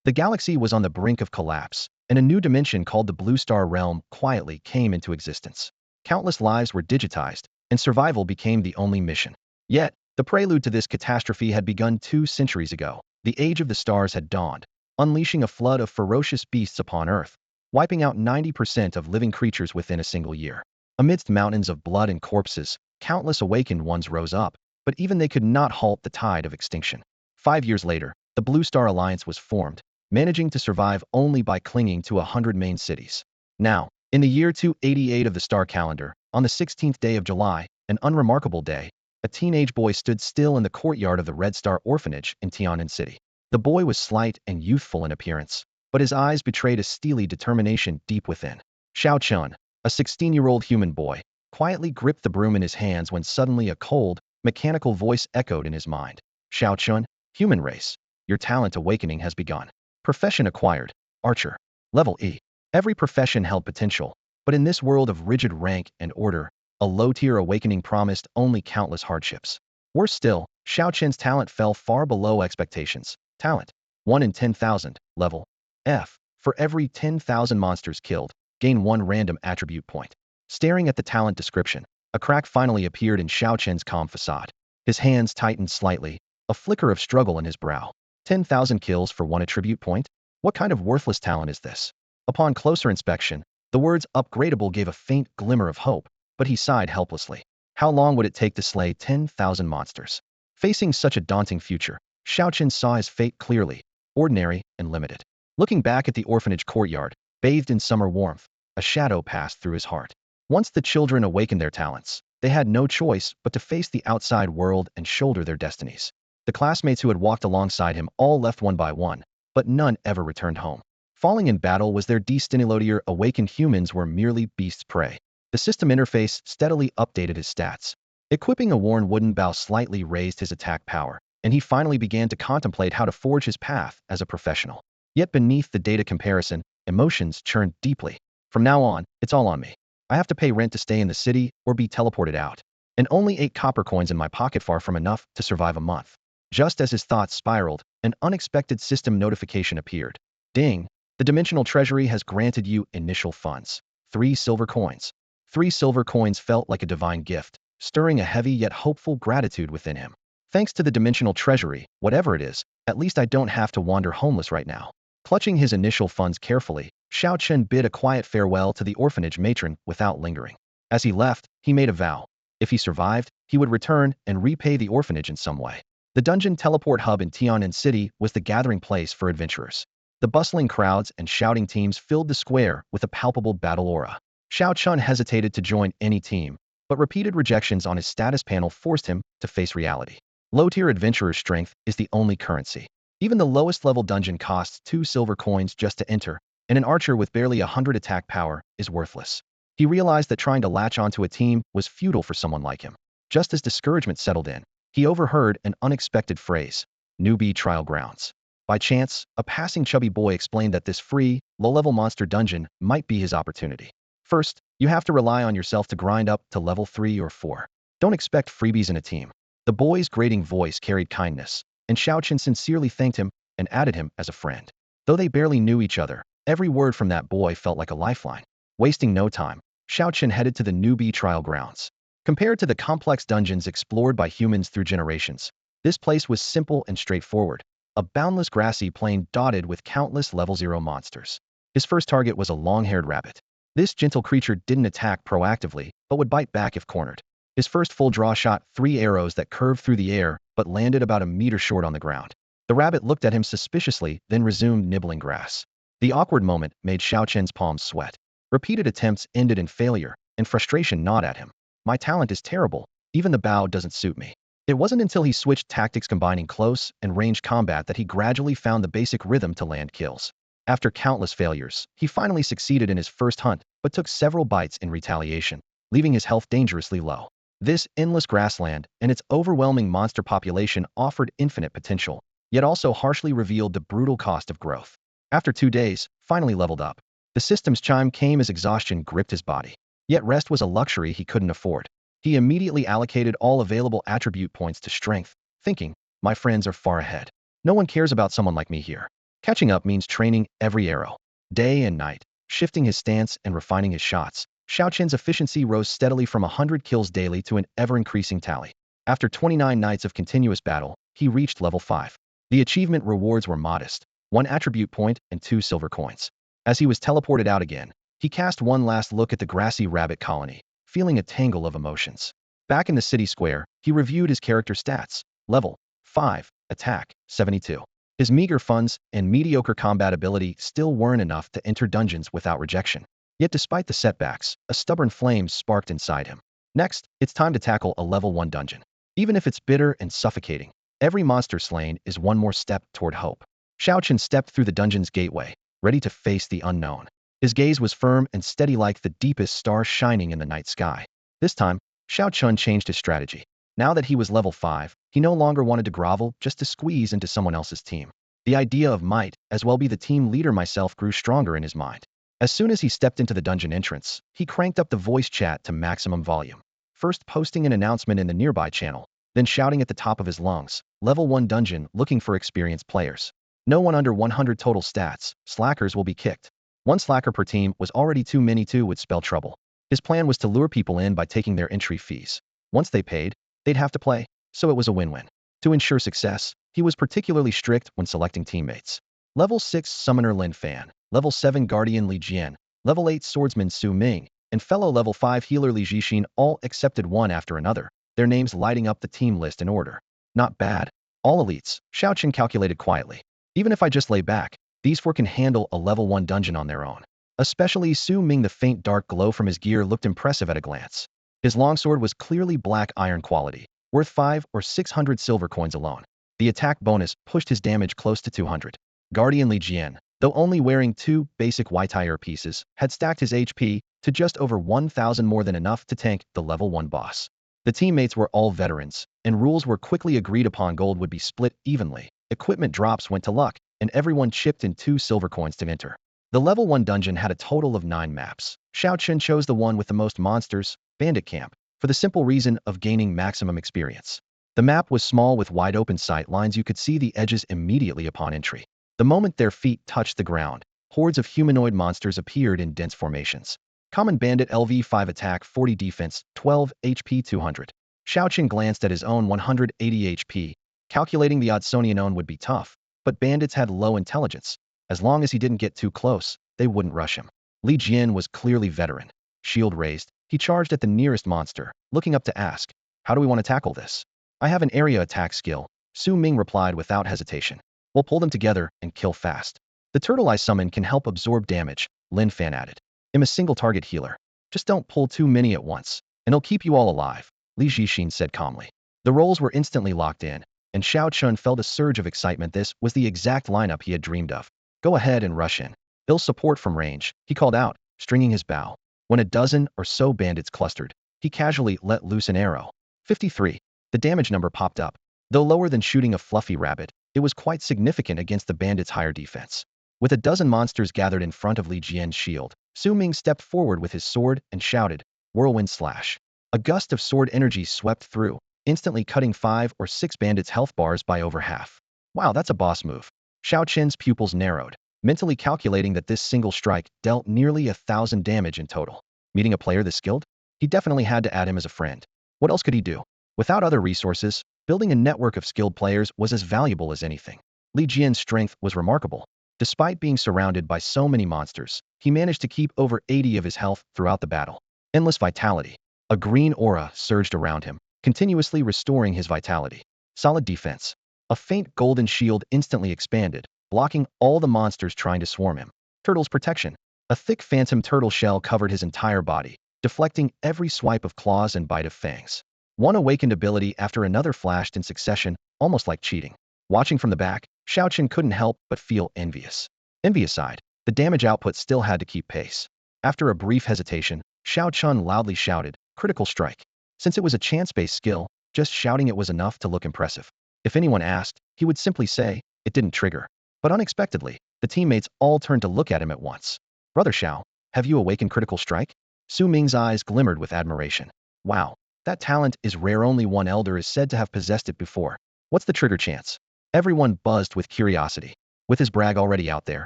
The galaxy was on the brink of collapse, and a new dimension called the Blue Star Realm quietly came into existence. Countless lives were digitized, and survival became the only mission. Yet, the prelude to this catastrophe had begun 2 centuries ago. The Age of the Stars had dawned, unleashing a flood of ferocious beasts upon Earth, wiping out 90% of living creatures within a single year. Amidst mountains of blood and corpses, countless awakened ones rose up, but even they could not halt the tide of extinction. 5 years later, the Blue Star Alliance was formed, managing to survive only by clinging to 100 main cities. Now, in the year 288 of the star calendar, on the 16th day of July, an unremarkable day, a teenage boy stood still in the courtyard of the Red Star Orphanage in Tianan City. The boy was slight and youthful in appearance, but his eyes betrayed a steely determination deep within. Xiao Chun, a 16-year-old human boy, quietly gripped the broom in his hands when suddenly a cold, mechanical voice echoed in his mind. Xiao Chun, human race, your talent awakening has begun. Profession acquired, archer. Level E. Every profession held potential, but in this world of rigid rank and order, a low-tier awakening promised only countless hardships. Worse still, Xiao Chen's talent fell far below expectations. Talent. 1 in 10,000, level F. For every 10,000 monsters killed, gain 1 random attribute point. Staring at the talent description, a crack finally appeared in Xiao Chen's calm facade. His hands tightened slightly, a flicker of struggle in his brow. 10,000 kills for 1 attribute point? What kind of worthless talent is this? Upon closer inspection, the words upgradable gave a faint glimmer of hope, but he sighed helplessly. How long would it take to slay 10,000 monsters? Facing such a daunting future, Xiao Chen saw his fate clearly, ordinary and limited. Looking back at the orphanage courtyard, bathed in summer warmth, a shadow passed through his heart. Once the children awakened their talents, they had no choice but to face the outside world and shoulder their destinies. The classmates who had walked alongside him all left one by one, but none ever returned home. Falling in battle was their destiny. Awakened humans were merely beasts' prey. The system interface steadily updated his stats. Equipping a worn wooden bow slightly raised his attack power, and he finally began to contemplate how to forge his path as a professional. Yet beneath the data comparison, emotions churned deeply. From now on, it's all on me. I have to pay rent to stay in the city or be teleported out. And only 8 copper coins in my pocket, far from enough to survive a month. Just as his thoughts spiraled, an unexpected system notification appeared. Ding! The Dimensional Treasury has granted you initial funds. 3 silver coins. 3 silver coins felt like a divine gift, stirring a heavy yet hopeful gratitude within him. Thanks to the Dimensional Treasury, whatever it is, at least I don't have to wander homeless right now. Clutching his initial funds carefully, Xiao Chen bid a quiet farewell to the orphanage matron without lingering. As he left, he made a vow. If he survived, he would return and repay the orphanage in some way. The dungeon teleport hub in Tianan City was the gathering place for adventurers. The bustling crowds and shouting teams filled the square with a palpable battle aura. Xiao Chun hesitated to join any team, but repeated rejections on his status panel forced him to face reality. Low-tier adventurer's strength is the only currency. Even the lowest level dungeon costs 2 silver coins just to enter, and an archer with barely 100 attack power is worthless. He realized that trying to latch onto a team was futile for someone like him. Just as discouragement settled in, he overheard an unexpected phrase: newbie trial grounds. By chance, a passing chubby boy explained that this free, low-level monster dungeon might be his opportunity. First, you have to rely on yourself to grind up to level 3 or 4. Don't expect freebies in a team. The boy's grating voice carried kindness, and Xiao Chen sincerely thanked him and added him as a friend. Though they barely knew each other, every word from that boy felt like a lifeline. Wasting no time, Xiao Chen headed to the newbie trial grounds. Compared to the complex dungeons explored by humans through generations, this place was simple and straightforward, a boundless grassy plain dotted with countless level 0 monsters. His first target was a long-haired rabbit. This gentle creature didn't attack proactively, but would bite back if cornered. His first full draw shot 3 arrows that curved through the air, but landed about a meter short on the ground. The rabbit looked at him suspiciously, then resumed nibbling grass. The awkward moment made Xiao Chen's palms sweat. Repeated attempts ended in failure, and frustration gnawed at him. My talent is terrible. Even the bow doesn't suit me. It wasn't until he switched tactics combining close and range combat that he gradually found the basic rhythm to land kills. After countless failures, he finally succeeded in his first hunt, but took several bites in retaliation, leaving his health dangerously low. This endless grassland and its overwhelming monster population offered infinite potential, yet also harshly revealed the brutal cost of growth. After 2 days, finally leveled up, the system's chime came as exhaustion gripped his body. Yet rest was a luxury he couldn't afford. He immediately allocated all available attribute points to strength, thinking, my friends are far ahead. No one cares about someone like me here. Catching up means training every arrow, day and night, shifting his stance and refining his shots. Xiao Qin's efficiency rose steadily from 100 kills daily to an ever-increasing tally. After 29 nights of continuous battle, he reached level 5. The achievement rewards were modest, 1 attribute point and 2 silver coins. As he was teleported out again, he cast one last look at the grassy rabbit colony, feeling a tangle of emotions. Back in the city square, he reviewed his character stats. Level 5, attack 72. His meager funds and mediocre combat ability still weren't enough to enter dungeons without rejection. Yet despite the setbacks, a stubborn flame sparked inside him. Next, it's time to tackle a level 1 dungeon. Even if it's bitter and suffocating, every monster slain is one more step toward hope. Xiao Qin stepped through the dungeon's gateway, ready to face the unknown. His gaze was firm and steady like the deepest star shining in the night sky. This time, Xiao Qin changed his strategy. Now that he was level 5, he no longer wanted to grovel just to squeeze into someone else's team. The idea of might, as well be the team leader myself, grew stronger in his mind. As soon as he stepped into the dungeon entrance, he cranked up the voice chat to maximum volume. First posting an announcement in the nearby channel, then shouting at the top of his lungs, level 1 dungeon looking for experienced players. No one under 100 total stats, slackers will be kicked. 1 slacker per team was already too many. 2 would spell trouble. His plan was to lure people in by taking their entry fees. Once they paid, they'd have to play, so it was a win-win. To ensure success, he was particularly strict when selecting teammates. Level 6 Summoner Lin Fan, Level 7 Guardian Li Jian, Level 8 Swordsman Su Ming, and fellow Level 5 Healer Li Jixin all accepted one after another, their names lighting up the team list in order. Not bad. All elites, Xiao Qin calculated quietly. Even if I just lay back, these 4 can handle a level 1 dungeon on their own. Especially Su Ming. The faint dark glow from his gear looked impressive at a glance. His longsword was clearly black iron quality, worth 5 or 600 silver coins alone. The attack bonus pushed his damage close to 200. Guardian Li Jian, though only wearing 2 basic white tire pieces, had stacked his HP to just over 1,000, more than enough to tank the level 1 boss. The teammates were all veterans, and rules were quickly agreed upon. Gold would be split evenly. Equipment drops went to luck, and everyone chipped in 2 silver coins to enter. The level 1 dungeon had a total of 9 maps. Xiao Qin chose the one with the most monsters, Bandit Camp, for the simple reason of gaining maximum experience. The map was small with wide open sight lines. You could see the edges immediately upon entry. The moment their feet touched the ground, hordes of humanoid monsters appeared in dense formations. Common Bandit LV5 attack 40 defense, 12 HP 200. Xiao Qin glanced at his own 180 HP, calculating the Odsonian would be tough, but bandits had low intelligence. As long as he didn't get too close, they wouldn't rush him. Li Jian was clearly veteran. Shield raised, he charged at the nearest monster, looking up to ask, "How do we want to tackle this?" "I have an area attack skill," Su Ming replied without hesitation. "We'll pull them together and kill fast." "The turtle I summon can help absorb damage," Lin Fan added. "I'm a single target healer. Just don't pull too many at once, and it'll keep you all alive," Li Jixin said calmly. The roles were instantly locked in, and Xiao Qin felt a surge of excitement. This was the exact lineup he had dreamed of. "Go ahead and rush in. Ill support from range," he called out, stringing his bow. When a dozen or so bandits clustered, he casually let loose an arrow. 53. The damage number popped up. Though lower than shooting a fluffy rabbit, it was quite significant against the bandits' higher defense. With a dozen monsters gathered in front of Li Jian's shield, Su Ming stepped forward with his sword and shouted, "Whirlwind slash." A gust of sword energy swept through, instantly cutting 5 or 6 bandits' health bars by over half. Wow, that's a boss move. Xiao Qin's pupils narrowed, mentally calculating that this single strike dealt nearly 1,000 damage in total. Meeting a player this skilled? He definitely had to add him as a friend. What else could he do? Without other resources, building a network of skilled players was as valuable as anything. Li Jian's strength was remarkable. Despite being surrounded by so many monsters, he managed to keep over 80 of his health throughout the battle. Endless vitality. A green aura surged around him, continuously restoring his vitality. Solid defense. A faint golden shield instantly expanded, blocking all the monsters trying to swarm him. Turtle's protection. A thick phantom turtle shell covered his entire body, deflecting every swipe of claws and bite of fangs. One awakened ability after another flashed in succession, almost like cheating. Watching from the back, Xiao Qin couldn't help but feel envious. Envy aside, the damage output still had to keep pace. After a brief hesitation, Xiao Qin loudly shouted, "Critical strike." Since it was a chance-based skill, just shouting it was enough to look impressive. If anyone asked, he would simply say, "It didn't trigger." But unexpectedly, the teammates all turned to look at him at once. "Brother Xiao, have you awakened critical strike?" Su Ming's eyes glimmered with admiration. "Wow, that talent is rare. Only one elder is said to have possessed it before. What's the trigger chance?" Everyone buzzed with curiosity. With his brag already out there,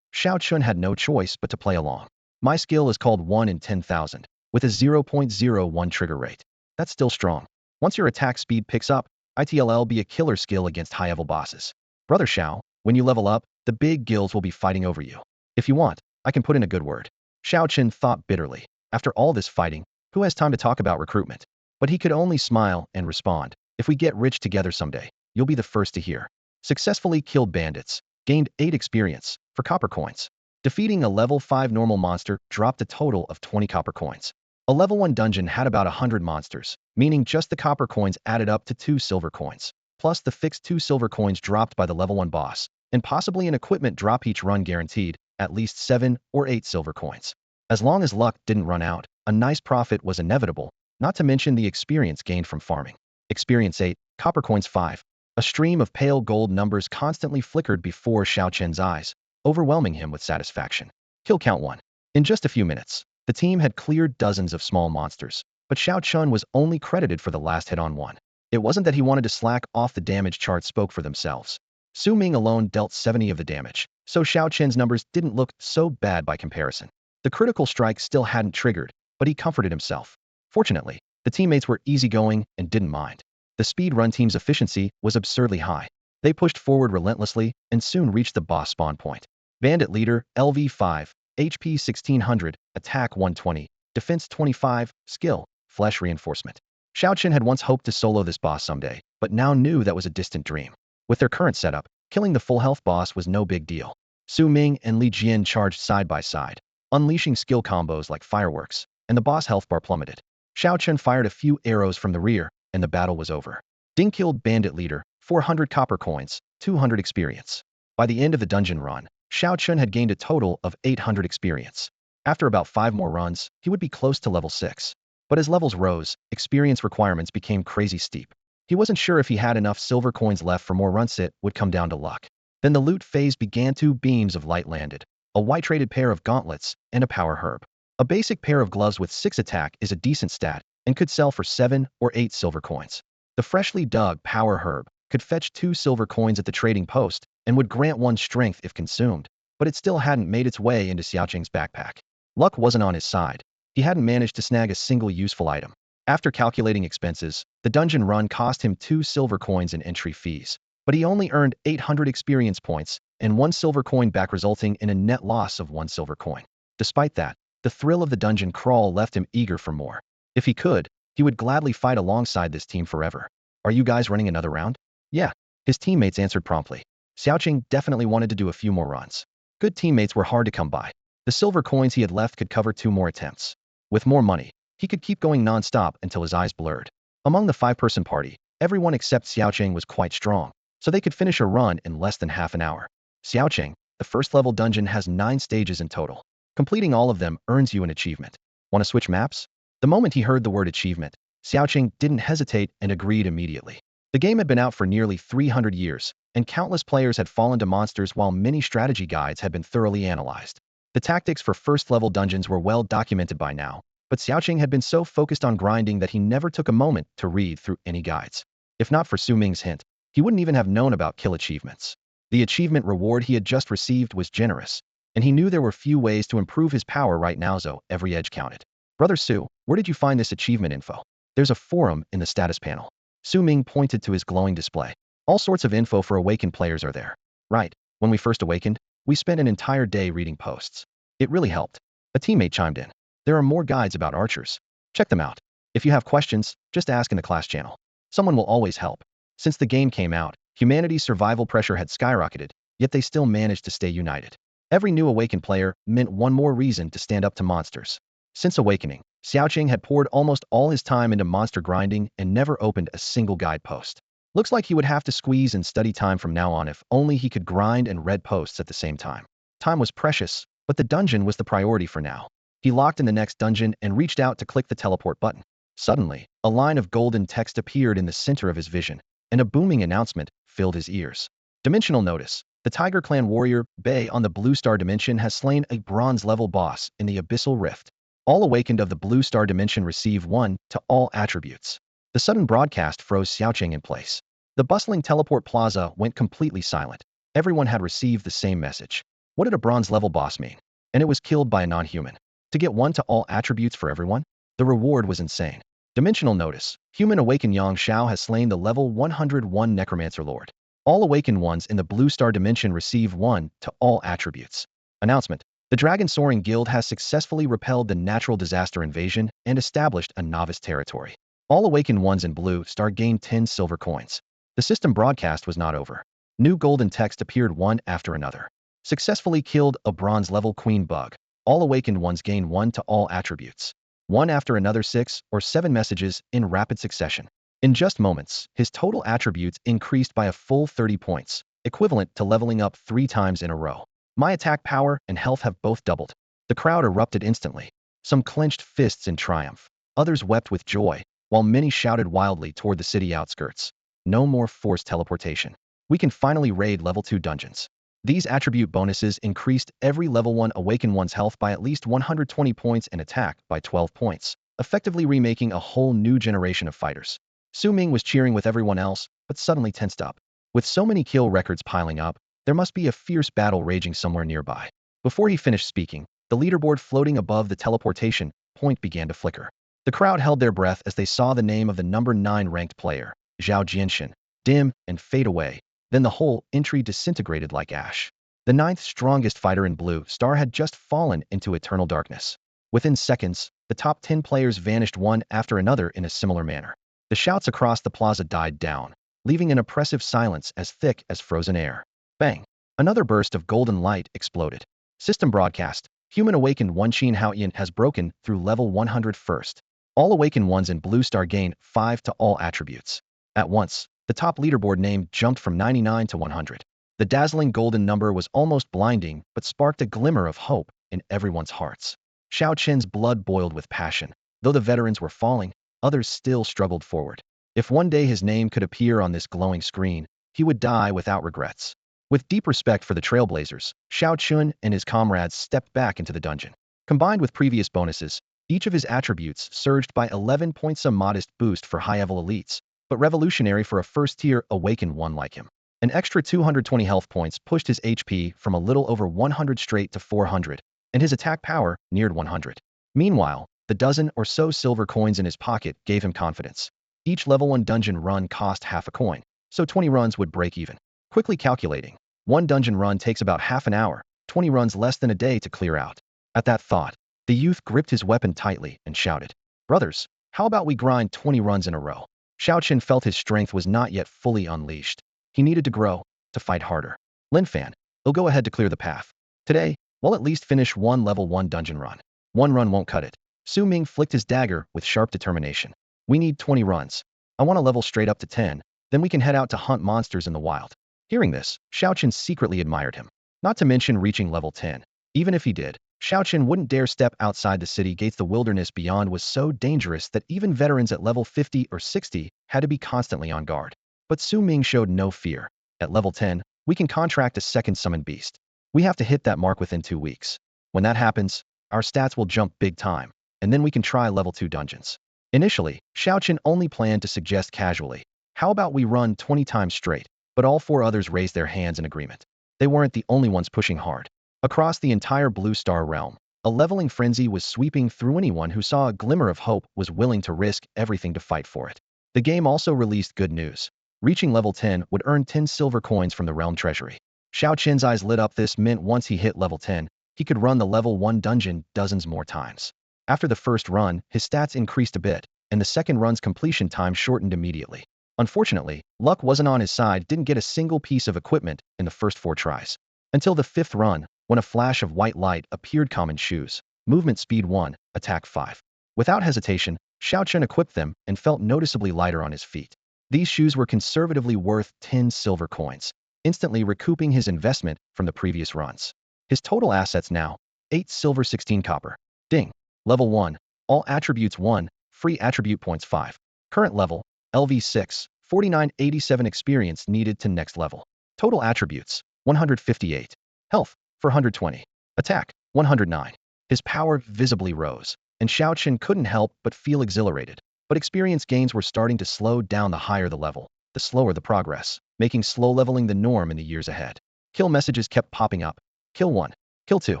Xiao Chun had no choice but to play along. My skill is called 1 in 10,000, with a 0.01 trigger rate. That's still strong. Once your attack speed picks up, it'll be a killer skill against high-level bosses. Brother Xiao, when you level up, the big guilds will be fighting over you. If you want, I can put in a good word. Xiao Chun thought bitterly. After all this fighting, who has time to talk about recruitment? But he could only smile and respond. If we get rich together someday, you'll be the first to hear. Successfully killed bandits. Gained 8 experience for copper coins. Defeating a level 5 normal monster dropped a total of 20 copper coins. A level 1 dungeon had about 100 monsters, meaning just the copper coins added up to 2 silver coins, plus the fixed 2 silver coins dropped by the level 1 boss, and possibly an equipment drop each run guaranteed, at least 7 or 8 silver coins. As long as luck didn't run out, a nice profit was inevitable, not to mention the experience gained from farming. Experience 8, copper coins 5. A stream of pale gold numbers constantly flickered before Xiao Chen's eyes, overwhelming him with satisfaction. Kill count 1. In just a few minutes, the team had cleared dozens of small monsters, but Xiao Chun was only credited for the last hit on one. It wasn't that he wanted to slack off, the damage charts spoke for themselves. Su Ming alone dealt 70 of the damage, so Xiao Chen's numbers didn't look so bad by comparison. The critical strike still hadn't triggered, but he comforted himself. Fortunately, the teammates were easygoing and didn't mind. The speed run team's efficiency was absurdly high. They pushed forward relentlessly and soon reached the boss spawn point. Bandit leader, LV5, HP 1600, attack 120, defense 25, skill, flesh reinforcement. Xiao Chen had once hoped to solo this boss someday, but now knew that was a distant dream. With their current setup, killing the full health boss was no big deal. Su Ming and Li Jian charged side by side, unleashing skill combos like fireworks, and the boss health bar plummeted. Xiao Chen fired a few arrows from the rear, and the battle was over. Ding killed bandit leader, 400 copper coins, 200 experience. By the end of the dungeon run, Xiao Chun had gained a total of 800 experience. After about 5 more runs, he would be close to level 6. But as levels rose, experience requirements became crazy steep. He wasn't sure if he had enough silver coins left for more runs. It would come down to luck. Then the loot phase began. 2 beams of light landed, a white-traded pair of gauntlets, and a power herb. A basic pair of gloves with 6 attack is a decent stat, and could sell for 7 or 8 silver coins. The freshly dug power herb could fetch 2 silver coins at the trading post, and would grant 1 strength if consumed, but it still hadn't made its way into Xiaoqing's backpack. Luck wasn't on his side. He hadn't managed to snag a single useful item. After calculating expenses, the dungeon run cost him 2 silver coins in entry fees, but he only earned 800 experience points and 1 silver coin back, resulting in a net loss of 1 silver coin. Despite that, the thrill of the dungeon crawl left him eager for more. If he could, he would gladly fight alongside this team forever. Are you guys running another round? Yeah, his teammates answered promptly. Xiaoqing definitely wanted to do a few more runs. Good teammates were hard to come by. The silver coins he had left could cover 2 more attempts. With more money, he could keep going non-stop until his eyes blurred. Among the 5-person party, everyone except Xiaoqing was quite strong, so they could finish a run in less than half an hour. Xiaoqing, the first level dungeon has 9 stages in total. Completing all of them earns you an achievement. Want to switch maps? The moment he heard the word achievement, Xiaoqing didn't hesitate and agreed immediately. The game had been out for nearly 300 years, and countless players had fallen to monsters while many strategy guides had been thoroughly analyzed. The tactics for first-level dungeons were well documented by now, but Xiaoqing had been so focused on grinding that he never took a moment to read through any guides. If not for Su Ming's hint, he wouldn't even have known about kill achievements. The achievement reward he had just received was generous, and he knew there were few ways to improve his power right now, so every edge counted. Brother Su, where did you find this achievement info? There's a forum in the status panel. Su Ming pointed to his glowing display. All sorts of info for awakened players are there. Right, when we first awakened, we spent an entire day reading posts. It really helped. A teammate chimed in. There are more guides about archers. Check them out. If you have questions, just ask in the class channel. Someone will always help. Since the game came out, humanity's survival pressure had skyrocketed, yet they still managed to stay united. Every new awakened player meant one more reason to stand up to monsters. Since awakening, Xiaoqing had poured almost all his time into monster grinding and never opened a single guide post. Looks like he would have to squeeze in study time from now on if only he could grind and read posts at the same time. Time was precious, but the dungeon was the priority for now. He locked in the next dungeon and reached out to click the teleport button. Suddenly, a line of golden text appeared in the center of his vision, and a booming announcement filled his ears. Dimensional notice. The Tiger Clan warrior, Bei on the Blue Star Dimension has slain a bronze-level boss in the Abyssal Rift. All awakened of the Blue Star Dimension receive 1 to all attributes. The sudden broadcast froze Xiaoqing in place. The bustling teleport plaza went completely silent. Everyone had received the same message. What did a bronze level boss mean? And it was killed by a non-human. To get one to all attributes for everyone? The reward was insane. Dimensional notice. Human awakened Yang Shao has slain the level 101 Necromancer Lord. All awakened ones in the Blue Star Dimension receive one to all attributes. Announcement. The Dragon Soaring Guild has successfully repelled the natural disaster invasion and established a novice territory. All awakened ones in Blue Star gained 10 silver coins. The system broadcast was not over. New golden text appeared one after another. Successfully killed a bronze level queen bug. All awakened ones gain one to all attributes. One after another 6 or 7 messages in rapid succession. In just moments, his total attributes increased by a full 30 points, equivalent to leveling up 3 times in a row. My attack power and health have both doubled. The crowd erupted instantly. Some clenched fists in triumph. Others wept with joy, while many shouted wildly toward the city outskirts. No more forced teleportation. We can finally raid level 2 dungeons. These attribute bonuses increased every level 1 awaken one's health by at least 120 points and attack by 12 points, effectively remaking a whole new generation of fighters. Su Ming was cheering with everyone else, but suddenly tensed up. With so many kill records piling up, there must be a fierce battle raging somewhere nearby. Before he finished speaking, the leaderboard floating above the teleportation point began to flicker. The crowd held their breath as they saw the name of the number 9 ranked player, Zhao Jianshan, dim and fade away. Then the whole entry disintegrated like ash. The 9th strongest fighter in Blue Star had just fallen into eternal darkness. Within seconds, the top 10 players vanished one after another in a similar manner. The shouts across the plaza died down, leaving an oppressive silence as thick as frozen air. Bang! Another burst of golden light exploded. System broadcast. Human awakened one Qin Haoyan has broken through level 101st. All awakened ones in Blue Star gain 5 to all attributes. At once, the top leaderboard name jumped from 99 to 100. The dazzling golden number was almost blinding, but sparked a glimmer of hope in everyone's hearts. Xiao Qin's blood boiled with passion. Though the veterans were falling, others still struggled forward. If one day his name could appear on this glowing screen, he would die without regrets. With deep respect for the trailblazers, Xiao Qun and his comrades stepped back into the dungeon. Combined with previous bonuses, each of his attributes surged by 11 points, a modest boost for high-level elites, but revolutionary for a first-tier awakened one like him. An extra 220 health points pushed his HP from a little over 100 straight to 400, and his attack power neared 100. Meanwhile, the dozen or so silver coins in his pocket gave him confidence. Each level 1 dungeon run cost half a coin, so 20 runs would break even. Quickly calculating, one dungeon run takes about half an hour, 20 runs less than a day to clear out. At that thought, the youth gripped his weapon tightly and shouted, "Brothers, how about we grind 20 runs in a row?" Xiao Qin felt his strength was not yet fully unleashed. He needed to grow, to fight harder. Lin Fan, he'll go ahead to clear the path. Today, we'll at least finish one level 1 dungeon run. One run won't cut it. Su Ming flicked his dagger with sharp determination. We need 20 runs. I want to level straight up to 10, then we can head out to hunt monsters in the wild. Hearing this, Xiao Qin secretly admired him. Not to mention reaching level 10. Even if he did, Xiao Qin wouldn't dare step outside the city gates. The wilderness beyond was so dangerous that even veterans at level 50 or 60 had to be constantly on guard. But Su Ming showed no fear. At level 10, we can contract a second summoned beast. We have to hit that mark within 2 weeks. When that happens, our stats will jump big time, and then we can try level 2 dungeons. Initially, Xiao Qin only planned to suggest casually, how about we run 20 times straight? But all 4 others raised their hands in agreement. They weren't the only ones pushing hard. Across the entire Blue Star realm, a leveling frenzy was sweeping through. Anyone who saw a glimmer of hope was willing to risk everything to fight for it. The game also released good news. Reaching level 10 would earn 10 silver coins from the realm treasury. Xiao Qin's eyes lit up. This meant once he hit level 10, he could run the level 1 dungeon dozens more times. After the first run, his stats increased a bit, and the second run's completion time shortened immediately. Unfortunately, luck wasn't on his side. Didn't get a single piece of equipment in the first 4 tries. Until the 5th run, when a flash of white light appeared. Common shoes. Movement speed 1, attack 5. Without hesitation, Xiao Qin equipped them and felt noticeably lighter on his feet. These shoes were conservatively worth 10 silver coins, instantly recouping his investment from the previous runs. His total assets now, 8 silver 16 copper. Ding. Level 1. All attributes 1, free attribute points 5. Current level, LV 6, 4987 experience needed to next level. Total attributes, 158. Health, 420. Attack, 109. His power visibly rose, and Xiao Qin couldn't help but feel exhilarated. But experience gains were starting to slow down. The higher the level, the slower the progress, making slow leveling the norm in the years ahead. Kill messages kept popping up. Kill 1. Kill 2.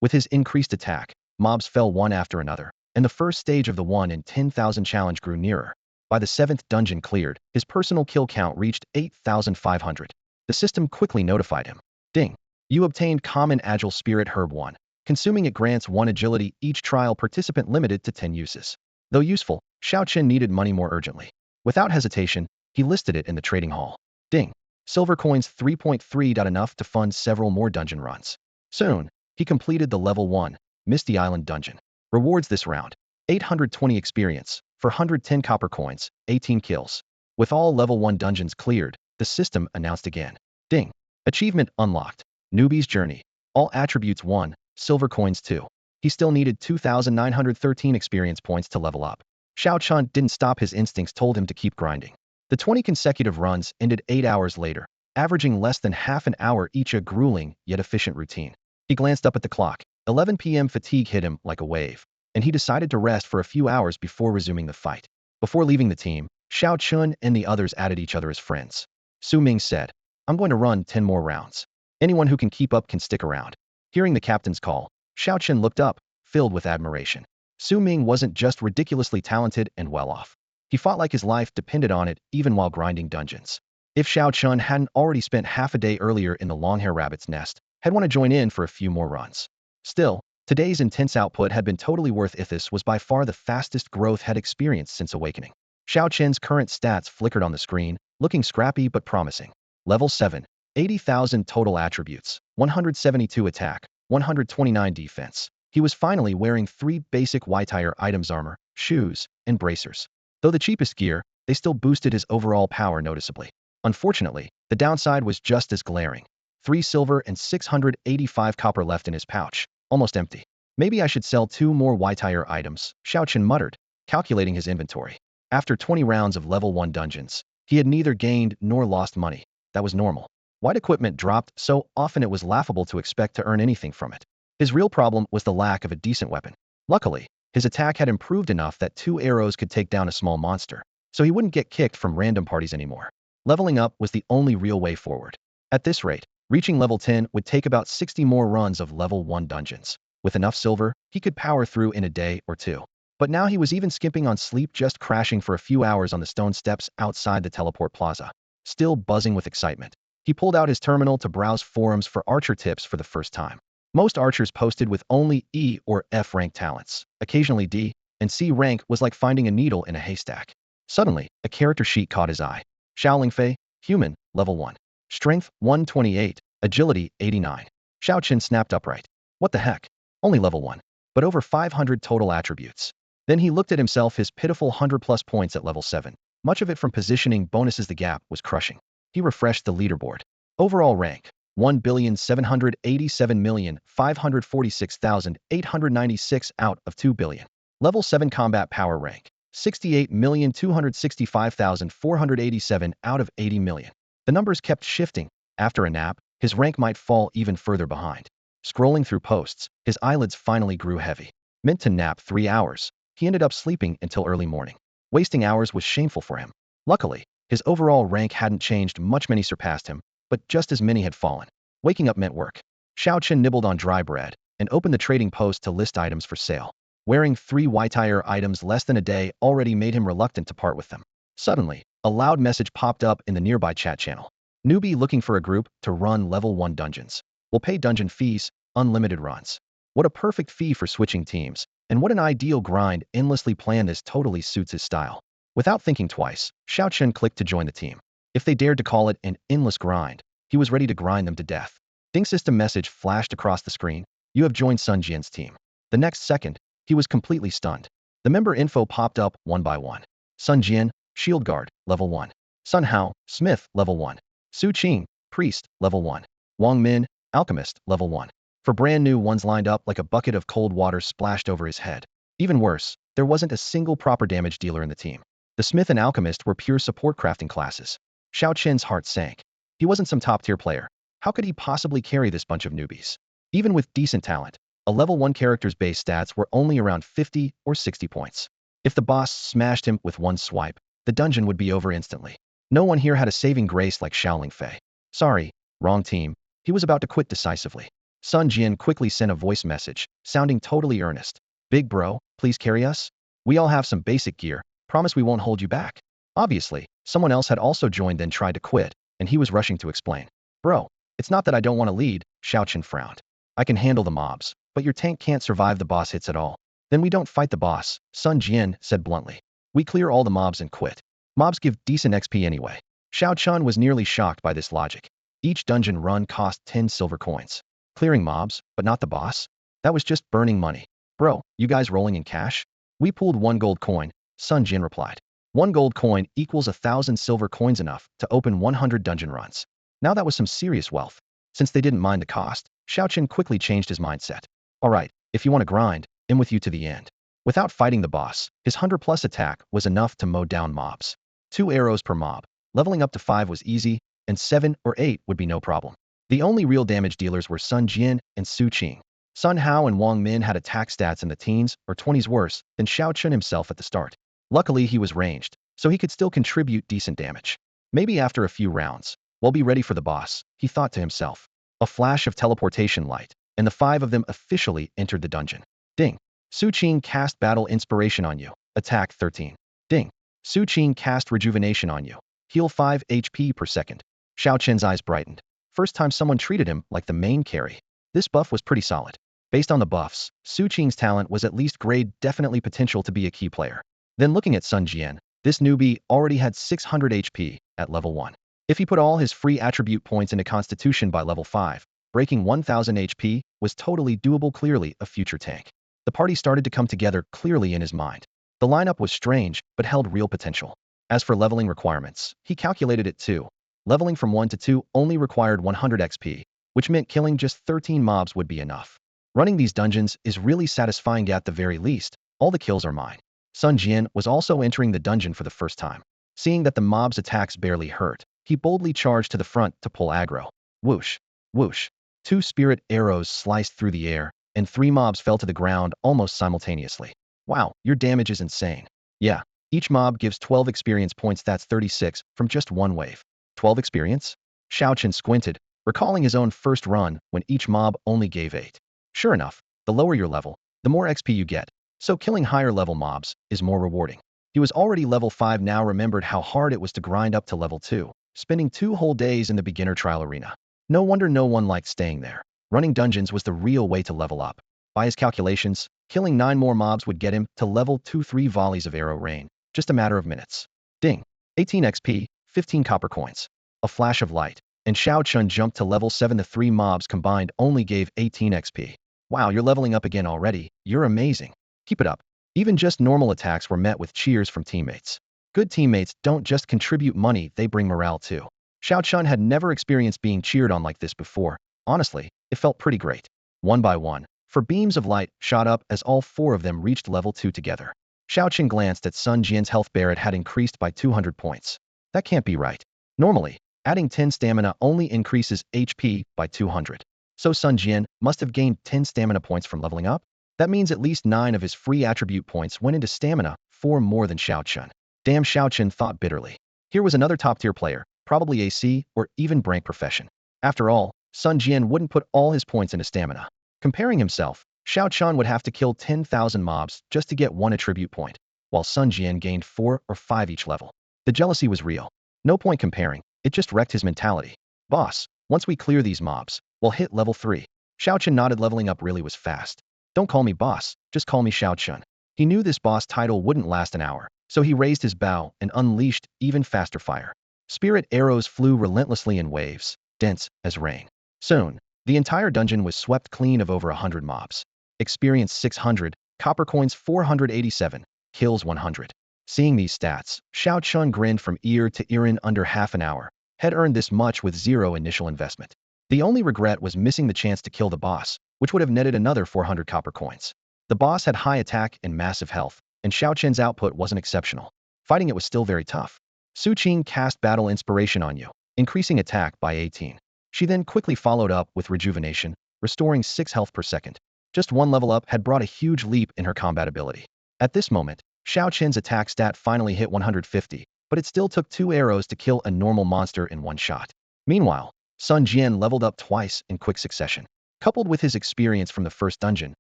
With his increased attack, mobs fell one after another, and the first stage of the 1 in 10,000 challenge grew nearer. By the 7th dungeon cleared, his personal kill count reached 8,500. The system quickly notified him. Ding. You obtained Common Agile Spirit Herb 1. Consuming it grants 1 agility, each trial participant limited to 10 uses. Though useful, Xiaoqian needed money more urgently. Without hesitation, he listed it in the trading hall. Ding. Silver coins 3.3. Enough to fund several more dungeon runs. Soon, he completed the level 1, Misty Island dungeon. Rewards this round. 820 experience, for 110 copper coins, 18 kills. With all level 1 dungeons cleared, the system announced again. Ding. Achievement unlocked. Newbie's Journey. All attributes 1, silver coins 2. He still needed 2,913 experience points to level up. Xiao Chun didn't stop. His instincts told him to keep grinding. The 20 consecutive runs ended 8 hours later, averaging less than half an hour each, a grueling yet efficient routine. He glanced up at the clock. 11 p.m. Fatigue hit him like a wave, and he decided to rest for a few hours before resuming the fight. Before leaving the team, Xiao Chun and the others added each other as friends. Su Ming said, "I'm going to run 10 more rounds. Anyone who can keep up can stick around." Hearing the captain's call, Xiao Chun looked up, filled with admiration. Su Ming wasn't just ridiculously talented and well-off. He fought like his life depended on it, even while grinding dungeons. If Xiao Chun hadn't already spent half a day earlier in the Longhair Rabbit's nest, he'd want to join in for a few more runs. Still, today's intense output had been totally worth it. This was by far the fastest growth had experienced since awakening. Xiao Chen's current stats flickered on the screen, looking scrappy but promising. Level 7. 80,000 total attributes, 172 attack, 129 defense. He was finally wearing 3 basic white-tire items: armor, shoes, and bracers. Though the cheapest gear, they still boosted his overall power noticeably. Unfortunately, the downside was just as glaring. 3 silver and 685 copper left in his pouch, almost empty. Maybe I should sell 2 more white-tire items, Xiao Chen muttered, calculating his inventory. After 20 rounds of level 1 dungeons, he had neither gained nor lost money. That was normal. White equipment dropped so often it was laughable to expect to earn anything from it. His real problem was the lack of a decent weapon. Luckily, his attack had improved enough that 2 arrows could take down a small monster, so he wouldn't get kicked from random parties anymore. Leveling up was the only real way forward. At this rate, reaching level 10 would take about 60 more runs of level 1 dungeons. With enough silver, he could power through in a day or 2. But now he was even skimping on sleep, just crashing for a few hours on the stone steps outside the teleport plaza. Still buzzing with excitement, he pulled out his terminal to browse forums for archer tips for the first time. Most archers posted with only E or F rank talents. Occasionally D and C rank was like finding a needle in a haystack. Suddenly, a character sheet caught his eye. Xiaoling Fei, human, level 1. Strength, 128, agility, 89. Xiao Chen snapped upright. What the heck? Only level 1. But over 500 total attributes. Then he looked at himself, his pitiful 100+ points at level 7. Much of it from positioning bonuses. The gap was crushing. He refreshed the leaderboard. Overall rank, 1,787,546,896 out of 2 billion. Level 7 combat power rank, 68,265,487 out of 80 million. The numbers kept shifting. After a nap, his rank might fall even further behind. Scrolling through posts, his eyelids finally grew heavy. Meant to nap 3 hours, he ended up sleeping until early morning. Wasting hours was shameful for him. Luckily, his overall rank hadn't changed much. Many surpassed him, but just as many had fallen. Waking up meant work. Xiao Chen nibbled on dry bread and opened the trading post to list items for sale. Wearing 3 white-tire items less than a day already made him reluctant to part with them. Suddenly, a loud message popped up in the nearby chat channel. Newbie looking for a group to run level 1 dungeons. Will pay dungeon fees, unlimited runs. What a perfect fee for switching teams, and what an ideal grind. Endlessly plan. This totally suits his style. Without thinking twice, Xiao Chen clicked to join the team. If they dared to call it an endless grind, he was ready to grind them to death. Ding. System message flashed across the screen. You have joined Sun Jian's team. The next second, he was completely stunned. The member info popped up one by one. Sun Jian, Shield Guard, level 1. Sun Hao, Smith, level 1. Su Qing, Priest, level 1. Wang Min, Alchemist, level 1. For brand new ones lined up like a bucket of cold water splashed over his head. Even worse, there wasn't a single proper damage dealer in the team. The Smith and Alchemist were pure support crafting classes. Xiao Chen's heart sank. He wasn't some top-tier player. How could he possibly carry this bunch of newbies? Even with decent talent, a level 1 character's base stats were only around 50 or 60 points. If the boss smashed him with one swipe, the dungeon would be over instantly. No one here had a saving grace like Xiaoling Fei. Sorry, wrong team. He was about to quit decisively. Sun Jian quickly sent a voice message, sounding totally earnest. Big bro, please carry us? We all have some basic gear. Promise we won't hold you back. Obviously, someone else had also joined and tried to quit, and he was rushing to explain. Bro, it's not that I don't want to lead, Xiaochen frowned. I can handle the mobs, but your tank can't survive the boss hits at all. Then we don't fight the boss, Sun Jian said bluntly. We clear all the mobs and quit. Mobs give decent XP anyway. Xiao Chun was nearly shocked by this logic. Each dungeon run cost 10 silver coins. Clearing mobs, but not the boss? That was just burning money. Bro, you guys rolling in cash? We pulled 1 gold coin, Sun Jin replied. 1 gold coin equals 1,000 silver coins, enough to open 100 dungeon runs. Now that was some serious wealth. Since they didn't mind the cost, Xiaochen quickly changed his mindset. Alright, if you want to grind, I'm with you to the end. Without fighting the boss, his 100+ attack was enough to mow down mobs. 2 arrows per mob. Leveling up to 5 was easy, and 7 or 8 would be no problem. The only real damage dealers were Sun Jian and Su Qing. Sun Hao and Wang Min had attack stats in the teens or 20s worse than Xiao Chun himself at the start. Luckily he was ranged, so he could still contribute decent damage. Maybe after a few rounds, we'll be ready for the boss, he thought to himself. A flash of teleportation light, and the 5 of them officially entered the dungeon. Ding. Su Qing cast Battle Inspiration on you. Attack 13. Ding. Su Qing cast Rejuvenation on you. Heal 5 HP per second. Xiao Chen's eyes brightened. First time someone treated him like the main carry. This buff was pretty solid. Based on the buffs, Su Qing's talent was at least grade, definitely potential to be a key player. Then looking at Sun Jian, this newbie already had 600 HP at level 1. If he put all his free attribute points into Constitution by level 5, breaking 1000 HP was totally doable, clearly a future tank. The party started to come together clearly in his mind. The lineup was strange, but held real potential. As for leveling requirements, he calculated it too. Leveling from 1 to 2 only required 100 XP, which meant killing just 13 mobs would be enough. Running these dungeons is really satisfying. At the very least, all the kills are mine. Sun Jian was also entering the dungeon for the first time. Seeing that the mob's attacks barely hurt, he boldly charged to the front to pull aggro. Whoosh, whoosh. 2 spirit arrows sliced through the air, and 3 mobs fell to the ground almost simultaneously. Wow, your damage is insane. Yeah, each mob gives 12 experience points. That's 36 from just one wave. 12 experience? Xiao Chen squinted, recalling his own first run when each mob only gave 8. Sure enough, the lower your level, the more XP you get, so killing higher level mobs is more rewarding. He was already level 5 now, remembered how hard it was to grind up to level 2, spending 2 whole days in the beginner trial arena. No wonder no one liked staying there. Running dungeons was the real way to level up. By his calculations, killing 9 more mobs would get him to level 2. 3 volleys of arrow rain, just a matter of minutes. Ding. 18 XP, 15 copper coins. A flash of light, and Xiao Chun jumped to level 7. The 3 mobs combined only gave 18 XP. Wow, you're leveling up again already. You're amazing. Keep it up. Even just normal attacks were met with cheers from teammates. Good teammates don't just contribute money, they bring morale too. Xiao Chun had never experienced being cheered on like this before. Honestly, it felt pretty great. One by one, for beams of light shot up as all 4 of them reached level 2 together. Xiao Chen glanced at Sun Jian's health bar. It had increased by 200 points. That can't be right. Normally, adding 10 stamina only increases HP by 200. So Sun Jian must have gained 10 stamina points from leveling up? That means at least 9 of his free attribute points went into stamina, 4 more than Xiao Chun. Damn, Xiao Chun thought bitterly. Here was another top-tier player, probably AC or even rank profession. After all, Sun Jian wouldn't put all his points into stamina. Comparing himself, Xiao Chun would have to kill 10,000 mobs just to get 1 attribute point, while Sun Jian gained 4 or 5 each level. The jealousy was real. No point comparing, it just wrecked his mentality. Boss, once we clear these mobs, we'll hit level 3. Xiao Chun nodded. Leveling up really was fast. Don't call me boss, just call me Xiao Chun. He knew this boss title wouldn't last an hour, so he raised his bow and unleashed even faster fire. Spirit arrows flew relentlessly in waves, dense as rain. Soon, the entire dungeon was swept clean of over 100 mobs. Experience 600, copper coins 487, kills 100. Seeing these stats, Xiao Chun grinned from ear to ear. In under half an hour, had earned this much with 0 initial investment. The only regret was missing the chance to kill the boss, which would have netted another 400 copper coins. The boss had high attack and massive health, and Xiao Chen's output wasn't exceptional. Fighting it was still very tough. Su Qing cast Battle Inspiration on you, increasing attack by 18. She then quickly followed up with Rejuvenation, restoring 6 health per second. Just 1 level up had brought a huge leap in her combat ability. At this moment, Xiao Chen's attack stat finally hit 150, but it still took 2 arrows to kill a normal monster in 1 shot. Meanwhile, Sun Jian leveled up twice in quick succession. Coupled with his experience from the first dungeon,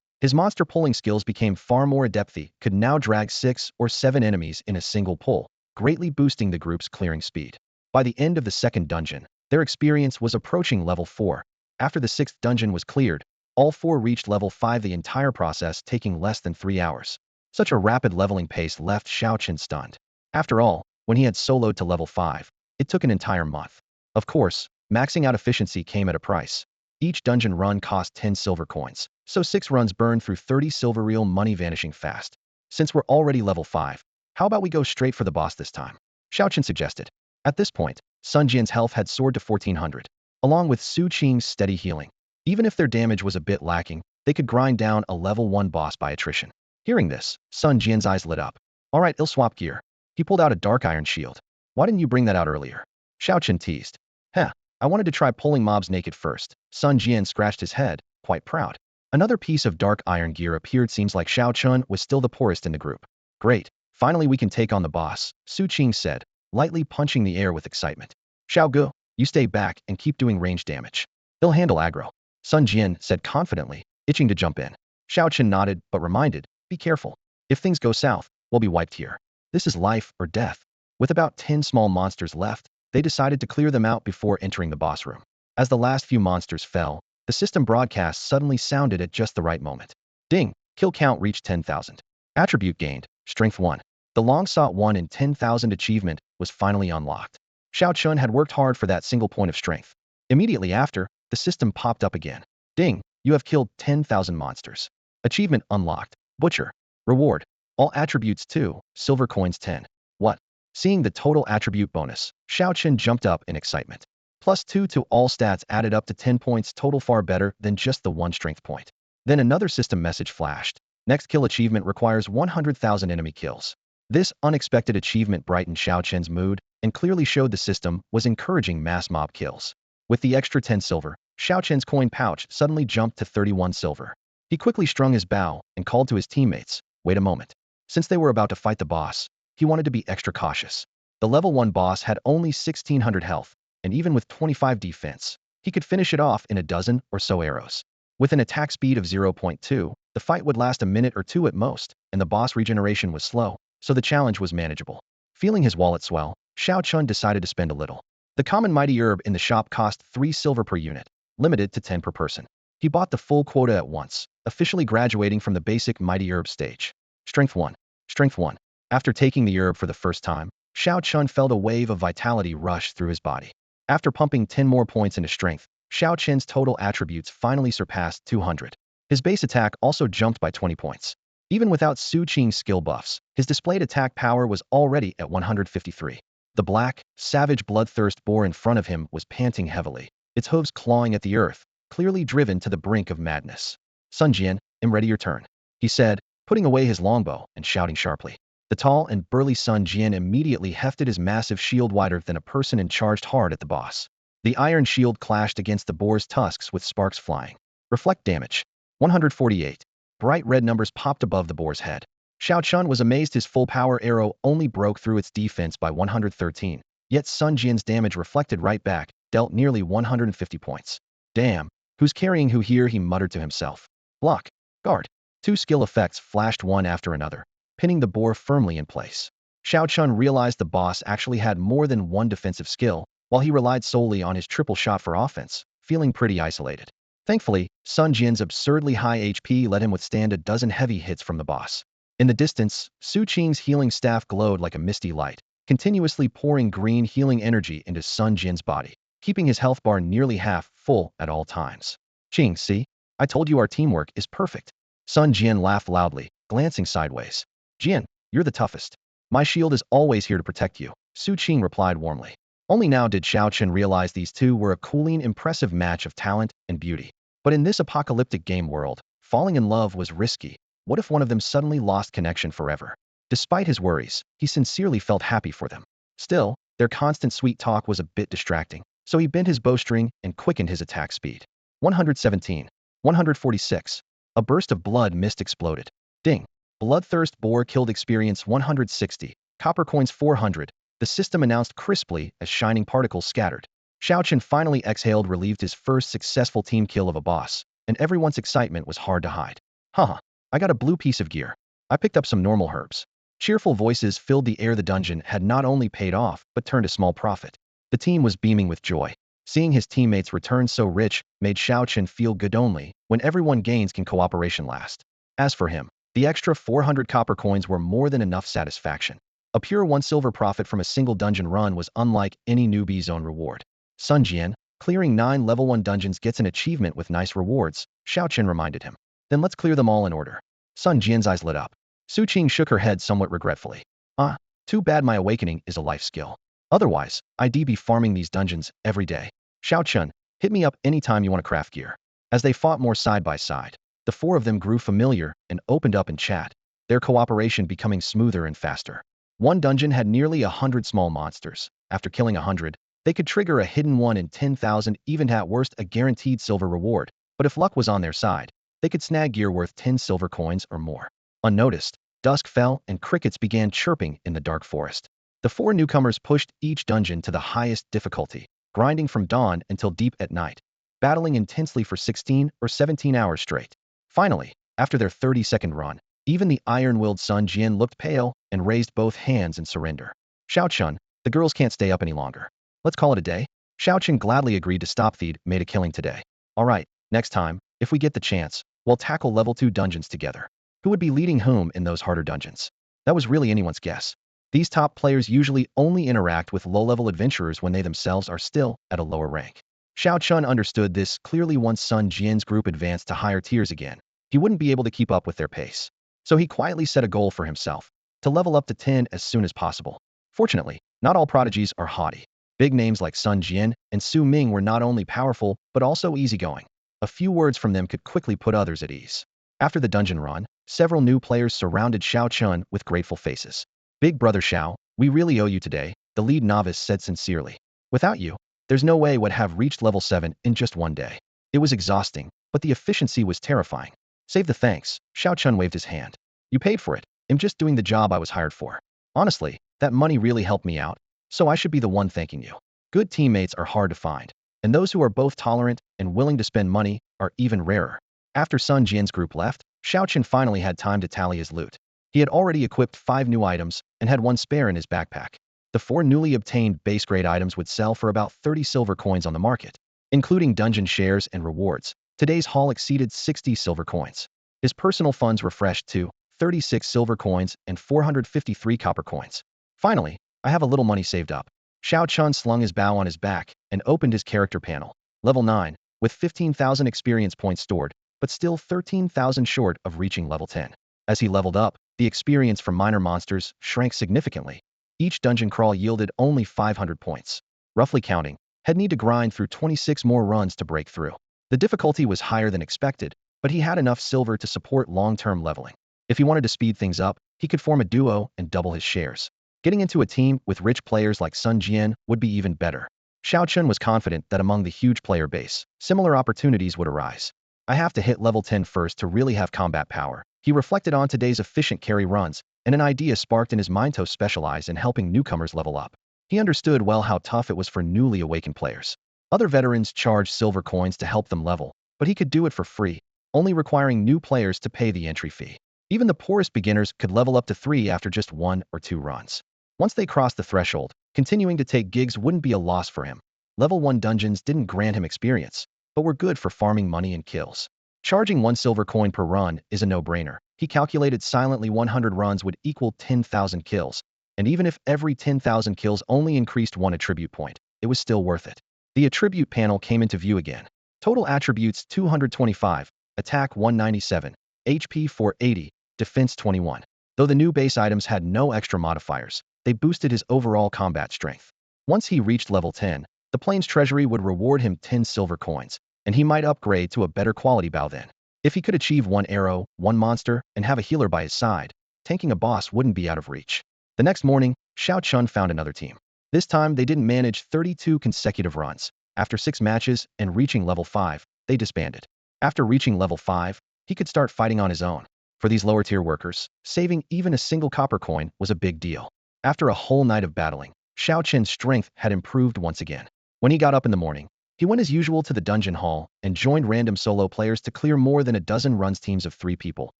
his monster pulling skills became far more adept. He could now drag 6 or 7 enemies in a single pull, greatly boosting the group's clearing speed. By the end of the second dungeon, their experience was approaching level 4. After the 6th dungeon was cleared, all 4 reached level 5, the entire process taking less than 3 hours. Such a rapid leveling pace left Xiao Chen stunned. After all, when he had soloed to level 5, it took an entire month. Of course, maxing out efficiency came at a price. Each dungeon run cost 10 silver coins, so 6 runs burned through 30 silver, real money vanishing fast. Since we're already level 5, how about we go straight for the boss this time? Xiao Chen suggested. At this point, Sun Jian's health had soared to 1400, along with Su Qing's steady healing. Even if their damage was a bit lacking, they could grind down a level 1 boss by attrition. Hearing this, Sun Jian's eyes lit up. Alright, I'll swap gear. He pulled out a dark iron shield. Why didn't you bring that out earlier? Xiao Chen teased. Heh, I wanted to try pulling mobs naked first. Sun Jian scratched his head, quite proud. Another piece of dark iron gear appeared. Seems like Xiao Chen was still the poorest in the group. Great, finally we can take on the boss, Su Qing said, lightly punching the air with excitement. Xiao Gu, you stay back and keep doing range damage. They'll handle aggro, Sun Jian said confidently, itching to jump in. Xiao Chen nodded but reminded, be careful. If things go south, we'll be wiped here. This is life or death. With about 10 small monsters left, they decided to clear them out before entering the boss room. As the last few monsters fell, the system broadcast suddenly sounded at just the right moment. Ding! Kill count reached 10,000. Attribute gained, Strength 1. The long-sought 1 in 10,000 achievement was finally unlocked. Xiao Chun had worked hard for that single point of strength. Immediately after, the system popped up again. Ding! You have killed 10,000 monsters. Achievement unlocked. Butcher. Reward. All attributes 2, silver coins 10. What? Seeing the total attribute bonus, Xiao Chen jumped up in excitement. Plus 2 to all stats added up to 10 points total, far better than just the 1 strength point. Then another system message flashed. Next kill achievement requires 100,000 enemy kills. This unexpected achievement brightened Xiao Chen's mood and clearly showed the system was encouraging mass mob kills. With the extra 10 silver, Xiao Chen's coin pouch suddenly jumped to 31 silver. He quickly strung his bow and called to his teammates, wait a moment. Since they were about to fight the boss, he wanted to be extra cautious. The level 1 boss had only 1600 health, and even with 25 defense, he could finish it off in a dozen or so arrows. With an attack speed of 0.2, the fight would last a minute or 2 at most, and the boss regeneration was slow, so the challenge was manageable. Feeling his wallet swell, Xiao Chun decided to spend a little. The common mighty herb in the shop cost 3 silver per unit, limited to 10 per person. He bought the full quota at once, officially graduating from the basic mighty herb stage. Strength 1. Strength 1. After taking the herb for the first time, Xiao Chun felt a wave of vitality rush through his body. After pumping 10 more points into strength, Xiao Chen's total attributes finally surpassed 200. His base attack also jumped by 20 points. Even without Su Qing's skill buffs, his displayed attack power was already at 153. The black, savage bloodthirst boar in front of him was panting heavily, its hooves clawing at the earth, clearly driven to the brink of madness. Sun Jian, I'm ready, your turn, he said, putting away his longbow and shouting sharply. The tall and burly Sun Jian immediately hefted his massive shield wider than a person and charged hard at the boss. The iron shield clashed against the boar's tusks with sparks flying. Reflect damage. 148. Bright red numbers popped above the boar's head. Xiao Chun was amazed his full power arrow only broke through its defense by 113. Yet Sun Jian's damage reflected right back, dealt nearly 150 points. Damn, who's carrying who here, he muttered to himself. Block. Guard. 2 skill effects flashed one after another, pinning the boar firmly in place. Xiao Chun realized the boss actually had more than one defensive skill, while he relied solely on his triple shot for offense, feeling pretty isolated. Thankfully, Sun Jian's absurdly high HP let him withstand a dozen heavy hits from the boss. In the distance, Su Qing's healing staff glowed like a misty light, continuously pouring green healing energy into Sun Jian's body, keeping his health bar nearly half full at all times. Qing, see? I told you our teamwork is perfect. Sun Jian laughed loudly, glancing sideways. Jian, you're the toughest. My shield is always here to protect you, Su Qing replied warmly. Only now did Xiao Chen realize these two were a cooling, impressive match of talent and beauty. But in this apocalyptic game world, falling in love was risky. What if one of them suddenly lost connection forever? Despite his worries, he sincerely felt happy for them. Still, their constant sweet talk was a bit distracting, so he bent his bowstring and quickened his attack speed. 117. 146. A burst of blood mist exploded. Ding. Bloodthirst boar killed, experience 160. Copper coins 400. The system announced crisply as shining particles scattered. Xiao Chen finally exhaled, relieved his first successful team kill of a boss, and everyone's excitement was hard to hide. Haha, I got a blue piece of gear. I picked up some normal herbs. Cheerful voices filled the air. The dungeon had not only paid off, but turned a small profit. The team was beaming with joy. Seeing his teammates return so rich made Xiao Chen feel good. Only when everyone gains can cooperation last. As for him, the extra 400 copper coins were more than enough satisfaction. A pure 1 silver profit from a single dungeon run was unlike any newbie's own reward. Sun Jian, clearing 9 level 1 dungeons gets an achievement with nice rewards, Xiao Chen reminded him. Then let's clear them all in order. Sun Jian's eyes lit up. Su Qing shook her head somewhat regretfully. Ah, too bad my awakening is a life skill. Otherwise, I'd be farming these dungeons every day. Xiao Chen, hit me up anytime you want to craft gear. As they fought more side by side, the four of them grew familiar and opened up in chat, their cooperation becoming smoother and faster. One dungeon had nearly 100 small monsters. After killing 100, they could trigger a hidden 1 in 10,000, even at worst a guaranteed silver reward, but if luck was on their side, they could snag gear worth 10 silver coins or more. Unnoticed, dusk fell and crickets began chirping in the dark forest. The four newcomers pushed each dungeon to the highest difficulty, grinding from dawn until deep at night, battling intensely for 16 or 17 hours straight. Finally, after their 30-second run, even the iron-willed Sun Jian looked pale and raised both hands in surrender. Xiao Chen, the girls can't stay up any longer. Let's call it a day. Xiao Chen gladly agreed to stop. Feed made a killing today. All right, next time, if we get the chance, we'll tackle level 2 dungeons together. Who would be leading whom in those harder dungeons? That was really anyone's guess. These top players usually only interact with low-level adventurers when they themselves are still at a lower rank. Xiao Chen understood this clearly. Once Sun Jian's group advanced to higher tiers again, he wouldn't be able to keep up with their pace. So he quietly set a goal for himself, to level up to 10 as soon as possible. Fortunately, not all prodigies are haughty. Big names like Sun Jian and Su Ming were not only powerful, but also easygoing. A few words from them could quickly put others at ease. After the dungeon run, several new players surrounded Xiao Chen with grateful faces. Big brother Xiao, we really owe you today, the lead novice said sincerely. Without you, there's no way would have reached level 7 in just one day. It was exhausting, but the efficiency was terrifying. Save the thanks, Xiao Chen waved his hand. You paid for it. I'm just doing the job I was hired for. Honestly, that money really helped me out, so I should be the one thanking you. Good teammates are hard to find, and those who are both tolerant and willing to spend money are even rarer. After Sun Jian's group left, Xiao Chen finally had time to tally his loot. He had already equipped 5 new items and had 1 spare in his backpack. The 4 newly obtained base-grade items would sell for about 30 silver coins on the market, including dungeon shares and rewards. Today's haul exceeded 60 silver coins. His personal funds refreshed to 36 silver coins and 453 copper coins. Finally, I have a little money saved up. Xiao Chen slung his bow on his back and opened his character panel. Level 9, with 15,000 experience points stored, but still 13,000 short of reaching level 10. As he leveled up, the experience from minor monsters shrank significantly. Each dungeon crawl yielded only 500 points. Roughly counting, he'd need to grind through 26 more runs to break through. The difficulty was higher than expected, but he had enough silver to support long-term leveling. If he wanted to speed things up, he could form a duo and double his shares. Getting into a team with rich players like Sun Jian would be even better. Xiao Chen was confident that among the huge player base, similar opportunities would arise. I have to hit level 10 first to really have combat power. He reflected on today's efficient carry runs, and an idea sparked in his mind to specialize in helping newcomers level up. He understood well how tough it was for newly awakened players. Other veterans charged silver coins to help them level, but he could do it for free, only requiring new players to pay the entry fee. Even the poorest beginners could level up to 3 after just 1 or 2 runs. Once they crossed the threshold, continuing to take gigs wouldn't be a loss for him. Level 1 dungeons didn't grant him experience, but were good for farming money and kills. Charging 1 silver coin per run is a no-brainer. He calculated silently 100 runs would equal 10,000 kills, and even if every 10,000 kills only increased 1 attribute point, it was still worth it. The attribute panel came into view again. Total attributes 225, attack 197, HP 480, defense 21. Though the new base items had no extra modifiers, they boosted his overall combat strength. Once he reached level 10, the Plains Treasury would reward him 10 silver coins, and he might upgrade to a better quality bow then. If he could achieve 1 arrow, 1 monster, and have a healer by his side, tanking a boss wouldn't be out of reach. The next morning, Xiao Chen found another team. This time, they didn't manage 32 consecutive runs. After 6 matches and reaching level 5, they disbanded. After reaching level 5, he could start fighting on his own. For these lower-tier workers, saving even a single copper coin was a big deal. After a whole night of battling, Xiao Chen's strength had improved once again. When he got up in the morning, he went as usual to the dungeon hall and joined random solo players to clear more than a dozen runs teams of 3 people,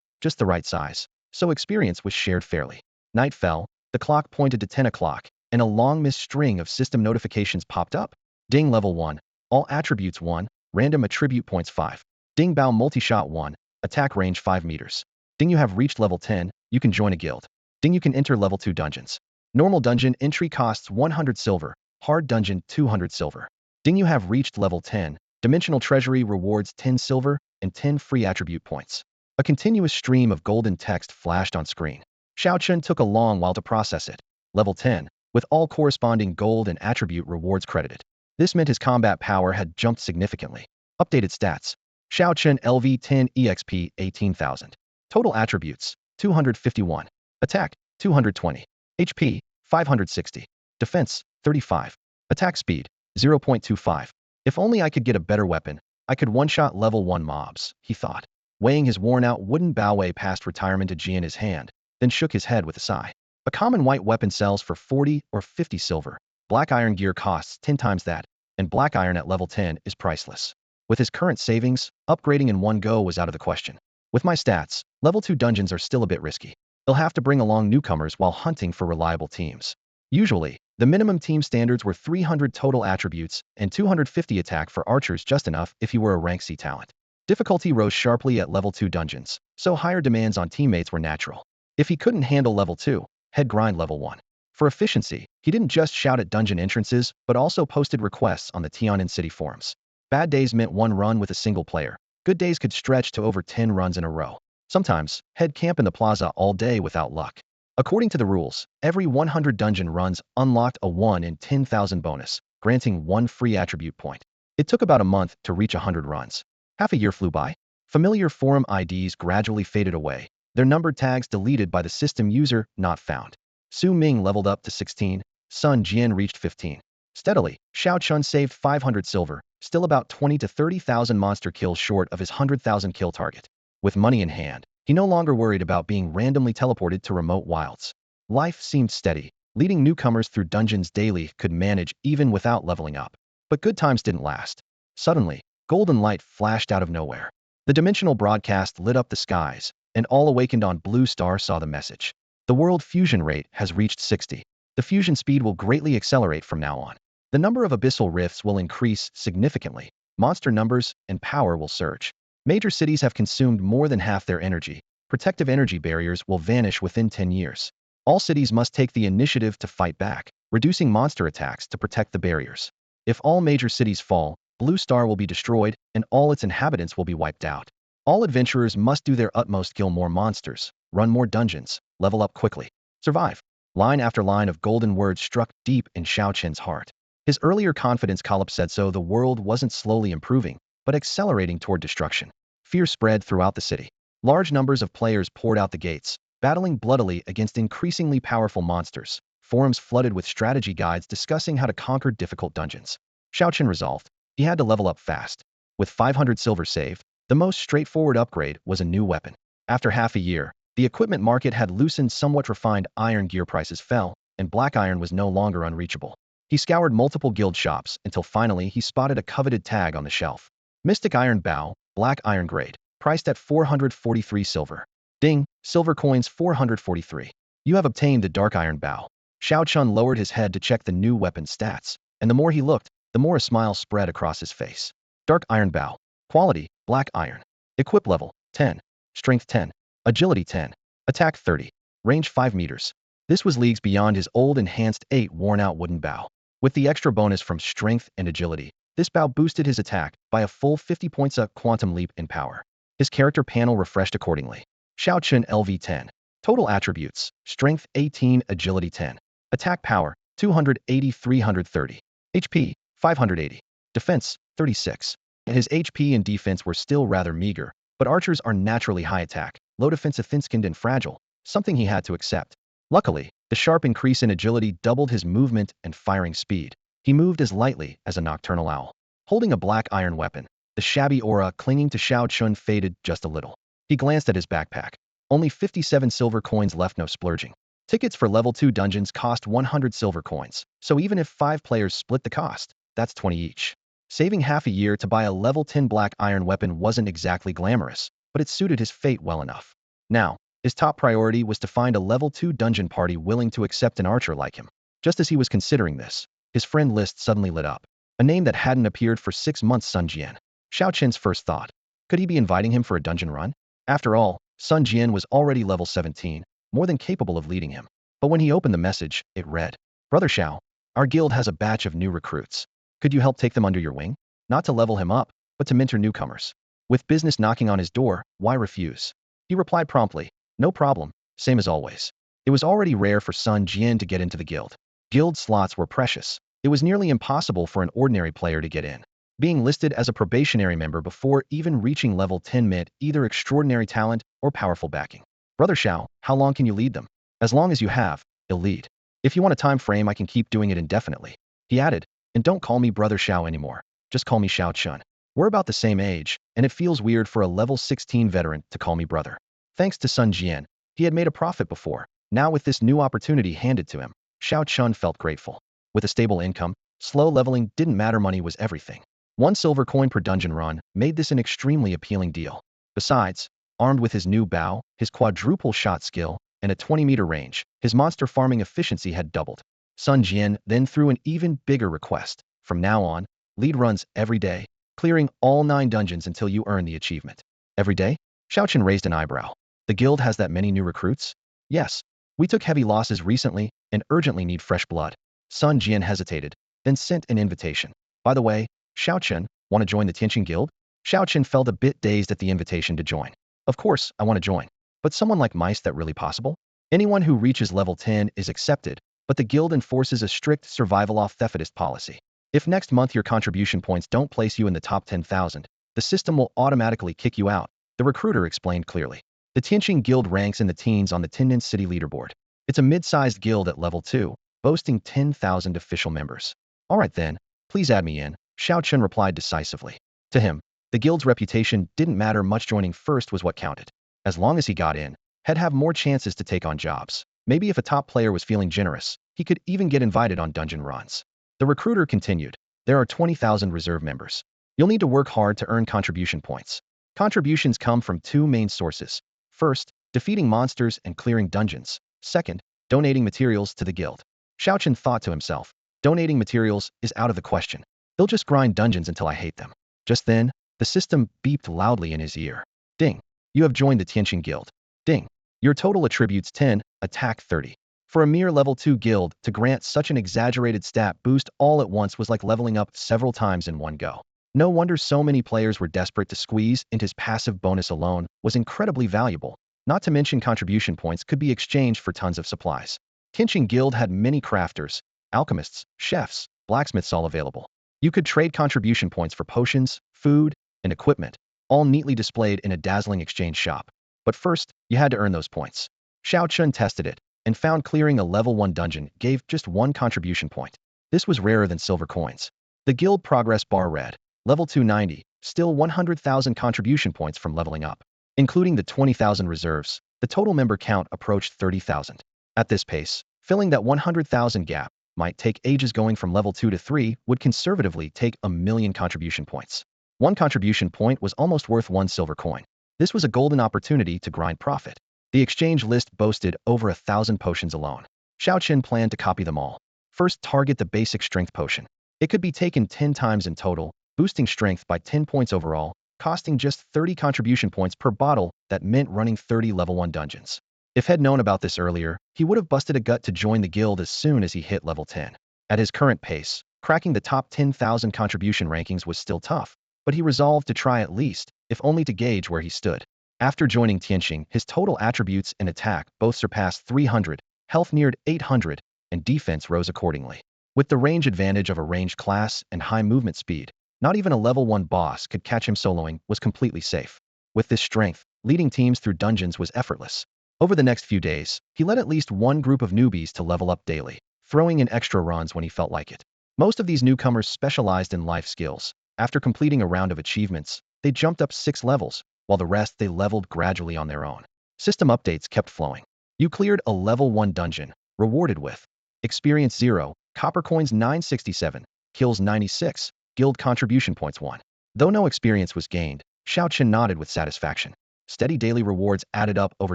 just the right size, so experience was shared fairly. Night fell, the clock pointed to 10 o'clock, and a long missed string of system notifications popped up. Ding level 1, all attributes 1, random attribute points 5. Ding bow multi-shot 1, attack range 5 meters. Ding you have reached level 10, you can join a guild. Ding you can enter level 2 dungeons. Normal dungeon entry costs 100 silver, hard dungeon 200 silver. Ding you have reached level 10, dimensional treasury rewards 10 silver and 10 free attribute points. A continuous stream of golden text flashed on screen. Xiao Chun took a long while to process it. Level 10, with all corresponding gold and attribute rewards credited. This meant his combat power had jumped significantly. Updated stats. Xiao Chun LV10 EXP 18,000. Total attributes 251. Attack 220. HP 560. Defense 35. Attack speed 0.25. If only I could get a better weapon, I could one-shot level 1 mobs, he thought. Weighing his worn-out wooden bowway past retirement G in his hand, then shook his head with a sigh. A common white weapon sells for 40 or 50 silver. Black iron gear costs 10 times that, and black iron at level 10 is priceless. With his current savings, upgrading in one go was out of the question. With my stats, level 2 dungeons are still a bit risky. He'll have to bring along newcomers while hunting for reliable teams. Usually, the minimum team standards were 300 total attributes and 250 attack for archers, just enough if you were a rank C talent. Difficulty rose sharply at level 2 dungeons, so higher demands on teammates were natural. If he couldn't handle level 2, head grind level 1. For efficiency, he didn't just shout at dungeon entrances, but also posted requests on the Tianan City forums. Bad days meant one run with a single player. Good days could stretch to over 10 runs in a row. Sometimes, head camp in the plaza all day without luck. According to the rules, every 100 dungeon runs unlocked a 1 in 10,000 bonus, granting 1 free attribute point. It took about a month to reach 100 runs. Half a year flew by. Familiar forum IDs gradually faded away, their numbered tags deleted by the system user not found. Su Ming leveled up to 16, Sun Jian reached 15. Steadily, Xiao Chun saved 500 silver, still about 20 to 30,000 monster kills short of his 100,000 kill target. With money in hand, he no longer worried about being randomly teleported to remote wilds. Life seemed steady. Leading newcomers through dungeons daily could manage even without leveling up. But good times didn't last. Suddenly, golden light flashed out of nowhere. The dimensional broadcast lit up the skies, and all awakened on Blue Star saw the message. The world fusion rate has reached 60. The fusion speed will greatly accelerate from now on. The number of abyssal rifts will increase significantly. Monster numbers and power will surge. Major cities have consumed more than half their energy. Protective energy barriers will vanish within 10 years. All cities must take the initiative to fight back, reducing monster attacks to protect the barriers. If all major cities fall, Blue Star will be destroyed, and all its inhabitants will be wiped out. All adventurers must do their utmost, kill more monsters, run more dungeons, level up quickly, survive. Line after line of golden words struck deep in Xiao Chen's heart. His earlier confidence collapse said so. The world wasn't slowly improving, but accelerating toward destruction. Fear spread throughout the city. Large numbers of players poured out the gates, battling bloodily against increasingly powerful monsters. Forums flooded with strategy guides discussing how to conquer difficult dungeons. Xiao Chen resolved. He had to level up fast. With 500 silver saved, the most straightforward upgrade was a new weapon. After half a year, the equipment market had loosened. Somewhat refined iron gear prices fell, and black iron was no longer unreachable. He scoured multiple guild shops until finally he spotted a coveted tag on the shelf. Mystic Iron Bow, Black Iron Grade, priced at 443 silver. Ding, silver coins 443. You have obtained the Dark Iron Bow. Xiao Chun lowered his head to check the new weapon stats, and the more he looked, the more a smile spread across his face. Dark Iron Bow. Quality, Black Iron. Equip level, 10. Strength 10. Agility 10. Attack 30. Range 5 meters. This was leagues beyond his old enhanced 8 worn-out wooden bow. With the extra bonus from strength and agility, this bow boosted his attack by a full 50 points, a quantum leap in power. His character panel refreshed accordingly. Xiao Chun LV10. Total attributes, strength 18, agility 10. Attack power, 280, 330. HP, 580. Defense, 36. His HP and defense were still rather meager, but archers are naturally high attack, low defensive, thin-skinned and fragile, something he had to accept. Luckily, the sharp increase in agility doubled his movement and firing speed. He moved as lightly as a nocturnal owl. Holding a black iron weapon, the shabby aura clinging to Xiao Chun faded just a little. He glanced at his backpack. Only 57 silver coins left, no splurging. Tickets for level 2 dungeons cost 100 silver coins, so even if 5 players split the cost, that's 20 each. Saving half a year to buy a level 10 black iron weapon wasn't exactly glamorous, but it suited his fate well enough. Now, his top priority was to find a level 2 dungeon party willing to accept an archer like him. Just as he was considering this, his friend list suddenly lit up. A name that hadn't appeared for 6 months, Sun Jian. Xiao Qin's first thought. Could he be inviting him for a dungeon run? After all, Sun Jian was already level 17, more than capable of leading him. But when he opened the message, it read, Brother Xiao, our guild has a batch of new recruits. Could you help take them under your wing? Not to level him up, but to mentor newcomers. With business knocking on his door, why refuse? He replied promptly, no problem, same as always. It was already rare for Sun Jian to get into the guild. Guild slots were precious. It was nearly impossible for an ordinary player to get in. Being listed as a probationary member before even reaching level 10 meant either extraordinary talent or powerful backing. Brother Xiao, how long can you lead them? As long as you have, he'll lead. If you want a time frame, I can keep doing it indefinitely. He added, and don't call me Brother Xiao anymore. Just call me Xiao Chun. We're about the same age, and it feels weird for a level 16 veteran to call me brother. Thanks to Sun Jian, he had made a profit before. Now with this new opportunity handed to him, Xiao Chun felt grateful. With a stable income, slow leveling didn't matter, money was everything. 1 silver coin per dungeon run made this an extremely appealing deal. Besides, armed with his new bow, his quadruple shot skill, and a 20-meter range, his monster farming efficiency had doubled. Sun Jian then threw an even bigger request. From now on, lead runs every day, clearing all 9 dungeons until you earn the achievement. Every day? Xiao Chen raised an eyebrow. The guild has that many new recruits? Yes. We took heavy losses recently and urgently need fresh blood. Sun Jian hesitated, then sent an invitation. By the way, Xiao Chen, want to join the Tianqing Guild? Xiao Chen felt a bit dazed at the invitation to join. Of course, I want to join. But someone like mice, that really possible? Anyone who reaches level 10 is accepted, but the guild enforces a strict survival off thefitist policy. If next month your contribution points don't place you in the top 10,000, the system will automatically kick you out, the recruiter explained clearly. The Tianqing Guild ranks in the teens on the Tianjin City leaderboard. It's a mid-sized guild at level 2, boasting 10,000 official members. All right then, please add me in, Xiao Chen replied decisively. To him, the guild's reputation didn't matter much, joining first was what counted. As long as he got in, he'd have more chances to take on jobs. Maybe if a top player was feeling generous, he could even get invited on dungeon runs. The recruiter continued, there are 20,000 reserve members. You'll need to work hard to earn contribution points. Contributions come from 2 main sources. First, defeating monsters and clearing dungeons. Second, donating materials to the guild. Xiao Chen thought to himself, donating materials is out of the question. They'll just grind dungeons until I hate them. Just then, the system beeped loudly in his ear. Ding. You have joined the Tianqing Guild. Ding. Your total attributes 10, attack 30. For a mere level 2 guild, to grant such an exaggerated stat boost all at once was like leveling up several times in one go. No wonder so many players were desperate to squeeze into his passive bonus alone was incredibly valuable. Not to mention contribution points could be exchanged for tons of supplies. Tianqing Guild had many crafters, alchemists, chefs, blacksmiths all available. You could trade contribution points for potions, food, and equipment, all neatly displayed in a dazzling exchange shop. But first, you had to earn those points. Xiao Chun tested it and found clearing a level 1 dungeon gave just 1 contribution point. This was rarer than silver coins. The guild progress bar read, level 290, still 100,000 contribution points from leveling up. Including the 20,000 reserves, the total member count approached 30,000. At this pace, filling that 100,000 gap might take ages. Going from level 2 to 3 would conservatively take 1,000,000 contribution points. 1 contribution point was almost worth 1 silver coin. This was a golden opportunity to grind profit. The exchange list boasted over 1,000 potions alone. Xiao Chen planned to copy them all. First, target the basic strength potion. It could be taken 10 times in total, boosting strength by 10 points overall, costing just 30 contribution points per bottle. That meant running 30 level 1 dungeons. If he'd known about this earlier, he would have busted a gut to join the guild as soon as he hit level 10. At his current pace, cracking the top 10,000 contribution rankings was still tough, but he resolved to try at least, if only to gauge where he stood. After joining Tianqing, his total attributes and attack both surpassed 300, health neared 800, and defense rose accordingly. With the range advantage of a ranged class and high movement speed, not even a level 1 boss could catch him. Soloing was completely safe. With this strength, leading teams through dungeons was effortless. Over the next few days, he led at least 1 group of newbies to level up daily, throwing in extra runs when he felt like it. Most of these newcomers specialized in life skills. After completing a round of achievements, they jumped up 6 levels, while the rest they leveled gradually on their own. System updates kept flowing. You cleared a level 1 dungeon, rewarded with Experience 0, Copper Coins 967, kills 96, guild contribution points 1. Though no experience was gained, Xiao Chen nodded with satisfaction. Steady daily rewards added up over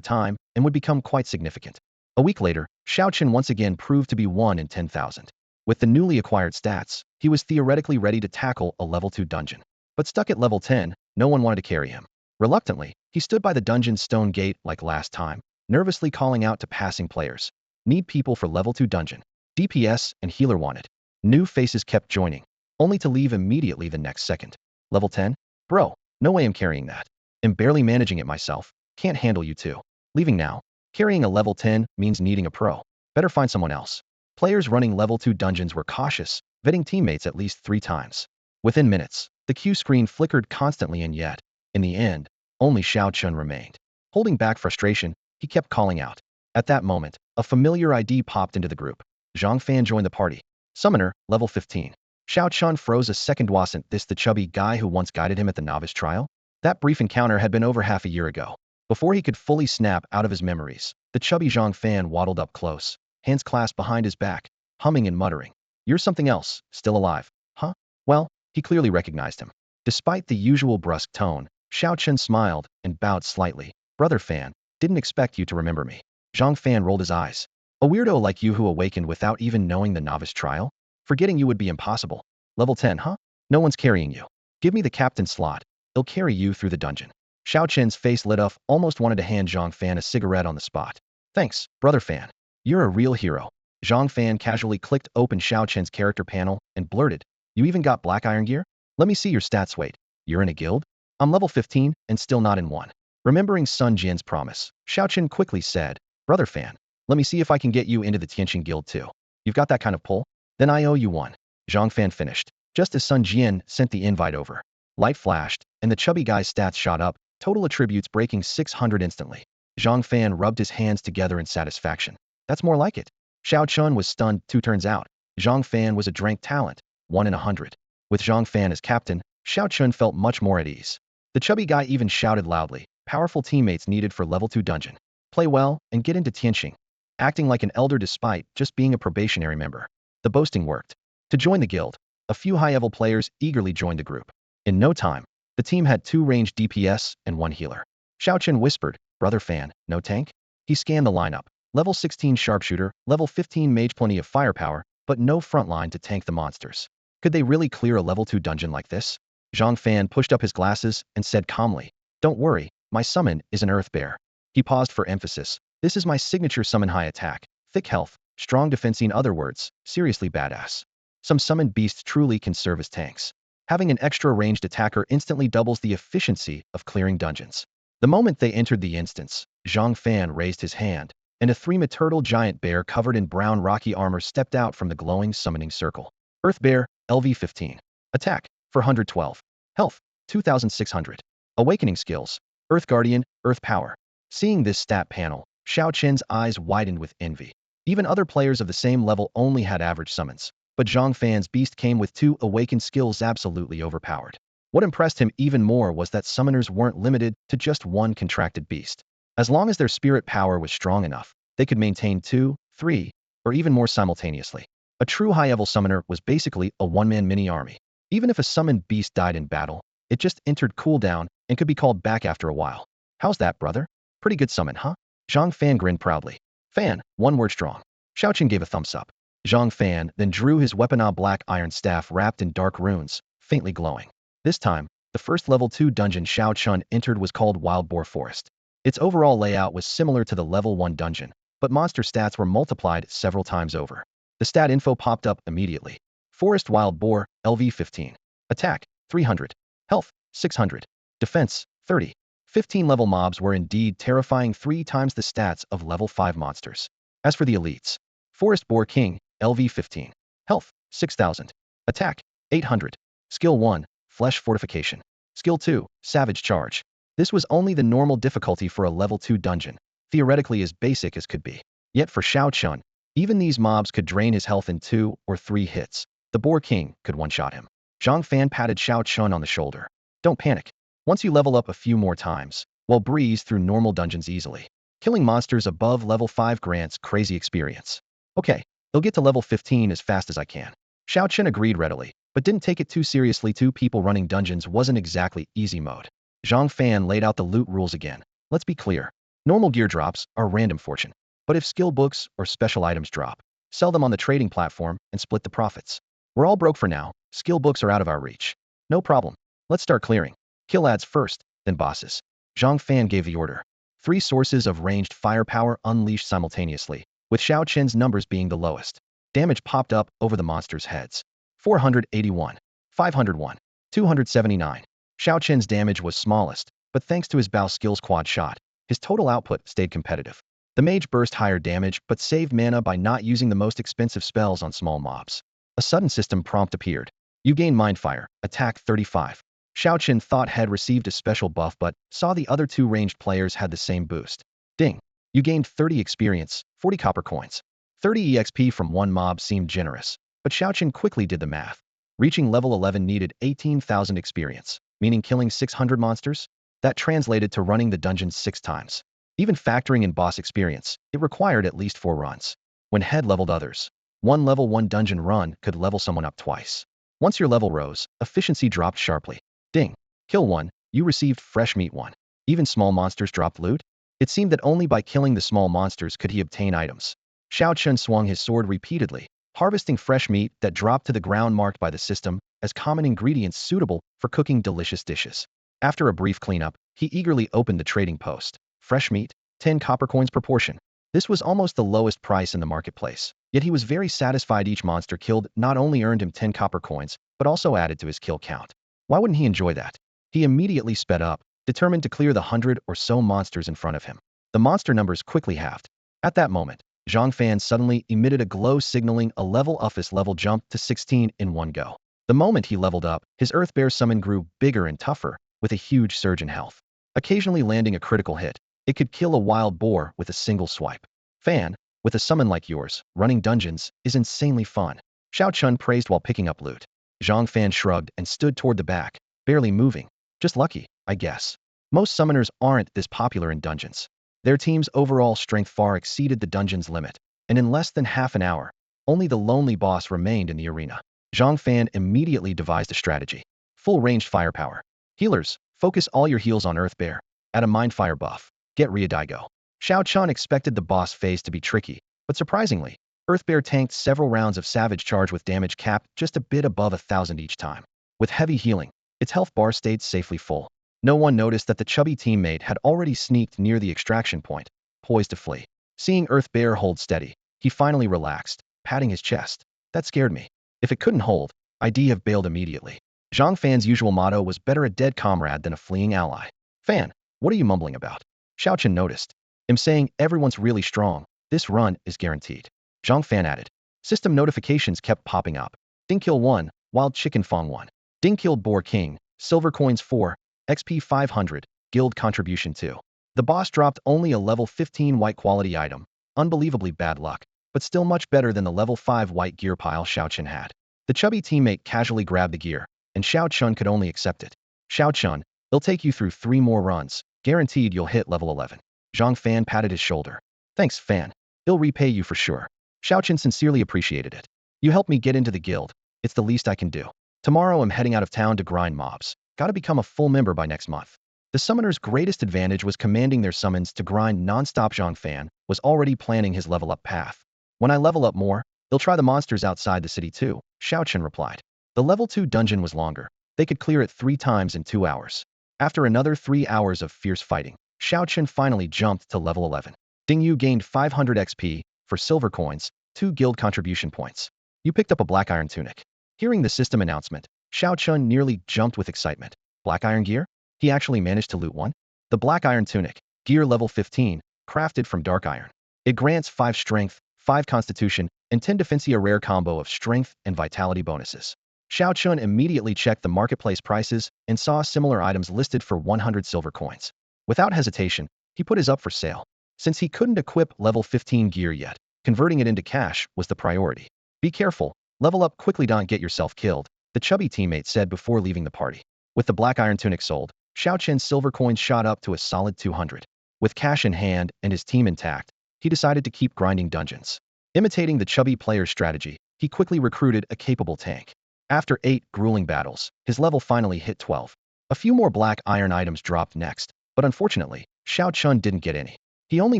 time and would become quite significant. A week later, Xiao Chen once again proved to be 1 in 10,000. With the newly acquired stats, he was theoretically ready to tackle a level 2 dungeon. But stuck at level 10, no one wanted to carry him. Reluctantly, he stood by the dungeon's stone gate like last time, nervously calling out to passing players. Need people for level 2 dungeon. DPS and healer wanted. New faces kept joining, only to leave immediately the next second. Level 10? Bro, no way I'm carrying that. I'm barely managing it myself. Can't handle you two. Leaving now. Carrying a level 10 means needing a pro. Better find someone else. Players running level 2 dungeons were cautious, vetting teammates at least 3 times. Within minutes, the queue screen flickered constantly and yet, in the end, only Xiao Chun remained. Holding back frustration, he kept calling out. At that moment, a familiar ID popped into the group. Zhang Fan joined the party. Summoner, level 15. Xiao Chun froze a second. Wasn't this the chubby guy who once guided him at the novice trial? That brief encounter had been over half a year ago. Before he could fully snap out of his memories, the chubby Zhang Fan waddled up close, hands clasped behind his back, humming and muttering. You're something else, still alive, huh? Well, he clearly recognized him. Despite the usual brusque tone, Xiao Chen smiled and bowed slightly. Brother Fan, didn't expect you to remember me. Zhang Fan rolled his eyes. A weirdo like you who awakened without even knowing the novice trial? Forgetting you would be impossible. Level 10, huh? No one's carrying you. Give me the captain slot. He'll carry you through the dungeon. Xiao Chen's face lit up, almost wanted to hand Zhang Fan a cigarette on the spot. Thanks, Brother Fan. You're a real hero. Zhang Fan casually clicked open Xiao Chen's character panel and blurted. You even got black iron gear? Let me see your stats. Wait, you're in a guild? I'm level 15 and still not in one. Remembering Sun Jian's promise, Xiao Chen quickly said, Brother Fan, let me see if I can get you into the Tianqing Guild too. You've got that kind of pull? Then I owe you one. Zhang Fan finished, just as Sun Jian sent the invite over. Light flashed, and the chubby guy's stats shot up, total attributes breaking 600 instantly. Zhang Fan rubbed his hands together in satisfaction. That's more like it. Xiao Chun was stunned. 2 turns out. Zhang Fan was a drank talent, 1 in 100. With Zhang Fan as captain, Xiao Chun felt much more at ease. The chubby guy even shouted loudly, powerful teammates needed for level 2 dungeon. Play well and get into Tianqing. Acting like an elder despite just being a probationary member. The boasting worked. To join the guild, a few high-level players eagerly joined the group. In no time, the team had 2 ranged DPS and 1 healer. Xiao Chen whispered, Brother Fan, no tank? He scanned the lineup. Level 16 sharpshooter, level 15 mage, plenty of firepower, but no frontline to tank the monsters. Could they really clear a level 2 dungeon like this? Zhang Fan pushed up his glasses and said calmly, Don't worry, my summon is an earth bear. He paused for emphasis. This is my signature summon: high attack, thick health, strong defense. In other words, seriously badass. Some summoned beasts truly can serve as tanks. Having an extra ranged attacker instantly doubles the efficiency of clearing dungeons. The moment they entered the instance, Zhang Fan raised his hand, and a 3-meter turtle giant bear covered in brown rocky armor stepped out from the glowing summoning circle. Earth Bear, LV 15. Attack, 412. Health, 2600. Awakening skills, Earth Guardian, Earth Power. Seeing this stat panel, Xiao Chen's eyes widened with envy. Even other players of the same level only had average summons, but Zhang Fan's beast came with 2 awakened skills absolutely overpowered. What impressed him even more was that summoners weren't limited to just 1 contracted beast. As long as their spirit power was strong enough, they could maintain 2, 3, or even more simultaneously. A true high-level summoner was basically a one-man mini-army. Even if a summoned beast died in battle, it just entered cooldown and could be called back after a while. How's that, brother? Pretty good summon, huh? Zhang Fan grinned proudly. Fan, 1 word strong. Xiao Chen gave a thumbs up. Zhang Fan then drew his weapon, a black iron staff wrapped in dark runes, faintly glowing. This time, the first level 2 dungeon Xiao Chun entered was called Wild Boar Forest. Its overall layout was similar to the level 1 dungeon, but monster stats were multiplied several times over. The stat info popped up immediately. Forest Wild Boar, LV 15. Attack, 300. Health, 600. Defense, 30. 15 level mobs were indeed terrifying, 3 times the stats of level 5 monsters. As for the elites, Forest Boar King, LV 15. Health, 6000. Attack, 800. Skill 1, Flesh Fortification. Skill 2, Savage Charge. This was only the normal difficulty for a level 2 dungeon, theoretically as basic as could be. Yet for Xiao Chun, even these mobs could drain his health in 2 or 3 hits. The Boar King could one-shot him. Zhang Fan patted Xiao Chun on the shoulder. Don't panic. Once you level up a few more times, we'll breeze through normal dungeons easily. Killing monsters above level 5 grants crazy experience. Okay, I'll get to level 15 as fast as I can. Xiao Chen agreed readily, but didn't take it too seriously. Two people running dungeons wasn't exactly easy mode. Zhang Fan laid out the loot rules again. Let's be clear. Normal gear drops are random fortune. But if skill books or special items drop, sell them on the trading platform and split the profits. We're all broke for now. Skill books are out of our reach. No problem. Let's start clearing. Kill ads first, then bosses. Zhang Fan gave the order. 3 sources of ranged firepower unleashed simultaneously, with Xiao Chen's numbers being the lowest. Damage popped up over the monsters' heads. 481, 501, 279. Xiao Chen's damage was smallest, but thanks to his bow skill's quad shot, his total output stayed competitive. The mage burst higher damage but saved mana by not using the most expensive spells on small mobs. A sudden system prompt appeared. You gain Mindfire, attack 35. Xiao Chen thought had received a special buff but saw the other 2 ranged players had the same boost. Ding! You gained 30 experience, 40 copper coins. 30 EXP from one mob seemed generous, but Xiao Chen quickly did the math. Reaching level 11 needed 18,000 experience, meaning killing 600 monsters? That translated to running the dungeons 6 times. Even factoring in boss experience, it required at least 4 runs. When head leveled others, one level 1 dungeon run could level someone up twice. Once your level rose, efficiency dropped sharply. Ding! Kill 1, you received fresh meat 1. Even small monsters dropped loot? It seemed that only by killing the small monsters could he obtain items. Xiao Chen swung his sword repeatedly, harvesting fresh meat that dropped to the ground marked by the system as common ingredients suitable for cooking delicious dishes. After a brief cleanup, he eagerly opened the trading post. Fresh meat, 10 copper coins per portion. This was almost the lowest price in the marketplace, yet he was very satisfied. Each monster killed not only earned him 10 copper coins, but also added to his kill count. Why wouldn't he enjoy that? He immediately sped up, determined to clear the 100 or so monsters in front of him. The monster numbers quickly halved. At that moment, Zhang Fan suddenly emitted a glow signaling a level up. His level jumped to 16 in one go. The moment he leveled up, his Earth Bear summon grew bigger and tougher, with a huge surge in health. Occasionally landing a critical hit, it could kill a wild boar with a single swipe. Fan, with a summon like yours, running dungeons is insanely fun. Xiao Chun praised while picking up loot. Zhang Fan shrugged and stood toward the back, barely moving. Just lucky, I guess. Most summoners aren't this popular in dungeons. Their team's overall strength far exceeded the dungeon's limit, and in less than half an hour, only the lonely boss remained in the arena. Zhang Fan immediately devised a strategy. Full-ranged firepower. Healers, focus all your heals on Earth Bear. Add a Mindfire buff. Get Riadaigo. Xiao Chun expected the boss phase to be tricky, but surprisingly, Earth Bear tanked several rounds of Savage Charge with damage capped just a bit above 1,000 each time. With heavy healing, its health bar stayed safely full. No one noticed that the chubby teammate had already sneaked near the extraction point, poised to flee. Seeing Earth Bear hold steady, he finally relaxed, patting his chest. That scared me. If it couldn't hold, I'd have bailed immediately. Zhang Fan's usual motto was better a dead comrade than a fleeing ally. Fan, what are you mumbling about? Xiao Chen noticed. I'm saying everyone's really strong. This run is guaranteed. Zhang Fan added. System notifications kept popping up. Ding kill 1, Wild Chicken Fong 1. Ding killed Boar King, Silver Coins 4, XP 500, Guild Contribution 2. The boss dropped only a level 15 white quality item. Unbelievably bad luck, but still much better than the level 5 white gear pile Xiao Chen had. The chubby teammate casually grabbed the gear, and Xiao Chun could only accept it. Xiao Chun, it'll take you through 3 more runs. Guaranteed you'll hit level 11. Zhang Fan patted his shoulder. Thanks, Fan. He'll repay you for sure. Xiao Chen sincerely appreciated it. You helped me get into the guild. It's the least I can do. Tomorrow I'm heading out of town to grind mobs. Gotta become a full member by next month. The summoner's greatest advantage was commanding their summons to grind non-stop. Zhang Fan was already planning his level up path. When I level up more, they'll try the monsters outside the city too, Xiao Chen replied. The level 2 dungeon was longer. They could clear it 3 times in 2 hours. After another 3 hours of fierce fighting, Xiao Chen finally jumped to level 11. Ding Yu gained 500 XP for silver coins, 2 guild contribution points. You picked up a black iron tunic. Hearing the system announcement, Xiao Chun nearly jumped with excitement. Black iron gear? He actually managed to loot one? The black iron tunic, gear level 15, crafted from dark iron. It grants 5 strength, 5 constitution, and 10 defense, a rare combo of strength and vitality bonuses. Xiao Chun immediately checked the marketplace prices and saw similar items listed for 100 silver coins. Without hesitation, he put his up for sale. Since he couldn't equip level 15 gear yet, converting it into cash was the priority. Be careful, level up quickly, don't get yourself killed, the chubby teammate said before leaving the party. With the black iron tunic sold, Xiao Chen's silver coins shot up to a solid 200. With cash in hand and his team intact, he decided to keep grinding dungeons. Imitating the chubby player's strategy, he quickly recruited a capable tank. After 8 grueling battles, his level finally hit 12. A few more black iron items dropped next, but unfortunately, Xiao Chun didn't get any. He only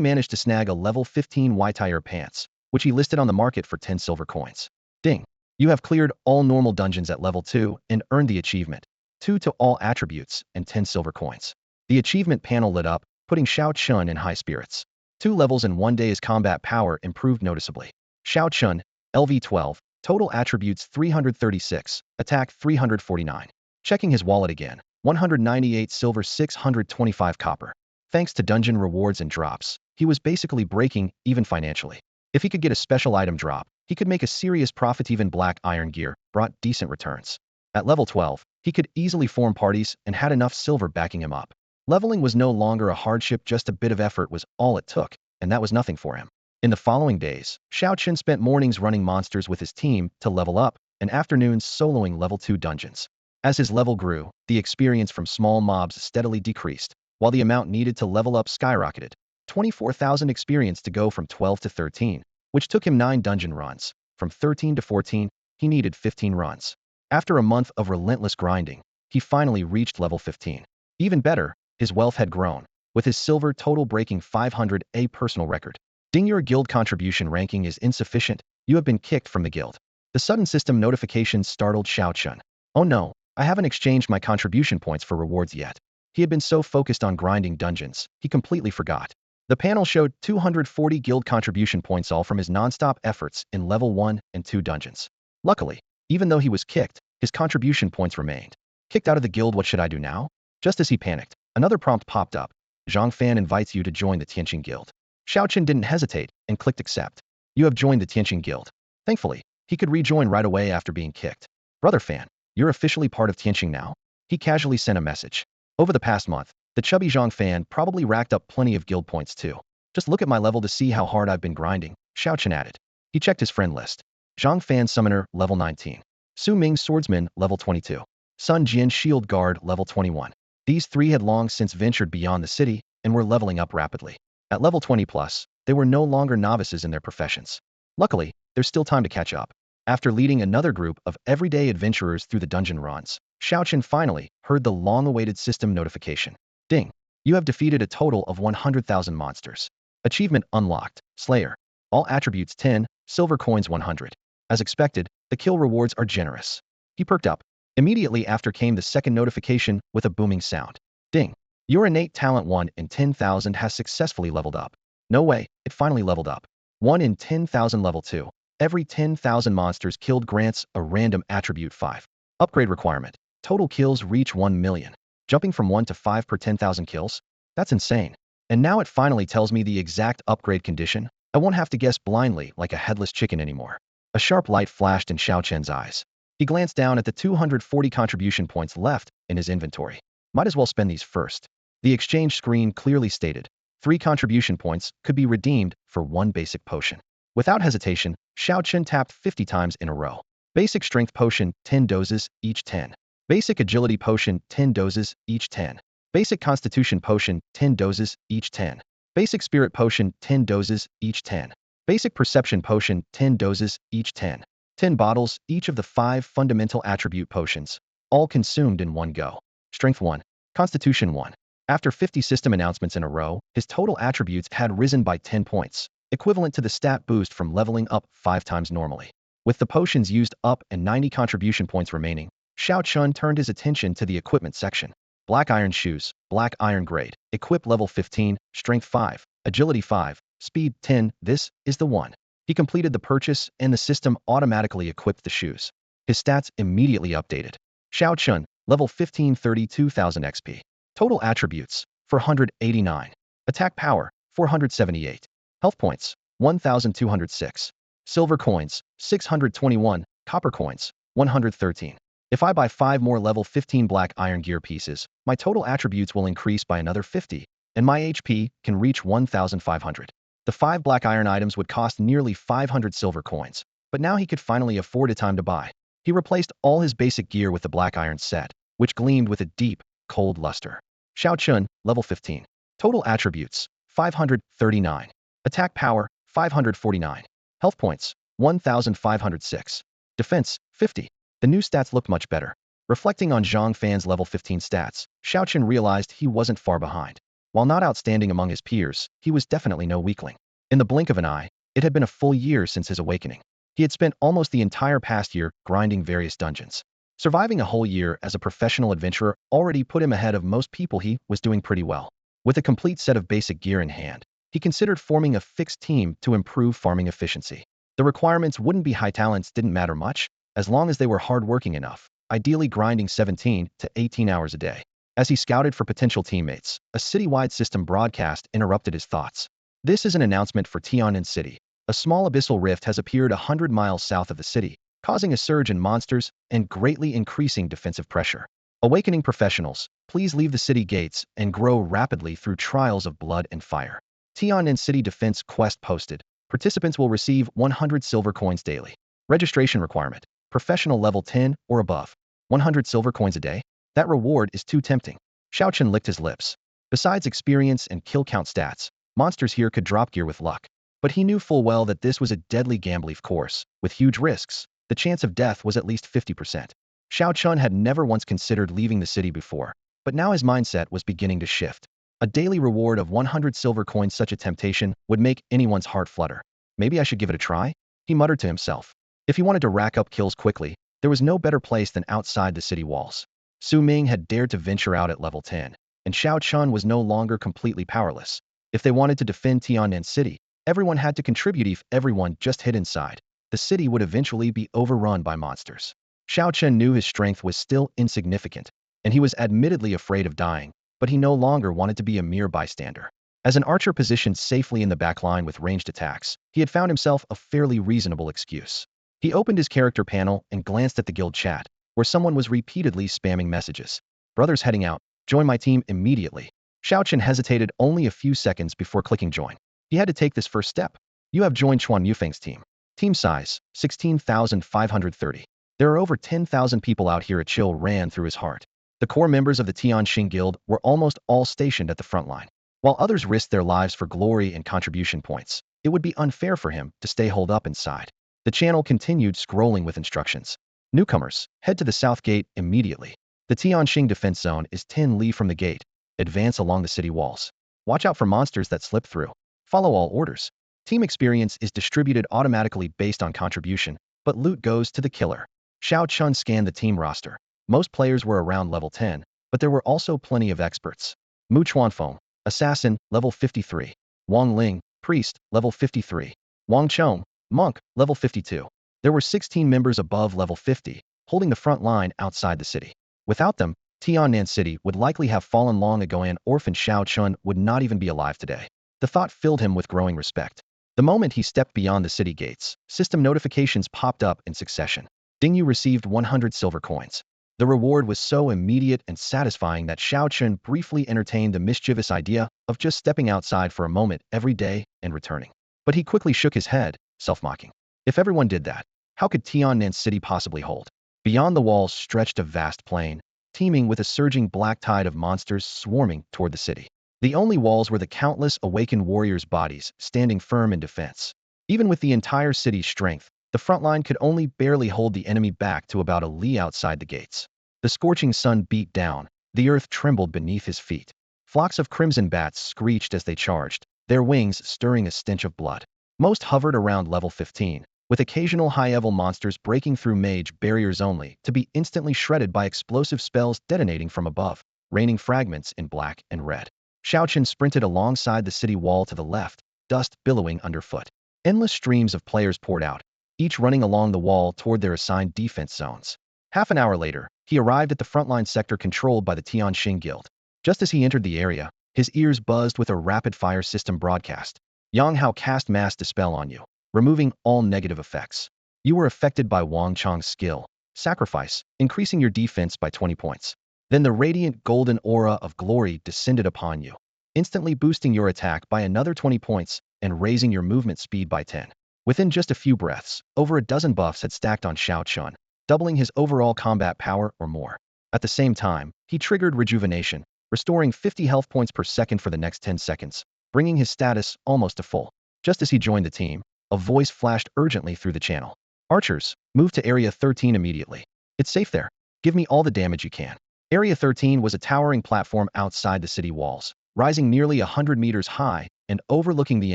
managed to snag a level 15 white-tire pants, which he listed on the market for 10 silver coins. Ding! You have cleared all normal dungeons at level 2 and earned the achievement. 2 to all attributes and 10 silver coins. The achievement panel lit up, putting Xiao Chun in high spirits. 2 levels in 1 day's combat power improved noticeably. Xiao Chun, LV12, total attributes 336, attack 349. Checking his wallet again, 198 silver 625 copper. Thanks to dungeon rewards and drops, he was basically breaking even financially. If he could get a special item drop, he could make a serious profit. Even black iron gear brought decent returns. At level 12, he could easily form parties and had enough silver backing him up. Leveling was no longer a hardship, just a bit of effort was all it took, and that was nothing for him. In the following days, Xiao Chun spent mornings running monsters with his team to level up, and afternoons soloing level 2 dungeons. As his level grew, the experience from small mobs steadily decreased, while the amount needed to level up skyrocketed. 24,000 experience to go from 12 to 13, which took him 9 dungeon runs. From 13 to 14, he needed 15 runs. After a month of relentless grinding, he finally reached level 15. Even better, his wealth had grown, with his silver total breaking 500, a personal record. Ding, your guild contribution ranking is insufficient. You have been kicked from the guild. The sudden system notifications startled Xiao Chun. Oh no, I haven't exchanged my contribution points for rewards yet. He had been so focused on grinding dungeons, he completely forgot. The panel showed 240 guild contribution points, all from his non-stop efforts in level 1 and 2 dungeons. Luckily, even though he was kicked, his contribution points remained. Kicked out of the guild, what should I do now? Just as he panicked, another prompt popped up. Zhang Fan invites you to join the Tianqing Guild. Xiao Chun didn't hesitate and clicked accept. You have joined the Tianqing Guild. Thankfully, he could rejoin right away after being kicked. Brother Fan, you're officially part of Tianqing now? He casually sent a message. Over the past month, the chubby Zhang Fan probably racked up plenty of guild points too. Just look at my level to see how hard I've been grinding, Xiao Chun added. He checked his friend list. Zhang Fan Summoner, level 19. Su Ming Swordsman, level 22. Sun Jian Shield Guard, level 21. These 3 had long since ventured beyond the city and were leveling up rapidly. At level 20 plus, they were no longer novices in their professions. Luckily, there's still time to catch up. After leading another group of everyday adventurers through the dungeon runs, Xiao Chun finally heard the long-awaited system notification. Ding! You have defeated a total of 100,000 monsters. Achievement unlocked, Slayer. All attributes 10, silver coins 100. As expected, the kill rewards are generous. He perked up. Immediately after came the second notification with a booming sound. Ding! Your innate talent 1 in 10,000 has successfully leveled up. No way, it finally leveled up. 1 in 10,000 level 2. Every 10,000 monsters killed grants a random attribute 5. Upgrade requirement. Total kills reach 1 million. Jumping from 1 to 5 per 10,000 kills? That's insane. And now it finally tells me the exact upgrade condition. I won't have to guess blindly like a headless chicken anymore. A sharp light flashed in Xiao Chen's eyes. He glanced down at the 240 contribution points left in his inventory. Might as well spend these first. The exchange screen clearly stated 3 contribution points could be redeemed for 1 basic potion. Without hesitation, Xiao Chen tapped 50 times in a row. Basic strength potion, 10 doses, each 10. Basic agility potion, 10 doses, each 10. Basic constitution potion, 10 doses, each 10. Basic spirit potion, 10 doses, each 10. Basic perception potion, 10 doses, each 10. 10 bottles, each of the 5 fundamental attribute potions, all consumed in one go. Strength 1. Constitution 1. After 50 system announcements in a row, his total attributes had risen by 10 points, equivalent to the stat boost from leveling up 5 times normally. With the potions used up and 90 contribution points remaining, Xiao Chun turned his attention to the equipment section. Black iron shoes, black iron grade, equip level 15, strength 5, agility 5, speed 10, this is the one. He completed the purchase and the system automatically equipped the shoes. His stats immediately updated. Xiao Chun, level 15, 32,000 XP. Total attributes, 489. Attack power, 478. Health points, 1,206. Silver coins, 621. Copper coins, 113. If I buy 5 more level 15 black iron gear pieces, my total attributes will increase by another 50, and my HP can reach 1,500. The 5 black iron items would cost nearly 500 silver coins, but now he could finally afford a time to buy. He replaced all his basic gear with the black iron set, which gleamed with a deep, cold luster. Xiao Chun, level 15. Total attributes, 539. Attack power, 549. Health points, 1,506. Defense, 50. The new stats looked much better. Reflecting on Zhang Fan's level 15 stats, Xiaochen realized he wasn't far behind. While not outstanding among his peers, he was definitely no weakling. In the blink of an eye, it had been a full year since his awakening. He had spent almost the entire past year grinding various dungeons. Surviving a whole year as a professional adventurer already put him ahead of most people. He was doing pretty well. With a complete set of basic gear in hand, he considered forming a fixed team to improve farming efficiency. The requirements wouldn't be high, talents didn't matter much, as long as they were hardworking enough, ideally grinding 17 to 18 hours a day. As he scouted for potential teammates, a citywide system broadcast interrupted his thoughts. This is an announcement for Tian'an City. A small abyssal rift has appeared 100 miles south of the city, causing a surge in monsters and greatly increasing defensive pressure. Awakening professionals, please leave the city gates and grow rapidly through trials of blood and fire. Tian'an City Defense Quest posted. Participants will receive 100 silver coins daily. Registration requirement. Professional level 10 or above. 100 silver coins a day? That reward is too tempting. Xiaochen licked his lips. Besides experience and kill count stats, monsters here could drop gear with luck. But he knew full well that this was a deadly gambling course, with huge risks. The chance of death was at least 50%. Xiaochen had never once considered leaving the city before, but now his mindset was beginning to shift. A daily reward of 100 silver coins, such a temptation would make anyone's heart flutter. Maybe I should give it a try? He muttered to himself. If he wanted to rack up kills quickly, there was no better place than outside the city walls. Su Ming had dared to venture out at level 10, and Xiaochen was no longer completely powerless. If they wanted to defend Tian'an City, everyone had to contribute. If everyone just hid inside, the city would eventually be overrun by monsters. Xiaochen knew his strength was still insignificant, and he was admittedly afraid of dying, but he no longer wanted to be a mere bystander. As an archer positioned safely in the backline with ranged attacks, he had found himself a fairly reasonable excuse. He opened his character panel and glanced at the guild chat, where someone was repeatedly spamming messages. Brothers heading out, join my team immediately. Xiaochen hesitated only a few seconds before clicking join. He had to take this first step. You have joined Chuan Yufeng's team. Team size, 16,530. There are over 10,000 people out here. A chill ran through his heart. The core members of the Tianxing Guild were almost all stationed at the front line. While others risked their lives for glory and contribution points, it would be unfair for him to stay holed up inside. The channel continued scrolling with instructions. Newcomers, head to the south gate immediately. The Tianxing defense zone is 10 li from the gate. Advance along the city walls. Watch out for monsters that slip through. Follow all orders. Team experience is distributed automatically based on contribution, but loot goes to the killer. Xiaochen scanned the team roster. Most players were around level 10, but there were also plenty of experts. Mu Chuanfeng, assassin, level 53. Wang Ling, priest, level 53. Wang Chong, monk, level 52. There were 16 members above level 50, holding the front line outside the city. Without them, Tian'an City would likely have fallen long ago, and orphan Xiaochen would not even be alive today. The thought filled him with growing respect. The moment he stepped beyond the city gates, system notifications popped up in succession. Dingyu received 100 silver coins. The reward was so immediate and satisfying that Xiaochen briefly entertained the mischievous idea of just stepping outside for a moment every day and returning. But he quickly shook his head, self-mocking. If everyone did that, how could Tian'an City possibly hold? Beyond the walls stretched a vast plain, teeming with a surging black tide of monsters swarming toward the city. The only walls were the countless awakened warriors' bodies standing firm in defense. Even with the entire city's strength, the front line could only barely hold the enemy back to about a li outside the gates. The scorching sun beat down, the earth trembled beneath his feet. Flocks of crimson bats screeched as they charged, their wings stirring a stench of blood. Most hovered around level 15, with occasional high-level monsters breaking through mage barriers only to be instantly shredded by explosive spells detonating from above, raining fragments in black and red. Xiaochen sprinted alongside the city wall to the left, dust billowing underfoot. Endless streams of players poured out, each running along the wall toward their assigned defense zones. Half an hour later, he arrived at the frontline sector controlled by the Tianxing Guild. Just as he entered the area, his ears buzzed with a rapid-fire system broadcast. Yang Hao cast Mass Dispel on you, removing all negative effects. You were affected by Wang Chong's skill, Sacrifice, increasing your defense by 20 points. Then the radiant golden aura of glory descended upon you, instantly boosting your attack by another 20 points and raising your movement speed by 10. Within just a few breaths, over a dozen buffs had stacked on Xiaochen, doubling his overall combat power or more. At the same time, he triggered rejuvenation, restoring 50 health points per second for the next 10 seconds, bringing his status almost to full. Just as he joined the team, A voice flashed urgently through the channel. Archers, move to Area 13 immediately. It's safe there. Give me all the damage you can. Area 13 was a towering platform outside the city walls, rising nearly 100 meters high and overlooking the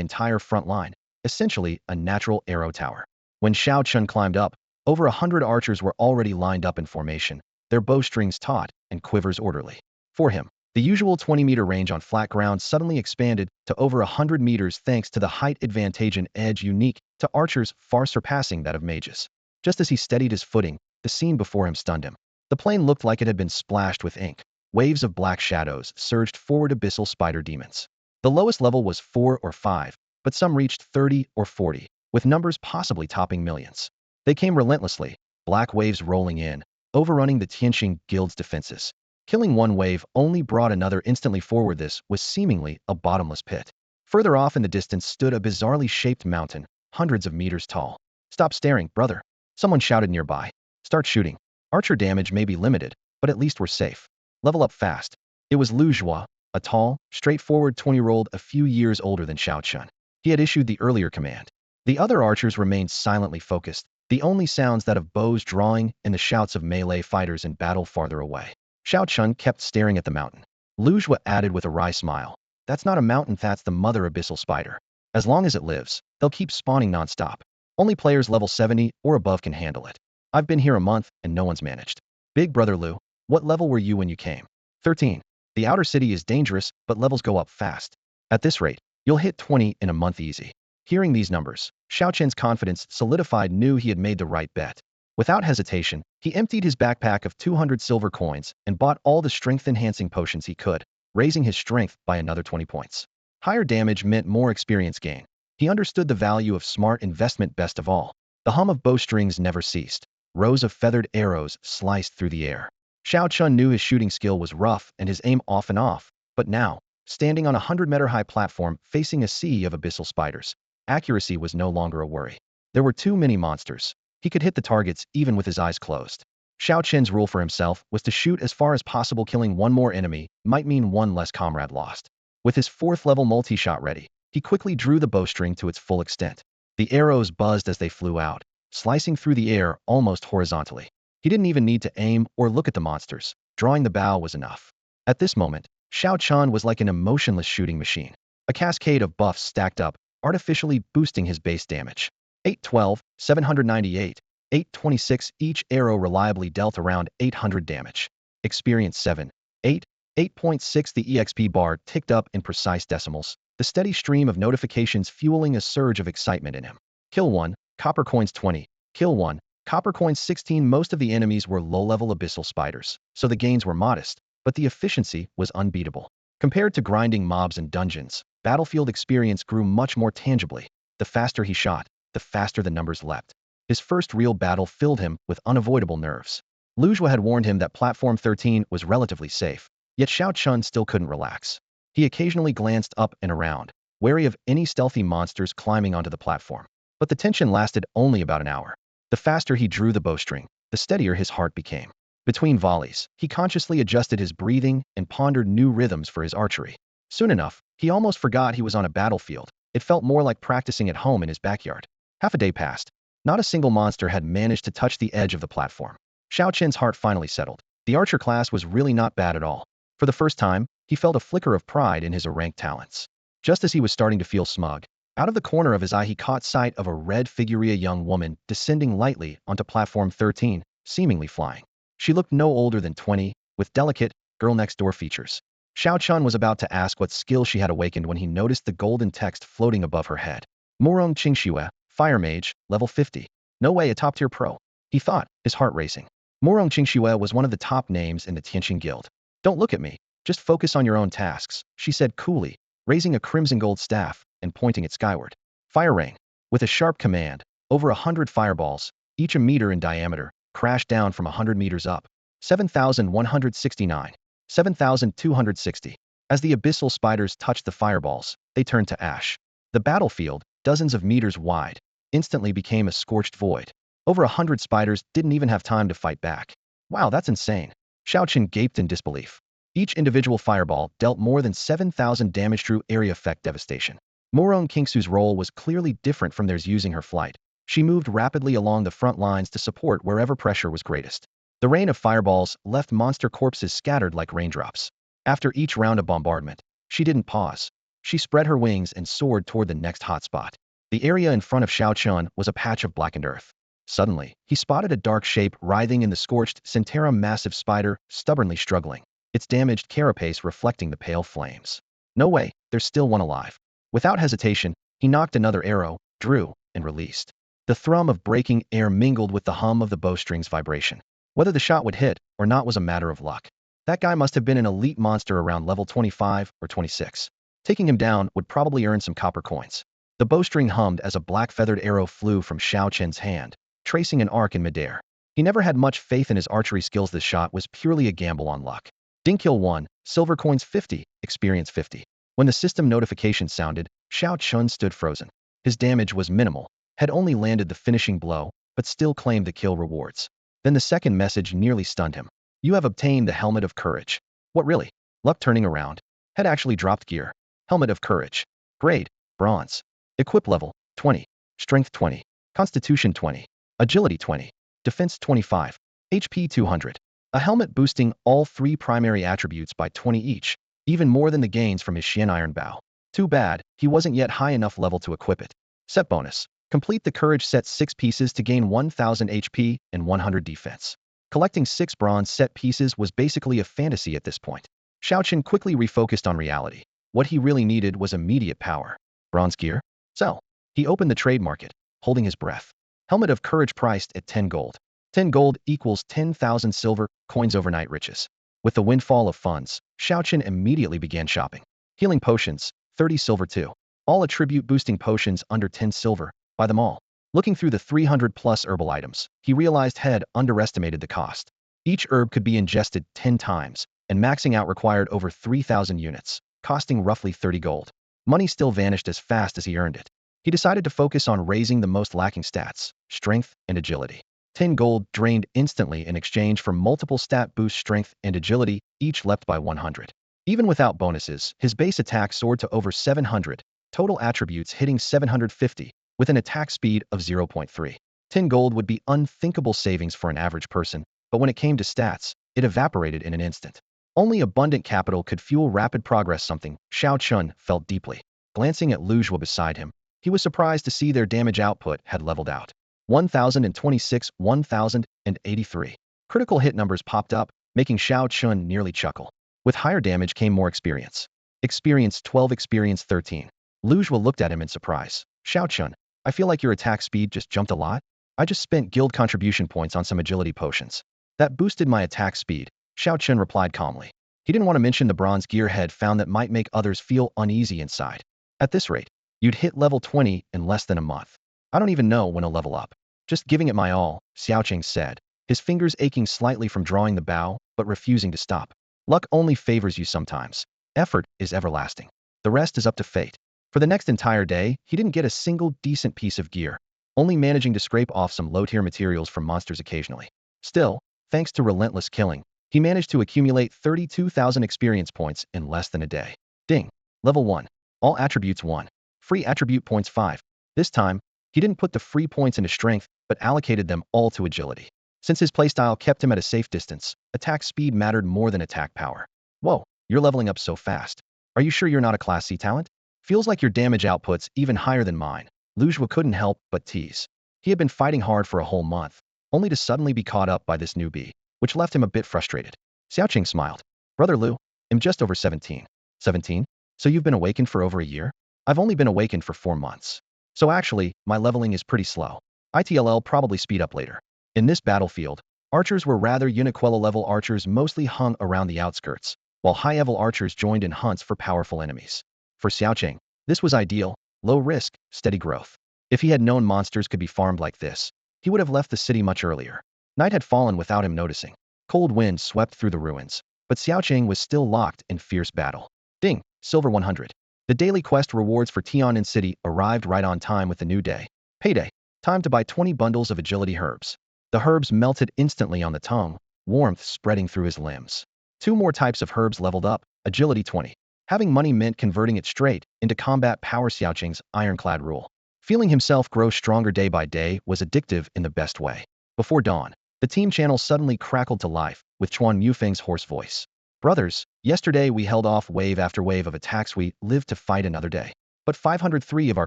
entire front line, essentially a natural arrow tower. When Xiao Chun climbed up, over 100 archers were already lined up in formation, their bowstrings taut and quivers orderly. For him, the usual 20-meter range on flat ground suddenly expanded to over 100 meters thanks to the height advantage and edge unique to archers far surpassing that of mages. Just as he steadied his footing, the scene before him stunned him. The plain looked like it had been splashed with ink. Waves of black shadows surged forward abyssal spider demons. The lowest level was 4 or 5, but some reached 30 or 40, with numbers possibly topping millions. They came relentlessly, black waves rolling in, overrunning the Tianqing Guild's defenses. Killing one wave only brought another instantly forward. This was seemingly a bottomless pit. Further off in the distance stood a bizarrely shaped mountain, hundreds of meters tall. Stop staring, brother. Someone shouted nearby. Start shooting. Archer damage may be limited, but at least we're safe. Level up fast. It was Lu Zhua, a tall, straightforward 20-year-old a few years older than Xiao Chun. He had issued the earlier command. The other archers remained silently focused, the only sounds that of bows drawing and the shouts of melee fighters in battle farther away. Xiao Chun kept staring at the mountain. Lu Zhua added with a wry smile. That's not a mountain, that's the mother abyssal spider. As long as it lives, they'll keep spawning non-stop. Only players level 70 or above can handle it. I've been here a month and no one's managed. Big brother Lu, what level were you when you came? 13. The outer city is dangerous, but levels go up fast. At this rate, you'll hit 20 in a month easy. Hearing these numbers, Xiao Chen's confidence solidified, knew he had made the right bet. Without hesitation, he emptied his backpack of 200 silver coins and bought all the strength-enhancing potions he could, raising his strength by another 20 points. Higher damage meant more experience gain. He understood the value of smart investment best of all. The hum of bowstrings never ceased. Rows of feathered arrows sliced through the air. Xiao Chun knew his shooting skill was rough and his aim off and off, but now, standing on a 100-meter-high platform facing a sea of abyssal spiders, accuracy was no longer a worry. There were too many monsters. He could hit the targets even with his eyes closed. Xiao Chen's rule for himself was to shoot as far as possible. Killing one more enemy might mean one less comrade lost. With his 4th-level multi-shot ready, he quickly drew the bowstring to its full extent. The arrows buzzed as they flew out, slicing through the air almost horizontally. He didn't even need to aim or look at the monsters. Drawing the bow was enough. At this moment, Xiao Chun was like an emotionless shooting machine. A cascade of buffs stacked up, artificially boosting his base damage. 812, 798, 826, each arrow reliably dealt around 800 damage. Experience 7, 8, 8.6. The EXP bar ticked up in precise decimals, the steady stream of notifications fueling a surge of excitement in him. Kill 1, copper coins 20. Kill 1, copper coins 16. Most of the enemies were low-level abyssal spiders, so the gains were modest, but the efficiency was unbeatable. Compared to grinding mobs and dungeons, battlefield experience grew much more tangibly. The faster he shot, the faster the numbers leapt. His first real battle filled him with unavoidable nerves. Lu Zhua had warned him that Platform 13 was relatively safe, yet Xiao Chun still couldn't relax. He occasionally glanced up and around, wary of any stealthy monsters climbing onto the platform. But the tension lasted only about an hour. The faster he drew the bowstring, the steadier his heart became. Between volleys, he consciously adjusted his breathing and pondered new rhythms for his archery. Soon enough, he almost forgot he was on a battlefield. It felt more like practicing at home in his backyard. Half a day passed. Not a single monster had managed to touch the edge of the platform. Xiao Chen's heart finally settled. The archer class was really not bad at all. For the first time, he felt a flicker of pride in his ranked talents. Just as he was starting to feel smug, out of the corner of his eye he caught sight of a red figure, a young woman, descending lightly onto platform 13, seemingly flying. She looked no older than 20, with delicate, girl-next-door features. Xiao Chun was about to ask what skill she had awakened when he noticed the golden text floating above her head. Murong Qingxue, Fire Mage, level 50. No way, a top-tier pro. He thought, his heart racing. Murong Qingxue was one of the top names in the Tianqing Guild. Don't look at me. Just focus on your own tasks, she said coolly, raising a crimson gold staff and pointing it skyward. Fire rain. With a sharp command, over 100 fireballs, each a meter in diameter, crashed down from 100 meters up. 7,169. 7,260. As the abyssal spiders touched the fireballs, they turned to ash. The battlefield, dozens of meters wide, instantly became a scorched void. Over 100 spiders didn't even have time to fight back. Wow, that's insane. Xiao Chun gaped in disbelief. Each individual fireball dealt more than 7,000 damage, true area effect devastation. Moron Kingsu's role was clearly different from theirs using her flight. She moved rapidly along the front lines to support wherever pressure was greatest. The rain of fireballs left monster corpses scattered like raindrops. After each round of bombardment, she didn't pause. She spread her wings and soared toward the next hotspot. The area in front of Xiao Chun was a patch of blackened earth. Suddenly, he spotted a dark shape writhing in the scorched Centaurum, massive spider, stubbornly struggling, its damaged carapace reflecting the pale flames. No way, there's still one alive. Without hesitation, he knocked another arrow, drew, and released. The thrum of breaking air mingled with the hum of the bowstring's vibration. Whether the shot would hit or not was a matter of luck. That guy must have been an elite monster around level 25 or 26. Taking him down would probably earn some copper coins. The bowstring hummed as a black feathered arrow flew from Xiao Chen's hand, tracing an arc in midair. He never had much faith in his archery skills. This shot was purely a gamble on luck. Ding, kill 1, silver coins 50, experience 50. When the system notification sounded, Xiao Chun stood frozen. His damage was minimal, had only landed the finishing blow, but still claimed the kill rewards. Then the second message nearly stunned him. You have obtained the Helmet of Courage. What really? Luck turning around. Had actually dropped gear. Helmet of Courage. Grade, Bronze. Equip level, 20. Strength 20. Constitution 20. Agility 20. Defense 25. HP 200. A helmet boosting all 3 primary attributes by 20 each, even more than the gains from his Xian Iron Bow. Too bad, he wasn't yet high enough level to equip it. Set bonus. Complete the Courage set 6 pieces to gain 1000 HP and 100 defense. Collecting 6 bronze set pieces was basically a fantasy at this point. Xiao Chen quickly refocused on reality. What he really needed was immediate power. Bronze gear? Sell. He opened the trade market, holding his breath. Helmet of Courage priced at 10 gold. 10 gold equals 10,000 silver coins, overnight riches. With the windfall of funds, Xiao Chen immediately began shopping. Healing potions, 30 silver too. All attribute boosting potions under 10 silver, buy them all. Looking through the 300 plus herbal items, he realized he'd underestimated the cost. Each herb could be ingested 10 times, and maxing out required over 3,000 units, costing roughly 30 gold. Money still vanished as fast as he earned it. He decided to focus on raising the most lacking stats, strength and agility. 10 gold drained instantly in exchange for multiple stat boosts. Strength and agility each leapt by 100. Even without bonuses, his base attack soared to over 700, total attributes hitting 750, with an attack speed of 0.3. 10 gold would be unthinkable savings for an average person, but when it came to stats, it evaporated in an instant. Only abundant capital could fuel rapid progress, something Xiao Chun felt deeply. Glancing at Lu Zhuo beside him, he was surprised to see their damage output had leveled out. 1026, 1083. Critical hit numbers popped up, making Xiao Chun nearly chuckle. With higher damage came more experience. Experience 12, experience 13. Lu Zhuo looked at him in surprise. Xiao Chun, I feel like your attack speed just jumped a lot. I just spent guild contribution points on some agility potions. That boosted my attack speed, Xiao Chun replied calmly. He didn't want to mention the bronze gear head found that might make others feel uneasy inside. At this rate, you'd hit level 20 in less than a month. I don't even know when I'll level up. Just giving it my all, Xiao Cheng said, his fingers aching slightly from drawing the bow, but refusing to stop. Luck only favors you sometimes. Effort is everlasting. The rest is up to fate. For the next entire day, he didn't get a single decent piece of gear, only managing to scrape off some low-tier materials from monsters occasionally. Still, thanks to relentless killing, he managed to accumulate 32,000 experience points in less than a day. Ding. Level 1. All attributes 1. Free attribute points 5. This time, he didn't put the free points into strength, but allocated them all to agility. Since his playstyle kept him at a safe distance, attack speed mattered more than attack power. Whoa, you're leveling up so fast. Are you sure you're not a Class C talent? Feels like your damage output's even higher than mine. Lu Zhuo couldn't help but tease. He had been fighting hard for a whole month, only to suddenly be caught up by this newbie, which left him a bit frustrated. Xiaoqing smiled. Brother Lu, I'm just over 17. 17? So you've been awakened for over a year? I've only been awakened for 4 months. So actually, my leveling is pretty slow. ITLL probably speed up later. In this battlefield, archers were rather Uniquella level archers mostly hung around the outskirts, while high-level archers joined in hunts for powerful enemies. For Xiaoqing, this was ideal, low risk, steady growth. If he had known monsters could be farmed like this, he would have left the city much earlier. Night had fallen without him noticing. Cold winds swept through the ruins, but Xiaoqing was still locked in fierce battle. Ding, silver 100. The daily quest rewards for Tianan City arrived right on time with the new day. Payday. Time to buy 20 bundles of agility herbs. The herbs melted instantly on the tongue, warmth spreading through his limbs. 2 more types of herbs leveled up, agility 20. Having money meant converting it straight into combat power. Xiaoqing's ironclad rule. Feeling himself grow stronger day by day was addictive in the best way. Before dawn, the team channel suddenly crackled to life with Chuan Mufeng's hoarse voice. Brothers, yesterday we held off wave after wave of attacks. We lived to fight another day. But 503 of our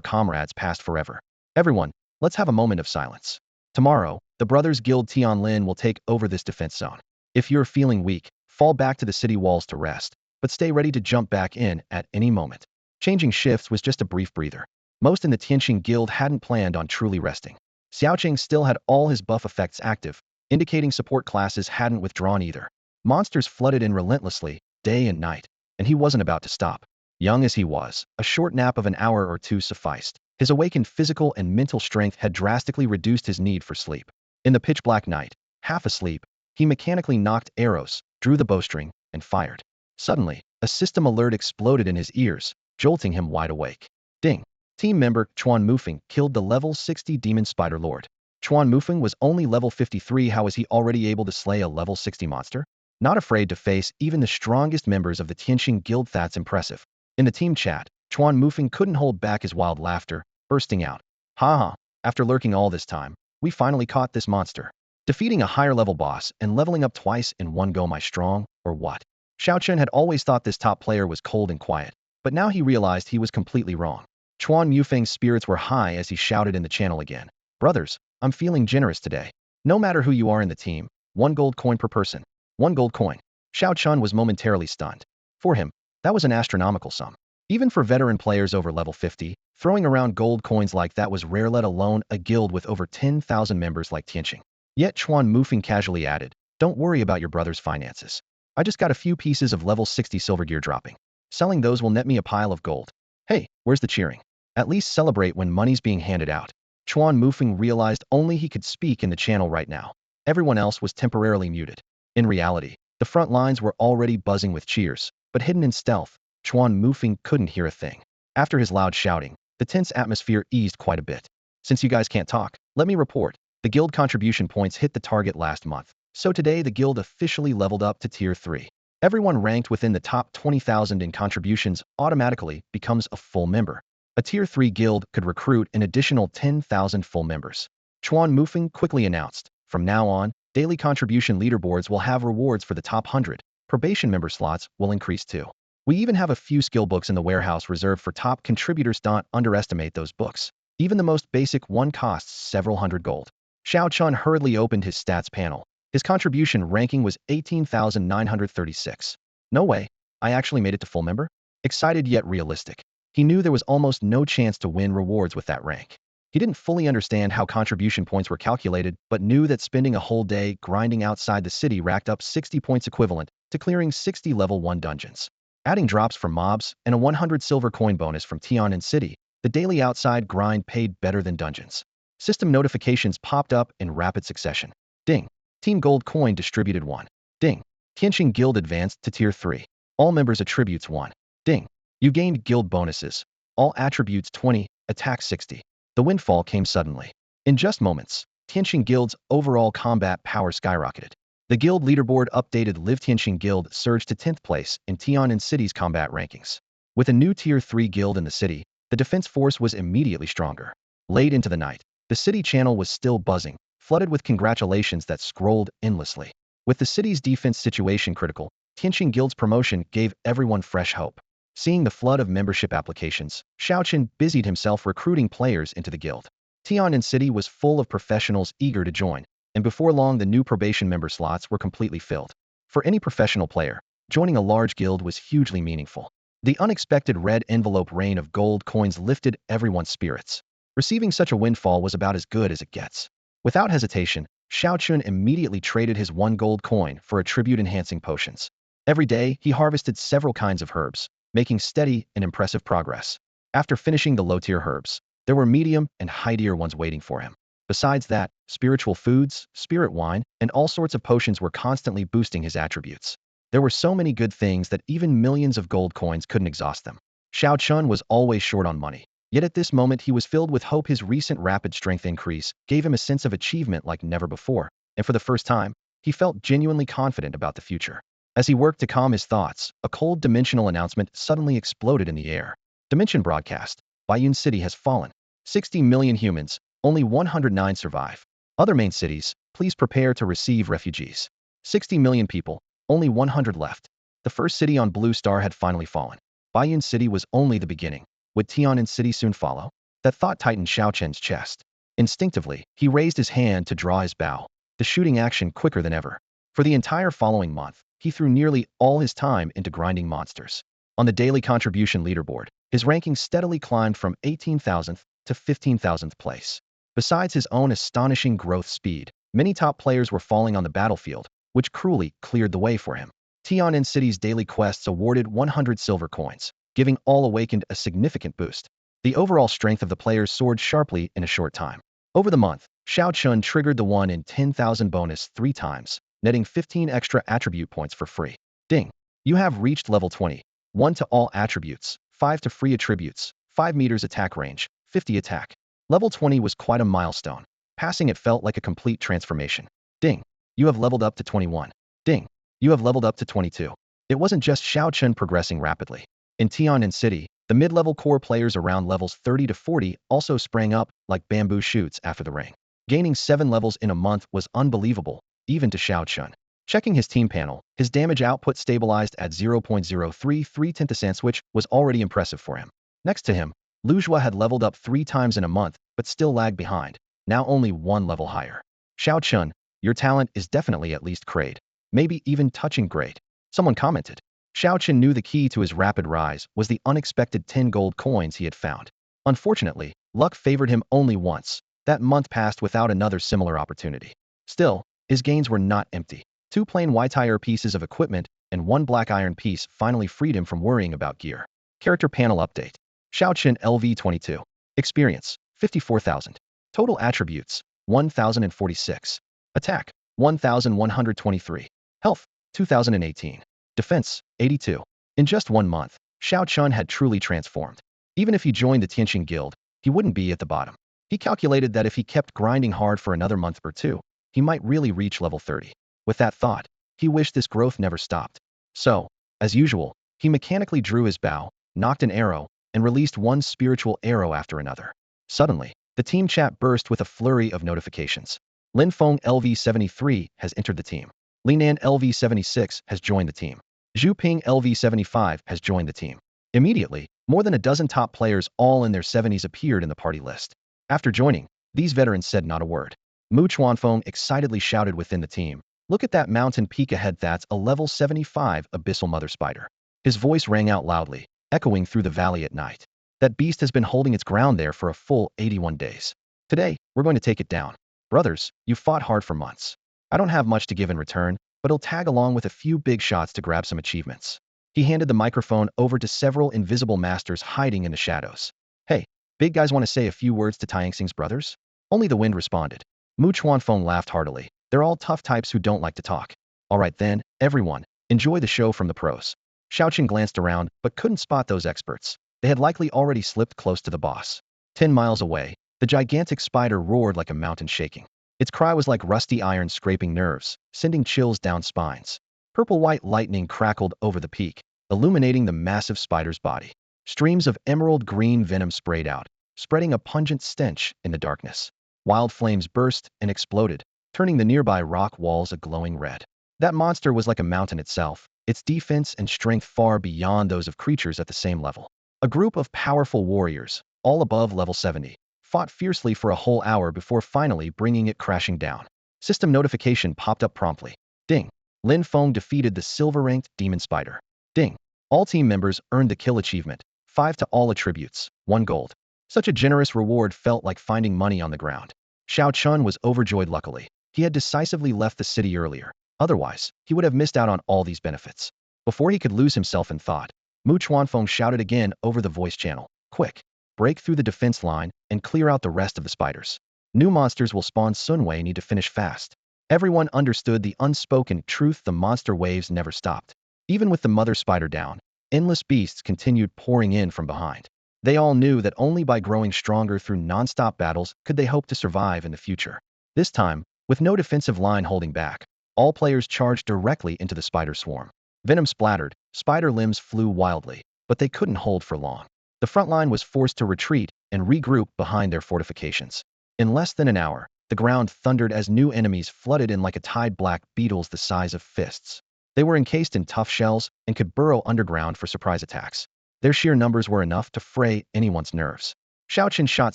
comrades passed forever. Everyone, let's have a moment of silence. Tomorrow, the Brothers Guild Tianlin will take over this defense zone. If you're feeling weak, fall back to the city walls to rest, but stay ready to jump back in at any moment. Changing shifts was just a brief breather. Most in the Tianqing Guild hadn't planned on truly resting. Xiaoqing still had all his buff effects active, indicating support classes hadn't withdrawn either. Monsters flooded in relentlessly, day and night, and he wasn't about to stop. Young as he was, a short nap of an hour or two sufficed. His awakened physical and mental strength had drastically reduced his need for sleep. In the pitch-black night, half asleep, he mechanically nocked arrows, drew the bowstring, and fired. Suddenly, a system alert exploded in his ears, jolting him wide awake. Ding! Team member Chuan Mufeng killed the level 60 demon spider lord. Chuan Mufeng was only level 53. How was he already able to slay a level 60 monster? Not afraid to face even the strongest members of the Tianqing Guild. That's impressive. In the team chat, Chuan Mufeng couldn't hold back his wild laughter, bursting out. Ha! After lurking all this time, we finally caught this monster. Defeating a higher level boss and leveling up twice in one go. Am I strong, or what? Xiaochen had always thought this top player was cold and quiet, but now he realized he was completely wrong. Chuan Mufeng's spirits were high as he shouted in the channel again. Brothers, I'm feeling generous today. No matter who you are in the team, 1 gold coin per person. 1 gold coin. Xiao Chun was momentarily stunned. For him, that was an astronomical sum. Even for veteran players over level 50, throwing around gold coins like that was rare, let alone a guild with over 10,000 members like Tianqing. Yet Chuan Mufeng casually added, don't worry about your brother's finances. I just got a few pieces of level 60 silver gear dropping. Selling those will net me a pile of gold. Hey, where's the cheering? At least celebrate when money's being handed out. Chuan Mufeng realized only he could speak in the channel right now. Everyone else was temporarily muted. In reality, the front lines were already buzzing with cheers, but hidden in stealth, Chuan Mufeng couldn't hear a thing. After his loud shouting, the tense atmosphere eased quite a bit. Since you guys can't talk, let me report. The guild contribution points hit the target last month, so today the guild officially leveled up to tier 3. Everyone ranked within the top 20,000 in contributions automatically becomes a full member. A tier 3 guild could recruit an additional 10,000 full members. Chuan Mufeng quickly announced, from now on, daily contribution leaderboards will have rewards for the top 100. Probation member slots will increase too. We even have a few skill books in the warehouse reserved for top contributors. Don't underestimate those books. Even the most basic one costs several hundred gold. Xiao Chun hurriedly opened his stats panel. His contribution ranking was 18,936. No way, I actually made it to full member? Excited yet realistic. He knew there was almost no chance to win rewards with that rank. He didn't fully understand how contribution points were calculated, but knew that spending a whole day grinding outside the city racked up 60 points equivalent to clearing 60 level 1 dungeons. Adding drops from mobs and a 100 silver coin bonus from Tian'an City, the daily outside grind paid better than dungeons. System notifications popped up in rapid succession. Ding. Team Gold Coin distributed 1. Ding. Tianqing Guild advanced to tier 3. All members attributes 1. Ding. You gained guild bonuses. All attributes 20, attack 60. The windfall came suddenly. In just moments, Tianqing Guild's overall combat power skyrocketed. The guild leaderboard updated. Live Tianqing Guild surged to 10th place in Tian'an City's combat rankings. With a new tier 3 guild in the city, the defense force was immediately stronger. Late into the night, the city channel was still buzzing, flooded with congratulations that scrolled endlessly. With the city's defense situation critical, Tianqing Guild's promotion gave everyone fresh hope. Seeing the flood of membership applications, Xiaochen busied himself recruiting players into the guild. Tian'an City was full of professionals eager to join, and before long the new probation member slots were completely filled. For any professional player, joining a large guild was hugely meaningful. The unexpected red envelope rain of gold coins lifted everyone's spirits. Receiving such a windfall was about as good as it gets. Without hesitation, Xiaochun immediately traded his 1 gold coin for attribute-enhancing potions. Every day, he harvested several kinds of herbs, making steady and impressive progress. After finishing the low-tier herbs, there were medium and high-tier ones waiting for him. Besides that, spiritual foods, spirit wine, and all sorts of potions were constantly boosting his attributes. There were so many good things that even millions of gold coins couldn't exhaust them. Xiao Chun was always short on money, yet at this moment he was filled with hope. His recent rapid strength increase gave him a sense of achievement like never before, and for the first time, he felt genuinely confident about the future. As he worked to calm his thoughts, a cold dimensional announcement suddenly exploded in the air. Dimension broadcast. Bayun City has fallen. 60 million humans, only 109 survive. Other main cities, please prepare to receive refugees. 60 million people, only 100 left. The first city on Blue Star had finally fallen. Bayun City was only the beginning. Would Tianan City soon follow? That thought tightened Xiao Chen's chest. Instinctively, he raised his hand to draw his bow, the shooting action quicker than ever. For the entire following month, he threw nearly all his time into grinding monsters. On the daily contribution leaderboard, his ranking steadily climbed from 18,000th to 15,000th place. Besides his own astonishing growth speed, many top players were falling on the battlefield, which cruelly cleared the way for him. Tianan City's daily quests awarded 100 silver coins, giving all awakened a significant boost. The overall strength of the players soared sharply in a short time. Over the month, Xiao Chun triggered the 1 in 10,000 bonus 3 times, netting 15 extra attribute points for free. Ding! You have reached level 20. 1 to all attributes, 5 to free attributes, 5 meters attack range, 50 attack. Level 20 was quite a milestone. Passing it felt like a complete transformation. Ding! You have leveled up to 21. Ding! You have leveled up to 22. It wasn't just Xiao Chun progressing rapidly. In Tianan City, the mid-level core players around levels 30 to 40 also sprang up like bamboo shoots after the ring. Gaining 7 levels in a month was unbelievable, even to Xiao Chun. Checking his team panel, his damage output stabilized at 0.033 tenthcents, which was already impressive for him. Next to him, Lu Zhua had leveled up 3 times in a month, but still lagged behind, now only 1 level higher. Xiao Chun, your talent is definitely at least grade, maybe even touching great. Someone commented. Xiao Chun knew the key to his rapid rise was the unexpected 10 gold coins he had found. Unfortunately, luck favored him only once. That month passed without another similar opportunity. Still, his gains were not empty. 2 plain white iron pieces of equipment and 1 black iron piece finally freed him from worrying about gear. Character panel update. Xiao Chun LV22. Experience, 54,000. Total attributes, 1,046. Attack, 1,123. Health, 2,018. Defense, 82. In just 1 month, Xiao Chun had truly transformed. Even if he joined the Tianqing Guild, he wouldn't be at the bottom. He calculated that if he kept grinding hard for another month or 2, he might really reach level 30. With that thought, he wished this growth never stopped. So, as usual, he mechanically drew his bow, knocked an arrow, and released 1 spiritual arrow after another. Suddenly, the team chat burst with a flurry of notifications. Lin Feng LV73 has entered the team. Linan LV76 has joined the team. Zhu Ping LV75 has joined the team. Immediately, more than a dozen top players all in their 70s appeared in the party list. After joining, these veterans said not a word. Mu Chuanfeng excitedly shouted within the team, "Look at that mountain peak ahead, that's a level 75 abyssal mother spider." His voice rang out loudly, echoing through the valley at night. That beast has been holding its ground there for a full 81 days. Today, we're going to take it down. Brothers, you fought hard for months. I don't have much to give in return, but I'll tag along with a few big shots to grab some achievements. He handed the microphone over to several invisible masters hiding in the shadows. Hey, big guys want to say a few words to Tianxing's brothers? Only the wind responded. Mu Chuanfeng laughed heartily. They're all tough types who don't like to talk. All right then, everyone, enjoy the show from the pros. Xiaoqing glanced around, but couldn't spot those experts. They had likely already slipped close to the boss. 10 miles away, the gigantic spider roared like a mountain shaking. Its cry was like rusty iron scraping nerves, sending chills down spines. Purple-white lightning crackled over the peak, illuminating the massive spider's body. Streams of emerald green venom sprayed out, spreading a pungent stench in the darkness. Wild flames burst and exploded, turning the nearby rock walls a glowing red. That monster was like a mountain itself, its defense and strength far beyond those of creatures at the same level. A group of powerful warriors, all above level 70, fought fiercely for a whole hour before finally bringing it crashing down. System notification popped up promptly. Ding! Lin Feng defeated the silver-ranked demon spider. Ding! All team members earned the kill achievement, 5 to all attributes, 1 gold. Such a generous reward felt like finding money on the ground. Xiao Chun was overjoyed luckily. He had decisively left the city earlier. Otherwise, he would have missed out on all these benefits. Before he could lose himself in thought, Mu Chuanfeng shouted again over the voice channel. Quick! Break through the defense line and clear out the rest of the spiders. New monsters will spawn soon. We need to finish fast. Everyone understood the unspoken truth. The monster waves never stopped. Even with the mother spider down, endless beasts continued pouring in from behind. They all knew that only by growing stronger through non-stop battles could they hope to survive in the future. This time, with no defensive line holding back, all players charged directly into the spider swarm. Venom splattered, spider limbs flew wildly, but they couldn't hold for long. The front line was forced to retreat and regroup behind their fortifications. In less than an hour, the ground thundered as new enemies flooded in like a tide, black beetles the size of fists. They were encased in tough shells and could burrow underground for surprise attacks. Their sheer numbers were enough to fray anyone's nerves. Shao Chen shot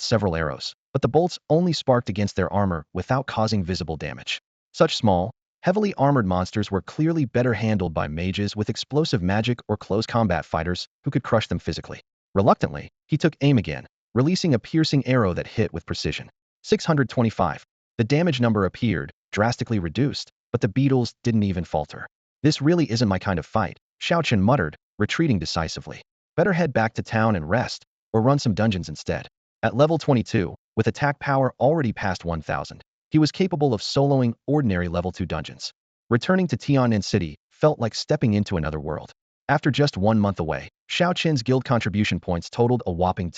several arrows, but the bolts only sparked against their armor without causing visible damage. Such small, heavily armored monsters were clearly better handled by mages with explosive magic or close combat fighters who could crush them physically. Reluctantly, he took aim again, releasing a piercing arrow that hit with precision. 625. The damage number appeared, drastically reduced, but the beetles didn't even falter. This really isn't my kind of fight, Shao Chen muttered, retreating decisively. Better head back to town and rest, or run some dungeons instead. At level 22, with attack power already past 1000, he was capable of soloing ordinary level 2 dungeons. Returning to Tian'an City felt like stepping into another world. After just 1 month away, Shao Chen's guild contribution points totaled a whopping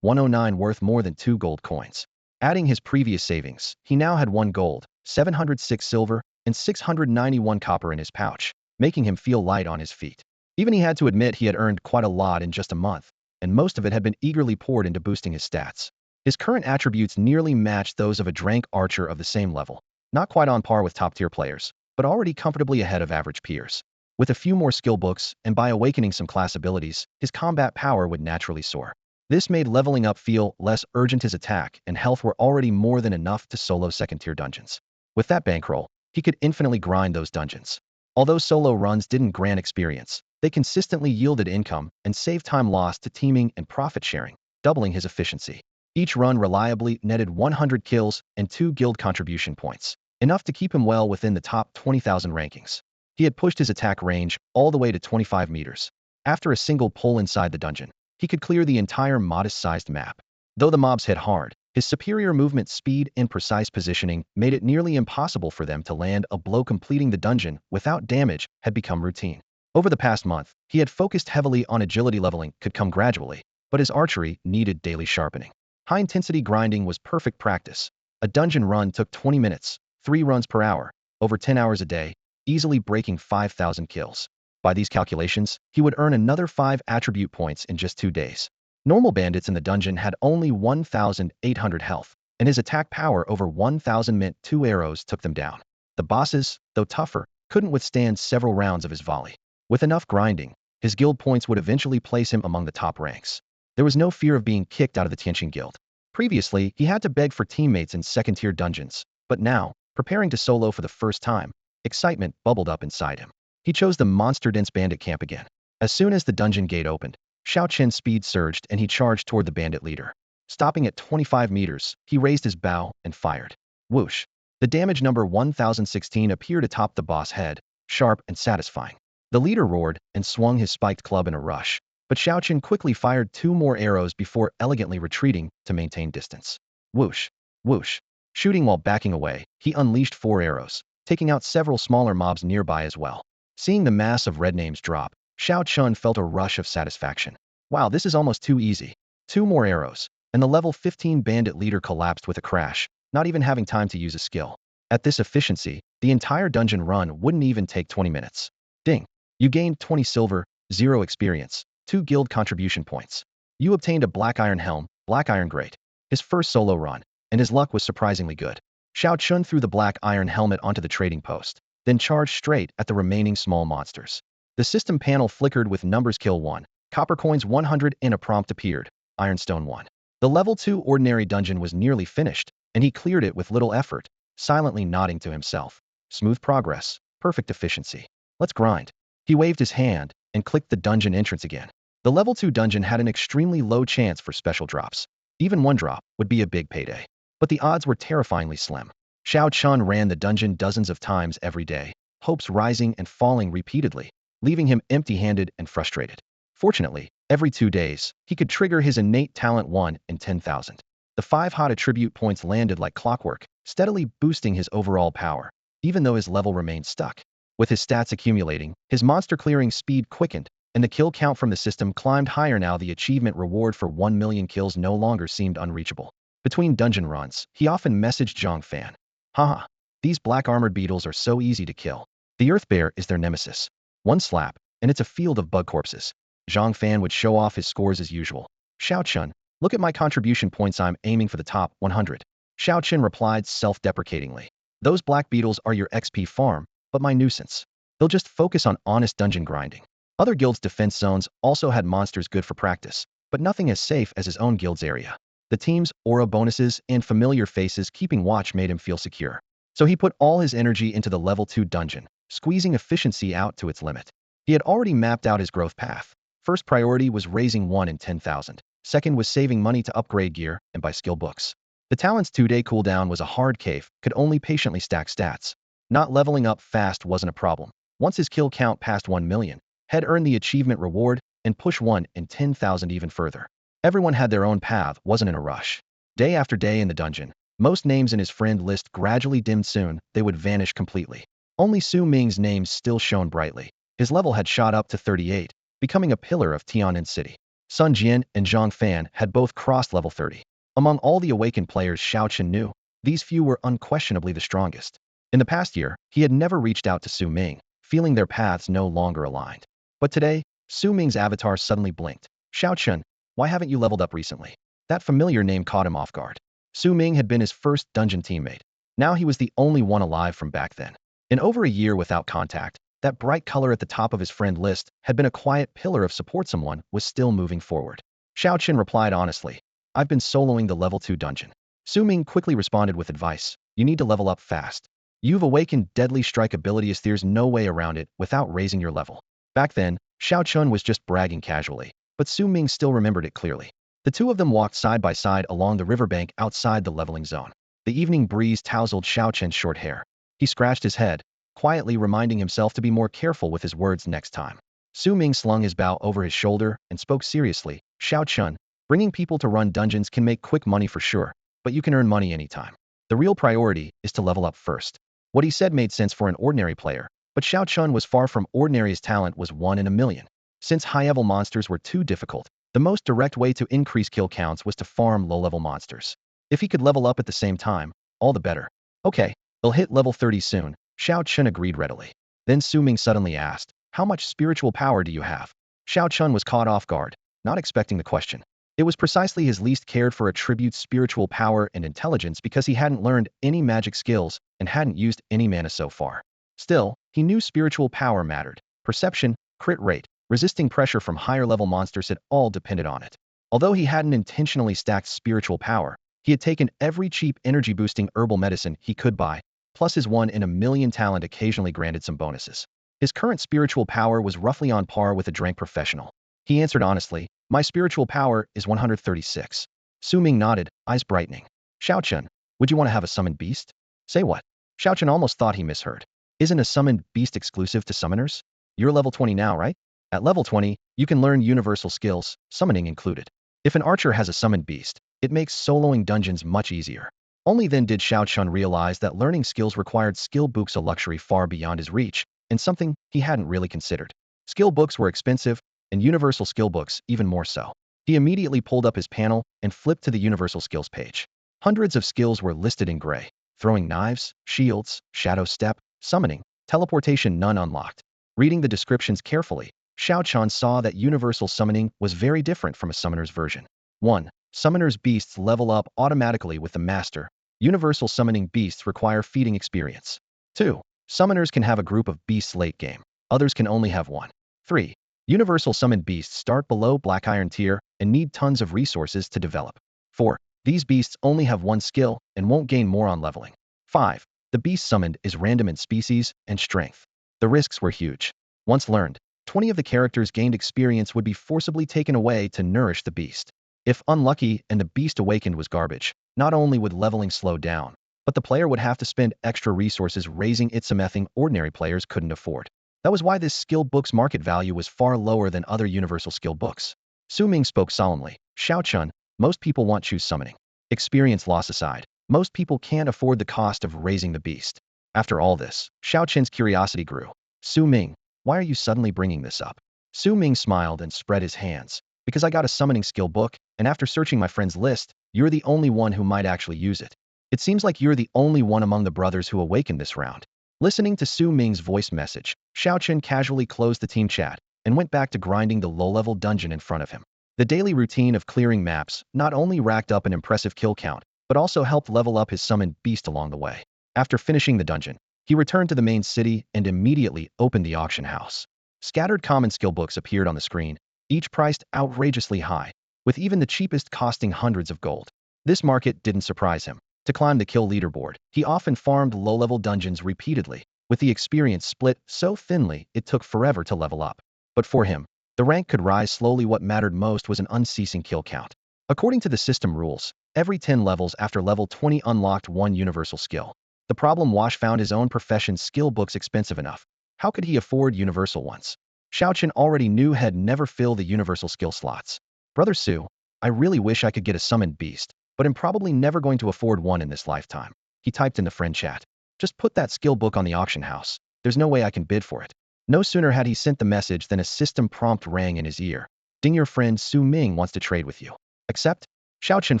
109, worth more than 2 gold coins. Adding his previous savings, he now had 1 gold, 706 silver, and 691 copper in his pouch, making him feel light on his feet. Even he had to admit he had earned quite a lot in just a month, and most of it had been eagerly poured into boosting his stats. His current attributes nearly matched those of a rank archer of the same level, not quite on par with top-tier players, but already comfortably ahead of average peers. With a few more skill books, and by awakening some class abilities, his combat power would naturally soar. This made leveling up feel less urgent. His attack and health were already more than enough to solo second-tier dungeons. With that bankroll, he could infinitely grind those dungeons. Although solo runs didn't grant experience, they consistently yielded income and saved time lost to teaming and profit sharing, doubling his efficiency. Each run reliably netted 100 kills and 2 guild contribution points, enough to keep him well within the top 20,000 rankings. He had pushed his attack range all the way to 25 meters. After a single pull inside the dungeon, he could clear the entire modest-sized map. Though the mobs hit hard, his superior movement speed and precise positioning made it nearly impossible for them to land a blow. Completing the dungeon without damage had become routine. Over the past month, he had focused heavily on agility. Leveling could come gradually, but his archery needed daily sharpening. High-intensity grinding was perfect practice. A dungeon run took 20 minutes, 3 runs per hour, over 10 hours a day, easily breaking 5,000 kills. By these calculations, he would earn another 5 attribute points in just 2 days. Normal bandits in the dungeon had only 1,800 health, and his attack power over 1,000 meant 2 arrows took them down. The bosses, though tougher, couldn't withstand several rounds of his volley. With enough grinding, his guild points would eventually place him among the top ranks. There was no fear of being kicked out of the Tianqing Guild. Previously, he had to beg for teammates in second-tier dungeons, but now, preparing to solo for the first time, excitement bubbled up inside him. He chose the monster-dense bandit camp again. As soon as the dungeon gate opened, Shao Chen's speed surged and he charged toward the bandit leader. Stopping at 25 meters, he raised his bow and fired. Whoosh! The damage number 1016 appeared atop the boss head, sharp and satisfying. The leader roared and swung his spiked club in a rush, but Shao Chen quickly fired 2 more arrows before elegantly retreating to maintain distance. Whoosh! Whoosh! Shooting while backing away, he unleashed 4 arrows, taking out several smaller mobs nearby as well. Seeing the mass of red names drop, Shao Chen felt a rush of satisfaction. Wow, this is almost too easy. 2 more arrows, and the level 15 bandit leader collapsed with a crash, not even having time to use a skill. At this efficiency, the entire dungeon run wouldn't even take 20 minutes. Ding! You gained 20 silver, 0 experience, 2 guild contribution points. You obtained a black iron helm, black iron great. His first solo run, and his luck was surprisingly good. Shao Chen threw the black iron helmet onto the trading post, then charged straight at the remaining small monsters. The system panel flickered with numbers: kill 1, copper coins 100, and a prompt appeared, ironstone 1. The level 2 ordinary dungeon was nearly finished, and he cleared it with little effort, silently nodding to himself. Smooth progress, perfect efficiency. Let's grind. He waved his hand and clicked the dungeon entrance again. The level 2 dungeon had an extremely low chance for special drops. Even 1 drop would be a big payday. But the odds were terrifyingly slim. Shao Chen ran the dungeon dozens of times every day, hopes rising and falling repeatedly, leaving him empty-handed and frustrated. Fortunately, every 2 days, he could trigger his innate talent 1 in 10,000. The 5 hot attribute points landed like clockwork, steadily boosting his overall power, even though his level remained stuck. With his stats accumulating, his monster clearing speed quickened, and the kill count from the system climbed higher. Now the achievement reward for 1 million kills no longer seemed unreachable. Between dungeon runs, he often messaged Zhang Fan. Haha, these black armored beetles are so easy to kill. The Earth Bear is their nemesis. One slap, and it's a field of bug corpses. Zhang Fan would show off his scores as usual. Xiao Chun, look at my contribution points, I'm aiming for the top 100. Xiao Chun replied self-deprecatingly. Those black beetles are your XP farm, but my nuisance. They'll just focus on honest dungeon grinding. Other guilds' defense zones also had monsters good for practice, but nothing as safe as his own guild's area. The team's aura bonuses and familiar faces keeping watch made him feel secure. So he put all his energy into the level 2 dungeon, squeezing efficiency out to its limit. He had already mapped out his growth path. First priority was raising 1 in 10,000. Second was saving money to upgrade gear and buy skill books. The talent's 2-day cooldown was a hard cave, could only patiently stack stats. Not leveling up fast wasn't a problem. Once his kill count passed 1 million, had earned the achievement reward and push 1 in 10,000 even further. Everyone had their own path, wasn't in a rush. Day after day in the dungeon, most names in his friend list gradually dimmed. Soon, they would vanish completely. Only Su Ming's name still shone brightly. His level had shot up to 38, becoming a pillar of Tian'an City. Sun Jian and Zhang Fan had both crossed level 30. Among all the awakened players Xiao Chen knew, these few were unquestionably the strongest. In the past year, he had never reached out to Su Ming, feeling their paths no longer aligned. But today, Su Ming's avatar suddenly blinked. Xiao Chen, why haven't you leveled up recently? That familiar name caught him off guard. Su Ming had been his first dungeon teammate. Now he was the only one alive from back then. In over a year without contact, that bright color at the top of his friend list had been a quiet pillar of support. Someone was still moving forward. Xiao Chen replied honestly, I've been soloing the level 2 dungeon. Su Ming quickly responded with advice. You need to level up fast. You've awakened deadly strike ability as there's no way around it without raising your level. Back then, Xiao Chun was just bragging casually, but Su Ming still remembered it clearly. The two of them walked side by side along the riverbank outside the leveling zone. The evening breeze tousled Xiao Chen's short hair. He scratched his head, quietly reminding himself to be more careful with his words next time. Su Ming slung his bow over his shoulder and spoke seriously. Xiao Chun, bringing people to run dungeons can make quick money for sure, but you can earn money anytime. The real priority is to level up first. What he said made sense for an ordinary player, but Xiao Chun was far from ordinary. His talent was 1 in a million. Since high-level monsters were too difficult, the most direct way to increase kill counts was to farm low-level monsters. If he could level up at the same time, all the better. Okay, he'll hit level 30 soon, Xiao Chun agreed readily. Then Su Ming suddenly asked, how much spiritual power do you have? Xiao Chun was caught off guard, not expecting the question. It was precisely his least cared for attributes, spiritual power and intelligence, because he hadn't learned any magic skills and hadn't used any mana so far. Still, he knew spiritual power mattered. Perception, crit rate, resisting pressure from higher-level monsters had all depended on it. Although he hadn't intentionally stacked spiritual power, he had taken every cheap energy-boosting herbal medicine he could buy, plus his 1 in a million talent occasionally granted some bonuses. His current spiritual power was roughly on par with a drank professional. He answered honestly, my spiritual power is 136. Su Ming nodded, eyes brightening. Xiao Chun, would you want to have a summoned beast? Say what? Xiao Chun almost thought he misheard. Isn't a summoned beast exclusive to summoners? You're level 20 now, right? At level 20, you can learn universal skills, summoning included. If an archer has a summoned beast, it makes soloing dungeons much easier. Only then did Xiao Chun realize that learning skills required skill books, a luxury far beyond his reach, and something he hadn't really considered. Skill books were expensive, and universal skill books even more so. He immediately pulled up his panel and flipped to the universal skills page. Hundreds of skills were listed in gray. Throwing knives, shields, shadow step, summoning, teleportation, none unlocked. Reading the descriptions carefully, Xiao Chun saw that universal summoning was very different from a summoner's version. 1. Summoner's beasts level up automatically with the master. Universal summoning beasts require feeding experience. 2. Summoners can have a group of beasts late game. Others can only have 1. 3. Universal summoned beasts start below Black Iron tier and need tons of resources to develop. 4. These beasts only have 1 skill and won't gain more on leveling. 5. The beast summoned is random in species and strength. The risks were huge. Once learned, 20 of the characters' gained experience would be forcibly taken away to nourish the beast. If unlucky and the beast awakened was garbage, not only would leveling slow down, but the player would have to spend extra resources raising it, something ordinary players couldn't afford. That was why this skill book's market value was far lower than other universal skill books. Su Ming spoke solemnly. Xiao Chun, most people want choose summoning. Experience loss aside, most people can't afford the cost of raising the beast. After all this, Xiao Chen's curiosity grew. Su Ming, why are you suddenly bringing this up? Su Ming smiled and spread his hands. Because I got a summoning skill book, and after searching my friends' list, you're the only one who might actually use it. It seems like you're the only one among the brothers who awakened this round. Listening to Su Ming's voice message, Xiaochen casually closed the team chat and went back to grinding the low-level dungeon in front of him. The daily routine of clearing maps not only racked up an impressive kill count, but also helped level up his summoned beast along the way. After finishing the dungeon, he returned to the main city and immediately opened the auction house. Scattered common skill books appeared on the screen, each priced outrageously high, with even the cheapest costing hundreds of gold. This market didn't surprise him. To climb the kill leaderboard, he often farmed low-level dungeons repeatedly, with the experience split so thinly it took forever to level up. But for him, the rank could rise slowly. What mattered most was an unceasing kill count. According to the system rules, every 10 levels after level 20 unlocked one universal skill. The problem Wash found his own profession's skill books expensive enough. How could he afford universal ones? Xiaochen already knew he'd never fill the universal skill slots. Brother Su, I really wish I could get a summoned beast, but I'm probably never going to afford one in this lifetime. He typed in the friend chat. Just put that skill book on the auction house. There's no way I can bid for it. No sooner had he sent the message than a system prompt rang in his ear. Ding, your friend Su Ming wants to trade with you. Accept? Xiaochen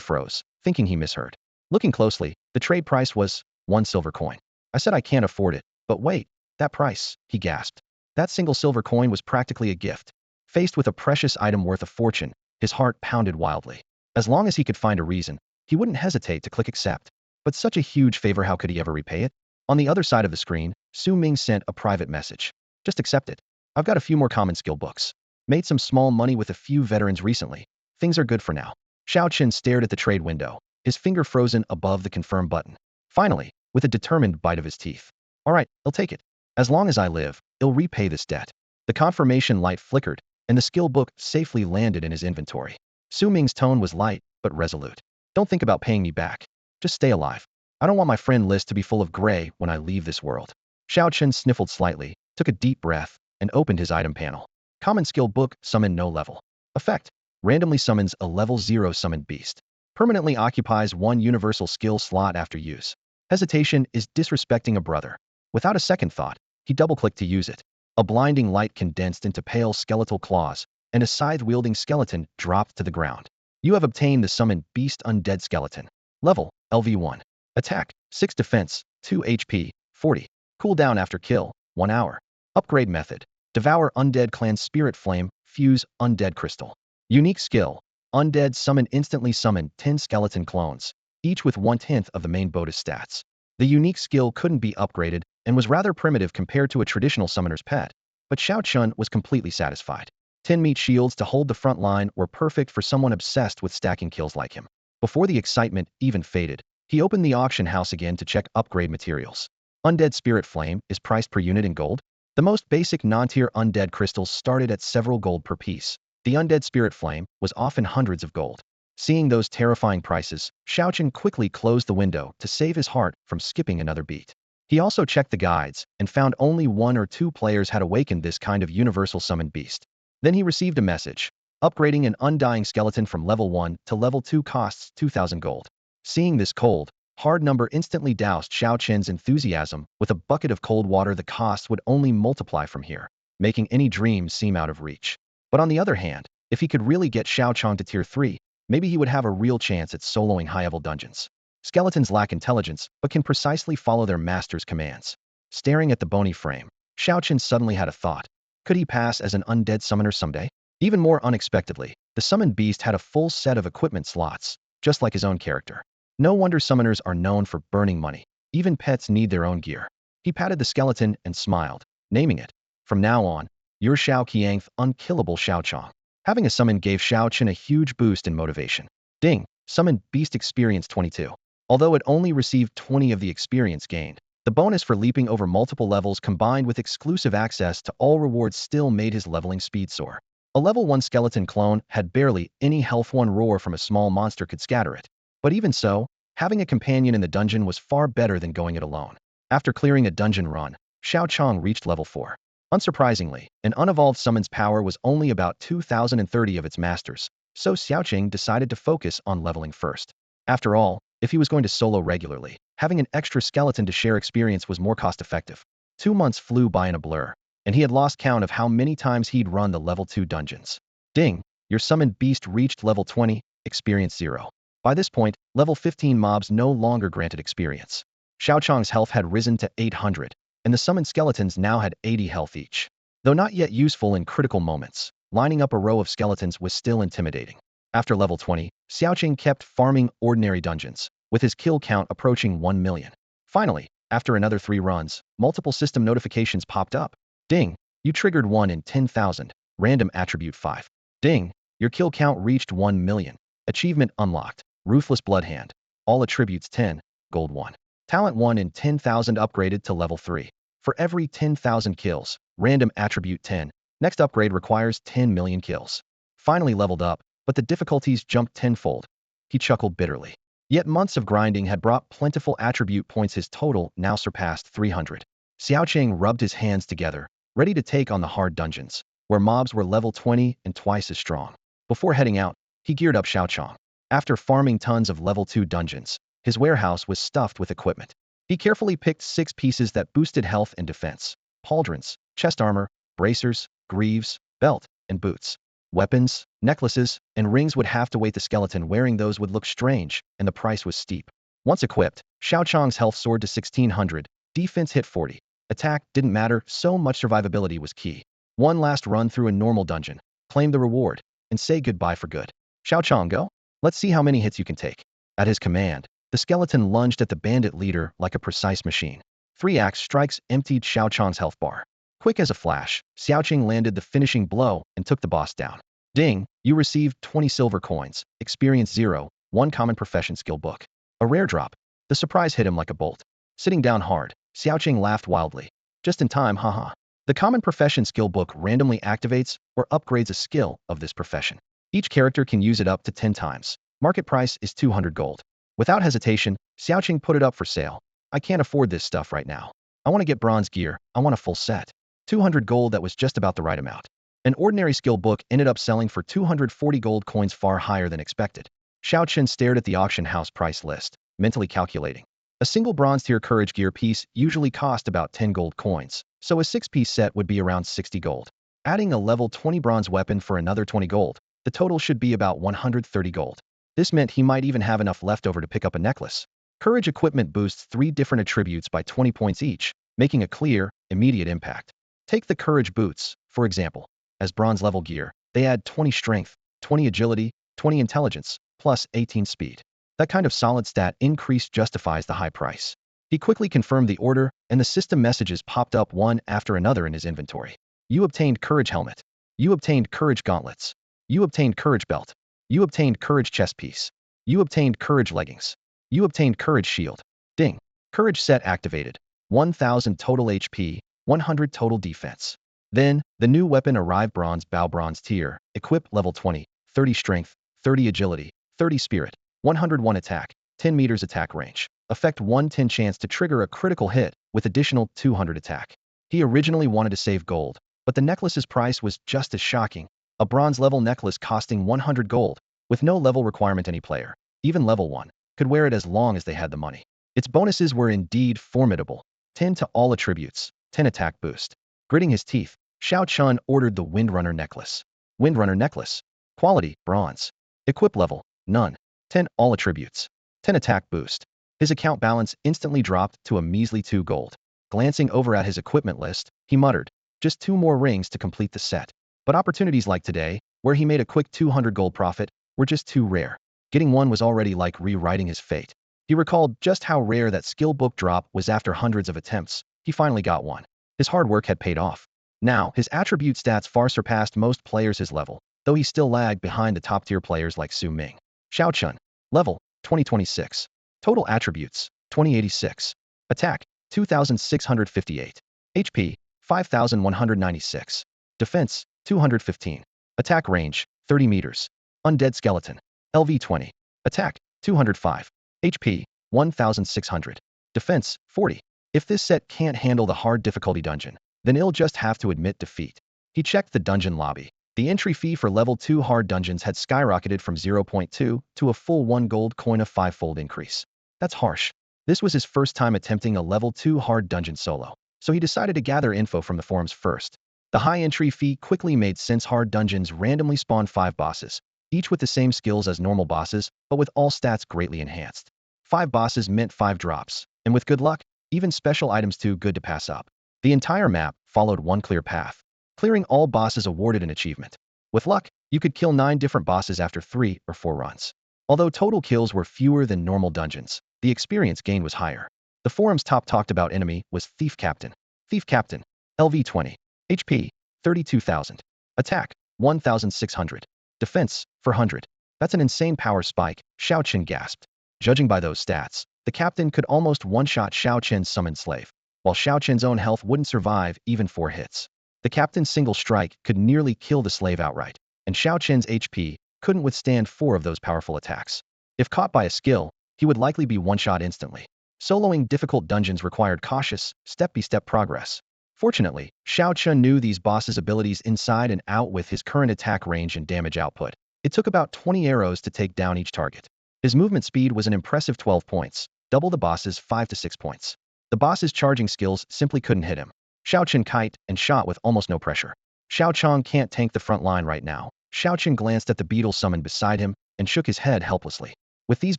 froze, thinking he misheard. Looking closely, the trade price was 1 silver coin. I said I can't afford it, but wait, that price, he gasped. That single silver coin was practically a gift. Faced with a precious item worth a fortune, his heart pounded wildly. As long as he could find a reason, he wouldn't hesitate to click accept. But such a huge favor, how could he ever repay it? On the other side of the screen, Su Ming sent a private message. Just accept it. I've got a few more common skill books. Made some small money with a few veterans recently. Things are good for now. Xiaochen stared at the trade window, his finger frozen above the confirm button. Finally, with a determined bite of his teeth. All right, I'll take it. As long as I live, I'll repay this debt. The confirmation light flickered, and the skill book safely landed in his inventory. Su Ming's tone was light, but resolute. Don't think about paying me back. Just stay alive. I don't want my friend list to be full of gray when I leave this world. Xiaochen sniffled slightly, took a deep breath, and opened his item panel. Common skill book, summon no level. Effect: randomly summons a level 0 summoned beast. Permanently occupies one universal skill slot after use. Hesitation is disrespecting a brother. Without a second thought, he double-clicked to use it. A blinding light condensed into pale skeletal claws, and a scythe-wielding skeleton dropped to the ground. You have obtained the summoned beast undead skeleton. Level, LV1. Attack, 6 defense, 2 HP, 40. Cooldown after kill, 1 hour. Upgrade method, devour undead clan spirit flame, fuse undead crystal. Unique skill, undead summon instantly summon 10 skeleton clones, each with 1/10 of the main bonus stats. The unique skill couldn't be upgraded and was rather primitive compared to a traditional summoner's pet, but Xiaochen was completely satisfied. 10 meat shields to hold the front line were perfect for someone obsessed with stacking kills like him. Before the excitement even faded, he opened the auction house again to check upgrade materials. Undead Spirit Flame is priced per unit in gold. The most basic non-tier undead crystals started at several gold per piece. The Undead Spirit Flame was often hundreds of gold. Seeing those terrifying prices, Xiaochen quickly closed the window to save his heart from skipping another beat. He also checked the guides and found only 1 or 2 players had awakened this kind of universal summoned beast. Then he received a message. Upgrading an undying skeleton from level 1 to level 2 costs 2,000 gold. Seeing this cold, hard number instantly doused Xiaochen's enthusiasm. With a bucket of cold water, the cost would only multiply from here, making any dreams seem out of reach. But on the other hand, if he could really get Xiaochang to tier 3, maybe he would have a real chance at soloing high-level dungeons. Skeletons lack intelligence, but can precisely follow their master's commands. Staring at the bony frame, Xiaochen suddenly had a thought. Could he pass as an undead summoner someday? Even more unexpectedly, the summoned beast had a full set of equipment slots, just like his own character. No wonder summoners are known for burning money. Even pets need their own gear. He patted the skeleton and smiled, naming it. From now on, you're Xiao Qiangth, unkillable Xiaochang. Having a summon gave Xiaochen a huge boost in motivation. Ding, summoned beast experience 22. Although it only received 20 of the experience gained, the bonus for leaping over multiple levels combined with exclusive access to all rewards still made his leveling speed soar. A level 1 skeleton clone had barely any health. One roar from a small monster could scatter it. But even so, having a companion in the dungeon was far better than going it alone. After clearing a dungeon run, Xiaochang reached level 4. Unsurprisingly, an unevolved summon's power was only about 2,030 of its masters, so Xiaochang decided to focus on leveling first. After all, if he was going to solo regularly, having an extra skeleton to share experience was more cost-effective. 2 months flew by in a blur, and he had lost count of how many times he'd run the level 2 dungeons. Ding, your summoned beast reached level 20, experience 0. By this point, level 15 mobs no longer granted experience. Xiaochang's health had risen to 800, and the summoned skeletons now had 80 health each. Though not yet useful in critical moments, lining up a row of skeletons was still intimidating. After level 20, Xiaoqing kept farming ordinary dungeons, with his kill count approaching 1 million. Finally, after another 3 runs, multiple system notifications popped up. Ding! You triggered 1 in 10,000. Random attribute 5. Ding! Your kill count reached 1 million. Achievement unlocked. Ruthless Bloodhand. All attributes 10. Gold 1. Talent 1 in 10,000 upgraded to level 3. For every 10,000 kills, random attribute 10. Next upgrade requires 10 million kills. Finally leveled up, but the difficulties jumped tenfold. He chuckled bitterly. Yet months of grinding had brought plentiful attribute points. His total now surpassed 300. Xiaoqing rubbed his hands together, ready to take on the hard dungeons, where mobs were level 20 and twice as strong. Before heading out, he geared up Xiaochong. After farming tons of level 2 dungeons, his warehouse was stuffed with equipment. He carefully picked 6 pieces that boosted health and defense: pauldrons, chest armor, bracers, greaves, belt, and boots. Weapons, necklaces, and rings would have to wait. The skeleton wearing those would look strange, and the price was steep. Once equipped, Xiaochong's health soared to 1600, defense hit 40. Attack didn't matter, so much survivability was key. One last run through a normal dungeon, claim the reward, and say goodbye for good. Xiaochong, go? Let's see how many hits you can take. At his command, the skeleton lunged at the bandit leader like a precise machine. 3 axe strikes emptied Xiaochong's health bar. Quick as a flash, Xiaoqing landed the finishing blow and took the boss down. Ding! You received 20 silver coins, experience 0, 1 common profession skill book. A rare drop. The surprise hit him like a bolt. Sitting down hard, Xiaoqing laughed wildly. Just in time, haha. The common profession skill book randomly activates or upgrades a skill of this profession. Each character can use it up to 10 times. Market price is 200 gold. Without hesitation, Xiaoqing put it up for sale. I can't afford this stuff right now. I want to get bronze gear. I want a full set. 200 gold, that was just about the right amount. An ordinary skill book ended up selling for 240 gold coins, far higher than expected. Xiaoqing stared at the auction house price list, mentally calculating. A single bronze tier courage gear piece usually cost about 10 gold coins, so a 6-piece set would be around 60 gold. Adding a level 20 bronze weapon for another 20 gold, the total should be about 130 gold. This meant he might even have enough left over to pick up a necklace. Courage equipment boosts 3 different attributes by 20 points each, making a clear, immediate impact. Take the courage boots, for example. As bronze level gear, they add 20 strength, 20 agility, 20 intelligence, plus 18 speed. That kind of solid stat increase justifies the high price. He quickly confirmed the order, and the system messages popped up one after another in his inventory. You obtained courage helmet. You obtained courage gauntlets. You obtained courage belt. You obtained courage chest piece. You obtained courage leggings. You obtained courage shield. Ding. Courage set activated. 1000 total HP, 100 total defense. Then, the new weapon arrived: bronze bow, bronze tier, equip level 20, 30 strength, 30 agility, 30 spirit, 101 attack, 10 meters attack range. Effect 110 chance to trigger a critical hit, with additional 200 attack. He originally wanted to save gold, but the necklace's price was just as shocking. A bronze level necklace costing 100 gold, with no level requirement. Any player, even level 1, could wear it as long as they had the money. Its bonuses were indeed formidable. 10 to all attributes, 10 attack boost. Gritting his teeth, Xiaoqing ordered the Windrunner necklace. Windrunner necklace. Quality, bronze. Equip level, none. 10 all attributes. 10 attack boost. His account balance instantly dropped to a measly 2 gold. Glancing over at his equipment list, he muttered, just 2 more rings to complete the set. But opportunities like today, where he made a quick 200 gold profit, were just too rare. Getting one was already like rewriting his fate. He recalled just how rare that skill book drop was. After hundreds of attempts, he finally got one. His hard work had paid off. Now, his attribute stats far surpassed most players his level, though he still lagged behind the top-tier players like Su Ming. Xiaoqing. Level, 2026. Total attributes, 2086. Attack, 2658. HP, 5196. Defense, 215. Attack range, 30 meters. Undead skeleton. LV 20. Attack, 205. HP, 1600. Defense, 40. If this set can't handle the hard difficulty dungeon, then he'll just have to admit defeat. He checked the dungeon lobby. The entry fee for level 2 hard dungeons had skyrocketed from 0.2 to a full 1 gold coin, a 5-fold increase. That's harsh. This was his first time attempting a level 2 hard dungeon solo, so he decided to gather info from the forums first. The high entry fee quickly made sense. Hard dungeons randomly spawned 5 bosses, each with the same skills as normal bosses, but with all stats greatly enhanced. 5 bosses meant 5 drops, and with good luck, even special items too good to pass up. The entire map followed one clear path. Clearing all bosses awarded an achievement. With luck, you could kill 9 different bosses after 3 or 4 runs. Although total kills were fewer than normal dungeons, the experience gain was higher. The forum's top talked about enemy was Thief Captain. Thief Captain, LV 20, HP 32,000, attack 1,600, defense 400. That's an insane power spike, Xiao Qin gasped. Judging by those stats, the captain could almost one-shot Xiao Qin's summoned slave, while Xiao Qin's own health wouldn't survive even 4 hits. The captain's single strike could nearly kill the slave outright, and Xiao Qin's HP couldn't withstand 4 of those powerful attacks. If caught by a skill, he would likely be one-shot instantly. Soloing difficult dungeons required cautious, step-by-step progress. Fortunately, Xiao Qin knew these bosses' abilities inside and out with his current attack range and damage output. It took about 20 arrows to take down each target. His movement speed was an impressive 12 points, double the boss's 5 to 6 points. The boss's charging skills simply couldn't hit him. Xiao Qin kite and shot with almost no pressure. Xiao Chong can't tank the front line right now. Xiao Qin glanced at the beetle summoned beside him and shook his head helplessly. With these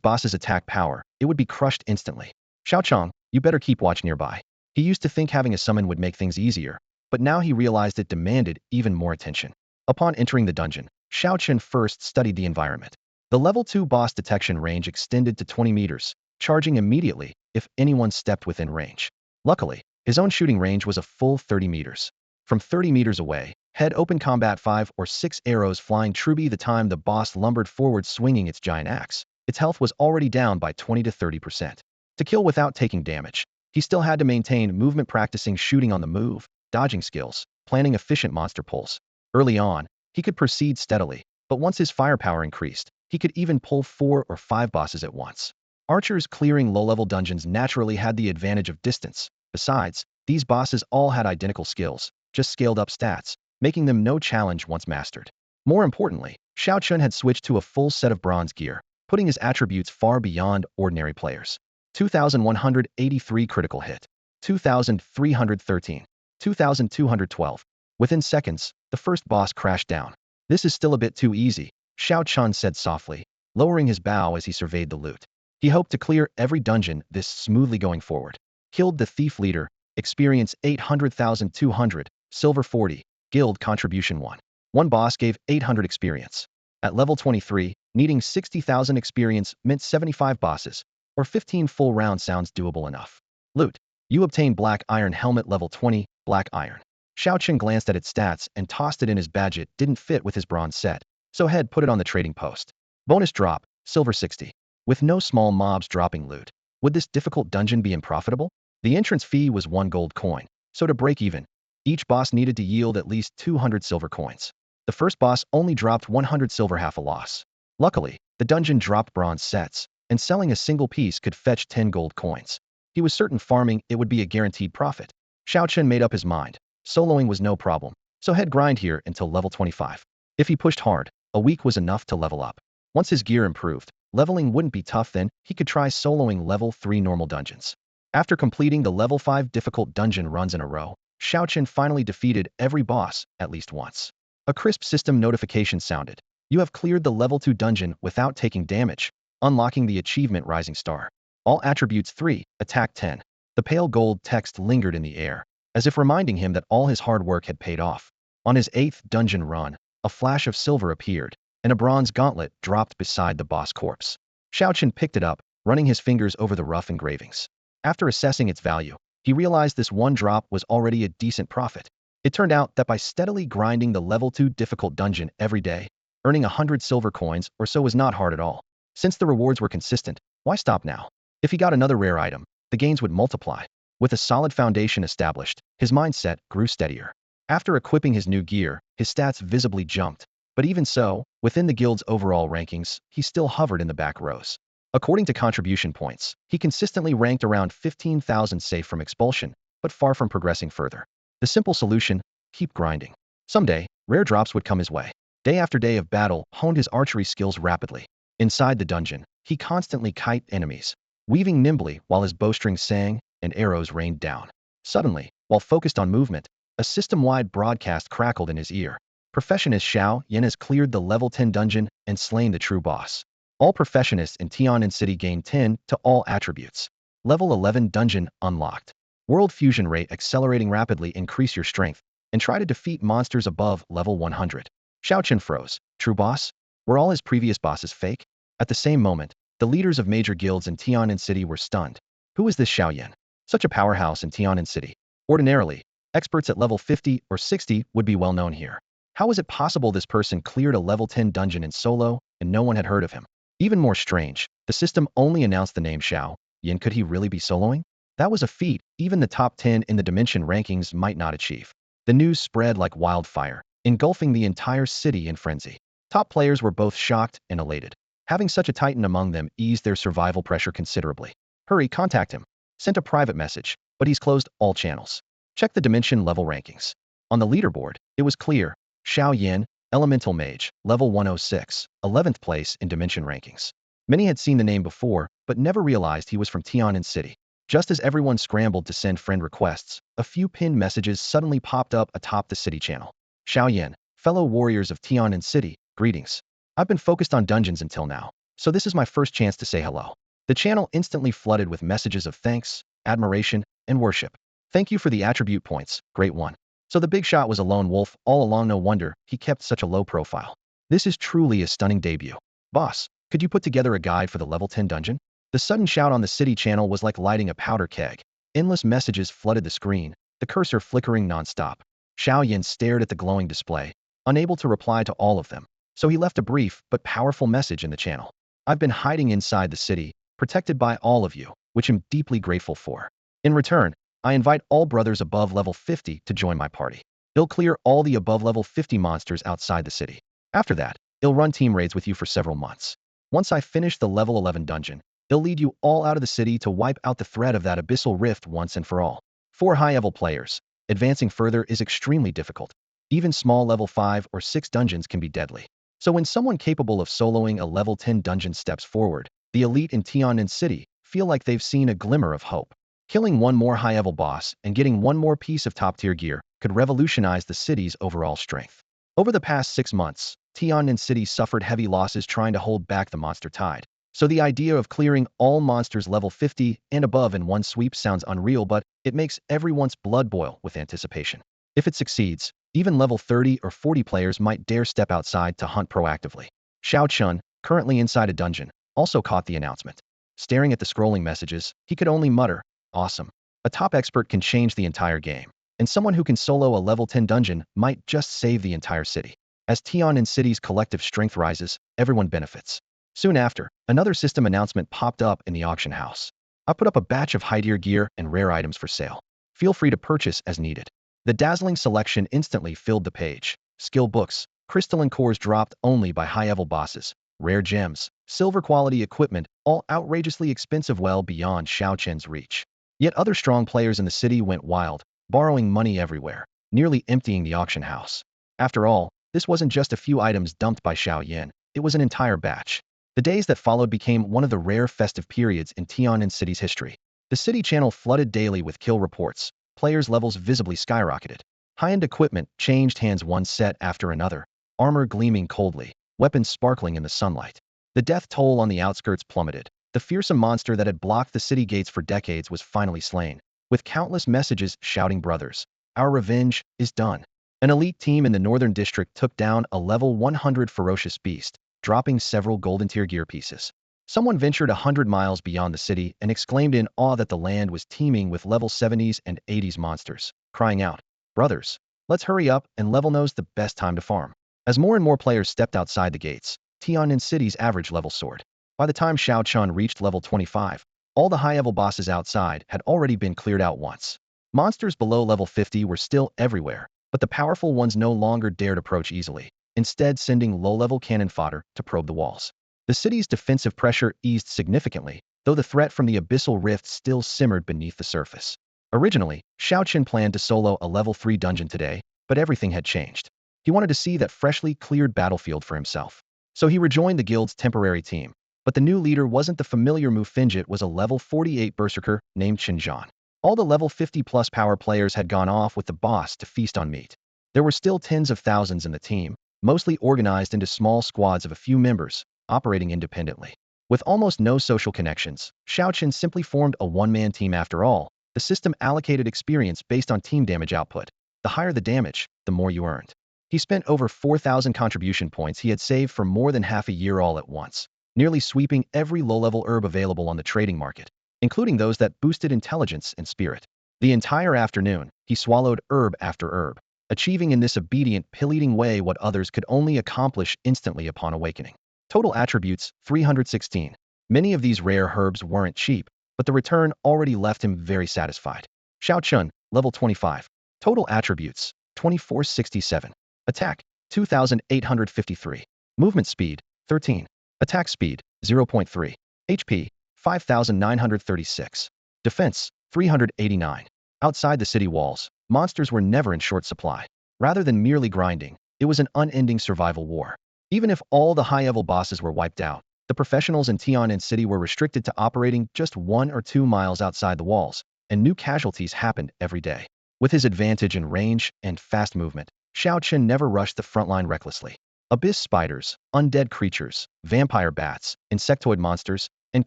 bosses' attack power, it would be crushed instantly. Xiao Chong, you better keep watch nearby. He used to think having a summon would make things easier, but now he realized it demanded even more attention. Upon entering the dungeon, Xiao Qin first studied the environment. The level 2 boss detection range extended to 20 meters, charging immediately if anyone stepped within range. Luckily, his own shooting range was a full 30 meters. From 30 meters away, head open combat 5 or 6 arrows flying true by the time the boss lumbered forward swinging its giant axe. Its health was already down by 20 to 30%. To kill without taking damage, he still had to maintain movement practicing shooting on the move, dodging skills, planning efficient monster pulls. Early on, he could proceed steadily, but once his firepower increased, he could even pull 4 or 5 bosses at once. Archers clearing low-level dungeons naturally had the advantage of distance. Besides, these bosses all had identical skills, just scaled-up stats, making them no challenge once mastered. More importantly, Xiao Qin had switched to a full set of bronze gear, putting his attributes far beyond ordinary players. 2,183 critical hit, 2,313, 2,212. Within seconds, the first boss crashed down. This is still a bit too easy, Xiao Qin said softly, lowering his bow as he surveyed the loot. He hoped to clear every dungeon this smoothly going forward. Killed the thief leader, experience 800,200, silver 40, guild contribution 1. One boss gave 800 experience. At level 23, needing 60,000 experience meant 75 bosses, or 15 full rounds sounds doable enough. Loot. You obtain black iron helmet level 20, black iron. Xiao Qin glanced at its stats and tossed it in his badge. It didn't fit with his bronze set, so head put it on the trading post. Bonus drop, silver 60. With no small mobs dropping loot, would this difficult dungeon be unprofitable? The entrance fee was 1 gold coin, so to break even, each boss needed to yield at least 200 silver coins. The first boss only dropped 100 silver, half a loss. Luckily, the dungeon dropped bronze sets, and selling a single piece could fetch 10 gold coins. He was certain farming it would be a guaranteed profit. Xiao Qin made up his mind. Soloing was no problem, so he'd grind here until level 25. If he pushed hard, a week was enough to level up. Once his gear improved, leveling wouldn't be tough. Then he could try soloing level 3 normal dungeons. After completing the level 5 difficult dungeon runs in a row, Xiao Qin finally defeated every boss at least once. A crisp system notification sounded. You have cleared the level 2 dungeon without taking damage, unlocking the achievement Rising Star. All attributes 3, attack 10. The pale gold text lingered in the air, as if reminding him that all his hard work had paid off. On his 8th dungeon run, a flash of silver appeared, and a bronze gauntlet dropped beside the boss corpse. Xiao Qin picked it up, running his fingers over the rough engravings. After assessing its value, he realized this one drop was already a decent profit. It turned out that by steadily grinding the level 2 difficult dungeon every day, earning 100 silver coins or so was not hard at all. Since the rewards were consistent, why stop now? If he got another rare item, the gains would multiply. With a solid foundation established, his mindset grew steadier. After equipping his new gear, his stats visibly jumped. But even so, within the guild's overall rankings, he still hovered in the back rows. According to contribution points, he consistently ranked around 15,000 safe from expulsion, but far from progressing further. The simple solution, keep grinding. Someday, rare drops would come his way. Day after day of battle honed his archery skills rapidly. Inside the dungeon, he constantly kite enemies, weaving nimbly while his bowstring sang and arrows rained down. Suddenly, while focused on movement, a system-wide broadcast crackled in his ear. Professionist Xiao Yan has cleared the level 10 dungeon and slain the true boss. All professionists in Tianan City gain 10 to all attributes. Level 11 dungeon unlocked. World fusion rate accelerating rapidly, increase your strength, and try to defeat monsters above level 100. Xiaoqian froze. True boss? Were all his previous bosses fake? At the same moment, the leaders of major guilds in Tianan City were stunned. Who is this Xiaoyan? Such a powerhouse in Tianan City. Ordinarily, experts at level 50 or 60 would be well known here. How is it possible this person cleared a level 10 dungeon in solo and no one had heard of him? Even more strange, the system only announced the name Xiao Yin. Could he really be soloing? That was a feat even the top 10 in the dimension rankings might not achieve. The news spread like wildfire, engulfing the entire city in frenzy. Top players were both shocked and elated. Having such a titan among them eased their survival pressure considerably. Hurry, contact him. Sent a private message, but he's closed all channels. Check the dimension level rankings. On the leaderboard, it was clear. Xiao Yin, Elemental Mage, level 106, 11th place in dimension rankings. Many had seen the name before, but never realized he was from Tianan City. Just as everyone scrambled to send friend requests, a few pinned messages suddenly popped up atop the city channel. Xiao Yin, fellow warriors of Tianan City, greetings. I've been focused on dungeons until now, so this is my first chance to say hello. The channel instantly flooded with messages of thanks, admiration, and worship. Thank you for the attribute points, great one. So the big shot was a lone wolf all along. No wonder he kept such a low profile. This is truly a stunning debut. Boss, could you put together a guide for the level 10 dungeon? The sudden shout on the city channel was like lighting a powder keg. Endless messages flooded the screen, the cursor flickering nonstop. Xiao Yin stared at the glowing display, unable to reply to all of them. So he left a brief but powerful message in the channel. I've been hiding inside the city, protected by all of you, which I'm deeply grateful for. In return, I invite all brothers above level 50 to join my party. He'll clear all the above level 50 monsters outside the city. After that, he'll run team raids with you for several months. Once I finish the level 11 dungeon, he'll lead you all out of the city to wipe out the threat of that abyssal rift once and for all. For high-level players, advancing further is extremely difficult. Even small level 5 or 6 dungeons can be deadly. So when someone capable of soloing a level 10 dungeon steps forward, the elite in Tianan City feel like they've seen a glimmer of hope. Killing one more high-level boss and getting one more piece of top-tier gear could revolutionize the city's overall strength. Over the past 6 months, Tianan City suffered heavy losses trying to hold back the monster tide. So the idea of clearing all monsters level 50 and above in one sweep sounds unreal, but it makes everyone's blood boil with anticipation. If it succeeds, even level 30 or 40 players might dare step outside to hunt proactively. Xiao Chun, currently inside a dungeon, also caught the announcement. Staring at the scrolling messages, he could only mutter, awesome. A top expert can change the entire game, and someone who can solo a level 10 dungeon might just save the entire city. As Tianan City's collective strength rises, everyone benefits. Soon after, another system announcement popped up in the auction house. I put up a batch of high-tier gear and rare items for sale. Feel free to purchase as needed. The dazzling selection instantly filled the page. Skill books, crystalline cores dropped only by high-level bosses, rare gems, silver-quality equipment, all outrageously expensive well beyond Xiao Chen's reach. Yet other strong players in the city went wild, borrowing money everywhere, nearly emptying the auction house. After all, this wasn't just a few items dumped by Xiao Yin, it was an entire batch. The days that followed became one of the rare festive periods in Tianan City's history. The city channel flooded daily with kill reports, players' levels visibly skyrocketed. High-end equipment changed hands one set after another, armor gleaming coldly, weapons sparkling in the sunlight. The death toll on the outskirts plummeted. The fearsome monster that had blocked the city gates for decades was finally slain, with countless messages shouting, brothers, our revenge is done. An elite team in the northern district took down a level 100 ferocious beast, dropping several golden tier gear pieces. Someone ventured 100 miles beyond the city and exclaimed in awe that the land was teeming with level 70s and 80s monsters, crying out, brothers, let's hurry up and level knows the best time to farm. As more and more players stepped outside the gates, Tianan City's average level soared. By the time Xiao Chun reached level 25, all the high-level bosses outside had already been cleared out once. Monsters below level 50 were still everywhere, but the powerful ones no longer dared approach easily, instead sending low-level cannon fodder to probe the walls. The city's defensive pressure eased significantly, though the threat from the abyssal rift still simmered beneath the surface. Originally, Xiao Chun planned to solo a level 3 dungeon today, but everything had changed. He wanted to see that freshly cleared battlefield for himself. So he rejoined the guild's temporary team. But the new leader wasn't the familiar Mufinj, it was a level 48 berserker named Xinjiang. All the level 50-plus power players had gone off with the boss to feast on meat. There were still tens of thousands in the team, mostly organized into small squads of a few members, operating independently. With almost no social connections, Xiao Chen simply formed a one-man team after all. The system allocated experience based on team damage output. The higher the damage, the more you earned. He spent over 4,000 contribution points he had saved for more than half a year all at once, nearly sweeping every low-level herb available on the trading market, including those that boosted intelligence and spirit. The entire afternoon, he swallowed herb after herb, achieving in this obedient, pill-eating way what others could only accomplish instantly upon awakening. Total attributes, 316. Many of these rare herbs weren't cheap, but the return already left him very satisfied. Xiao Chun, level 25. Total attributes, 2467. Attack, 2853. Movement speed, 13. Attack speed, 0.3. HP, 5936. Defense, 389. Outside the city walls, monsters were never in short supply. Rather than merely grinding, it was an unending survival war. Even if all the high-level bosses were wiped out, the professionals in Tian'an City were restricted to operating just 1 or 2 miles outside the walls, and new casualties happened every day. With his advantage in range and fast movement, Xiao Chen never rushed the front line recklessly. Abyss spiders, undead creatures, vampire bats, insectoid monsters, and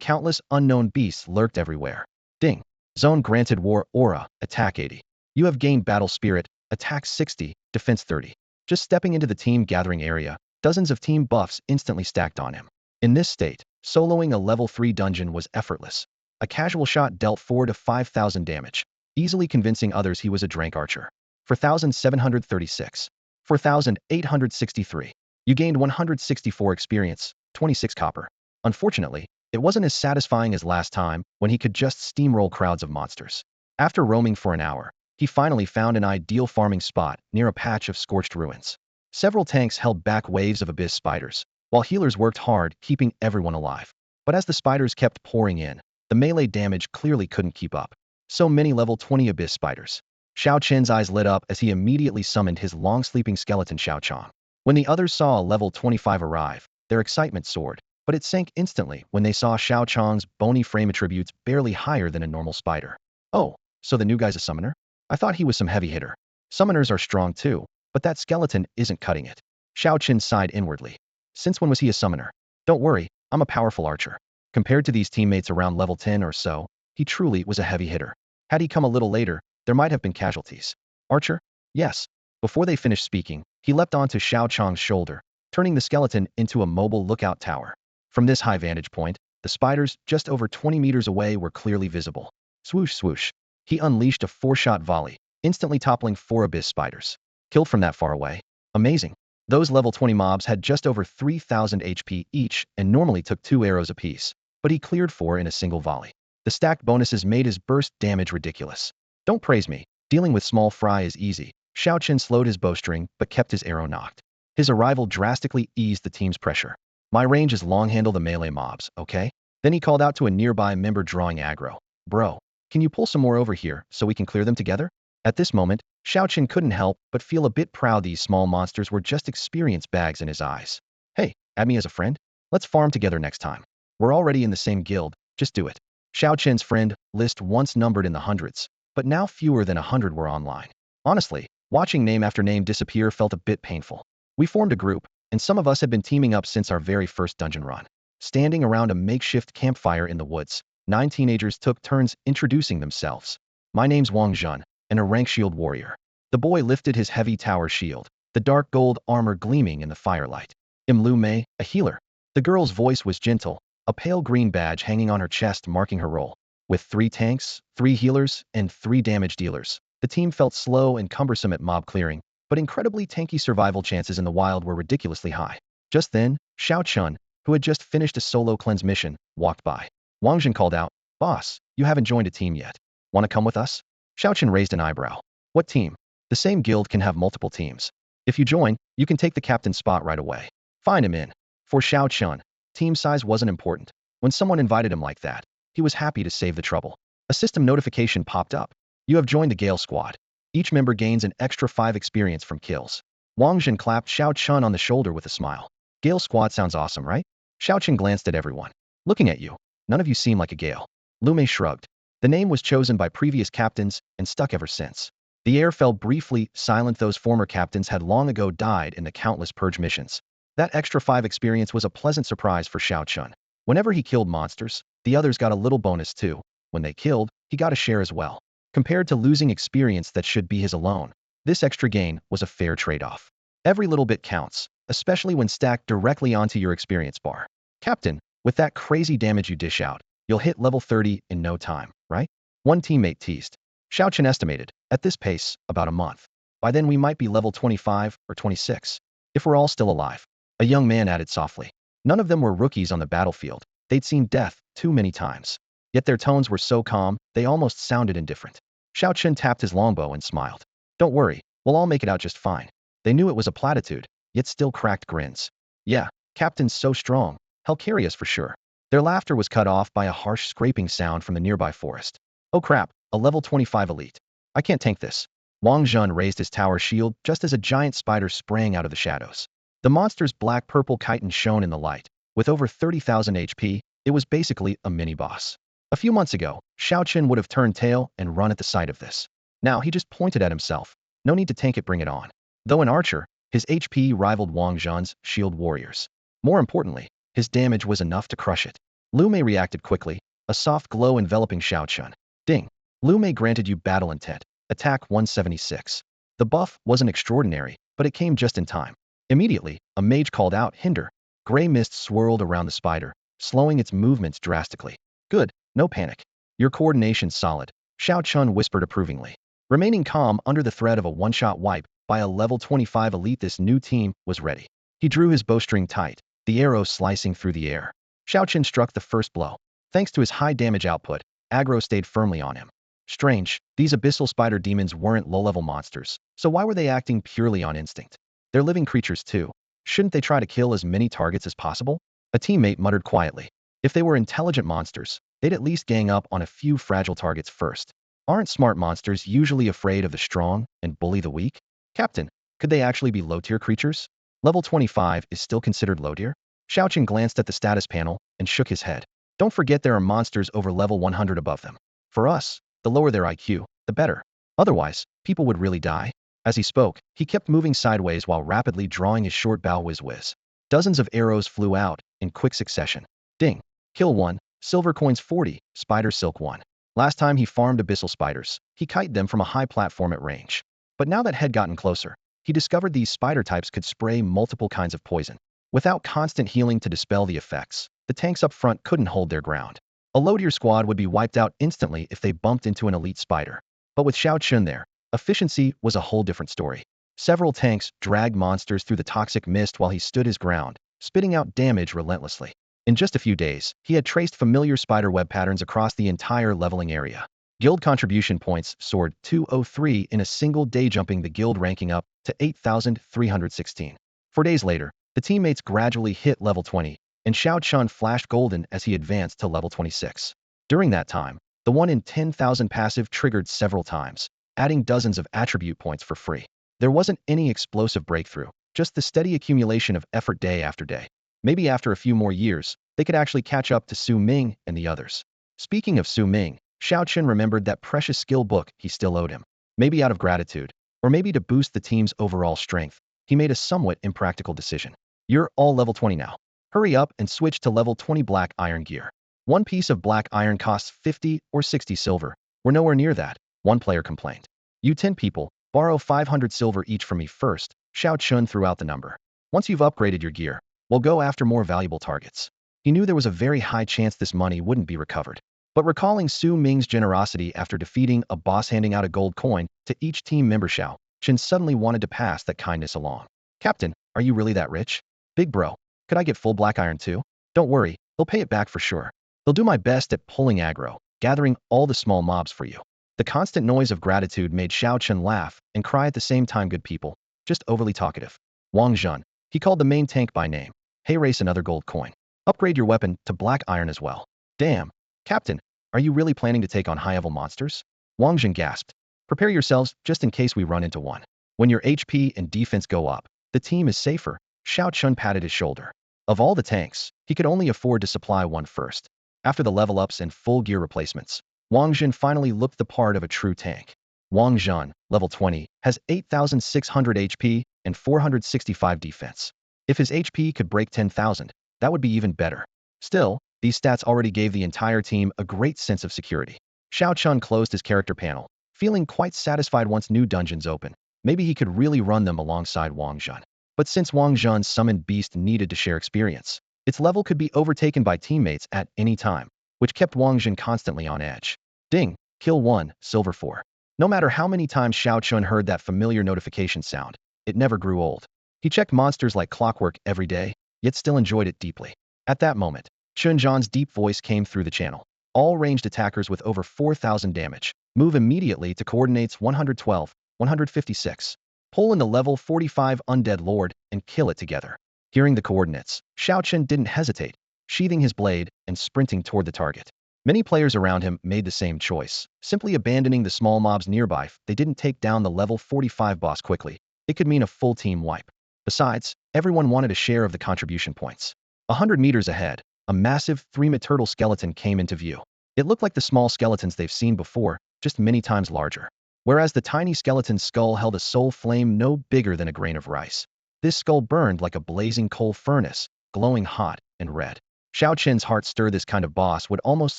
countless unknown beasts lurked everywhere. Ding. Zone granted war aura, attack 80. You have gained battle spirit, attack 60, defense 30. Just stepping into the team gathering area, dozens of team buffs instantly stacked on him. In this state, soloing a level 3 dungeon was effortless. A casual shot dealt 4 to 5,000 damage, easily convincing others he was a drank archer. 4,736. 4,863. You gained 164 experience, 26 copper. Unfortunately, it wasn't as satisfying as last time when he could just steamroll crowds of monsters. After roaming for an hour, he finally found an ideal farming spot near a patch of scorched ruins. Several tanks held back waves of abyss spiders, while healers worked hard keeping everyone alive. But as the spiders kept pouring in, the melee damage clearly couldn't keep up. So many level 20 abyss spiders. Xiao Chen's eyes lit up as he immediately summoned his long-sleeping skeleton Xiao Chong. When the others saw a level 25 arrive, their excitement soared, but it sank instantly when they saw Xiao Chong's bony frame attributes barely higher than a normal spider. Oh, so the new guy's a summoner? I thought he was some heavy hitter. Summoners are strong too, but that skeleton isn't cutting it. Xiao Chen sighed inwardly. Since when was he a summoner? Don't worry, I'm a powerful archer. Compared to these teammates around level 10 or so, he truly was a heavy hitter. Had he come a little later, there might have been casualties. Archer? Yes. Before they finished speaking, he leapt onto Xiao Chong's shoulder, turning the skeleton into a mobile lookout tower. From this high vantage point, the spiders just over 20 meters away were clearly visible. Swoosh swoosh. He unleashed a 4-shot volley, instantly toppling 4 abyss spiders. Killed from that far away. Amazing. Those level 20 mobs had just over 3,000 HP each and normally took 2 arrows apiece, but he cleared 4 in a single volley. The stacked bonuses made his burst damage ridiculous. Don't praise me. Dealing with small fry is easy. Xiao Chen slowed his bowstring but kept his arrow knocked. His arrival drastically eased the team's pressure. My range is long handle the melee mobs, okay? Then he called out to a nearby member drawing aggro. Bro, can you pull some more over here so we can clear them together? At this moment, Xiao Chen couldn't help but feel a bit proud these small monsters were just experience bags in his eyes. Hey, add me as a friend? Let's farm together next time. We're already in the same guild, just do it. Xiao Chen's friend list once numbered in the hundreds, but now fewer than 100 were online. Honestly, watching name after name disappear felt a bit painful. We formed a group, and some of us had been teaming up since our very first dungeon run. Standing around a makeshift campfire in the woods, 9 teenagers took turns introducing themselves. My name's Wang Zhun, and a rank shield warrior. The boy lifted his heavy tower shield, the dark gold armor gleaming in the firelight. Lu Mei, a healer. The girl's voice was gentle, a pale green badge hanging on her chest marking her role. With 3 tanks, 3 healers, and 3 damage dealers, the team felt slow and cumbersome at mob clearing, but incredibly tanky survival chances in the wild were ridiculously high. Just then, Xiao Chun, who had just finished a solo cleanse mission, walked by. Wang Zhen called out, "Boss, you haven't joined a team yet. Want to come with us?" Xiao Chen raised an eyebrow. "What team?" "The same guild can have multiple teams. If you join, you can take the captain's spot right away." "Find him in." For Xiao Chun, team size wasn't important. When someone invited him like that, he was happy to save the trouble. A system notification popped up. "You have joined the Gale Squad. Each member gains an extra 5 experience from kills." Wang Zhen clapped Xiao Chun on the shoulder with a smile. "Gale Squad sounds awesome, right?" Xiao Chen glanced at everyone. "Looking at you, none of you seem like a Gale." Lu Mei shrugged. The name was chosen by previous captains and stuck ever since. The air fell briefly silent. Those former captains had long ago died in the countless purge missions. That extra 5 experience was a pleasant surprise for Xiao Chun. Whenever he killed monsters, the others got a little bonus too. When they killed, he got a share as well. Compared to losing experience that should be his alone, this extra gain was a fair trade-off. Every little bit counts, especially when stacked directly onto your experience bar. Captain, with that crazy damage you dish out, you'll hit level 30 in no time, right? One teammate teased. Xiao Chen estimated, at this pace, about a month. By then we might be level 25 or 26. If we're all still alive. A young man added softly. None of them were rookies on the battlefield. They'd seen death too many times. Yet their tones were so calm, they almost sounded indifferent. Xiao Chen tapped his longbow and smiled. Don't worry, we'll all make it out just fine. They knew it was a platitude, yet still cracked grins. Yeah, Captain's so strong, he'll carry us for sure. Their laughter was cut off by a harsh scraping sound from the nearby forest. Oh crap, a level 25 elite. I can't tank this. Wang Zhun raised his tower shield just as a giant spider sprang out of the shadows. The monster's black-purple chitin shone in the light. With over 30,000 HP, it was basically a mini-boss. A few months ago, Xiao Chen would have turned tail and run at the sight of this. Now he just pointed at himself. No need to tank it, bring it on. Though an archer, his HP rivaled Wang Zhun's shield warriors. More importantly, his damage was enough to crush it. Lu Mei reacted quickly, a soft glow enveloping Xiao Chen. Ding. Lu Mei granted you battle intent. Attack 176. The buff wasn't extraordinary, but it came just in time. Immediately, a mage called out, Hinder. Gray mist swirled around the spider, slowing its movements drastically. Good, no panic. Your coordination's solid, Xiao Chen whispered approvingly. Remaining calm under the threat of a one-shot wipe by a level 25 elite, this new team was ready. He drew his bowstring tight, the arrow slicing through the air. Xiao Chen struck the first blow. Thanks to his high damage output, aggro stayed firmly on him. Strange, these abyssal spider demons weren't low-level monsters, so why were they acting purely on instinct? They're living creatures too. Shouldn't they try to kill as many targets as possible? A teammate muttered quietly. If they were intelligent monsters, they'd at least gang up on a few fragile targets first. Aren't smart monsters usually afraid of the strong and bully the weak? Captain, could they actually be low-tier creatures? Level 25 is still considered low-tier? Xiao Chen glanced at the status panel and shook his head. Don't forget there are monsters over level 100 above them. For us, the lower their IQ, the better. Otherwise, people would really die. As he spoke, he kept moving sideways while rapidly drawing his short bow whiz-whiz. Dozens of arrows flew out in quick succession. Ding. Kill 1, silver coins 40, spider silk 1. Last time he farmed abyssal spiders, he kited them from a high platform at range. But now that had gotten closer, he discovered these spider types could spray multiple kinds of poison. Without constant healing to dispel the effects, the tanks up front couldn't hold their ground. A low-tier squad would be wiped out instantly if they bumped into an elite spider. But with Xiao Chen there, efficiency was a whole different story. Several tanks dragged monsters through the toxic mist while he stood his ground, spitting out damage relentlessly. In just a few days, he had traced familiar spider web patterns across the entire leveling area. Guild contribution points soared 203 in a single day, jumping the guild ranking up to 8,316. 4 days later, the teammates gradually hit level 20, and Xiao Chen flashed golden as he advanced to level 26. During that time, the 1 in 10,000 passive triggered several times, adding dozens of attribute points for free. There wasn't any explosive breakthrough, just the steady accumulation of effort day after day. Maybe after a few more years, they could actually catch up to Su Ming and the others. Speaking of Su Ming, Xiao Chen remembered that precious skill book he still owed him. Maybe out of gratitude, or maybe to boost the team's overall strength, he made a somewhat impractical decision. You're all level 20 now. Hurry up and switch to level 20 black iron gear. One piece of black iron costs 50 or 60 silver. We're nowhere near that, one player complained. You 10 people, borrow 500 silver each from me first, Xiao Chen threw out the number. Once you've upgraded your gear, we'll go after more valuable targets. He knew there was a very high chance this money wouldn't be recovered. But recalling Su Ming's generosity after defeating a boss handing out a gold coin to each team member, Xiao Chen suddenly wanted to pass that kindness along. Captain, are you really that rich? Big bro, could I get full black iron too? Don't worry, they'll pay it back for sure. They'll do my best at pulling aggro, gathering all the small mobs for you. The constant noise of gratitude made Xiao Chen laugh and cry at the same time. Good people, just overly talkative. Wang Zhun, he called the main tank by name. Hey, race another gold coin. Upgrade your weapon to black iron as well. Damn. Captain, are you really planning to take on high-level monsters? Wang Zhun gasped. Prepare yourselves just in case we run into one. When your HP and defense go up, the team is safer. Xiao Chen patted his shoulder. Of all the tanks, he could only afford to supply one first. After the level ups and full gear replacements, Wang Zhun finally looked the part of a true tank. Wang Zhun, level 20, has 8,600 HP and 465 defense. If his HP could break 10,000, that would be even better. Still, These stats already gave the entire team a great sense of security. Xiao Chun closed his character panel, feeling quite satisfied once new dungeons open. Maybe he could really run them alongside Wang Zhen. But since Wang Zhen's summoned beast needed to share experience, its level could be overtaken by teammates at any time, which kept Wang Zhen constantly on edge. Ding, kill 1, silver 4. No matter how many times Xiao Chun heard that familiar notification sound, it never grew old. He checked monsters like clockwork every day, yet still enjoyed it deeply. At that moment, Chun Zhan's deep voice came through the channel. All ranged attackers with over 4,000 damage move immediately to coordinates 112, 156. Pull in the level 45 undead lord and kill it together. Hearing the coordinates, Xiao Chen didn't hesitate, sheathing his blade and sprinting toward the target. Many players around him made the same choice, simply abandoning the small mobs nearby if they didn't take down the level 45 boss quickly. It could mean a full team wipe. Besides, everyone wanted a share of the contribution points. 100 meters ahead, a massive three-meter turtle skeleton came into view. It looked like the small skeletons they've seen before, just many times larger. Whereas the tiny skeleton's skull held a soul flame no bigger than a grain of rice. This skull burned like a blazing coal furnace, glowing hot and red. Xiao Chen's heart stirred. This kind of boss would almost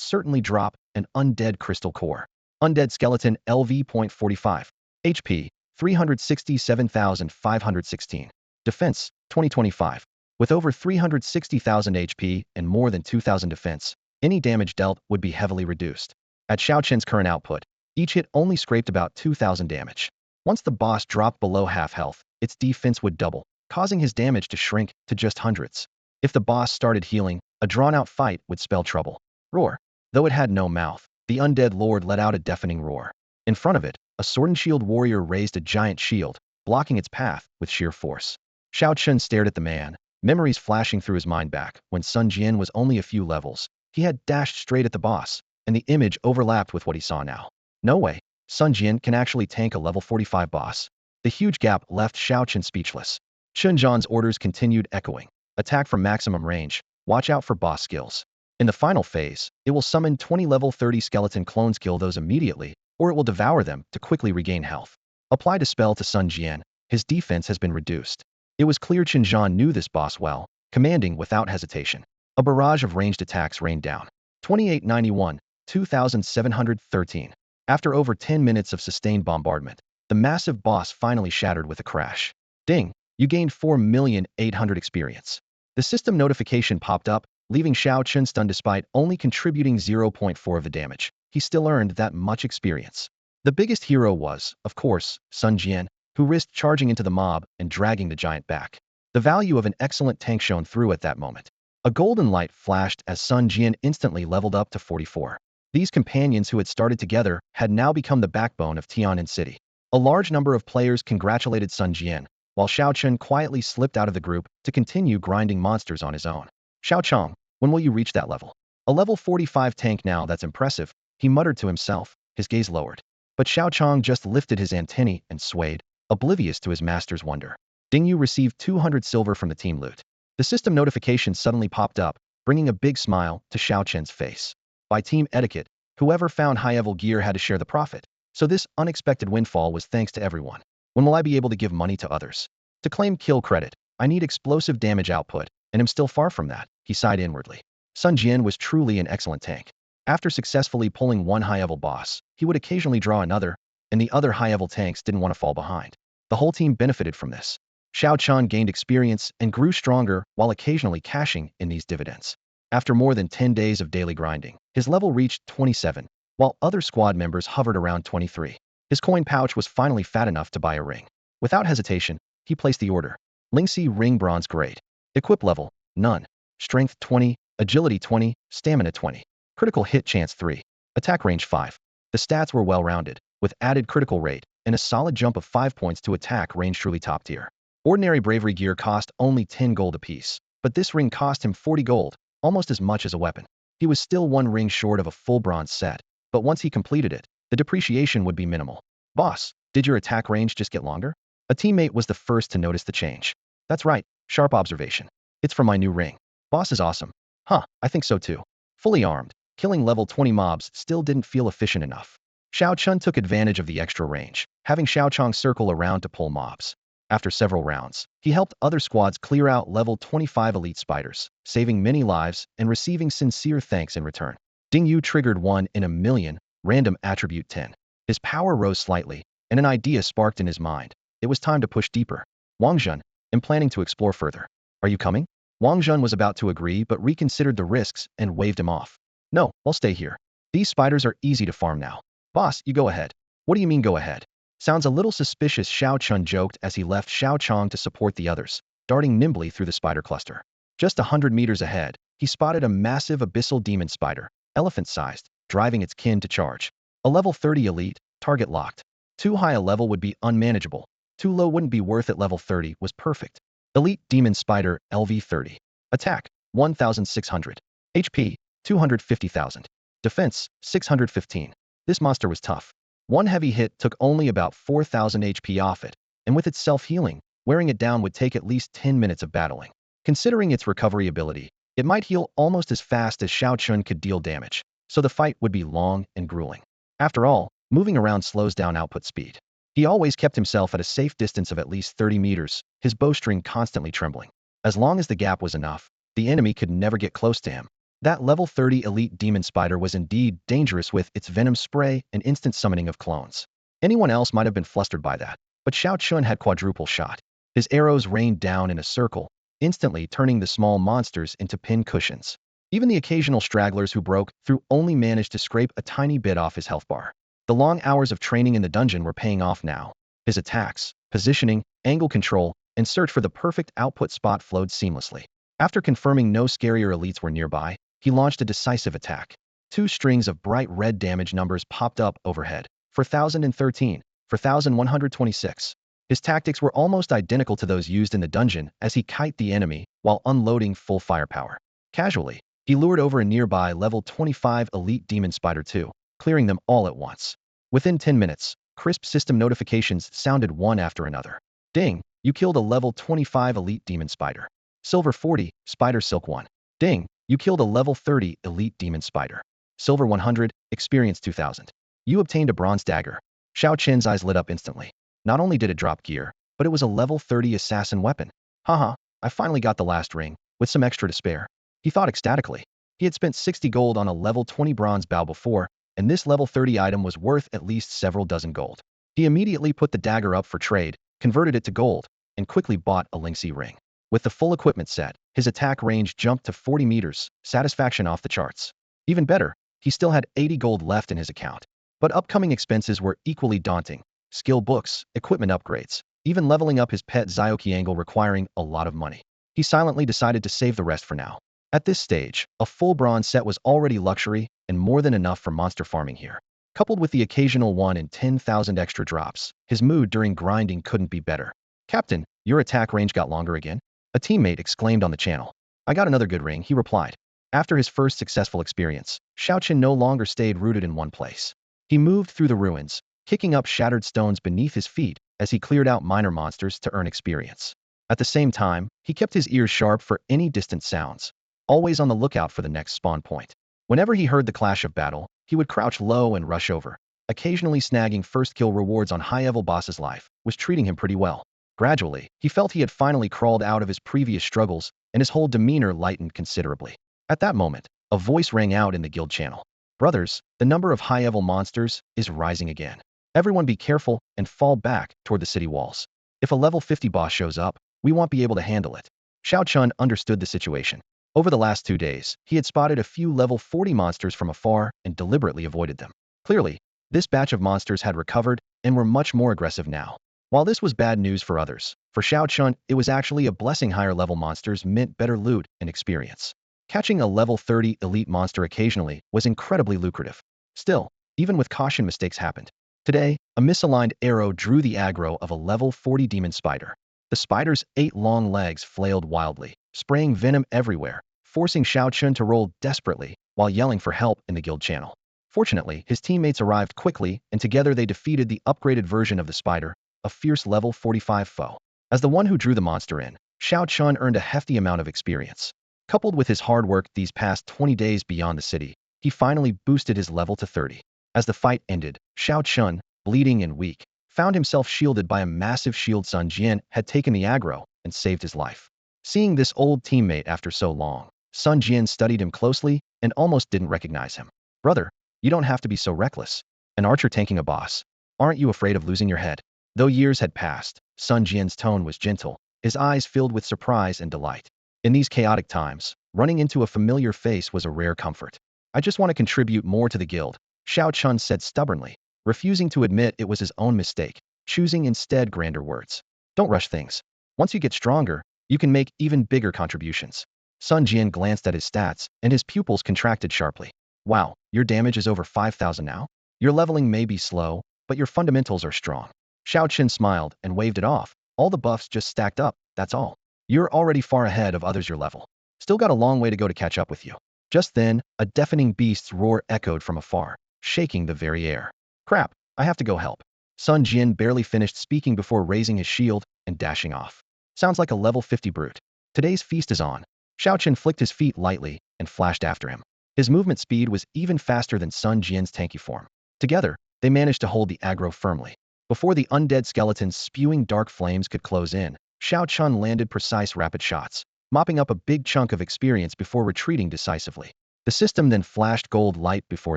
certainly drop an undead crystal core. Undead skeleton LV.45. HP, 367,516. Defense, 2025. With over 360,000 HP and more than 2,000 defense, any damage dealt would be heavily reduced. At Xiao Chen's current output, each hit only scraped about 2,000 damage. Once the boss dropped below half health, its defense would double, causing his damage to shrink to just hundreds. If the boss started healing, a drawn-out fight would spell trouble. Roar. Though it had no mouth, the undead lord let out a deafening roar. In front of it, a sword and shield warrior raised a giant shield, blocking its path with sheer force. Xiao Chen stared at the man, memories flashing through his mind back when Sun Jian was only a few levels. He had dashed straight at the boss, and the image overlapped with what he saw now. No way, Sun Jian can actually tank a level 45 boss. The huge gap left Xiao Chen speechless. Chun Zhan's orders continued echoing. Attack from maximum range, watch out for boss skills. In the final phase, it will summon 20 level 30 skeleton clones. Kill those immediately, or it will devour them to quickly regain health. Apply Dispel to Sun Jian. His defense has been reduced. It was clear Chun Zhan knew this boss well, commanding without hesitation. A barrage of ranged attacks rained down. 2891, 2713. After over 10 minutes of sustained bombardment, the massive boss finally shattered with a crash. Ding! You gained 4,800 experience. The system notification popped up, leaving Xiao Chen stunned. Despite only contributing 0.4 of the damage, he still earned that much experience. The biggest hero was, of course, Sun Jian, who risked charging into the mob and dragging the giant back. The value of an excellent tank shone through at that moment. A golden light flashed as Sun Jian instantly leveled up to 44. These companions who had started together had now become the backbone of Tian'an City. A large number of players congratulated Sun Jian, while Xiao Chen quietly slipped out of the group to continue grinding monsters on his own. Xiao Chong, when will you reach that level? A level 45 tank now, that's impressive, he muttered to himself, his gaze lowered. But Xiao Chong just lifted his antennae and swayed, oblivious to his master's wonder. Ding, you received 200 silver from the team loot. The system notification suddenly popped up, bringing a big smile to Xiao Chen's face. By team etiquette, whoever found high-level gear had to share the profit, so this unexpected windfall was thanks to everyone. When will I be able to give money to others? To claim kill credit, I need explosive damage output, and am still far from that, he sighed inwardly. Sun Jian was truly an excellent tank. After successfully pulling one high-level boss, he would occasionally draw another, and the other high-level tanks didn't want to fall behind. The whole team benefited from this. Xiao Chan gained experience and grew stronger while occasionally cashing in these dividends. After more than 10 days of daily grinding, his level reached 27, while other squad members hovered around 23. His coin pouch was finally fat enough to buy a ring. Without hesitation, he placed the order. Lingxi Ring Bronze Grade. Equip level, none. Strength 20, Agility 20, Stamina 20. Critical hit chance 3. Attack range 5. The stats were well-rounded, with added critical rate, and a solid jump of 5 points to attack range. Truly top tier. Ordinary bravery gear cost only 10 gold apiece, but this ring cost him 40 gold, almost as much as a weapon. He was still one ring short of a full bronze set, but once he completed it, the depreciation would be minimal. Boss, did your attack range just get longer? A teammate was the first to notice the change. That's right, sharp observation. It's from my new ring. Boss is awesome. Huh, I think so too. Fully armed, killing level 20 mobs still didn't feel efficient enough. Xiao Chun took advantage of the extra range, having Xiao Chong circle around to pull mobs. After several rounds, he helped other squads clear out level 25 elite spiders, saving many lives and receiving sincere thanks in return. Ding Yu triggered 1 in a million, random attribute 10. His power rose slightly, and an idea sparked in his mind. It was time to push deeper. Wang Zhen, am planning to explore further. Are you coming? Wang Zhen was about to agree but reconsidered the risks and waved him off. No, I'll stay here. These spiders are easy to farm now. Boss, you go ahead. What do you mean go ahead? Sounds a little suspicious, Xiao Chun joked as he left Xiao Chong to support the others, darting nimbly through the spider cluster. Just 100 meters ahead, he spotted a massive abyssal demon spider, elephant-sized, driving its kin to charge. A level 30 elite, target locked. Too high a level would be unmanageable. Too low wouldn't be worth it. Level 30 was perfect. Elite demon spider, LV 30. Attack, 1,600. HP, 250,000. Defense, 615. This monster was tough. One heavy hit took only about 4,000 HP off it, and with its self-healing, wearing it down would take at least 10 minutes of battling. Considering its recovery ability, it might heal almost as fast as Xiao Chun could deal damage, so the fight would be long and grueling. After all, moving around slows down output speed. He always kept himself at a safe distance of at least 30 meters, his bowstring constantly trembling. As long as the gap was enough, the enemy could never get close to him. That level 30 elite demon spider was indeed dangerous with its venom spray and instant summoning of clones. Anyone else might have been flustered by that, but Xiao Chun had quadruple shot. His arrows rained down in a circle, instantly turning the small monsters into pin cushions. Even the occasional stragglers who broke through only managed to scrape a tiny bit off his health bar. The long hours of training in the dungeon were paying off now. His attacks, positioning, angle control, and search for the perfect output spot flowed seamlessly. After confirming no scarier elites were nearby, he launched a decisive attack. 2 strings of bright red damage numbers popped up overhead. 4,013, 4,126. His tactics were almost identical to those used in the dungeon as he kite the enemy while unloading full firepower. Casually, he lured over a nearby level 25 elite demon spider too, clearing them all at once. Within 10 minutes, crisp system notifications sounded one after another. Ding, you killed a level 25 elite demon spider. Silver 40, Spider Silk 1. Ding, you killed a level 30 elite demon spider. Silver 100, Experience 2000. You obtained a bronze dagger. Xiao Chen's eyes lit up instantly. Not only did it drop gear, but it was a level 30 assassin weapon. Haha, I finally got the last ring, with some extra to spare. He thought ecstatically. He had spent 60 gold on a level 20 bronze bow before, and this level 30 item was worth at least several dozen gold. He immediately put the dagger up for trade, converted it to gold, and quickly bought a Lingxi ring. With the full equipment set, his attack range jumped to 40 meters, satisfaction off the charts. Even better, he still had 80 gold left in his account. But upcoming expenses were equally daunting. Skill books, equipment upgrades, even leveling up his pet Zyoki angle requiring a lot of money. He silently decided to save the rest for now. At this stage, a full bronze set was already luxury and more than enough for monster farming here. Coupled with the occasional 1 in 10,000 extra drops, his mood during grinding couldn't be better. Captain, your attack range got longer again? A teammate exclaimed on the channel. I got another good ring, he replied. After his first successful experience, Xiao Chen no longer stayed rooted in one place. He moved through the ruins, kicking up shattered stones beneath his feet as he cleared out minor monsters to earn experience. At the same time, he kept his ears sharp for any distant sounds, always on the lookout for the next spawn point. Whenever he heard the clash of battle, he would crouch low and rush over. Occasionally snagging first kill rewards on high-level bosses' life was treating him pretty well. Gradually, he felt he had finally crawled out of his previous struggles, and his whole demeanor lightened considerably. At that moment, a voice rang out in the guild channel. Brothers, the number of high-level monsters is rising again. Everyone be careful and fall back toward the city walls. If a level 50 boss shows up, we won't be able to handle it. Xiao Chun understood the situation. Over the last 2 days, he had spotted a few level 40 monsters from afar and deliberately avoided them. Clearly, this batch of monsters had recovered and were much more aggressive now. While this was bad news for others, for Xiao Chun, it was actually a blessing. Higher level monsters meant better loot and experience. Catching a level 30 elite monster occasionally was incredibly lucrative. Still, even with caution, mistakes happened. Today, a misaligned arrow drew the aggro of a level 40 demon spider. The spider's 8 long legs flailed wildly, spraying venom everywhere, forcing Xiao Chun to roll desperately while yelling for help in the guild channel. Fortunately, his teammates arrived quickly, and together they defeated the upgraded version of the spider, a fierce level 45 foe. As the one who drew the monster in, Xiao Chun earned a hefty amount of experience. Coupled with his hard work these past 20 days beyond the city, he finally boosted his level to 30. As the fight ended, Xiao Chun, bleeding and weak, found himself shielded by a massive shield. Sun Jian had taken the aggro and saved his life. Seeing this old teammate after so long, Sun Jian studied him closely and almost didn't recognize him. Brother, you don't have to be so reckless. An archer tanking a boss. Aren't you afraid of losing your head? Though years had passed, Sun Jian's tone was gentle, his eyes filled with surprise and delight. In these chaotic times, running into a familiar face was a rare comfort. I just want to contribute more to the guild, Xiao Chun said stubbornly, refusing to admit it was his own mistake, choosing instead grander words. Don't rush things. Once you get stronger, you can make even bigger contributions. Sun Jian glanced at his stats, and his pupils contracted sharply. Wow, your damage is over 5,000 now? Your leveling may be slow, but your fundamentals are strong. Xiao Qin smiled and waved it off. All the buffs just stacked up, that's all. You're already far ahead of others your level. Still got a long way to go to catch up with you. Just then, a deafening beast's roar echoed from afar, shaking the very air. Crap, I have to go help. Sun Jian barely finished speaking before raising his shield and dashing off. Sounds like a level 50 brute. Today's feast is on. Xiao Qin flicked his feet lightly and flashed after him. His movement speed was even faster than Sun Jian's tanky form. Together, they managed to hold the aggro firmly. Before the undead skeletons spewing dark flames could close in, Xiao Chun landed precise rapid shots, mopping up a big chunk of experience before retreating decisively. The system then flashed gold light before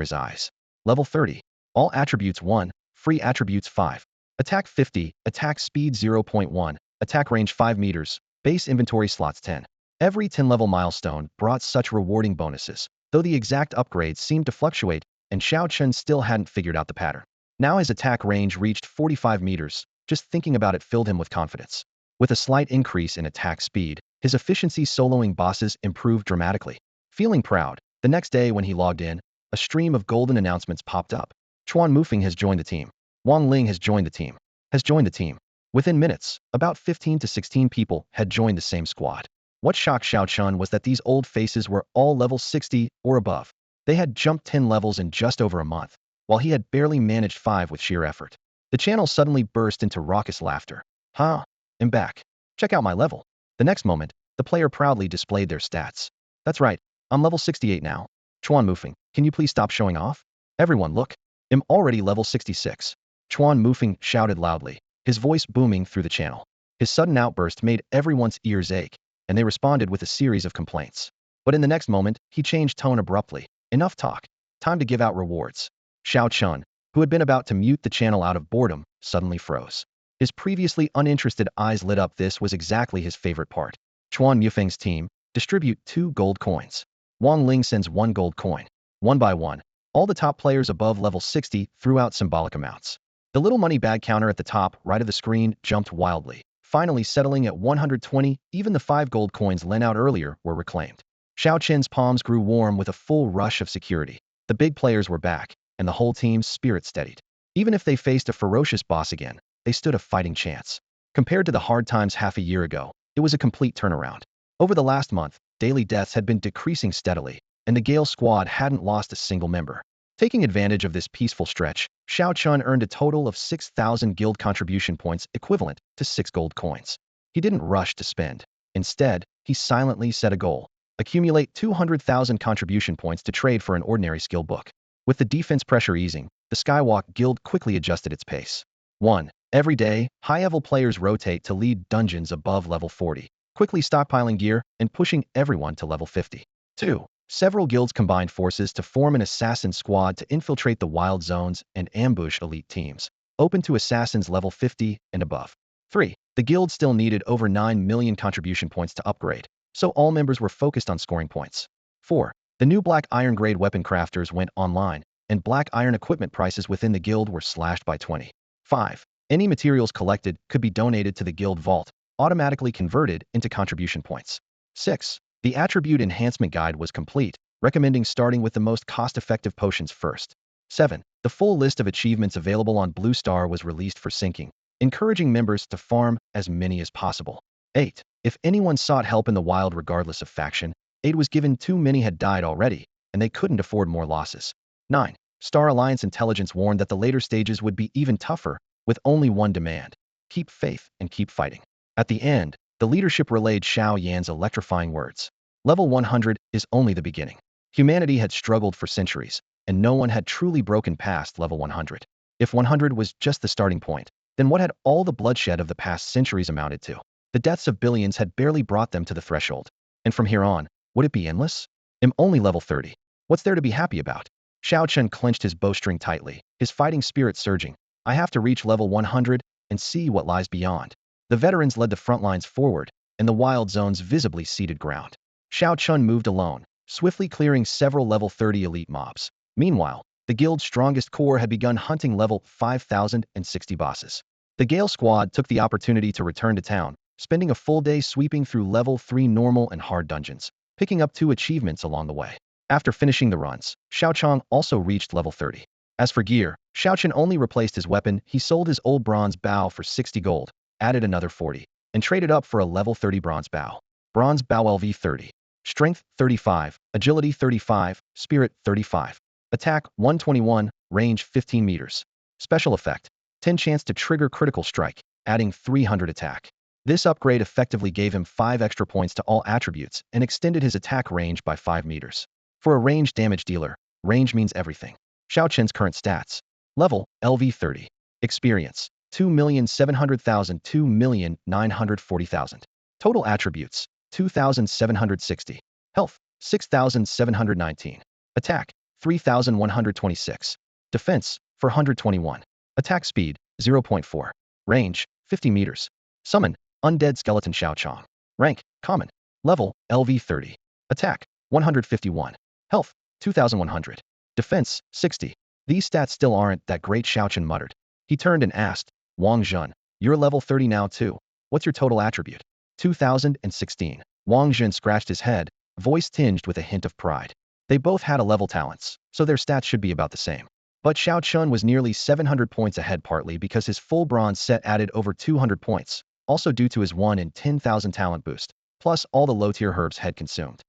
his eyes. Level 30. All attributes 1, free attributes 5. Attack 50, attack speed 0.1, attack range 5 meters, base inventory slots 10. Every 10-level milestone brought such rewarding bonuses, though the exact upgrades seemed to fluctuate, and Xiao Chun still hadn't figured out the pattern. Now his attack range reached 45 meters. Just thinking about it filled him with confidence. With a slight increase in attack speed, his efficiency soloing bosses improved dramatically. Feeling proud, the next day when he logged in, a stream of golden announcements popped up. Chuan Mufeng has joined the team. Wang Ling has joined the team. Within minutes, about 15 to 16 people had joined the same squad. What shocked Xiao Chun was that these old faces were all level 60 or above. They had jumped 10 levels in just over a month, while he had barely managed 5 with sheer effort. The channel suddenly burst into raucous laughter. Huh? I'm back. Check out my level. The next moment, the player proudly displayed their stats. That's right, I'm level 68 now. Chuan Mufeng, can you please stop showing off? Everyone look. I'm already level 66. Chuan Mufeng shouted loudly, his voice booming through the channel. His sudden outburst made everyone's ears ache, and they responded with a series of complaints. But in the next moment, he changed tone abruptly. Enough talk. Time to give out rewards. Xiao Chun, who had been about to mute the channel out of boredom, suddenly froze. His previously uninterested eyes lit up. This was exactly his favorite part. Chuan Mufeng's team, distribute 2 gold coins. Wang Ling sends 1 gold coin. One by one, all the top players above level 60 threw out symbolic amounts. The little money bag counter at the top right of the screen jumped wildly, finally settling at 120. Even the 5 gold coins lent out earlier were reclaimed. Xiao Qin's palms grew warm with a full rush of security. The big players were back, and the whole team's spirit steadied. Even if they faced a ferocious boss again, they stood a fighting chance. Compared to the hard times half a year ago, it was a complete turnaround. Over the last month, daily deaths had been decreasing steadily, and the Gale squad hadn't lost a single member. Taking advantage of this peaceful stretch, Xiao Chun earned a total of 6,000 guild contribution points equivalent to 6 gold coins. He didn't rush to spend. Instead, he silently set a goal. Accumulate 200,000 contribution points to trade for an ordinary skill book. With the defense pressure easing, the Skywalk Guild quickly adjusted its pace. 1. Every day, high-level players rotate to lead dungeons above level 40, quickly stockpiling gear and pushing everyone to level 50. 2. Several guilds combined forces to form an assassin squad to infiltrate the wild zones and ambush elite teams, open to assassins level 50 and above. 3. The guild still needed over 9 million contribution points to upgrade, so all members were focused on scoring points. 4. The new black iron grade weapon crafters went online, and black iron equipment prices within the guild were slashed by 20. 5. Any materials collected could be donated to the guild vault, automatically converted into contribution points. 6. The attribute enhancement guide was complete, recommending starting with the most cost-effective potions first. 7. The full list of achievements available on Blue Star was released for syncing, encouraging members to farm as many as possible. 8. If anyone sought help in the wild regardless of faction, aid was given. Too many had died already, and they couldn't afford more losses. 9. Star Alliance intelligence warned that the later stages would be even tougher, with only one demand: keep faith and keep fighting. At the end, the leadership relayed Xiao Yan's electrifying words. Level 100 is only the beginning. Humanity had struggled for centuries, and no one had truly broken past level 100. If 100 was just the starting point, then what had all the bloodshed of the past centuries amounted to? The deaths of billions had barely brought them to the threshold. And from here on, would it be endless? I'm only level 30. What's there to be happy about? Xiao Chen clenched his bowstring tightly, his fighting spirit surging. I have to reach level 100 and see what lies beyond. The veterans led the front lines forward, and the wild zones visibly ceded ground. Xiao Chun moved alone, swiftly clearing several level 30 elite mobs. Meanwhile, the guild's strongest core had begun hunting level 5,060 bosses. The Gale squad took the opportunity to return to town, spending a full day sweeping through level 3 normal and hard dungeons, picking up 2 achievements along the way. After finishing the runs, Xiao Chong also reached level 30. As for gear, Xiao Chen only replaced his weapon. He sold his old bronze bow for 60 gold, added another 40, and traded up for a level 30 bronze bow. Bronze bow LV 30. Strength 35, agility 35, spirit 35. Attack 121, range 15 meters. Special effect, 10 chance to trigger critical strike, adding 300 attack. This upgrade effectively gave him 5 extra points to all attributes and extended his attack range by 5 meters. For a range damage dealer, range means everything. Xiao Chen's current stats. Level, LV 30. Experience, 2,700,000 2,940,000. Total attributes, 2,760. Health, 6,719. Attack, 3,126. Defense, 421. Attack speed, 0.4. Range, 50 meters. Summon, Undead Skeleton Xiao Chong. Rank, Common. Level, LV 30. Attack, 151. Health, 2,100. Defense, 60. These stats still aren't that great, Xiao Chen muttered. He turned and asked, Wang Zhen, you're level 30 now too. What's your total attribute? 2,016. Wang Zhen scratched his head, voice tinged with a hint of pride. They both had a level talents, so their stats should be about the same. But Xiao Chun was nearly 700 points ahead, partly because his full bronze set added over 200 points, also due to his 1 in 10,000 talent boost, plus all the low-tier herbs had consumed.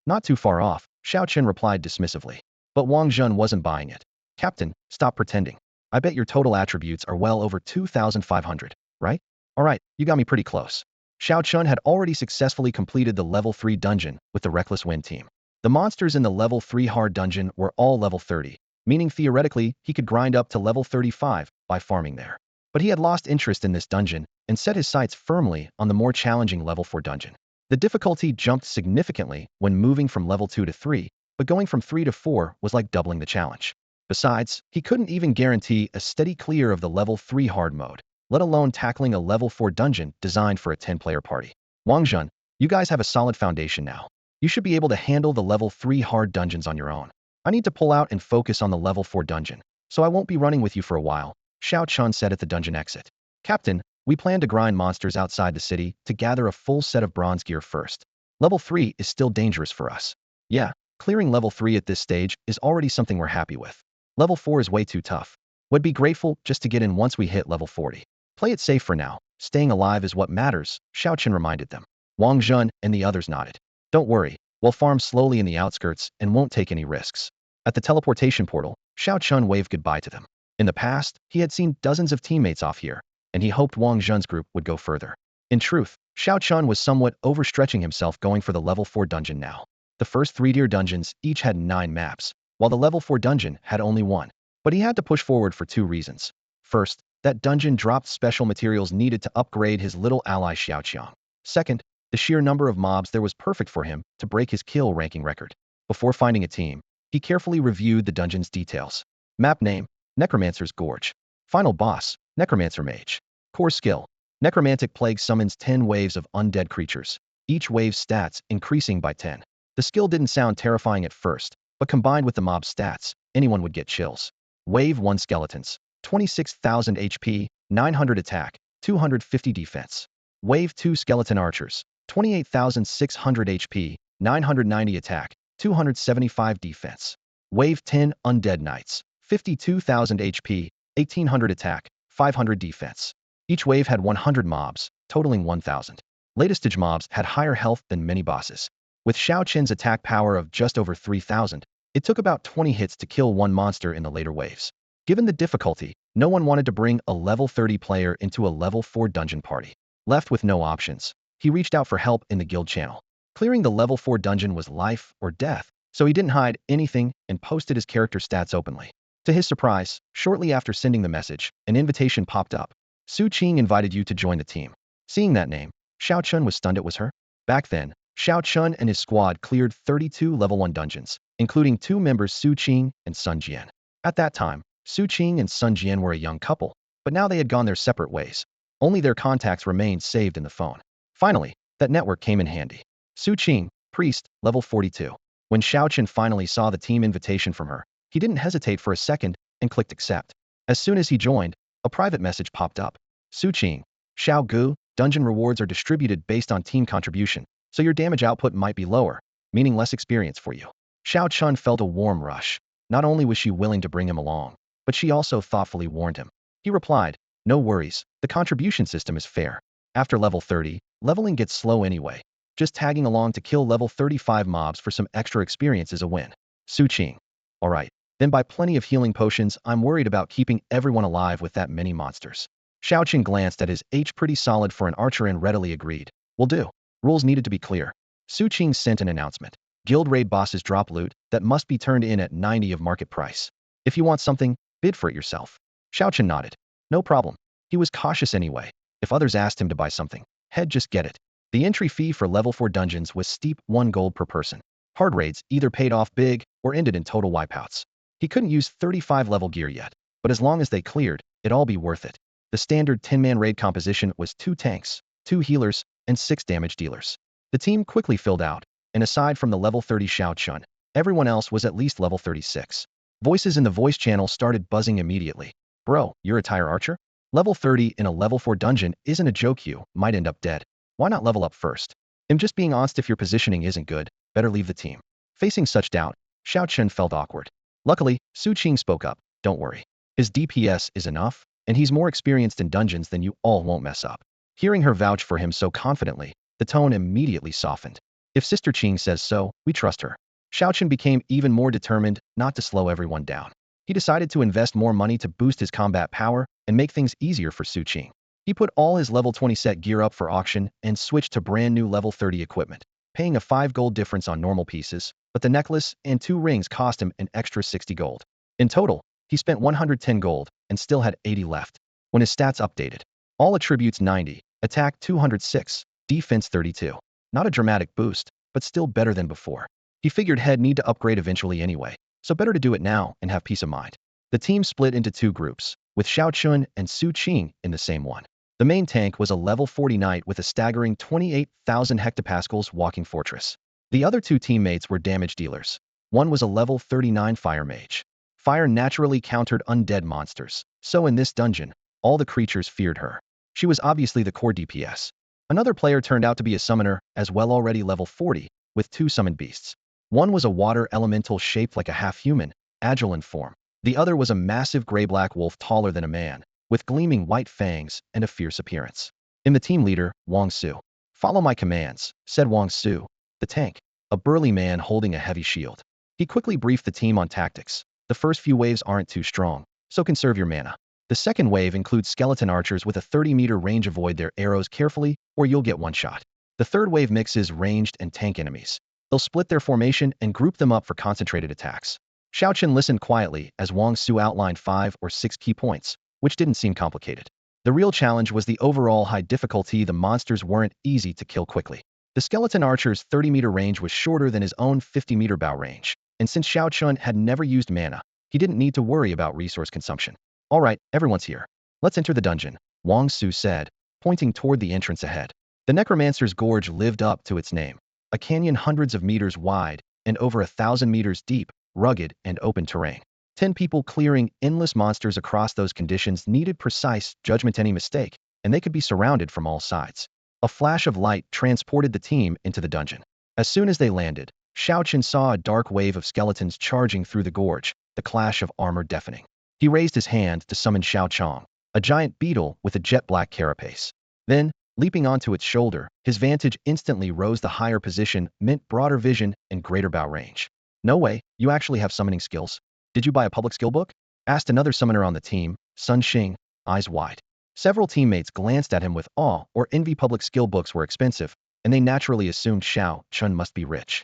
Not too far off, Xiao Chen replied dismissively. But Wang Zhen wasn't buying it. Captain, stop pretending. I bet your total attributes are well over 2,500, right? Alright, you got me pretty close. Xiao Chun had already successfully completed the level 3 dungeon with the Reckless Wind team. The monsters in the level 3 hard dungeon were all level 30, meaning theoretically he could grind up to level 35 by farming there. But he had lost interest in this dungeon and set his sights firmly on the more challenging level 4 dungeon. The difficulty jumped significantly when moving from level 2 to 3, but going from 3 to 4 was like doubling the challenge. Besides, he couldn't even guarantee a steady clear of the level 3 hard mode, let alone tackling a level 4 dungeon designed for a 10-player party. Wang Zhen, you guys have a solid foundation now. You should be able to handle the level 3 hard dungeons on your own. I need to pull out and focus on the level 4 dungeon, so I won't be running with you for a while, Xiao Chun said at the dungeon exit. Captain, we plan to grind monsters outside the city to gather a full set of bronze gear first. Level 3 is still dangerous for us. Yeah, clearing level 3 at this stage is already something we're happy with. Level 4 is way too tough. Would be grateful just to get in once we hit level 40. Play it safe for now. Staying alive is what matters, Xiao Chen reminded them. Wang Zhen and the others nodded. Don't worry, we'll farm slowly in the outskirts and won't take any risks. At the teleportation portal, Xiao Chun waved goodbye to them. In the past, he had seen dozens of teammates off here, and he hoped Wang Zhen's group would go further. In truth, Xiao Chun was somewhat overstretching himself going for the level 4 dungeon now. The first 3 tier dungeons each had 9 maps, while the level 4 dungeon had only 1. But he had to push forward for 2 reasons. First, that dungeon dropped special materials needed to upgrade his little ally Xiaoqiang. Second, the sheer number of mobs there was perfect for him to break his kill ranking record. Before finding a team, he carefully reviewed the dungeon's details. Map name, Necromancer's Gorge. Final boss, Necromancer Mage. Core skill, Necromantic Plague summons 10 waves of undead creatures, each wave's stats increasing by 10. The skill didn't sound terrifying at first, but combined with the mob's stats, anyone would get chills. Wave 1 Skeletons, 26,000 HP, 900 attack, 250 defense. Wave 2 Skeleton Archers, 28,600 HP, 990 attack, 275 defense. Wave 10 Undead Knights, 52,000 HP, 1,800 attack, 500 defense. Each wave had 100 mobs, totaling 1,000. Later stage mobs had higher health than many bosses. With Xiao Qin's attack power of just over 3,000, it took about 20 hits to kill one monster in the later waves. Given the difficulty, no one wanted to bring a level 30 player into a level 4 dungeon party. Left with no options, he reached out for help in the guild channel. Clearing the level 4 dungeon was life or death, so he didn't hide anything and posted his character stats openly. To his surprise, shortly after sending the message, an invitation popped up. Su Qing invited you to join the team. Seeing that name, Xiao Chun was stunned it was her. Back then, Xiao Chun and his squad cleared 32 level 1 dungeons, including 2 members Su Qing and Sun Jian. At that time, Su Qing and Sun Jian were a young couple, but now they had gone their separate ways. Only their contacts remained saved in the phone. Finally, that network came in handy. Su Qing, priest, level 42. When Xiao Chun finally saw the team invitation from her, he didn't hesitate for a second and clicked accept. As soon as he joined, a private message popped up. Su Qing, Xiao Gu, dungeon rewards are distributed based on team contribution, so your damage output might be lower, meaning less experience for you. Xiao Chun felt a warm rush. Not only was she willing to bring him along, but she also thoughtfully warned him. He replied, no worries, the contribution system is fair. After level 30, leveling gets slow anyway. Just tagging along to kill level 35 mobs for some extra experience is a win. Su Qing. Alright, then buy plenty of healing potions. I'm worried about keeping everyone alive with that many monsters. Xiao Qing glanced at his H pretty solid for an archer and readily agreed. Will do. Rules needed to be clear. Su Qing sent an announcement. Guild raid bosses drop loot that must be turned in at 90 of market price. If you want something, bid for it yourself. Xiao Qin nodded. No problem. He was cautious anyway. If others asked him to buy something, he'd just get it. The entry fee for level 4 dungeons was steep, 1 gold per person. Hard raids either paid off big or ended in total wipeouts. He couldn't use 35 level gear yet, but as long as they cleared, it'd all be worth it. The standard 10-man raid composition was 2 tanks, 2 healers, and 6 damage dealers. The team quickly filled out, and aside from the level 30 Xiao Chun, everyone else was at least level 36. Voices in the voice channel started buzzing immediately. Bro, you're a tire archer? Level 30 in a level 4 dungeon isn't a joke, you might end up dead. Why not level up first? I'm just being honest, if your positioning isn't good, better leave the team. Facing such doubt, Xiao Chun felt awkward. Luckily, Su Qing spoke up. Don't worry. His DPS is enough, and he's more experienced in dungeons than you all won't mess up. Hearing her vouch for him so confidently, the tone immediately softened. If Sister Qing says so, we trust her. Xiao Chun became even more determined not to slow everyone down. He decided to invest more money to boost his combat power and make things easier for Su Qing. He put all his level 20 set gear up for auction and switched to brand new level 30 equipment, paying a 5 gold difference on normal pieces, but the necklace and 2 rings cost him an extra 60 gold. In total, he spent 110 gold and still had 80 left. When his stats updated, all attributes 90, attack 206, defense 32. Not a dramatic boost, but still better than before. He figured he'd need to upgrade eventually anyway, so better to do it now and have peace of mind. The team split into 2 groups, with Xiao Chun and Su Qing in the same one. The main tank was a level 40 knight with a staggering 28,000 hectopascals walking fortress. The other 2 teammates were damage dealers. One was a level 39 fire mage. Fire naturally countered undead monsters, so in this dungeon, all the creatures feared her. She was obviously the core DPS. Another player turned out to be a summoner, as well, already level 40, with 2 summoned beasts. One was a water elemental shaped like a half-human, agile in form. The other was a massive gray-black wolf taller than a man, with gleaming white fangs and a fierce appearance. In the team leader, Wang Su. Follow my commands, said Wang Su, the tank, a burly man holding a heavy shield. He quickly briefed the team on tactics. The first few waves aren't too strong, so conserve your mana. The second wave includes skeleton archers with a 30-meter range. Avoid their arrows carefully, or you'll get one shot. The third wave mixes ranged and tank enemies. They'll split their formation and group them up for concentrated attacks. Xiao Chun listened quietly as Wang Su outlined 5 or 6 key points, which didn't seem complicated. The real challenge was the overall high difficulty. The monsters weren't easy to kill quickly. The skeleton archer's 30-meter range was shorter than his own 50-meter bow range, and since Xiao Chun had never used mana, he didn't need to worry about resource consumption. All right, everyone's here. Let's enter the dungeon, Wang Su said, pointing toward the entrance ahead. The Necromancer's Gorge lived up to its name. A canyon hundreds of meters wide and over 1,000 meters deep, rugged and open terrain. 10 people clearing endless monsters across those conditions needed precise judgment. Any mistake, and they could be surrounded from all sides. A flash of light transported the team into the dungeon. As soon as they landed, Xiao Chun saw a dark wave of skeletons charging through the gorge, the clash of armor deafening. He raised his hand to summon Xiao Chong, a giant beetle with a jet-black carapace. Then, leaping onto its shoulder, his vantage instantly rose. The higher position meant broader vision and greater bow range. No way, you actually have summoning skills. Did you buy a public skill book? Asked another summoner on the team, Sun Xing, eyes wide. Several teammates glanced at him with awe or envy. Public skill books were expensive, and they naturally assumed Xiao Chun must be rich.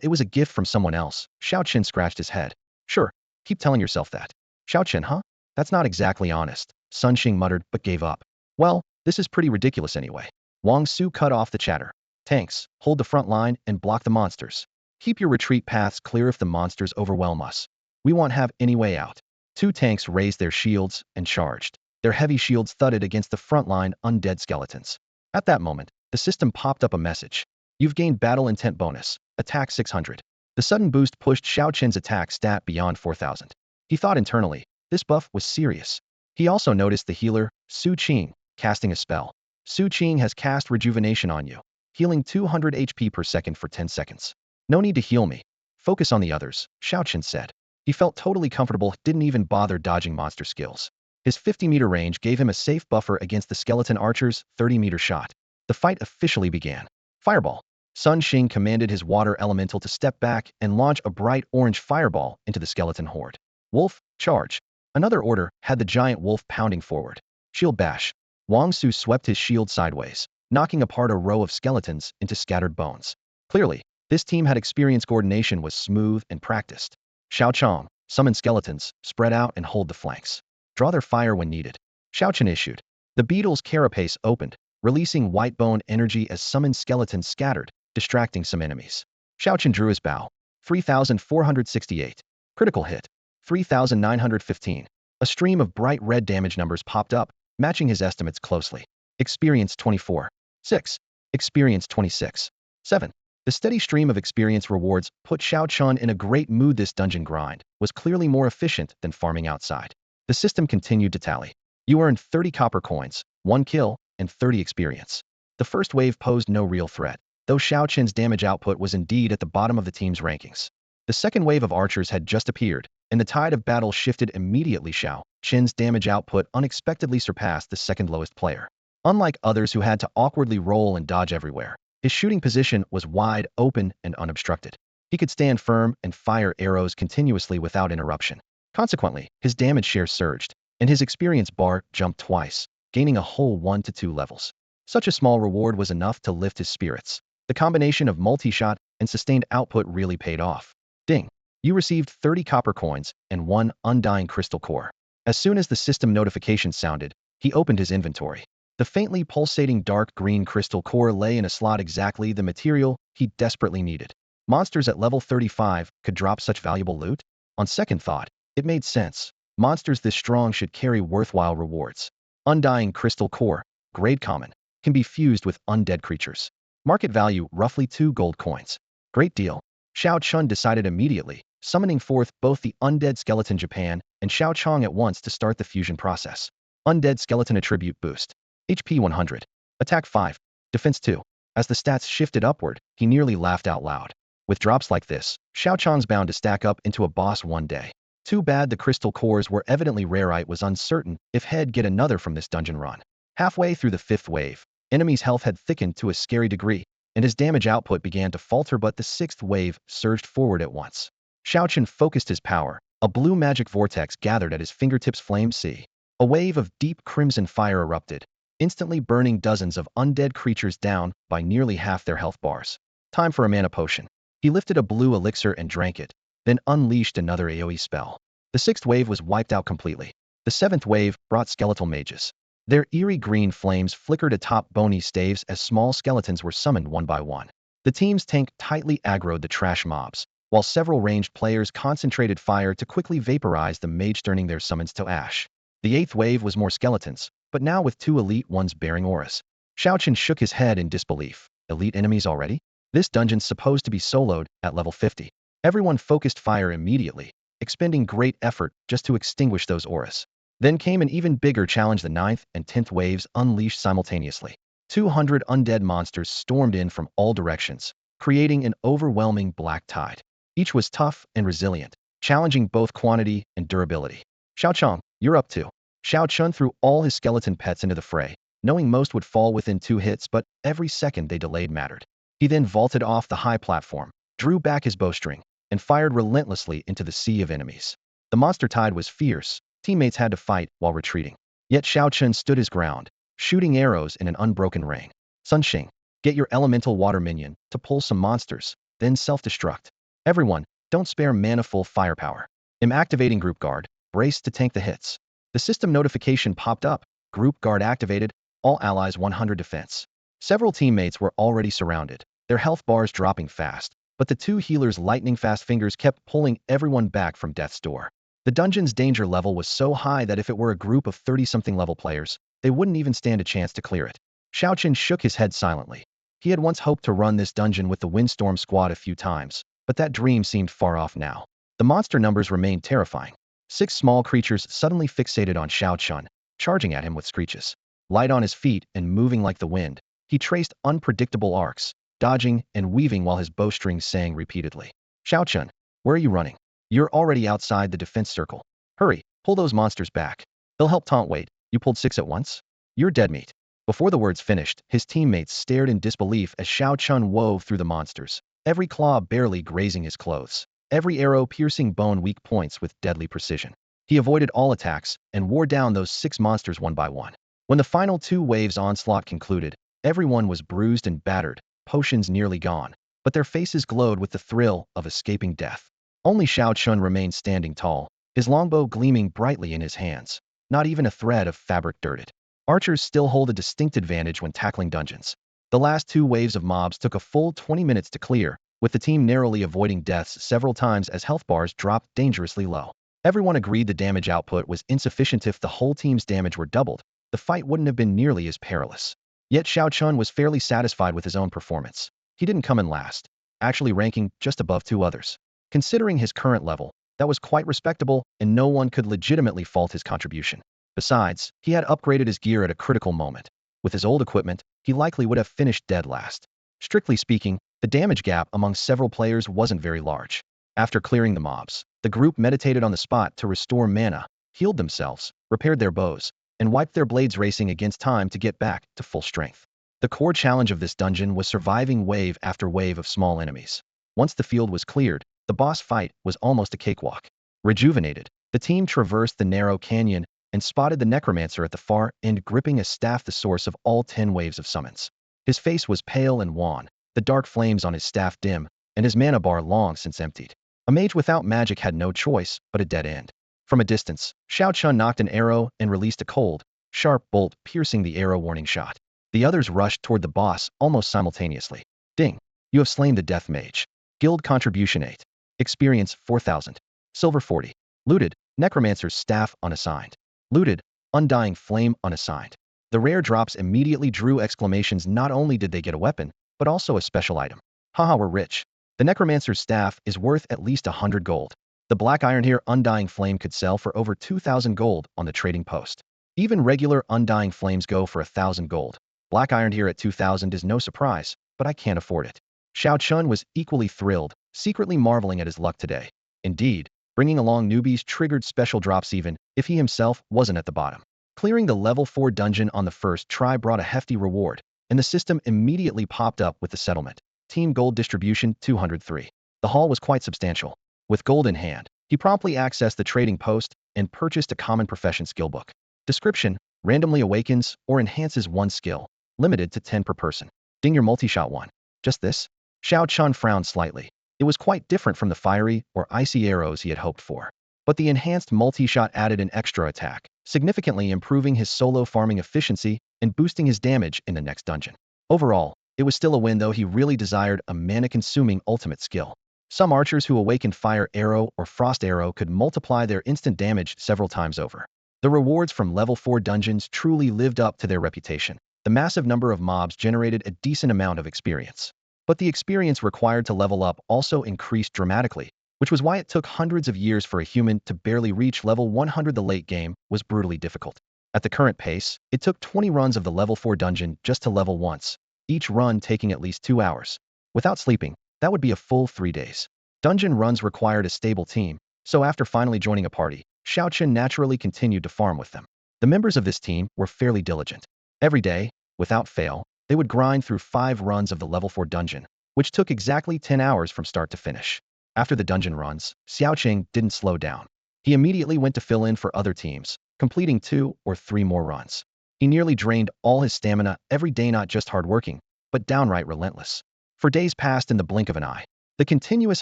It was a gift from someone else. Xiao Chun scratched his head. Sure, keep telling yourself that. Xiao Chun, huh? That's not exactly honest, Sun Xing muttered, but gave up. Well, this is pretty ridiculous anyway. Wang Su cut off the chatter. Tanks, hold the front line and block the monsters. Keep your retreat paths clear if the monsters overwhelm us. We won't have any way out. Two tanks raised their shields and charged. Their heavy shields thudded against the front line undead skeletons. At that moment, the system popped up a message. You've gained battle intent bonus. Attack 600. The sudden boost pushed Xiao Qin's attack stat beyond 4,000. He thought internally, this buff was serious. He also noticed the healer, Su Qing, casting a spell. Su Qing has cast rejuvenation on you, healing 200 HP per second for 10 seconds. No need to heal me. Focus on the others, Xiao Qin said. He felt totally comfortable, didn't even bother dodging monster skills. His 50-meter range gave him a safe buffer against the skeleton archer's 30-meter shot. The fight officially began. Fireball. Sun Xing commanded his water elemental to step back and launch a bright orange fireball into the skeleton horde. Wolf, charge. Another order had the giant wolf pounding forward. Shield bash. Wang Su swept his shield sideways, knocking apart a row of skeletons into scattered bones. Clearly, this team had experienced coordination was smooth and practiced. Xiao Chong, summon skeletons, spread out and hold the flanks. Draw their fire when needed. Xiao Chen issued. The beetle's carapace opened, releasing white bone energy as summoned skeletons scattered, distracting some enemies. Xiao Chen drew his bow. 3,468. Critical hit. 3,915. A stream of bright red damage numbers popped up, matching his estimates closely. Experience 24. 6. Experience 26. 7. The steady stream of experience rewards put Xiao Chun in a great mood. This dungeon grind was clearly more efficient than farming outside. The system continued to tally. You earned 30 copper coins, 1 kill, and 30 experience. The first wave posed no real threat, though Xiao Qin's damage output was indeed at the bottom of the team's rankings. The second wave of archers had just appeared, and the tide of battle shifted immediately. Xiao Qin's damage output unexpectedly surpassed the second lowest player. Unlike others who had to awkwardly roll and dodge everywhere, his shooting position was wide open and unobstructed. He could stand firm and fire arrows continuously without interruption. Consequently, his damage share surged, and his experience bar jumped twice, gaining a whole 1 to 2 levels. Such a small reward was enough to lift his spirits. The combination of multi-shot and sustained output really paid off. Ding! You received 30 copper coins and 1 undying crystal core. As soon as the system notification sounded, he opened his inventory. The faintly pulsating dark green crystal core lay in a slot, exactly the material he desperately needed. Monsters at level 35 could drop such valuable loot? On second thought, it made sense. Monsters this strong should carry worthwhile rewards. Undying crystal core, grade common, can be fused with undead creatures. Market value roughly 2 gold coins. Great deal. Xiao Chun decided immediately, summoning forth both the undead skeleton Japan and Xiao Chong at once to start the fusion process. Undead skeleton attribute boost. HP 100. Attack 5. Defense 2. As the stats shifted upward, he nearly laughed out loud. With drops like this, Xiao Chong's bound to stack up into a boss one day. Too bad the crystal cores were evidently rarite. Was uncertain if he'd get another from this dungeon run. Halfway through the 5th wave, enemy's health had thickened to a scary degree, and his damage output began to falter, but the 6th wave surged forward at once. Xiao Chen focused his power. A blue magic vortex gathered at his fingertips. Flame sea. A wave of deep crimson fire erupted, instantly burning dozens of undead creatures down by nearly half their health bars. Time for a mana potion. He lifted a blue elixir and drank it, then unleashed another AoE spell. The 6th wave was wiped out completely. The 7th wave brought skeletal mages. Their eerie green flames flickered atop bony staves as small skeletons were summoned one by one. The team's tank tightly aggroed the trash mobs, while several ranged players concentrated fire to quickly vaporize the mage, turning their summons to ash. The 8th wave was more skeletons, but now with 2 elite ones bearing auras. Xiao Chen shook his head in disbelief. Elite enemies already? This dungeon's supposed to be soloed at level 50. Everyone focused fire immediately, expending great effort just to extinguish those auras. Then came an even bigger challenge. The 9th and 10th waves unleashed simultaneously. 200 undead monsters stormed in from all directions, creating an overwhelming black tide. Each was tough and resilient, challenging both quantity and durability. Xiao Chong, you're up too. Xiao Chun threw all his skeleton pets into the fray, knowing most would fall within 2 hits, but every second they delayed mattered. He then vaulted off the high platform, drew back his bowstring, and fired relentlessly into the sea of enemies. The monster tide was fierce. Teammates had to fight while retreating. Yet Xiao Chun stood his ground, shooting arrows in an unbroken rain. Sun Xing, get your elemental water minion to pull some monsters, then self-destruct. Everyone, don't spare mana-full firepower. Activating Group Guard, brace to tank the hits. The system notification popped up. Group Guard activated. all allies 100 defense. Several teammates were already surrounded, their health bars dropping fast, but the two healers' lightning-fast fingers kept pulling everyone back from death's door. The dungeon's danger level was so high that if it were a group of 30-something level players, they wouldn't even stand a chance to clear it. Xiaochen shook his head silently. He had once hoped to run this dungeon with the Windstorm squad a few times, but that dream seemed far off now. The monster numbers remained terrifying. 6 small creatures suddenly fixated on Xiaochen, charging at him with screeches. Light on his feet and moving like the wind, he traced unpredictable arcs, dodging and weaving while his bowstrings sang repeatedly. Xiaochen, where are you running? You're already outside the defense circle. Hurry, pull those monsters back. They'll help taunt. Wait, you pulled 6 at once? You're dead meat. Before the words finished, his teammates stared in disbelief as Xiaochen wove through the monsters, every claw barely grazing his clothes, every arrow piercing bone weak points with deadly precision. He avoided all attacks and wore down those 6 monsters one by one. When the final 2 waves' onslaught concluded, everyone was bruised and battered, potions nearly gone, but their faces glowed with the thrill of escaping death. Only Xiaochen remained standing tall, his longbow gleaming brightly in his hands, not even a thread of fabric dirted. Archers still hold a distinct advantage when tackling dungeons. The last 2 waves of mobs took a full 20 minutes to clear, with the team narrowly avoiding deaths several times as health bars dropped dangerously low. Everyone agreed the damage output was insufficient. If the whole team's damage were doubled, the fight wouldn't have been nearly as perilous. Yet Xiaochen was fairly satisfied with his own performance. He didn't come in last, actually ranking just above 2 others. Considering his current level, that was quite respectable, and no one could legitimately fault his contribution. Besides, he had upgraded his gear at a critical moment. With his old equipment, he likely would have finished dead last. Strictly speaking, the damage gap among several players wasn't very large. After clearing the mobs, the group meditated on the spot to restore mana, healed themselves, repaired their bows, and wiped their blades, racing against time to get back to full strength. The core challenge of this dungeon was surviving wave after wave of small enemies. Once the field was cleared, the boss fight was almost a cakewalk. Rejuvenated, the team traversed the narrow canyon and spotted the necromancer at the far end gripping a staff, the source of all 10 waves of summons. His face was pale and wan, the dark flames on his staff dim, and his mana bar long since emptied. A mage without magic had no choice but a dead end. From a distance, Xiaochen knocked an arrow and released a cold, sharp bolt piercing the arrow warning shot. The others rushed toward the boss almost simultaneously. Ding! You have slain the death mage. Guild contribution 8. Experience 4,000. Silver 40. Looted, necromancer's staff unassigned. Looted, undying flame unassigned. The rare drops immediately drew exclamations. Not only did they get a weapon, but also a special item. Haha, we're rich. The necromancer's staff is worth at least 100 gold. The black iron here undying flame could sell for over 2,000 gold on the trading post. Even regular undying flames go for 1,000 gold. Black iron here at 2,000 is no surprise, but I can't afford it. Xiaochen was equally thrilled, secretly marveling at his luck today. Indeed, bringing along newbies triggered special drops even if he himself wasn't at the bottom. Clearing the level 4 dungeon on the first try brought a hefty reward, and the system immediately popped up with the settlement. Team gold distribution 203. The haul was quite substantial. With gold in hand, he promptly accessed the trading post and purchased a common profession skill book. Description: randomly awakens or enhances one skill, limited to 10 per person. Ding, your multi-shot one. Just this? Xiaochen frowned slightly. It was quite different from the fiery or icy arrows he had hoped for. But the enhanced multi-shot added an extra attack, significantly improving his solo farming efficiency and boosting his damage in the next dungeon. Overall, it was still a win, though he really desired a mana-consuming ultimate skill. Some archers who awakened fire arrow or frost arrow could multiply their instant damage several times over. The rewards from level 4 dungeons truly lived up to their reputation. The massive number of mobs generated a decent amount of experience. But the experience required to level up also increased dramatically, which was why it took hundreds of years for a human to barely reach level 100. The late game was brutally difficult. At the current pace, it took 20 runs of the level 4 dungeon just to level once, each run taking at least 2 hours. Without sleeping, that would be a full 3 days. Dungeon runs required a stable team, so after finally joining a party, Xiaochen naturally continued to farm with them. The members of this team were fairly diligent. Every day, without fail, they would grind through 5 runs of the level 4 dungeon, which took exactly 10 hours from start to finish. After the dungeon runs, Xiaochen didn't slow down. He immediately went to fill in for other teams, completing 2 or 3 more runs. He nearly drained all his stamina every day, not just hardworking, but downright relentless. For days passed in the blink of an eye. The continuous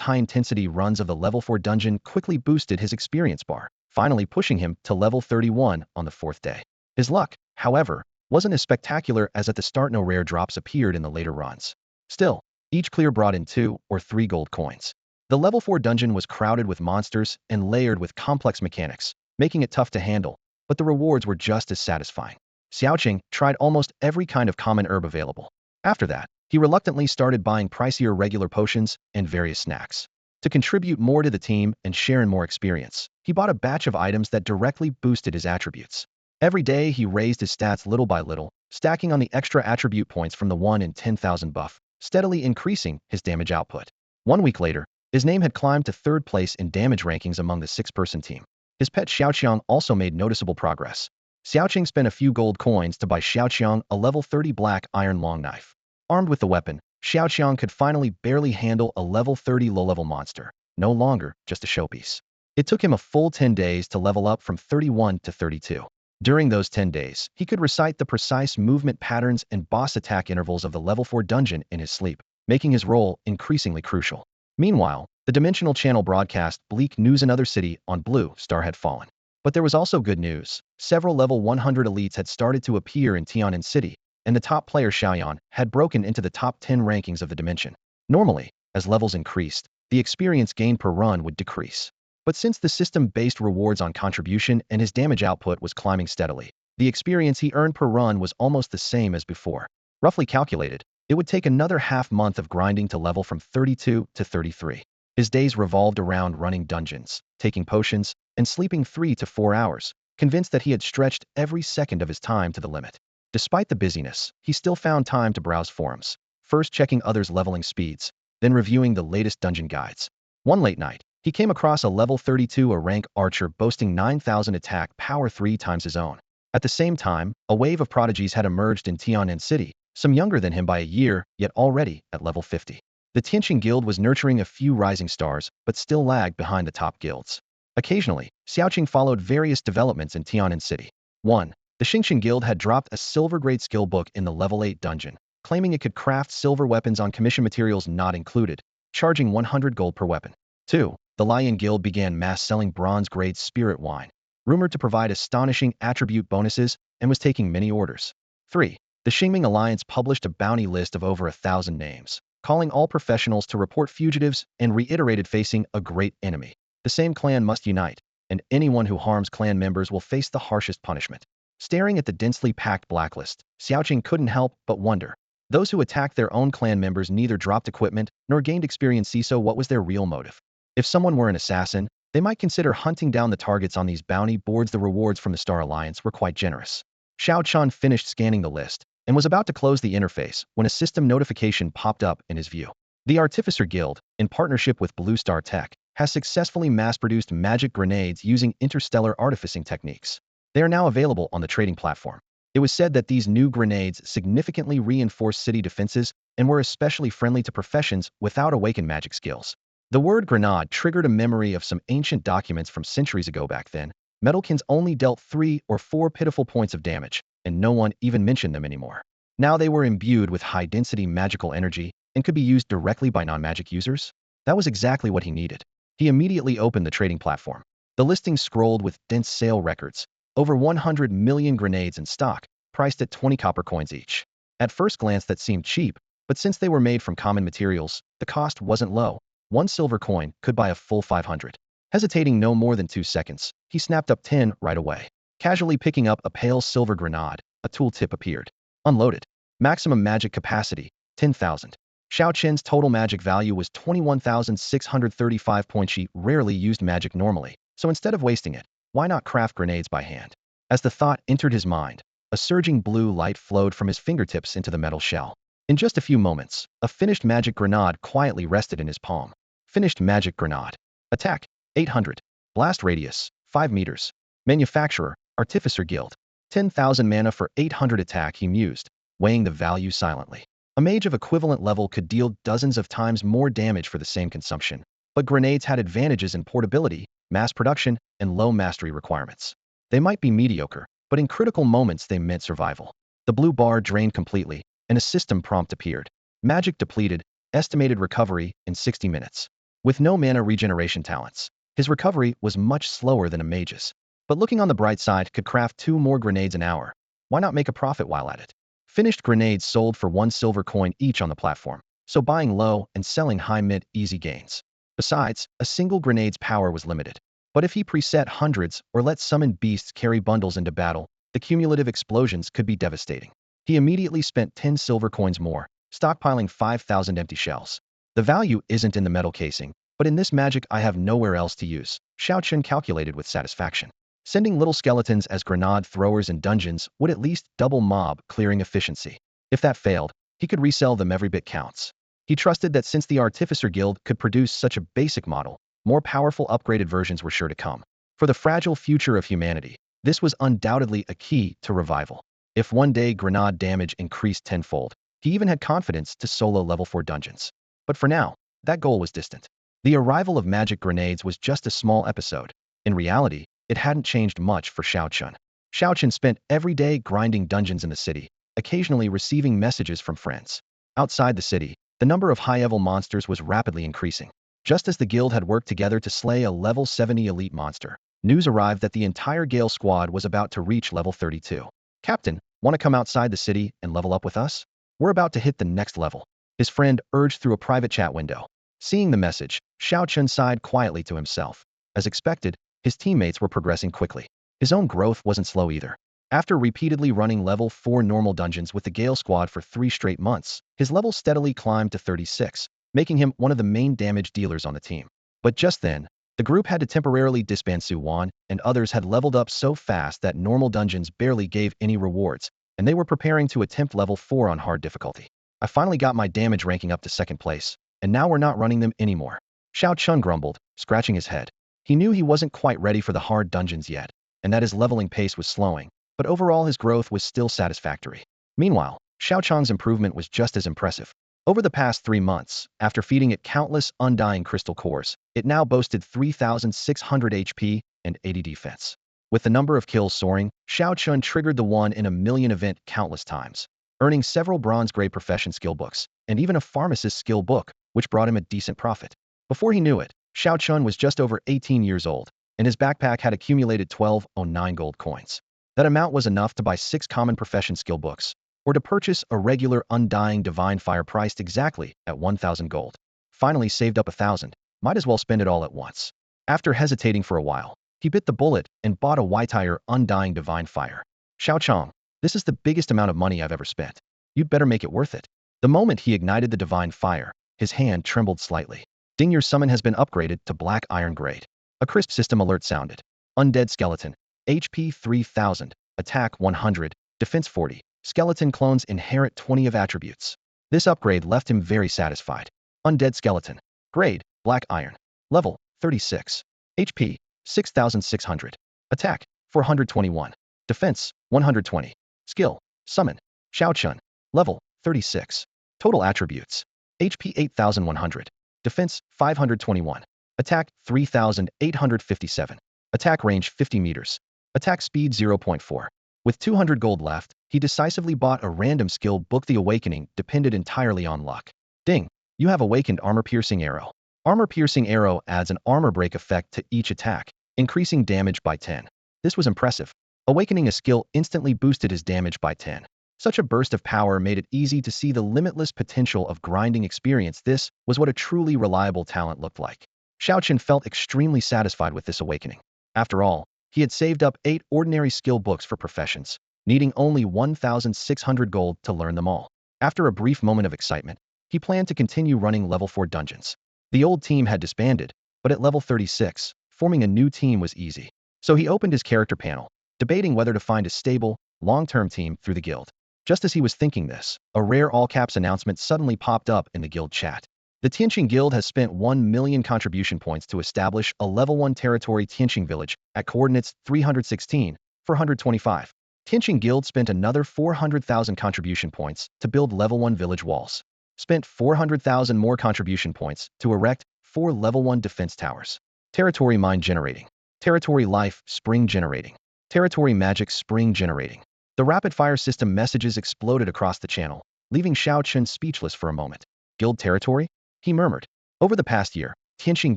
high-intensity runs of the level 4 dungeon quickly boosted his experience bar, finally pushing him to level 31 on the 4th day. His luck, however, wasn't as spectacular as at the start. No rare drops appeared in the later runs. Still, each clear brought in 2 or 3 gold coins. The level 4 dungeon was crowded with monsters and layered with complex mechanics, making it tough to handle, but the rewards were just as satisfying. Xiaoqing tried almost every kind of common herb available. After that, he reluctantly started buying pricier regular potions and various snacks. To contribute more to the team and share in more experience, he bought a batch of items that directly boosted his attributes. Every day he raised his stats little by little, stacking on the extra attribute points from the 1 in 10,000 buff, steadily increasing his damage output. 1 week later, his name had climbed to 3rd place in damage rankings among the 6-person team. His pet Xiaoqiang also made noticeable progress. Xiaoqing spent a few gold coins to buy Xiaoqiang a level 30 black iron long knife. Armed with the weapon, Xiaoqiang could finally barely handle a level 30 low-level monster, no longer just a showpiece. It took him a full 10 days to level up from 31 to 32. During those 10 days, he could recite the precise movement patterns and boss attack intervals of the level 4 dungeon in his sleep, making his role increasingly crucial. Meanwhile, the Dimensional Channel broadcast bleak news. Another city on Blue Star had fallen. But there was also good news. Several level 100 elites had started to appear in Tianan City, and the top player Xiaoyan had broken into the top 10 rankings of the dimension. Normally, as levels increased, the experience gained per run would decrease. But since the system based rewards on contribution and his damage output was climbing steadily, the experience he earned per run was almost the same as before. Roughly calculated, it would take another half-month of grinding to level from 32 to 33. His days revolved around running dungeons, taking potions, and sleeping 3 to 4 hours, convinced that he had stretched every second of his time to the limit. Despite the busyness, he still found time to browse forums, first checking others' leveling speeds, then reviewing the latest dungeon guides. One late night, he came across a level 32 rank archer boasting 9,000 attack power 3 times his own. At the same time, a wave of prodigies had emerged in Tianan City, some younger than him by a year, yet already at level 50. The Tianqing Guild was nurturing a few rising stars, but still lagged behind the top guilds. Occasionally, Xiaoqing followed various developments in Tianan City. 1. The Xingqiang Guild had dropped a silver-grade skill book in the level 8 dungeon, claiming it could craft silver weapons on commission materials not included, charging 100 gold per weapon. 2. The Lion Guild began mass-selling bronze-grade spirit wine, rumored to provide astonishing attribute bonuses, and was taking many orders. 3. The Xingming Alliance published a bounty list of over 1,000 names, calling all professionals to report fugitives and reiterated facing a great enemy. The same clan must unite, and anyone who harms clan members will face the harshest punishment. Staring at the densely packed blacklist, Xiaoqing couldn't help but wonder. Those who attacked their own clan members neither dropped equipment nor gained experience, so what was their real motive? If someone were an assassin, they might consider hunting down the targets on these bounty boards. The rewards from the Star Alliance were quite generous. Xiao Chan finished scanning the list and was about to close the interface when a system notification popped up in his view. The Artificer Guild, in partnership with Blue Star Tech, has successfully mass-produced magic grenades using interstellar artificing techniques. They are now available on the trading platform. It was said that these new grenades significantly reinforce city defenses and were especially friendly to professions without awakened magic skills. The word grenade triggered a memory of some ancient documents from centuries ago. Back then, Metalkins only dealt 3 or 4 pitiful points of damage, and no one even mentioned them anymore. Now they were imbued with high-density magical energy and could be used directly by non-magic users. That was exactly what he needed. He immediately opened the trading platform. The listing scrolled with dense sale records, over 100 million grenades in stock, priced at 20 copper coins each. At first glance that seemed cheap, but since they were made from common materials, the cost wasn't low. 1 silver coin could buy a full 500. Hesitating no more than 2 seconds, he snapped up 10 right away. Casually picking up a pale silver grenade, a tooltip appeared. Unloaded. Maximum magic capacity, 10,000. Xiao Chen's total magic value was 21,635 points. She rarely used magic normally, so instead of wasting it, why not craft grenades by hand? As the thought entered his mind, a surging blue light flowed from his fingertips into the metal shell. In just a few moments, a finished magic grenade quietly rested in his palm. Finished magic grenade. Attack, 800. Blast radius, 5 meters. Manufacturer, Artificer Guild. 10,000 mana for 800 attack. He mused, weighing the value silently. A mage of equivalent level could deal dozens of times more damage for the same consumption, but grenades had advantages in portability, mass production, and low mastery requirements. They might be mediocre, but in critical moments they meant survival. The blue bar drained completely, and a system prompt appeared. Magic depleted, estimated recovery in 60 minutes. With no mana regeneration talents, his recovery was much slower than a mage's. But looking on the bright side, could craft 2 more grenades an hour. Why not make a profit while at it? Finished grenades sold for 1 silver coin each on the platform, so buying low and selling high meant easy gains. Besides, a single grenade's power was limited. But if he preset hundreds or let summoned beasts carry bundles into battle, the cumulative explosions could be devastating. He immediately spent 10 silver coins more, stockpiling 5,000 empty shells. The value isn't in the metal casing, but in this magic I have nowhere else to use, Xiao Chun calculated with satisfaction. Sending little skeletons as grenade throwers in dungeons would at least double mob clearing efficiency. If that failed, he could resell them. Every bit counts. He trusted that since the Artificer Guild could produce such a basic model, more powerful upgraded versions were sure to come. For the fragile future of humanity, this was undoubtedly a key to revival. If one day grenade damage increased tenfold, he even had confidence to solo level 4 dungeons. But for now, that goal was distant. The arrival of magic grenades was just a small episode. In reality, it hadn't changed much for Xiao Chun. Xiao Chun spent every day grinding dungeons in the city, occasionally receiving messages from friends. Outside the city, the number of high-level monsters was rapidly increasing. Just as the guild had worked together to slay a level 70 elite monster, news arrived that the entire Gale squad was about to reach level 32. Captain, want to come outside the city and level up with us? We're about to hit the next level. His friend urged through a private chat window. Seeing the message, Xiao Chun sighed quietly to himself. As expected, his teammates were progressing quickly. His own growth wasn't slow either. After repeatedly running level 4 normal dungeons with the Gale squad for 3 straight months, his level steadily climbed to 36, making him one of the main damage dealers on the team. But just then, the group had to temporarily disband Su Wan, and others had leveled up so fast that normal dungeons barely gave any rewards, and they were preparing to attempt level 4 on hard difficulty. I finally got my damage ranking up to 2nd place, and now we're not running them anymore. Xiao Chun grumbled, scratching his head. He knew he wasn't quite ready for the hard dungeons yet, and that his leveling pace was slowing, but overall his growth was still satisfactory. Meanwhile, Xiao Chang's improvement was just as impressive. Over the past 3 months, after feeding it countless undying crystal cores, it now boasted 3,600 HP and 80 defense. With the number of kills soaring, Xiao Chun triggered the 1 in a million event countless times, earning several bronze-grade profession skill books, and even a pharmacist skill book, which brought him a decent profit. Before he knew it, Xiao Chun was just over 18 years old, and his backpack had accumulated 1209 gold coins. That amount was enough to buy 6 common profession skill books, or to purchase a regular undying divine fire priced exactly at 1,000 gold. Finally saved up 1,000, might as well spend it all at once. After hesitating for a while, he bit the bullet and bought a White-Tire undying divine fire. Xiao Chang, this is the biggest amount of money I've ever spent. You'd better make it worth it. The moment he ignited the divine fire, his hand trembled slightly. Ding, your summon has been upgraded to Black Iron Grade. A crisp system alert sounded. Undead Skeleton. HP 3000. Attack 100. Defense 40. Skeleton clones inherit 20 of attributes. This upgrade left him very satisfied. Undead Skeleton. Grade, Black Iron. Level, 36. HP, 6600. Attack, 421. Defense, 120. Skill, Summon. Xiao Chun. Level, 36. Total attributes. HP 8100. Defense, 521. Attack, 3857. Attack range, 50 meters. Attack speed, 0.4. With 200 gold left, he decisively bought a random skill book. The Awakening depended entirely on luck. Ding! You have awakened Armor-Piercing Arrow. Armor-Piercing Arrow adds an armor break effect to each attack, increasing damage by 10. This was impressive. Awakening a skill instantly boosted his damage by 10. Such a burst of power made it easy to see the limitless potential of grinding experience. This was what a truly reliable talent looked like. Xiao Chun felt extremely satisfied with this awakening. After all, he had saved up 8 ordinary skill books for professions, needing only 1,600 gold to learn them all. After a brief moment of excitement, he planned to continue running level 4 dungeons. The old team had disbanded, but at level 36, forming a new team was easy. So he opened his character panel, debating whether to find a stable, long-term team through the guild. Just as he was thinking this, a rare all-caps announcement suddenly popped up in the guild chat. The Tianqing Guild has spent 1 million contribution points to establish a level 1 territory Tianqing village at coordinates 316, 425. Tianqing Guild spent another 400,000 contribution points to build level 1 village walls. Spent 400,000 more contribution points to erect 4 level 1 defense towers. Territory mine generating. Territory life spring generating. Territory magic spring generating. The rapid-fire system messages exploded across the channel, leaving Xiao Chun speechless for a moment. Guild territory? He murmured. Over the past year, Tianqing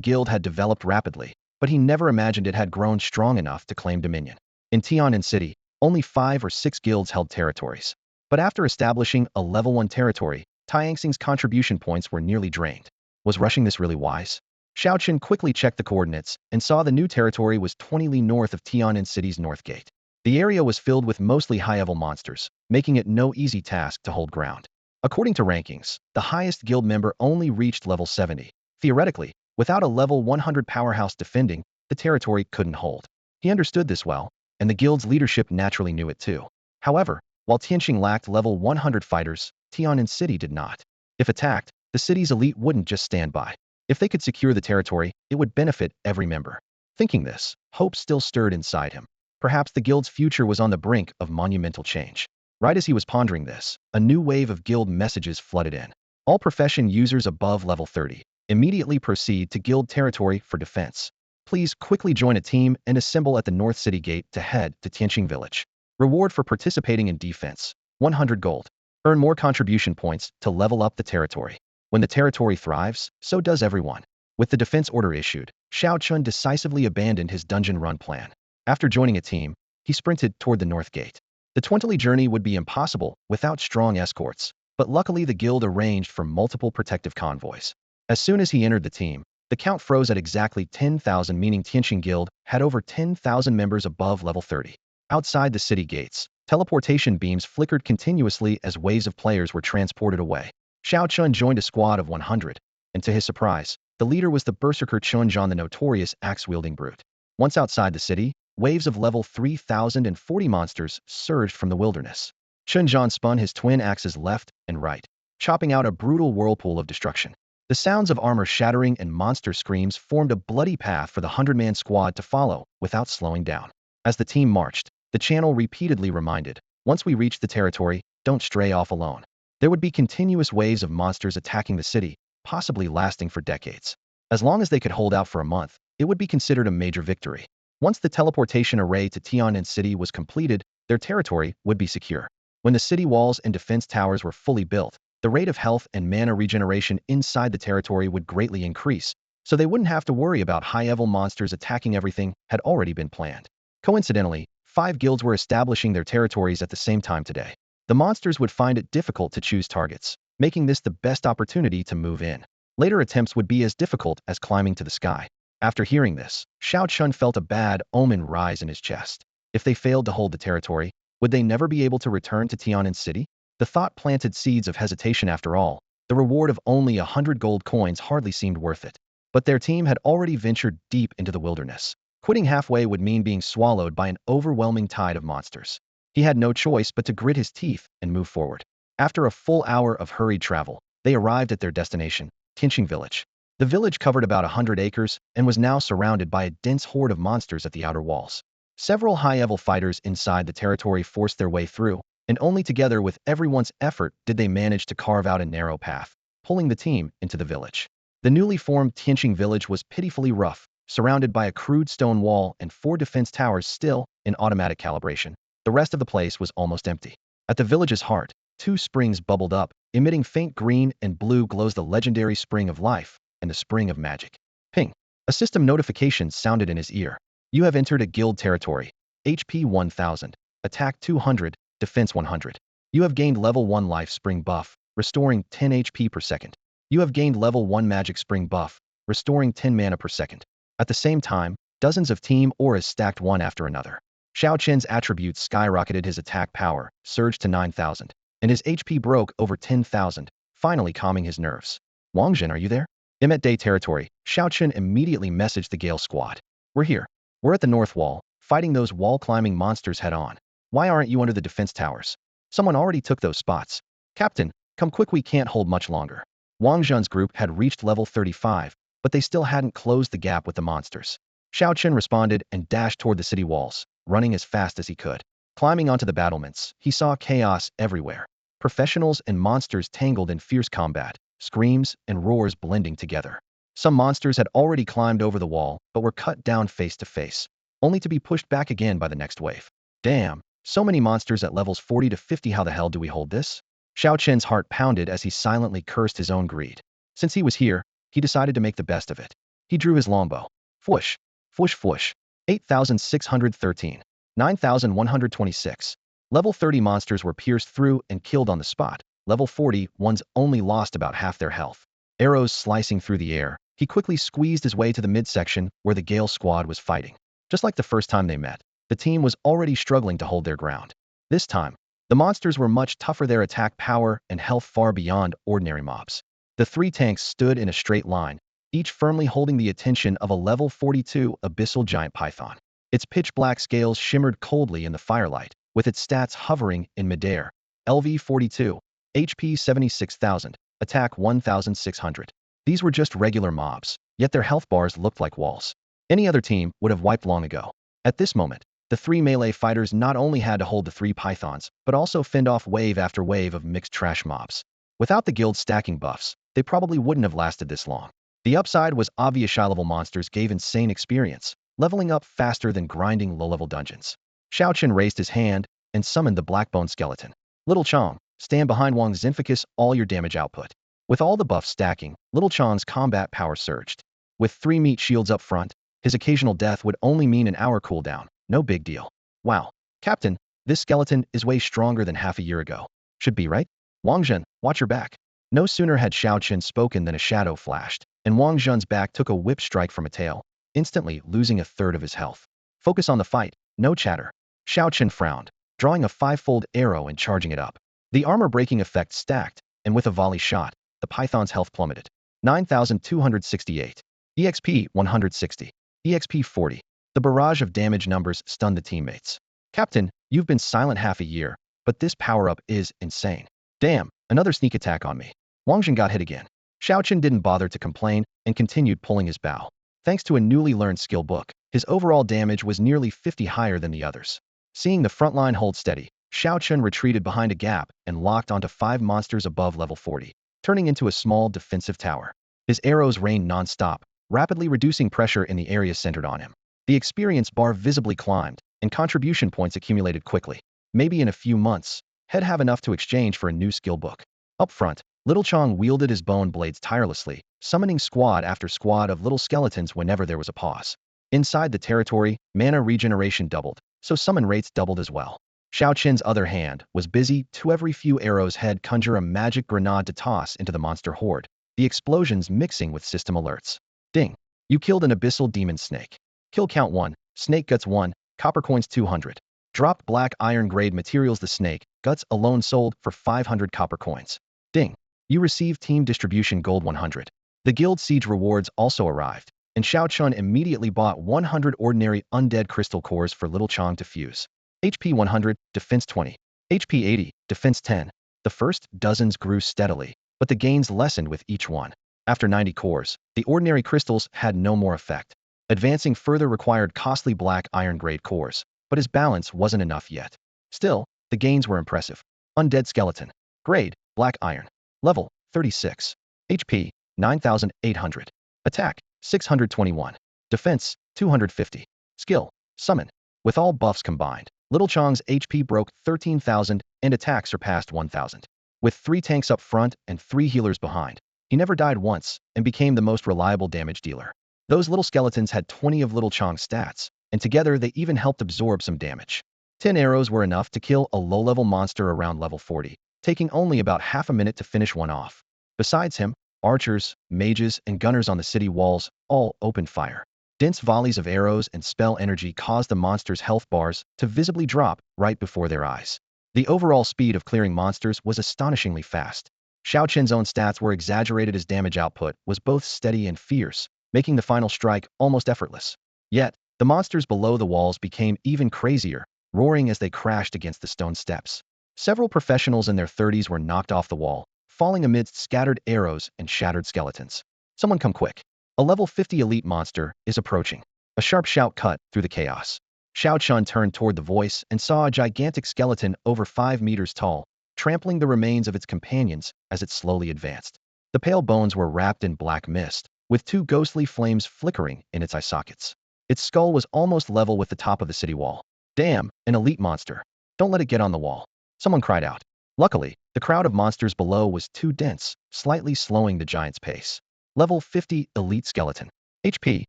Guild had developed rapidly, but he never imagined it had grown strong enough to claim dominion. In Tianan City, Only 5 or 6 guilds held territories. But after establishing a level 1 territory, Tianxing's contribution points were nearly drained. Was rushing this really wise? Xiao Chen quickly checked the coordinates and saw the new territory was 20 li north of Tianan City's north gate. The area was filled with mostly high-level monsters, making it no easy task to hold ground. According to rankings, the highest guild member only reached level 70. Theoretically, without a level 100 powerhouse defending, the territory couldn't hold. He understood this well, and the guild's leadership naturally knew it too. However, while Tianxing lacked level 100 fighters, Tianan City did not. If attacked, the city's elite wouldn't just stand by. If they could secure the territory, it would benefit every member. Thinking this, hope still stirred inside him. Perhaps the guild's future was on the brink of monumental change. Right as he was pondering this, a new wave of guild messages flooded in. All profession users above level 30 immediately proceed to guild territory for defense. Please quickly join a team and assemble at the North City Gate to head to Tianxing Village. Reward for participating in defense, 100 gold. Earn more contribution points to level up the territory. When the territory thrives, so does everyone. With the defense order issued, Xiao Chun decisively abandoned his dungeon run plan. After joining a team, he sprinted toward the North Gate. The 20-li journey would be impossible without strong escorts, but luckily the guild arranged for multiple protective convoys. As soon as he entered the team, the count froze at exactly 10,000, meaning Tianxing Guild had over 10,000 members above level 30. Outside the city gates, teleportation beams flickered continuously as waves of players were transported away. Xiao Chun joined a squad of 100, and to his surprise, the leader was the berserker Chunjan, the notorious axe-wielding brute. Once outside the city, waves of level 3040 monsters surged from the wilderness. Chunjan spun his twin axes left and right, chopping out a brutal whirlpool of destruction. The sounds of armor shattering and monster screams formed a bloody path for the 100-man squad to follow without slowing down. As the team marched, the channel repeatedly reminded, once we reach the territory, don't stray off alone. There would be continuous waves of monsters attacking the city, possibly lasting for decades. As long as they could hold out for a month, it would be considered a major victory. Once the teleportation array to Tianan City was completed, their territory would be secure. When the city walls and defense towers were fully built, the rate of health and mana regeneration inside the territory would greatly increase, so they wouldn't have to worry about high-level monsters attacking. Everything had already been planned. Coincidentally, 5 guilds were establishing their territories at the same time today. The monsters would find it difficult to choose targets, making this the best opportunity to move in. Later attempts would be as difficult as climbing to the sky. After hearing this, Xiao Chun felt a bad omen rise in his chest. If they failed to hold the territory, would they never be able to return to Tianan City? The thought planted seeds of hesitation. After all, the reward of only 100 gold coins hardly seemed worth it. But their team had already ventured deep into the wilderness. Quitting halfway would mean being swallowed by an overwhelming tide of monsters. He had no choice but to grit his teeth and move forward. After a full hour of hurried travel, they arrived at their destination, Tianxing Village. The village covered about 100 acres and was now surrounded by a dense horde of monsters at the outer walls. Several high-level fighters inside the territory forced their way through, and only together with everyone's effort did they manage to carve out a narrow path, pulling the team into the village. The newly formed Tianxing Village was pitifully rough, surrounded by a crude stone wall and 4 defense towers still in automatic calibration. The rest of the place was almost empty. At the village's heart, 2 springs bubbled up, emitting faint green and blue glows, the legendary Spring of Life and the Spring of Magic. Ping! A system notification sounded in his ear. You have entered a guild territory. HP 1000, attack 200, defense 100. You have gained level 1 life spring buff, restoring 10 HP per second. You have gained level 1 magic spring buff, restoring 10 mana per second. At the same time, dozens of team auras stacked one after another. Xiao Chen's attributes skyrocketed, his attack power surged to 9,000, and his HP broke over 10,000, finally calming his nerves. Wangjin, are you there? Emmet Day territory, Xiao Chen immediately messaged the Gale squad. We're here. We're at the north wall, fighting those wall-climbing monsters head-on. Why aren't you under the defense towers? Someone already took those spots. Captain, come quick, we can't hold much longer. Wang Zhen's group had reached level 35, but they still hadn't closed the gap with the monsters. Xiao Chen responded and dashed toward the city walls, running as fast as he could. Climbing onto the battlements, he saw chaos everywhere. Professionals and monsters tangled in fierce combat, screams and roars blending together. Some monsters had already climbed over the wall, but were cut down face to face, only to be pushed back again by the next wave. Damn, so many monsters at levels 40 to 50, how the hell do we hold this? Xiao Chen's heart pounded as he silently cursed his own greed. Since he was here, he decided to make the best of it. He drew his longbow. Fwoosh, fwoosh, fwoosh. 8,613. 9,126. Level 30 monsters were pierced through and killed on the spot. Level 40 ones only lost about half their health. Arrows slicing through the air, he quickly squeezed his way to the midsection where the Gale squad was fighting. Just like the first time they met, the team was already struggling to hold their ground. This time, the monsters were much tougher, their attack power and health far beyond ordinary mobs. The three tanks stood in a straight line, each firmly holding the attention of a level 42 abyssal giant python. Its pitch-black scales shimmered coldly in the firelight, with its stats hovering in midair. LV 42, HP 76,000, attack 1,600. These were just regular mobs, yet their health bars looked like walls. Any other team would have wiped long ago. At this moment, the three melee fighters not only had to hold the three pythons, but also fend off wave after wave of mixed trash mobs. Without the guild stacking buffs, they probably wouldn't have lasted this long. The upside was obvious. High-level monsters gave insane experience, leveling up faster than grinding low-level dungeons. Xiao Chen raised his hand and summoned the Blackbone Skeleton. Little Chong, stand behind Wang Zinficus, all your damage output. With all the buffs stacking, Little Chong's combat power surged. With 3 meat shields up front, his occasional death would only mean an hour cooldown. No big deal. Wow. Captain, this skeleton is way stronger than half a year ago. Should be, right? Wang Zhen, watch your back. No sooner had Xiao Chen spoken than a shadow flashed, and Wang Zhen's back took a whip strike from a tail, instantly losing a third of his health. Focus on the fight, no chatter. Xiao Chen frowned, drawing a 5-fold arrow and charging it up. The armor-breaking effect stacked, and with a volley shot, the python's health plummeted. 9,268. EXP 160. EXP 40. The barrage of damage numbers stunned the teammates. Captain, you've been silent half a year, but this power-up is insane. Damn, another sneak attack on me. Wang Zhen got hit again. Xiao Chen didn't bother to complain and continued pulling his bow. Thanks to a newly learned skill book, his overall damage was nearly 50 higher than the others. Seeing the front line hold steady, Xiao Chen retreated behind a gap and locked onto 5 monsters above level 40, turning into a small defensive tower. His arrows rained non-stop, rapidly reducing pressure in the area centered on him. The experience bar visibly climbed, and contribution points accumulated quickly. Maybe in a few months, he'd have enough to exchange for a new skill book. Up front, Little Chong wielded his bone blades tirelessly, summoning squad after squad of little skeletons whenever there was a pause. Inside the territory, mana regeneration doubled, so summon rates doubled as well. Xiao Chen's other hand was busy to every few arrows head conjure a magic grenade to toss into the monster horde, the explosions mixing with system alerts. Ding! You killed an abyssal demon snake. Kill count 1, snake guts 1, copper coins 200. Dropped black iron grade materials. The snake guts alone sold for 500 copper coins. Ding! You received team distribution gold 100. The guild siege rewards also arrived, and Xiao Chun immediately bought 100 ordinary undead crystal cores for Little Chong to fuse. HP 100, defense 20. HP 80, defense 10. The first dozens grew steadily, but the gains lessened with each one. After 90 cores, the ordinary crystals had no more effect. Advancing further required costly black iron grade cores, but his balance wasn't enough yet. Still, the gains were impressive. Undead skeleton. Grade, black iron. Level, 36. HP, 9,800. Attack, 621. Defense, 250. Skill, summon. With all buffs combined, Little Chong's HP broke 13,000 and attack surpassed 1,000. With 3 tanks up front and 3 healers behind, he never died once and became the most reliable damage dealer. Those little skeletons had 20 of Little Chong's stats, and together they even helped absorb some damage. 10 arrows were enough to kill a low-level monster around level 40, taking only about half a minute to finish one off. Besides him, archers, mages, and gunners on the city walls all opened fire. Dense volleys of arrows and spell energy caused the monsters' health bars to visibly drop right before their eyes. The overall speed of clearing monsters was astonishingly fast. Xiao Chen's own stats were exaggerated. His damage output was both steady and fierce, making the final strike almost effortless. Yet, the monsters below the walls became even crazier, roaring as they crashed against the stone steps. Several professionals in their 30s were knocked off the wall, falling amidst scattered arrows and shattered skeletons. Someone come quick. A level 50 elite monster is approaching. A sharp shout cut through the chaos. Xiao Chun turned toward the voice and saw a gigantic skeleton over 5 meters tall, trampling the remains of its companions as it slowly advanced. The pale bones were wrapped in black mist, with 2 ghostly flames flickering in its eye sockets. Its skull was almost level with the top of the city wall. Damn, an elite monster. Don't let it get on the wall. Someone cried out. Luckily, the crowd of monsters below was too dense, slightly slowing the giant's pace. Level 50 elite skeleton. HP,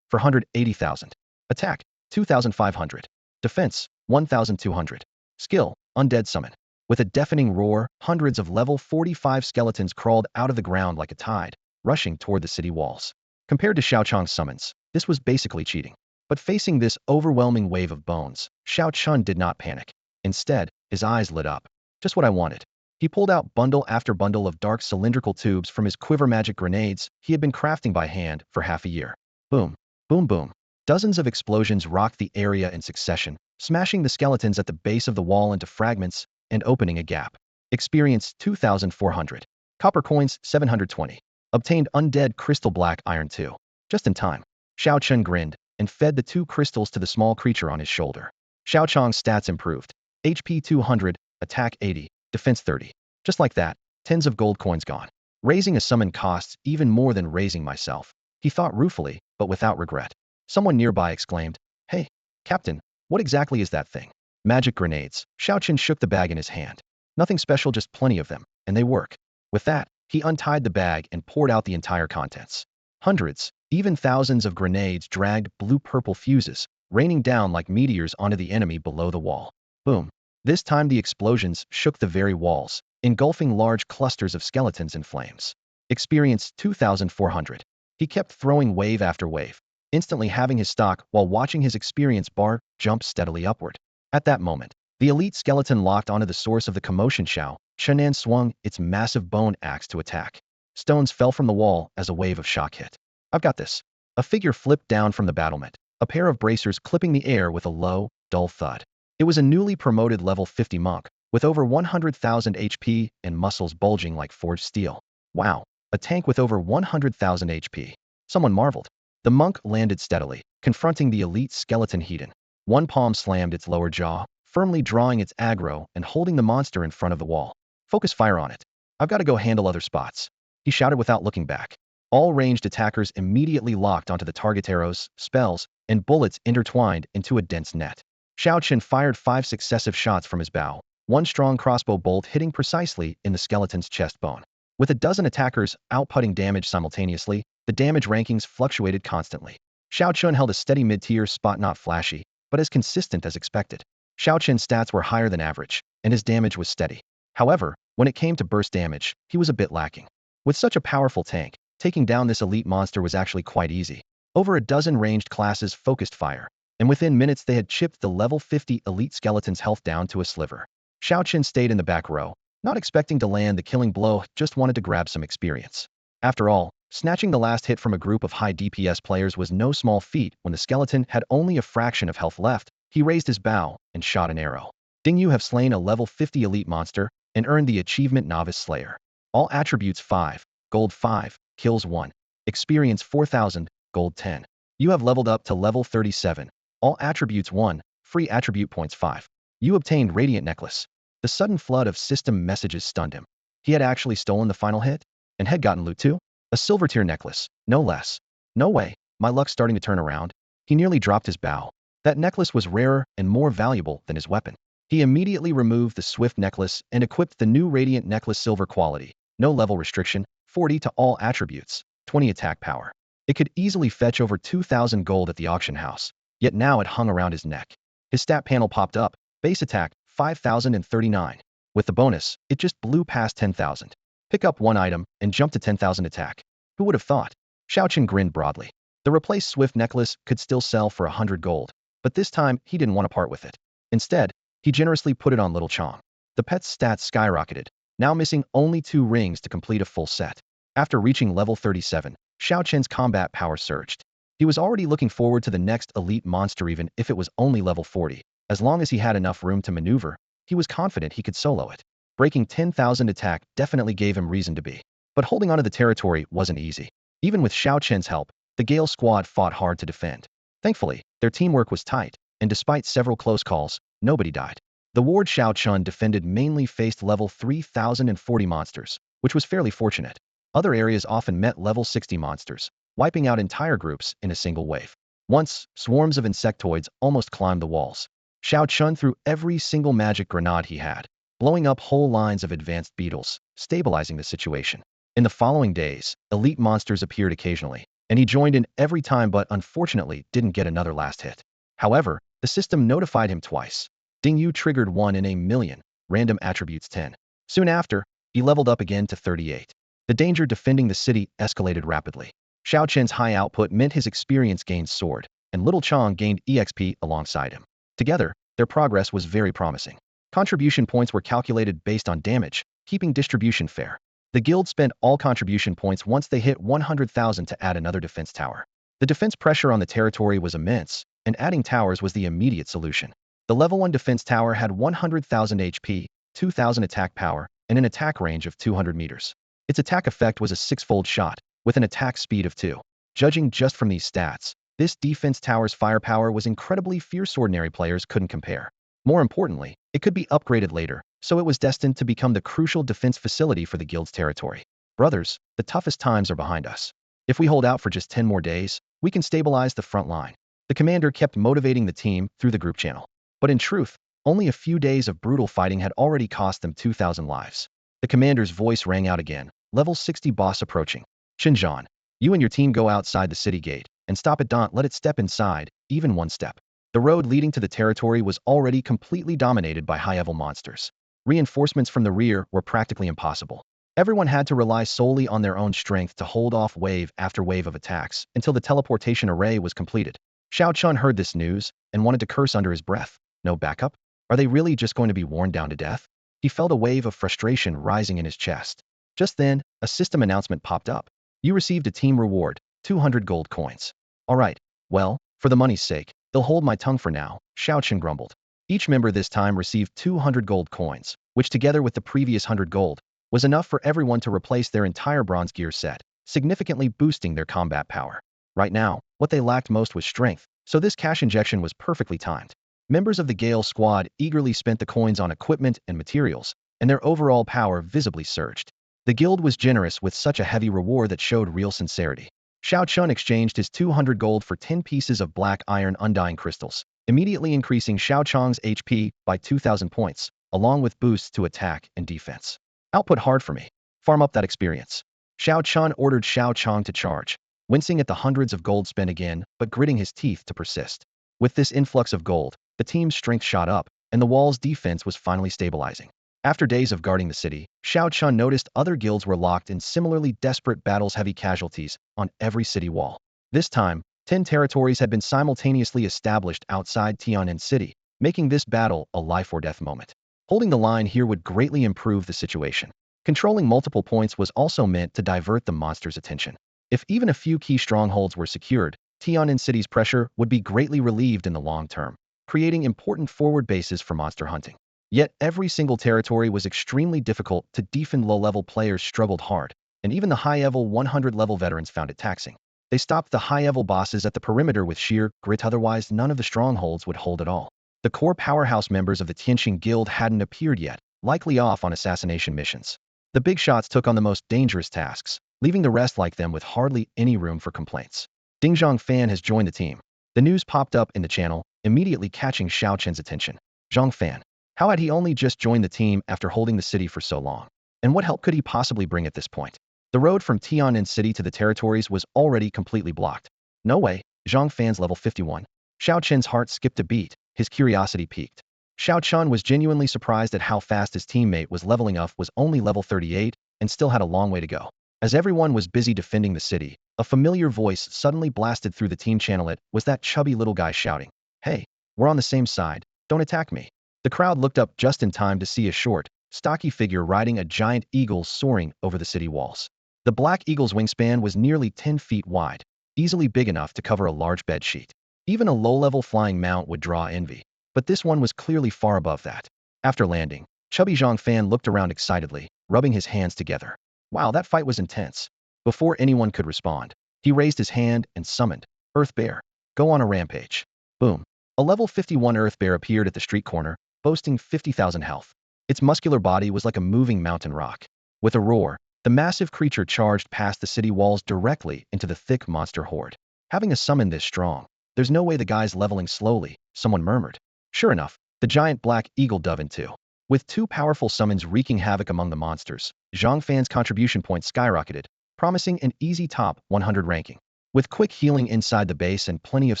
480,000. Attack, 2,500. Defense, 1,200. Skill, undead summon. With a deafening roar, hundreds of level 45 skeletons crawled out of the ground like a tide, rushing toward the city walls. Compared to Xiao Chang's summons, this was basically cheating. But facing this overwhelming wave of bones, Xiao Chun did not panic. Instead, his eyes lit up. Just what I wanted. He pulled out bundle after bundle of dark cylindrical tubes from his quiver magic grenades he had been crafting by hand for half a year. Boom, boom, boom. Dozens of explosions rocked the area in succession, smashing the skeletons at the base of the wall into fragments and opening a gap. Experience 2,400. Copper coins 720. Obtained undead crystal black iron 2. Just in time. Xiao Chun grinned and fed the 2 crystals to the small creature on his shoulder. Xiao Chang's stats improved. HP 200, attack 80, defense 30. Just like that, tens of gold coins gone. Raising a summon costs even more than raising myself. He thought ruefully, but without regret. Someone nearby exclaimed, "Hey, Captain, what exactly is that thing?" Magic grenades. Xiao Chun shook the bag in his hand. Nothing special, just plenty of them, and they work. With that, he untied the bag and poured out the entire contents. Hundreds, even thousands of grenades dragged blue-purple fuses, raining down like meteors onto the enemy below the wall. Boom. This time the explosions shook the very walls, engulfing large clusters of skeletons in flames. Experience 2,400. He kept throwing wave after wave, instantly having his stock while watching his experience bar jump steadily upward. At that moment, the elite skeleton locked onto the source of the commotion. Xiao Chunan swung its massive bone axe to attack. Stones fell from the wall as a wave of shock hit. "I've got this." A figure flipped down from the battlement, a pair of bracers clipping the air with a low, dull thud. It was a newly promoted level 50 monk, with over 100,000 HP and muscles bulging like forged steel. Wow, a tank with over 100,000 HP. Someone marveled. The monk landed steadily, confronting the elite skeleton heathen. One palm slammed its lower jaw, firmly drawing its aggro and holding the monster in front of the wall. "Focus fire on it. I've got to go handle other spots," he shouted without looking back. All ranged attackers immediately locked onto the target. Arrows, spells, and bullets intertwined into a dense net. Xiao Chun fired 5 successive shots from his bow, one strong crossbow bolt hitting precisely in the skeleton's chest bone. With a dozen attackers outputting damage simultaneously, the damage rankings fluctuated constantly. Xiao Chun held a steady mid-tier spot, not flashy, but as consistent as expected. Xiao Chun's stats were higher than average, and his damage was steady. However, when it came to burst damage, he was a bit lacking. With such a powerful tank, taking down this elite monster was actually quite easy. Over a dozen ranged classes focused fire, and within minutes they had chipped the level 50 elite skeleton's health down to a sliver. Xiao Chun stayed in the back row, not expecting to land the killing blow, just wanted to grab some experience. After all, snatching the last hit from a group of high DPS players was no small feat. When the skeleton had only a fraction of health left, he raised his bow and shot an arrow. "Ding, you have slain a level 50 elite monster and earned the achievement Novice Slayer. All attributes 5, gold 5, kills 1. Experience 4,000, gold 10. You have leveled up to level 37. All attributes 1, free attribute points 5. You obtained Radiant Necklace." The sudden flood of system messages stunned him. He had actually stolen the final hit and had gotten loot too? A silver tier necklace, no less. No way, my luck's starting to turn around. He nearly dropped his bow. That necklace was rarer and more valuable than his weapon. He immediately removed the Swift necklace and equipped the new Radiant Necklace silver quality, no level restriction, 40 to all attributes, 20 attack power. It could easily fetch over 2,000 gold at the auction house, yet now it hung around his neck. His stat panel popped up, base attack, 5,039. With the bonus, it just blew past 10,000. Pick up one item and jump to 10,000 attack. Who would have thought? Xiao Chun grinned broadly. The replaced Swift necklace could still sell for 100 gold, but this time he didn't want to part with it. Instead, he generously put it on Little Chong. The pet's stats skyrocketed, now missing only 2 rings to complete a full set. After reaching level 37, Xiao Chen's combat power surged. He was already looking forward to the next elite monster even if it was only level 40. As long as he had enough room to maneuver, he was confident he could solo it. Breaking 10,000 attack definitely gave him reason to be. But holding onto the territory wasn't easy. Even with Xiao Chen's help, the Gale squad fought hard to defend. Thankfully, their teamwork was tight, and despite several close calls, nobody died. The ward Xiao Chun defended mainly faced level 3,040 monsters, which was fairly fortunate. Other areas often met level 60 monsters, wiping out entire groups in a single wave. Once, swarms of insectoids almost climbed the walls. Xiao Chun threw every single magic grenade he had, blowing up whole lines of advanced beetles, stabilizing the situation. In the following days, elite monsters appeared occasionally, and he joined in every time but unfortunately didn't get another last hit. However, the system notified him twice. Ding Yu triggered 1 in a million, random attributes 10. Soon after, he leveled up again to 38. The danger defending the city escalated rapidly. Xiao Chen's high output meant his experience gained soared, and Little Chong gained EXP alongside him. Together, their progress was very promising. Contribution points were calculated based on damage, keeping distribution fair. The guild spent all contribution points once they hit 100,000 to add another defense tower. The defense pressure on the territory was immense, and adding towers was the immediate solution. The level 1 defense tower had 100,000 HP, 2,000 attack power, and an attack range of 200 meters. Its attack effect was a 6-fold shot, with an attack speed of 2. Judging just from these stats, this defense tower's firepower was incredibly fierce. Ordinary players couldn't compare. More importantly, it could be upgraded later, so it was destined to become the crucial defense facility for the guild's territory. Brothers, the toughest times are behind us. If we hold out for just 10 more days, we can stabilize the front line. The commander kept motivating the team through the group channel. But in truth, only a few days of brutal fighting had already cost them 2,000 lives. The commander's voice rang out again, level 60 boss approaching. Xinjiang, you and your team go outside the city gate, and stop it. Don't let it step inside, even one step. The road leading to the territory was already completely dominated by high-level monsters. Reinforcements from the rear were practically impossible. Everyone had to rely solely on their own strength to hold off wave after wave of attacks until the teleportation array was completed. Xiao Chun heard this news and wanted to curse under his breath. No backup? Are they really just going to be worn down to death? He felt a wave of frustration rising in his chest. Just then, a system announcement popped up. You received a team reward, 200 gold coins. All right, well, for the money's sake, they'll hold my tongue for now, Xiao Chun grumbled. Each member this time received 200 gold coins, which together with the previous 100 gold, was enough for everyone to replace their entire bronze gear set, significantly boosting their combat power. Right now, what they lacked most was strength, so this cash injection was perfectly timed. Members of the Gale squad eagerly spent the coins on equipment and materials, and their overall power visibly surged. The guild was generous with such a heavy reward that showed real sincerity. Xiao Chun exchanged his 200 gold for 10 pieces of black iron undying crystals, immediately increasing Xiao Chang's HP by 2,000 points, along with boosts to attack and defense. Output hard for me. Farm up that experience. Xiao Chun ordered Xiao Chang to charge, wincing at the hundreds of gold spent again, but gritting his teeth to persist. With this influx of gold, the team's strength shot up, and the wall's defense was finally stabilizing. After days of guarding the city, Xiao Chun noticed other guilds were locked in similarly desperate battles, heavy casualties on every city wall. This time, 10 territories had been simultaneously established outside Tian'an City, making this battle a life-or-death moment. Holding the line here would greatly improve the situation. Controlling multiple points was also meant to divert the monster's attention. If even a few key strongholds were secured, Tian'an City's pressure would be greatly relieved in the long term, creating important forward bases for monster hunting. Yet every single territory was extremely difficult to defend. Low-level players struggled hard, and even the high-level 100-level veterans found it taxing. They stopped the high-level bosses at the perimeter with sheer grit, otherwise none of the strongholds would hold at all. The core powerhouse members of the Tianxing Guild hadn't appeared yet, likely off on assassination missions. The big shots took on the most dangerous tasks, leaving the rest like them with hardly any room for complaints. Ding Zhongfan has joined the team. The news popped up in the channel, immediately catching Xiao Chen's attention. Zhongfan. How had he only just joined the team after holding the city for so long? And what help could he possibly bring at this point? The road from Tian'an City to the territories was already completely blocked. No way, Zhongfan's level 51. Xiao Chen's heart skipped a beat, his curiosity piqued. Xiao Chen was genuinely surprised at how fast his teammate was leveling up, was only level 38, and still had a long way to go. As everyone was busy defending the city, a familiar voice suddenly blasted through the team channel. It was that chubby little guy shouting, "Hey, we're on the same side, don't attack me." The crowd looked up just in time to see a short, stocky figure riding a giant eagle soaring over the city walls. The black eagle's wingspan was nearly 10 feet wide, easily big enough to cover a large bed sheet. Even a low-level flying mount would draw envy, but this one was clearly far above that. After landing, chubby Zhongfan looked around excitedly, rubbing his hands together. Wow, that fight was intense. Before anyone could respond, he raised his hand and summoned, "Earth Bear, go on a rampage." Boom. A level 51 Earth Bear appeared at the street corner, boasting 50,000 health. Its muscular body was like a moving mountain rock. With a roar, the massive creature charged past the city walls directly into the thick monster horde. Having a summon this strong, there's no way the guy's leveling slowly, someone murmured. Sure enough, the giant black eagle dove in too. With two powerful summons wreaking havoc among the monsters, Zhongfan's contribution points skyrocketed, promising an easy top 100 ranking. With quick healing inside the base and plenty of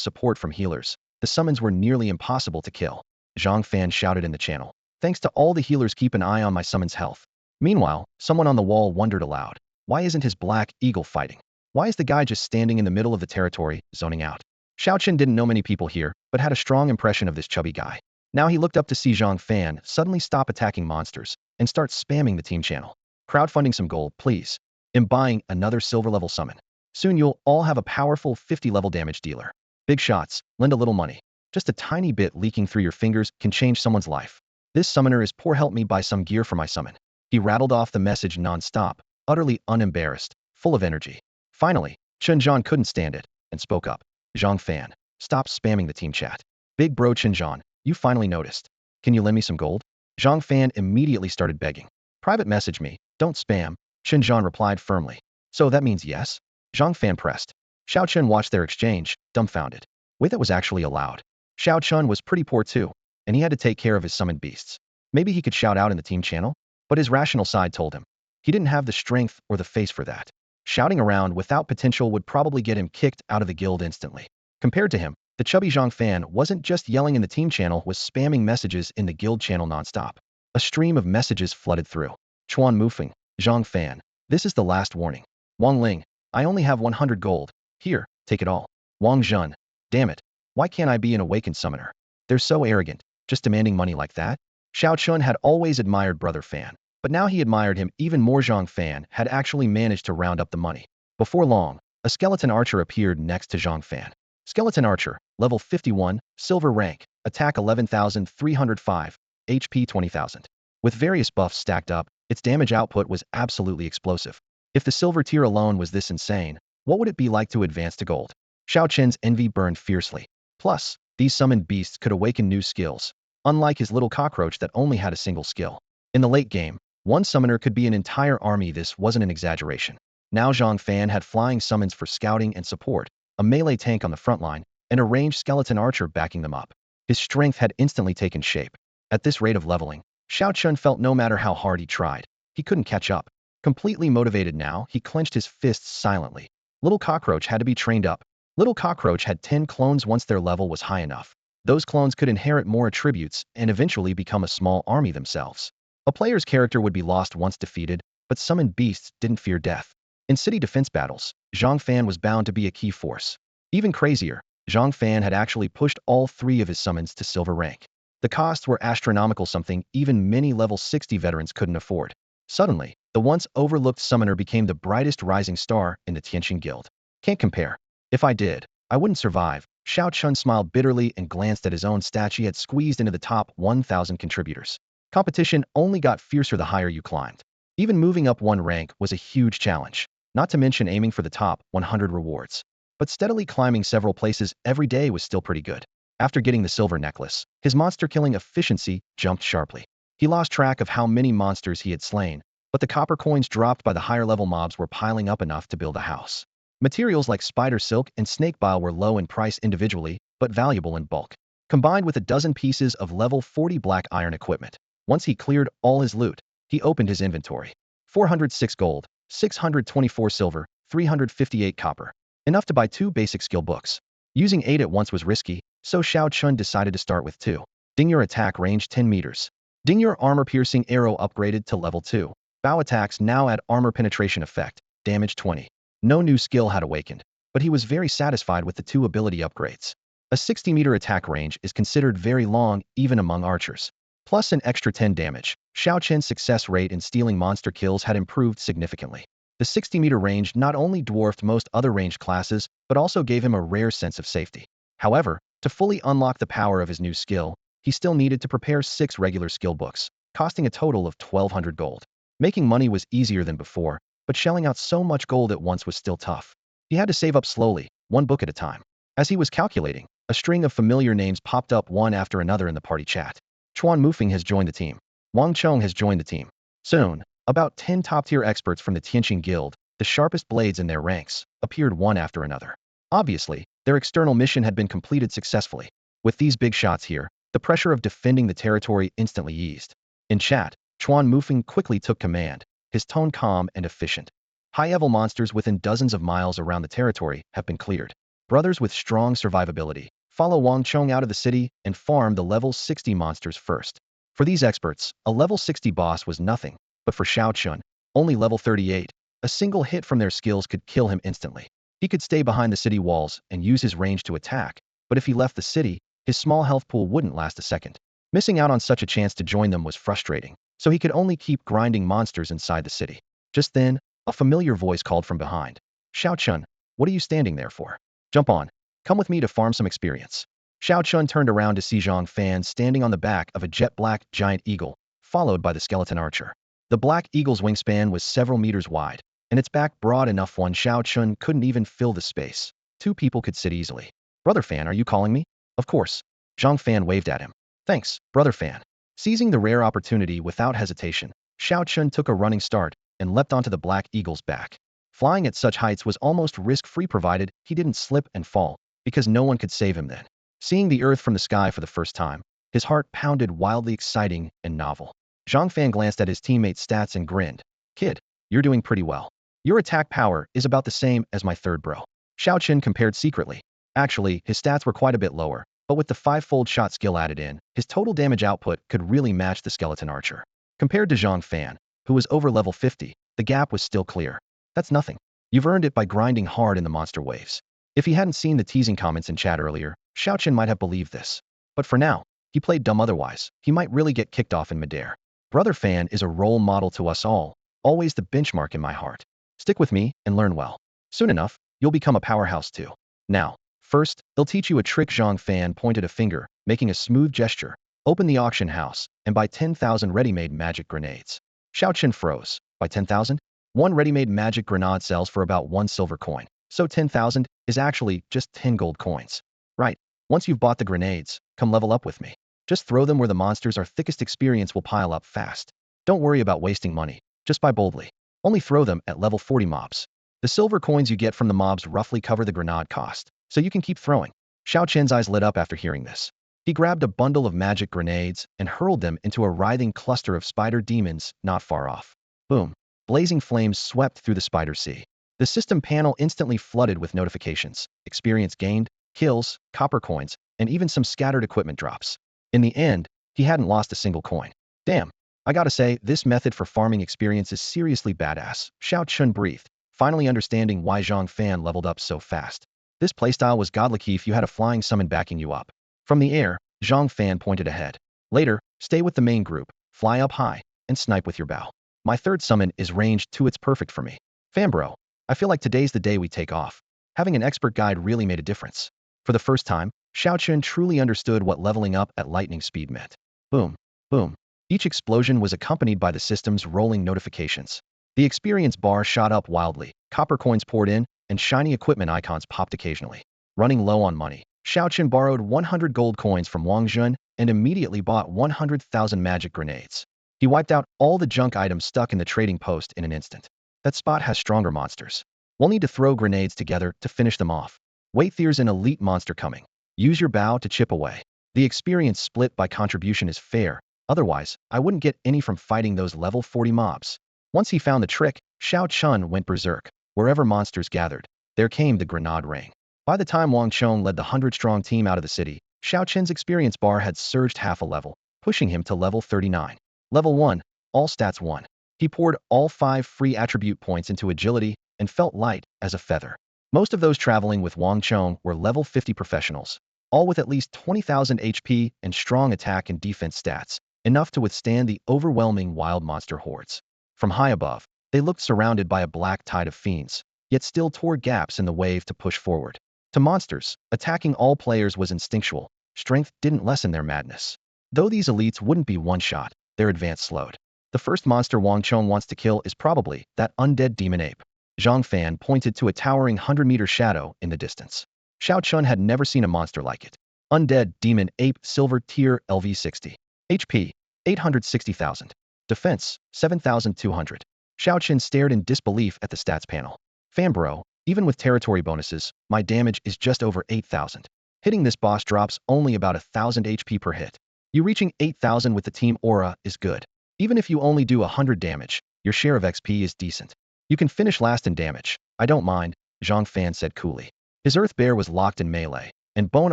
support from healers, the summons were nearly impossible to kill. Zhang Fan shouted in the channel. Thanks to all the healers, keep an eye on my summon's health. Meanwhile, someone on the wall wondered aloud. Why isn't his black eagle fighting? Why is the guy just standing in the middle of the territory, zoning out? Xiaochen didn't know many people here, but had a strong impression of this chubby guy. Now he looked up to see Zhang Fan suddenly stop attacking monsters and start spamming the team channel. Crowdfunding some gold, please. I'm buying another silver level summon. Soon you'll all have a powerful 50 level damage dealer. Big shots, lend a little money. Just a tiny bit leaking through your fingers can change someone's life. This summoner is poor, help me buy some gear for my summon. He rattled off the message non-stop, utterly unembarrassed, full of energy. Finally, Chenjian couldn't stand it and spoke up. Zhang Fan, stop spamming the team chat. Big bro Chenjian, you finally noticed. Can you lend me some gold? Zhang Fan immediately started begging. Private message me, don't spam. Chenjian replied firmly. So that means yes? Zhang Fan pressed. Xiao Chen watched their exchange, dumbfounded. Wait, that was actually allowed. Xiao Chen was pretty poor too, and he had to take care of his summoned beasts. Maybe he could shout out in the team channel? But his rational side told him. He didn't have the strength or the face for that. Shouting around without potential would probably get him kicked out of the guild instantly. Compared to him, the chubby Zhang Fan wasn't just yelling in the team channel, was spamming messages in the guild channel nonstop. A stream of messages flooded through. Chuan Mufeng, Zhang Fan, this is the last warning. Wang Ling, I only have 100 gold. Here, take it all. Wang Zhun, damn it. Why can't I be an awakened summoner? They're so arrogant, just demanding money like that. Xiao Chun had always admired Brother Fan, but now he admired him even more. Zhang Fan had actually managed to round up the money. Before long, a skeleton archer appeared next to Zhang Fan. Skeleton archer, level 51, silver rank, attack 11,305, HP 20,000. With various buffs stacked up, its damage output was absolutely explosive. If the silver tier alone was this insane, what would it be like to advance to gold? Xiao Chen's envy burned fiercely. Plus, these summoned beasts could awaken new skills, unlike his little cockroach that only had a single skill. In the late game, one summoner could be an entire army. This wasn't an exaggeration. Now Zhang Fan had flying summons for scouting and support, a melee tank on the front line, and a ranged skeleton archer backing them up. His strength had instantly taken shape. At this rate of leveling, Xiao Chun felt no matter how hard he tried, he couldn't catch up. Completely motivated now, he clenched his fists silently. Little Cockroach had to be trained up. Little Cockroach had 10 clones once their level was high enough. Those clones could inherit more attributes and eventually become a small army themselves. A player's character would be lost once defeated, but summoned beasts didn't fear death. In city defense battles, Zhang Fan was bound to be a key force. Even crazier, Zhang Fan had actually pushed all 3 of his summons to silver rank. The costs were astronomical, something even many level 60 veterans couldn't afford. Suddenly, the once overlooked summoner became the brightest rising star in the Tianqing Guild. Can't compare. If I did, I wouldn't survive. Xiao Chun smiled bitterly and glanced at his own stats. He had squeezed into the top 1,000 contributors. Competition only got fiercer the higher you climbed. Even moving up 1 rank was a huge challenge, not to mention aiming for the top 100 rewards. But steadily climbing several places every day was still pretty good. After getting the silver necklace, his monster-killing efficiency jumped sharply. He lost track of how many monsters he had slain, but the copper coins dropped by the higher-level mobs were piling up enough to build a house. Materials like spider silk and snake bile were low in price individually, but valuable in bulk. Combined with a dozen pieces of level 40 black iron equipment. Once he cleared all his loot, he opened his inventory. 406 gold, 624 silver, 358 copper. Enough to buy 2 basic skill books. Using 8 at once was risky, so Xiao Chun decided to start with 2. Dingyour attack range 10 meters. Dingyor armor-piercing arrow upgraded to level 2. Bow attacks now add armor penetration effect, damage 20. No new skill had awakened, but he was very satisfied with the 2 ability upgrades. A 60-meter attack range is considered very long even among archers. Plus an extra 10 damage, Xiao Chen's success rate in stealing monster kills had improved significantly. The 60-meter range not only dwarfed most other ranged classes, but also gave him a rare sense of safety. However, to fully unlock the power of his new skill, he still needed to prepare 6 regular skill books, costing a total of 1,200 gold. Making money was easier than before, but shelling out so much gold at once was still tough. He had to save up slowly, 1 book at a time. As he was calculating, a string of familiar names popped up one after another in the party chat. Chuan Mufeng has joined the team. Wang Chong has joined the team. Soon, about 10 top-tier experts from the Tianqing Guild, the sharpest blades in their ranks, appeared one after another. Obviously, their external mission had been completed successfully. With these big shots here, the pressure of defending the territory instantly eased. In chat, Chuan Mufeng quickly took command, his tone calm and efficient. High-level monsters within dozens of miles around the territory have been cleared. Brothers with strong survivability, Follow Wang Chong out of the city and farm the level 60 monsters first. For these experts, a level 60 boss was nothing, but for Xiao Chun, only level 38, a single hit from their skills could kill him instantly. He could stay behind the city walls and use his range to attack, but if he left the city, his small health pool wouldn't last a second. Missing out on such a chance to join them was frustrating, so he could only keep grinding monsters inside the city. Just then, a familiar voice called from behind. Xiao Chun, what are you standing there for? Jump on. Come with me to farm some experience. Xiao Chun turned around to see Zhang Fan standing on the back of a jet-black giant eagle, followed by the skeleton archer. The black eagle's wingspan was several meters wide, and its back broad enough one Xiao Chun couldn't even fill the space. Two people could sit easily. Brother Fan, are you calling me? Of course. Zhang Fan waved at him. Thanks, Brother Fan. Seizing the rare opportunity without hesitation, Xiao Chun took a running start and leapt onto the black eagle's back. Flying at such heights was almost risk-free provided he didn't slip and fall, because no one could save him then. Seeing the earth from the sky for the first time, his heart pounded wildly exciting and novel. Zhang Fan glanced at his teammate's stats and grinned. Kid, you're doing pretty well. Your attack power is about the same as my third bro. Xiao Chun compared secretly. Actually, his stats were quite a bit lower, but with the 5-fold shot skill added in, his total damage output could really match the skeleton archer. Compared to Zhang Fan, who was over level 50, the gap was still clear. That's nothing. You've earned it by grinding hard in the monster waves. If he hadn't seen the teasing comments in chat earlier, Xiao Chun might have believed this. But for now, he played dumb otherwise. He might really get kicked off in midair. Brother Fan is a role model to us all, always the benchmark in my heart. Stick with me and learn well. Soon enough, you'll become a powerhouse too. Now, first, they'll teach you a trick. Zhang Fan pointed a finger, making a smooth gesture. Open the auction house and buy 10,000 ready-made magic grenades. Xiao Chun froze. By 10,000? One ready-made magic grenade sells for about 1 silver coin. So 10,000 is actually just 10 gold coins. Right. Once you've bought the grenades, come level up with me. Just throw them where the monsters are thickest. Experience will pile up fast. Don't worry about wasting money. Just buy boldly. Only throw them at level 40 mobs. The silver coins you get from the mobs roughly cover the grenade cost, so you can keep throwing. Xiao Chen's eyes lit up after hearing this. He grabbed a bundle of magic grenades and hurled them into a writhing cluster of spider demons not far off. Boom. Blazing flames swept through the spider sea. The system panel instantly flooded with notifications, experience gained, kills, copper coins, and even some scattered equipment drops. In the end, he hadn't lost a single coin. Damn. I gotta say, this method for farming experience is seriously badass, Xiao Chun breathed, finally understanding why Zhang Fan leveled up so fast. This playstyle was godlike if you had a flying summon backing you up. From the air, Zhang Fan pointed ahead. Later, stay with the main group, fly up high, and snipe with your bow. My third summon is ranged 2. It's perfect for me. Fanbro, I feel like today's the day we take off. Having an expert guide really made a difference. For the first time, Xiao Chun truly understood what leveling up at lightning speed meant. Boom, boom. Each explosion was accompanied by the system's rolling notifications. The experience bar shot up wildly, copper coins poured in, and shiny equipment icons popped occasionally. Running low on money, Xiao Chun borrowed 100 gold coins from Wang Jun and immediately bought 100,000 magic grenades. He wiped out all the junk items stuck in the trading post in an instant. That spot has stronger monsters. We'll need to throw grenades together to finish them off. Wait, there's an elite monster coming. Use your bow to chip away. The experience split by contribution is fair, otherwise, I wouldn't get any from fighting those level 40 mobs. Once he found the trick, Xiao Chun went berserk. Wherever monsters gathered, there came the grenade rain. By the time Wang Chong led the 100-strong team out of the city, Xiao Chun's experience bar had surged half a level, pushing him to level 39. Level 1, all stats 1. He poured all 5 free attribute points into agility and felt light as a feather. Most of those traveling with Wang Chong were level 50 professionals, all with at least 20,000 HP and strong attack and defense stats, enough to withstand the overwhelming wild monster hordes. From high above, they looked surrounded by a black tide of fiends, yet still tore gaps in the wave to push forward. To monsters, attacking all players was instinctual. Strength didn't lessen their madness. Though these elites wouldn't be one-shot, their advance slowed. The first monster Wang Chong wants to kill is probably that undead demon ape. Zhang Fan pointed to a towering 100-meter shadow in the distance. Xiao Chun had never seen a monster like it. Undead demon ape silver tier LV 60. HP 860,000. Defense 7,200. Xiao Chun stared in disbelief at the stats panel. Fanbro, even with territory bonuses, my damage is just over 8,000. Hitting this boss drops only about 1,000 HP per hit. You reaching 8,000 with the team aura is good. Even if you only do 100 damage, your share of XP is decent. You can finish last in damage. I don't mind, Zhang Fan said coolly. His Earth Bear was locked in melee, and bone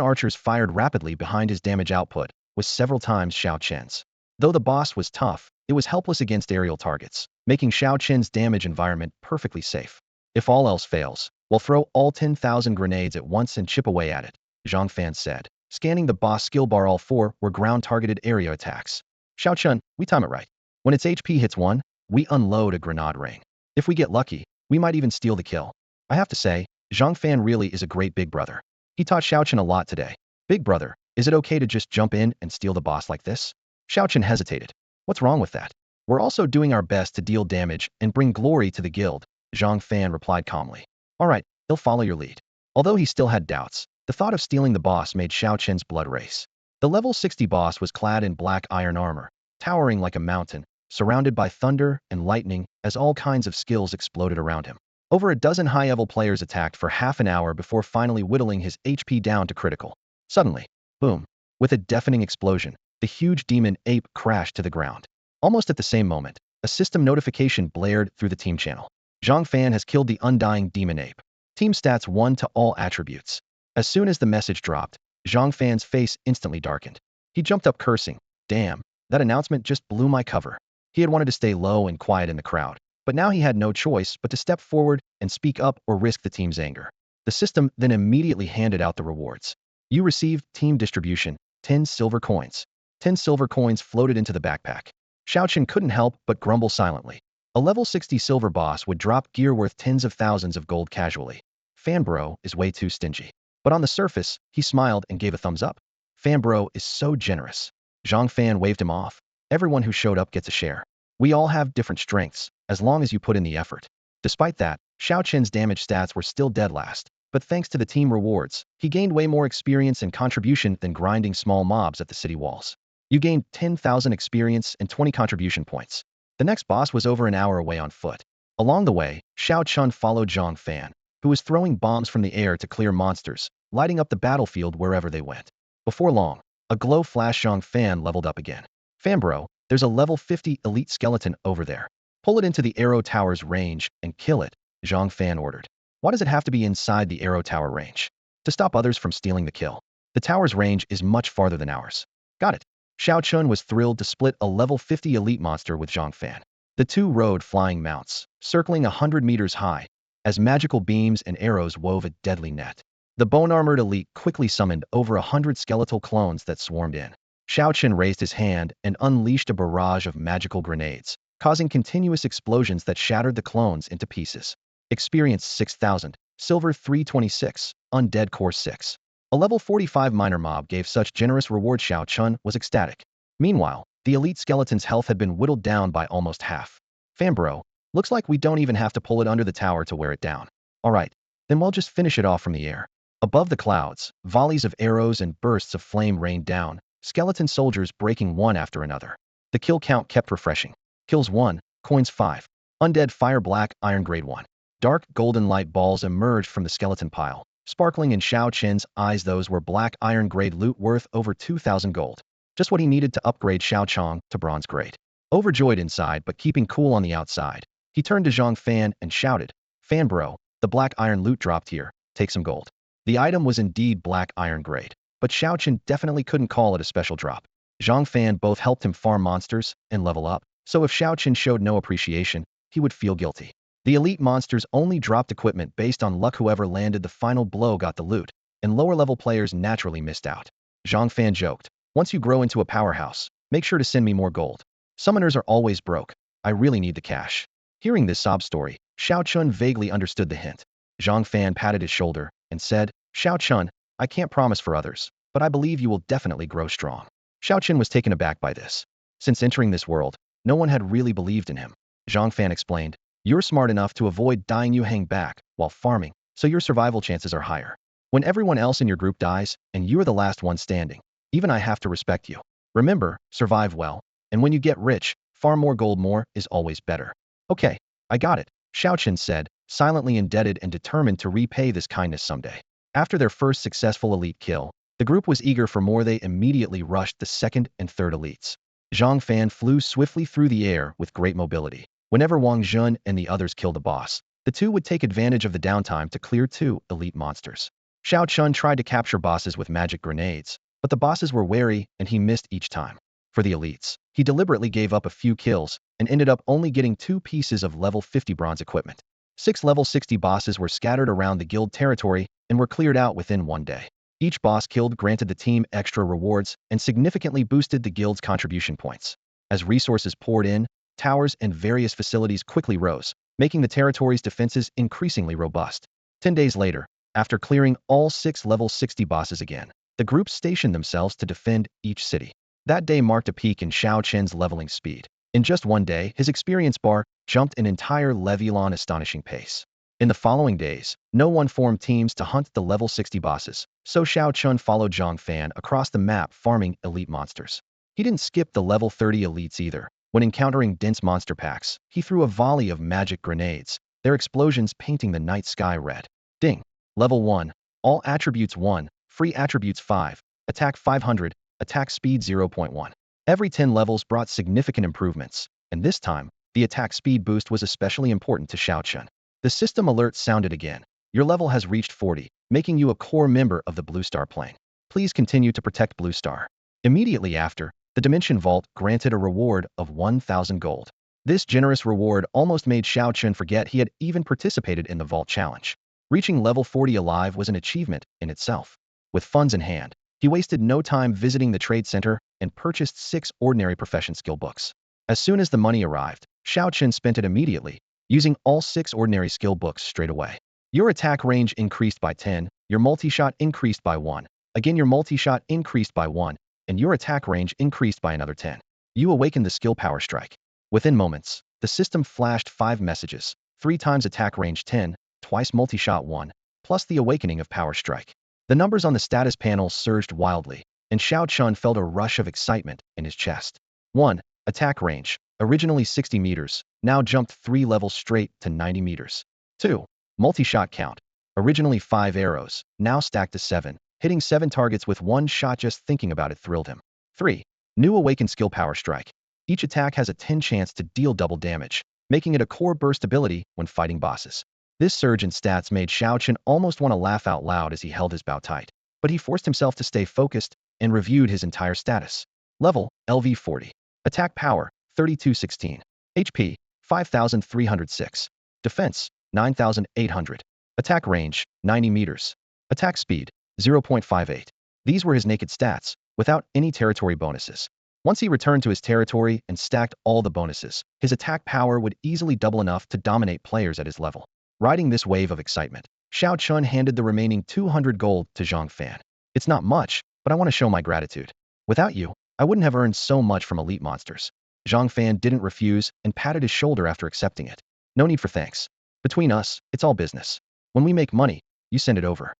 archers fired rapidly behind his damage output was several times Xiao Chen's. Though the boss was tough, it was helpless against aerial targets, making Xiao Chen's damage environment perfectly safe. If all else fails, we'll throw all 10,000 grenades at once and chip away at it, Zhang Fan said. Scanning the boss skill bar, all 4 were ground-targeted area attacks. Xiao Chen, we time it right. When its HP hits 1, we unload a grenade rain. If we get lucky, we might even steal the kill. I have to say, Zhang Fan really is a great big brother. He taught Xiao Chen a lot today. Big brother, is it okay to just jump in and steal the boss like this? Xiao Chen hesitated. What's wrong with that? We're also doing our best to deal damage and bring glory to the guild, Zhang Fan replied calmly. All right, he'll follow your lead. Although he still had doubts, the thought of stealing the boss made Xiao Chen's blood race. The level 60 boss was clad in black iron armor, towering like a mountain, surrounded by thunder and lightning as all kinds of skills exploded around him. Over a dozen high-level players attacked for half an hour before finally whittling his HP down to critical. Suddenly, boom, with a deafening explosion, the huge demon ape crashed to the ground. Almost at the same moment, a system notification blared through the team channel. Zhang Fan has killed the undying demon ape. Team stats 1 to all attributes. As soon as the message dropped, Zhang Fan's face instantly darkened. He jumped up cursing. Damn, that announcement just blew my cover. He had wanted to stay low and quiet in the crowd, but now he had no choice but to step forward and speak up or risk the team's anger. The system then immediately handed out the rewards. You received team distribution, 10 silver coins. 10 silver coins floated into the backpack. Xiao Chen couldn't help but grumble silently. A level 60 silver boss would drop gear worth tens of thousands of gold casually. Fanbro is way too stingy. But on the surface, he smiled and gave a thumbs up. Fanbro is so generous. Zhang Fan waved him off. Everyone who showed up gets a share. We all have different strengths, as long as you put in the effort. Despite that, Xiao Chen's damage stats were still dead last, but thanks to the team rewards, he gained way more experience and contribution than grinding small mobs at the city walls. You gained 10,000 experience and 20 contribution points. The next boss was over an hour away on foot. Along the way, Xiao Chun followed Zhang Fan, who was throwing bombs from the air to clear monsters, lighting up the battlefield wherever they went. Before long, a glow flash. Zhang Fan leveled up again. Fanbro, there's a level 50 elite skeleton over there. Pull it into the arrow tower's range and kill it, Zhang Fan ordered. Why does it have to be inside the arrow tower range? To stop others from stealing the kill. The tower's range is much farther than ours. Got it. Xiao Chun was thrilled to split a level 50 elite monster with Zhang Fan. The two rode flying mounts, circling 100 meters high, as magical beams and arrows wove a deadly net. The bone-armored elite quickly summoned over 100 skeletal clones that swarmed in. Xiao Chun raised his hand and unleashed a barrage of magical grenades, causing continuous explosions that shattered the clones into pieces. Experience 6,000, silver 326, undead core 6. A level 45 minor mob gave such generous reward. Xiao Chun was ecstatic. Meanwhile, the elite skeleton's health had been whittled down by almost half. Fanbro, looks like we don't even have to pull it under the tower to wear it down. Alright, then we'll just finish it off from the air. Above the clouds, volleys of arrows and bursts of flame rained down, skeleton soldiers breaking one after another. The kill count kept refreshing. Kills 1, coins 5. Undead fire black iron grade 1. Dark golden light balls emerged from the skeleton pile, sparkling in Xiao Chen's eyes. Those were black iron grade loot worth over 2,000 gold. Just what he needed to upgrade Xiao Chong to bronze grade. Overjoyed inside but keeping cool on the outside, he turned to Zhang Fan and shouted, Fanbro, the black iron loot dropped here, take some gold. The item was indeed black iron grade, but Xiao Chen definitely couldn't call it a special drop. Zhang Fan both helped him farm monsters and level up, so if Xiao Chen showed no appreciation, he would feel guilty. The elite monsters only dropped equipment based on luck. Whoever landed the final blow got the loot, and lower-level players naturally missed out. Zhang Fan joked, once you grow into a powerhouse, make sure to send me more gold. Summoners are always broke. I really need the cash. Hearing this sob story, Xiao Chun vaguely understood the hint. Zhang Fan patted his shoulder and said, Xiao Chun, I can't promise for others, but I believe you will definitely grow strong. Xiao Chun was taken aback by this. Since entering this world, no one had really believed in him. Zhang Fan explained, you're smart enough to avoid dying. You hang back while farming, so your survival chances are higher. When everyone else in your group dies, and you're the last one standing, even I have to respect you. Remember, survive well, and when you get rich, farm more gold. More is always better. Okay, I got it, Xiao Chen said, silently indebted and determined to repay this kindness someday. After their first successful elite kill, the group was eager for more. They immediately rushed the second and third elites. Zhang Fan flew swiftly through the air with great mobility. Whenever Wang Jun and the others killed a boss, the two would take advantage of the downtime to clear 2 elite monsters. Xiao Chun tried to capture bosses with magic grenades, but the bosses were wary and he missed each time. For the elites, he deliberately gave up a few kills and ended up only getting 2 pieces of level 50 bronze equipment. 6 level 60 bosses were scattered around the guild territory and were cleared out within 1 day. Each boss killed granted the team extra rewards and significantly boosted the guild's contribution points. As resources poured in, towers and various facilities quickly rose, making the territory's defenses increasingly robust. 10 days later, after clearing all 6 level 60 bosses again, the group stationed themselves to defend each city. That day marked a peak in Xiao Chen's leveling speed. In just 1 day, his experience bar jumped an entire level on astonishing pace. In the following days, no one formed teams to hunt the level 60 bosses, so Xiao Chun followed Zhang Fan across the map farming elite monsters. He didn't skip the level 30 elites either. When encountering dense monster packs, he threw a volley of magic grenades, their explosions painting the night sky red. Ding! Level 1. All attributes 1, free attributes 5, attack 500, attack speed 0.1. Every 10 levels brought significant improvements, and this time, the attack speed boost was especially important to Xiao Chun. The system alert sounded again. Your level has reached 40, making you a core member of the Blue Star plane. Please continue to protect Blue Star. Immediately after, the Dimension Vault granted a reward of 1,000 gold. This generous reward almost made Xiao Chun forget he had even participated in the Vault Challenge. Reaching level 40 alive was an achievement in itself. With funds in hand, he wasted no time visiting the trade center and purchased 6 ordinary profession skill books. As soon as the money arrived, Xiao Chun spent it immediately, using all 6 ordinary skill books straight away. Your attack range increased by 10, your multi-shot increased by 1, again your multi-shot increased by 1, and your attack range increased by another 10. You awakened the skill power strike. Within moments, the system flashed 5 messages, 3 times attack range 10, twice multi-shot 1, plus the awakening of power strike. The numbers on the status panel surged wildly, and Xiao Chun felt a rush of excitement in his chest. 1. Attack range, originally 60 meters, now jumped 3 levels straight to 90 meters. 2. Multi-shot count, originally 5 arrows, now stacked to 7, hitting 7 targets with 1 shot. Just thinking about it thrilled him. 3. New awakened skill power strike. Each attack has a 10 chance to deal double damage, making it a core burst ability when fighting bosses. This surge in stats made Xiao Chun almost want to laugh out loud as he held his bow tight, but he forced himself to stay focused and reviewed his entire status. Level, LV 40. Attack power, 3216. HP, 5306. Defense, 9800. Attack range, 90 meters. Attack speed, 0.58. These were his naked stats, without any territory bonuses. Once he returned to his territory and stacked all the bonuses, his attack power would easily double enough to dominate players at his level. Riding this wave of excitement, Xiao Chun handed the remaining 200 gold to Zhang Fan. It's not much, but I want to show my gratitude. Without you, I wouldn't have earned so much from elite monsters. Zhang Fan didn't refuse and patted his shoulder after accepting it. No need for thanks. Between us, it's all business. When we make money, you send it over.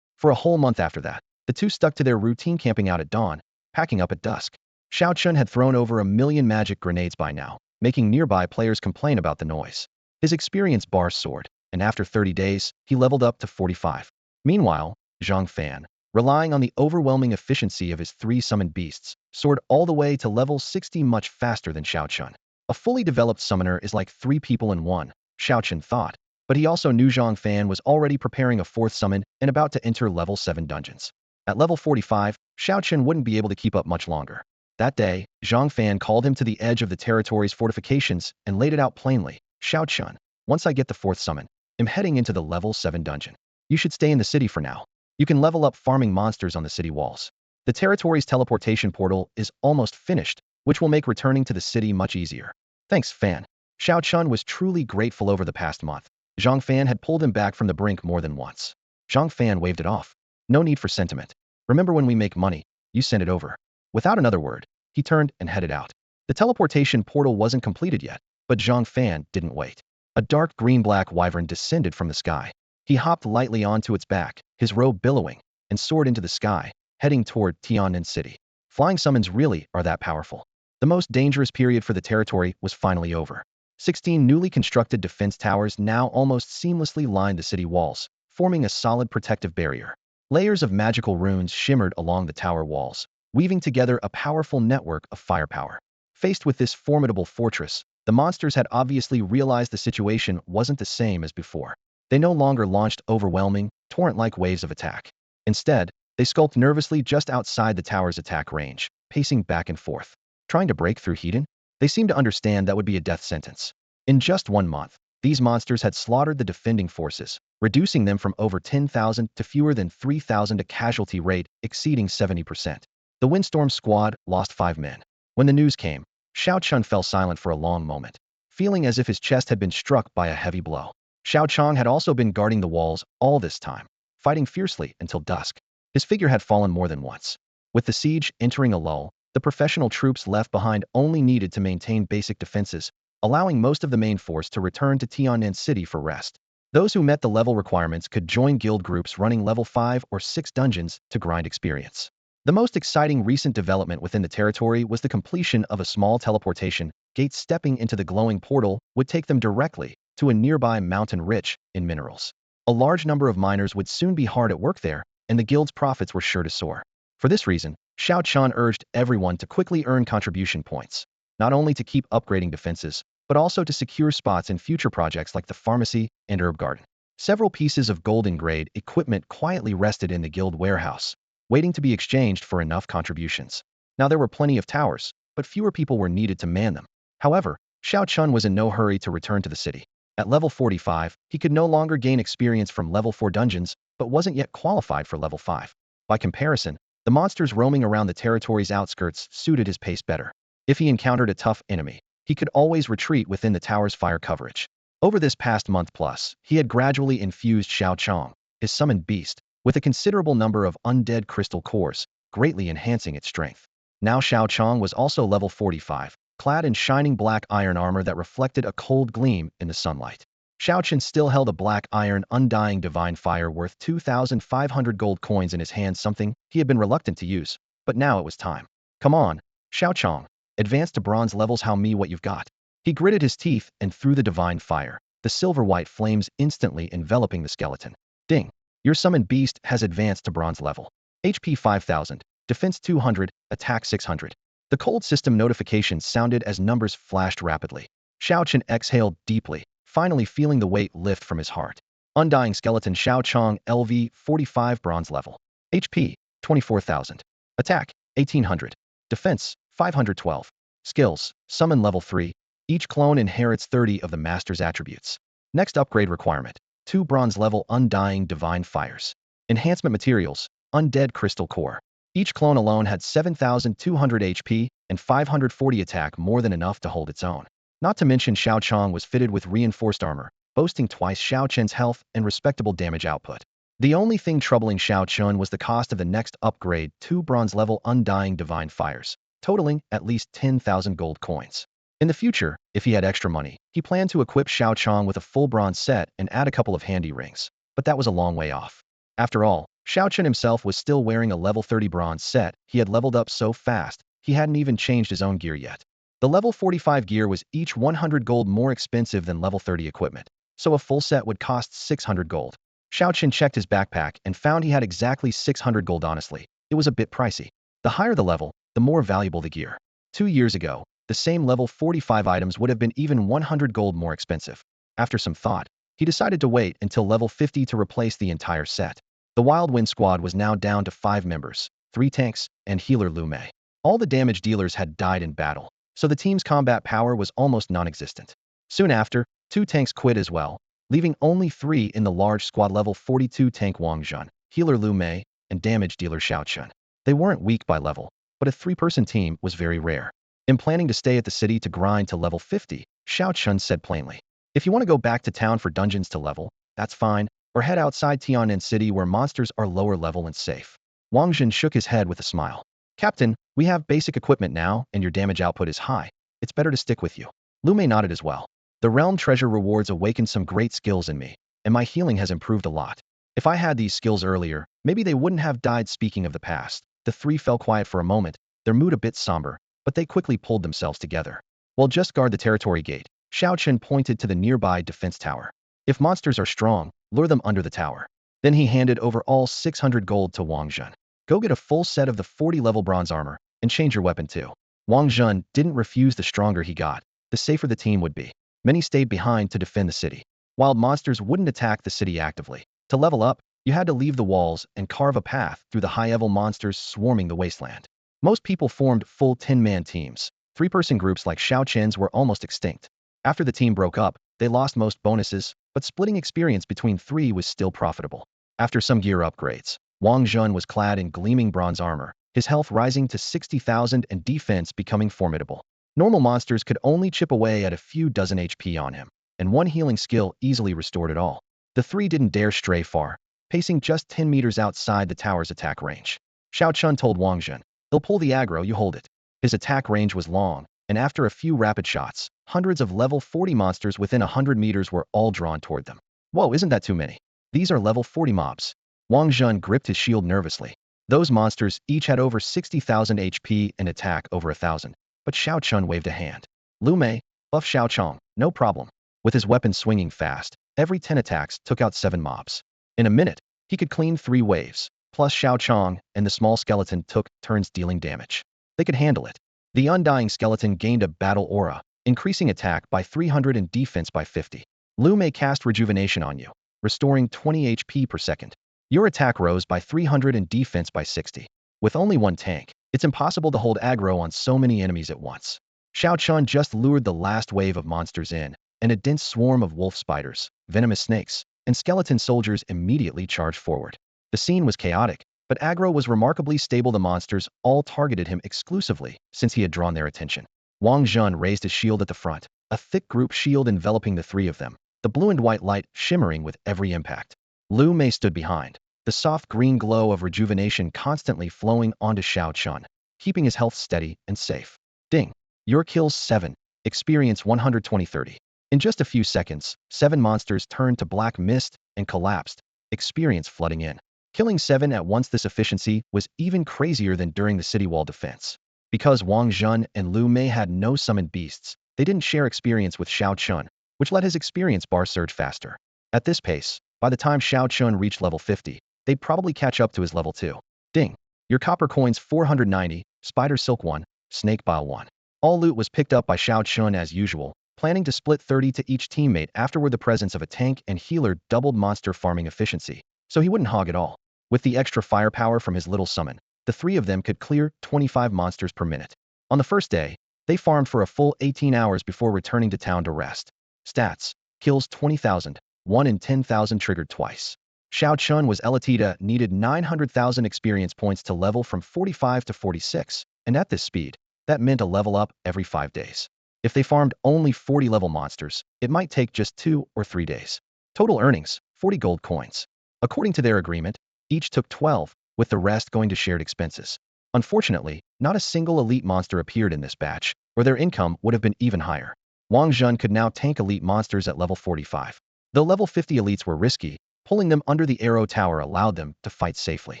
For a whole month after that, the two stuck to their routine, camping out at dawn, packing up at dusk. Xiao Chun had thrown over 1,000,000 magic grenades by now, making nearby players complain about the noise. His experience bar soared, and after 30 days, he leveled up to 45. Meanwhile, Zhang Fan, relying on the overwhelming efficiency of his 3 summoned beasts, soared all the way to level 60 much faster than Xiao Chun. A fully developed summoner is like 3 people in one, Xiao Chun thought, but he also knew Zhang Fan was already preparing a 4th summon and about to enter level 7 dungeons. At level 45, Xiao Chun wouldn't be able to keep up much longer. That day, Zhang Fan called him to the edge of the territory's fortifications and laid it out plainly. Xiao Chun, once I get the 4th summon, I'm heading into the level 7 dungeon. You should stay in the city for now. You can level up farming monsters on the city walls. The territory's teleportation portal is almost finished, which will make returning to the city much easier. Thanks, Fan. Xiao Chun was truly grateful. Over the past month, Zhang Fan had pulled him back from the brink more than once. Zhang Fan waved it off. No need for sentiment. Remember, when we make money, you send it over. Without another word, he turned and headed out. The teleportation portal wasn't completed yet, but Zhang Fan didn't wait. A dark green-black wyvern descended from the sky. He hopped lightly onto its back, his robe billowing, and soared into the sky, heading toward Tiannan City. Flying summons really are that powerful. The most dangerous period for the territory was finally over. 16 newly constructed defense towers now almost seamlessly lined the city walls, forming a solid protective barrier. Layers of magical runes shimmered along the tower walls, weaving together a powerful network of firepower. Faced with this formidable fortress, the monsters had obviously realized the situation wasn't the same as before. They no longer launched overwhelming, torrent-like waves of attack. Instead, they skulked nervously just outside the tower's attack range, pacing back and forth. Trying to break through Hedon? They seemed to understand that would be a death sentence. In just 1 month, these monsters had slaughtered the defending forces, reducing them from over 10,000 to fewer than 3,000, a casualty rate exceeding 70%. The Windstorm squad lost 5 men. When the news came, Xiao Chun fell silent for a long moment, feeling as if his chest had been struck by a heavy blow. Xiao Chong had also been guarding the walls all this time, fighting fiercely until dusk. His figure had fallen more than once. With the siege entering a lull, the professional troops left behind only needed to maintain basic defenses, allowing most of the main force to return to Tian'an City for rest. Those who met the level requirements could join guild groups running level 5 or 6 dungeons to grind experience. The most exciting recent development within the territory was the completion of a small teleportation gate. Stepping into the glowing portal would take them directly to a nearby mountain rich in minerals. A large number of miners would soon be hard at work there, and the guild's profits were sure to soar. For this reason, Xiao Chan urged everyone to quickly earn contribution points, not only to keep upgrading defenses, but also to secure spots in future projects like the pharmacy and herb garden. Several pieces of golden grade equipment quietly rested in the guild warehouse, waiting to be exchanged for enough contributions. Now there were plenty of towers, but fewer people were needed to man them. However, Xiao Chun was in no hurry to return to the city. At level 45, he could no longer gain experience from level 4 dungeons, but wasn't yet qualified for level 5. By comparison, the monsters roaming around the territory's outskirts suited his pace better. If he encountered a tough enemy, he could always retreat within the tower's fire coverage. Over this past month plus, he had gradually infused Xiao Chong, his summoned beast, with a considerable number of undead crystal cores, greatly enhancing its strength. Now Xiao Chong was also level 45, clad in shining black iron armor that reflected a cold gleam in the sunlight. Xiao Chen still held a black iron undying divine fire worth 2,500 gold coins in his hand, something he had been reluctant to use, but now it was time. Come on, Xiao Chong, advance to bronze levels, how me what you've got. He gritted his teeth and threw the divine fire, the silver-white flames instantly enveloping the skeleton. Ding! Your summoned beast has advanced to bronze level. HP 5,000, defense 200, attack 600. The cold system notification sounded as numbers flashed rapidly. Xiao Chen exhaled deeply, finally feeling the weight lift from his heart. Undying skeleton Xiao Chong LV 45 bronze level. HP 24,000. Attack 1800. Defense 512. Skills summon level 3. Each clone inherits 30 of the master's attributes. Next upgrade requirement: 2 bronze level undying divine fires. Enhancement materials: undead crystal core. Each clone alone had 7,200 HP and 540 attack, more than enough to hold its own. Not to mention Xiao Chong was fitted with reinforced armor, boasting twice Xiao Chen's health and respectable damage output. The only thing troubling Xiao Chun was the cost of the next upgrade: 2 bronze level undying divine fires, totaling at least 10,000 gold coins. In the future, if he had extra money, he planned to equip Xiao Chong with a full bronze set and add a couple of handy rings, but that was a long way off. After all, Xiao Chun himself was still wearing a level 30 bronze set. He had leveled up so fast, he hadn't even changed his own gear yet. The level 45 gear was each 100 gold more expensive than level 30 equipment, so a full set would cost 600 gold. Xiao Chen checked his backpack and found he had exactly 600 gold. Honestly, it was a bit pricey. The higher the level, the more valuable the gear. 2 years ago, the same level 45 items would have been even 100 gold more expensive. After some thought, he decided to wait until level 50 to replace the entire set. The Wild Wind squad was now down to 5 members, 3 tanks, and healer Lu Mei. All the damage dealers had died in battle, so the team's combat power was almost non-existent. Soon after, 2 tanks quit as well, leaving only 3 in the large squad: level 42 tank Wang Jun, healer Lu Mei, and damage dealer Xiao Chun. They weren't weak by level, but a 3-person team was very rare. In planning to stay at the city to grind to level 50, Xiao Chun said plainly, "If you want to go back to town for dungeons to level, that's fine, or head outside Tian'an City where monsters are lower level and safe." Wang Jun shook his head with a smile. "Captain, we have basic equipment now, and your damage output is high. It's better to stick with you." Lu Mei nodded as well. "The realm treasure rewards awakened some great skills in me, and my healing has improved a lot. If I had these skills earlier, maybe they wouldn't have died." Speaking of the past, the 3 fell quiet for a moment, their mood a bit somber, but they quickly pulled themselves together. "Well, just guard the territory gate." Xiao Chen pointed to the nearby defense tower. "If monsters are strong, lure them under the tower." Then he handed over all 600 gold to Wang Jun. "Go get a full set of the 40-level bronze armor, and change your weapon too." Wang Jun didn't refuse. The stronger he got, the safer the team would be. Many stayed behind to defend the city. Wild monsters wouldn't attack the city actively. To level up, You had to leave the walls and carve a path through the high-level monsters swarming the wasteland. Most people formed full 10-man teams. Three-person groups like Shao Chen's were almost extinct. After the team broke up, they lost most bonuses, but splitting experience between three was still profitable. After some gear upgrades, Wang Jun was clad in gleaming bronze armor, his health rising to 60,000 and defense becoming formidable. Normal monsters could only chip away at a few dozen HP on him, and one healing skill easily restored it all. The three didn't dare stray far, pacing just 10 meters outside the tower's attack range. Shao Chun told Wang Jun, "They'll pull the aggro, you hold it." His attack range was long, and after a few rapid shots, hundreds of level 40 monsters within 100 meters were all drawn toward them. Whoa, isn't that too many? These are level 40 mobs. Wang Jun gripped his shield nervously. Those monsters each had over 60,000 HP and attack over 1,000. But Shao Chun waved a hand. "Lu Mei, buff Shao Chong, no problem." With his weapon swinging fast, every 10 attacks took out 7 mobs. In a minute, he could clean 3 waves, plus Shao Chong and the small skeleton took turns dealing damage. They could handle it. The undying skeleton gained a battle aura, increasing attack by 300 and defense by 50. Lu Mei cast rejuvenation on you, restoring 20 HP per second. Your attack rose by 300 and defense by 60. With only one tank, it's impossible to hold aggro on so many enemies at once. Shao Chun just lured the last wave of monsters in, and a dense swarm of wolf spiders, venomous snakes, and skeleton soldiers immediately charged forward. The scene was chaotic, but aggro was remarkably stable. The monsters all targeted him exclusively, since he had drawn their attention. Wang Jun raised his shield at the front, a thick group shield enveloping the three of them, the blue and white light shimmering with every impact. Lu Mei stood behind, the soft green glow of rejuvenation constantly flowing onto Shao Chun, keeping his health steady and safe. Ding. Your kills 7. Experience 120-30. In just a few seconds, 7 monsters turned to black mist and collapsed, experience flooding in. Killing 7 at once, this efficiency was even crazier than during the city wall defense. Because Wang Jun and Lu Mei had no summoned beasts, they didn't share experience with Shao Chun, which let his experience bar surge faster. At this pace, by the time Shao Chun reached level 50, they'd probably catch up to his level 2. Ding. Your copper coins 490, spider silk 1, snake bile 1. All loot was picked up by Shao Chun as usual, planning to split 30 to each teammate. Afterward, the presence of a tank and healer doubled monster farming efficiency, so he wouldn't hog it all. With the extra firepower from his little summon, the three of them could clear 25 monsters per minute. On the first day, they farmed for a full 18 hours before returning to town to rest. Stats: kills 20,000, 1 in 10,000 triggered twice. Shao Chun was Elitida, needed 900,000 experience points to level from 45 to 46, and at this speed, that meant a level up every 5 days. If they farmed only 40 level monsters, it might take just 2 or 3 days. Total earnings: 40 gold coins. According to their agreement, each took 12, with the rest going to shared expenses. Unfortunately, not a single elite monster appeared in this batch, or their income would have been even higher. Wang Jun could now tank elite monsters at level 45. Though level 50 elites were risky, pulling them under the arrow tower allowed them to fight safely.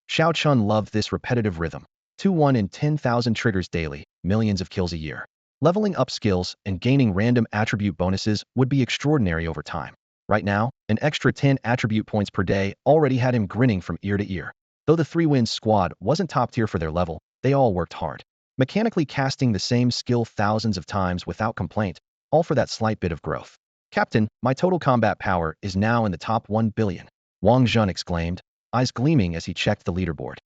Shao Chun loved this repetitive rhythm. 1 in 10,000 triggers daily, millions of kills a year. Leveling up skills and gaining random attribute bonuses would be extraordinary over time. Right now, an extra 10 attribute points per day already had him grinning from ear to ear. Though the 3-win squad wasn't top tier for their level, they all worked hard, mechanically casting the same skill thousands of times without complaint, all for that slight bit of growth. "Captain, my total combat power is now in the top 1 billion. Wang Jun exclaimed, eyes gleaming as he checked the leaderboard.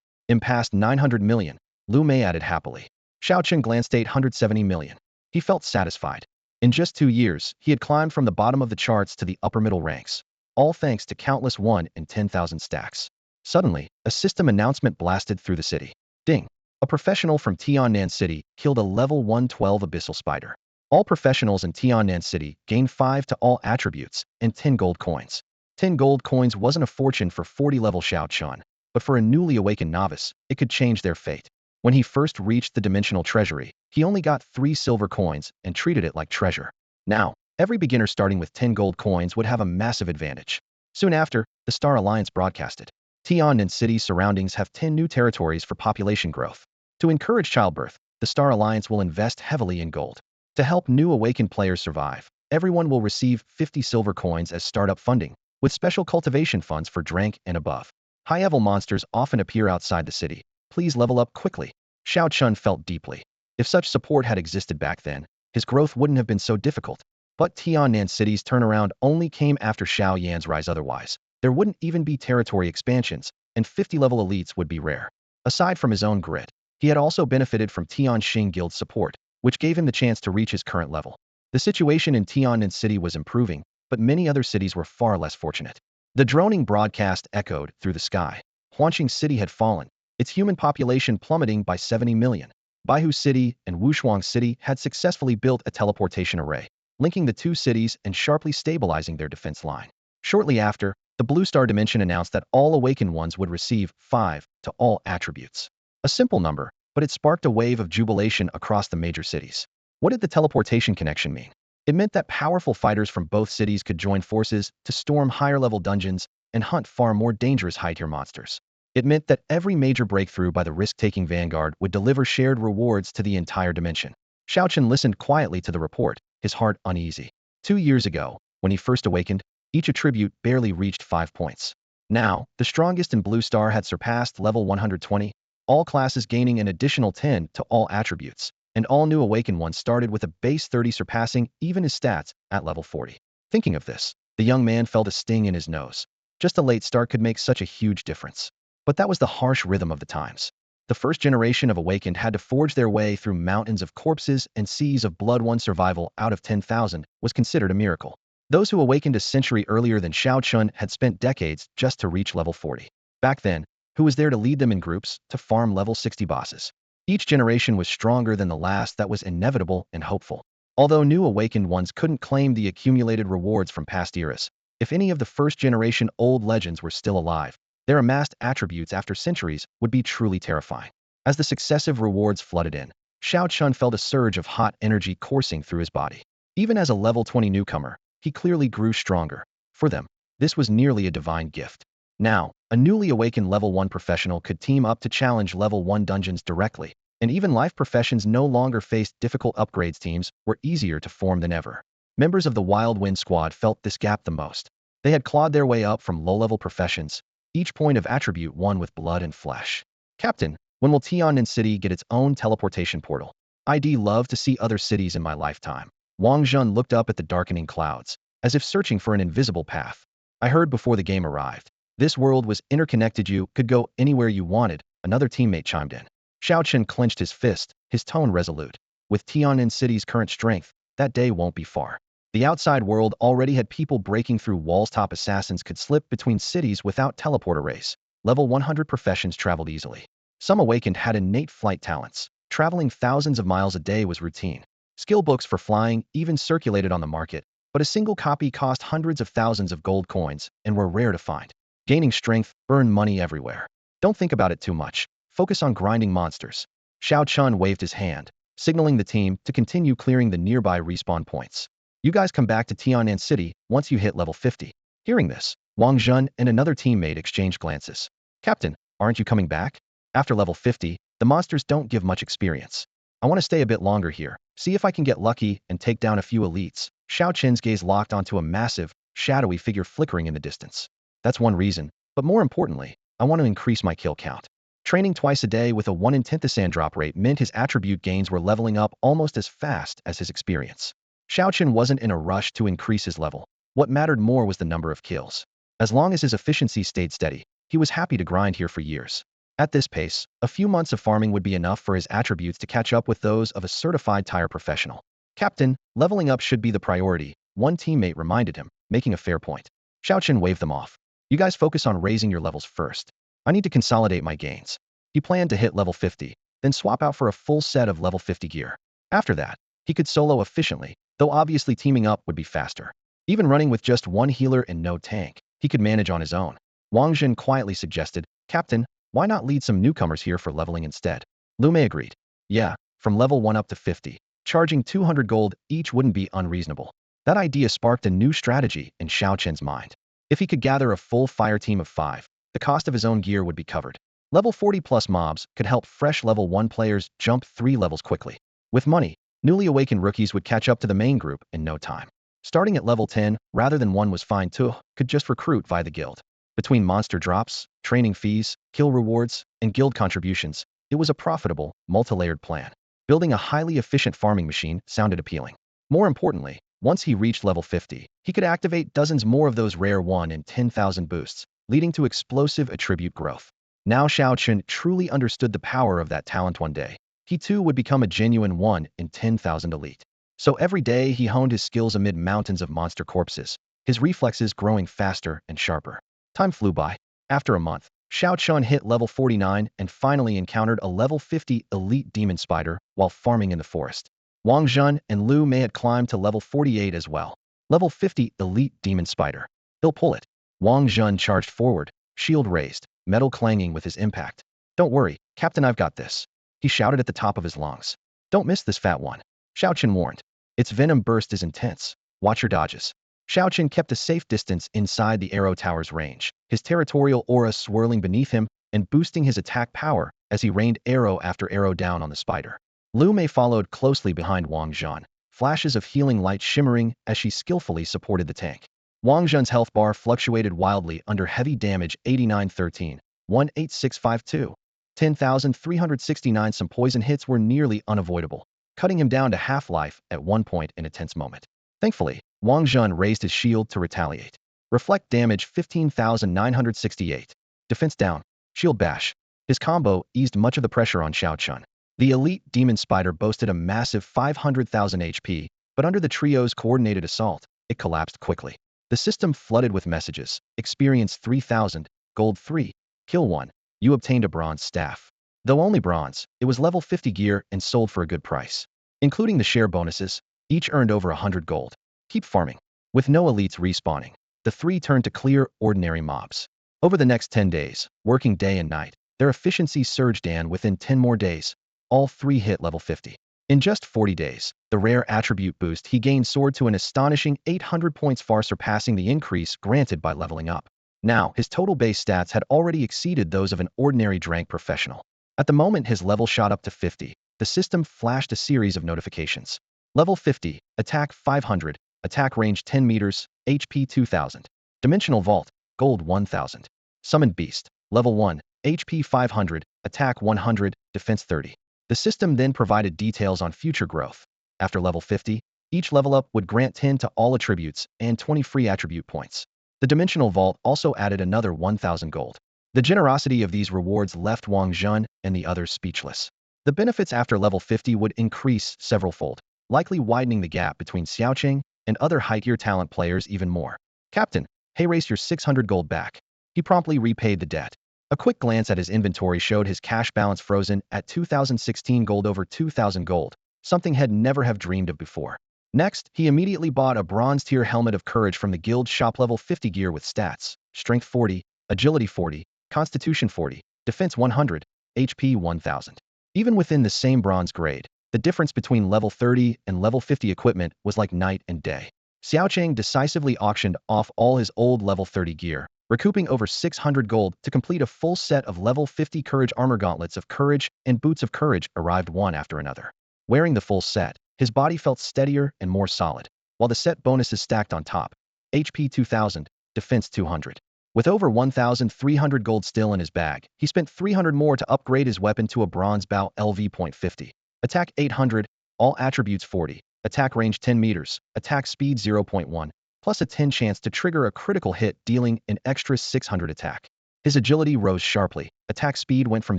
Past 900 million, Lu Mei added happily. Shao Chun glanced 870 million. He felt satisfied. In just 2 years, he had climbed from the bottom of the charts to the upper middle ranks, all thanks to countless 1 in 10,000 stacks. Suddenly, a system announcement blasted through the city. Ding! A professional from Tiannan City killed a level 112 abyssal spider. All professionals in Tiannan City gained 5 to all attributes and 10 gold coins. 10 gold coins wasn't a fortune for 40-level Shao Chun, but for a newly awakened novice, it could change their fate. When he first reached the dimensional treasury, he only got 3 silver coins and treated it like treasure. Now, every beginner starting with 10 gold coins would have a massive advantage. Soon after, the Star Alliance broadcasted. Tiannan City's surroundings have 10 new territories for population growth. To encourage childbirth, the Star Alliance will invest heavily in gold. To help new awakened players survive, everyone will receive 50 silver coins as startup funding, with special cultivation funds for rank and above. High-level monsters often appear outside the city. Please level up quickly. Shao Chun felt deeply. If such support had existed back then, his growth wouldn't have been so difficult. But Tiannan City's turnaround only came after Shao Yan's rise otherwise. There wouldn't even be territory expansions, and 50-level elites would be rare. Aside from his own grit, he had also benefited from Tianxing Guild's support, which gave him the chance to reach his current level. The situation in Tian'an City was improving, but many other cities were far less fortunate. The droning broadcast echoed through the sky. Huanqing City had fallen, its human population plummeting by 70 million. Baihu City and Wushuang City had successfully built a teleportation array, linking the two cities and sharply stabilizing their defense line. Shortly after, the Blue Star Dimension announced that all awakened ones would receive 5 to all attributes. A simple number, but it sparked a wave of jubilation across the major cities. What did the teleportation connection mean? It meant that powerful fighters from both cities could join forces to storm higher-level dungeons and hunt far more dangerous high-tier monsters. It meant that every major breakthrough by the risk-taking vanguard would deliver shared rewards to the entire dimension. Xiaochen listened quietly to the report, his heart uneasy. 2 years ago, when he first awakened, each attribute barely reached 5 points. Now, the strongest in Blue Star had surpassed level 120, all classes gaining an additional 10 to all attributes, and all new awakened ones started with a base 30 surpassing even his stats at level 40. Thinking of this, the young man felt a sting in his nose. Just a late start could make such a huge difference. But that was the harsh rhythm of the times. The first generation of awakened had to forge their way through mountains of corpses and seas of blood. One survival out of 10,000 was considered a miracle. Those who awakened a century earlier than Xiao Chun had spent decades just to reach level 40. Back then, who was there to lead them in groups to farm level 60 bosses? Each generation was stronger than the last. That was inevitable and hopeful. Although new awakened ones couldn't claim the accumulated rewards from past eras, if any of the first generation old legends were still alive, their amassed attributes after centuries would be truly terrifying. As the successive rewards flooded in, Xiao Chun felt a surge of hot energy coursing through his body. Even as a level 20 newcomer, he clearly grew stronger. For them, this was nearly a divine gift. Now, a newly awakened level 1 professional could team up to challenge level 1 dungeons directly, and even life professions no longer faced difficult upgrades. Teams were easier to form than ever. Members of the Wild Wind Squad felt this gap the most. They had clawed their way up from low-level professions, each point of attribute won with blood and flesh. Captain, when will Tian'an City get its own teleportation portal? I'd love to see other cities in my lifetime. Wang Zhun looked up at the darkening clouds, as if searching for an invisible path. I heard before the game arrived. This world was interconnected. You could go anywhere you wanted, another teammate chimed in. Xiao Chen clenched his fist, his tone resolute. With Tian'an City's current strength, that day won't be far. The outside world already had people breaking through walls. Top assassins could slip between cities without teleport arrays. Level 100 professions traveled easily. Some awakened had innate flight talents. Traveling thousands of miles a day was routine. Skill books for flying even circulated on the market, but a single copy cost hundreds of thousands of gold coins and were rare to find. Gaining strength earned money everywhere. Don't think about it too much. Focus on grinding monsters. Xiao Chun waved his hand, signaling the team to continue clearing the nearby respawn points. You guys come back to Tian'an City once you hit level 50. Hearing this, Wang Zhun and another teammate exchanged glances. Captain, aren't you coming back? After level 50, the monsters don't give much experience. I want to stay a bit longer here, see if I can get lucky and take down a few elites. Xiao Chen's gaze locked onto a massive, shadowy figure flickering in the distance. That's one reason, but more importantly, I want to increase my kill count. Training twice a day with a 1 in 10th sand drop rate meant his attribute gains were leveling up almost as fast as his experience. Xiao Chen wasn't in a rush to increase his level. What mattered more was the number of kills. As long as his efficiency stayed steady, he was happy to grind here for years. At this pace, a few months of farming would be enough for his attributes to catch up with those of a certified tire professional. Captain, leveling up should be the priority, one teammate reminded him, making a fair point. Xiao Chen waved them off. You guys focus on raising your levels first. I need to consolidate my gains. He planned to hit level 50, then swap out for a full set of level 50 gear. After that, he could solo efficiently, though obviously teaming up would be faster. Even running with just one healer and no tank, he could manage on his own. Wang Jin quietly suggested, Captain, why not lead some newcomers here for leveling instead? Lu Mei agreed. Yeah, from level 1 up to 50, charging 200 gold each wouldn't be unreasonable. That idea sparked a new strategy in Xiao Chen's mind. If he could gather a full fire team of 5, the cost of his own gear would be covered. Level 40 plus mobs could help fresh level 1 players jump 3 levels quickly. With money, newly awakened rookies would catch up to the main group in no time. Starting at level 10 rather than 1 was fine too, could just recruit via the guild. Between monster drops, training fees, kill rewards, and guild contributions, it was a profitable, multi-layered plan. Building a highly efficient farming machine sounded appealing. More importantly, Once he reached level 50, he could activate dozens more of those rare 1 in 10,000 boosts, leading to explosive attribute growth. Now Xiao Chen truly understood the power of that talent one day. He too would become a genuine 1 in 10,000 elite. So every day he honed his skills amid mountains of monster corpses, his reflexes growing faster and sharper. Time flew by. After a month, Xiao Chun hit level 49 and finally encountered a level 50 elite demon spider while farming in the forest. Wang Zhun and Liu Mei had climbed to level 48 as well. Level 50 elite demon spider. He'll pull it. Wang Zhun charged forward, shield raised, metal clanging with his impact. Don't worry, Captain, I've got this. He shouted at the top of his lungs. Don't miss this fat one. Xiao Chen warned. Its venom burst is intense. Watch your dodges. Xiao Chen kept a safe distance inside the arrow tower's range, his territorial aura swirling beneath him and boosting his attack power as he rained arrow after arrow down on the spider. Liu Mei followed closely behind Wang Zhan, flashes of healing light shimmering as she skillfully supported the tank. Wang Zhan's health bar fluctuated wildly under heavy damage 8913, 18652. 10,369. Some poison hits were nearly unavoidable, cutting him down to half-life at one point in a tense moment. Thankfully, Wang Zhun raised his shield to retaliate. Reflect damage 15,968. Defense down. Shield bash. His combo eased much of the pressure on Xiao Chun. The elite demon spider boasted a massive 500,000 HP, but under the trio's coordinated assault, it collapsed quickly. The system flooded with messages. Experience 3,000, gold 3, kill 1. You obtained a bronze staff. Though only bronze, it was level 50 gear and sold for a good price. Including the share bonuses, each earned over 100 gold. Keep farming. With no elites respawning, the three turned to clear, ordinary mobs. Over the next 10 days, working day and night, their efficiency surged, and within 10 more days, all three hit level 50. In just 40 days, the rare attribute boost he gained soared to an astonishing 800 points, far surpassing the increase granted by leveling up. Now, his total base stats had already exceeded those of an ordinary rank professional. At the moment his level shot up to 50, the system flashed a series of notifications. Level 50, attack 500, attack range 10 meters, HP 2000. Dimensional Vault, gold 1000. Summoned Beast, level 1, HP 500, attack 100, defense 30. The system then provided details on future growth. After level 50, each level up would grant 10 to all attributes and 20 free attribute points. The Dimensional Vault also added another 1,000 gold. The generosity of these rewards left Wang Zhun and the others speechless. The benefits after level 50 would increase several-fold, likely widening the gap between Xiaoqing and other high-tier talent players even more. Captain, hey, race your 600 gold back. He promptly repaid the debt. A quick glance at his inventory showed his cash balance frozen at 2,016 gold, over 2,000 gold, something he'd never have dreamed of before. Next, he immediately bought a bronze-tier helmet of courage from the guild shop, level 50 gear with stats, strength 40, agility 40, constitution 40, defense 100, HP 1000. Even within the same bronze grade, the difference between level 30 and level 50 equipment was like night and day. Xiaoqing decisively auctioned off all his old level 30 gear, recouping over 600 gold to complete a full set of level 50 courage armor. Gauntlets of courage and boots of courage arrived one after another. Wearing the full set, his body felt steadier and more solid, while the set bonuses stacked on top. HP 2000, defense 200. With over 1,300 gold still in his bag, he spent 300 more to upgrade his weapon to a bronze bow LV.50. Attack 800, all attributes 40, attack range 10 meters, attack speed 0.1, plus a 10 chance to trigger a critical hit, dealing an extra 600 attack. His agility rose sharply, attack speed went from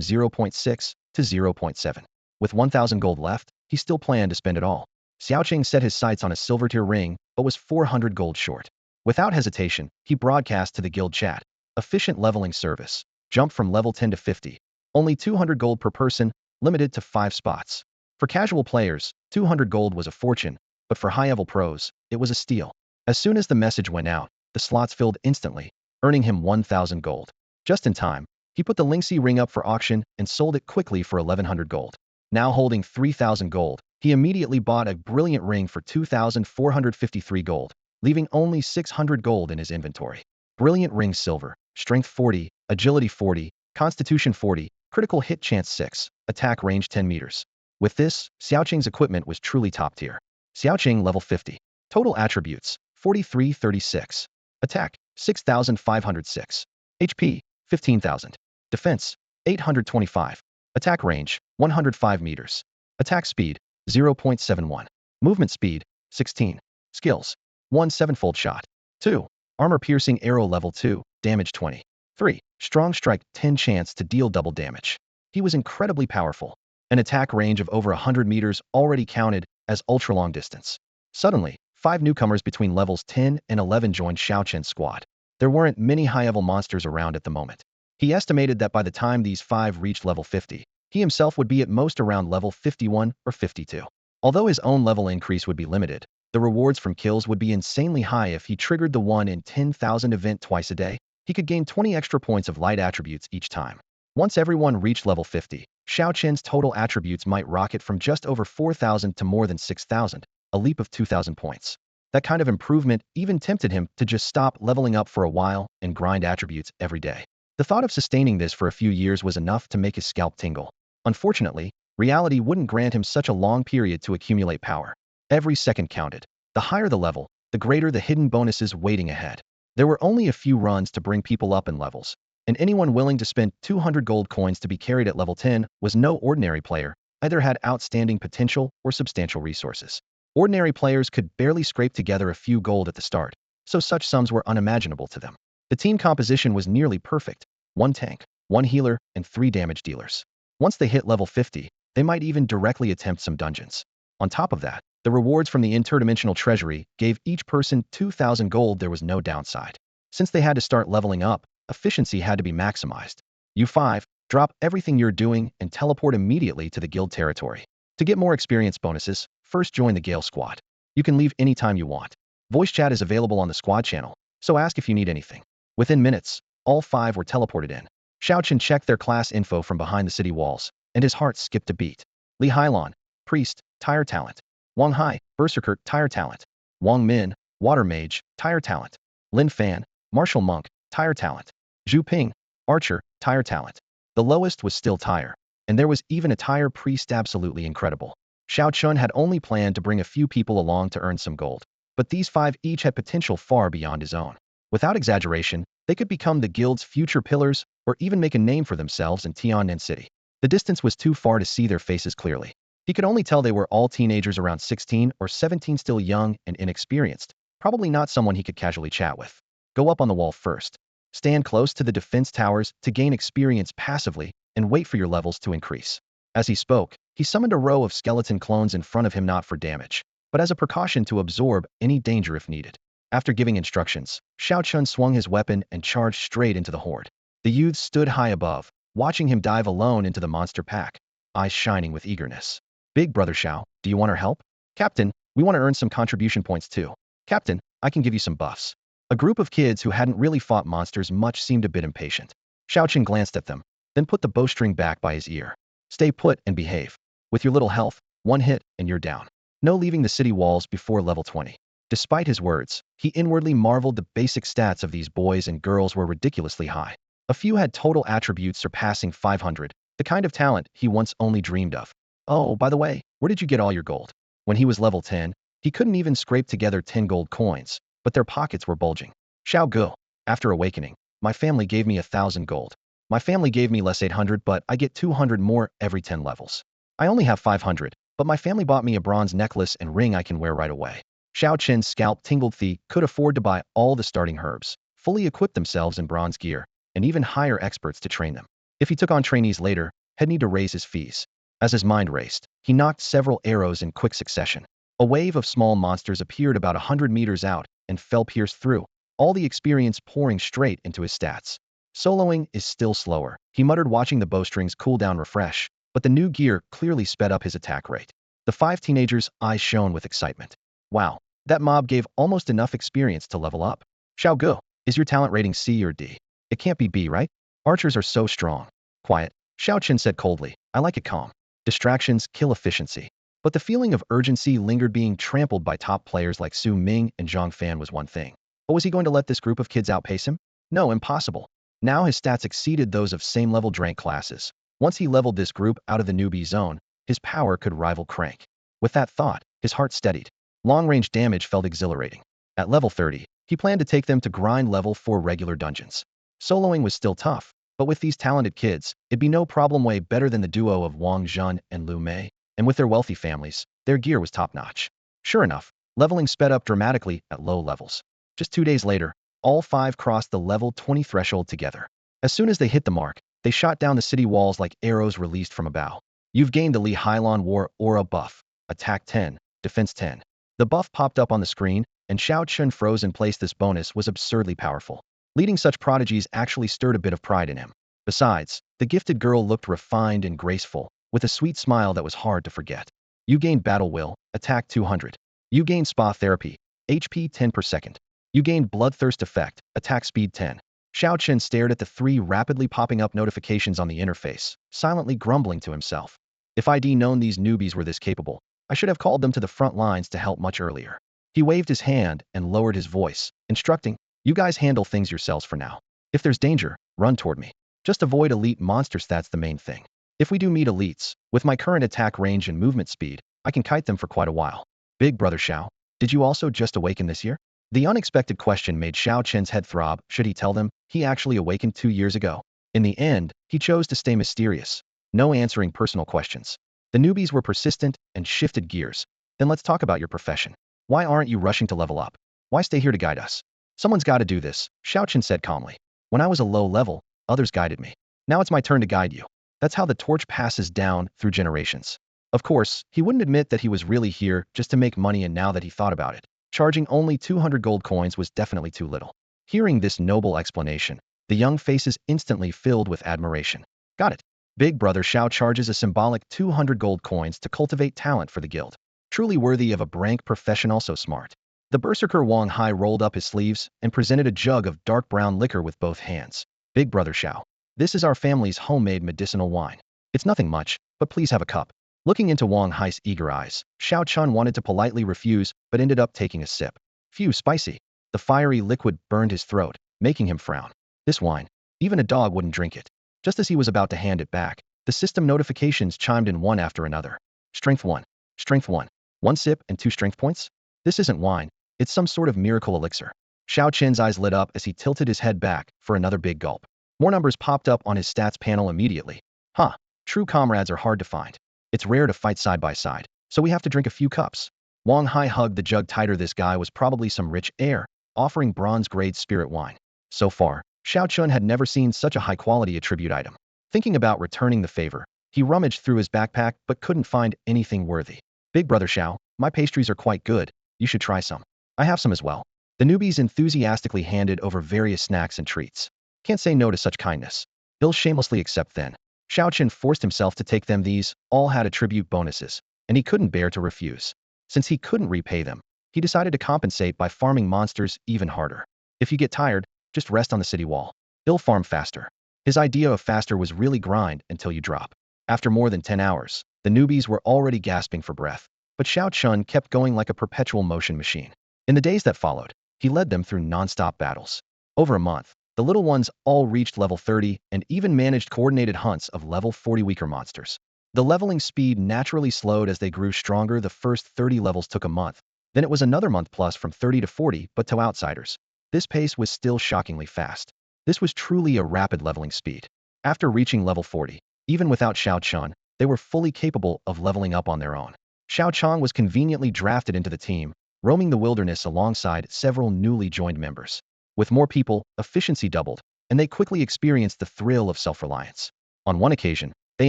0.6 to 0.7. With 1,000 gold left, he still planned to spend it all. Xiaoqing set his sights on a silver tier ring, but was 400 gold short. Without hesitation, he broadcast to the guild chat. Efficient leveling service. Jump from level 10 to 50. Only 200 gold per person, limited to 5 spots. For casual players, 200 gold was a fortune, but for high-level pros, it was a steal. As soon as the message went out, the slots filled instantly, earning him 1,000 gold. Just in time, he put the Lingxi ring up for auction and sold it quickly for 1,100 gold. Now holding 3,000 gold, he immediately bought a brilliant ring for 2,453 gold, leaving only 600 gold in his inventory. Brilliant ring silver, strength 40, agility 40, constitution 40, critical hit chance 6, attack range 10 meters. With this, Xiaoqing's equipment was truly top tier. Xiaoqing level 50. Total attributes, 4336. Attack, 6,506. HP, 15,000. Defense, 825. Attack range, 105 meters. Attack speed, 0.71. Movement speed, 16. Skills. 1. 7-fold shot. 2. Armor-piercing arrow level 2, damage 20. 3. Strong strike 10 chance to deal double damage. He was incredibly powerful. An attack range of over 100 meters already counted as ultra-long distance. Suddenly, 5 newcomers between levels 10 and 11 joined Xiao Chen's squad. There weren't many high-level monsters around at the moment. He estimated that by the time these 5 reached level 50, he himself would be at most around level 51 or 52. Although his own level increase would be limited, the rewards from kills would be insanely high if he triggered the 1 in 10,000 event twice a day. He could gain 20 extra points of light attributes each time. Once everyone reached level 50, Xiao Chen's total attributes might rocket from just over 4,000 to more than 6,000, a leap of 2,000 points. That kind of improvement even tempted him to just stop leveling up for a while and grind attributes every day. The thought of sustaining this for a few years was enough to make his scalp tingle. Unfortunately, reality wouldn't grant him such a long period to accumulate power. Every second counted. The higher the level, the greater the hidden bonuses waiting ahead. There were only a few runs to bring people up in levels, and anyone willing to spend 200 gold coins to be carried at level 10 was no ordinary player, either had outstanding potential or substantial resources. Ordinary players could barely scrape together a few gold at the start, so such sums were unimaginable to them. The team composition was nearly perfect: 1 tank, 1 healer, and 3 damage dealers. Once they hit level 50, they might even directly attempt some dungeons. On top of that, the rewards from the interdimensional treasury gave each person 2,000 gold. There was no downside. Since they had to start leveling up, efficiency had to be maximized. U5, drop everything you're doing and teleport immediately to the guild territory. To get more experience bonuses, first join the Gale squad. You can leave anytime you want. Voice chat is available on the squad channel, so ask if you need anything. Within minutes, all 5 were teleported in. Xiao Chen checked their class info from behind the city walls, and his heart skipped a beat. Li Hailon, Priest, Tire Talent. Wang Hai, Berserker, Tire Talent. Wang Min, Water Mage, Tire Talent. Lin Fan, Martial Monk, Tire Talent. Zhu Ping, Archer, Tire Talent. The lowest was still Tire, and there was even a Tire Priest. Absolutely incredible. Xiao Chun had only planned to bring a few people along to earn some gold, but these 5 each had potential far beyond his own. Without exaggeration, they could become the guild's future pillars or even make a name for themselves in Tiannan City. The distance was too far to see their faces clearly. He could only tell they were all teenagers around 16 or 17, still young and inexperienced, probably not someone he could casually chat with. Go up on the wall first. Stand close to the defense towers to gain experience passively and wait for your levels to increase. As he spoke, he summoned a row of skeleton clones in front of him, not for damage, but as a precaution to absorb any danger if needed. After giving instructions, Xiao Chun swung his weapon and charged straight into the horde. The youths stood high above, watching him dive alone into the monster pack, eyes shining with eagerness. Big brother Xiao, do you want our help? Captain, we want to earn some contribution points too. Captain, I can give you some buffs. A group of kids who hadn't really fought monsters much seemed a bit impatient. Xiao Chen glanced at them, then put the bowstring back by his ear. Stay put and behave. With your little health, 1 hit and you're down. No leaving the city walls before level 20. Despite his words, he inwardly marveled. The basic stats of these boys and girls were ridiculously high. A few had total attributes surpassing 500, the kind of talent he once only dreamed of. Oh, by the way, where did you get all your gold? When he was level 10, he couldn't even scrape together 10 gold coins, but their pockets were bulging. Xiao Gu, after awakening, my family gave me 1,000 gold. My family gave me less 800, but I get 200 more every 10 levels. I only have 500, but my family bought me a bronze necklace and ring I can wear right away. Xiao Chen's scalp tingled. They could afford to buy all the starting herbs, fully equip themselves in bronze gear, and even hire experts to train them. If he took on trainees later, he'd need to raise his fees. As his mind raced, he knocked several arrows in quick succession. A wave of small monsters appeared about 100 meters out and fell pierced through, all the experience pouring straight into his stats. Soloing is still slower, he muttered, watching the bowstrings cool down refresh, but the new gear clearly sped up his attack rate. The 5 teenagers' eyes shone with excitement. Wow, that mob gave almost enough experience to level up. Xiao Gu, is your talent rating C or D? It can't be B, right? Archers are so strong. Quiet, Xiao Chen said coldly. I like it calm. Distractions kill efficiency. But the feeling of urgency lingered. Being trampled by top players like Su Ming and Zhang Fan was one thing. But was he going to let this group of kids outpace him? No, impossible. Now his stats exceeded those of same-level rank classes. Once he leveled this group out of the newbie zone, his power could rival Crank. With that thought, his heart steadied. Long-range damage felt exhilarating. At level 30, he planned to take them to grind level 4 regular dungeons. Soloing was still tough, but with these talented kids, it'd be no problem. Way better than the duo of Wang Zhen and Lu Mei, and with their wealthy families, their gear was top-notch. Sure enough, Leveling sped up dramatically at low levels. Just 2 days later, all 5 crossed the level 20 threshold together. As soon as they hit the mark, they shot down the city walls like arrows released from a bow. You've gained the Li Hylon War Aura buff. Attack 10, Defense 10. The buff popped up on the screen, and Xiao Chun froze in place. This bonus was absurdly powerful. Leading such prodigies actually stirred a bit of pride in him. Besides, the gifted girl looked refined and graceful, with a sweet smile that was hard to forget. You gained Battle Will, Attack 200. You gained Spa Therapy, HP 10 per second. You gained Bloodthirst Effect, Attack Speed 10. Xiao Chen stared at the 3 rapidly popping up notifications on the interface, silently grumbling to himself. If I'd known these newbies were this capable, I should have called them to the front lines to help much earlier. He waved his hand and lowered his voice, instructing, "You guys handle things yourselves for now. If there's danger, run toward me. Just avoid elite monsters, that's the main thing. If we do meet elites, with my current attack range and movement speed, I can kite them for quite a while." Big Brother Xiao, did you also just awaken this year? The unexpected question made Xiao Chen's head throb. Should he tell them he actually awakened 2 years ago? In the end, he chose to stay mysterious, no answering personal questions. The newbies were persistent and shifted gears. Then let's talk about your profession. Why aren't you rushing to level up? Why stay here to guide us? Someone's got to do this, Xiao Chen said calmly. When I was a low level, others guided me. Now it's my turn to guide you. That's how the torch passes down through generations. Of course, he wouldn't admit that he was really here just to make money, and now that he thought about it, charging only 200 gold coins was definitely too little. Hearing this noble explanation, the young faces instantly filled with admiration. Got it. Big Brother Xiao charges a symbolic 200 gold coins to cultivate talent for the guild. Truly worthy of a rank professional so smart. The berserker Wang Hai rolled up his sleeves and presented a jug of dark brown liquor with both hands. Big Brother Xiao, this is our family's homemade medicinal wine. It's nothing much, but please have a cup. Looking into Wang Hai's eager eyes, Xiao Chun wanted to politely refuse, but ended up taking a sip. Phew, spicy. The fiery liquid burned his throat, making him frown. This wine, even a dog wouldn't drink it. Just as he was about to hand it back, the system notifications chimed in one after another. Strength 1. Strength 1. 1 sip and 2 strength points? This isn't wine. It's some sort of miracle elixir. Xiao Chen's eyes lit up as he tilted his head back for another big gulp. More numbers popped up on his stats panel immediately. Huh. True comrades are hard to find. It's rare to fight side by side, so we have to drink a few cups. Wang Hai hugged the jug tighter. This guy was probably some rich heir, offering bronze-grade spirit wine. So far, Xiao Chun had never seen such a high-quality attribute item. Thinking about returning the favor, he rummaged through his backpack but couldn't find anything worthy. Big Brother Xiao, my pastries are quite good. You should try some. I have some as well. The newbies enthusiastically handed over various snacks and treats. Can't say no to such kindness. He'll shamelessly accept then. Xiao Chen forced himself to take them. These all had attribute bonuses, and he couldn't bear to refuse. Since he couldn't repay them, he decided to compensate by farming monsters even harder. If you get tired, just rest on the city wall. He'll farm faster. His idea of faster was really grind until you drop. After more than 10 hours, the newbies were already gasping for breath, but Xiao Chun kept going like a perpetual motion machine. In the days that followed, he led them through non-stop battles. Over a month, the little ones all reached level 30 and even managed coordinated hunts of level 40 weaker monsters. The leveling speed naturally slowed as they grew stronger. The first 30 levels took a month, then it was another month plus from 30 to 40, but to outsiders, this pace was still shockingly fast. This was truly a rapid leveling speed. After reaching level 40, even without Xiao Chun, they were fully capable of leveling up on their own. Xiao Chang was conveniently drafted into the team, roaming the wilderness alongside several newly joined members. With more people, efficiency doubled, and they quickly experienced the thrill of self-reliance. On one occasion, they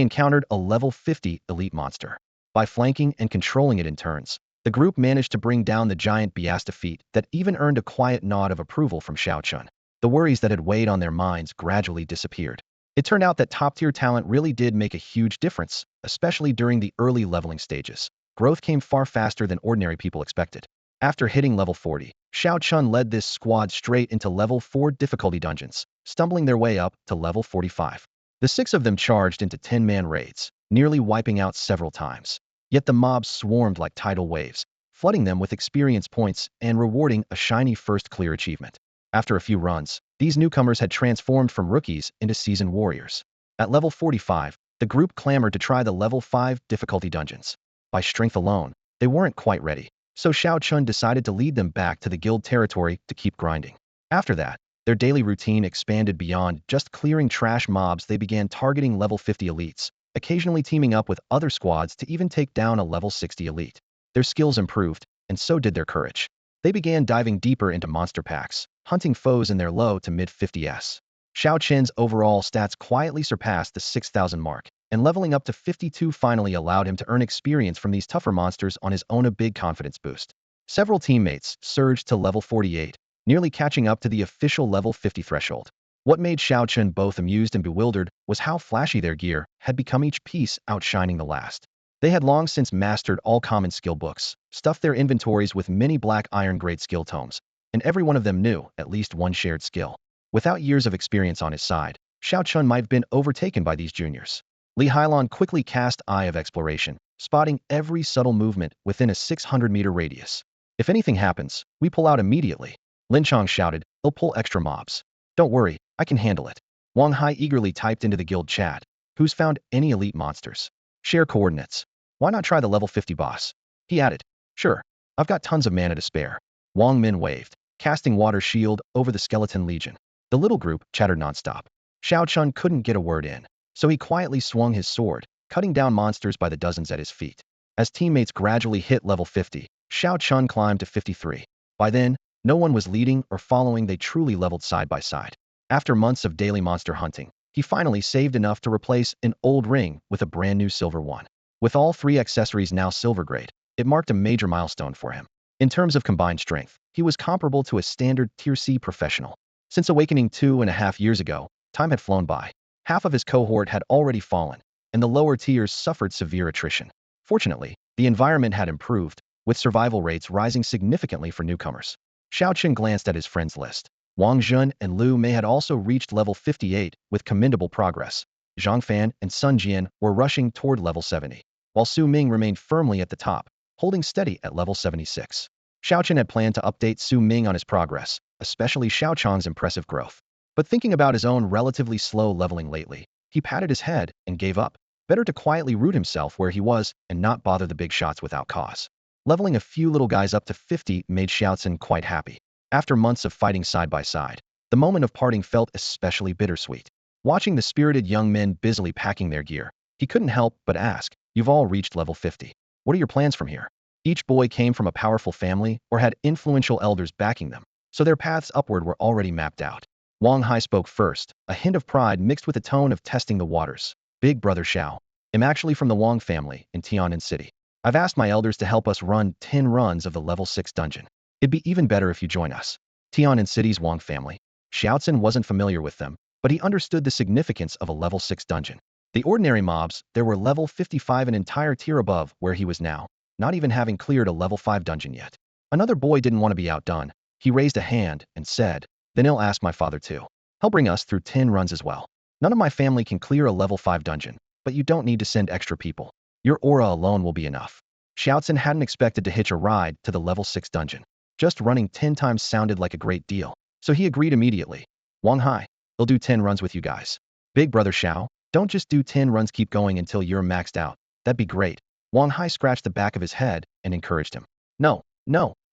encountered a level 50 elite monster. By flanking and controlling it in turns, the group managed to bring down the giant Biasta feat that even earned a quiet nod of approval from Xiao Chun. The worries that had weighed on their minds gradually disappeared. It turned out that top-tier talent really did make a huge difference, especially during the early leveling stages. Growth came far faster than ordinary people expected. After hitting level 40, Xiao Chun led this squad straight into level 4 difficulty dungeons, stumbling their way up to level 45. The 6 of them charged into 10-man raids, nearly wiping out several times. Yet the mobs swarmed like tidal waves, flooding them with experience points and rewarding a shiny first clear achievement. After a few runs, these newcomers had transformed from rookies into seasoned warriors. At level 45, the group clamored to try the level 5 difficulty dungeons. By strength alone, they weren't quite ready, so Xiao Chun decided to lead them back to the guild territory to keep grinding. After that, their daily routine expanded beyond just clearing trash mobs. They began targeting level 50 elites, occasionally teaming up with other squads to even take down a level 60 elite. Their skills improved, and so did their courage. They began diving deeper into monster packs, hunting foes in their low to mid-50s. Xiao Qin's overall stats quietly surpassed the 6,000 mark, and leveling up to 52 finally allowed him to earn experience from these tougher monsters on his own, a big confidence boost. Several teammates surged to level 48, nearly catching up to the official level 50 threshold. What made Xiao Qin both amused and bewildered was how flashy their gear had become, each piece outshining the last. They had long since mastered all common skill books, stuffed their inventories with many black iron grade skill tomes, and every one of them knew at least one shared skill. Without years of experience on his side, Xiao Chun might have been overtaken by these juniors. Li Hailon quickly cast Eye of Exploration, spotting every subtle movement within a 600-meter radius. If anything happens, we pull out immediately. Lin Chong shouted, "He'll pull extra mobs. Don't worry, I can handle it." Wang Hai eagerly typed into the guild chat, "Who's found any elite monsters? Share coordinates. Why not try the level 50 boss?" He added, "Sure, I've got tons of mana to spare." Wang Min waved, casting Water Shield over the Skeleton Legion. The little group chattered nonstop. Xiao Chun couldn't get a word in, so he quietly swung his sword, cutting down monsters by the dozens at his feet. As teammates gradually hit level 50, Xiao Chun climbed to 53. By then, no one was leading or following, they truly leveled side by side. After months of daily monster hunting, he finally saved enough to replace an old ring with a brand new silver one. With all three accessories now silver grade, it marked a major milestone for him. In terms of combined strength, he was comparable to a standard Tier C professional. Since awakening 2.5 years ago, time had flown by. Half of his cohort had already fallen, and the lower tiers suffered severe attrition. Fortunately, the environment had improved, with survival rates rising significantly for newcomers. Xiao Qin glanced at his friends list. Wang Jun and Liu Mei had also reached level 58 with commendable progress. Zhang Fan and Sun Jian were rushing toward level 70, while Su Ming remained firmly at the top, holding steady at level 76. Xiao Qin had planned to update Su Ming on his progress, especially Xiao Chang's impressive growth. But thinking about his own relatively slow leveling lately, he patted his head and gave up. Better to quietly root himself where he was and not bother the big shots without cause. Leveling a few little guys up to 50 made Xiaocun quite happy. After months of fighting side by side, the moment of parting felt especially bittersweet. Watching the spirited young men busily packing their gear, he couldn't help but ask, "You've all reached level 50. What are your plans from here?" Each boy came from a powerful family or had influential elders backing them, so their paths upward were already mapped out. Wang Hai spoke first, a hint of pride mixed with a tone of testing the waters. "Big brother Xiao. I'm actually from the Wang family in Tianan City. I've asked my elders to help us run 10 runs of the level 6 dungeon. It'd be even better if you join us." Tianan City's Wang family. Xiaocun wasn't familiar with them, but he understood the significance of a level 6 dungeon. The ordinary mobs, there were level 55, an entire tier above where he was now, not even having cleared a level 5 dungeon yet. Another boy didn't want to be outdone. He raised a hand and said, "Then he'll ask my father too. He'll bring us through 10 runs as well. None of my family can clear a level 5 dungeon, but you don't need to send extra people. Your aura alone will be enough." Xiaocun hadn't expected to hitch a ride to the level 6 dungeon. Just running 10 times sounded like a great deal, so he agreed immediately. "Wang Hai, he'll do 10 runs with you guys. Big brother Xiao, don't just do 10 runs, keep going until you're maxed out. That'd be great." Wang Hai scratched the back of his head and encouraged him. No,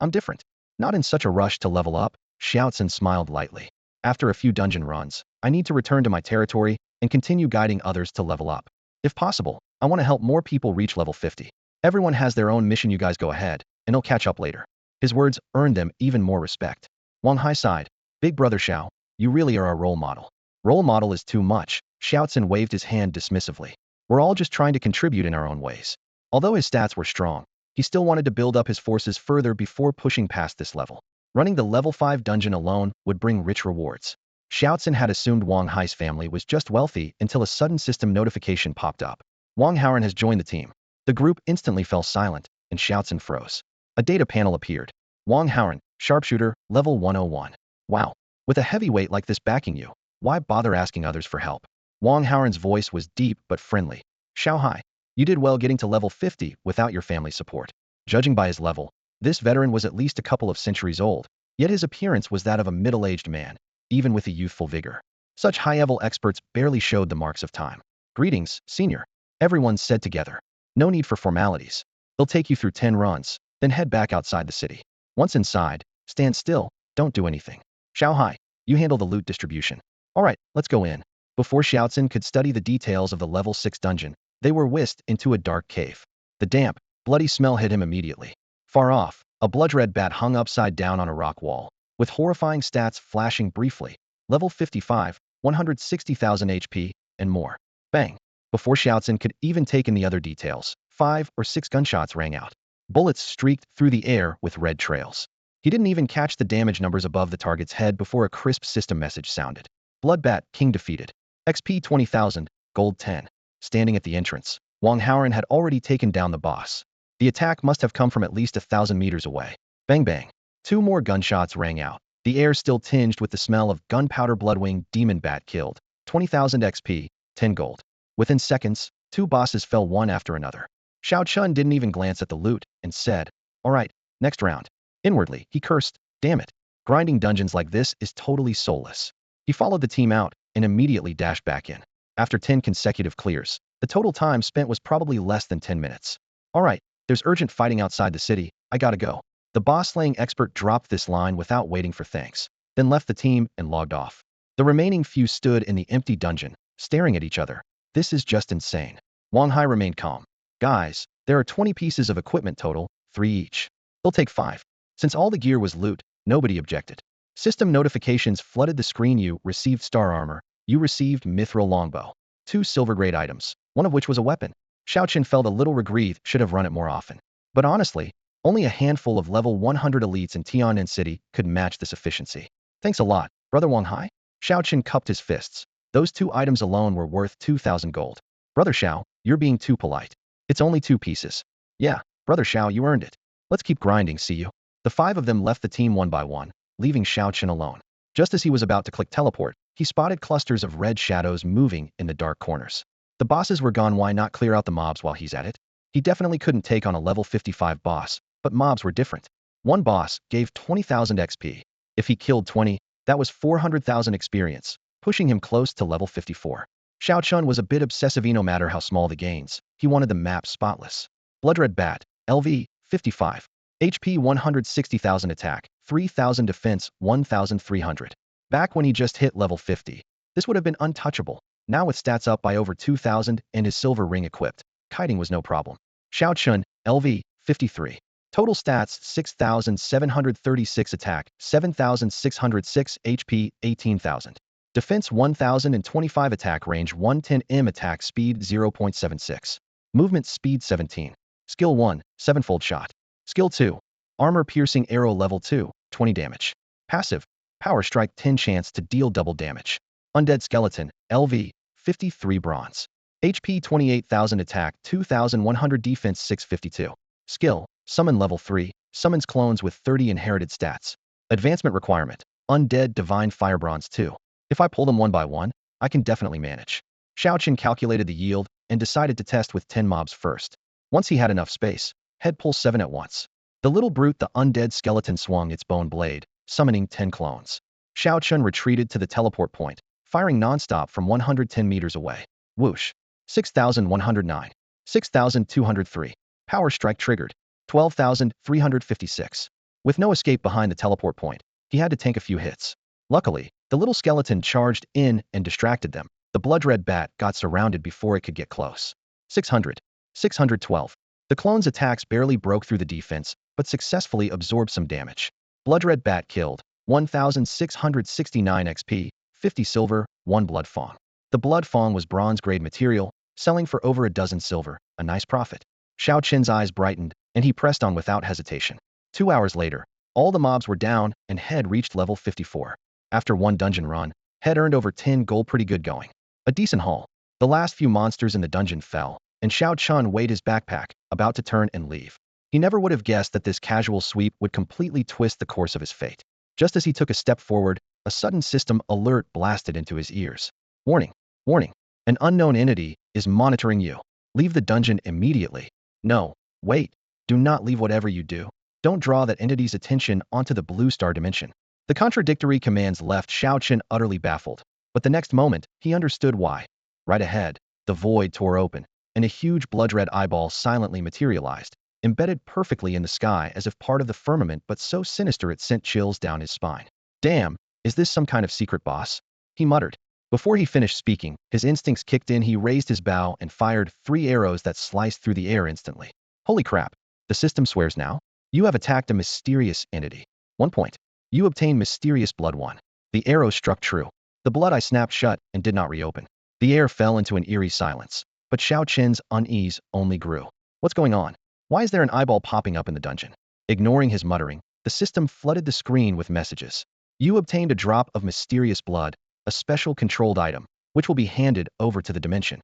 I'm different. Not in such a rush to level up." Xiaocun smiled lightly. "After a few dungeon runs, I need to return to my territory and continue guiding others to level up. If possible, I want to help more people reach level 50. Everyone has their own mission, you guys go ahead, and I'll catch up later." His words earned them even more respect. Wang Hai sighed. "Big brother Xiao, you really are our role model." "Role model is too much," Xiaocun waved his hand dismissively. "We're all just trying to contribute in our own ways." Although his stats were strong, he still wanted to build up his forces further before pushing past this level. Running the level 5 dungeon alone would bring rich rewards. Xiaocun had assumed Wang Hai's family was just wealthy until a sudden system notification popped up. "Wang Haoran has joined the team." The group instantly fell silent, and Xiaocun froze. A data panel appeared. "Wang Haoran, sharpshooter, level 101. Wow. With a heavyweight like this backing you, why bother asking others for help?" Wang Haoran's voice was deep but friendly. "Xiao Hai, you did well getting to level 50 without your family support." Judging by his level, this veteran was at least a couple of centuries old, yet his appearance was that of a middle-aged man, even with a youthful vigor. Such high-level experts barely showed the marks of time. "Greetings, senior," everyone said together. "No need for formalities. They'll take you through 10 runs, then head back outside the city. Once inside, stand still, don't do anything. Xiao Hai, you handle the loot distribution. All right, let's go in." Before Xiaocun could study the details of the level 6 dungeon, they were whisked into a dark cave. The damp, bloody smell hit him immediately. Far off, A blood-red bat hung upside down on a rock wall, with horrifying stats flashing briefly. Level 55, 160,000 HP, and more. Bang! Before Xiaocun could even take in the other details, 5 or 6 gunshots rang out. Bullets streaked through the air with red trails. He didn't even catch the damage numbers above the target's head before a crisp system message sounded. Bloodbat, King defeated. XP 20,000, Gold 10. Standing at the entrance, Wang Haoran had already taken down the boss. The attack must have come from at least 1,000 meters away. Bang bang. 2 more gunshots rang out, the air still tinged with the smell of gunpowder. Bloodwing Demon Bat killed. 20,000 XP, 10 gold. Within seconds, 2 bosses fell one after another. Xiaocun didn't even glance at the loot and said, "All right, next round." Inwardly, he cursed, "Damn it. Grinding dungeons like this is totally soulless." He followed the team out and immediately dashed back in. After 10 consecutive clears, the total time spent was probably less than 10 minutes. "All right, there's urgent fighting outside the city, I gotta go." The boss-slaying expert dropped this line without waiting for thanks, then left the team and logged off. The remaining few stood in the empty dungeon, staring at each other. This is just insane. Wang Hai remained calm. "Guys, there are 20 pieces of equipment total, 3 each. They'll take 5. Since all the gear was loot, nobody objected. System notifications flooded the screen. You received star armor. You received mithril longbow. 2 silver-grade items, one of which was a weapon. Xiaocun felt a little regret, should have run it more often. But honestly, only a handful of level 100 elites in Tian'an City could match this efficiency. Thanks a lot, Brother Wang Hai. Xiaocun cupped his fists. Those 2 items alone were worth 2,000 gold. Brother Xiao, you're being too polite. It's only 2 pieces. Yeah, Brother Xiao, you earned it. Let's keep grinding, see you. The 5 of them left the team one by one, leaving Xiaocun alone. Just as he was about to click teleport, he spotted clusters of red shadows moving in the dark corners. The bosses were gone. Why not clear out the mobs while he's at it? He definitely couldn't take on a level 55 boss, but mobs were different. One boss gave 20,000 XP. If he killed 20, that was 400,000 experience, pushing him close to level 54. Xiaocun was a bit obsessive. No matter how small the gains, he wanted the map spotless. Bloodred Bat, LV, 55. HP 160,000 attack, 3,000 defense, 1,300. Back when he just hit level 50, this would have been untouchable. Now with stats up by over 2,000 and his silver ring equipped, kiting was no problem. Xiaocun, LV, 53. Total stats 6,736 attack, 7,606 HP, 18,000. Defense 1,025 attack range 110 attack speed 0.76. Movement speed 17. Skill 1, 7-fold shot. Skill 2, armor piercing arrow level 2, 20 damage. Passive, power strike 10 chance to deal double damage. Undead skeleton, LV, 53 bronze. HP 28,000 attack 2,100 defense 652. Skill, summon level 3, summons clones with 30 inherited stats. Advancement requirement, undead divine fire bronze 2. If I pull them one by one, I can definitely manage. Xiaocun calculated the yield and decided to test with 10 mobs first. Once he had enough space, head pull 7 at once. The little brute, the undead skeleton, swung its bone blade, summoning 10 clones. Xiaocun retreated to the teleport point, firing non-stop from 110 meters away. Whoosh. 6,109. 6,203. Power strike triggered. 12,356. With no escape behind the teleport point, he had to tank a few hits. Luckily, the little skeleton charged in and distracted them. The blood-red bat got surrounded before it could get close. 600. 612. The clone's attacks barely broke through the defense, but successfully absorbed some damage. Blood-red bat killed. 1,669 XP, 50 silver, 1 blood fong. The blood fong was bronze-grade material, selling for over a dozen silver, a nice profit. Xiaocun's eyes brightened, and he pressed on without hesitation. 2 hours later, all the mobs were down, and Head reached level 54. After 1 dungeon run, Head earned over 10 gold. Pretty good going. A decent haul. The last few monsters in the dungeon fell, and Xiaocun weighed his backpack, about to turn and leave. He never would have guessed that this casual sweep would completely twist the course of his fate. Just as he took a step forward, a sudden system alert blasted into his ears. Warning! Warning! An unknown entity is monitoring you. Leave the dungeon immediately. No, wait. Do not leave. Whatever you do, don't draw that entity's attention onto the blue star dimension. The contradictory commands left Xiaocun utterly baffled, but the next moment, he understood why. Right ahead, the void tore open, and a huge blood-red eyeball silently materialized, embedded perfectly in the sky as if part of the firmament, but so sinister it sent chills down his spine. Damn, is this some kind of secret boss? He muttered. Before he finished speaking, his instincts kicked in. He raised his bow and fired 3 arrows that sliced through the air instantly. Holy crap, the system swears now? You have attacked a mysterious entity. 1 point. You obtain mysterious blood 1. The arrow struck true. The blood eye snapped shut and did not reopen. The air fell into an eerie silence, but Xiao Qin's unease only grew. What's going on? Why is there an eyeball popping up in the dungeon? Ignoring his muttering, the system flooded the screen with messages. You obtained a drop of mysterious blood, a special controlled item, which will be handed over to the dimension.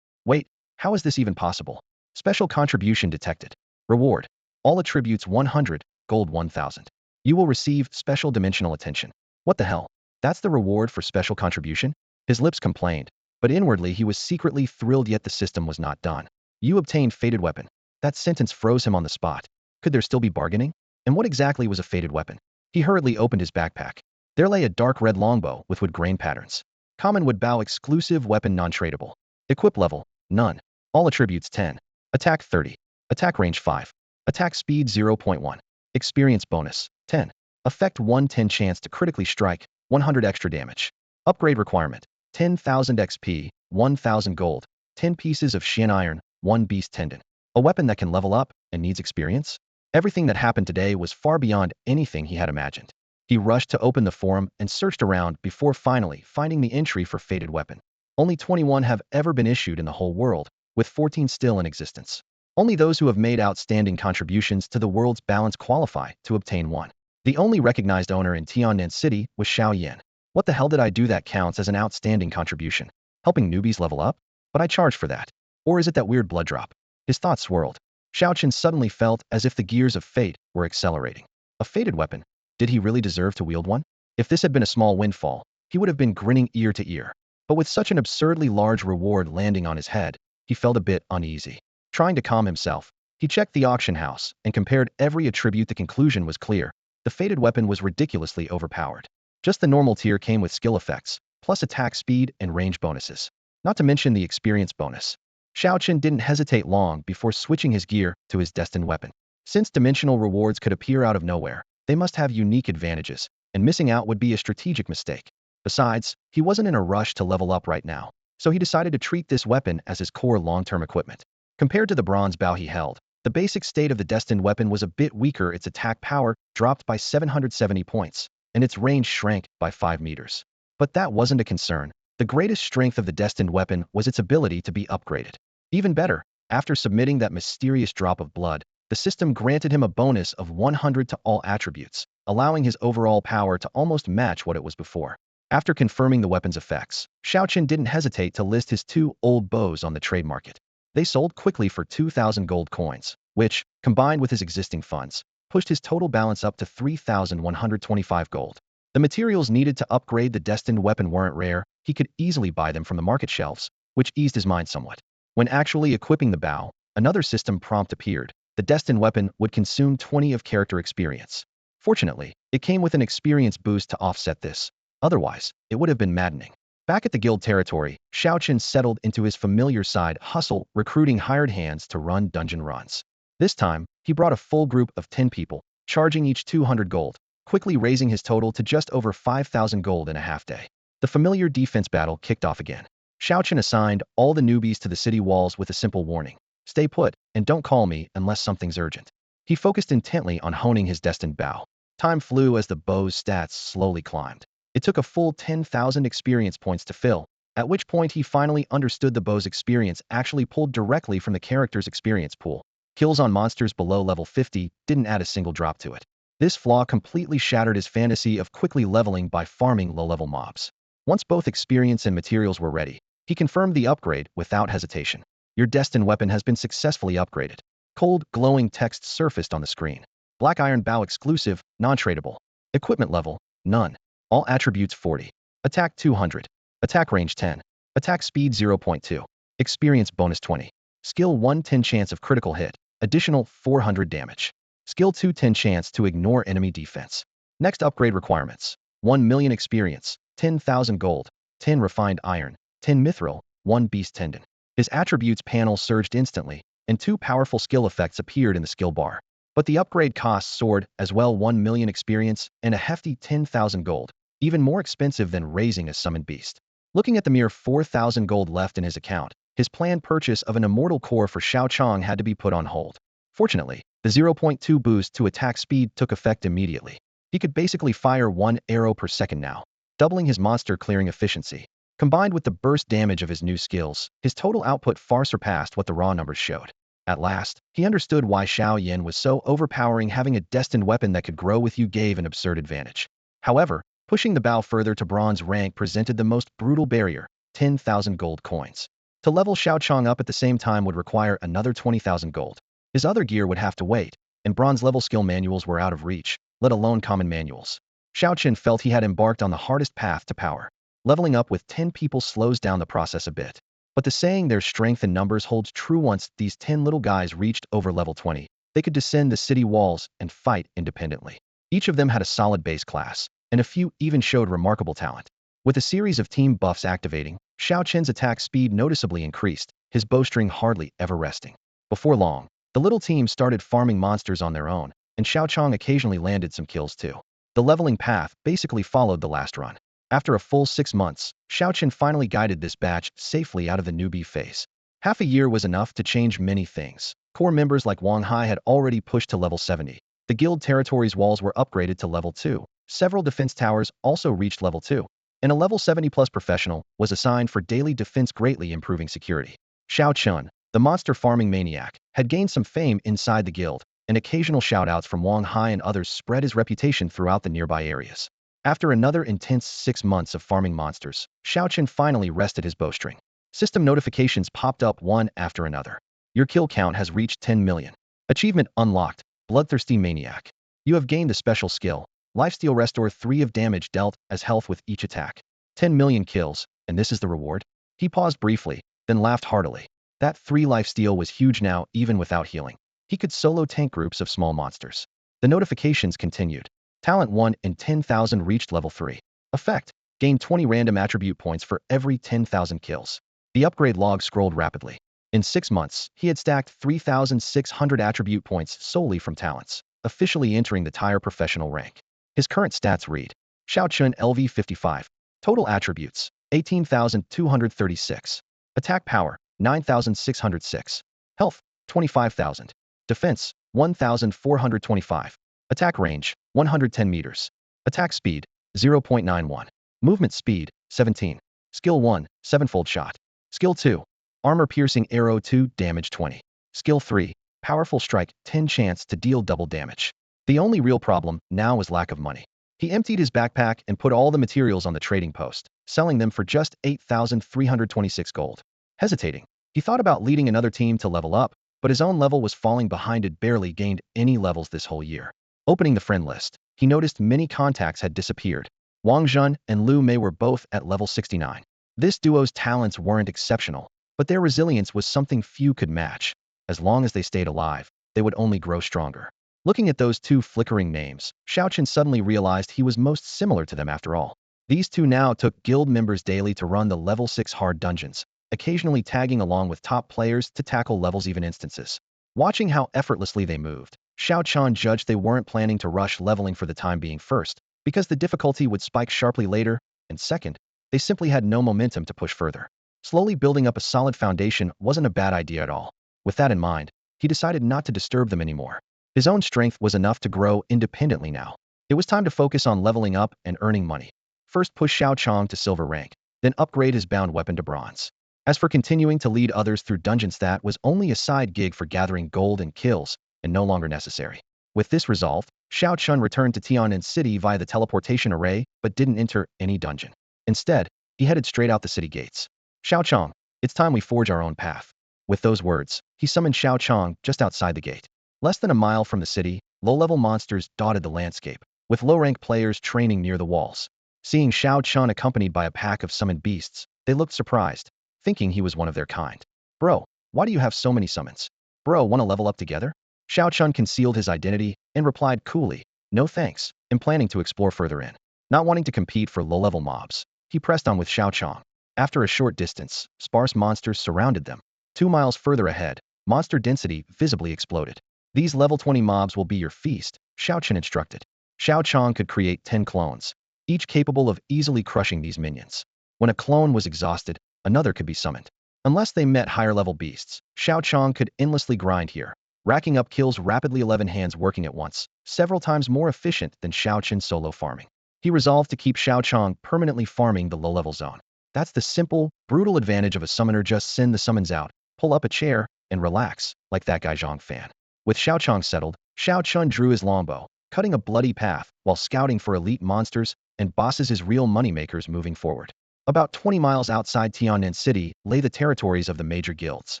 Wait, how is this even possible? Special contribution detected. Reward. All attributes 100, gold 1000. You will receive special dimensional attention. What the hell? That's the reward for special contribution? His lips complained, but inwardly he was secretly thrilled, yet the system was not done. You obtained fated weapon. That sentence froze him on the spot. Could there still be bargaining? And what exactly was a fated weapon? He hurriedly opened his backpack. There lay a dark red longbow with wood grain patterns. Common wood bow, exclusive weapon, non-tradable. Equip level, none. All attributes 10. Attack 30. Attack range 5. Attack speed 0.1. Experience bonus, 10. Effect 110 chance to critically strike, 100 extra damage. Upgrade requirement, 10,000 XP, 1,000 gold, 10 pieces of shin iron, 1 beast tendon. A weapon that can level up and needs experience? Everything that happened today was far beyond anything he had imagined. He rushed to open the forum and searched around before finally finding the entry for fated weapon. Only 21 have ever been issued in the whole world, with 14 still in existence. Only those who have made outstanding contributions to the world's balance qualify to obtain one. The only recognized owner in Tiannan City was Xiao Yan. What the hell did I do that counts as an outstanding contribution? Helping newbies level up? But I charge for that. Or is it that weird blood drop? His thoughts swirled. Xiao Qin suddenly felt as if the gears of fate were accelerating. A fated weapon? Did he really deserve to wield one? If this had been a small windfall, he would have been grinning ear to ear. But with such an absurdly large reward landing on his head, he felt a bit uneasy. Trying to calm himself, he checked the auction house and compared every attribute. The conclusion was clear. The fated weapon was ridiculously overpowered. Just the normal tier came with skill effects, plus attack speed and range bonuses. Not to mention the experience bonus. Xiao Qin didn't hesitate long before switching his gear to his destined weapon. Since dimensional rewards could appear out of nowhere, they must have unique advantages, and missing out would be a strategic mistake. Besides, he wasn't in a rush to level up right now, so he decided to treat this weapon as his core long-term equipment. Compared to the bronze bow he held, the basic state of the destined weapon was a bit weaker. Its attack power dropped by 770 points, and its range shrank by 5 meters. But that wasn't a concern. The greatest strength of the destined weapon was its ability to be upgraded. Even better, after submitting that mysterious drop of blood, the system granted him a bonus of 100 to all attributes, allowing his overall power to almost match what it was before. After confirming the weapon's effects, Xiao Qin didn't hesitate to list his 2 old bows on the trade market. They sold quickly for 2,000 gold coins, which, combined with his existing funds, pushed his total balance up to 3,125 gold. The materials needed to upgrade the destined weapon weren't rare. He could easily buy them from the market shelves, which eased his mind somewhat. When actually equipping the bow, another system prompt appeared. The destined weapon would consume 20 of character experience. Fortunately, it came with an experience boost to offset this. Otherwise, it would have been maddening. Back at the guild territory, Xiao Qin settled into his familiar side hustle, recruiting hired hands to run dungeon runs. This time, he brought a full group of 10 people, charging each 200 gold, quickly raising his total to just over 5,000 gold in a half day. The familiar defense battle kicked off again. Xiao Qin assigned all the newbies to the city walls with a simple warning. Stay put, and don't call me unless something's urgent. He focused intently on honing his destined bow. Time flew as the bow's stats slowly climbed. It took a full 10,000 experience points to fill, at which point he finally understood the bow's experience actually pulled directly from the character's experience pool. Kills on monsters below level 50 didn't add a single drop to it. This flaw completely shattered his fantasy of quickly leveling by farming low-level mobs. Once both experience and materials were ready, he confirmed the upgrade without hesitation. Your destined weapon has been successfully upgraded. Cold, glowing text surfaced on the screen. Black iron bow exclusive, non-tradable. Equipment level, none. All attributes 40. Attack 200. Attack range 10. Attack speed 0.2. Experience bonus 20. Skill 1 10 chance of critical hit. Additional 400 damage. Skill 2 10 chance to ignore enemy defense. Next upgrade requirements. 1 million experience, 10,000 gold, 10 refined iron, 10 mithril, 1 beast tendon. His attributes panel surged instantly, and 2 powerful skill effects appeared in the skill bar. But the upgrade costs soared as well. 1 million experience and a hefty 10,000 gold, even more expensive than raising a summoned beast. Looking at the mere 4,000 gold left in his account, his planned purchase of an immortal core for Xiao Chong had to be put on hold. Fortunately, the 0.2 boost to attack speed took effect immediately. He could basically fire 1 arrow per second now, doubling his monster clearing efficiency. Combined with the burst damage of his new skills, his total output far surpassed what the raw numbers showed. At last, he understood why Xiao Yin was so overpowering. Having a destined weapon that could grow with you gave an absurd advantage. However, pushing the bow further to bronze rank presented the most brutal barrier: 10,000 gold coins. To level Xiao Chong up at the same time would require another 20,000 gold. His other gear would have to wait, and bronze level skill manuals were out of reach, let alone common manuals. Xiao Chen felt he had embarked on the hardest path to power. Leveling up with 10 people slows down the process a bit. But the saying there's strength in numbers holds true. Once these 10 little guys reached over level 20, they could descend the city walls and fight independently. Each of them had a solid base class, and a few even showed remarkable talent. With a series of team buffs activating, Xiao Chen's attack speed noticeably increased, his bowstring hardly ever resting. Before long, the little team started farming monsters on their own, and Xiao Chong occasionally landed some kills too. The leveling path basically followed the last run. After a full 6 months, Xiao Chen finally guided this batch safely out of the newbie phase. Half a year was enough to change many things. Core members like Wang Hai had already pushed to level 70. The guild territory's walls were upgraded to level 2. Several defense towers also reached level 2. And a level 70 plus professional was assigned for daily defense, greatly improving security. Xiao Chun, the monster farming maniac, had gained some fame inside the guild, and occasional shoutouts from Wang Hai and others spread his reputation throughout the nearby areas. After another intense 6 months of farming monsters, Xiao Chen finally rested his bowstring. System notifications popped up one after another. Your kill count has reached 10 million. Achievement unlocked, Bloodthirsty Maniac. You have gained a special skill, Lifesteal. Restore 3 of damage dealt as health with each attack. 10 million kills, and this is the reward? He paused briefly, then laughed heartily. That 3 lifesteal was huge now, even without healing. He could solo tank groups of small monsters. The notifications continued. Talent 1 in 10,000 reached level 3. Effect: gain 20 random attribute points for every 10,000 kills. The upgrade log scrolled rapidly. In 6 months, he had stacked 3,600 attribute points solely from talents, officially entering the tier professional rank. His current stats read: Xiao Chun LV 55. Total attributes: 18,236. Attack power: 9,606. Health: 25,000. Defense: 1,425. Attack range: 110 meters. Attack speed: 0.91. Movement speed: 17. Skill 1, 7-fold shot. Skill 2, armor piercing arrow 2, damage 20. Skill 3, powerful strike, 10 chance to deal double damage. The only real problem now was lack of money. He emptied his backpack and put all the materials on the trading post, selling them for just 8,326 gold. Hesitating, he thought about leading another team to level up, but his own level was falling behind. It barely gained any levels this whole year. Opening the friend list, he noticed many contacts had disappeared. Wang Zhun and Lu Mei were both at level 69. This duo's talents weren't exceptional, but their resilience was something few could match. As long as they stayed alive, they would only grow stronger. Looking at those 2 flickering names, Xiao Chen suddenly realized he was most similar to them after all. These 2 now took guild members daily to run the level 6 hard dungeons, occasionally tagging along with top players to tackle levels even instances. Watching how effortlessly they moved, Xiao Chan judged they weren't planning to rush leveling for the time being. First, because the difficulty would spike sharply later, and second, they simply had no momentum to push further. Slowly building up a solid foundation wasn't a bad idea at all. With that in mind, he decided not to disturb them anymore. His own strength was enough to grow independently now. It was time to focus on leveling up and earning money. First push Xiao Chong to silver rank, then upgrade his bound weapon to bronze. As for continuing to lead others through dungeons, that was only a side gig for gathering gold and kills, and no longer necessary. With this resolved, Xiao Chun returned to Tian'an City via the teleportation array, but didn't enter any dungeon. Instead, he headed straight out the city gates. Xiao Chong, it's time we forge our own path. With those words, he summoned Xiao Chong just outside the gate. Less than a mile from the city, low-level monsters dotted the landscape, with low-rank players training near the walls. Seeing Xiao Chun accompanied by a pack of summoned beasts, they looked surprised, thinking he was one of their kind. Bro, why do you have so many summons? Bro, wanna level up together? Xiao Chun concealed his identity and replied coolly, no thanks, I'm planning to explore further in. Not wanting to compete for low-level mobs, he pressed on with Xiao Chong. After a short distance, sparse monsters surrounded them. 2 miles further ahead, monster density visibly exploded. These level 20 mobs will be your feast, Xiao Chen instructed. Xiao Chong could create 10 clones, each capable of easily crushing these minions. When a clone was exhausted, another could be summoned. Unless they met higher level beasts, Xiao Chong could endlessly grind here. racking up kills rapidly, 11 hands working at once, several times more efficient than Xiao Qin's solo farming. He resolved to keep Xiao Chong permanently farming the low-level zone. That's the simple, brutal advantage of a summoner. Just send the summons out, pull up a chair, and relax, like that guy Zhang Fan. With Xiao Chong settled, Xiao Chun drew his longbow, cutting a bloody path while scouting for elite monsters and bosses, his real moneymakers moving forward. About 20 miles outside Tiannan City lay the territories of the major guilds.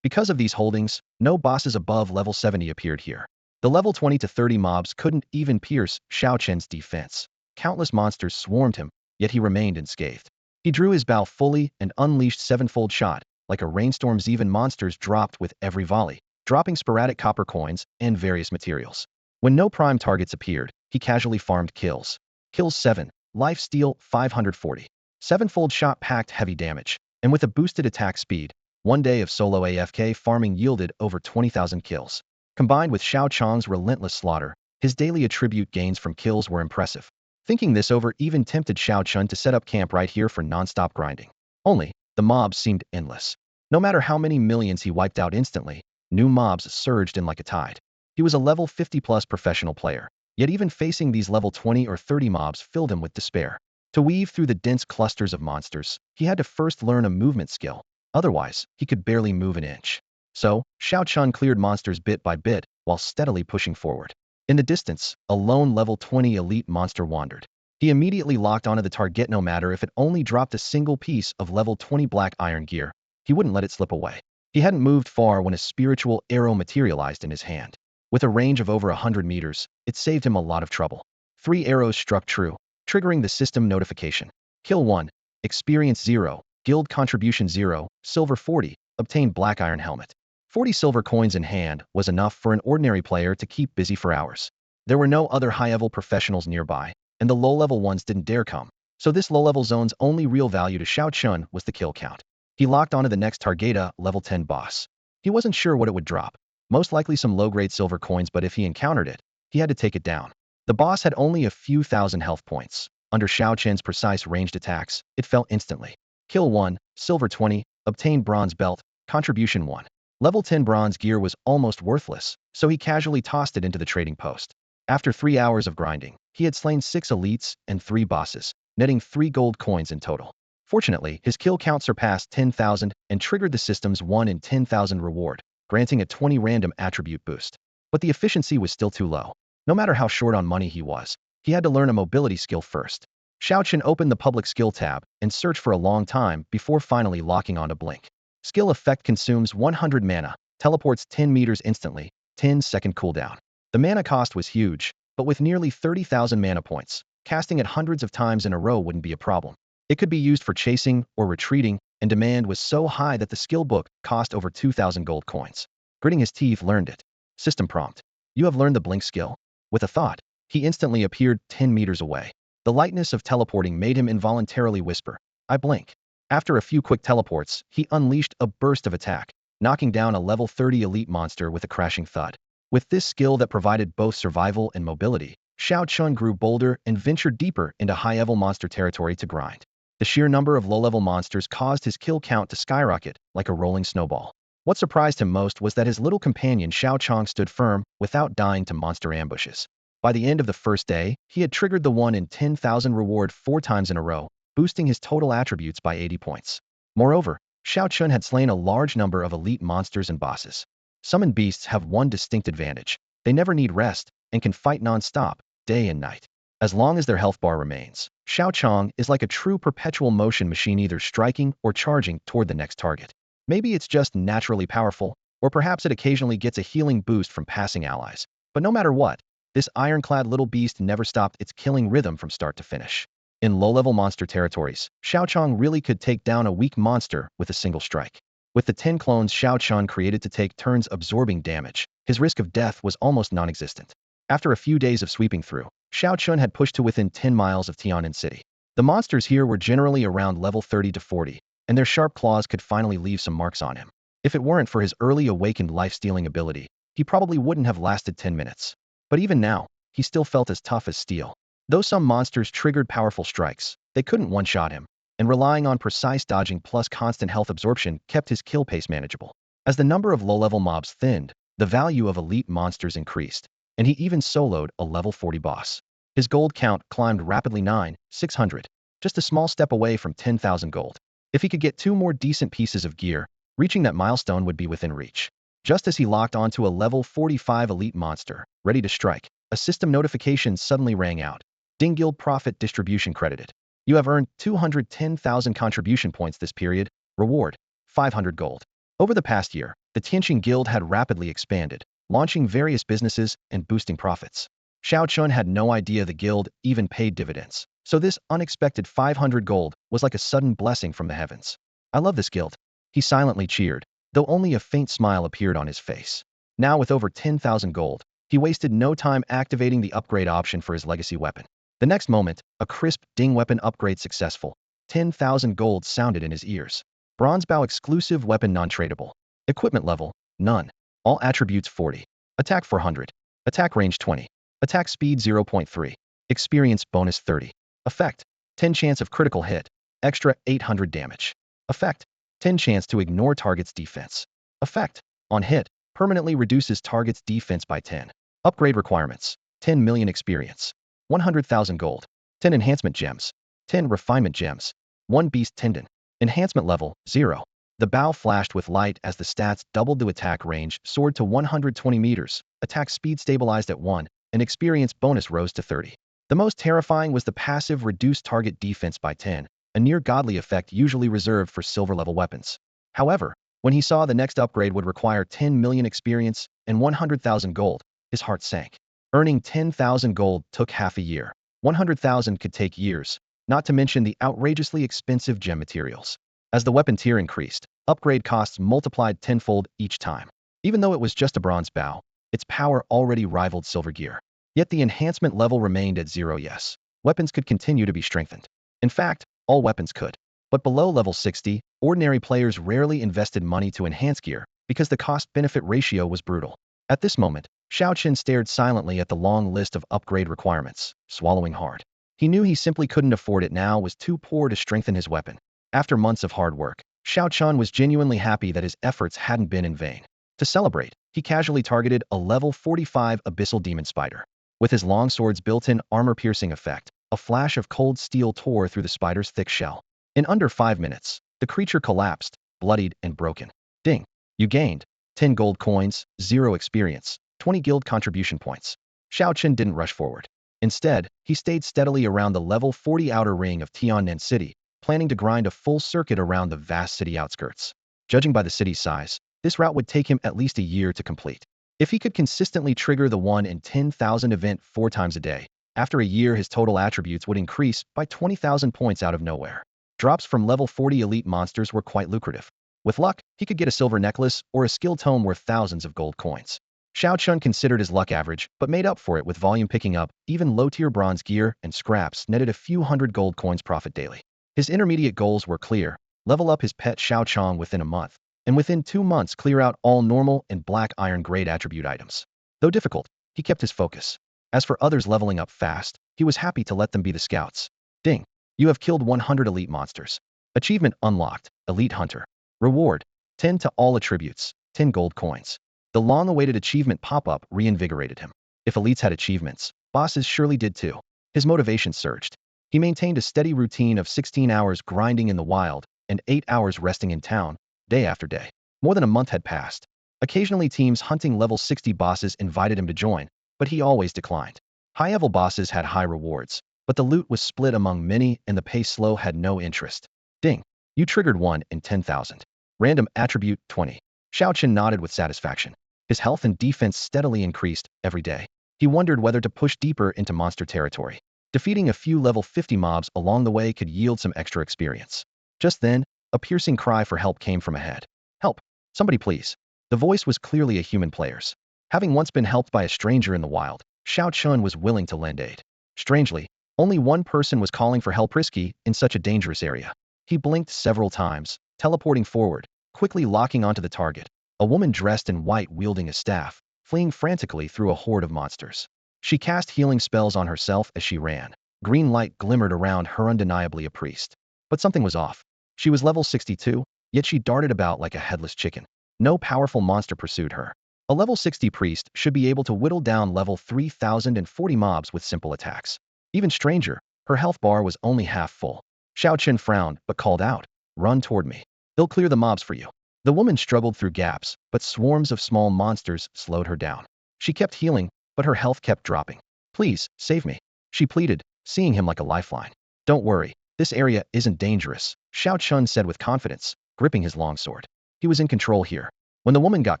Because of these holdings, no bosses above level 70 appeared here. The level 20 to 30 mobs couldn't even pierce Xiao Chen's defense. Countless monsters swarmed him, yet he remained unscathed. He drew his bow fully and unleashed sevenfold shot. Like a rainstorm, even monsters dropped with every volley, dropping sporadic copper coins and various materials. When no prime targets appeared, he casually farmed kills. Kills 7, life steal 540. Sevenfold shot packed heavy damage, and with a boosted attack speed, one day of solo AFK farming yielded over 20,000 kills. Combined with Xiao Chong's relentless slaughter, his daily attribute gains from kills were impressive. Thinking this over even tempted Xiao Chun to set up camp right here for non-stop grinding. Only, the mobs seemed endless. No matter how many millions he wiped out instantly, new mobs surged in like a tide. He was a level 50+ professional player, yet even facing these level 20 or 30 mobs filled him with despair. To weave through the dense clusters of monsters, he had to first learn a movement skill. Otherwise, he could barely move an inch. So, Xiao Chun cleared monsters bit by bit while steadily pushing forward. In the distance, a lone level 20 elite monster wandered. He immediately locked onto the target. No matter if it only dropped a single piece of level 20 black iron gear, he wouldn't let it slip away. He hadn't moved far when a spiritual arrow materialized in his hand. With a range of over 100 meters, it saved him a lot of trouble. 3 arrows struck true, triggering the system notification. Kill 1, experience 0, guild contribution 0, silver 40, obtain black iron helmet. 40 silver coins in hand was enough for an ordinary player to keep busy for hours. There were no other high-level professionals nearby, and the low-level ones didn't dare come. So this low-level zone's only real value to Xiao Chun was the kill count. He locked onto the next target, level 10 boss. He wasn't sure what it would drop. Most likely some low-grade silver coins, but if he encountered it, he had to take it down. The boss had only a few thousand health points. Under Xiao Chen's precise ranged attacks, it fell instantly. Kill 1, silver 20, obtain bronze belt, contribution 1. Level 10 bronze gear was almost worthless, so he casually tossed it into the trading post. After 3 hours of grinding, he had slain 6 elites and 3 bosses, netting 3 gold coins in total. Fortunately, his kill count surpassed 10,000 and triggered the system's 1 in 10,000 reward, granting a 20 random attribute boost. But the efficiency was still too low. No matter how short on money he was, he had to learn a mobility skill first. Xiao Chen opened the public skill tab and searched for a long time before finally locking onto Blink. Skill effect consumes 100 mana, teleports 10 meters instantly, 10-second cooldown. The mana cost was huge, but with nearly 30,000 mana points, casting it hundreds of times in a row wouldn't be a problem. It could be used for chasing or retreating, and demand was so high that the skill book cost over 2,000 gold coins. Gritting his teeth, learned it. System prompt. You have learned the Blink skill. With a thought, he instantly appeared 10 meters away. The lightness of teleporting made him involuntarily whisper, "I blink." After a few quick teleports, he unleashed a burst of attack, knocking down a level 30 elite monster with a crashing thud. With this skill that provided both survival and mobility, Xiao Chun grew bolder and ventured deeper into high-level monster territory to grind. The sheer number of low-level monsters caused his kill count to skyrocket like a rolling snowball. What surprised him most was that his little companion Xiao Chong stood firm without dying to monster ambushes. By the end of the first day, he had triggered the 1 in 10,000 reward 4 times in a row, boosting his total attributes by 80 points. Moreover, Xiao Chun had slain a large number of elite monsters and bosses. Summoned beasts have one distinct advantage. They never need rest and can fight non-stop, day and night. As long as their health bar remains, Xiao Chong is like a true perpetual motion machine, either striking or charging toward the next target. Maybe it's just naturally powerful, or perhaps it occasionally gets a healing boost from passing allies. But no matter what, this ironclad little beast never stopped its killing rhythm from start to finish. In low-level monster territories, Xiao Chong really could take down a weak monster with a single strike. With the 10 clones Xiao Chong created to take turns absorbing damage, his risk of death was almost non-existent. After a few days of sweeping through, Xiao Chun had pushed to within 10 miles of Tiannan City. The monsters here were generally around level 30 to 40, and their sharp claws could finally leave some marks on him. If it weren't for his early awakened life-stealing ability, he probably wouldn't have lasted 10 minutes. But even now, he still felt as tough as steel. Though some monsters triggered powerful strikes, they couldn't one-shot him, and relying on precise dodging plus constant health absorption kept his kill pace manageable. As the number of low-level mobs thinned, the value of elite monsters increased, and he even soloed a level 40 boss. His gold count climbed rapidly 9,600, just a small step away from 10,000 gold. If he could get 2 more decent pieces of gear, reaching that milestone would be within reach. Just as he locked onto a level 45 elite monster, ready to strike, a system notification suddenly rang out. Ding Guild Profit Distribution credited. You have earned 210,000 contribution points this period. Reward, 500 gold. Over the past year, the Tianqing Guild had rapidly expanded, launching various businesses and boosting profits. Xiao Chun had no idea the guild even paid dividends, so this unexpected 500 gold was like a sudden blessing from the heavens. I love this guild. He silently cheered, though only a faint smile appeared on his face. Now with over 10,000 gold, he wasted no time activating the upgrade option for his legacy weapon. The next moment, a crisp ding weapon upgrade successful. 10,000 gold sounded in his ears. Bronze bow exclusive weapon non-tradable. Equipment level, none. All attributes 40. Attack 400. Attack range 20. Attack speed 0.3. Experience bonus 30. Effect, 10 chance of critical hit. Extra 800 damage. Effect, 10 chance to ignore target's defense. Effect, on hit, permanently reduces target's defense by 10. Upgrade requirements, 10 million experience. 100,000 gold. 10 enhancement gems. 10 refinement gems. 1 beast tendon. Enhancement level, 0. The bow flashed with light as the stats doubled. The attack range soared to 120 meters, attack speed stabilized at 1, and experience bonus rose to 30. The most terrifying was the passive reduced target defense by 10, a near-godly effect usually reserved for silver-level weapons. However, when he saw the next upgrade would require 10 million experience and 100,000 gold, his heart sank. Earning 10,000 gold took half a year. 100,000 could take years, not to mention the outrageously expensive gem materials. As the weapon tier increased, upgrade costs multiplied tenfold each time. Even though it was just a bronze bow, its power already rivaled silver gear. Yet the enhancement level remained at 0. Yes, weapons could continue to be strengthened. In fact, all weapons could. But below level 60, ordinary players rarely invested money to enhance gear because the cost-benefit ratio was brutal. At this moment, Xiao Qin stared silently at the long list of upgrade requirements, swallowing hard. He knew he simply couldn't afford it now, was too poor to strengthen his weapon. After months of hard work, Xiao Chun was genuinely happy that his efforts hadn't been in vain. To celebrate, he casually targeted a level 45 abyssal demon spider. With his long sword's built-in armor-piercing effect, a flash of cold steel tore through the spider's thick shell. In under 5 minutes, the creature collapsed, bloodied and broken. Ding! You gained 10 gold coins, 0 experience, 20 guild contribution points. Xiao Qin didn't rush forward. Instead, he stayed steadily around the level 40 outer ring of Tiannan City, planning to grind a full circuit around the vast city outskirts. Judging by the city's size, this route would take him at least a year to complete. If he could consistently trigger the 1 in 10,000 event 4 times a day, after a year his total attributes would increase by 20,000 points out of nowhere. Drops from level 40 elite monsters were quite lucrative. With luck, he could get a silver necklace or a skill tome worth thousands of gold coins. Xiao Chun considered his luck average, but made up for it with volume picking up. Even low-tier bronze gear and scraps netted a few hundred gold coins profit daily. His intermediate goals were clear: level up his pet Xiao Chong within a month, and within 2 months clear out all normal and black iron grade attribute items. Though difficult, he kept his focus. As for others leveling up fast, he was happy to let them be the scouts. Ding! You have killed 100 elite monsters. Achievement unlocked, Elite Hunter. Reward, 10 to all attributes, 10 gold coins. The long-awaited achievement pop-up reinvigorated him. If elites had achievements, bosses surely did too. His motivation surged. He maintained a steady routine of 16 hours grinding in the wild and 8 hours resting in town, day after day. More than a month had passed. Occasionally teams hunting level 60 bosses invited him to join, but he always declined. High-level bosses had high rewards, but the loot was split among many and the pace slow had no interest. Ding! You triggered 1 in 10,000. Random attribute 20. Xiao Qin nodded with satisfaction. His health and defense steadily increased every day. He wondered whether to push deeper into monster territory. Defeating a few level 50 mobs along the way could yield some extra experience. Just then, a piercing cry for help came from ahead. Help! Somebody please. The voice was clearly a human player's. Having once been helped by a stranger in the wild, Xiao Chun was willing to lend aid. Strangely, only one person was calling for help, risky in such a dangerous area. He blinked several times, teleporting forward, quickly locking onto the target. A woman dressed in white wielding a staff, fleeing frantically through a horde of monsters. She cast healing spells on herself as she ran. Green light glimmered around her, undeniably a priest. But something was off. She was level 62, yet she darted about like a headless chicken. No powerful monster pursued her. A level 60 priest should be able to whittle down level 3040 mobs with simple attacks. Even stranger, her health bar was only half full. Xiao Chen frowned, but called out, "Run toward me. They'll clear the mobs for you." The woman struggled through gaps, but swarms of small monsters slowed her down. She kept healing, but her health kept dropping. "Please, save me," she pleaded, seeing him like a lifeline. "Don't worry, this area isn't dangerous," Xiao Chun said with confidence, gripping his longsword. He was in control here. When the woman got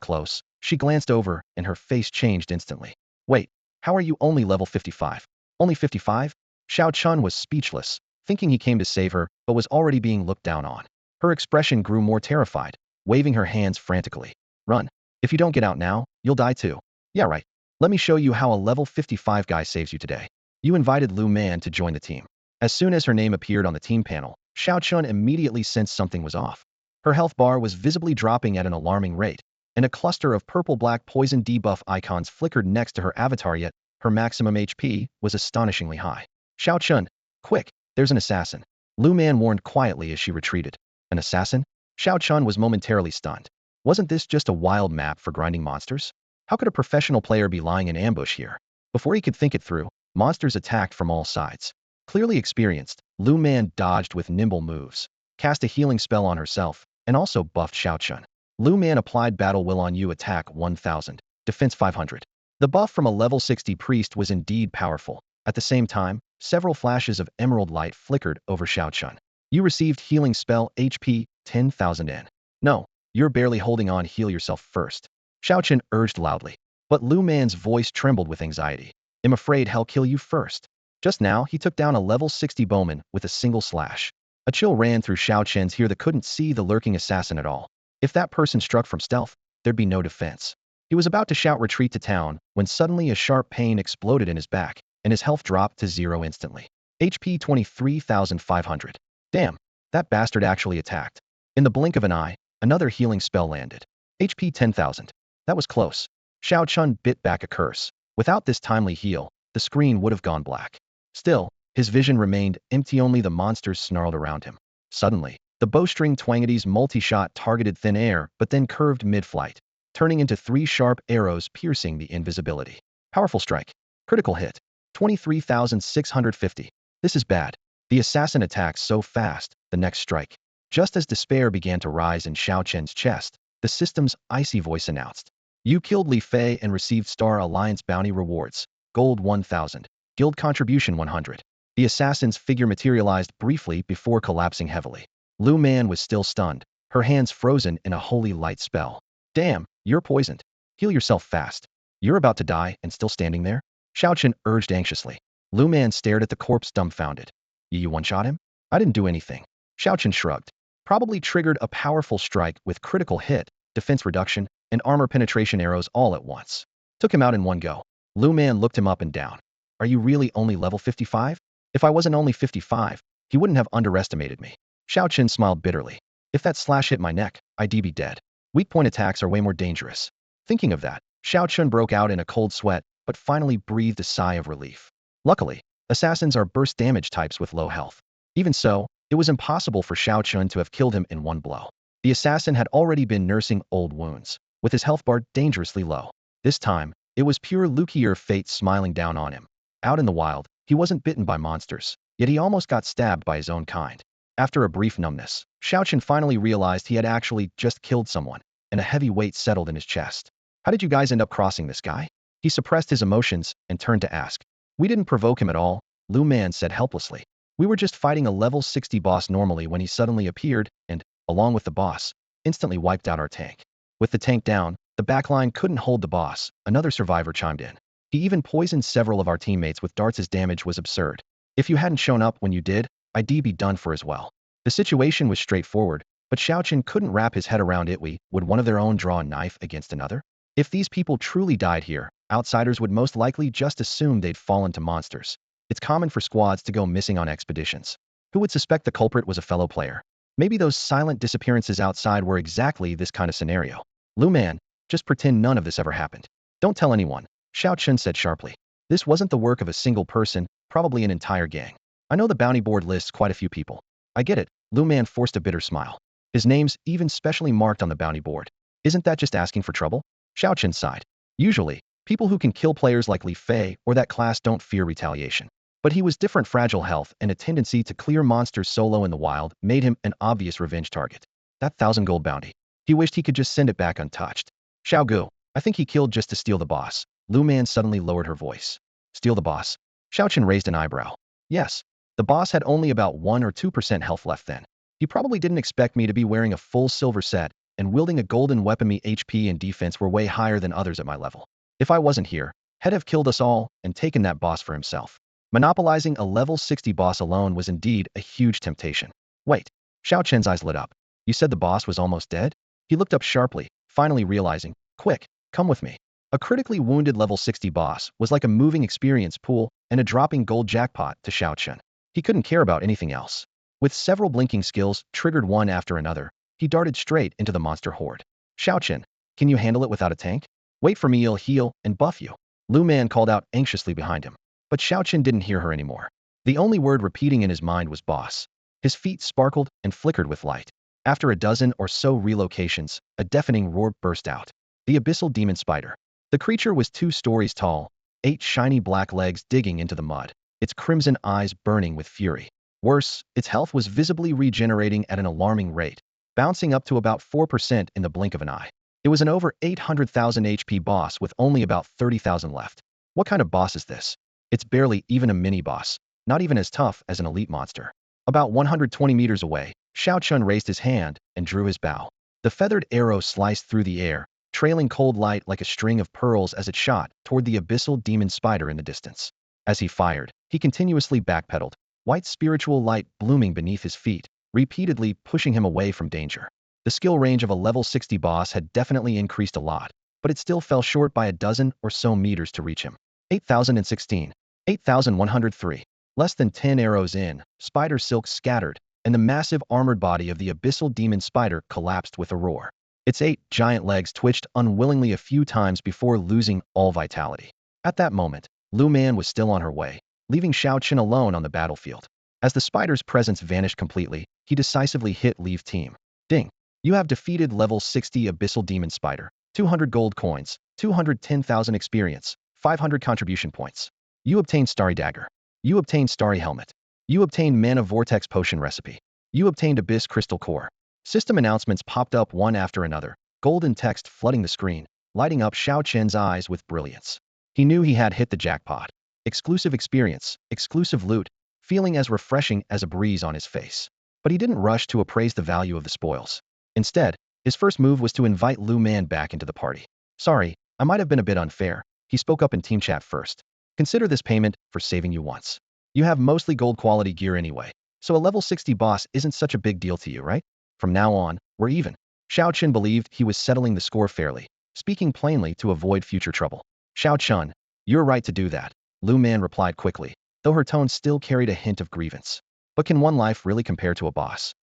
close, she glanced over and her face changed instantly. "Wait, how are you only level 55? Only 55? Xiao Chun was speechless, thinking he came to save her, but was already being looked down on. Her expression grew more terrified, waving her hands frantically. "Run. If you don't get out now, you'll die too." "Yeah, right. Let me show you how a level 55 guy saves you today." You invited Lu Man to join the team. As soon as her name appeared on the team panel, Xiao Chun immediately sensed something was off. Her health bar was visibly dropping at an alarming rate, and a cluster of purple-black poison debuff icons flickered next to her avatar, yet her maximum HP was astonishingly high. "Xiao Chun, quick, there's an assassin," Lu Man warned quietly as she retreated. An assassin? Xiao Chun was momentarily stunned. Wasn't this just a wild map for grinding monsters? How could a professional player be lying in ambush here? Before he could think it through, monsters attacked from all sides. Clearly experienced, Lu Man dodged with nimble moves, cast a healing spell on herself, and also buffed Xiao Chun. Lu Man applied Battle Will on You, attack 1000, defense 500. The buff from a level 60 priest was indeed powerful. At the same time, several flashes of emerald light flickered over Xiao Chun. "You received healing spell HP 10,000 N. No, you're barely holding on, heal yourself first," Xiao Chun urged loudly. But Lu Man's voice trembled with anxiety. "I'm afraid I'll kill you first." Just now, he took down a level 60 bowman with a single slash. A chill ran through Xiao Chen's ear that couldn't see the lurking assassin at all. If that person struck from stealth, there'd be no defense. He was about to shout retreat to town when suddenly a sharp pain exploded in his back, and his health dropped to 0 instantly. HP 23,500. Damn, that bastard actually attacked. In the blink of an eye, another healing spell landed. HP 10,000. That was close. Xiao Chun bit back a curse. Without this timely heal, the screen would have gone black. Still, his vision remained empty, only the monsters snarled around him. Suddenly, the bowstring Twangity's multi-shot targeted thin air but then curved mid-flight, turning into 3 sharp arrows piercing the invisibility. Powerful strike. Critical hit. 23,650. This is bad. The assassin attacks so fast, the next strike. Just as despair began to rise in Xiao Chen's chest, the system's icy voice announced, "You killed Li Fei and received Star Alliance bounty rewards. Gold 1000. Guild contribution 100. The assassin's figure materialized briefly before collapsing heavily. Lu Man was still stunned, her hands frozen in a holy light spell. "Damn, you're poisoned. Heal yourself fast. You're about to die and still standing there?" Xiao Chen urged anxiously. Lu Man stared at the corpse dumbfounded. "You one-shot him?" "I didn't do anything." Xiao Chen shrugged. "Probably triggered a powerful strike with critical hit, defense reduction, and armor penetration arrows all at once. Took him out in one go." Lu Man looked him up and down. "Are you really only level 55? If I wasn't only 55, he wouldn't have underestimated me." Xiao Chen smiled bitterly. "If that slash hit my neck, I'd be dead. Weak point attacks are way more dangerous." Thinking of that, Xiao Chen broke out in a cold sweat, but finally breathed a sigh of relief. Luckily, assassins are burst damage types with low health. Even so, it was impossible for Xiao Chen to have killed him in one blow. The assassin had already been nursing old wounds, with his health bar dangerously low. This time, it was pure Lukier fate smiling down on him. Out in the wild, he wasn't bitten by monsters, yet he almost got stabbed by his own kind. After a brief numbness, Xiao Chen finally realized he had actually just killed someone, and a heavy weight settled in his chest. "How did you guys end up crossing this guy?" He suppressed his emotions and turned to ask. "We didn't provoke him at all," Lu Man said helplessly. "We were just fighting a level 60 boss normally when he suddenly appeared and, along with the boss, instantly wiped out our tank." With the tank down, the backline couldn't hold the boss, another survivor chimed in. "He even poisoned several of our teammates with darts. His damage was absurd. If you hadn't shown up when you did, I'd be done for as well." The situation was straightforward, but Xiao Chen couldn't wrap his head around it. Would one of their own draw a knife against another? If these people truly died here, outsiders would most likely just assume they'd fallen to monsters. It's common for squads to go missing on expeditions. Who would suspect the culprit was a fellow player? Maybe those silent disappearances outside were exactly this kind of scenario. "Lu Man, just pretend none of this ever happened. Don't tell anyone," Xiao Chen said sharply. "This wasn't the work of a single person, probably an entire gang. I know the bounty board lists quite a few people." "I get it," Lu Man forced a bitter smile. "His name's even specially marked on the bounty board. Isn't that just asking for trouble?" Xiao Chen sighed. Usually, people who can kill players like Li Fei or that class don't fear retaliation. But he was different. Fragile health and a tendency to clear monsters solo in the wild made him an obvious revenge target. That 1,000 gold bounty. He wished he could just send it back untouched. Xiao Gu, I think he killed just to steal the boss. Lu Man suddenly lowered her voice. Steal the boss? Xiao Chen raised an eyebrow. Yes. The boss had only about 1 or 2% health left then. He probably didn't expect me to be wearing a full silver set and wielding a golden weapon. Me HP and defense were way higher than others at my level. If I wasn't here, he'd have killed us all and taken that boss for himself. Monopolizing a level 60 boss alone was indeed a huge temptation. Wait. Xiao Chen's eyes lit up. You said the boss was almost dead? He looked up sharply, finally realizing, quick, come with me. A critically wounded level 60 boss was like a moving experience pool and a dropping gold jackpot to Xiao Chen. He couldn't care about anything else. With several blinking skills triggered one after another, he darted straight into the monster horde. Xiao Chen, can you handle it without a tank? Wait for me, I'll heal and buff you. Lu Man called out anxiously behind him. But Xiao Chen didn't hear her anymore. The only word repeating in his mind was boss. His feet sparkled and flickered with light. After a dozen or so relocations, a deafening roar burst out. The abyssal demon spider. The creature was 2 stories tall, 8 shiny black legs digging into the mud, its crimson eyes burning with fury. Worse, its health was visibly regenerating at an alarming rate, bouncing up to about 4% in the blink of an eye. It was an over 800,000 HP boss with only about 30,000 left. What kind of boss is this? It's barely even a mini-boss, not even as tough as an elite monster. About 120 meters away, Xiao Chun raised his hand and drew his bow. The feathered arrow sliced through the air, trailing cold light like a string of pearls as it shot toward the abyssal demon spider in the distance. As he fired, he continuously backpedaled, white spiritual light blooming beneath his feet, repeatedly pushing him away from danger. The skill range of a level 60 boss had definitely increased a lot, but it still fell short by a dozen or so meters to reach him. 8,016. 8,103. Less than 10 arrows in, spider silk scattered, and the massive armored body of the abyssal demon spider collapsed with a roar. Its 8 giant legs twitched unwillingly a few times before losing all vitality. At that moment, Lu Man was still on her way, leaving Xiao Chen alone on the battlefield. As the spider's presence vanished completely, he decisively hit leave team. Ding. You have defeated level 60 abyssal demon spider. 200 gold coins, 210,000 experience, 500 contribution points. You obtained Starry Dagger. You obtained Starry Helmet. You obtained Mana Vortex Potion Recipe. You obtained Abyss Crystal Core. System announcements popped up one after another, golden text flooding the screen, lighting up Xiao Chen's eyes with brilliance. He knew he had hit the jackpot. Exclusive experience, exclusive loot, feeling as refreshing as a breeze on his face. But he didn't rush to appraise the value of the spoils. Instead, his first move was to invite Lu Man back into the party. Sorry, I might have been a bit unfair. He spoke up in team chat first. Consider this payment for saving you once. You have mostly gold quality gear anyway, so a level 60 boss isn't such a big deal to you, right? From now on, we're even. Xiao Chen believed he was settling the score fairly, speaking plainly to avoid future trouble. Xiao Chun, you're right to do that, Lu Man replied quickly, though her tone still carried a hint of grievance. But can one life really compare to a boss?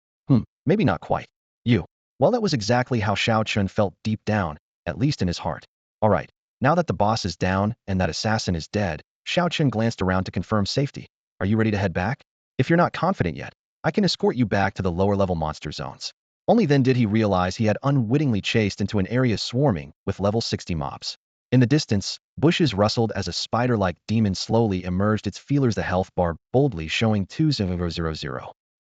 Maybe not quite. You. Well, that was exactly how Xiao Chun felt deep down, at least in his heart. All right, now that the boss is down and that assassin is dead, Xiao Chun glanced around to confirm safety. Are you ready to head back? If you're not confident yet, I can escort you back to the lower-level monster zones. Only then did he realize he had unwittingly chased into an area swarming with level 60 mobs. In the distance, bushes rustled as a spider-like demon slowly emerged, its feelers the health bar boldly showing 2000.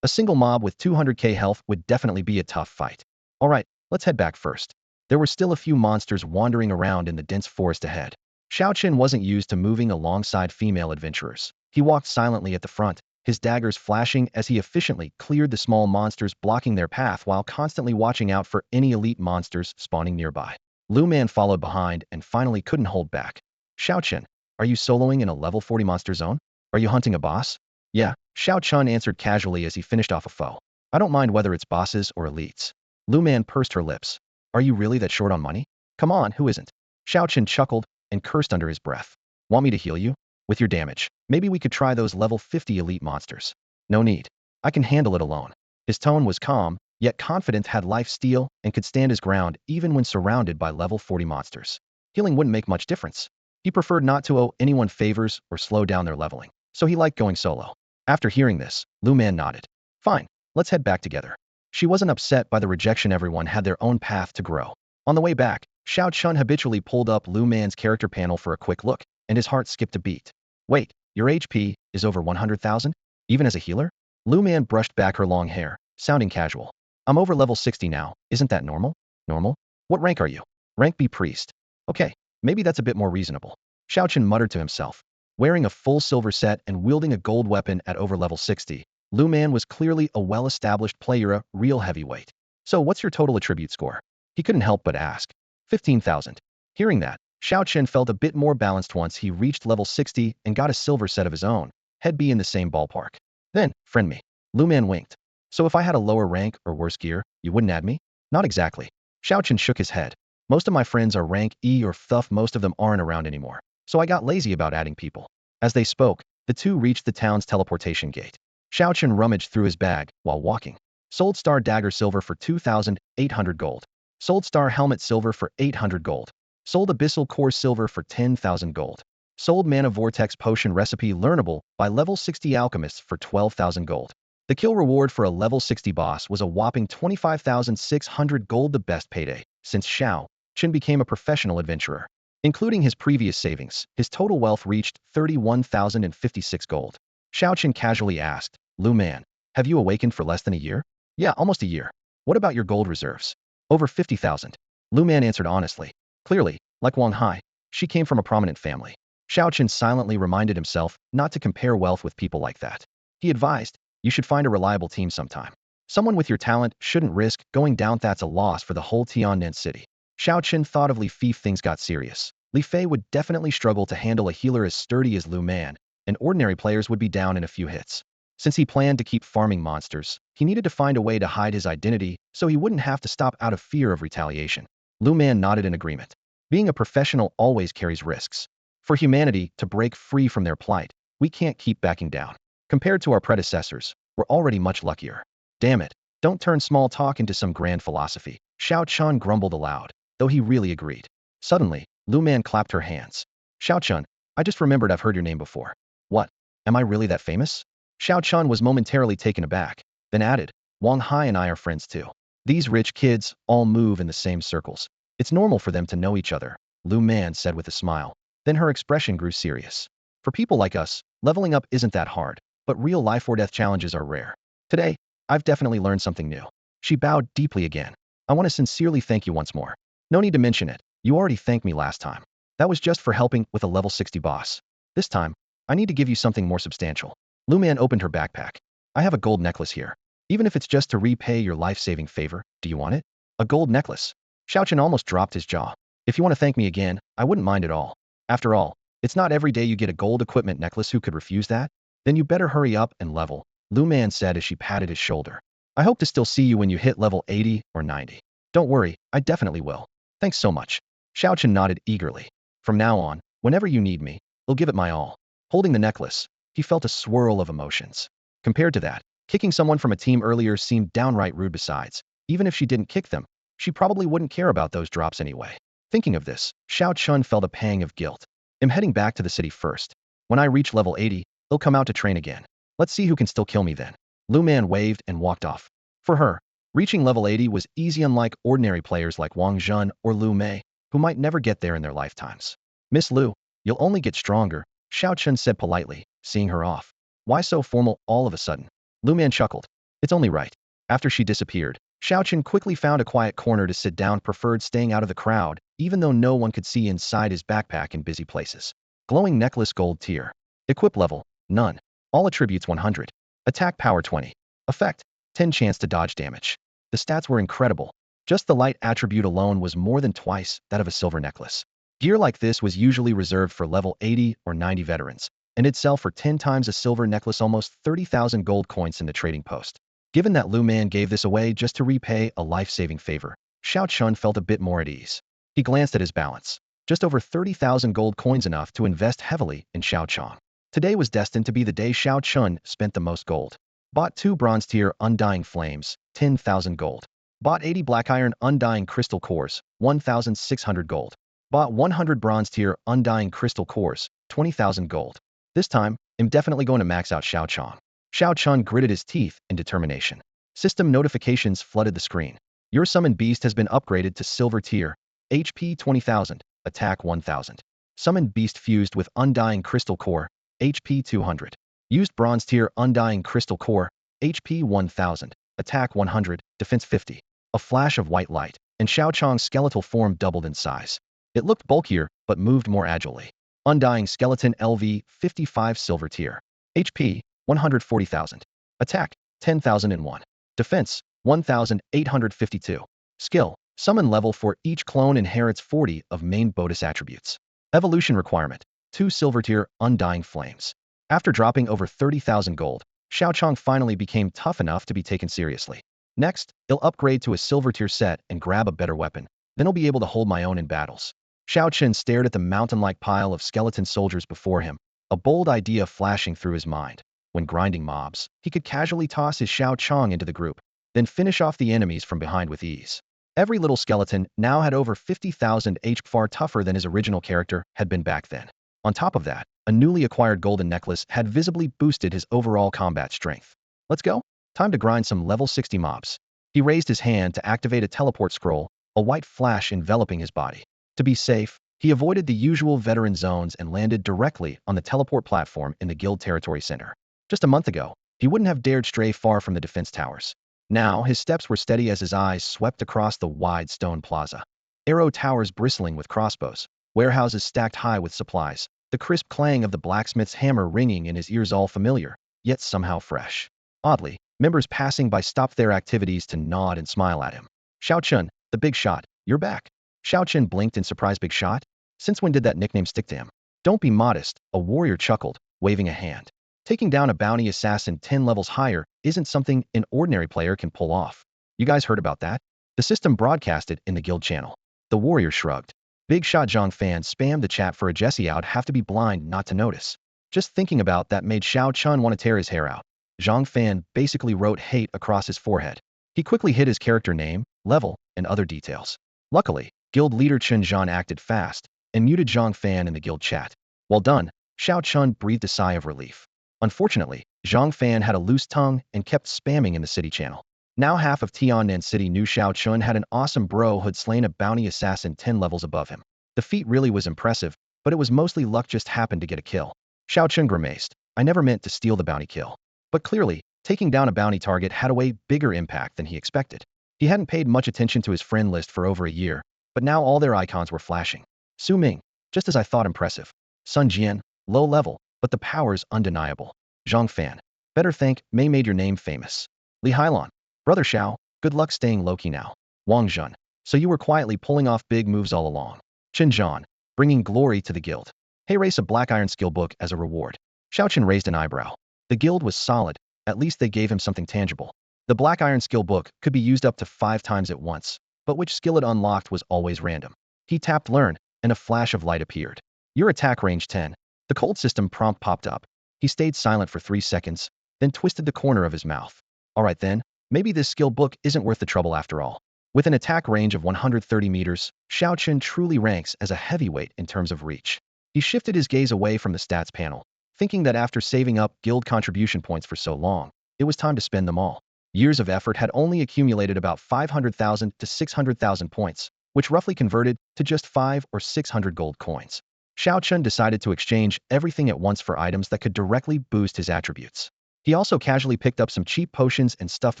A single mob with 200k health would definitely be a tough fight. All right, let's head back first. There were still a few monsters wandering around in the dense forest ahead. Xiao Chen wasn't used to moving alongside female adventurers. He walked silently at the front, his daggers flashing as he efficiently cleared the small monsters blocking their path while constantly watching out for any elite monsters spawning nearby. Lu Man followed behind and finally couldn't hold back. Xiao Chen, are you soloing in a level 40 monster zone? Are you hunting a boss? Yeah, Xiao Chun answered casually as he finished off a foe. I don't mind whether it's bosses or elites. Lu Man pursed her lips. Are you really that short on money? Come on, who isn't? Xiao Chen chuckled and cursed under his breath. Want me to heal you? With your damage, maybe we could try those level 50 elite monsters. No need. I can handle it alone. His tone was calm, yet confident, had life steal, and could stand his ground even when surrounded by level 40 monsters. Healing wouldn't make much difference. He preferred not to owe anyone favors or slow down their leveling, so he liked going solo. After hearing this, Lu Man nodded. Fine, let's head back together. She wasn't upset by the rejection. Everyone had their own path to grow. On the way back, Xiao Chun habitually pulled up Lu Man's character panel for a quick look, and his heart skipped a beat. Wait, your HP is over 100,000? Even as a healer? Lu Man brushed back her long hair, sounding casual. I'm over level 60 now, isn't that normal? Normal? What rank are you? Rank B priest. Okay, maybe that's a bit more reasonable. Xiao Chun muttered to himself. Wearing a full silver set and wielding a gold weapon at over level 60, Lu Man was clearly a well-established player, a real heavyweight. So what's your total attribute score? He couldn't help but ask. 15,000. Hearing that, Xiao Chen felt a bit more balanced once he reached level 60 and got a silver set of his own. He'd be in the same ballpark. Then, friend me. Lu Man winked. So if I had a lower rank or worse gear, you wouldn't add me? Not exactly. Xiao Chen shook his head. Most of my friends are rank E or F, most of them aren't around anymore. So I got lazy about adding people. As they spoke, the two reached the town's teleportation gate. Xiao Chen rummaged through his bag while walking. Sold Star Dagger silver for 2,800 gold. Sold Star Helmet silver for 800 gold. Sold Abyssal Core silver for 10,000 gold. Sold Mana Vortex Potion recipe learnable by level 60 alchemists for 12,000 gold. The kill reward for a level 60 boss was a whopping 25,600 gold, the best payday since Xiao Chen became a professional adventurer. Including his previous savings, his total wealth reached 31,056 gold. Xiao Chen casually asked, Lu Man, have you awakened for less than a year? Yeah, almost a year. What about your gold reserves? Over 50,000. Lu Man answered honestly. Clearly, like Wang Hai, she came from a prominent family. Xiao Chen silently reminded himself not to compare wealth with people like that. He advised, you should find a reliable team sometime. Someone with your talent shouldn't risk going down. That's a loss for the whole Tiannan city. Xiao Chen thought of Li Fei if things got serious. Li Fei would definitely struggle to handle a healer as sturdy as Lu Man, and ordinary players would be down in a few hits. Since he planned to keep farming monsters, he needed to find a way to hide his identity so he wouldn't have to stop out of fear of retaliation. Lu Man nodded in agreement. Being a professional always carries risks. For humanity to break free from their plight, we can't keep backing down. Compared to our predecessors, we're already much luckier. Damn it, don't turn small talk into some grand philosophy. Xiao Chun grumbled aloud, though he really agreed. Suddenly, Lu Man clapped her hands. Xiao Chun, I just remembered I've heard your name before. What? Am I really that famous? Xiao Chun was momentarily taken aback, then added, Wang Hai and I are friends too. These rich kids all move in the same circles. It's normal for them to know each other, Lu Man said with a smile. Then her expression grew serious. For people like us, leveling up isn't that hard, but real life or death challenges are rare. Today, I've definitely learned something new. She bowed deeply again. I want to sincerely thank you once more. No need to mention it. You already thanked me last time. That was just for helping with a level 60 boss. This time, I need to give you something more substantial. Lu Man opened her backpack. I have a gold necklace here. Even if it's just to repay your life-saving favor, do you want it? A gold necklace. Xiao Chen almost dropped his jaw. If you want to thank me again, I wouldn't mind at all. After all, it's not every day you get a gold equipment necklace. Who could refuse that? Then you better hurry up and level, Lu Man said as she patted his shoulder. I hope to still see you when you hit level 80 or 90. Don't worry, I definitely will. Thanks so much. Xiao Chen nodded eagerly. From now on, whenever you need me, I'll give it my all. Holding the necklace, he felt a swirl of emotions. Compared to that, kicking someone from a team earlier seemed downright rude. Besides, even if she didn't kick them, she probably wouldn't care about those drops anyway. Thinking of this, Xiao Chun felt a pang of guilt. I'm heading back to the city first. When I reach level 80, they'll come out to train again. Let's see who can still kill me then. Lu Man waved and walked off. For her, reaching level 80 was easy, unlike ordinary players like Wang Zhen or Lu Mei, who might never get there in their lifetimes. Miss Lu, you'll only get stronger, Xiao Chun said politely, seeing her off. Why so formal all of a sudden? Lu Man chuckled. It's only right. After she disappeared, Xiao Chun quickly found a quiet corner to sit down, preferred staying out of the crowd, even though no one could see inside his backpack in busy places. Glowing necklace, gold tier. Equip level, none. All attributes 100. Attack power 20. Effect, 10 chance to dodge damage. The stats were incredible. Just the light attribute alone was more than twice that of a silver necklace. Gear like this was usually reserved for level 80 or 90 veterans, and it'd sell for 10 times a silver necklace, almost 30,000 gold coins in the trading post. Given that Lu Man gave this away just to repay a life-saving favor, Xiao Chun felt a bit more at ease. He glanced at his balance. Just over 30,000 gold coins, enough to invest heavily in Xiao Chong. Today was destined to be the day Xiao Chun spent the most gold. Bought 2 bronze tier Undying Flames, 10,000 gold. Bought 80 black iron Undying Crystal Cores, 1,600 gold. Bought 100 bronze tier Undying Crystal Cores, 20,000 gold. This time, I'm definitely going to max out Xiao Chong. Xiao Chun gritted his teeth in determination. System notifications flooded the screen. Your summoned beast has been upgraded to silver tier, HP 20,000, attack 1,000. Summoned beast fused with undying crystal core, HP 200. Used bronze tier undying crystal core, HP 1000, attack 100, defense 50. A flash of white light, and Xiao Chang's skeletal form doubled in size. It looked bulkier, but moved more agilely. Undying skeleton LV 55 silver tier. HP 140,000. Attack 10,001. Defense 1,852. Skill summon level for each clone inherits 40 of main bonus attributes. Evolution requirement 2 silver tier undying flames. After dropping over 30,000 gold, Xiao Chang finally became tough enough to be taken seriously. Next, he'll upgrade to a silver tier set and grab a better weapon. Then he'll be able to hold my own in battles. Xiao Chen stared at the mountain-like pile of skeleton soldiers before him, a bold idea flashing through his mind. When grinding mobs, he could casually toss his Xiao Chang into the group, then finish off the enemies from behind with ease. Every little skeleton now had over 50,000 HP, far tougher than his original character had been back then. On top of that, a newly acquired golden necklace had visibly boosted his overall combat strength. Let's go. Time to grind some level 60 mobs. He raised his hand to activate a teleport scroll, a white flash enveloping his body. To be safe, he avoided the usual veteran zones and landed directly on the teleport platform in the guild territory center. Just a month ago, he wouldn't have dared stray far from the defense towers. Now, his steps were steady as his eyes swept across the wide stone plaza. Arrow towers bristling with crossbows, warehouses stacked high with supplies, the crisp clang of the blacksmith's hammer ringing in his ears, all familiar, yet somehow fresh. Oddly, members passing by stopped their activities to nod and smile at him. Xiao Chun, the big shot, you're back. Xiao Chen blinked in surprise. Big shot? Since when did that nickname stick to him? Don't be modest, a warrior chuckled, waving a hand. Taking down a bounty assassin 10 levels higher isn't something an ordinary player can pull off. You guys heard about that? The system broadcasted in the guild channel. The warrior shrugged. Big shot Zhang Fan spammed the chat for a Jesse. I'd have to be blind not to notice. Just thinking about that made Xiao Chun want to tear his hair out. Zhang Fan basically wrote hate across his forehead. He quickly hid his character name, level, and other details. Luckily, guild leader Chen Zhan acted fast and muted Zhang Fan in the guild chat. Well done, Xiao Chun breathed a sigh of relief. Unfortunately, Zhang Fan had a loose tongue and kept spamming in the city channel. Now half of Tiannan City knew Xiao Chun had an awesome bro who'd slain a bounty assassin 10 levels above him. The feat really was impressive, but it was mostly luck, just happened to get a kill. Xiao Chun grimaced. I never meant to steal the bounty kill. But clearly, taking down a bounty target had a way bigger impact than he expected. He hadn't paid much attention to his friend list for over a year, but now all their icons were flashing. Su Ming, just as I thought, impressive. Sun Jian, low level, but the power's undeniable. Zhang Fan, better thank Mei made your name famous. Li Hailon, brother Xiao, good luck staying low-key now. Wang Zhun, so you were quietly pulling off big moves all along. Chen Zhan, bringing glory to the guild. Hey, race a black iron skill book as a reward. Xiao Chen raised an eyebrow. The guild was solid, at least they gave him something tangible. The black iron skill book could be used up to 5 times at once, but which skill it unlocked was always random. He tapped learn, and a flash of light appeared. Your attack range 10. The cold system prompt popped up. He stayed silent for 3 seconds, then twisted the corner of his mouth. Alright then, maybe this skill book isn't worth the trouble after all. With an attack range of 130 meters, Xiao Chen truly ranks as a heavyweight in terms of reach. He shifted his gaze away from the stats panel, thinking that after saving up guild contribution points for so long, it was time to spend them all. Years of effort had only accumulated about 500,000 to 600,000 points, which roughly converted to just 5 or 600 gold coins. Xiao Chen decided to exchange everything at once for items that could directly boost his attributes. He also casually picked up some cheap potions and stuffed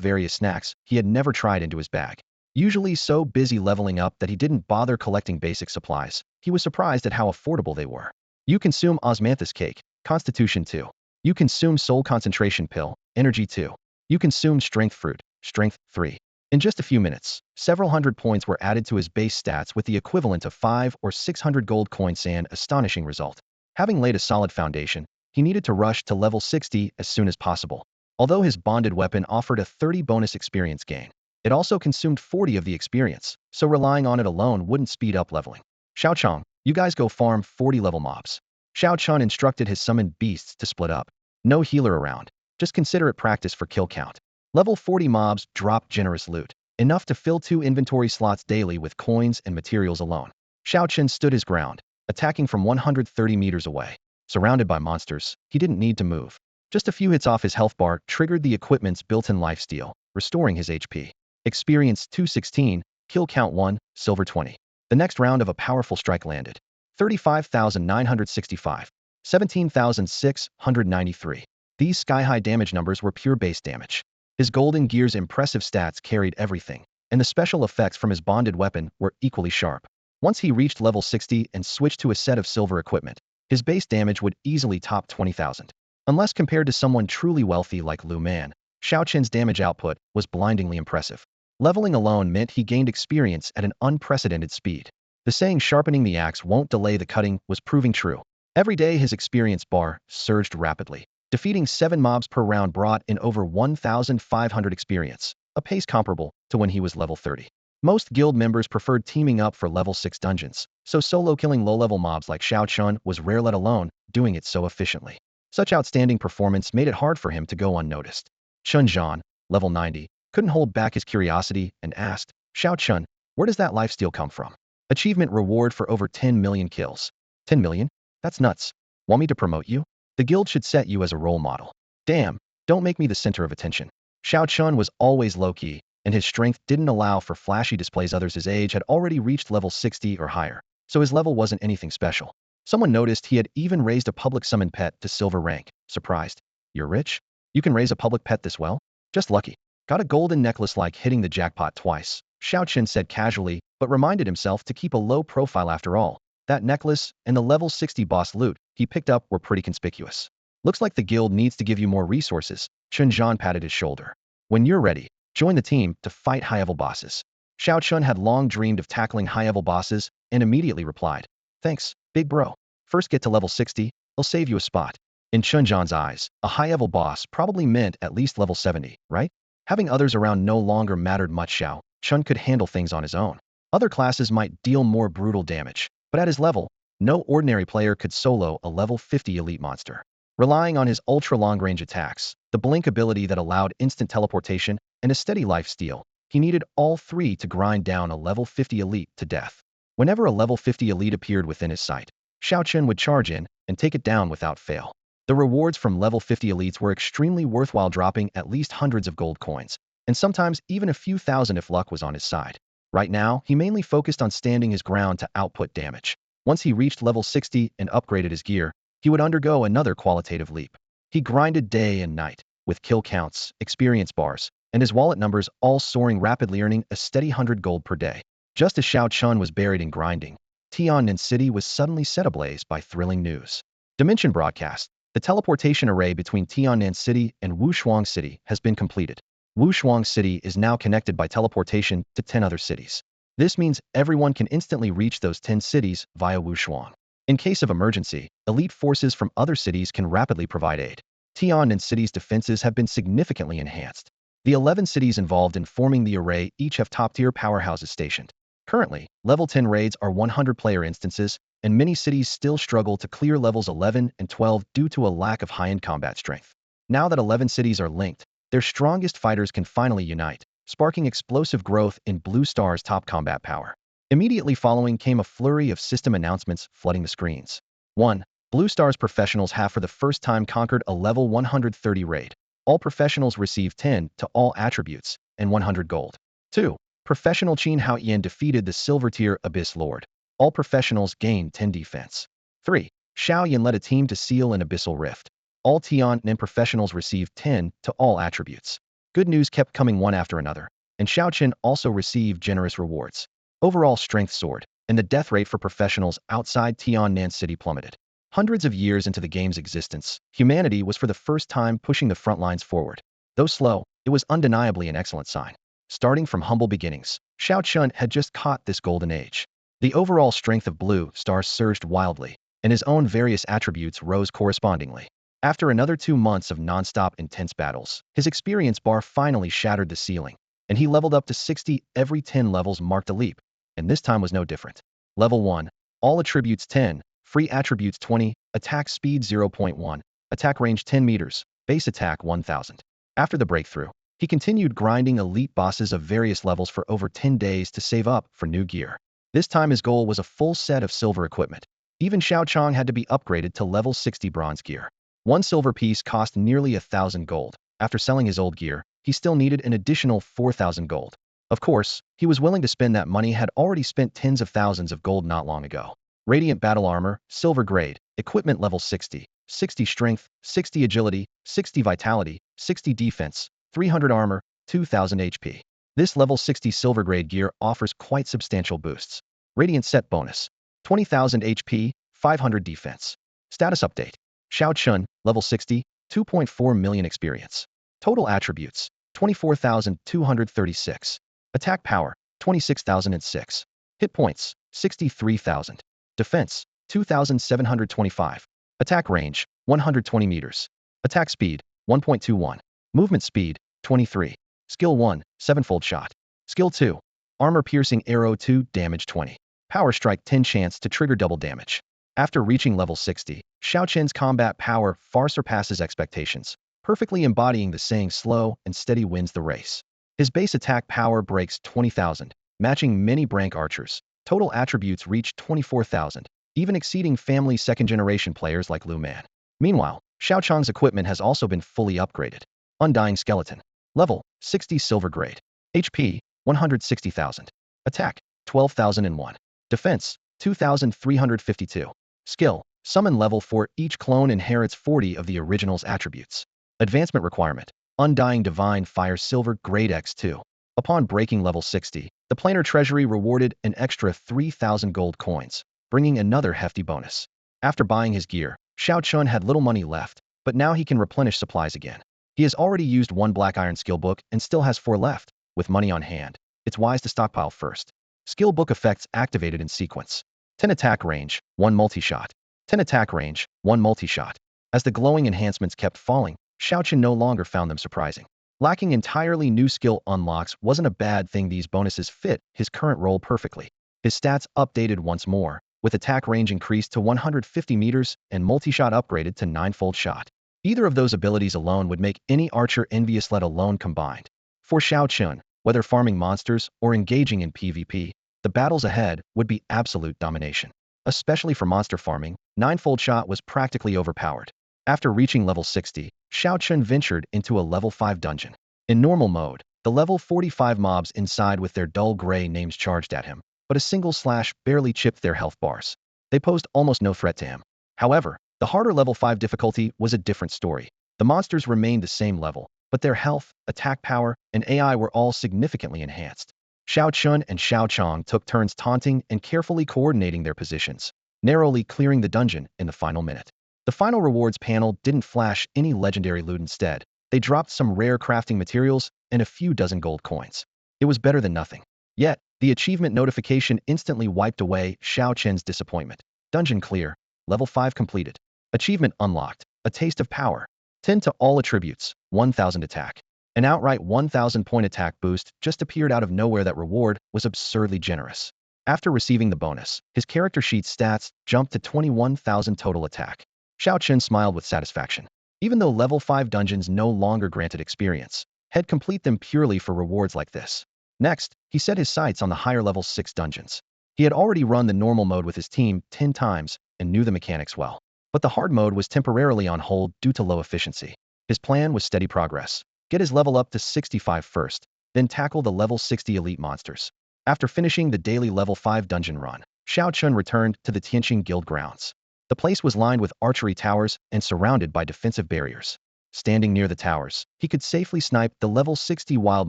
various snacks he had never tried into his bag. Usually so busy leveling up that he didn't bother collecting basic supplies, he was surprised at how affordable they were. You consume osmanthus cake, constitution 2. You consume soul concentration pill, energy 2. You consume strength fruit, strength 3. In just a few minutes, several hundred points were added to his base stats with the equivalent of 5 or 600 gold coins, an astonishing result. Having laid a solid foundation, he needed to rush to level 60 as soon as possible. Although his bonded weapon offered a 30 bonus experience gain, it also consumed 40 of the experience, so relying on it alone wouldn't speed up leveling. Xiao Chang, you guys go farm 40 level mobs. Xiao Chun instructed his summoned beasts to split up. No healer around. Just consider it practice for kill count. Level 40 mobs dropped generous loot, enough to fill 2 inventory slots daily with coins and materials alone. Xiao Chen stood his ground, attacking from 130 meters away. Surrounded by monsters, he didn't need to move. Just a few hits off his health bar triggered the equipment's built-in lifesteal, restoring his HP. Experience 216, kill count 1, silver 20. The next round of a powerful strike landed. 35,965. 17,693. These sky-high damage numbers were pure base damage. His golden gear's impressive stats carried everything, and the special effects from his bonded weapon were equally sharp. Once he reached level 60 and switched to a set of silver equipment, his base damage would easily top 20,000. Unless compared to someone truly wealthy like Lu Man, Xiao Qin's damage output was blindingly impressive. Leveling alone meant he gained experience at an unprecedented speed. The saying sharpening the axe won't delay the cutting was proving true. Every day his experience bar surged rapidly. Defeating 7 mobs per round brought in over 1,500 experience, a pace comparable to when he was level 30. Most guild members preferred teaming up for level 6 dungeons, so solo killing low-level mobs like Xiao Chun was rare, let alone doing it so efficiently. Such outstanding performance made it hard for him to go unnoticed. Chun Zhan, level 90, couldn't hold back his curiosity and asked, Xiao Chun, where does that lifesteal come from? Achievement reward for over 10 million kills. 10 million? That's nuts. Want me to promote you? The guild should set you as a role model. Damn, don't make me the center of attention. Xiao Chun was always low-key, and his strength didn't allow for flashy displays. Others his age had already reached level 60 or higher, so his level wasn't anything special. Someone noticed he had even raised a public summon pet to silver rank. Surprised. You're rich? You can raise a public pet this well? Just lucky. Got a golden necklace like hitting the jackpot twice, Xiao Qin said casually, but reminded himself to keep a low profile after all. That necklace and the level 60 boss loot he picked up were pretty conspicuous. Looks like the guild needs to give you more resources. Chun Zhan patted his shoulder. When you're ready, join the team to fight high-level bosses. Xiao Chun had long dreamed of tackling high-level bosses and immediately replied, thanks, big bro. First get to level 60, I'll save you a spot. In Chun Zhan's eyes, a high-level boss probably meant at least level 70, right? Having others around no longer mattered much. Xiao Chun could handle things on his own. Other classes might deal more brutal damage, but at his level, no ordinary player could solo a level 50 elite monster. Relying on his ultra-long-range attacks, the blink ability that allowed instant teleportation, and a steady lifesteal, he needed all three to grind down a level 50 elite to death. Whenever a level 50 elite appeared within his sight, Xiao Chun would charge in and take it down without fail. The rewards from level 50 elites were extremely worthwhile, dropping at least hundreds of gold coins, and sometimes even a few thousand if luck was on his side. Right now, he mainly focused on standing his ground to output damage. Once he reached level 60 and upgraded his gear, he would undergo another qualitative leap. He grinded day and night, with kill counts, experience bars, and his wallet numbers all soaring rapidly, earning a steady 100 gold per day. Just as Xiao Chun was buried in grinding, Tiannan City was suddenly set ablaze by thrilling news. Dimension broadcast. The teleportation array between Tiannan City and Wushuang City has been completed. Wushuang City is now connected by teleportation to 10 other cities. This means everyone can instantly reach those 10 cities via Wushuang. In case of emergency, elite forces from other cities can rapidly provide aid. Tiannan City's defenses have been significantly enhanced. The 11 cities involved in forming the array each have top-tier powerhouses stationed. Currently, level 10 raids are 100-player instances, and many cities still struggle to clear levels 11 and 12 due to a lack of high-end combat strength. Now that 11 cities are linked, their strongest fighters can finally unite, sparking explosive growth in Blue Star's top combat power. Immediately following came a flurry of system announcements flooding the screens. 1. Blue Star's professionals have for the first time conquered a level 130 raid. All professionals receive 10 to all attributes and 100 gold. 2. Professional Qin Haoyan defeated the silver-tier Abyss Lord. All professionals gain 10 defense. 3. Xiao Yan led a team to seal an abyssal rift. All Tiannan professionals received 10 to all attributes. Good news kept coming one after another, and Xiao Qin also received generous rewards. Overall strength soared, and the death rate for professionals outside Tiannan City plummeted. Hundreds of years into the game's existence, humanity was for the first time pushing the front lines forward. Though slow, it was undeniably an excellent sign. Starting from humble beginnings, Xiao Chun had just caught this golden age. The overall strength of Blue Star surged wildly, and his own various attributes rose correspondingly. After another 2 months of non-stop intense battles, his experience bar finally shattered the ceiling, and he leveled up to 60. Every 10 levels marked a leap, and this time was no different. Level 1. All attributes 10, free attributes 20, attack speed 0.1, attack range 10 meters, base attack 1000. After the breakthrough, he continued grinding elite bosses of various levels for over 10 days to save up for new gear. This time his goal was a full set of silver equipment. Even Xiao Chong had to be upgraded to level 60 bronze gear. One silver piece cost nearly 1,000 gold. After selling his old gear, he still needed an additional 4,000 gold. Of course, he was willing to spend that money, had already spent tens of thousands of gold not long ago. Radiant battle armor, silver grade, equipment level 60, 60 strength, 60 agility, 60 vitality, 60 defense, 300 armor, 2000 HP. This level 60 silver grade gear offers quite substantial boosts. Radiant set bonus, 20,000 HP, 500 defense. Status update. Xiao Chun, level 60, 2.4 million experience. Total attributes, 24,236. Attack power, 26,006. Hit points, 63,000. Defense, 2,725. Attack range, 120 meters. Attack speed, 1.21. Movement speed, 23. Skill 1, 7-fold shot. Skill 2, armor piercing arrow 2, damage 20. Power strike 10, chance to trigger double damage. After reaching level 60, Xiao Chen's combat power far surpasses expectations, perfectly embodying the saying slow and steady wins the race. His base attack power breaks 20,000, matching many rank archers. Total attributes reach 24,000, even exceeding family second-generation players like Lu Man. Meanwhile, Xiao Chang's equipment has also been fully upgraded. Undying Skeleton. Level, 60 silver grade. HP, 160,000. Attack, 12,001. Defense, 2,352. Skill, summon level 4. Each clone inherits 40 of the original's attributes. Advancement requirement, Undying Divine Fire Silver Grade X2. Upon breaking level 60, the planar treasury rewarded an extra 3,000 gold coins, bringing another hefty bonus. After buying his gear, Xiao Chun had little money left, but now he can replenish supplies again. He has already used 1 Black Iron skill book and still has 4 left. With money on hand, it's wise to stockpile first. Skill book effects activated in sequence. 10 attack range, 1 multi-shot. 10 attack range, 1 multi-shot. As the glowing enhancements kept falling, Xiao Chun no longer found them surprising. Lacking entirely new skill unlocks wasn't a bad thing. These bonuses fit his current role perfectly. His stats updated once more, with attack range increased to 150 meters and multi-shot upgraded to 9-fold shot. Either of those abilities alone would make any archer envious, let alone combined. For Xiao Chun, whether farming monsters or engaging in PvP, the battles ahead would be absolute domination. Especially for monster farming, 9-fold shot was practically overpowered. After reaching level 60, Xiao Chun ventured into a level 5 dungeon. In normal mode, the level 45 mobs inside with their dull gray names charged at him, but a single slash barely chipped their health bars. They posed almost no threat to him. However, the harder level 5 difficulty was a different story. The monsters remained the same level, but their health, attack power, and AI were all significantly enhanced. Xiao Chun and Xiao Chang took turns taunting and carefully coordinating their positions, narrowly clearing the dungeon in the final minute. The final rewards panel didn't flash any legendary loot. Instead, they dropped some rare crafting materials and a few dozen gold coins. It was better than nothing. Yet, the achievement notification instantly wiped away Xiao Chen's disappointment. Dungeon clear. Level 5 completed. Achievement unlocked. A taste of power. 10 to all attributes. 1,000 attack. An outright 1,000 point attack boost just appeared out of nowhere. That reward was absurdly generous. After receiving the bonus, his character sheet stats jumped to 21,000 total attack. Xiao Chen smiled with satisfaction. Even though level 5 dungeons no longer granted experience, he'd complete them purely for rewards like this. Next, he set his sights on the higher level 6 dungeons. He had already run the normal mode with his team 10 times and knew the mechanics well. But the hard mode was temporarily on hold due to low efficiency. His plan was steady progress. Get his level up to 65 first, then tackle the level 60 elite monsters. After finishing the daily level 5 dungeon run, Xiao Chun returned to the Tianqing Guild grounds. The place was lined with archery towers and surrounded by defensive barriers. Standing near the towers, he could safely snipe the level 60 wild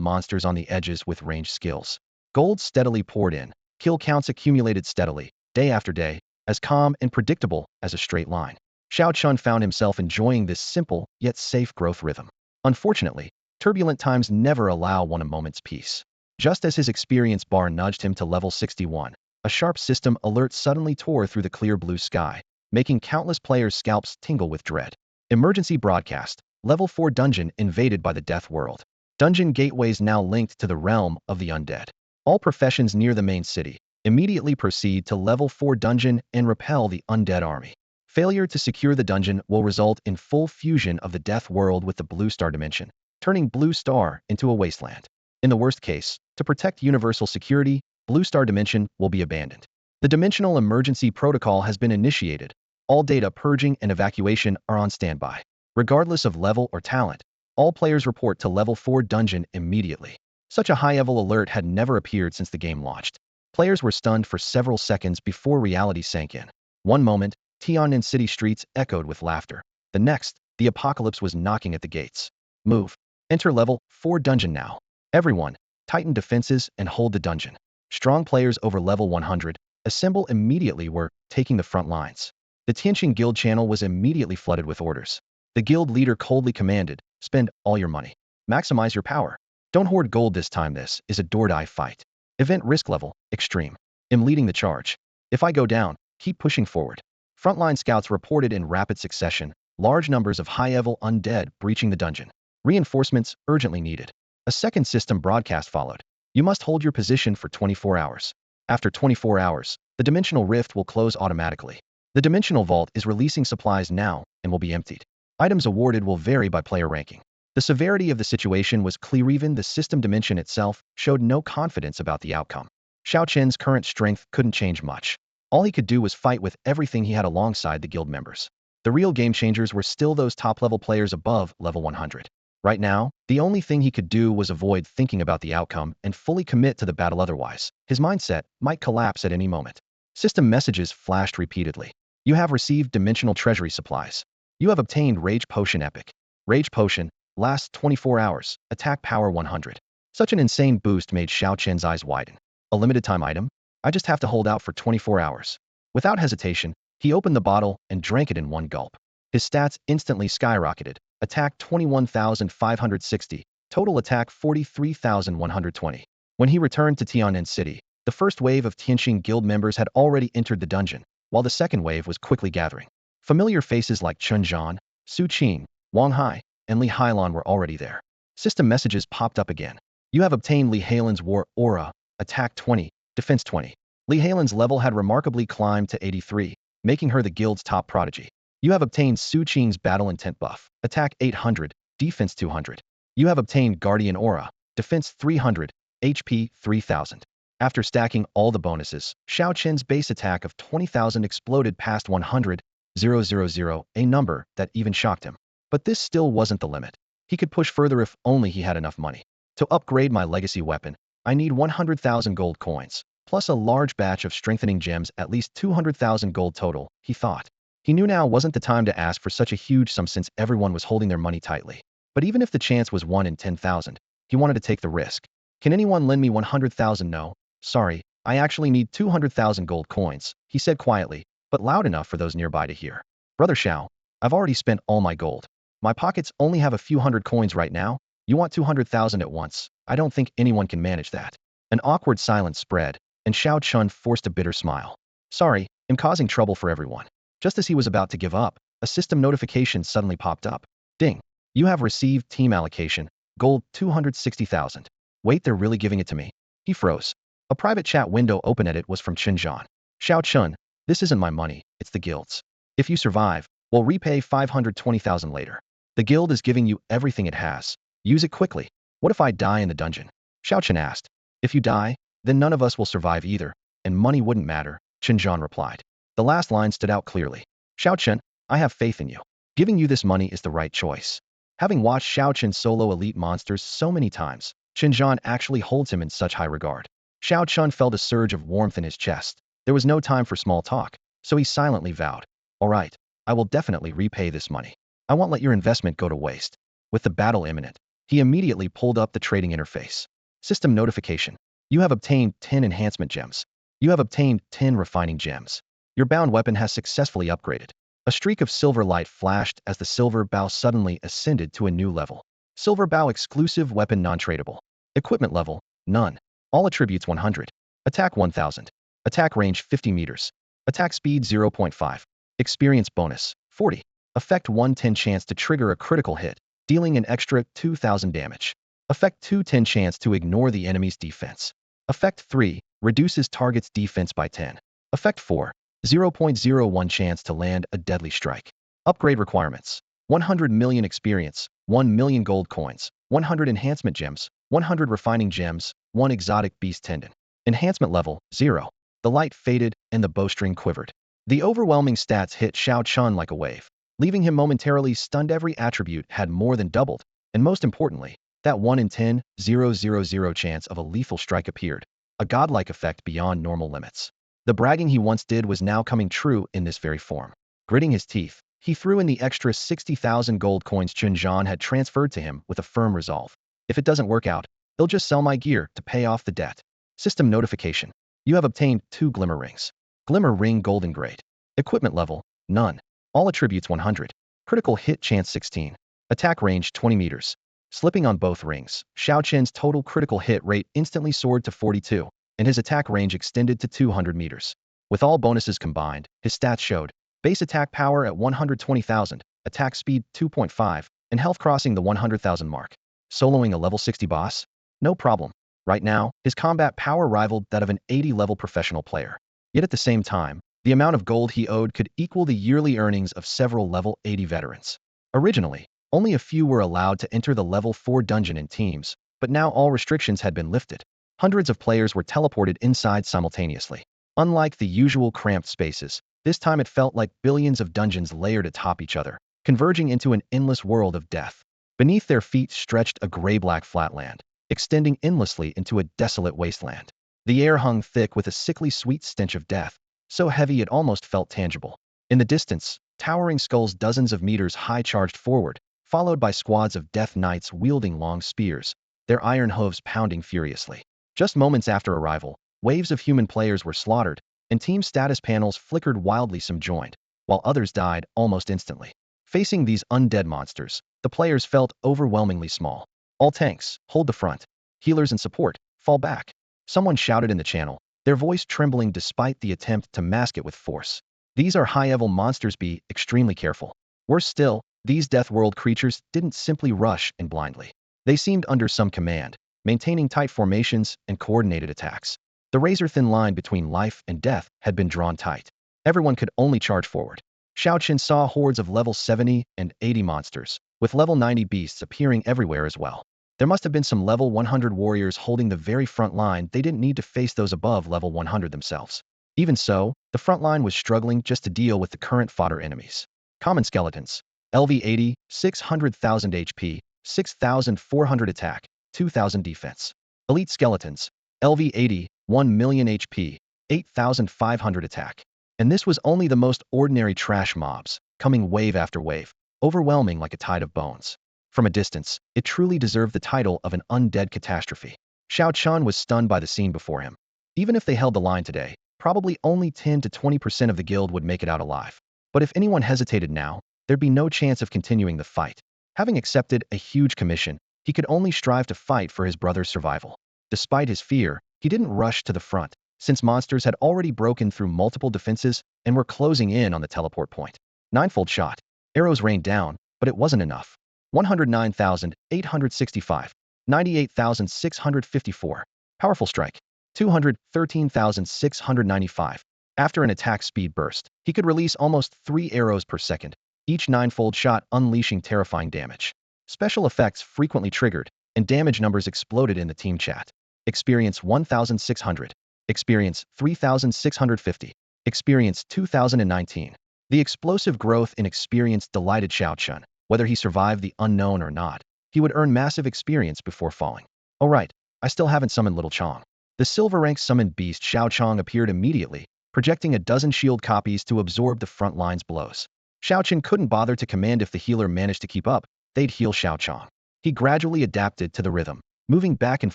monsters on the edges with ranged skills. Gold steadily poured in. Kill counts accumulated steadily, day after day, as calm and predictable as a straight line. Xiao Chun found himself enjoying this simple yet safe growth rhythm. Unfortunately, turbulent times never allow one a moment's peace. Just as his experience bar nudged him to level 61, a sharp system alert suddenly tore through the clear blue sky, making countless players' scalps tingle with dread. Emergency broadcast. Level 4 dungeon invaded by the death world. Dungeon gateways now linked to the realm of the undead. All professions near the main city immediately proceed to level 4 dungeon and repel the undead army. Failure to secure the dungeon will result in full fusion of the death world with the Blue Star dimension, turning Blue Star into a wasteland. In the worst case, to protect universal security, Blue Star dimension will be abandoned. The dimensional emergency protocol has been initiated. All data purging and evacuation are on standby. Regardless of level or talent, all players report to level 4 dungeon immediately. Such a high-level alert had never appeared since the game launched. Players were stunned for several seconds before reality sank in. One moment, Tian'an city streets echoed with laughter. The next, the apocalypse was knocking at the gates. Move. Enter level 4 dungeon now. Everyone, tighten defenses and hold the dungeon. Strong players over level 100, assemble immediately were taking the front lines. The Tianqing Guild channel was immediately flooded with orders. The guild leader coldly commanded, spend all your money. Maximize your power. Don't hoard gold this time. This is a do-or-die fight. Event risk level, extreme. Am leading the charge. If I go down, keep pushing forward. Frontline scouts reported in rapid succession, large numbers of high-level undead breaching the dungeon. Reinforcements urgently needed. A second system broadcast followed. You must hold your position for 24 hours. After 24 hours, the dimensional rift will close automatically. The dimensional vault is releasing supplies now and will be emptied. Items awarded will vary by player ranking. The severity of the situation was clear. Even the system dimension itself showed no confidence about the outcome. Xiao Chen's current strength couldn't change much. All he could do was fight with everything he had alongside the guild members. The real game changers were still those top-level players above level 100. Right now, the only thing he could do was avoid thinking about the outcome and fully commit to the battle. Otherwise, his mindset might collapse at any moment. System messages flashed repeatedly. You have received dimensional treasury supplies. You have obtained Rage Potion Epic. Rage Potion lasts 24 hours, attack power 100. Such an insane boost made Xiao Chen's eyes widen. A limited time item? I just have to hold out for 24 hours. Without hesitation, he opened the bottle and drank it in one gulp. His stats instantly skyrocketed. Attack 21,560, total attack 43,120. When he returned to Tian'an City, the first wave of Tianqing Guild members had already entered the dungeon, while the second wave was quickly gathering. Familiar faces like Chun Zhan, Su Qing, Wang Hai, and Li Hailan were already there. System messages popped up again. You have obtained Li Hailan's War Aura, attack 20, defense 20. Li Hailan's level had remarkably climbed to 83, making her the guild's top prodigy. You have obtained Su Qing's Battle Intent buff, attack 800, defense 200. You have obtained Guardian Aura, defense 300, HP 3000. After stacking all the bonuses, Xiao Chen's base attack of 20,000 exploded past 100,000, a number that even shocked him. But this still wasn't the limit. He could push further if only he had enough money. To upgrade my legacy weapon, I need 100,000 gold coins, plus a large batch of strengthening gems, at least 200,000 gold total, he thought. He knew now wasn't the time to ask for such a huge sum since everyone was holding their money tightly. But even if the chance was 1 in 10,000, he wanted to take the risk. Can anyone lend me 100,000? No. Sorry, I actually need 200,000 gold coins, he said quietly, but loud enough for those nearby to hear. Brother Xiao, I've already spent all my gold. My pockets only have a few hundred coins right now. You want 200,000 at once? I don't think anyone can manage that. An awkward silence spread, and Xiao Chun forced a bitter smile. Sorry, I'm causing trouble for everyone. Just as he was about to give up, a system notification suddenly popped up. Ding. You have received team allocation, gold 260,000. Wait, they're really giving it to me? He froze. A private chat window open at it was from Qin Zhan. Xiao Chun, this isn't my money, it's the guild's. If you survive, we'll repay 520,000 later. The guild is giving you everything it has. Use it quickly. What if I die in the dungeon? Xiao Chun asked. If you die, then none of us will survive either, and money wouldn't matter, Qin Zhan replied. The last line stood out clearly. Xiao Chun, I have faith in you. Giving you this money is the right choice. Having watched Xiao Chun solo elite monsters so many times, Qin Zhan actually holds him in such high regard. Xiao Chun felt a surge of warmth in his chest. There was no time for small talk, so he silently vowed. All right, I will definitely repay this money. I won't let your investment go to waste. With the battle imminent, he immediately pulled up the trading interface. System notification. You have obtained 10 enhancement gems. You have obtained 10 refining gems. Your bound weapon has successfully upgraded. A streak of silver light flashed as the silver bow suddenly ascended to a new level. Silver bow exclusive weapon non-tradable. Equipment level, none. All attributes 100. Attack 1000. Attack range 50 meters. Attack speed 0.5. Experience bonus, 40. Effect 110 chance to trigger a critical hit, dealing an extra 2,000 damage. Effect 210 chance to ignore the enemy's defense. Effect 3, reduces target's defense by 10. Effect 4, 0.01 chance to land a deadly strike. Upgrade requirements. 100 million experience, 1 million gold coins, 100 enhancement gems, 100 refining gems, 1 exotic beast tendon. Enhancement level, 0. The light faded and the bowstring quivered. The overwhelming stats hit Xiao Chun like a wave, leaving him momentarily stunned. Every attribute had more than doubled, and most importantly, That 1 in 10,000 chance of a lethal strike appeared, a godlike effect beyond normal limits. The bragging he once did was now coming true in this very form. Gritting his teeth, he threw in the extra 60,000 gold coins Chun-Zhan had transferred to him with a firm resolve. If it doesn't work out, he'll just sell my gear to pay off the debt. System notification. You have obtained 2 Glimmer Rings. Glimmer Ring Golden Grade. Equipment level, none. All attributes 100. Critical hit chance 16. Attack range 20 meters. Slipping on both rings, Xiao Qin's total critical hit rate instantly soared to 42, and his attack range extended to 200 meters. With all bonuses combined, his stats showed base attack power at 120,000, attack speed 2.5, and health crossing the 100,000 mark. Soloing a level 60 boss? No problem. Right now, his combat power rivaled that of an 80-level professional player. Yet at the same time, the amount of gold he owed could equal the yearly earnings of several level 80 veterans. Originally, only a few were allowed to enter the level 4 dungeon in teams, but now all restrictions had been lifted. Hundreds of players were teleported inside simultaneously. Unlike the usual cramped spaces, this time it felt like billions of dungeons layered atop each other, converging into an endless world of death. Beneath their feet stretched a gray-black flatland, extending endlessly into a desolate wasteland. The air hung thick with a sickly sweet stench of death, so heavy it almost felt tangible. In the distance, towering skulls dozens of meters high charged forward, followed by squads of death knights wielding long spears, their iron hooves pounding furiously. Just moments after arrival, waves of human players were slaughtered, and team status panels flickered wildly. Some joined, while others died almost instantly. Facing these undead monsters, the players felt overwhelmingly small. All tanks, hold the front. Healers and support, fall back. Someone shouted in the channel, their voice trembling despite the attempt to mask it with force. These are high-level monsters, be extremely careful. Worse still, these Death World creatures didn't simply rush in blindly. They seemed under some command, maintaining tight formations and coordinated attacks. The razor-thin line between life and death had been drawn tight. Everyone could only charge forward. Xiao Qin saw hordes of level 70 and 80 monsters, with level 90 beasts appearing everywhere as well. There must have been some level 100 warriors holding the very front line. They didn't need to face those above level 100 themselves. Even so, the front line was struggling just to deal with the current fodder enemies. Common skeletons. LV80, 600,000 HP, 6,400 attack, 2,000 defense. Elite skeletons. LV80, 1 million HP, 8,500 attack. And this was only the most ordinary trash mobs, coming wave after wave, overwhelming like a tide of bones. From a distance, it truly deserved the title of an undead catastrophe. Xiao Qin was stunned by the scene before him. Even if they held the line today, probably only 10 to 20% of the guild would make it out alive. But if anyone hesitated now, there'd be no chance of continuing the fight. Having accepted a huge commission, he could only strive to fight for his brother's survival. Despite his fear, he didn't rush to the front, since monsters had already broken through multiple defenses and were closing in on the teleport point. Ninefold shot. Arrows rained down, but it wasn't enough. 109,865. 98,654. Powerful strike. 213,695. After an attack speed burst, he could release almost 3 arrows per second, each ninefold shot unleashing terrifying damage. Special effects frequently triggered, and damage numbers exploded in the team chat. Experience 1,600. Experience 3,650. Experience 2,019. The explosive growth in experience delighted Xiao Qin. Whether he survived the unknown or not, he would earn massive experience before falling. Oh right, I still haven't summoned Little Chong. The silver rank summoned beast Xiao Chong appeared immediately, projecting a dozen shield copies to absorb the front line's blows. Xiao Qin couldn't bother to command if the healer managed to keep up, they'd heal Xiao Chong. He gradually adapted to the rhythm, moving back and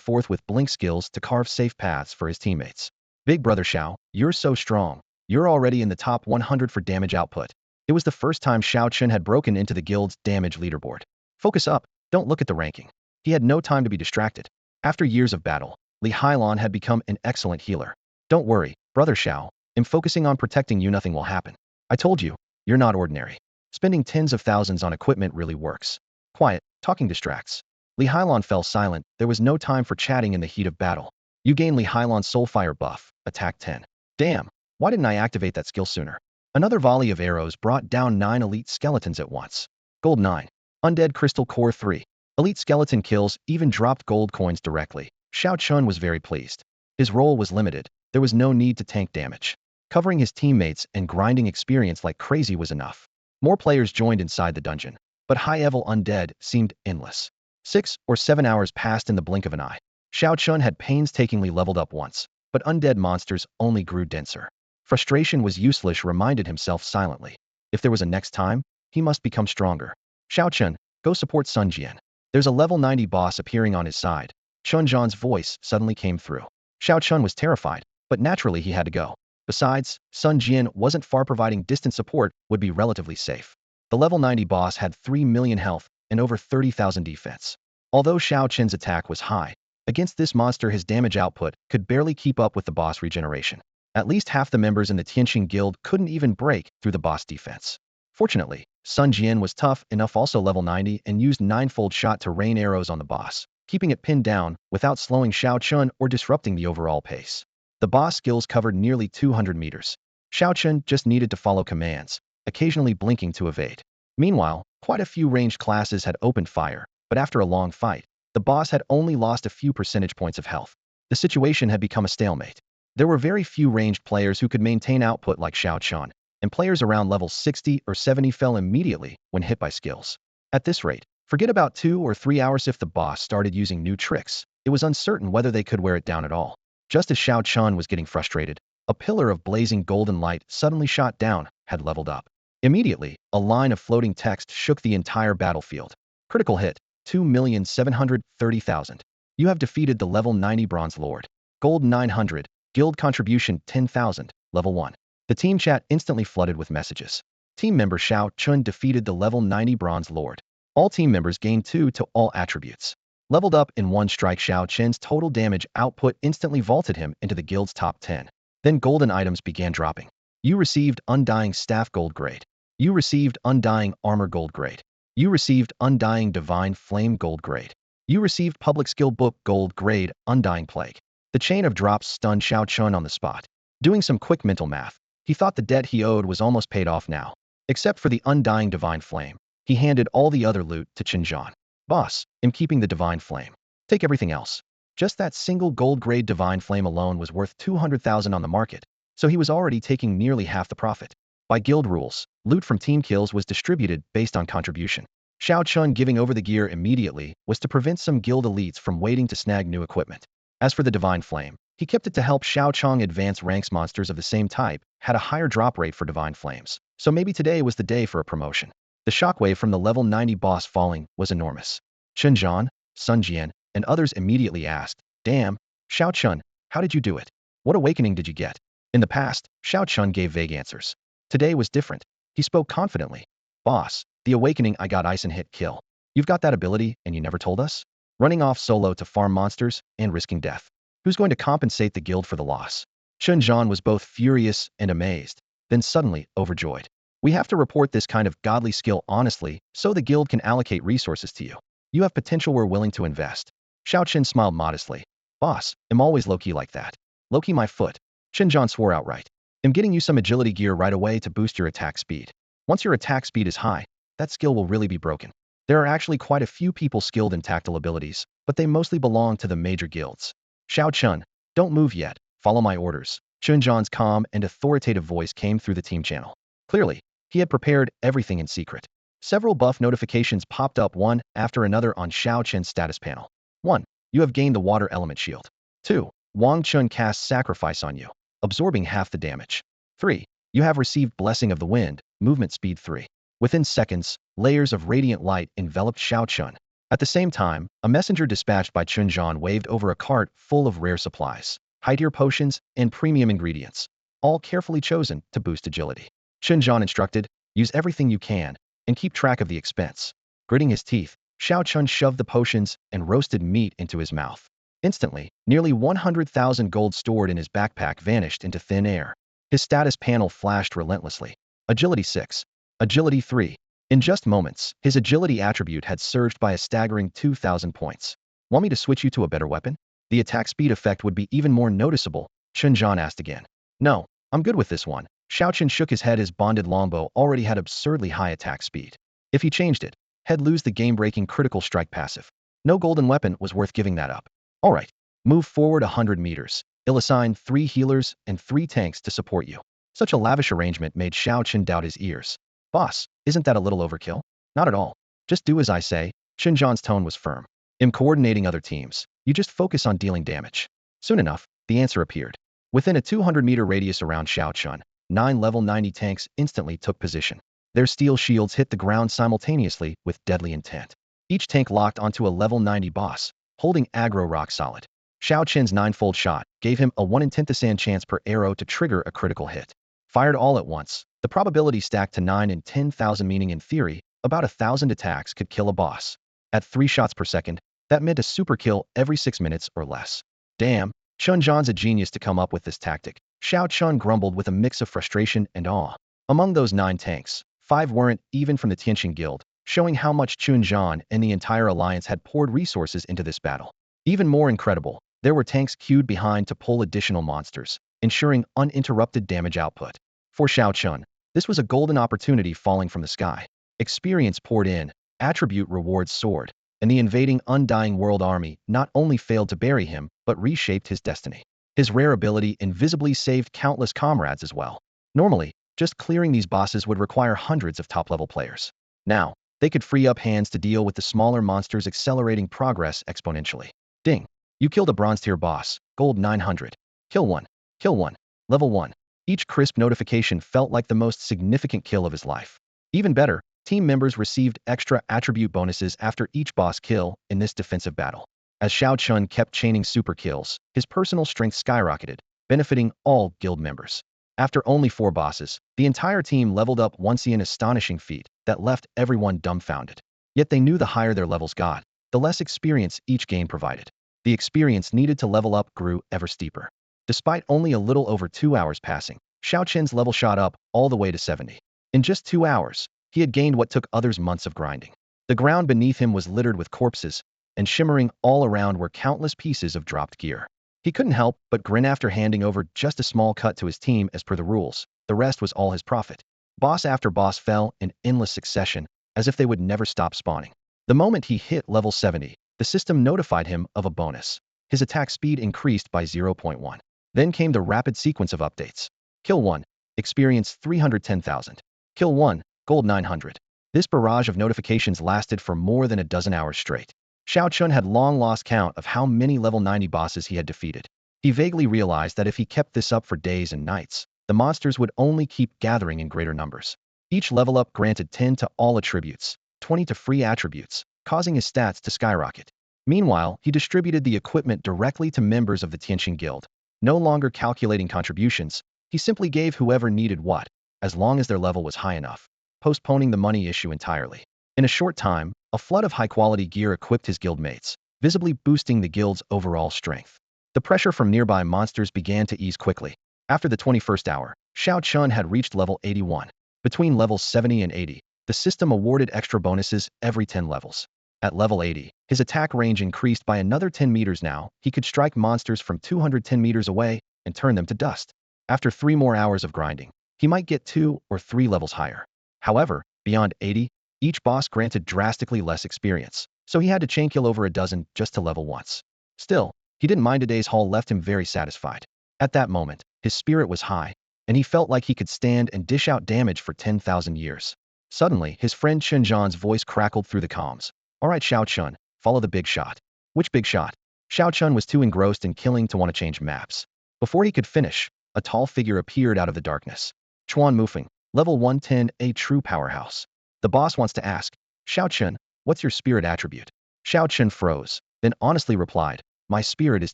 forth with blink skills to carve safe paths for his teammates. Big brother Xiao, you're so strong. You're already in the top 100 for damage output. It was the first time Xiao Qin had broken into the guild's damage leaderboard. Focus up, don't look at the ranking. He had no time to be distracted. After years of battle, Li Hailon had become an excellent healer. Don't worry, brother Xiao, I'm focusing on protecting you. Nothing will happen. I told you, you're not ordinary. Spending tens of thousands on equipment really works. Quiet, talking distracts. Li Hailon fell silent. There was no time for chatting in the heat of battle. You gain Li Hailon's Soulfire buff, attack 10. Damn, why didn't I activate that skill sooner? Another volley of arrows brought down 9 elite skeletons at once. Gold 9. Undead Crystal Core 3. Elite skeleton kills even dropped gold coins directly. Xiao Qin was very pleased. His role was limited. There was no need to tank damage. Covering his teammates and grinding experience like crazy was enough. More players joined inside the dungeon, but high-level undead seemed endless. 6 or 7 hours passed in the blink of an eye. Xiao Chun had painstakingly leveled up once, but undead monsters only grew denser. Frustration was useless, reminded himself silently. If there was a next time, he must become stronger. Xiao Chun, go support Sun Jian. There's a level 90 boss appearing on his side. Chun Zhan's voice suddenly came through. Xiao Chun was terrified, but naturally he had to go. Besides, Sun Jian wasn't far, providing distant support would be relatively safe. The level 90 boss had 3 million health and over 30,000 defense. Although Xiao Chun's attack was high, against this monster his damage output could barely keep up with the boss regeneration. At least half the members in the Tianqing Guild couldn't even break through the boss defense. Fortunately, Sun Jian was tough enough, also level 90, and used ninefold shot to rain arrows on the boss, keeping it pinned down without slowing Xiao Chun or disrupting the overall pace. The boss skills covered nearly 200 meters. Xiao Chun just needed to follow commands, occasionally blinking to evade. Meanwhile, quite a few ranged classes had opened fire, but after a long fight, the boss had only lost a few percentage points of health. The situation had become a stalemate. There were very few ranged players who could maintain output like Xiao Chun, and players around level 60 or 70 fell immediately when hit by skills. At this rate, forget about 2 or 3 hours. If the boss started using new tricks, it was uncertain whether they could wear it down at all. Just as Xiao Chun was getting frustrated, a pillar of blazing golden light suddenly shot down, had leveled up. Immediately, a line of floating text shook the entire battlefield. Critical hit, 2,730,000. You have defeated the level 90 Bronze Lord. Gold 900, guild contribution 10,000, level 1. The team chat instantly flooded with messages. Team member Xiao Chun defeated the level 90 Bronze Lord. All team members gained 2 to all attributes. Leveled up in one strike. Xiao Chun's total damage output instantly vaulted him into the guild's top 10. Then golden items began dropping. You received Undying Staff Gold Grade. You received Undying Armor Gold Grade. You received Undying Divine Flame Gold Grade. You received Public Skill Book Gold Grade, Undying Plague. The chain of drops stunned Xiao Chun on the spot. Doing some quick mental math, he thought the debt he owed was almost paid off now. Except for the Undying Divine Flame, he handed all the other loot to Qin Zhan. Boss, I'm keeping the Divine Flame. Take everything else. Just that single gold grade Divine Flame alone was worth 200,000 on the market, so he was already taking nearly half the profit. By guild rules, loot from team kills was distributed based on contribution. Xiao Chun giving over the gear immediately was to prevent some guild elites from waiting to snag new equipment. As for the Divine Flame, he kept it to help Xiao Chun advance ranks. Monsters of the same type had a higher drop rate for Divine Flames, so maybe today was the day for a promotion. The shockwave from the level 90 boss falling was enormous. Qin Zhan, Sun Jian, and others immediately asked, "Damn, Xiao Chun, how did you do it? What awakening did you get?" In the past, Xiao Chun gave vague answers. Today was different. He spoke confidently. "Boss, the awakening I got, ice and hit kill. You've got that ability and you never told us? Running off solo to farm monsters and risking death. Who's going to compensate the guild for the loss?" Qin Zhan was both furious and amazed, then suddenly overjoyed. "We have to report this kind of godly skill honestly, so the guild can allocate resources to you. You have potential we're willing to invest." Xiao Qin smiled modestly. "Boss, I'm always low-key like that. Low-key my foot." Qin Zhan swore outright. "I'm getting you some agility gear right away to boost your attack speed. Once your attack speed is high, that skill will really be broken. There are actually quite a few people skilled in tactile abilities, but they mostly belong to the major guilds." "Xiao Chun, don't move yet. Follow my orders." Qin Zhan's calm and authoritative voice came through the team channel. Clearly, he had prepared everything in secret. Several buff notifications popped up one after another on Xiao Chen's status panel. 1. You have gained the water element shield. 2. Wang Chun casts sacrifice on you, absorbing half the damage. 3. You have received blessing of the wind, movement speed 3. Within seconds, layers of radiant light enveloped Xiao Chun. At the same time, a messenger dispatched by Qin Zhan waved over a cart full of rare supplies, high-tier potions, and premium ingredients, all carefully chosen to boost agility. Qin Zhan instructed, "Use everything you can, and keep track of the expense." Gritting his teeth, Xiao Chun shoved the potions and roasted meat into his mouth. Instantly, nearly 100,000 gold stored in his backpack vanished into thin air. His status panel flashed relentlessly. Agility 6. Agility 3. In just moments, his agility attribute had surged by a staggering 2,000 points. "Want me to switch you to a better weapon? The attack speed effect would be even more noticeable," Qin Zhan asked again. "No, I'm good with this one." Xiao Chun shook his head. His bonded longbow already had absurdly high attack speed. If he changed it, he'd lose the game-breaking critical strike passive. No golden weapon was worth giving that up. "Alright, move forward 100 meters. I'll assign 3 healers and 3 tanks to support you." Such a lavish arrangement made Xiao Chun doubt his ears. "Boss, isn't that a little overkill?" "Not at all. Just do as I say." Qin Zhan's tone was firm. Coordinating other teams. You just focus on dealing damage. Soon enough, the answer appeared. Within a 200-meter radius around Xiao Chun, 9 level 90 tanks instantly took position. Their steel shields hit the ground simultaneously with deadly intent. Each tank locked onto a level 90 boss, holding aggro rock solid. Xiao Chen's ninefold shot gave him a 1 in 10,000 chance per arrow to trigger a critical hit. Fired all at once, the probability stacked to 9 in 10,000, meaning in theory, about 1,000 attacks could kill a boss. At 3 shots per second, that meant a super kill every 6 minutes or less. Damn, Chun Zhan's a genius to come up with this tactic, Xiao Chun grumbled with a mix of frustration and awe. Among those 9 tanks, 5 weren't even from the Tianqing Guild, showing how much Chun Zhan and the entire alliance had poured resources into this battle. Even more incredible, there were tanks queued behind to pull additional monsters, ensuring uninterrupted damage output. For Xiao Chun, this was a golden opportunity falling from the sky. Experience poured in, attribute rewards soared, and the invading Undying World army not only failed to bury him, but reshaped his destiny. His rare ability invisibly saved countless comrades as well. Normally, just clearing these bosses would require hundreds of top-level players. Now, they could free up hands to deal with the smaller monsters, accelerating progress exponentially. Ding! You killed a bronze tier boss, gold 900. Kill 1. Kill 1. Level 1. Each crisp notification felt like the most significant kill of his life. Even better, team members received extra attribute bonuses after each boss kill in this defensive battle. As Xiao Chun kept chaining super kills, his personal strength skyrocketed, benefiting all guild members. After only 4 bosses, the entire team leveled up once, an astonishing feat that left everyone dumbfounded. Yet they knew the higher their levels got, the less experience each game provided. The experience needed to level up grew ever steeper. Despite only a little over 2 hours passing, Xiao Chen's level shot up all the way to 70. In just 2 hours, he had gained what took others months of grinding. The ground beneath him was littered with corpses, and shimmering all around were countless pieces of dropped gear. He couldn't help but grin after handing over just a small cut to his team as per the rules. The rest was all his profit. Boss after boss fell in endless succession, as if they would never stop spawning. The moment he hit level 70, the system notified him of a bonus. His attack speed increased by 0.1. Then came the rapid sequence of updates. Kill 1. Experience 310,000. Kill 1. Gold 900. This barrage of notifications lasted for more than a dozen hours straight. Xiao Chun had long lost count of how many level 90 bosses he had defeated. He vaguely realized that if he kept this up for days and nights, the monsters would only keep gathering in greater numbers. Each level up granted 10 to all attributes, 20 to free attributes, causing his stats to skyrocket. Meanwhile, he distributed the equipment directly to members of the Tianqing Guild. No longer calculating contributions, he simply gave whoever needed what, as long as their level was high enough, postponing the money issue entirely. In a short time, a flood of high-quality gear equipped his guildmates, visibly boosting the guild's overall strength. The pressure from nearby monsters began to ease quickly. After the 21st hour, Xiao Chun had reached level 81. Between levels 70 and 80, the system awarded extra bonuses every 10 levels. At level 80, his attack range increased by another 10 meters. Now, he could strike monsters from 210 meters away and turn them to dust. After 3 more hours of grinding, he might get 2 or 3 levels higher. However, beyond 80, each boss granted drastically less experience, so he had to chain kill over a dozen just to level once. Still, he didn't mind. A day's haul left him very satisfied. At that moment, his spirit was high, and he felt like he could stand and dish out damage for 10,000 years. Suddenly, his friend Chun Zhan's voice crackled through the comms. All right, Xiao Chun, follow the big shot. Which big shot? Xiao Chun was too engrossed in killing to want to change maps. Before he could finish, a tall figure appeared out of the darkness. Chuan Mufeng, level 110, a true powerhouse. The boss wants to ask, Xiao Chun, what's your spirit attribute? Xiao Chun froze, then honestly replied, my spirit is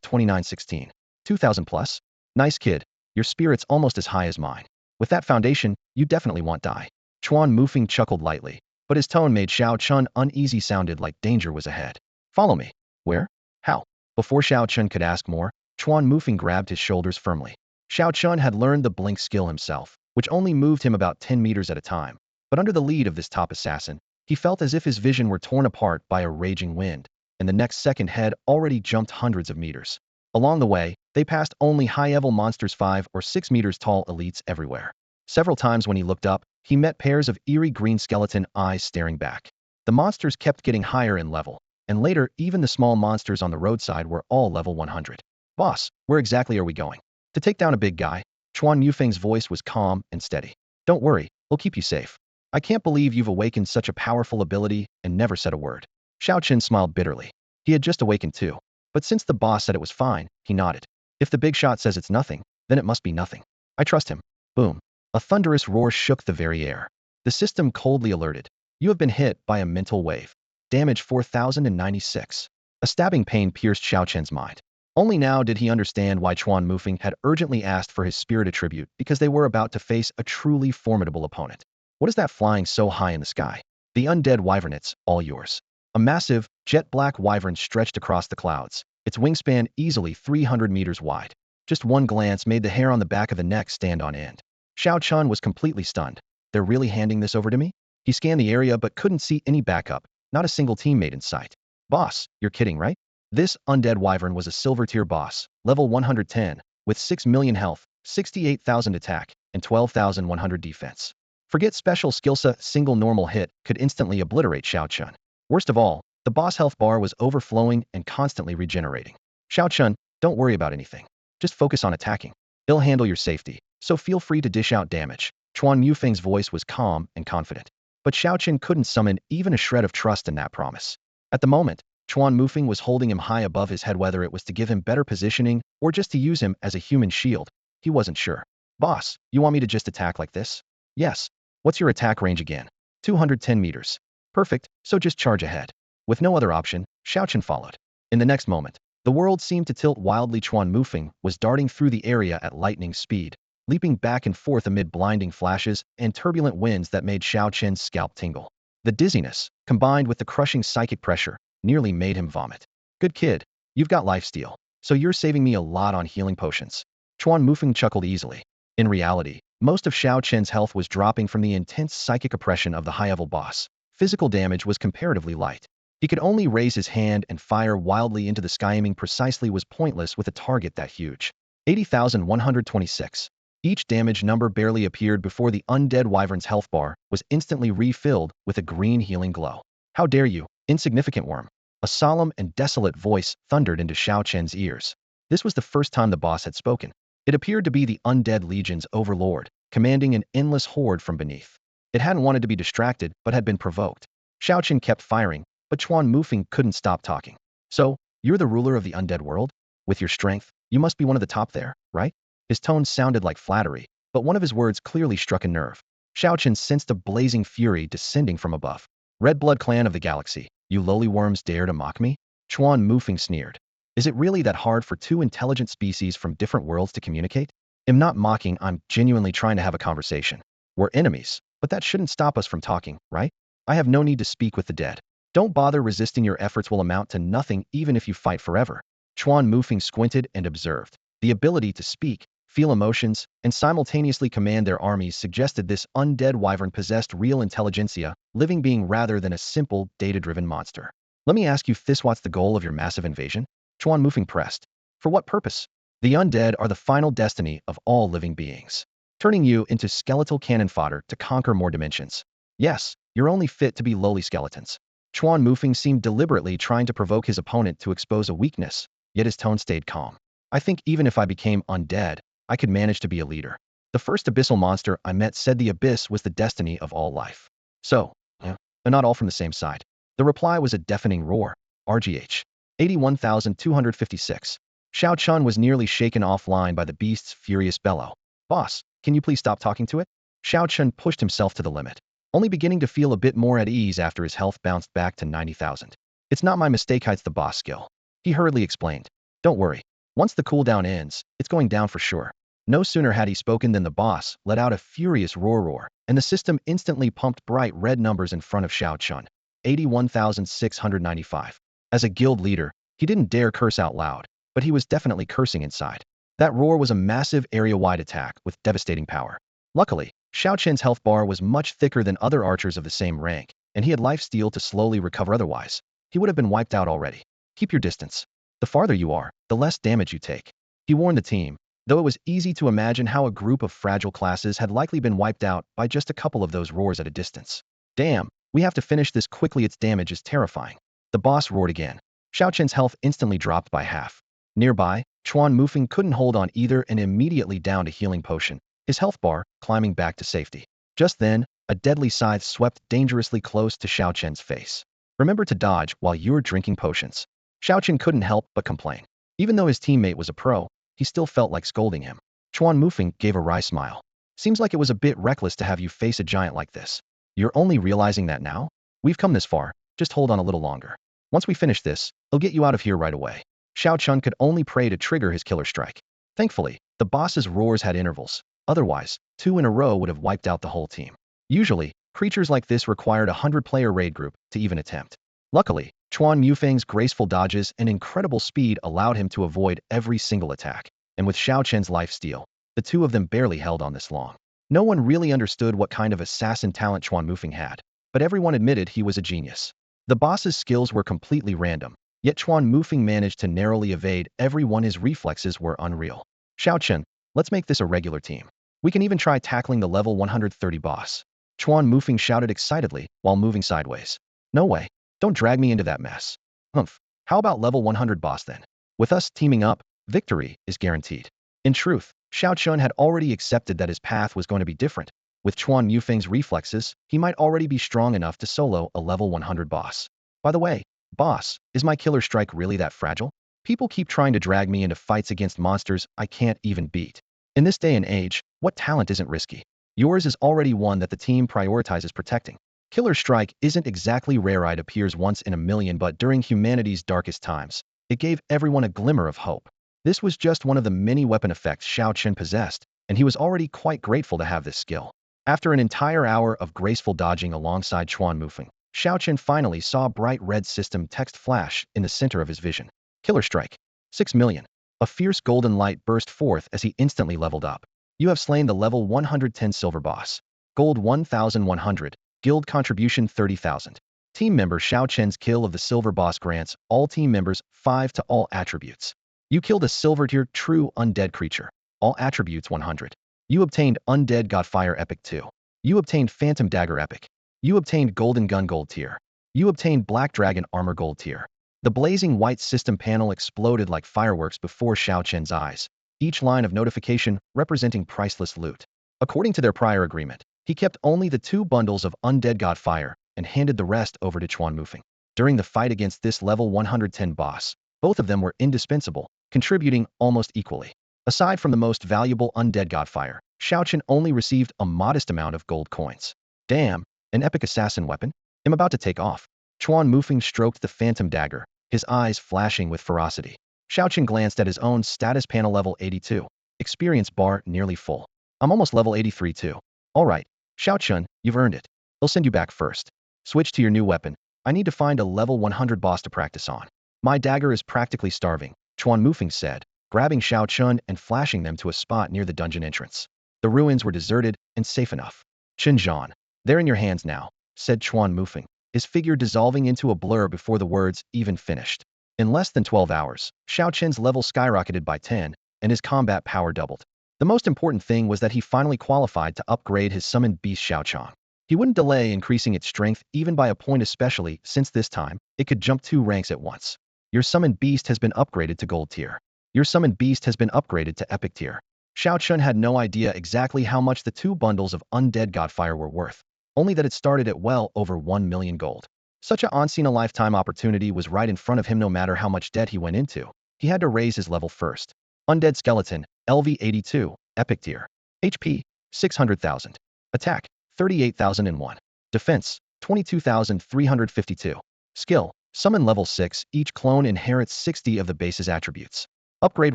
2916. 2000 plus? Nice kid, your spirit's almost as high as mine. With that foundation, you definitely want die. Chuan Mufeng chuckled lightly, but his tone made Xiao Chun uneasy. Sounded like danger was ahead. Follow me. Where? How? Before Xiao Chun could ask more, Chuan Mufeng grabbed his shoulders firmly. Xiao Chun had learned the blink skill himself, which only moved him about 10 meters at a time. But under the lead of this top assassin, he felt as if his vision were torn apart by a raging wind, and the next second had already jumped hundreds of meters. Along the way, they passed only high-level monsters, 5 or 6 meters tall elites everywhere. Several times when he looked up, he met pairs of eerie green skeleton eyes staring back. The monsters kept getting higher in level, and later even the small monsters on the roadside were all level 100. Boss, where exactly are we going? To take down a big guy? Chuan Yufeng's voice was calm and steady. Don't worry, we'll keep you safe. I can't believe you've awakened such a powerful ability and never said a word. Xiao Chen smiled bitterly. He had just awakened too. But since the boss said it was fine, he nodded. If the big shot says it's nothing, then it must be nothing. I trust him. Boom. A thunderous roar shook the very air. The system coldly alerted. You have been hit by a mental wave. Damage 4096. A stabbing pain pierced Xiao Chen's mind. Only now did he understand why Chuan Mufeng had urgently asked for his spirit attribute, because they were about to face a truly formidable opponent. What is that flying so high in the sky? The undead wyvern, it's all yours. A massive, jet-black wyvern stretched across the clouds, its wingspan easily 300 meters wide. Just one glance made the hair on the back of the neck stand on end. Xiao Chun was completely stunned. They're really handing this over to me? He scanned the area but couldn't see any backup, not a single teammate in sight. Boss, you're kidding, right? This undead wyvern was a silver tier boss, level 110, with 6 million health, 68,000 attack, and 12,100 defense. Forget special skillset, single normal hit could instantly obliterate Xiao Chun. Worst of all, the boss health bar was overflowing and constantly regenerating. Xiao Chun, don't worry about anything. Just focus on attacking. They'll handle your safety, so feel free to dish out damage. Chuan Mufeng's voice was calm and confident. But Xiao Chun couldn't summon even a shred of trust in that promise. At the moment, Chuan Mufeng was holding him high above his head, whether it was to give him better positioning or just to use him as a human shield. He wasn't sure. Boss, you want me to just attack like this? Yes. What's your attack range again? 210 meters. Perfect, so just charge ahead. With no other option, Xiao Chun followed. In the next moment, the world seemed to tilt wildly. Chuan Mufeng was darting through the area at lightning speed, leaping back and forth amid blinding flashes and turbulent winds that made Xiao Chen's scalp tingle. The dizziness, combined with the crushing psychic pressure, nearly made him vomit. Good kid, you've got lifesteal, so you're saving me a lot on healing potions. Chuan Mufeng chuckled easily. In reality, most of Xiao Chen's health was dropping from the intense psychic oppression of the high-level boss. Physical damage was comparatively light. He could only raise his hand and fire wildly into the sky. Aiming precisely was pointless with a target that huge. 80,126. Each damage number barely appeared before the undead wyvern's health bar was instantly refilled with a green healing glow. How dare you, insignificant worm? A solemn and desolate voice thundered into Xiao Chen's ears. This was the first time the boss had spoken. It appeared to be the undead legion's overlord, commanding an endless horde from beneath. It hadn't wanted to be distracted, but had been provoked. Xiao Chen kept firing, but Chuan Mufeng couldn't stop talking. So, you're the ruler of the undead world? With your strength, you must be one of the top there, right? His tone sounded like flattery, but one of his words clearly struck a nerve. Xiao Chen sensed a blazing fury descending from above. Red blood clan of the galaxy, you lowly worms dare to mock me? Chuan Mufeng sneered. Is it really that hard for two intelligent species from different worlds to communicate? I'm not mocking, I'm genuinely trying to have a conversation. We're enemies, but that shouldn't stop us from talking, right? I have no need to speak with the dead. Don't bother resisting, your efforts will amount to nothing even if you fight forever. Chuan Mufeng squinted and observed. The ability to speak, feel emotions, and simultaneously command their armies suggested this undead wyvern possessed real intelligentsia, living being rather than a simple, data-driven monster. Let me ask you this, what's the goal of your massive invasion? Chuan Mufeng pressed. For what purpose? The undead are the final destiny of all living beings, turning you into skeletal cannon fodder to conquer more dimensions. Yes, you're only fit to be lowly skeletons. Chuan Mufeng seemed deliberately trying to provoke his opponent to expose a weakness, yet his tone stayed calm. I think even if I became undead, I could manage to be a leader. The first abyssal monster I met said the abyss was the destiny of all life. So, yeah, and not all from the same side. The reply was a deafening roar. RGH. 81,256. Xiao Chun was nearly shaken offline by the beast's furious bellow. Boss, can you please stop talking to it? Xiao Chun pushed himself to the limit, only beginning to feel a bit more at ease after his health bounced back to 90,000. It's not my mistake, it's the boss skill. He hurriedly explained. Don't worry. Once the cooldown ends, it's going down for sure. No sooner had he spoken than the boss let out a furious roar, and the system instantly pumped bright red numbers in front of Xiao Chun. 81,695. As a guild leader, he didn't dare curse out loud, but he was definitely cursing inside. That roar was a massive area-wide attack with devastating power. Luckily, Xiao Chen's health bar was much thicker than other archers of the same rank, and he had lifesteal to slowly recover, otherwise he would have been wiped out already. Keep your distance. The farther you are, the less damage you take. He warned the team, though it was easy to imagine how a group of fragile classes had likely been wiped out by just a couple of those roars at a distance. Damn, we have to finish this quickly, its damage is terrifying. The boss roared again. Xiao Chen's health instantly dropped by half. Nearby, Chuan Mufeng couldn't hold on either and immediately downed a healing potion, his health bar climbing back to safety. Just then, a deadly scythe swept dangerously close to Xiao Chen's face. Remember to dodge while you're drinking potions. Xiaochen couldn't help but complain. Even though his teammate was a pro, he still felt like scolding him. Chuan Mufeng gave a wry smile. Seems like it was a bit reckless to have you face a giant like this. You're only realizing that now? We've come this far, just hold on a little longer. Once we finish this, I'll get you out of here right away. Xiao Chun could only pray to trigger his killer strike. Thankfully, the boss's roars had intervals. Otherwise, 2 in a row would have wiped out the whole team. Usually, creatures like this required a 100-player raid group to even attempt. Luckily, Chuan Mufeng's graceful dodges and incredible speed allowed him to avoid every single attack. And with Xiao Chen's life steal, the two of them barely held on this long. No one really understood what kind of assassin talent Chuan Mufeng had, but everyone admitted he was a genius. The boss's skills were completely random, yet Chuan Mufeng managed to narrowly evade every one. His reflexes were unreal. Xiao Chen, let's make this a regular team. We can even try tackling the level 130 boss. Chuan Mufeng shouted excitedly while moving sideways. No way. Don't drag me into that mess. Humph. How about level 100 boss then? With us teaming up, victory is guaranteed. In truth, Xiao Chun had already accepted that his path was going to be different. With Chuan Mufeng's reflexes, he might already be strong enough to solo a level 100 boss. By the way, boss, is my killer strike really that fragile? People keep trying to drag me into fights against monsters I can't even beat. In this day and age, what talent isn't risky? Yours is already one that the team prioritizes protecting. Killer Strike isn't exactly rare. It appears once in a million, but during humanity's darkest times, it gave everyone a glimmer of hope. This was just one of the many weapon effects Xiao Chen possessed, and he was already quite grateful to have this skill. After an entire hour of graceful dodging alongside Chuan Mufeng, Xiao Chen finally saw bright red system text flash in the center of his vision. Killer Strike. 6 million. A fierce golden light burst forth as he instantly leveled up. You have slain the level 110 silver boss. Gold 1,100. Guild contribution 30,000. Team member Xiao Chen's kill of the silver boss grants all team members 5 to all attributes. You killed a silver tier true undead creature. All attributes 100. You obtained Undead Godfire Epic 2. You obtained Phantom Dagger Epic. You obtained Golden Gun Gold tier. You obtained Black Dragon Armor Gold tier. The blazing white system panel exploded like fireworks before Xiao Chen's eyes, each line of notification representing priceless loot. According to their prior agreement, he kept only the 2 bundles of Undead Godfire and handed the rest over to Chuan Mufeng. During the fight against this level 110 boss, both of them were indispensable, contributing almost equally. Aside from the most valuable Undead Godfire, Xiao Chen only received a modest amount of gold coins. Damn, an epic assassin weapon? I'm about to take off. Chuan Mufeng stroked the phantom dagger, his eyes flashing with ferocity. Xiao Chen glanced at his own status panel level 82. Experience bar nearly full. I'm almost level 83 too. Alright, Xiao Chun, you've earned it. I'll send you back first. Switch to your new weapon. I need to find a level 100 boss to practice on. My dagger is practically starving, Chuan Mufeng said, grabbing Xiao Chun and flashing them to a spot near the dungeon entrance. The ruins were deserted and safe enough. Zhan, they're in your hands now, said Chuan Mufeng, his figure dissolving into a blur before the words even finished. In less than 12 hours, Xiao Chen's level skyrocketed by 10, and his combat power doubled. The most important thing was that he finally qualified to upgrade his summoned beast Xiaochang. He wouldn't delay increasing its strength even by a point, especially since this time, it could jump 2 ranks at once. Your summoned beast has been upgraded to gold tier. Your summoned beast has been upgraded to epic tier. Xiao Chun had no idea exactly how much the 2 bundles of Undead Godfire were worth, only that it started at well over 1 million gold. Such a once-in-a-lifetime opportunity was right in front of him. No matter how much debt he went into, he had to raise his level first. Undead Skeleton, LV 82, Epic Tier. HP, 600,000. Attack, 38,001. Defense, 22,352. Skill, Summon level 6, each clone inherits 60 of the base's attributes. Upgrade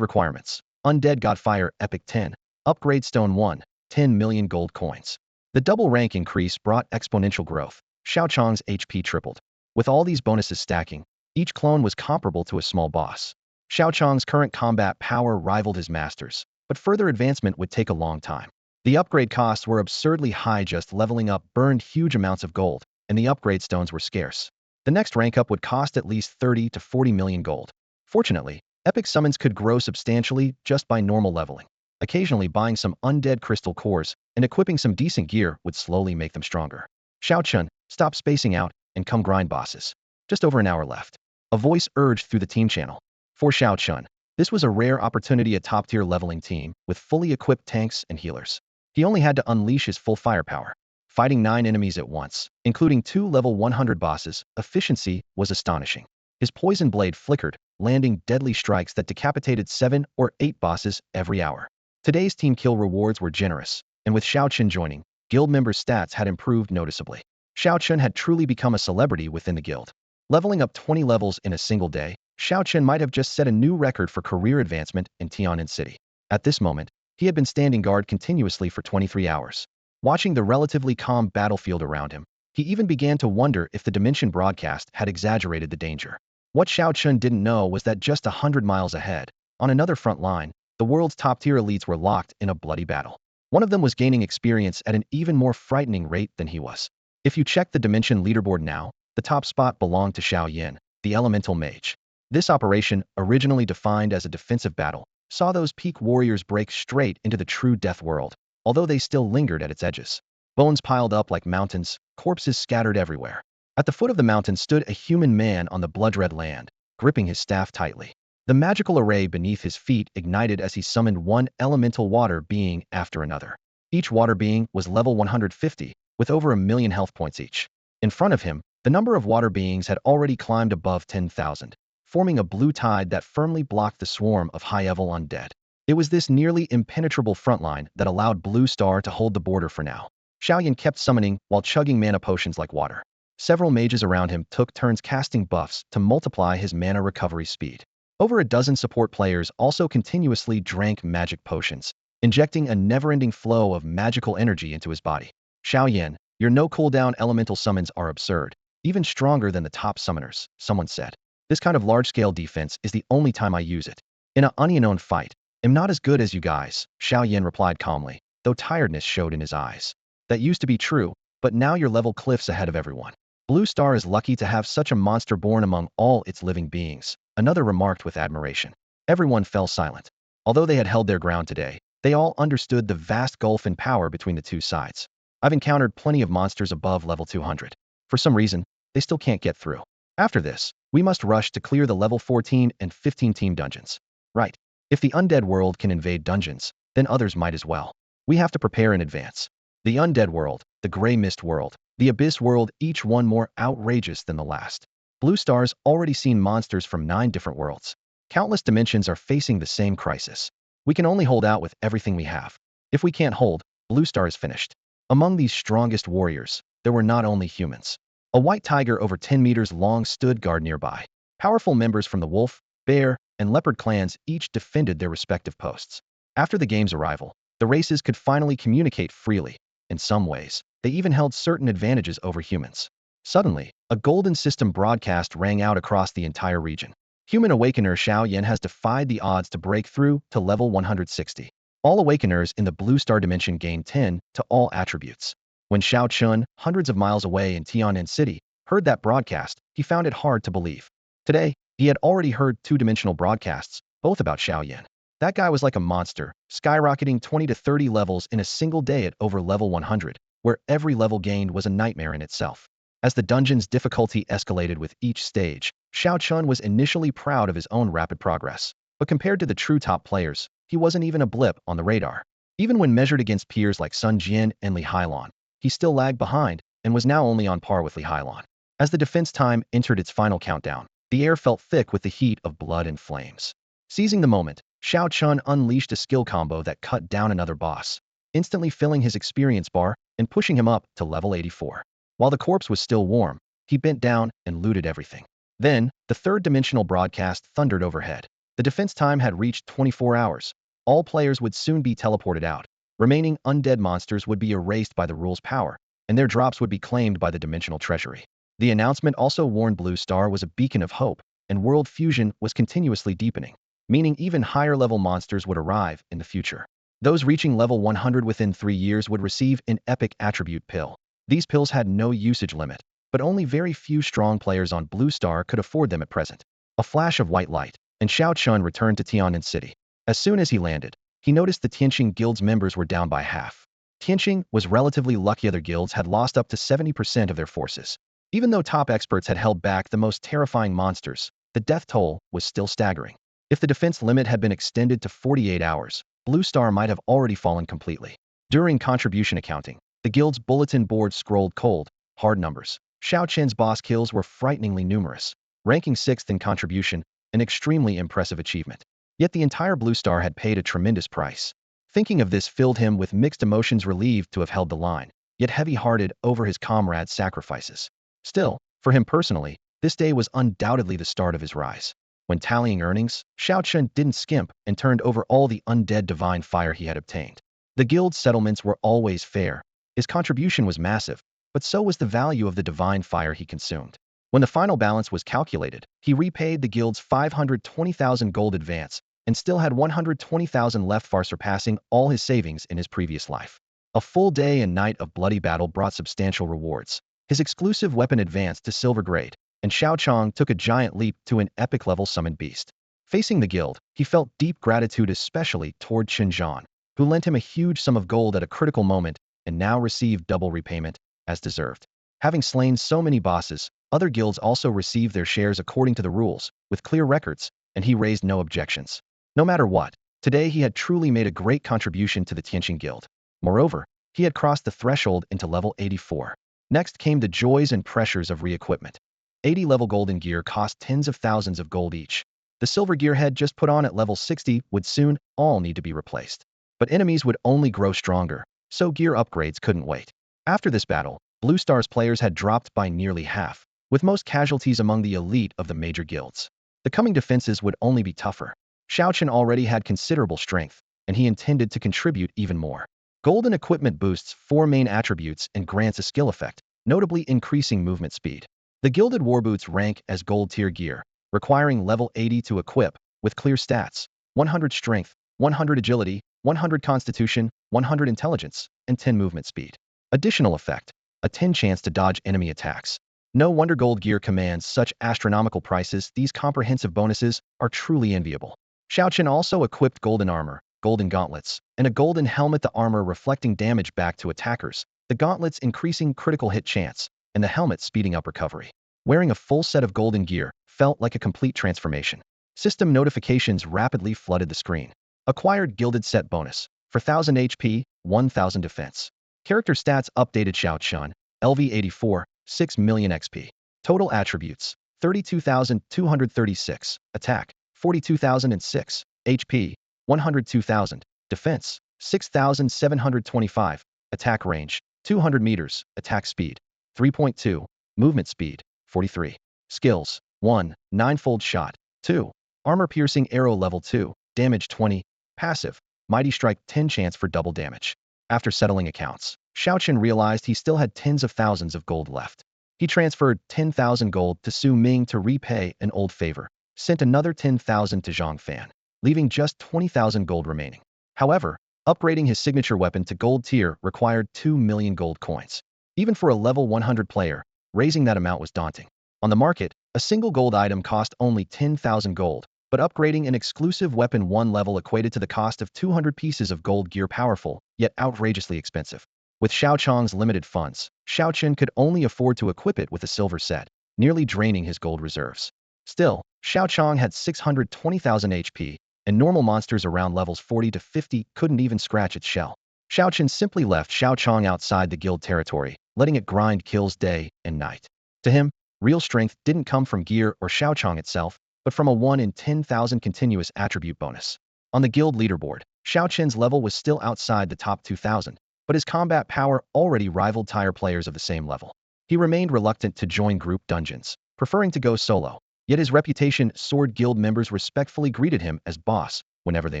requirements, Undead Godfire Epic 10, Upgrade Stone 1, 10 million gold coins. The double rank increase brought exponential growth. Xiao Chang's HP tripled. With all these bonuses stacking, each clone was comparable to a small boss. Xiao Chang's current combat power rivaled his master's, but further advancement would take a long time. The upgrade costs were absurdly high. Just leveling up burned huge amounts of gold, and the upgrade stones were scarce. The next rank up would cost at least 30 to 40 million gold. Fortunately, epic summons could grow substantially just by normal leveling. Occasionally buying some undead crystal cores and equipping some decent gear would slowly make them stronger. Xiao Chun, stop spacing out and come grind bosses. Just over an hour left. A voice urged through the team channel. For Xiao Chun, this was a rare opportunity, a top-tier leveling team with fully equipped tanks and healers. He only had to unleash his full firepower. Fighting 9 enemies at once, including 2 level 100 bosses, efficiency was astonishing. His poison blade flickered, landing deadly strikes that decapitated 7 or 8 bosses every hour. Today's team kill rewards were generous, and with Xiao Chun joining, guild members' stats had improved noticeably. Xiao Chun had truly become a celebrity within the guild. Leveling up 20 levels in a single day, Xiao Chun might have just set a new record for career advancement in Tian'an City. At this moment, he had been standing guard continuously for 23 hours. Watching the relatively calm battlefield around him, he even began to wonder if the Dimension broadcast had exaggerated the danger. What Xiao Chun didn't know was that just 100 miles ahead, on another front line, the world's top-tier elites were locked in a bloody battle. One of them was gaining experience at an even more frightening rate than he was. If you check the Dimension leaderboard now, the top spot belonged to Xiao Yin, the elemental mage. This operation, originally defined as a defensive battle, saw those peak warriors break straight into the true death world, although they still lingered at its edges. Bones piled up like mountains, corpses scattered everywhere. At the foot of the mountain stood a human man on the blood-red land, gripping his staff tightly. The magical array beneath his feet ignited as he summoned one elemental water being after another. Each water being was level 150, with over 1,000,000 health points each. In front of him, the number of water beings had already climbed above 10,000, forming a blue tide that firmly blocked the swarm of high-level undead. It was this nearly impenetrable frontline that allowed Blue Star to hold the border for now. Xiaoyan kept summoning while chugging mana potions like water. Several mages around him took turns casting buffs to multiply his mana recovery speed. Over a dozen support players also continuously drank magic potions, injecting a never-ending flow of magical energy into his body. Xiaoyan, your no-cooldown elemental summons are absurd, even stronger than the top summoners, someone said. This kind of large-scale defense is the only time I use it. In an unknown fight, I'm not as good as you guys, Xiaoyan replied calmly, though tiredness showed in his eyes. That used to be true, but now you're level cliffs ahead of everyone. Blue Star is lucky to have such a monster born among all its living beings, another remarked with admiration. Everyone fell silent. Although they had held their ground today, they all understood the vast gulf in power between the two sides. I've encountered plenty of monsters above level 200. For some reason, they still can't get through. After this, we must rush to clear the level 14 and 15 team dungeons. Right. If the undead world can invade dungeons, then others might as well. We have to prepare in advance. The undead world, the gray mist world, the abyss world, each one more outrageous than the last. Blue Star's already seen monsters from 9 different worlds. Countless dimensions are facing the same crisis. We can only hold out with everything we have. If we can't hold, Blue Star is finished. Among these strongest warriors, there were not only humans. A white tiger over 10 meters long stood guard nearby. Powerful members from the wolf, bear, and leopard clans each defended their respective posts. After the game's arrival, the races could finally communicate freely. In some ways, they even held certain advantages over humans. Suddenly, a golden system broadcast rang out across the entire region. Human Awakener Xiao Yan has defied the odds to break through to level 160. All Awakeners in the Blue Star dimension gain 10 to all attributes. When Xiao Chun, hundreds of miles away in Tian'an City, heard that broadcast, he found it hard to believe. Today, he had already heard 2-dimensional broadcasts, both about Xiao Yan. That guy was like a monster, skyrocketing 20 to 30 levels in a single day at over level 100, where every level gained was a nightmare in itself. As the dungeon's difficulty escalated with each stage, Xiao Chun was initially proud of his own rapid progress. But compared to the true top players, he wasn't even a blip on the radar. Even when measured against peers like Sun Jian and Li Hailon, he still lagged behind and was now only on par with Li Hailon. As the defense time entered its final countdown, the air felt thick with the heat of blood and flames. Seizing the moment, Xiao Chun unleashed a skill combo that cut down another boss, instantly filling his experience bar and pushing him up to level 84. While the corpse was still warm, he bent down and looted everything. Then, the third-dimensional broadcast thundered overhead. The defense time had reached 24 hours. All players would soon be teleported out. Remaining undead monsters would be erased by the rule's power, and their drops would be claimed by the dimensional treasury. The announcement also warned Blue Star was a beacon of hope, and world fusion was continuously deepening, meaning even higher-level monsters would arrive in the future. Those reaching level 100 within 3 years would receive an epic attribute pill. These pills had no usage limit, but only very few strong players on Blue Star could afford them at present. A flash of white light, and Xiao Chun returned to Tian'an City. As soon as he landed, he noticed the Tianqing Guild's members were down by half. Tianqing was relatively lucky. Other guilds had lost up to 70% of their forces. Even though top experts had held back the most terrifying monsters, the death toll was still staggering. If the defense limit had been extended to 48 hours, Blue Star might have already fallen completely. During contribution accounting, the guild's bulletin board scrolled cold, hard numbers. Xiao Chen's boss kills were frighteningly numerous. ranking 6th in contribution, an extremely impressive achievement. Yet the entire Blue Star had paid a tremendous price. Thinking of this filled him with mixed emotions, relieved to have held the line, yet heavy-hearted over his comrades' sacrifices. Still, for him personally, this day was undoubtedly the start of his rise. When tallying earnings, Xiao Chun didn't skimp and turned over all the undead divine fire he had obtained. The guild's settlements were always fair. His contribution was massive, but so was the value of the divine fire he consumed. When the final balance was calculated, he repaid the guild's 520,000 gold advance and still had 120,000 left, far surpassing all his savings in his previous life. A full day and night of bloody battle brought substantial rewards. His exclusive weapon advanced to silver grade, and Xiao Chong took a giant leap to an epic-level summoned beast. Facing the guild, he felt deep gratitude, especially toward Chen Zhan, who lent him a huge sum of gold at a critical moment and now received double repayment, as deserved. Having slain so many bosses, other guilds also received their shares according to the rules, with clear records, and he raised no objections. No matter what, today he had truly made a great contribution to the Tianqing Guild. Moreover, he had crossed the threshold into level 84. Next came the joys and pressures of re-equipment. 80-level golden gear cost tens of thousands of gold each. The silver gear head just put on at level 60 would soon all need to be replaced. But enemies would only grow stronger, so gear upgrades couldn't wait. After this battle, Blue Star's players had dropped by nearly half, with most casualties among the elite of the major guilds. The coming defenses would only be tougher. Xiao Chen already had considerable strength, and he intended to contribute even more. Golden equipment boosts 4 main attributes and grants a skill effect, notably increasing movement speed. The gilded warboots rank as gold tier gear, requiring level 80 to equip, with clear stats: 100 strength, 100 agility, 100 constitution, 100 intelligence, and 10 movement speed. Additional effect: a 10 chance to dodge enemy attacks. No wonder gold gear commands such astronomical prices. These comprehensive bonuses are truly enviable. Xiao Chen also equipped golden armor, golden gauntlets, and a golden helmet, the armor reflecting damage back to attackers, the gauntlets increasing critical hit chance, and the helmet speeding up recovery. Wearing a full set of golden gear felt like a complete transformation. System notifications rapidly flooded the screen. Acquired gilded set bonus, 4,000 HP, 1,000 defense. Character stats updated: Xiao Chun, LV 84, 6 million XP. Total attributes: 32,236, attack, 42,006, HP, 102,000, defense, 6,725, attack range, 200 meters, attack speed, 3.2, movement speed, 43. Skills: 1. Ninefold shot. 2. Armor piercing arrow level 2, damage 20, passive, mighty strike 10 chance for double damage. After settling accounts, Xiao Chen realized he still had tens of thousands of gold left. He transferred 10,000 gold to Su Ming to repay an old favor, sent another 10,000 to Zhang Fan, leaving just 20,000 gold remaining. However, upgrading his signature weapon to gold tier required 2 million gold coins. Even for a level 100 player, raising that amount was daunting. On the market, a single gold item cost only 10,000 gold, but upgrading an exclusive weapon 1 level equated to the cost of 200 pieces of gold gear, powerful, yet outrageously expensive. With Xiao Chong's limited funds, Xiao Chen could only afford to equip it with a silver set, nearly draining his gold reserves. Still, Xiao Chong had 620,000 HP, and normal monsters around levels 40 to 50 couldn't even scratch its shell. Xiao Chen simply left Xiao Chong outside the guild territory, letting it grind kills day and night. To him, real strength didn't come from gear or Xiao Chong itself, but from a 1 in 10,000 continuous attribute bonus. On the guild leaderboard, Xiao Chen's level was still outside the top 2,000, but his combat power already rivaled tier players of the same level. He remained reluctant to join group dungeons, preferring to go solo, yet his reputation soared. Guild members respectfully greeted him as boss whenever they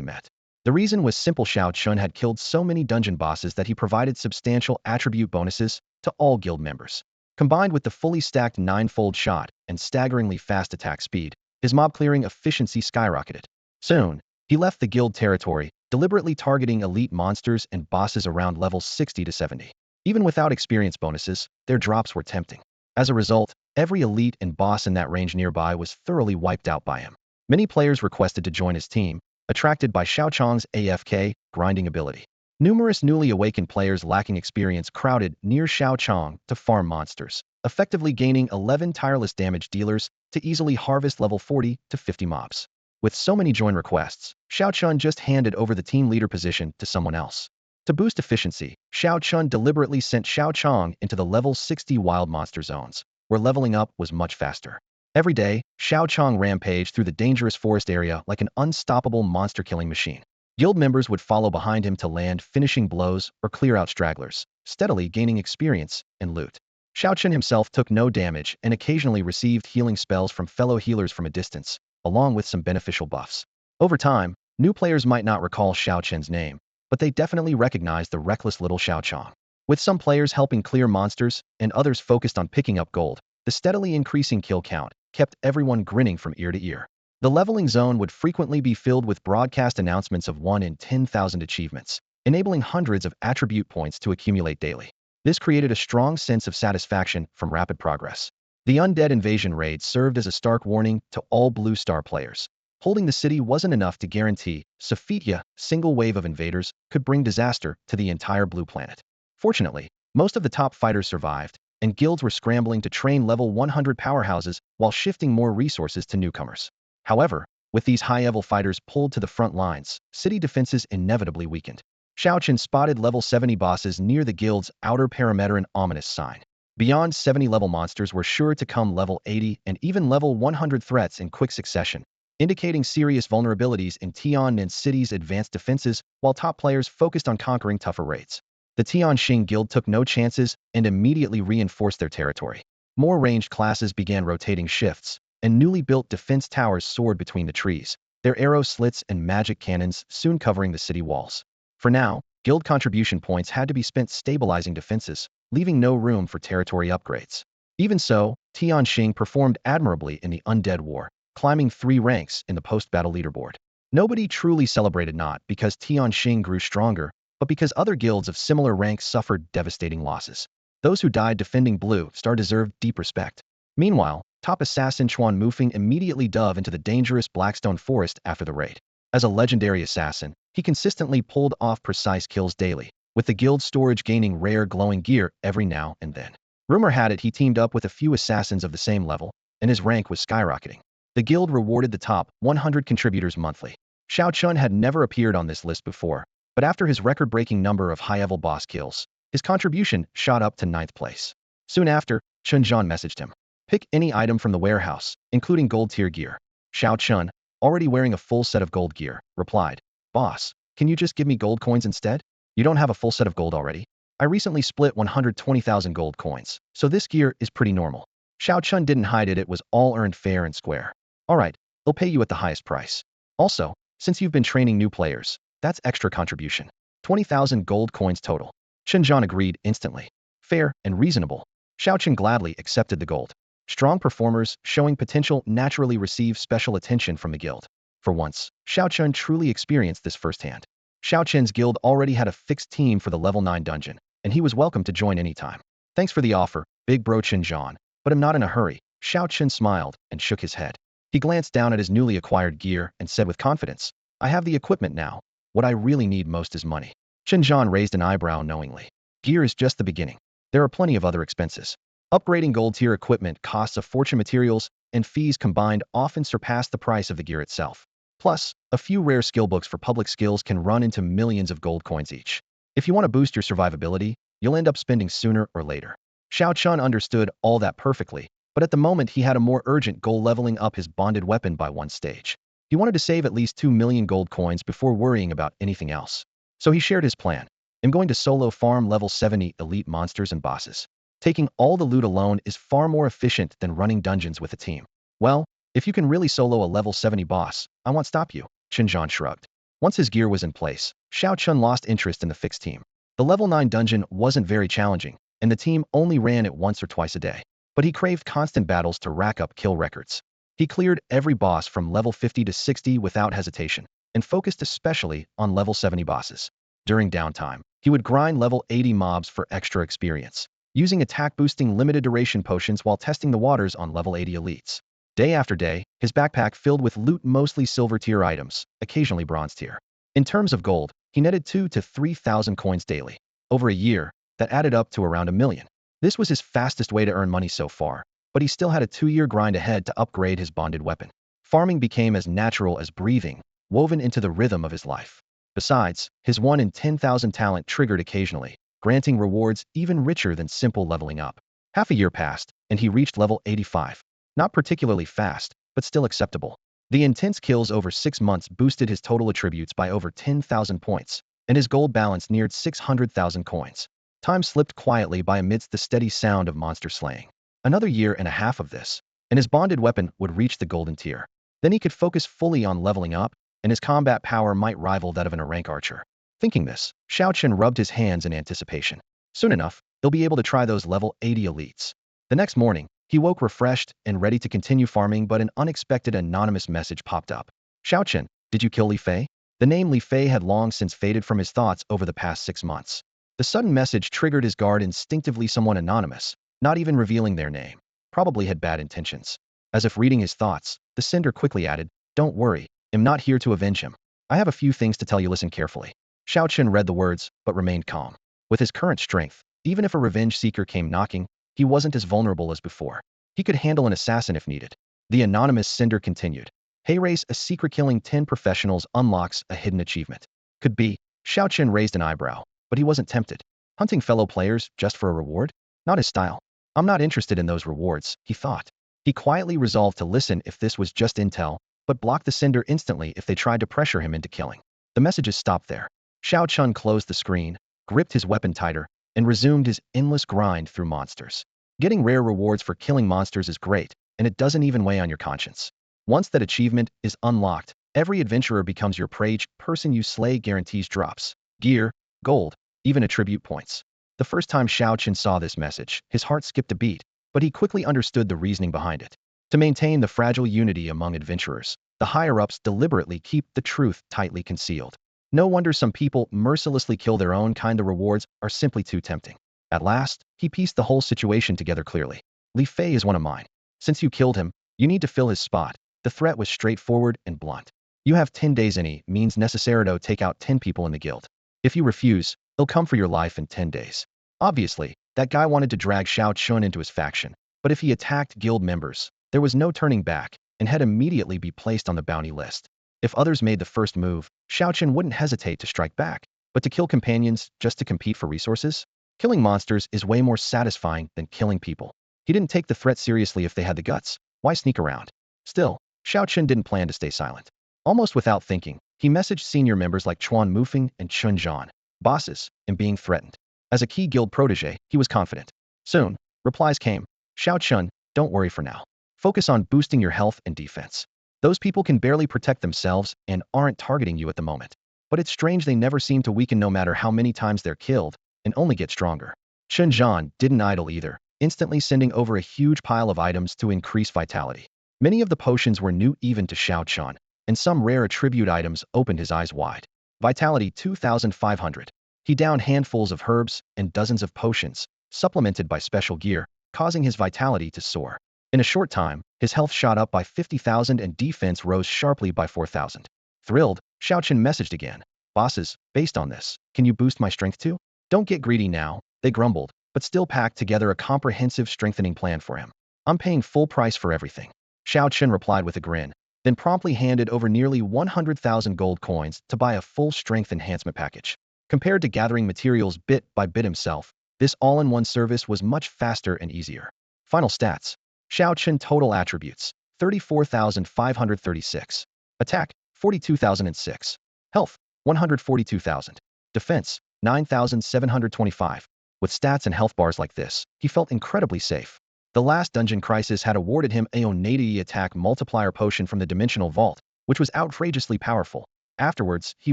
met. The reason was simple: Xiao Chun had killed so many dungeon bosses that he provided substantial attribute bonuses to all guild members. Combined with the fully stacked 9-fold shot and staggeringly fast attack speed, his mob clearing efficiency skyrocketed. Soon, he left the guild territory, deliberately targeting elite monsters and bosses around levels 60 to 70. Even without experience bonuses, their drops were tempting. As a result, every elite and boss in that range nearby was thoroughly wiped out by him. Many players requested to join his team, attracted by Xiao Chong's AFK grinding ability. Numerous newly awakened players lacking experience crowded near Xiao Chong to farm monsters, effectively gaining 11 tireless damage dealers to easily harvest level 40 to 50 mobs. With so many join requests, Xiao Chun just handed over the team leader position to someone else. To boost efficiency, Xiao Chun deliberately sent Xiao Chong into the level 60 wild monster zones, where leveling up was much faster. Every day, Xiao Chong rampaged through the dangerous forest area like an unstoppable monster-killing machine. Guild members would follow behind him to land finishing blows or clear out stragglers, steadily gaining experience and loot. Xiao Chen himself took no damage and occasionally received healing spells from fellow healers from a distance, along with some beneficial buffs. Over time, new players might not recall Xiao Chen's name, but they definitely recognized the reckless little Xiao Chong. With some players helping clear monsters and others focused on picking up gold, the steadily increasing kill count kept everyone grinning from ear to ear. The leveling zone would frequently be filled with broadcast announcements of 1 in 10,000 achievements, enabling hundreds of attribute points to accumulate daily. This created a strong sense of satisfaction from rapid progress. The undead invasion raid served as a stark warning to all Blue Star players. Holding the city wasn't enough to guarantee Sophitia, single wave of invaders could bring disaster to the entire blue planet. Fortunately, most of the top fighters survived, and guilds were scrambling to train level 100 powerhouses while shifting more resources to newcomers. However, with these high-level fighters pulled to the front lines, city defenses inevitably weakened. Xiao Chen spotted level 70 bosses near the guild's outer perimeter, an ominous sign. Beyond 70 level monsters were sure to come level 80 and even level 100 threats in quick succession, indicating serious vulnerabilities in Tianjin City's advanced defenses while top players focused on conquering tougher raids. The Tianxing Guild took no chances and immediately reinforced their territory. More ranged classes began rotating shifts, and newly built defense towers soared between the trees, their arrow slits and magic cannons soon covering the city walls. For now, guild contribution points had to be spent stabilizing defenses, leaving no room for territory upgrades. Even so, Tianxing performed admirably in the undead war, climbing 3 ranks in the post-battle leaderboard. Nobody truly celebrated, not because Tianxing grew stronger, but because other guilds of similar ranks suffered devastating losses. Those who died defending Blue Star deserved deep respect. Meanwhile, top assassin Chuan Mufeng immediately dove into the dangerous Blackstone Forest after the raid. As a legendary assassin, he consistently pulled off precise kills daily, with the guild's storage gaining rare glowing gear every now and then. Rumor had it he teamed up with a few assassins of the same level, and his rank was skyrocketing. The guild rewarded the top 100 contributors monthly. Xiao Chun had never appeared on this list before, but after his record-breaking number of high-level boss kills, his contribution shot up to 9th place. Soon after, Chun Zhan messaged him. Pick any item from the warehouse, including gold tier gear. Xiao Chun, already wearing a full set of gold gear, replied, Boss, can you just give me gold coins instead? You don't have a full set of gold already? I recently split 120,000 gold coins, so this gear is pretty normal. Xiao Chun didn't hide it, it was all earned fair and square. Alright, I'll pay you at the highest price. Also, since you've been training new players, that's extra contribution. 20,000 gold coins total. Chen Zhan agreed instantly. Fair and reasonable. Xiao Chen gladly accepted the gold. Strong performers showing potential naturally receive special attention from the guild. For once, Xiao Chen truly experienced this firsthand. Xiao Chen's guild already had a fixed team for the level 9 dungeon, and he was welcome to join anytime. Thanks for the offer, big bro Chen Zhan, but I'm not in a hurry. Xiao Chen smiled and shook his head. He glanced down at his newly acquired gear and said with confidence, I have the equipment now. What I really need most is money. Chen Zhan raised an eyebrow knowingly. Gear is just the beginning. There are plenty of other expenses. Upgrading gold tier equipment costs a fortune, materials and fees combined often surpass the price of the gear itself. Plus, a few rare skill books for public skills can run into millions of gold coins each. If you want to boost your survivability, you'll end up spending sooner or later. Xiao Chun understood all that perfectly, but at the moment he had a more urgent goal: leveling up his bonded weapon by 1 stage. He wanted to save at least 2 million gold coins before worrying about anything else. So he shared his plan. I'm going to solo farm level 70 elite monsters and bosses. Taking all the loot alone is far more efficient than running dungeons with a team. Well, if you can really solo a level 70 boss, I won't stop you, Chen Zhan shrugged. Once his gear was in place, Xiao Chun lost interest in the fixed team. The level 9 dungeon wasn't very challenging, and the team only ran it once or twice a day. But he craved constant battles to rack up kill records. He cleared every boss from level 50 to 60 without hesitation, and focused especially on level 70 bosses. During downtime, he would grind level 80 mobs for extra experience, using attack-boosting limited-duration potions while testing the waters on level 80 elites. Day after day, his backpack filled with loot, mostly silver-tier items, occasionally bronze-tier. In terms of gold, he netted 2,000 to 3,000 coins daily. Over a year, that added up to around 1 million. This was his fastest way to earn money so far, but he still had a 2-year grind ahead to upgrade his bonded weapon. Farming became as natural as breathing, woven into the rhythm of his life. Besides, his 1 in 10,000 talent triggered occasionally, granting rewards even richer than simple leveling up. Half a year passed, and he reached level 85. Not particularly fast, but still acceptable. The intense kills over 6 months boosted his total attributes by over 10,000 points, and his gold balance neared 600,000 coins. Time slipped quietly by amidst the steady sound of monster slaying. Another year and a half of this, and his bonded weapon would reach the golden tier. Then he could focus fully on leveling up, and his combat power might rival that of an rank archer. Thinking this, Xiao Chen rubbed his hands in anticipation. Soon enough, he'll be able to try those level 80 elites. The next morning, he woke refreshed and ready to continue farming, but an unexpected anonymous message popped up. Xiao Chen, did you kill Li Fei? The name Li Fei had long since faded from his thoughts over the past 6 months. The sudden message triggered his guard instinctively. Someone anonymous, not even revealing their name, probably had bad intentions. As if reading his thoughts, the sender quickly added, "Don't worry, I'm not here to avenge him. I have a few things to tell you. Listen carefully." Xiao Chen read the words, but remained calm. With his current strength, even if a revenge seeker came knocking, he wasn't as vulnerable as before. He could handle an assassin if needed. The anonymous sender continued. Hey race, a secret killing 10 professionals unlocks a hidden achievement. Could be. Xiao Chen raised an eyebrow, but he wasn't tempted. Hunting fellow players just for a reward? Not his style. I'm not interested in those rewards, he thought. He quietly resolved to listen if this was just intel, but blocked the sender instantly if they tried to pressure him into killing. The messages stopped there. Xiao Chen closed the screen, gripped his weapon tighter, and resumed his endless grind through monsters. Getting rare rewards for killing monsters is great, and it doesn't even weigh on your conscience. Once that achievement is unlocked, every adventurer becomes your prey. Each person you slay guarantees drops, gear, gold, even attribute points. The first time Xiao Chen saw this message, his heart skipped a beat, but he quickly understood the reasoning behind it. To maintain the fragile unity among adventurers, the higher-ups deliberately keep the truth tightly concealed. No wonder some people mercilessly kill their own kind. The rewards are simply too tempting. At last, he pieced the whole situation together clearly. Li Fei is one of mine. Since you killed him, you need to fill his spot. The threat was straightforward and blunt. You have 10 days. Any means necessary to take out 10 people in the guild. If you refuse, he'll come for your life in 10 days. Obviously, that guy wanted to drag Xiao Chen into his faction, but if he attacked guild members, there was no turning back, and had immediately be placed on the bounty list. If others made the first move, Xiao Chen wouldn't hesitate to strike back, but to kill companions just to compete for resources? Killing monsters is way more satisfying than killing people. He didn't take the threat seriously. If they had the guts, why sneak around? Still, Xiao Chen didn't plan to stay silent. Almost without thinking, he messaged senior members like Chuan Mufeng and Chun Zhan, bosses, and being threatened. As a key guild protege, he was confident. Soon, replies came. Xiao Chen, don't worry for now. Focus on boosting your health and defense. Those people can barely protect themselves and aren't targeting you at the moment. But it's strange they never seem to weaken no matter how many times they're killed, and only get stronger. Chun Zhan didn't idle either, instantly sending over a huge pile of items to increase vitality. Many of the potions were new even to Xiao Chen, and some rare attribute items opened his eyes wide. Vitality 2,500. He downed handfuls of herbs and dozens of potions, supplemented by special gear, causing his vitality to soar. In a short time, his health shot up by 50,000 and defense rose sharply by 4,000. Thrilled, Xiao Chen messaged again. Bosses, based on this, can you boost my strength too? Don't get greedy now, they grumbled, but still packed together a comprehensive strengthening plan for him. I'm paying full price for everything. Xiao Chen replied with a grin, then promptly handed over nearly 100,000 gold coins to buy a full strength enhancement package. Compared to gathering materials bit by bit himself, this all-in-one service was much faster and easier. Final stats. Xiao Chen total attributes, 34,536. Attack, 42,006. Health, 142,000. Defense, 9,725. With stats and health bars like this, he felt incredibly safe. The last dungeon crisis had awarded him a Onati attack multiplier potion from the Dimensional Vault, which was outrageously powerful. Afterwards, he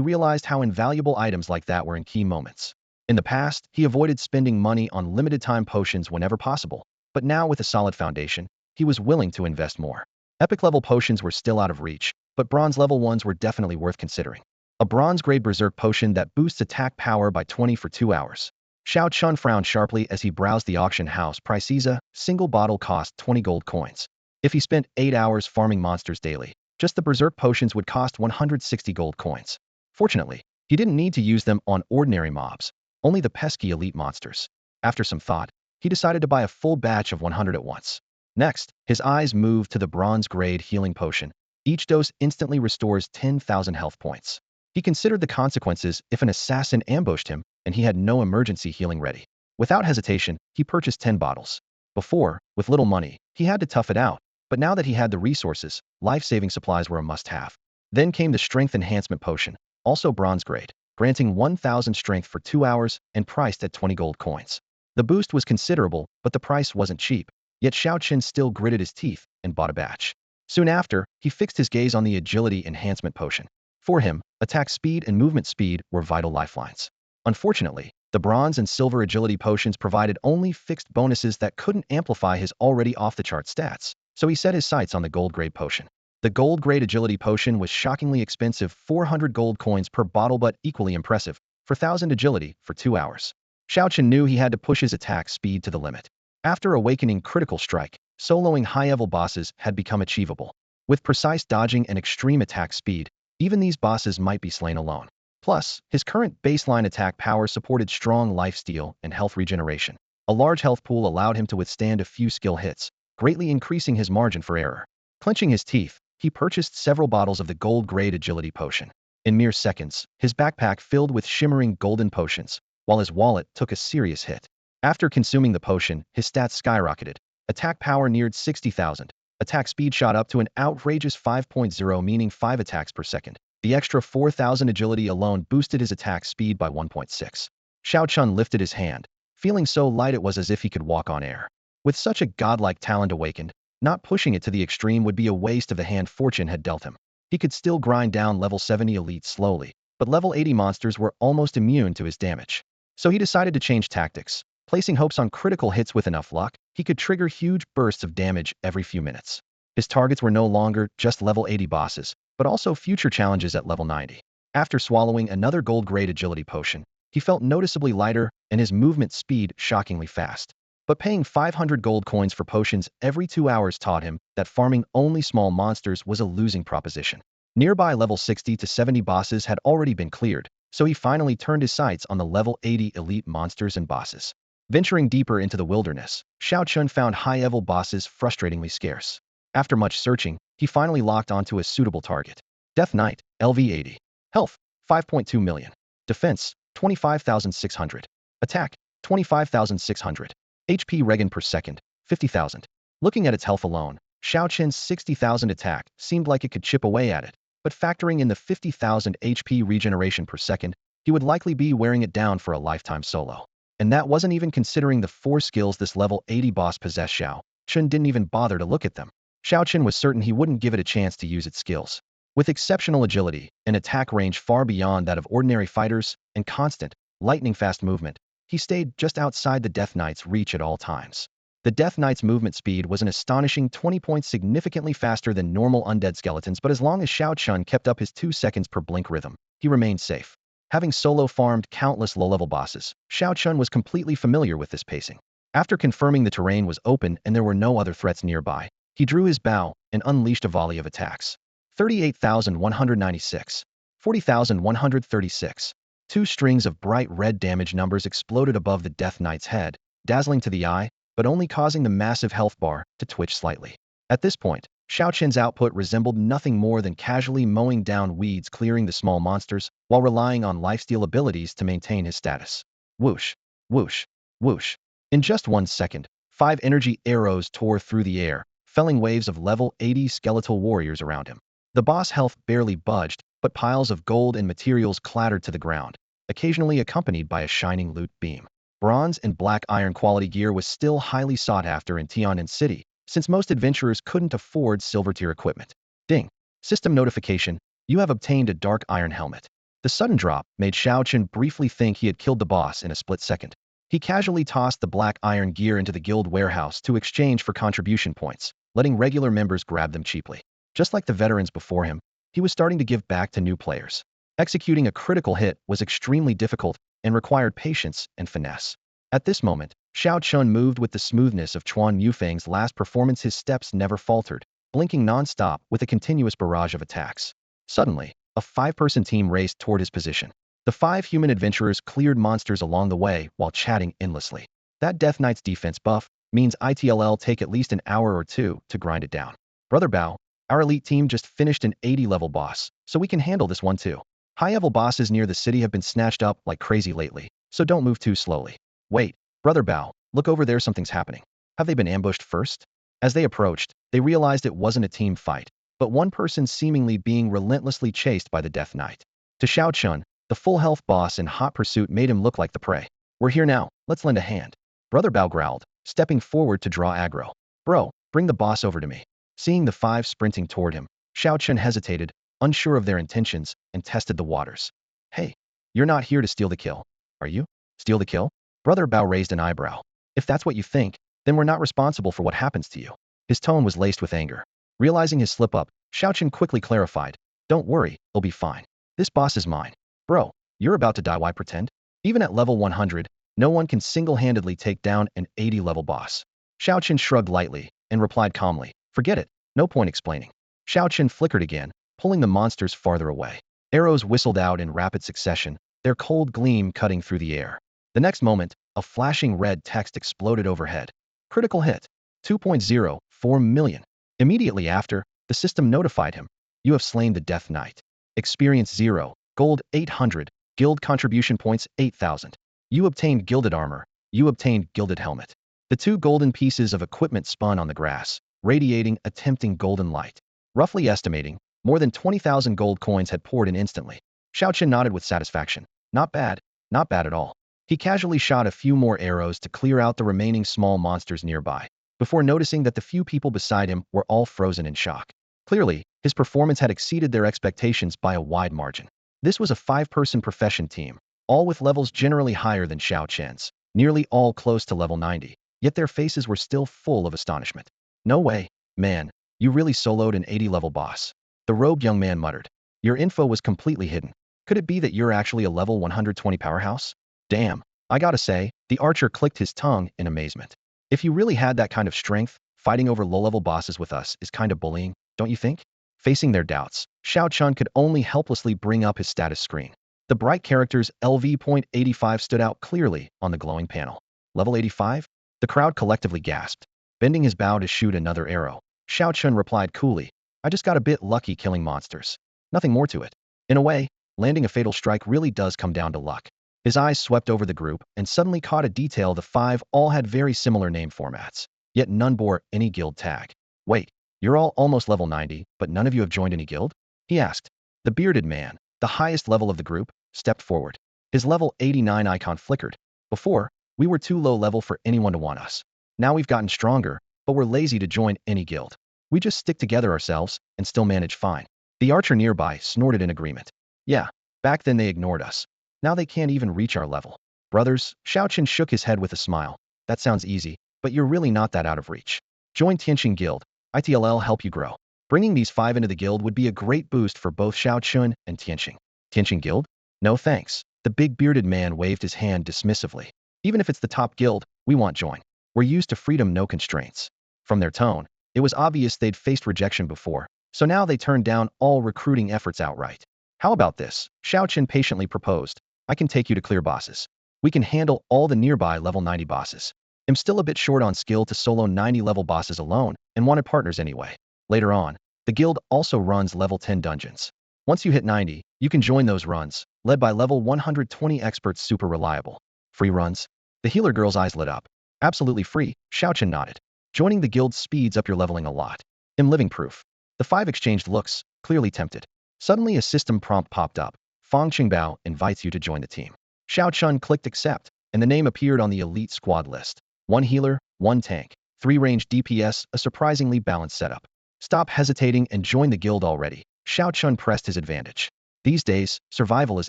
realized how invaluable items like that were in key moments. In the past, he avoided spending money on limited-time potions whenever possible, but now with a solid foundation, he was willing to invest more. Epic-level potions were still out of reach, but bronze-level ones were definitely worth considering. A bronze-grade berserk potion that boosts attack power by 20 for 2 hours. Xiao Chen frowned sharply as he browsed the auction house prices. A single bottle cost 20 gold coins. If he spent 8 hours farming monsters daily, just the berserk potions would cost 160 gold coins. Fortunately, he didn't need to use them on ordinary mobs, only the pesky elite monsters. After some thought, he decided to buy a full batch of 100 at once. Next, his eyes moved to the bronze-grade healing potion. Each dose instantly restores 10,000 health points. He considered the consequences if an assassin ambushed him and he had no emergency healing ready. Without hesitation, he purchased 10 bottles. Before, with little money, he had to tough it out, But now that he had the resources, life-saving supplies were a must-have. Then came the strength enhancement potion, also bronze grade, granting 1,000 strength for 2 hours and priced at 20 gold coins. The boost was considerable, but the price wasn't cheap. Yet Xiao Chen still gritted his teeth and bought a batch. Soon after, he fixed his gaze on the agility enhancement potion. For him, attack speed and movement speed were vital lifelines. Unfortunately, the bronze and silver agility potions provided only fixed bonuses that couldn't amplify his already off-the-chart stats, so he set his sights on the gold grade potion. The gold grade agility potion was shockingly expensive, 400 gold coins per bottle, but equally impressive, for 1,000 agility for 2 hours. Xiao Chen knew he had to push his attack speed to the limit. After awakening critical strike, soloing high-level bosses had become achievable. With precise dodging and extreme attack speed, even these bosses might be slain alone. Plus, his current baseline attack power supported strong lifesteal and health regeneration. A large health pool allowed him to withstand a few skill hits, greatly increasing his margin for error. Clenching his teeth, he purchased several bottles of the gold-grade agility potion. In mere seconds, his backpack filled with shimmering golden potions, while his wallet took a serious hit. After consuming the potion, his stats skyrocketed. Attack power neared 60,000. Attack speed shot up to an outrageous 5.0, meaning 5 attacks per second. The extra 4,000 agility alone boosted his attack speed by 1.6. Xiao Chen lifted his hand, feeling so light it was as if he could walk on air. With such a godlike talent awakened, not pushing it to the extreme would be a waste of the hand fortune had dealt him. He could still grind down level 70 elites slowly, but level 80 monsters were almost immune to his damage. So he decided to change tactics. Placing hopes on critical hits with enough luck, he could trigger huge bursts of damage every few minutes. His targets were no longer just level 80 bosses, but also future challenges at level 90. After swallowing another gold-grade agility potion, he felt noticeably lighter and his movement speed shockingly fast. But paying 500 gold coins for potions every 2 hours taught him that farming only small monsters was a losing proposition. Nearby level 60 to 70 bosses had already been cleared, so he finally turned his sights on the level 80 elite monsters and bosses. Venturing deeper into the wilderness, Xiao Chen found high-level bosses frustratingly scarce. After much searching, he finally locked onto a suitable target. Death Knight, LV 80. Health, 5.2 million. Defense, 25,600. Attack, 25,600. HP regen per second, 50,000. Looking at its health alone, Xiao Chen's 60,000 attack seemed like it could chip away at it, but factoring in the 50,000 HP regeneration per second, he would likely be wearing it down for a lifetime solo. And that wasn't even considering the 4 skills this level 80 boss possessed. Xiao Chen didn't even bother to look at them. Xiao Chen was certain he wouldn't give it a chance to use its skills. With exceptional agility, an attack range far beyond that of ordinary fighters, and constant, lightning-fast movement, he stayed just outside the Death Knight's reach at all times. The Death Knight's movement speed was an astonishing 20 points, significantly faster than normal undead skeletons, but as long as Xiao Chen kept up his 2 seconds per blink rhythm, he remained safe. Having solo farmed countless low-level bosses, Xiao Chen was completely familiar with this pacing. After confirming the terrain was open and there were no other threats nearby, he drew his bow and unleashed a volley of attacks. 38,196. 40,136. 2 strings of bright red damage numbers exploded above the Death Knight's head, dazzling to the eye, but only causing the massive health bar to twitch slightly. At this point, Xiao Chen's output resembled nothing more than casually mowing down weeds, clearing the small monsters, while relying on lifesteal abilities to maintain his status. Whoosh, whoosh, whoosh. In just 1 second, 5 energy arrows tore through the air, felling waves of level 80 skeletal warriors around him. The boss health barely budged, but piles of gold and materials clattered to the ground, occasionally accompanied by a shining loot beam. Bronze and black iron quality gear was still highly sought after in Tianan City, since most adventurers couldn't afford silver-tier equipment. Ding! System notification, you have obtained a dark iron helmet. The sudden drop made Xiao Chen briefly think he had killed the boss in a split second. He casually tossed the black iron gear into the guild warehouse to exchange for contribution points, letting regular members grab them cheaply. Just like the veterans before him, he was starting to give back to new players. Executing a critical hit was extremely difficult and required patience and finesse. At this moment, Xiao Chen moved with the smoothness of Chuan Yufeng's last performance. His steps never faltered, blinking non-stop with a continuous barrage of attacks. Suddenly, a 5-person team raced toward his position. The 5 human adventurers cleared monsters along the way while chatting endlessly. That Death Knight's defense buff means it'll take at least an hour or 2 to grind it down. Brother Bao, our elite team just finished an 80-level boss, so we can handle this one too. High-level bosses near the city have been snatched up like crazy lately, so don't move too slowly. Wait, Brother Bao, look over there, something's happening. Have they been ambushed first? As they approached, they realized it wasn't a team fight, but one person seemingly being relentlessly chased by the Death Knight. To Xiao Chun, the full health boss in hot pursuit made him look like the prey. We're here now, let's lend a hand. Brother Bao growled, stepping forward to draw aggro. Bro, bring the boss over to me. Seeing the five sprinting toward him, Xiao Chun hesitated, unsure of their intentions, and tested the waters. Hey, you're not here to steal the kill, are you? Steal the kill? Brother Bao raised an eyebrow. If that's what you think, then we're not responsible for what happens to you. His tone was laced with anger. Realizing his slip-up, Xiao Chun quickly clarified. Don't worry, it'll be fine. This boss is mine. Bro, you're about to die, why pretend? Even at level 100, no one can single-handedly take down an 80-level boss. Xiao Chun shrugged lightly and replied calmly. Forget it, no point explaining. Xiao Chun flickered again, pulling the monsters farther away. Arrows whistled out in rapid succession, their cold gleam cutting through the air. The next moment, a flashing red text exploded overhead. Critical hit. 2.04 million. Immediately after, the system notified him. You have slain the Death Knight. Experience 0, gold 800, guild contribution points 8,000. You obtained gilded armor. You obtained gilded helmet. The two golden pieces of equipment spun on the grass, radiating a tempting golden light. Roughly estimating, more than 20,000 gold coins had poured in instantly. Xiao Qin nodded with satisfaction. Not bad at all. He casually shot a few more arrows to clear out the remaining small monsters nearby, before noticing that the few people beside him were all frozen in shock. Clearly, his performance had exceeded their expectations by a wide margin. This was a 5-person profession team, all with levels generally higher than Xiao Qian's, nearly all close to level 90, yet their faces were still full of astonishment. No way, man, you really soloed an 80-level boss. The robed young man muttered. Your info was completely hidden. Could it be that you're actually a level 120 powerhouse? Damn, I gotta say, the archer clicked his tongue in amazement. If you really had that kind of strength, fighting over low-level bosses with us is kind of bullying, don't you think? Facing their doubts, Xiao Chun could only helplessly bring up his status screen. The bright characters LV.85 stood out clearly on the glowing panel. Level 85? The crowd collectively gasped. Bending his bow to shoot another arrow, Xiao Chun replied coolly, I just got a bit lucky killing monsters. Nothing more to it. In a way, landing a fatal strike really does come down to luck. His eyes swept over the group and suddenly caught a detail. The 5 all had very similar name formats, yet none bore any guild tag. Wait, you're all almost level 90, but none of you have joined any guild? He asked. The bearded man, the highest level of the group, stepped forward. His level 89 icon flickered. Before, we were too low level for anyone to want us. Now we've gotten stronger, but we're lazy to join any guild. We just stick together ourselves and still manage fine. The archer nearby snorted in agreement. Yeah, back then they ignored us. Now they can't even reach our level. Brothers, Xiao Qin shook his head with a smile. That sounds easy, but you're really not that out of reach. Join Tianqing Guild. ITLL help you grow. Bringing these 5 into the guild would be a great boost for both Xiao Chun and Tianqing. Tianqing Guild? No thanks. The big bearded man waved his hand dismissively. Even if it's the top guild, we want join. We're used to freedom, no constraints. From their tone, it was obvious they'd faced rejection before, so now they turned down all recruiting efforts outright. How about this? Xiao Qin patiently proposed. I can take you to clear bosses. We can handle all the nearby level 90 bosses. I'm still a bit short on skill to solo 90 level bosses alone and wanted partners anyway. Later on, the guild also runs level 10 dungeons. Once you hit 90, you can join those runs, led by level 120 experts super reliable. Free runs? The healer girl's eyes lit up. Absolutely free, Xiao Qin nodded. Joining the guild speeds up your leveling a lot. I'm living proof. The 5 exchanged looks, clearly tempted. Suddenly a system prompt popped up. Fong Qingbao invites you to join the team. Xiao Chun clicked accept, and the name appeared on the elite squad list. 1 healer, 1 tank, 3 ranged DPS, a surprisingly balanced setup. Stop hesitating and join the guild already. Xiao Chun pressed his advantage. These days, survival is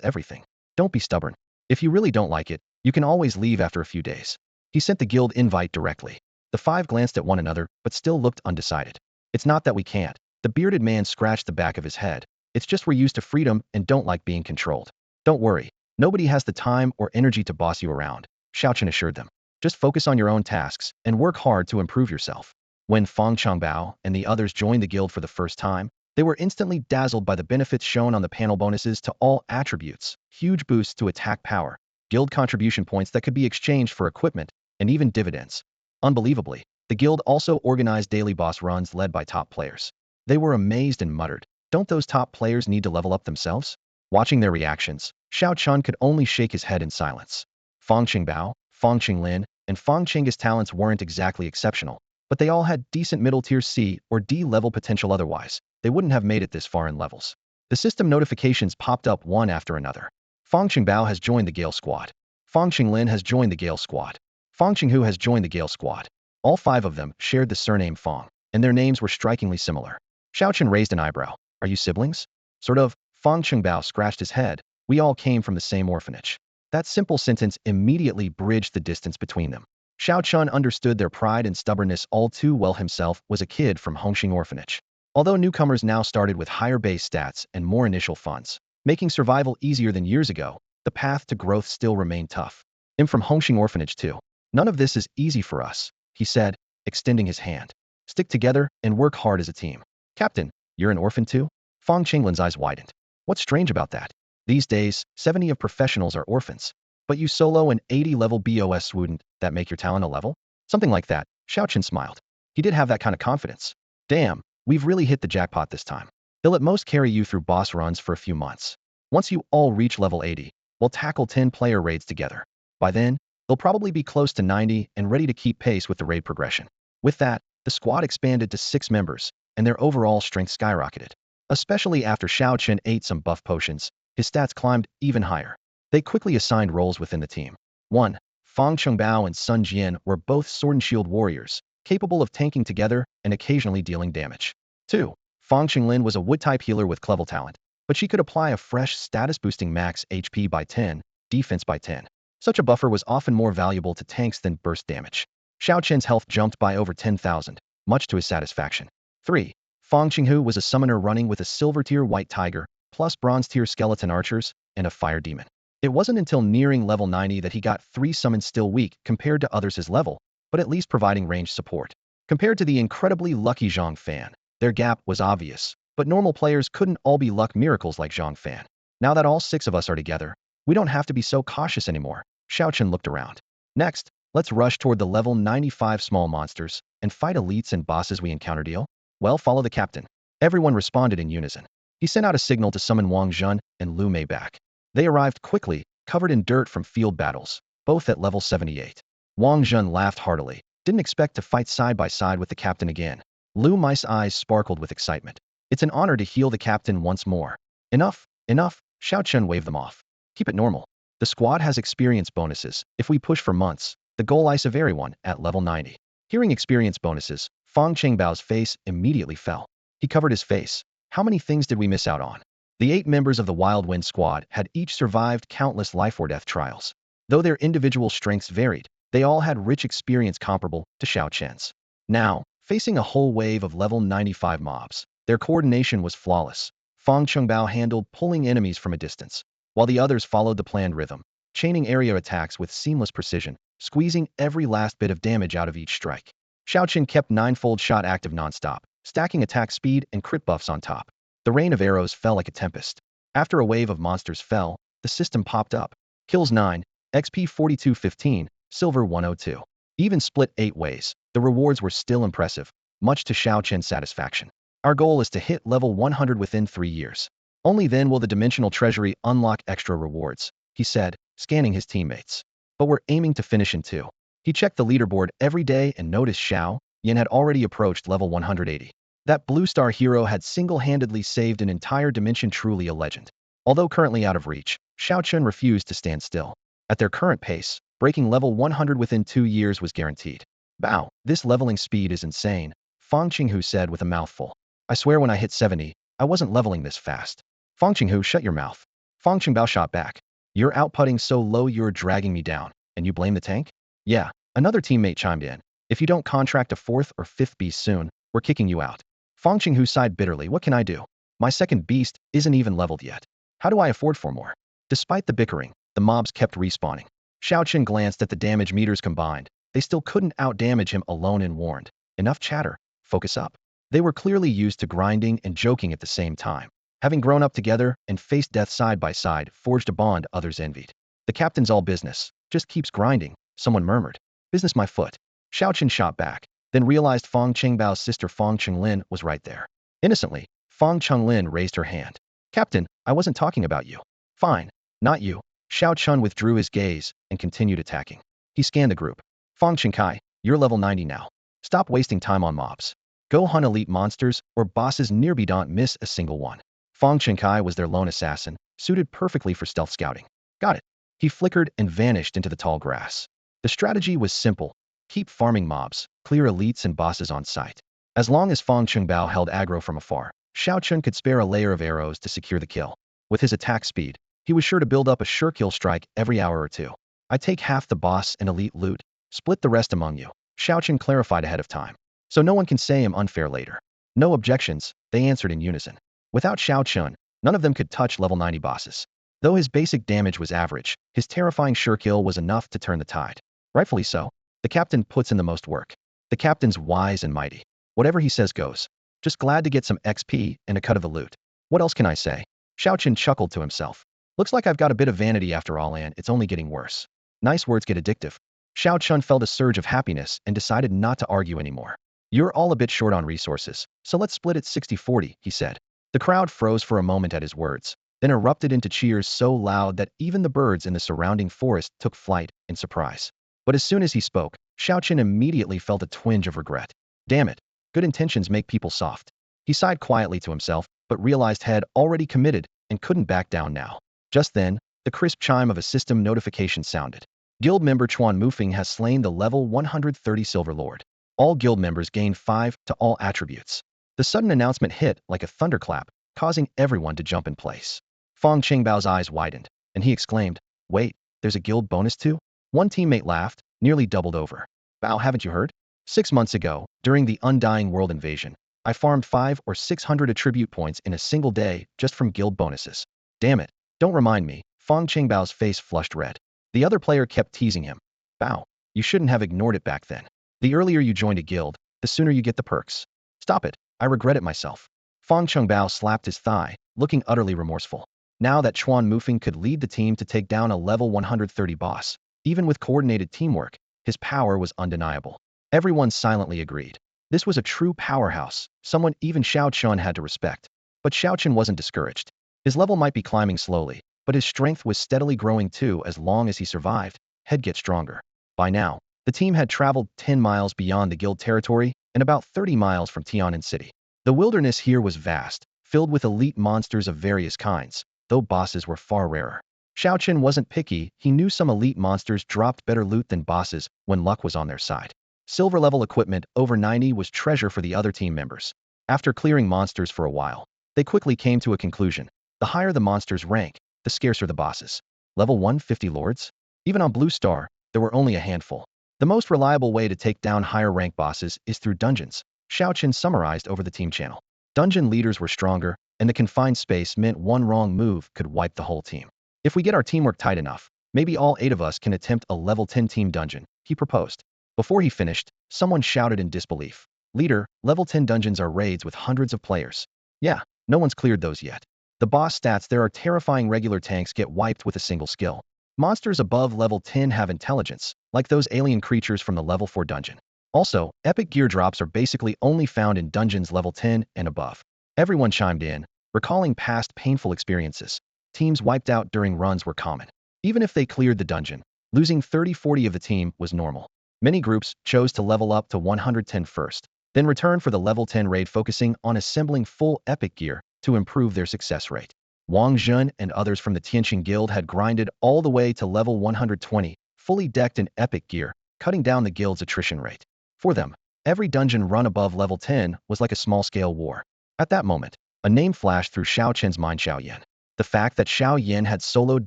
everything. Don't be stubborn. If you really don't like it, you can always leave after a few days. He sent the guild invite directly. The 5 glanced at one another, but still looked undecided. It's not that we can't. The bearded man scratched the back of his head. It's just we're used to freedom and don't like being controlled. Don't worry. Nobody has the time or energy to boss you around, Xiao Chen assured them. Just focus on your own tasks and work hard to improve yourself. When Fong Changbao and the others joined the guild for the first time, they were instantly dazzled by the benefits shown on the panel. Bonuses to all attributes, huge boosts to attack power, guild contribution points that could be exchanged for equipment, and even dividends. Unbelievably, the guild also organized daily boss runs led by top players. They were amazed and muttered, don't those top players need to level up themselves? Watching their reactions, Xiao Chun could only shake his head in silence. Fong Qingbao, Fong Qinglin, and Fong Qing's talents weren't exactly exceptional, but they all had decent middle-tier C or D level potential otherwise. They wouldn't have made it this far in levels. The system notifications popped up one after another. Fang Qingbao has joined the Gale Squad. Fang Qinglin has joined the Gale Squad. Fang Qinghu has joined the Gale Squad. All 5 of them shared the surname Fang, and their names were strikingly similar. Xiaochen raised an eyebrow. Are you siblings? Sort of. Fang Qingbao scratched his head. We all came from the same orphanage. That simple sentence immediately bridged the distance between them. Xiao Chun understood their pride and stubbornness all too well. Himself was a kid from Hongxing Orphanage. Although newcomers now started with higher base stats and more initial funds, making survival easier than years ago, the path to growth still remained tough. I'm from Hongxing Orphanage too. None of this is easy for us, he said, extending his hand. Stick together and work hard as a team. Captain, you're an orphan too? Fang Qinglin's eyes widened. What's strange about that? These days, 70 of professionals are orphans. But you solo an 80-level BOS, wouldn't that make your talent a level? Something like that, Xiaochen smiled. He did have that kind of confidence. Damn, we've really hit the jackpot this time. They'll at most carry you through boss runs for a few months. Once you all reach level 80, we'll tackle 10-player raids together. By then, they'll probably be close to 90 and ready to keep pace with the raid progression. With that, the squad expanded to 6 members, and their overall strength skyrocketed. Especially after Xiao Chen ate some buff potions, his stats climbed even higher. They quickly assigned roles within the team. 1. Fang Chongbao and Sun Jian were both sword and shield warriors, capable of tanking together and occasionally dealing damage. 2. Fang Qinglin was a wood-type healer with clever talent, but she could apply a fresh status-boosting max HP by 10, defense by 10. Such a buffer was often more valuable to tanks than burst damage. Xiao Chen's health jumped by over 10,000, much to his satisfaction. 3. Fang Qinghu was a summoner running with a silver-tier white tiger, plus bronze-tier skeleton archers, and a fire demon. It wasn't until nearing level 90 that he got 3 summons, still weak compared to others his level, but at least providing ranged support. Compared to the incredibly lucky Zhang Fan, their gap was obvious, but normal players couldn't all be luck miracles like Zhang Fan. Now that all 6 of us are together, we don't have to be so cautious anymore. Xiao Chen looked around. Next, let's rush toward the level 95 small monsters and fight elites and bosses we encounter. Deal? Well, follow the captain. Everyone responded in unison. He sent out a signal to summon Wang Zhun and Lu Mei back. They arrived quickly, covered in dirt from field battles, both at level 78. Wang Zhun laughed heartily, didn't expect to fight side by side with the captain again. Lu Mei's eyes sparkled with excitement. It's an honor to heal the captain once more. Enough, enough, Xiao Chen waved them off. Keep it normal. The squad has experience bonuses. If we push for months, the goal is of everyone at level 90. Hearing experience bonuses, Fang Qingbao's face immediately fell. He covered his face. How many things did we miss out on? The 8 members of the Wild Wind squad had each survived countless life or death trials. Though their individual strengths varied, they all had rich experience comparable to Xiao Chen's. Now, facing a whole wave of level 95 mobs, their coordination was flawless. Fang Qingbao handled pulling enemies from a distance, while the others followed the planned rhythm, chaining area attacks with seamless precision, squeezing every last bit of damage out of each strike. Xiao Chen kept 9-fold shot active nonstop, stacking attack speed and crit buffs on top. The rain of arrows fell like a tempest. After a wave of monsters fell, the system popped up. Kills 9, XP 4215, silver 102. Even split 8 ways, the rewards were still impressive, much to Xiao Chen's satisfaction. Our goal is to hit level 100 within 3 years. Only then will the dimensional treasury unlock extra rewards, he said, scanning his teammates. But we're aiming to finish in 2. He checked the leaderboard every day and noticed Xiao Yan had already approached level 180. That blue star hero had single-handedly saved an entire dimension, truly a legend. Although currently out of reach, Xiao Chen refused to stand still. At their current pace, breaking level 100 within 2 years was guaranteed. Bow, this leveling speed is insane, Fang Qinghu said with a mouthful. I swear when I hit 70, I wasn't leveling this fast. Fang Qinghu, shut your mouth. Fang Qingbao shot back. You're outputting so low you're dragging me down, and you blame the tank? Yeah, another teammate chimed in. If you don't contract a 4th or 5th beast soon, we're kicking you out. Fang Qinghu sighed bitterly. What can I do? My second beast isn't even leveled yet. How do I afford 4 more? Despite the bickering, the mobs kept respawning. Xiao Chen glanced at the damage meters combined. They still couldn't outdamage him alone and warned. Enough chatter. Focus up. They were clearly used to grinding and joking at the same time. Having grown up together and faced death side by side forged a bond others envied. The captain's all business. Just keeps grinding, someone murmured. Business my foot. Xiao Chen shot back, then realized Fang Qingbao's sister Fang Qinglin was right there. Innocently, Fang Qinglin raised her hand. Captain, I wasn't talking about you. Fine, not you. Xiao Chen withdrew his gaze and continued attacking. He scanned the group. Fang Qingkai, you're level 90 now. Stop wasting time on mobs. Go hunt elite monsters or bosses nearby. Don't miss a single one. Fong Chenkai was their lone assassin, suited perfectly for stealth scouting. Got it. He flickered and vanished into the tall grass. The strategy was simple. Keep farming mobs, clear elites and bosses on sight. As long as Fong Chengbao held aggro from afar, Xiao Chun could spare a layer of arrows to secure the kill. With his attack speed, he was sure to build up a sure kill strike every hour or two. I take half the boss and elite loot, split the rest among you, Xiao Chun clarified ahead of time. So no one can say I'm unfair later. No objections, they answered in unison. Without Xiao Chun, none of them could touch level 90 bosses. Though his basic damage was average, his terrifying sure kill was enough to turn the tide. Rightfully so. The captain puts in the most work. The captain's wise and mighty. Whatever he says goes. Just glad to get some XP and a cut of the loot. What else can I say? Xiao Chun chuckled to himself. Looks like I've got a bit of vanity after all, and it's only getting worse. Nice words get addictive. Xiao Chun felt a surge of happiness and decided not to argue anymore. You're all a bit short on resources, so let's split it 60-40, he said. The crowd froze for a moment at his words, then erupted into cheers so loud that even the birds in the surrounding forest took flight in surprise. But as soon as he spoke, Xiao Chun immediately felt a twinge of regret. Damn it, good intentions make people soft. He sighed quietly to himself, but realized he had already committed and couldn't back down now. Just then, the crisp chime of a system notification sounded. Guild member Chuan Mufeng has slain the level 130 Silver Lord. All guild members gain 5 to all attributes. The sudden announcement hit like a thunderclap, causing everyone to jump in place. Fong Qingbao's eyes widened, and he exclaimed, "Wait, there's a guild bonus too?" One teammate laughed, nearly doubled over. "Bao, haven't you heard? 6 months ago, during the Undying World invasion, I farmed 500 or 600 attribute points in a single day just from guild bonuses. Damn it, don't remind me." Fong Qingbao's face flushed red. The other player kept teasing him. "Bao, you shouldn't have ignored it back then. The earlier you joined a guild, the sooner you get the perks. Stop it, I regret it myself." Fong Chengbao slapped his thigh, looking utterly remorseful. Now that Chuan Mufeng could lead the team to take down a level 130 boss, even with coordinated teamwork, his power was undeniable. Everyone silently agreed. This was a true powerhouse, someone even Xiao Chun had to respect. But Xiao Chun wasn't discouraged. His level might be climbing slowly, but his strength was steadily growing too. As long as he survived, he'd get stronger. By now, the team had traveled 10 miles beyond the guild territory and about 30 miles from Tianan City. The wilderness here was vast, filled with elite monsters of various kinds, though bosses were far rarer. Xiao Chun wasn't picky, he knew some elite monsters dropped better loot than bosses when luck was on their side. Silver level equipment over 90 was treasure for the other team members. After clearing monsters for a while, they quickly came to a conclusion. The higher the monster's rank, the scarcer the bosses. Level 150 lords? Even on Blue Star, there were only a handful. The most reliable way to take down higher rank bosses is through dungeons, Xiao Chun summarized over the team channel. Dungeon leaders were stronger, and the confined space meant one wrong move could wipe the whole team. If we get our teamwork tight enough, maybe all 8 of us can attempt a level 10 team dungeon, he proposed. Before he finished, someone shouted in disbelief. Leader, level 10 dungeons are raids with hundreds of players. Yeah, no one's cleared those yet. The boss stats there are terrifying. Regular tanks get wiped with a single skill. Monsters above level 10 have intelligence, like those alien creatures from the level 4 dungeon. Also, epic gear drops are basically only found in dungeons level 10 and above. Everyone chimed in, recalling past painful experiences. Teams wiped out during runs were common. Even if they cleared the dungeon, losing 30-40 of the team was normal. Many groups chose to level up to 110 first, then return for the level 10 raid, focusing on assembling full epic gear to improve their success rate. Wang Zhen and others from the Tianqing Guild had grinded all the way to level 120, fully decked in epic gear, cutting down the guild's attrition rate. For them, every dungeon run above level 10 was like a small-scale war. At that moment, a name flashed through Xiao Chen's mind: Xiao Yan. The fact that Xiao Yan had soloed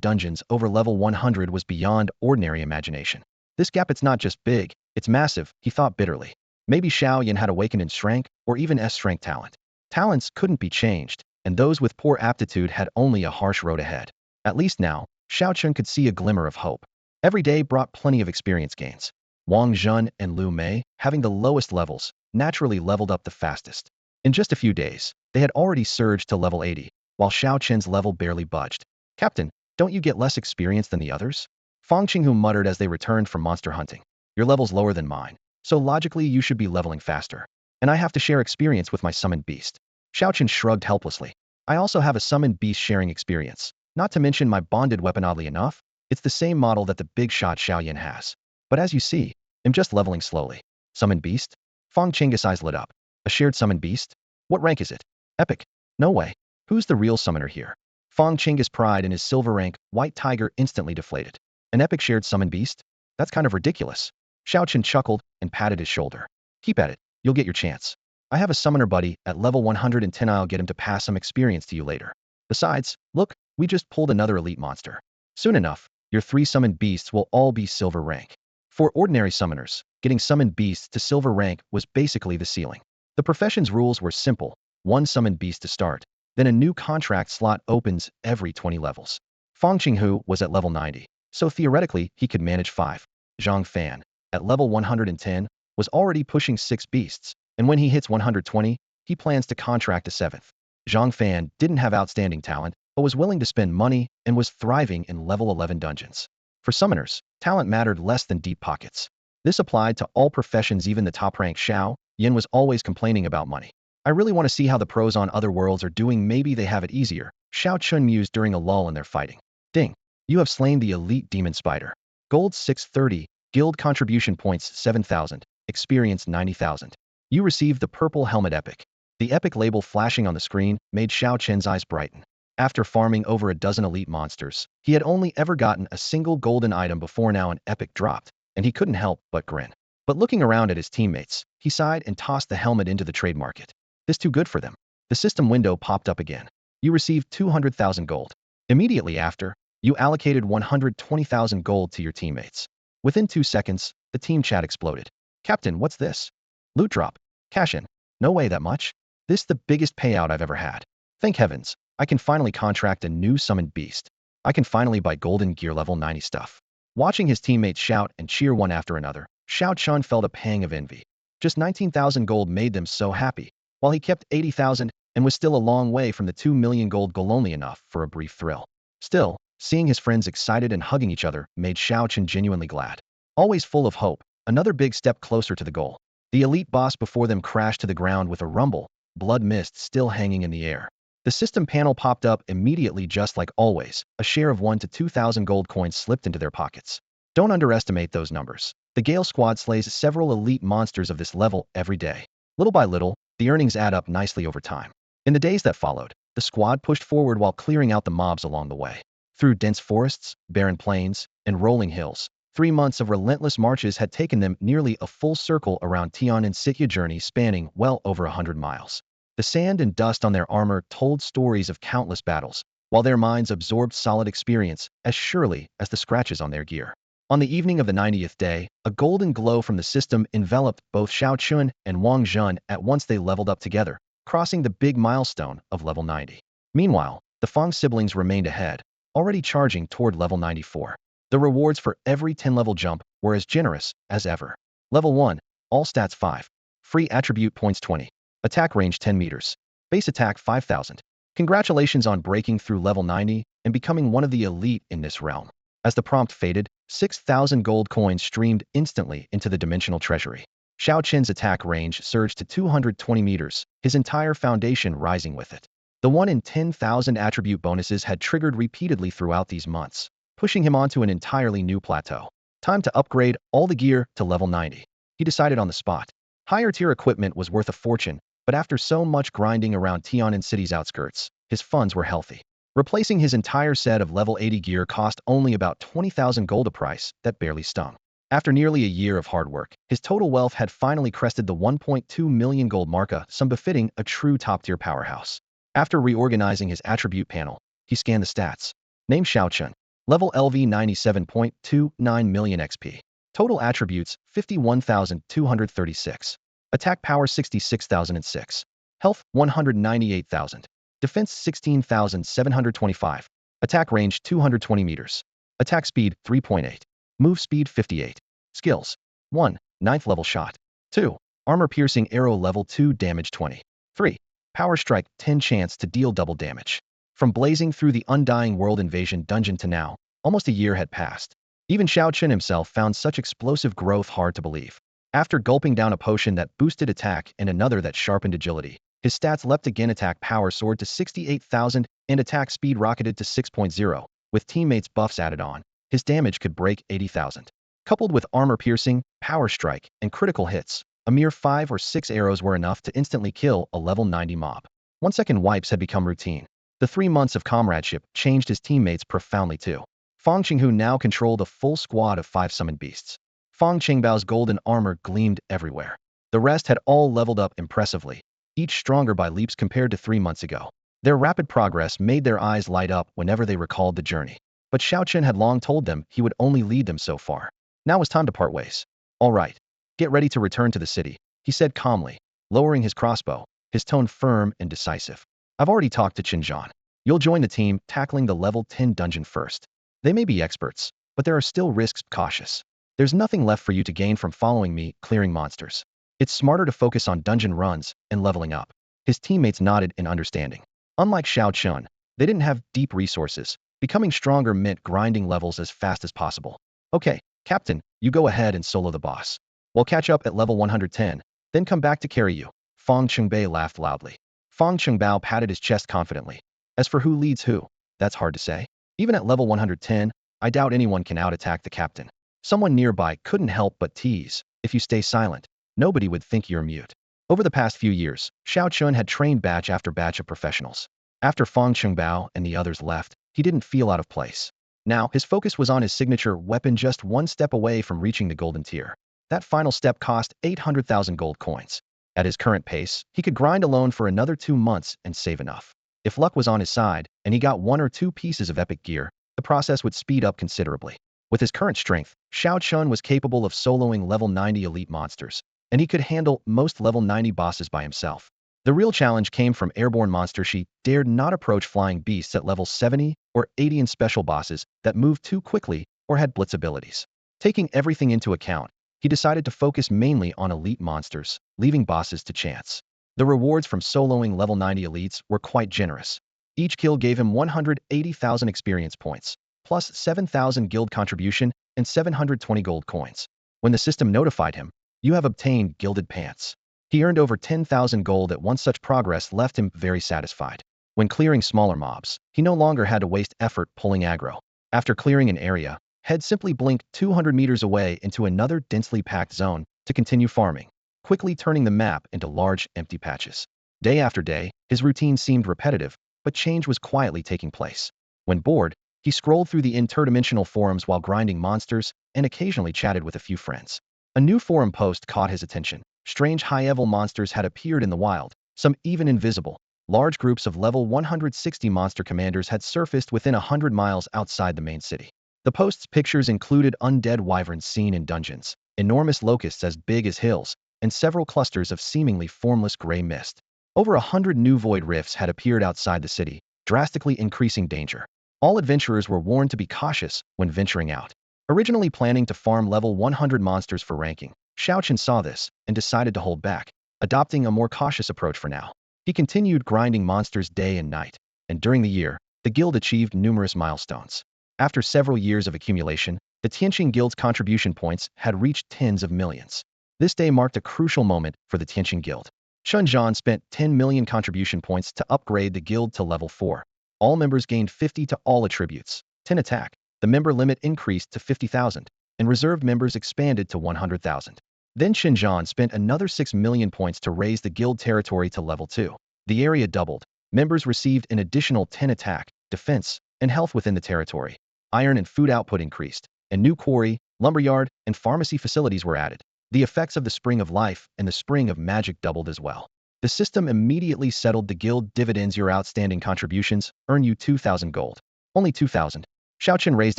dungeons over level 100 was beyond ordinary imagination. This gap, it's not just big, it's massive, he thought bitterly. Maybe Xiao Yan had awakened in strength or even S-strength talent. Talents couldn't be changed, and those with poor aptitude had only a harsh road ahead. At least now, Xiao Chun could see a glimmer of hope. Every day brought plenty of experience gains. Wang Zhen and Lu Mei, having the lowest levels, naturally leveled up the fastest. In just a few days, they had already surged to level 80, while Xiao Chen's level barely budged. "Captain, don't you get less experience than the others?" Fong Qinghu muttered as they returned from monster hunting. "Your level's lower than mine, so logically you should be leveling faster. And I have to share experience with my summoned beast." Xiao Chen shrugged helplessly. "I also have a summoned beast sharing experience, not to mention my bonded weapon. Oddly enough, it's the same model that the big shot Xiao Yan has. But as you see, I'm just leveling slowly." "Summoned beast? Fong Chingg's eyes lit up. A shared summoned beast? What rank is it? Epic. No way. Who's the real summoner here? Fong Chingg's pride in his silver rank, white tiger instantly deflated. An epic shared summoned beast? That's kind of ridiculous. Xiao Chen chuckled and patted his shoulder. Keep at it. You'll get your chance. I have a summoner buddy at level 110. I'll get him to pass some experience to you later. Besides, look, we just pulled another elite monster. Soon enough, your 3 summoned beasts will all be silver rank. For ordinary summoners, getting summoned beasts to silver rank was basically the ceiling. The profession's rules were simple: 1 summoned beast to start, then a new contract slot opens every 20 levels. Fong Qinghu was at level 90, so theoretically he could manage 5. Zhang Fan, at level 110, was already pushing 6 beasts, and when he hits 120, he plans to contract a 7th. Zhang Fan didn't have outstanding talent, but was willing to spend money and was thriving in level 11 dungeons. For summoners, talent mattered less than deep pockets. This applied to all professions. Even the top-rank Xiao Yin was always complaining about money. I really want to see how the pros on other worlds are doing. Maybe they have it easier, Xiao Chun mused during a lull in their fighting. Ding. You have slain the elite demon spider. Gold 630, guild contribution points 7,000, experience 90,000. You received the purple helmet epic. The epic label flashing on the screen made Xiao Chen's eyes brighten. After farming over a dozen elite monsters, he had only ever gotten a single golden item before. Now an epic dropped, and he couldn't help but grin. But looking around at his teammates, he sighed and tossed the helmet into the trade market. This too good for them. The system window popped up again. You received 200,000 gold. Immediately after, you allocated 120,000 gold to your teammates. Within 2 seconds, the team chat exploded. Captain, what's this? Loot drop. Cash in. No way, that much? This the biggest payout I've ever had. Thank heavens, I can finally contract a new summoned beast. I can finally buy golden gear level 90 stuff. Watching his teammates shout and cheer one after another, Xiao Chun felt a pang of envy. Just 19,000 gold made them so happy, while he kept 80,000 and was still a long way from the 2 million goal, only enough for a brief thrill. Still, seeing his friends excited and hugging each other made Xiao Chun genuinely glad. Always full of hope, another big step closer to the goal. The elite boss before them crashed to the ground with a rumble, blood mist still hanging in the air. The system panel popped up immediately. Just like always, a share of 1 to 2,000 gold coins slipped into their pockets. Don't underestimate those numbers. The Gale Squad slays several elite monsters of this level every day. Little by little, the earnings add up nicely over time. In the days that followed, the squad pushed forward while clearing out the mobs along the way. Through dense forests, barren plains, and rolling hills, 3 months of relentless marches had taken them nearly a full circle around Tian'an City, a journey spanning well over 100 miles. The sand and dust on their armor told stories of countless battles, while their minds absorbed solid experience as surely as the scratches on their gear. On the evening of the 90th day, a golden glow from the system enveloped both Xiao Chun and Wang Zhun at once. They leveled up together, crossing the big milestone of level 90. Meanwhile, the Fong siblings remained ahead, already charging toward level 94. The rewards for every 10-level jump were as generous as ever. Level 1, all stats 5. Free attribute points 20. Attack range 10 meters. Base attack 5,000. Congratulations on breaking through level 90 and becoming one of the elite in this realm. As the prompt faded, 6,000 gold coins streamed instantly into the dimensional treasury. Xiao Chen's attack range surged to 220 meters, his entire foundation rising with it. The 1 in 10,000 attribute bonuses had triggered repeatedly throughout these months, pushing him onto an entirely new plateau. Time to upgrade all the gear to level 90. He decided on the spot. Higher tier equipment was worth a fortune, but after so much grinding around Tian'an City's outskirts, his funds were healthy. Replacing his entire set of level 80 gear cost only about 20,000 gold, a price that barely stung. After nearly a year of hard work, his total wealth had finally crested the 1.2 million gold mark, some befitting a true top-tier powerhouse. After reorganizing his attribute panel, he scanned the stats. Name Xiao Chun. Level LV 97.29 million XP. Total attributes 51,236. Attack power 66,006. Health 198,000. Defense 16,725. Attack range 220 meters. Attack speed 3.8. Move speed 58. Skills. 1. 9th level shot. 2. Armor piercing arrow level 2 damage 20. 3. Power strike 10 chance to deal double damage. From blazing through the Undying World invasion dungeon to now, almost a year had passed. Even Xiao Chun himself found such explosive growth hard to believe. After gulping down a potion that boosted attack and another that sharpened agility, his stats leapt again. Attack power soared to 68,000 and attack speed rocketed to 6.0. With teammates' buffs added on, his damage could break 80,000. Coupled with armor piercing, power strike, and critical hits, A mere 5 or 6 arrows were enough to instantly kill a level 90 mob. 1-second wipes had become routine. The 3 months of comradeship changed his teammates profoundly too. Fang Qinghu now controlled a full squad of 5 summoned beasts. Fang Qingbao's golden armor gleamed everywhere. The rest had all leveled up impressively, each stronger by leaps compared to 3 months ago. Their rapid progress made their eyes light up whenever they recalled the journey. But Xiao Chen had long told them he would only lead them so far. Now was time to part ways. All right, get ready to return to the city, he said calmly, lowering his crossbow, his tone firm and decisive. I've already talked to Qinzhan. You'll join the team tackling the level 10 dungeon first. They may be experts, but there are still risks. Cautious. There's nothing left for you to gain from following me clearing monsters. It's smarter to focus on dungeon runs and leveling up. His teammates nodded in understanding. Unlike Xiao Chun, they didn't have deep resources. Becoming stronger meant grinding levels as fast as possible. Okay, Captain, you go ahead and solo the boss. We'll catch up at level 110, then come back to carry you. Fang Qingbei laughed loudly. Fang Qingbao patted his chest confidently. As for who leads who, that's hard to say. Even at level 110, I doubt anyone can out-attack the captain. Someone nearby couldn't help but tease. If you stay silent, nobody would think you're mute. Over the past few years, Xiao Chun had trained batch after batch of professionals. After Fang Qingbao and the others left, he didn't feel out of place. Now, his focus was on his signature weapon, just one step away from reaching the golden tier. That final step cost 800,000 gold coins. At his current pace, he could grind alone for another 2 months and save enough. If luck was on his side, and he got 1 or 2 pieces of epic gear, the process would speed up considerably. With his current strength, Xiao Chun was capable of soloing level 90 elite monsters, and he could handle most level 90 bosses by himself. The real challenge came from airborne monsters. She dared not approach flying beasts at level 70 or 80 and special bosses that moved too quickly or had blitz abilities. Taking everything into account, he decided to focus mainly on elite monsters, leaving bosses to chance. The rewards from soloing level 90 elites were quite generous. Each kill gave him 180,000 experience points, plus 7,000 guild contribution and 720 gold coins. When the system notified him, you have obtained gilded pants. He earned over 10,000 gold at once. Such progress left him very satisfied. When clearing smaller mobs, he no longer had to waste effort pulling aggro. After clearing an area, head simply blinked 200 meters away into another densely packed zone to continue farming, quickly turning the map into large, empty patches. Day after day, his routine seemed repetitive, but change was quietly taking place. When bored, he scrolled through the interdimensional forums while grinding monsters and occasionally chatted with a few friends. A new forum post caught his attention. Strange high-level monsters had appeared in the wild, some even invisible. Large groups of level 160 monster commanders had surfaced within 100 miles outside the main city. The post's pictures included undead wyverns seen in dungeons, enormous locusts as big as hills, and several clusters of seemingly formless gray mist. Over 100 new void rifts had appeared outside the city, drastically increasing danger. All adventurers were warned to be cautious when venturing out. Originally planning to farm level 100 monsters for ranking, Xiao Chen saw this and decided to hold back, adopting a more cautious approach for now. He continued grinding monsters day and night, and during the year, the guild achieved numerous milestones. After several years of accumulation, the Tianqing Guild's contribution points had reached tens of millions. This day marked a crucial moment for the Tianqing Guild. Chun Zhan spent 10 million contribution points to upgrade the guild to level 4. All members gained 50 to all attributes. 10 attack. The member limit increased to 50,000, and reserved members expanded to 100,000. Then Xinjiang spent another 6 million points to raise the guild territory to level 2. The area doubled. Members received an additional 10 attack, defense, and health within the territory. Iron and food output increased, and new quarry, lumberyard, and pharmacy facilities were added. The effects of the Spring of Life and the Spring of Magic doubled as well. The system immediately settled the guild dividends. Your outstanding contributions earn you 2,000 gold. Only 2,000. Xiao Chen raised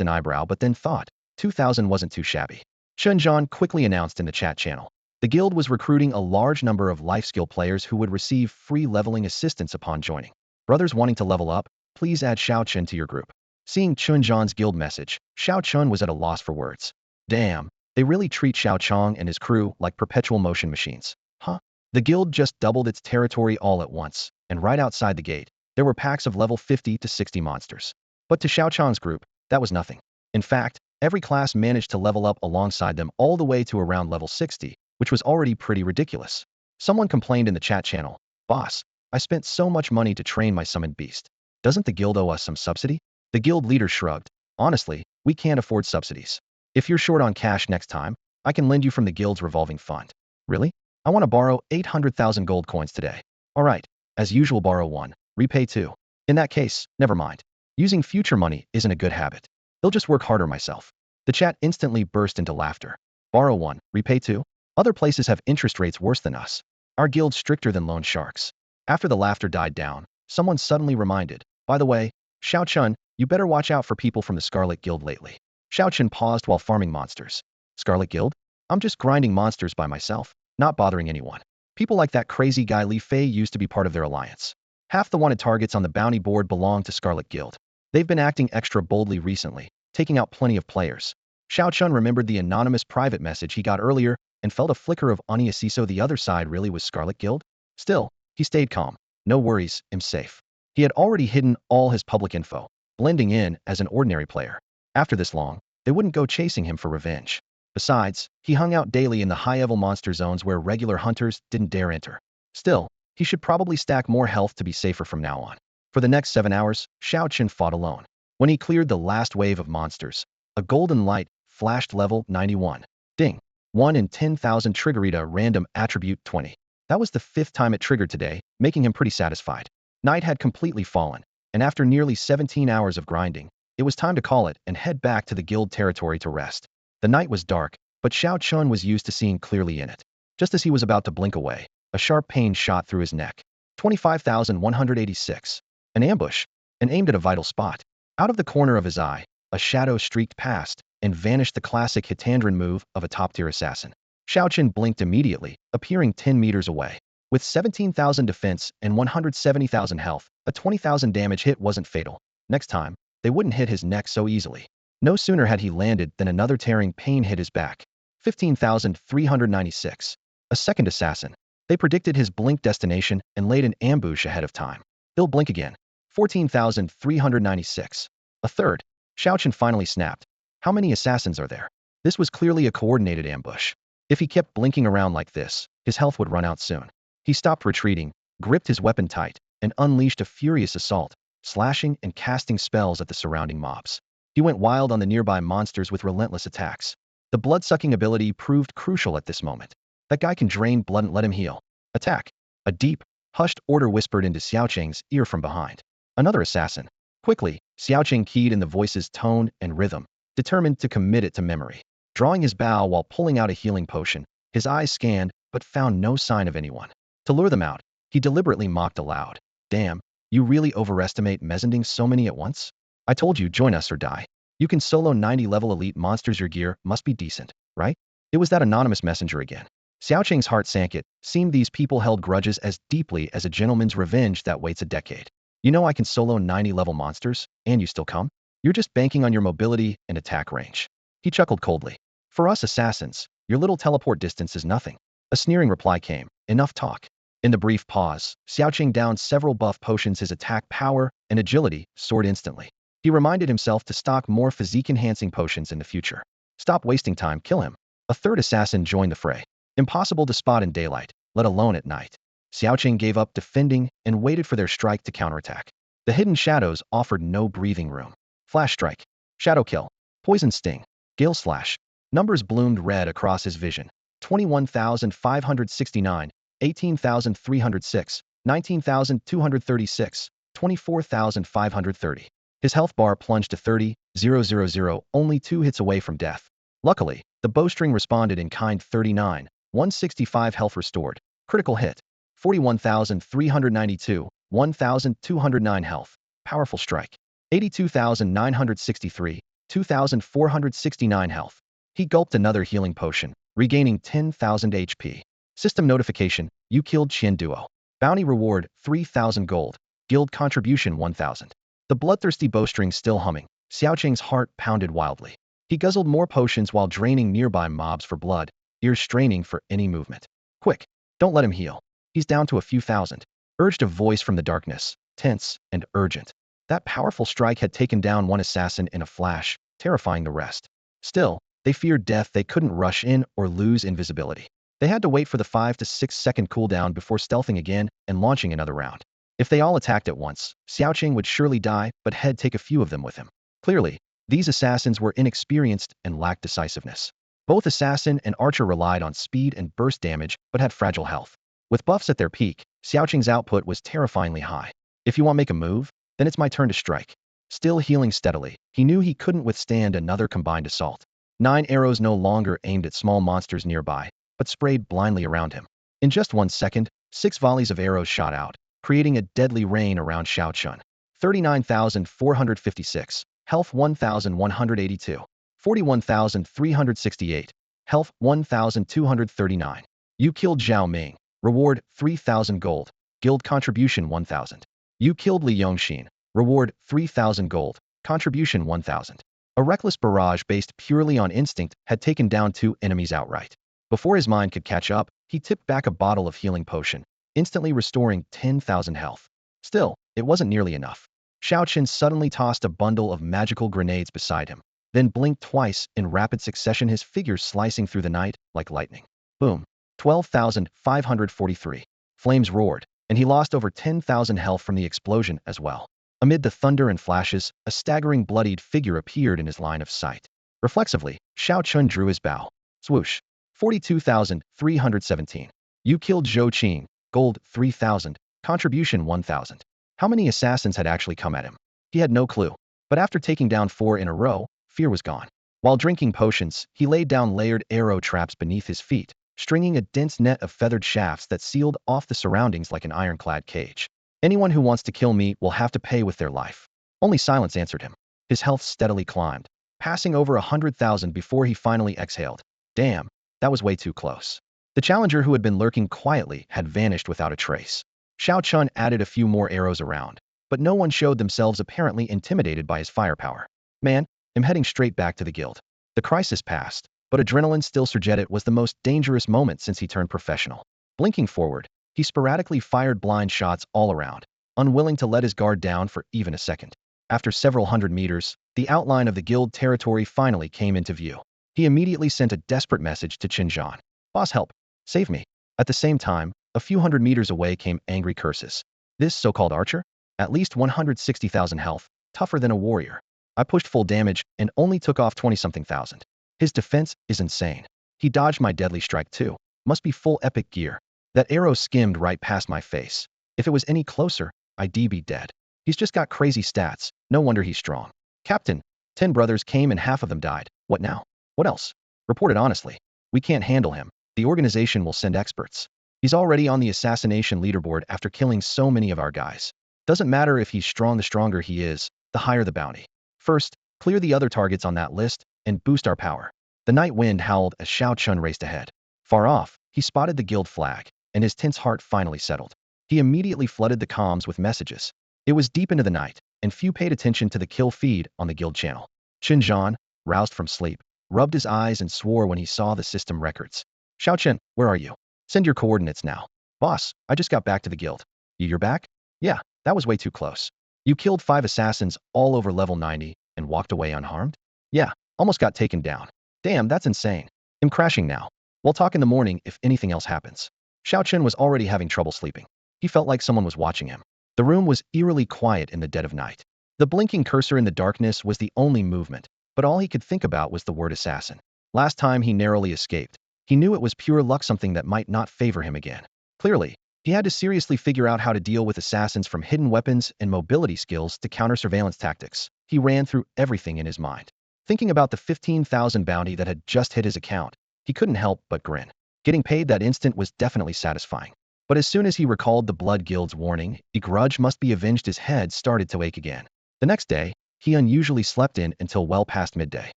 an eyebrow but then thought, 2,000 wasn't too shabby. Chun Zhan quickly announced in the chat channel. The guild was recruiting a large number of life skill players who would receive free leveling assistance upon joining. Brothers wanting to level up, please add Xiao Chen to your group. Seeing Chun Zhan's guild message, Xiao Chen was at a loss for words. Damn, they really treat Xiao Chong and his crew like perpetual motion machines. Huh? The guild just doubled its territory all at once, and right outside the gate, there were packs of level 50 to 60 monsters. But to Xiao Chong's group, that was nothing. In fact, every class managed to level up alongside them all the way to around level 60, which was already pretty ridiculous. Someone complained in the chat channel, "Boss, I spent so much money to train my summoned beast. Doesn't the guild owe us some subsidy?" The guild leader shrugged. "Honestly, we can't afford subsidies. If you're short on cash next time, I can lend you from the guild's revolving fund." "Really? I want to borrow 800,000 gold coins today. All right. As usual, borrow 1, repay 2. In that case, never mind. Using future money isn't a good habit. They'll just work harder myself. The chat instantly burst into laughter. Borrow 1, repay 2? Other places have interest rates worse than us. Our guild's stricter than loan sharks. After the laughter died down, someone suddenly reminded, by the way, Xiao Chun, you better watch out for people from the Scarlet Guild lately. Xiao Chun paused while farming monsters. Scarlet Guild? I'm just grinding monsters by myself, not bothering anyone. People like that crazy guy Li Fei used to be part of their alliance. Half the wanted targets on the bounty board belong to Scarlet Guild. They've been acting extra boldly recently, taking out plenty of players. Xiao Chun remembered the anonymous private message he got earlier and felt a flicker of unease, so the other side really was Scarlet Guild? Still, he stayed calm. No worries, I'm safe. He had already hidden all his public info, blending in as an ordinary player. After this long, they wouldn't go chasing him for revenge. Besides, he hung out daily in the high-level monster zones where regular hunters didn't dare enter. Still, he should probably stack more health to be safer from now on. For the next 7 hours, Xiao Chun fought alone. When he cleared the last wave of monsters, a golden light flashed level 91. Ding. 1 in 10,000 triggered a random attribute 20. That was the 5th time it triggered today, making him pretty satisfied. Night had completely fallen, and after nearly 17 hours of grinding, it was time to call it and head back to the guild territory to rest. The night was dark, but Xiao Chun was used to seeing clearly in it. Just as he was about to blink away, a sharp pain shot through his neck. 25,186. An ambush, and aimed at a vital spot. Out of the corner of his eye, a shadow streaked past and vanished, the classic Hitandran move of a top-tier assassin. Xiao Chun blinked immediately, appearing 10 meters away. With 17,000 defense and 170,000 health, a 20,000 damage hit wasn't fatal. Next time, they wouldn't hit his neck so easily. No sooner had he landed than another tearing pain hit his back. 15,396. A second assassin. They predicted his blink destination and laid an ambush ahead of time. He'll blink again. 14,396. A third. Xiao Chun finally snapped. How many assassins are there? This was clearly a coordinated ambush. If he kept blinking around like this, his health would run out soon. He stopped retreating, gripped his weapon tight, and unleashed a furious assault, slashing and casting spells at the surrounding mobs. He went wild on the nearby monsters with relentless attacks. The blood-sucking ability proved crucial at this moment. That guy can drain blood and let him heal. Attack. A deep, hushed order whispered into Xiao Cheng's ear from behind. Another assassin. Quickly, Xiao Cheng keyed in the voice's tone and rhythm, determined to commit it to memory. Drawing his bow while pulling out a healing potion, his eyes scanned but found no sign of anyone. To lure them out, he deliberately mocked aloud. Damn, you really overestimate Mezending so many at once? I told you, join us or die. You can solo 90-level elite monsters, your gear must be decent, right? It was that anonymous messenger again. Xiao Cheng's heart sank. It seemed these people held grudges as deeply as a gentleman's revenge that waits a decade. You know I can solo 90-level monsters, and you still come? You're just banking on your mobility and attack range. He chuckled coldly. For us assassins, your little teleport distance is nothing. A sneering reply came. Enough talk. In the brief pause, Xiao Cheng downed several buff potions. His attack power and agility soared instantly. He reminded himself to stock more physique-enhancing potions in the future. Stop wasting time, kill him. A third assassin joined the fray. Impossible to spot in daylight, let alone at night. Xiao Cheng gave up defending and waited for their strike to counterattack. The hidden shadows offered no breathing room. Flash strike. Shadow kill. Poison sting. Gale slash. Numbers bloomed red across his vision. 21,569, 18,306, 19,236, 24,530. His health bar plunged to 30,000, only 2 hits away from death. Luckily, the bowstring responded in kind. 39, 165 health restored. Critical hit. 41,392, 1,209 health. Powerful strike. 82,963, 2,469 health. He gulped another healing potion, regaining 10,000 HP. System notification, you killed Qian Duo. Bounty reward, 3,000 gold. Guild contribution 1,000. The bloodthirsty bowstring still humming, Xiao Cheng's heart pounded wildly. He guzzled more potions while draining nearby mobs for blood, ears straining for any movement. Quick, don't let him heal. He's down to a few thousand, urged a voice from the darkness, tense and urgent. That powerful strike had taken down one assassin in a flash, terrifying the rest. Still, they feared death. They couldn't rush in or lose invisibility. They had to wait for the 5 to 6 second cooldown before stealthing again and launching another round. If they all attacked at once, Xiao Cheng would surely die, but he'd take a few of them with him. Clearly, these assassins were inexperienced and lacked decisiveness. Both assassin and archer relied on speed and burst damage but had fragile health. With buffs at their peak, Xiaoqing's output was terrifyingly high. If you want to make a move, then it's my turn to strike. Still healing steadily, he knew he couldn't withstand another combined assault. 9 arrows no longer aimed at small monsters nearby, but sprayed blindly around him. In just 1 second, 6 volleys of arrows shot out, creating a deadly rain around Xiaochun. 39,456, health 1,182, 41,368, health 1,239. You killed Zhao Ming, reward 3,000 gold, guild contribution 1,000. You killed Li Yongxin, reward 3,000 gold, contribution 1,000. A reckless barrage based purely on instinct had taken down 2 enemies outright. Before his mind could catch up, he tipped back a bottle of healing potion, instantly restoring 10,000 health. Still, it wasn't nearly enough. Xiaoqin suddenly tossed a bundle of magical grenades beside him, then blinked twice in rapid succession, his figure slicing through the night like lightning. Boom. 12,543. Flames roared, and he lost over 10,000 health from the explosion as well. Amid the thunder and flashes, a staggering bloodied figure appeared in his line of sight. Reflexively, Xiaochun drew his bow. Swoosh. 42,317. You killed Zhou Qing, gold 3,000, contribution 1,000. How many assassins had actually come at him? He had no clue. But after taking down 4 in a row, fear was gone. While drinking potions, he laid down layered arrow traps beneath his feet, stringing a dense net of feathered shafts that sealed off the surroundings like an ironclad cage. Anyone who wants to kill me will have to pay with their life. Only silence answered him. His health steadily climbed, passing over 100,000 before he finally exhaled. Damn, that was way too close. The challenger who had been lurking quietly had vanished without a trace. Xiaochun added a few more arrows around, but no one showed themselves apparently intimidated by his firepower. Man, I'm heading straight back to the guild. The crisis passed, but adrenaline still surged. It was the most dangerous moment since he turned professional. Blinking forward, he sporadically fired blind shots all around, unwilling to let his guard down for even a second. After several hundred meters, the outline of the guild territory finally came into view. He immediately sent a desperate message to Qinzhan. Boss, help. Save me. At the same time, a few hundred meters away came angry curses. This so-called archer? At least 160,000 health, tougher than a warrior. I pushed full damage and only took off 20-something thousand. His defense is insane. He dodged my deadly strike too. Must be full epic gear. That arrow skimmed right past my face. If it was any closer, I'd be dead. He's just got crazy stats. No wonder he's strong. Captain, 10 brothers came and half of them died. What now? What else? Report it honestly. We can't handle him. The organization will send experts. He's already on the assassination leaderboard after killing so many of our guys. Doesn't matter if he's strong, the stronger he is, the higher the bounty. First, clear the other targets on that list and boost our power. The night wind howled as Xiaochun raced ahead. Far off, he spotted the guild flag, and his tense heart finally settled. He immediately flooded the comms with messages. It was deep into the night, and few paid attention to the kill feed on the guild channel. Qinzhan, roused from sleep, rubbed his eyes and swore when he saw the system records. Xiaochun, where are you? Send your coordinates now. Boss, I just got back to the guild. You're back? Yeah, that was way too close. You killed 5 assassins all over level 90 and walked away unharmed? Yeah, almost got taken down. Damn, that's insane. I'm crashing now. We'll talk in the morning if anything else happens. Xiaochun was already having trouble sleeping. He felt like someone was watching him. The room was eerily quiet in the dead of night. The blinking cursor in the darkness was the only movement, but all he could think about was the word assassin. Last time he narrowly escaped. He knew it was pure luck, something that might not favor him again. Clearly, he had to seriously figure out how to deal with assassins, from hidden weapons and mobility skills to counter-surveillance tactics. He ran through everything in his mind. Thinking about the 15,000 bounty that had just hit his account, he couldn't help but grin. Getting paid that instant was definitely satisfying. But as soon as he recalled the Blood Guild's warning, a grudge must be avenged, his head started to ache again. The next day, he unusually slept in until well past midday.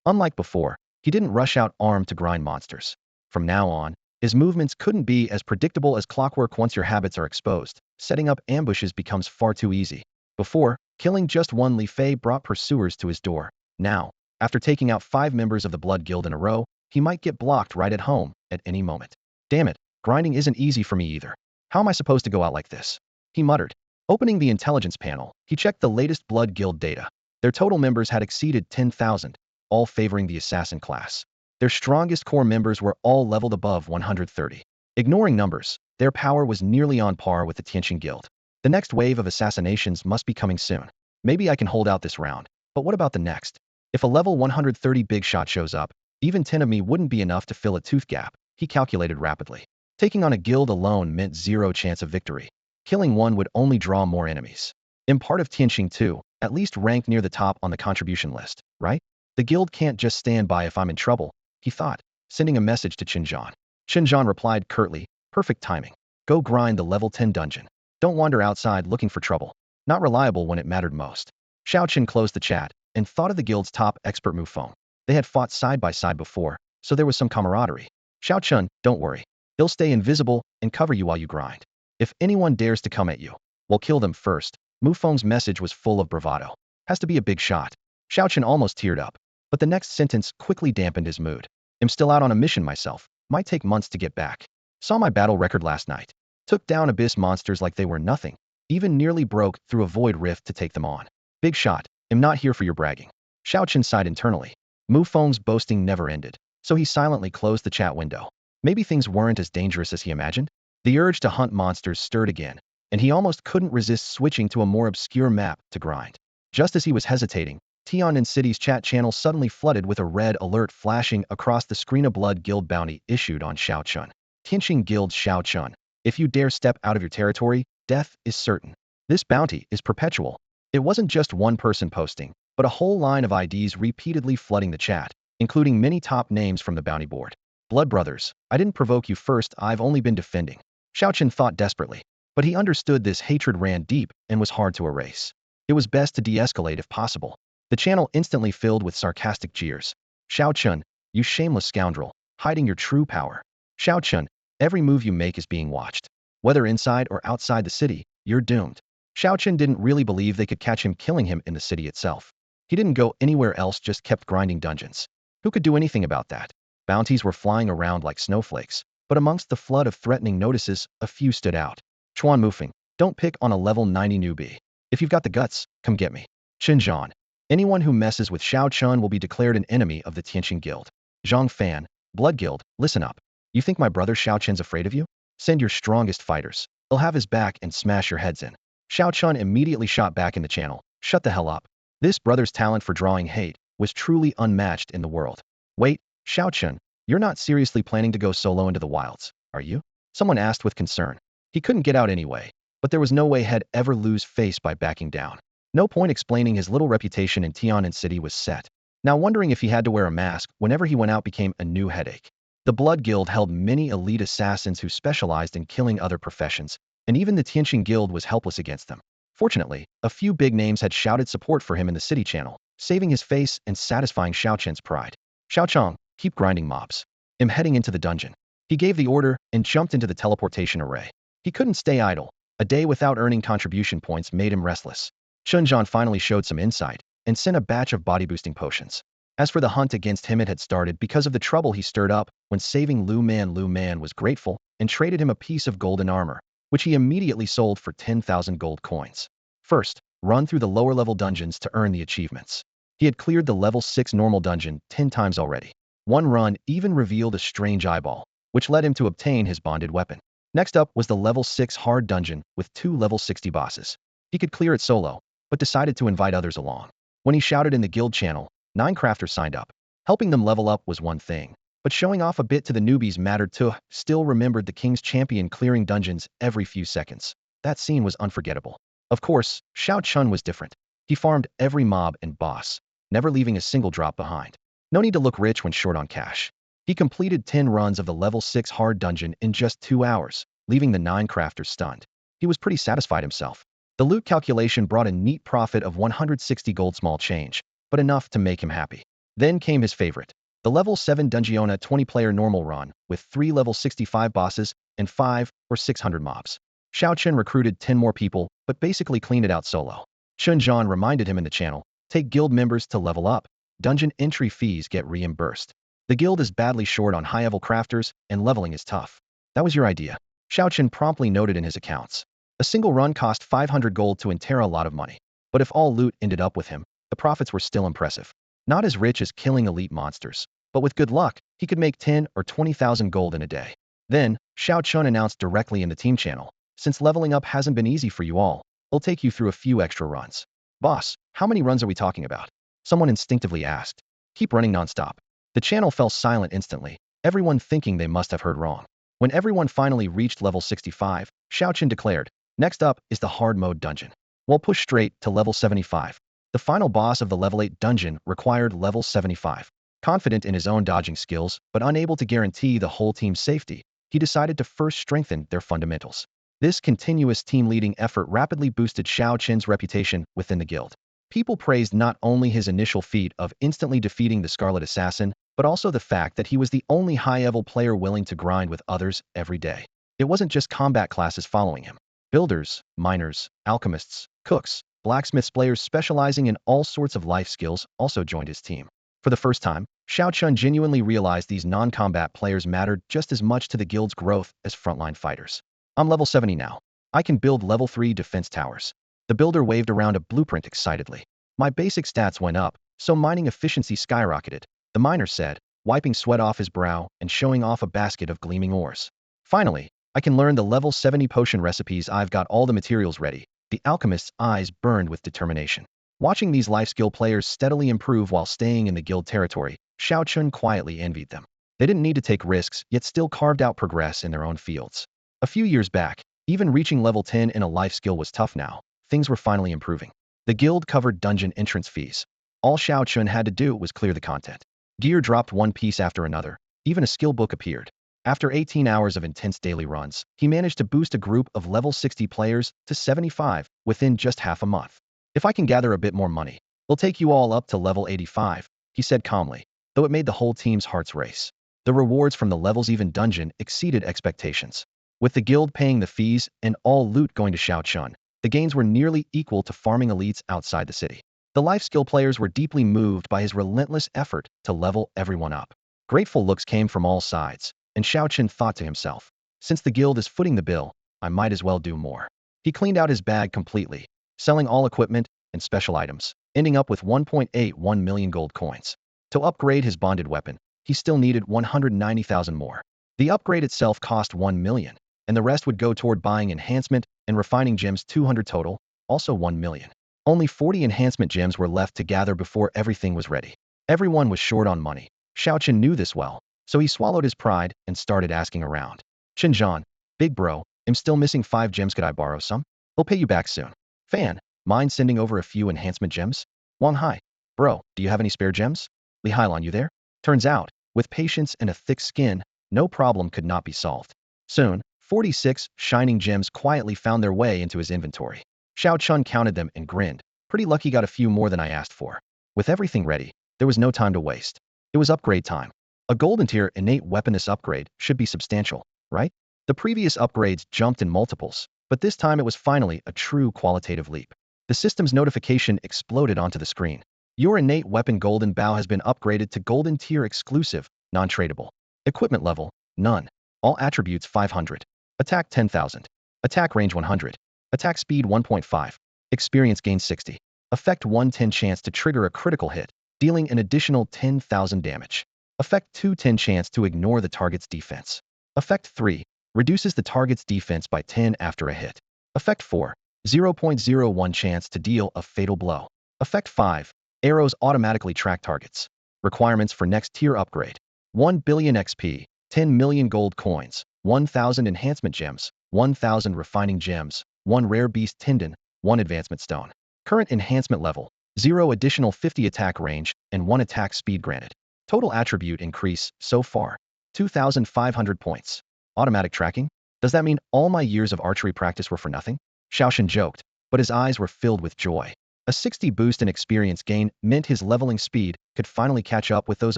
Unlike before, he didn't rush out armed to grind monsters. From now on, his movements couldn't be as predictable as clockwork. Once your habits are exposed, setting up ambushes becomes far too easy. Before, killing just one Li Fei brought pursuers to his door. Now, after taking out 5 members of the Blood Guild in a row, he might get blocked right at home at any moment. Damn it, grinding isn't easy for me either. How am I supposed to go out like this? He muttered. Opening the intelligence panel, he checked the latest Blood Guild data. Their total members had exceeded 10,000, all favoring the assassin class. Their strongest core members were all leveled above 130. Ignoring numbers, their power was nearly on par with the Tianqing Guild. The next wave of assassinations must be coming soon. Maybe I can hold out this round, but what about the next? If a level 130 big shot shows up, Even 10 of me wouldn't be enough to fill a tooth gap, he calculated rapidly. Taking on a guild alone meant zero chance of victory. Killing one would only draw more enemies. I'm part of Tianqing too, at least ranked near the top on the contribution list, right? The guild can't just stand by if I'm in trouble, he thought, sending a message to Qinzhan. Qinzhan replied curtly, perfect timing. Go grind the level 10 dungeon. Don't wander outside looking for trouble. Not reliable when it mattered most. Xiao Qin closed the chat and thought of the guild's top expert Mufeng. They had fought side by side before, so there was some camaraderie. Xiao Qin, don't worry. He'll stay invisible and cover you while you grind. If anyone dares to come at you, we'll kill them first. Mufeng's message was full of bravado. Has to be a big shot. Xiao Qin almost teared up, but the next sentence quickly dampened his mood. I'm still out on a mission myself. Might take months to get back. Saw my battle record last night. Took down abyss monsters like they were nothing. Even nearly broke through a void rift to take them on. Big shot. I'm not here for your bragging. Xiao Qin sighed internally. Mufeng's boasting never ended, so he silently closed the chat window. Maybe things weren't as dangerous as he imagined. The urge to hunt monsters stirred again, and he almost couldn't resist switching to a more obscure map to grind. Just as he was hesitating, Tian'an City's chat channel suddenly flooded with a red alert flashing across the screen. A blood guild bounty issued on Xiao Qin. Tianqing Guild Xiao Qin. If you dare step out of your territory, death is certain. This bounty is perpetual. It wasn't just one person posting, but a whole line of IDs repeatedly flooding the chat, including many top names from the bounty board. Blood brothers, I didn't provoke you first, I've only been defending. Xiao Qin thought desperately, but he understood this hatred ran deep and was hard to erase. It was best to de-escalate if possible. The channel instantly filled with sarcastic jeers. Xiao Qin, you shameless scoundrel, hiding your true power. Xiao Qin, every move you make is being watched. Whether inside or outside the city, you're doomed. Xiao Qin didn't really believe they could catch him killing him in the city itself. He didn't go anywhere else, just kept grinding dungeons. Who could do anything about that? Bounties were flying around like snowflakes, but amongst the flood of threatening notices, a few stood out. Chuan Mufeng, don't pick on a level 90 newbie. If you've got the guts, come get me. Qinzhan, anyone who messes with Xiao Qin will be declared an enemy of the Tianqing Guild. Zhang Fan, Blood Guild, listen up. You think my brother Xiao Qin's afraid of you? Send your strongest fighters. They'll have his back and smash your heads in. Xiao Qin immediately shot back in the channel. Shut the hell up. This brother's talent for drawing hate was truly unmatched in the world. Wait, Xiao Qin, you're not seriously planning to go solo into the wilds, are you? Someone asked with concern. He couldn't get out anyway, but there was no way he'd ever lose face by backing down. No point explaining. His little reputation in Tian'an City was set. Now wondering if he had to wear a mask whenever he went out became a new headache. The Blood Guild held many elite assassins who specialized in killing other professions, and even the Tianqing Guild was helpless against them. Fortunately, a few big names had shouted support for him in the city channel, saving his face and satisfying Xiao Qin's pride. Xiao Chong, keep grinding mobs. I'm heading into the dungeon. He gave the order and jumped into the teleportation array. He couldn't stay idle. A day without earning contribution points made him restless. Qinzhan finally showed some insight and sent a batch of body-boosting potions. As for the hunt against him, it had started because of the trouble he stirred up when saving Lu Man. Lu Man was grateful and traded him a piece of golden armor, which he immediately sold for 10,000 gold coins. First, run through the lower-level dungeons to earn the achievements. He had cleared the level 6 normal dungeon 10 times already. One run even revealed a strange eyeball, which led him to obtain his bonded weapon. Next up was the level 6 hard dungeon with 2 level 60 bosses. He could clear it solo, but decided to invite others along. When he shouted in the guild channel, 9 crafters signed up. Helping them level up was one thing, but showing off a bit to the newbies mattered too. Still remembered the king's champion clearing dungeons every few seconds. That scene was unforgettable. Of course, Xiao Qin was different. He farmed every mob and boss, never leaving a single drop behind. No need to look rich when short on cash. He completed 10 runs of the level 6 hard dungeon in just 2 hours, leaving the 9 crafters stunned. He was pretty satisfied himself. The loot calculation brought a neat profit of 160 gold, small change, but enough to make him happy. Then came his favorite, the level 7 Dungeona 20-player normal run, with 3 level 65 bosses and 5 or 600 mobs. Xiao Qin recruited 10 more people, but basically cleaned it out solo. Qinzhan reminded him in the channel, take guild members to level up. Dungeon entry fees get reimbursed. The guild is badly short on high-level crafters, and leveling is tough. That was your idea. Xiao Qin promptly noted in his accounts. A single run cost 500 gold to enter, a lot of money. But if all loot ended up with him, the profits were still impressive. Not as rich as killing elite monsters, but with good luck, he could make 10 or 20,000 gold in a day. Then, Xiao Qin announced directly in the team channel, since leveling up hasn't been easy for you all, it'll take you through a few extra runs. Boss, how many runs are we talking about? Someone instinctively asked. Keep running nonstop. The channel fell silent instantly, everyone thinking they must have heard wrong. When everyone finally reached level 65, Xiaoqun declared, "Next up is the hard mode dungeon. We'll push straight to level 75. The final boss of the level 8 dungeon required level 75. Confident in his own dodging skills, but unable to guarantee the whole team's safety, he decided to first strengthen their fundamentals. This continuous team-leading effort rapidly boosted Xiaoqun's reputation within the guild. People praised not only his initial feat of instantly defeating the Scarlet Assassin, but also the fact that he was the only high-level player willing to grind with others every day. It wasn't just combat classes following him. Builders, miners, alchemists, cooks, blacksmiths, players specializing in all sorts of life skills also joined his team. For the first time, Xiaoqun genuinely realized these non-combat players mattered just as much to the guild's growth as frontline fighters. I'm level 70 now. I can build level 3 defense towers. The builder waved around a blueprint excitedly. My basic stats went up, so mining efficiency skyrocketed, the miner said, wiping sweat off his brow and showing off a basket of gleaming ores. Finally, I can learn the level 70 potion recipes. I've got all the materials ready. The alchemist's eyes burned with determination. Watching these life skill players steadily improve while staying in the guild territory, Xiaoqun quietly envied them. They didn't need to take risks, yet still carved out progress in their own fields. A few years back, even reaching level 10 in a life skill was tough. Now, things were finally improving. The guild covered dungeon entrance fees. All Xiaoqun had to do was clear the content. Gear dropped one piece after another. Even a skill book appeared. After 18 hours of intense daily runs, he managed to boost a group of level 60 players to 75 within just half a month. If I can gather a bit more money, we'll take you all up to level 85, he said calmly, though it made the whole team's hearts race. The rewards from the levels even dungeon exceeded expectations. With the guild paying the fees and all loot going to Xiaoqun, the gains were nearly equal to farming elites outside the city. The life skill players were deeply moved by his relentless effort to level everyone up. Grateful looks came from all sides, and Xiaoqun thought to himself, since the guild is footing the bill, I might as well do more. He cleaned out his bag completely, selling all equipment and special items, ending up with 1.81 million gold coins. To upgrade his bonded weapon, he still needed 190,000 more. The upgrade itself cost 1 million, and the rest would go toward buying enhancement and refining gems. 200 total, also 1 million. Only 40 enhancement gems were left to gather before everything was ready. Everyone was short on money. Xiaoqun knew this well, so he swallowed his pride and started asking around. Xinjiang, big bro, I'm still missing 5 gems. Could I borrow some? He'll pay you back soon. Fan, mind sending over a few enhancement gems? Wang Hai, bro, do you have any spare gems? Li Hailon, you there? Turns out, with patience and a thick skin, no problem could not be solved. Soon, 46 shining gems quietly found their way into his inventory. Xiaoqun counted them and grinned. Pretty lucky, got a few more than I asked for. With everything ready, there was no time to waste. It was upgrade time. A golden tier innate weaponess upgrade should be substantial, right? The previous upgrades jumped in multiples, but this time it was finally a true qualitative leap. The system's notification exploded onto the screen. Your innate weapon golden bow has been upgraded to golden tier exclusive, non-tradable. Equipment level, none. All attributes 500. Attack 10,000. Attack range 100. Attack speed 1.5. Experience gain 60. Effect 110 chance to trigger a critical hit, dealing an additional 10,000 damage. Effect 210 chance to ignore the target's defense. Effect 3 reduces the target's defense by 10 after a hit. Effect 4 0.01 chance to deal a fatal blow. Effect 5 arrows automatically track targets. Requirements for next tier upgrade: 1 billion XP, 10 million gold coins, 1,000 enhancement gems, 1,000 refining gems, 1 rare beast tendon, 1 advancement stone. Current enhancement level: 0 additional 50 attack range and 1 attack speed granted. Total attribute increase so far: 2,500 points. Automatic tracking? Does that mean all my years of archery practice were for nothing? Xiaoqun joked, but his eyes were filled with joy. A 60 boost in experience gain meant his leveling speed could finally catch up with those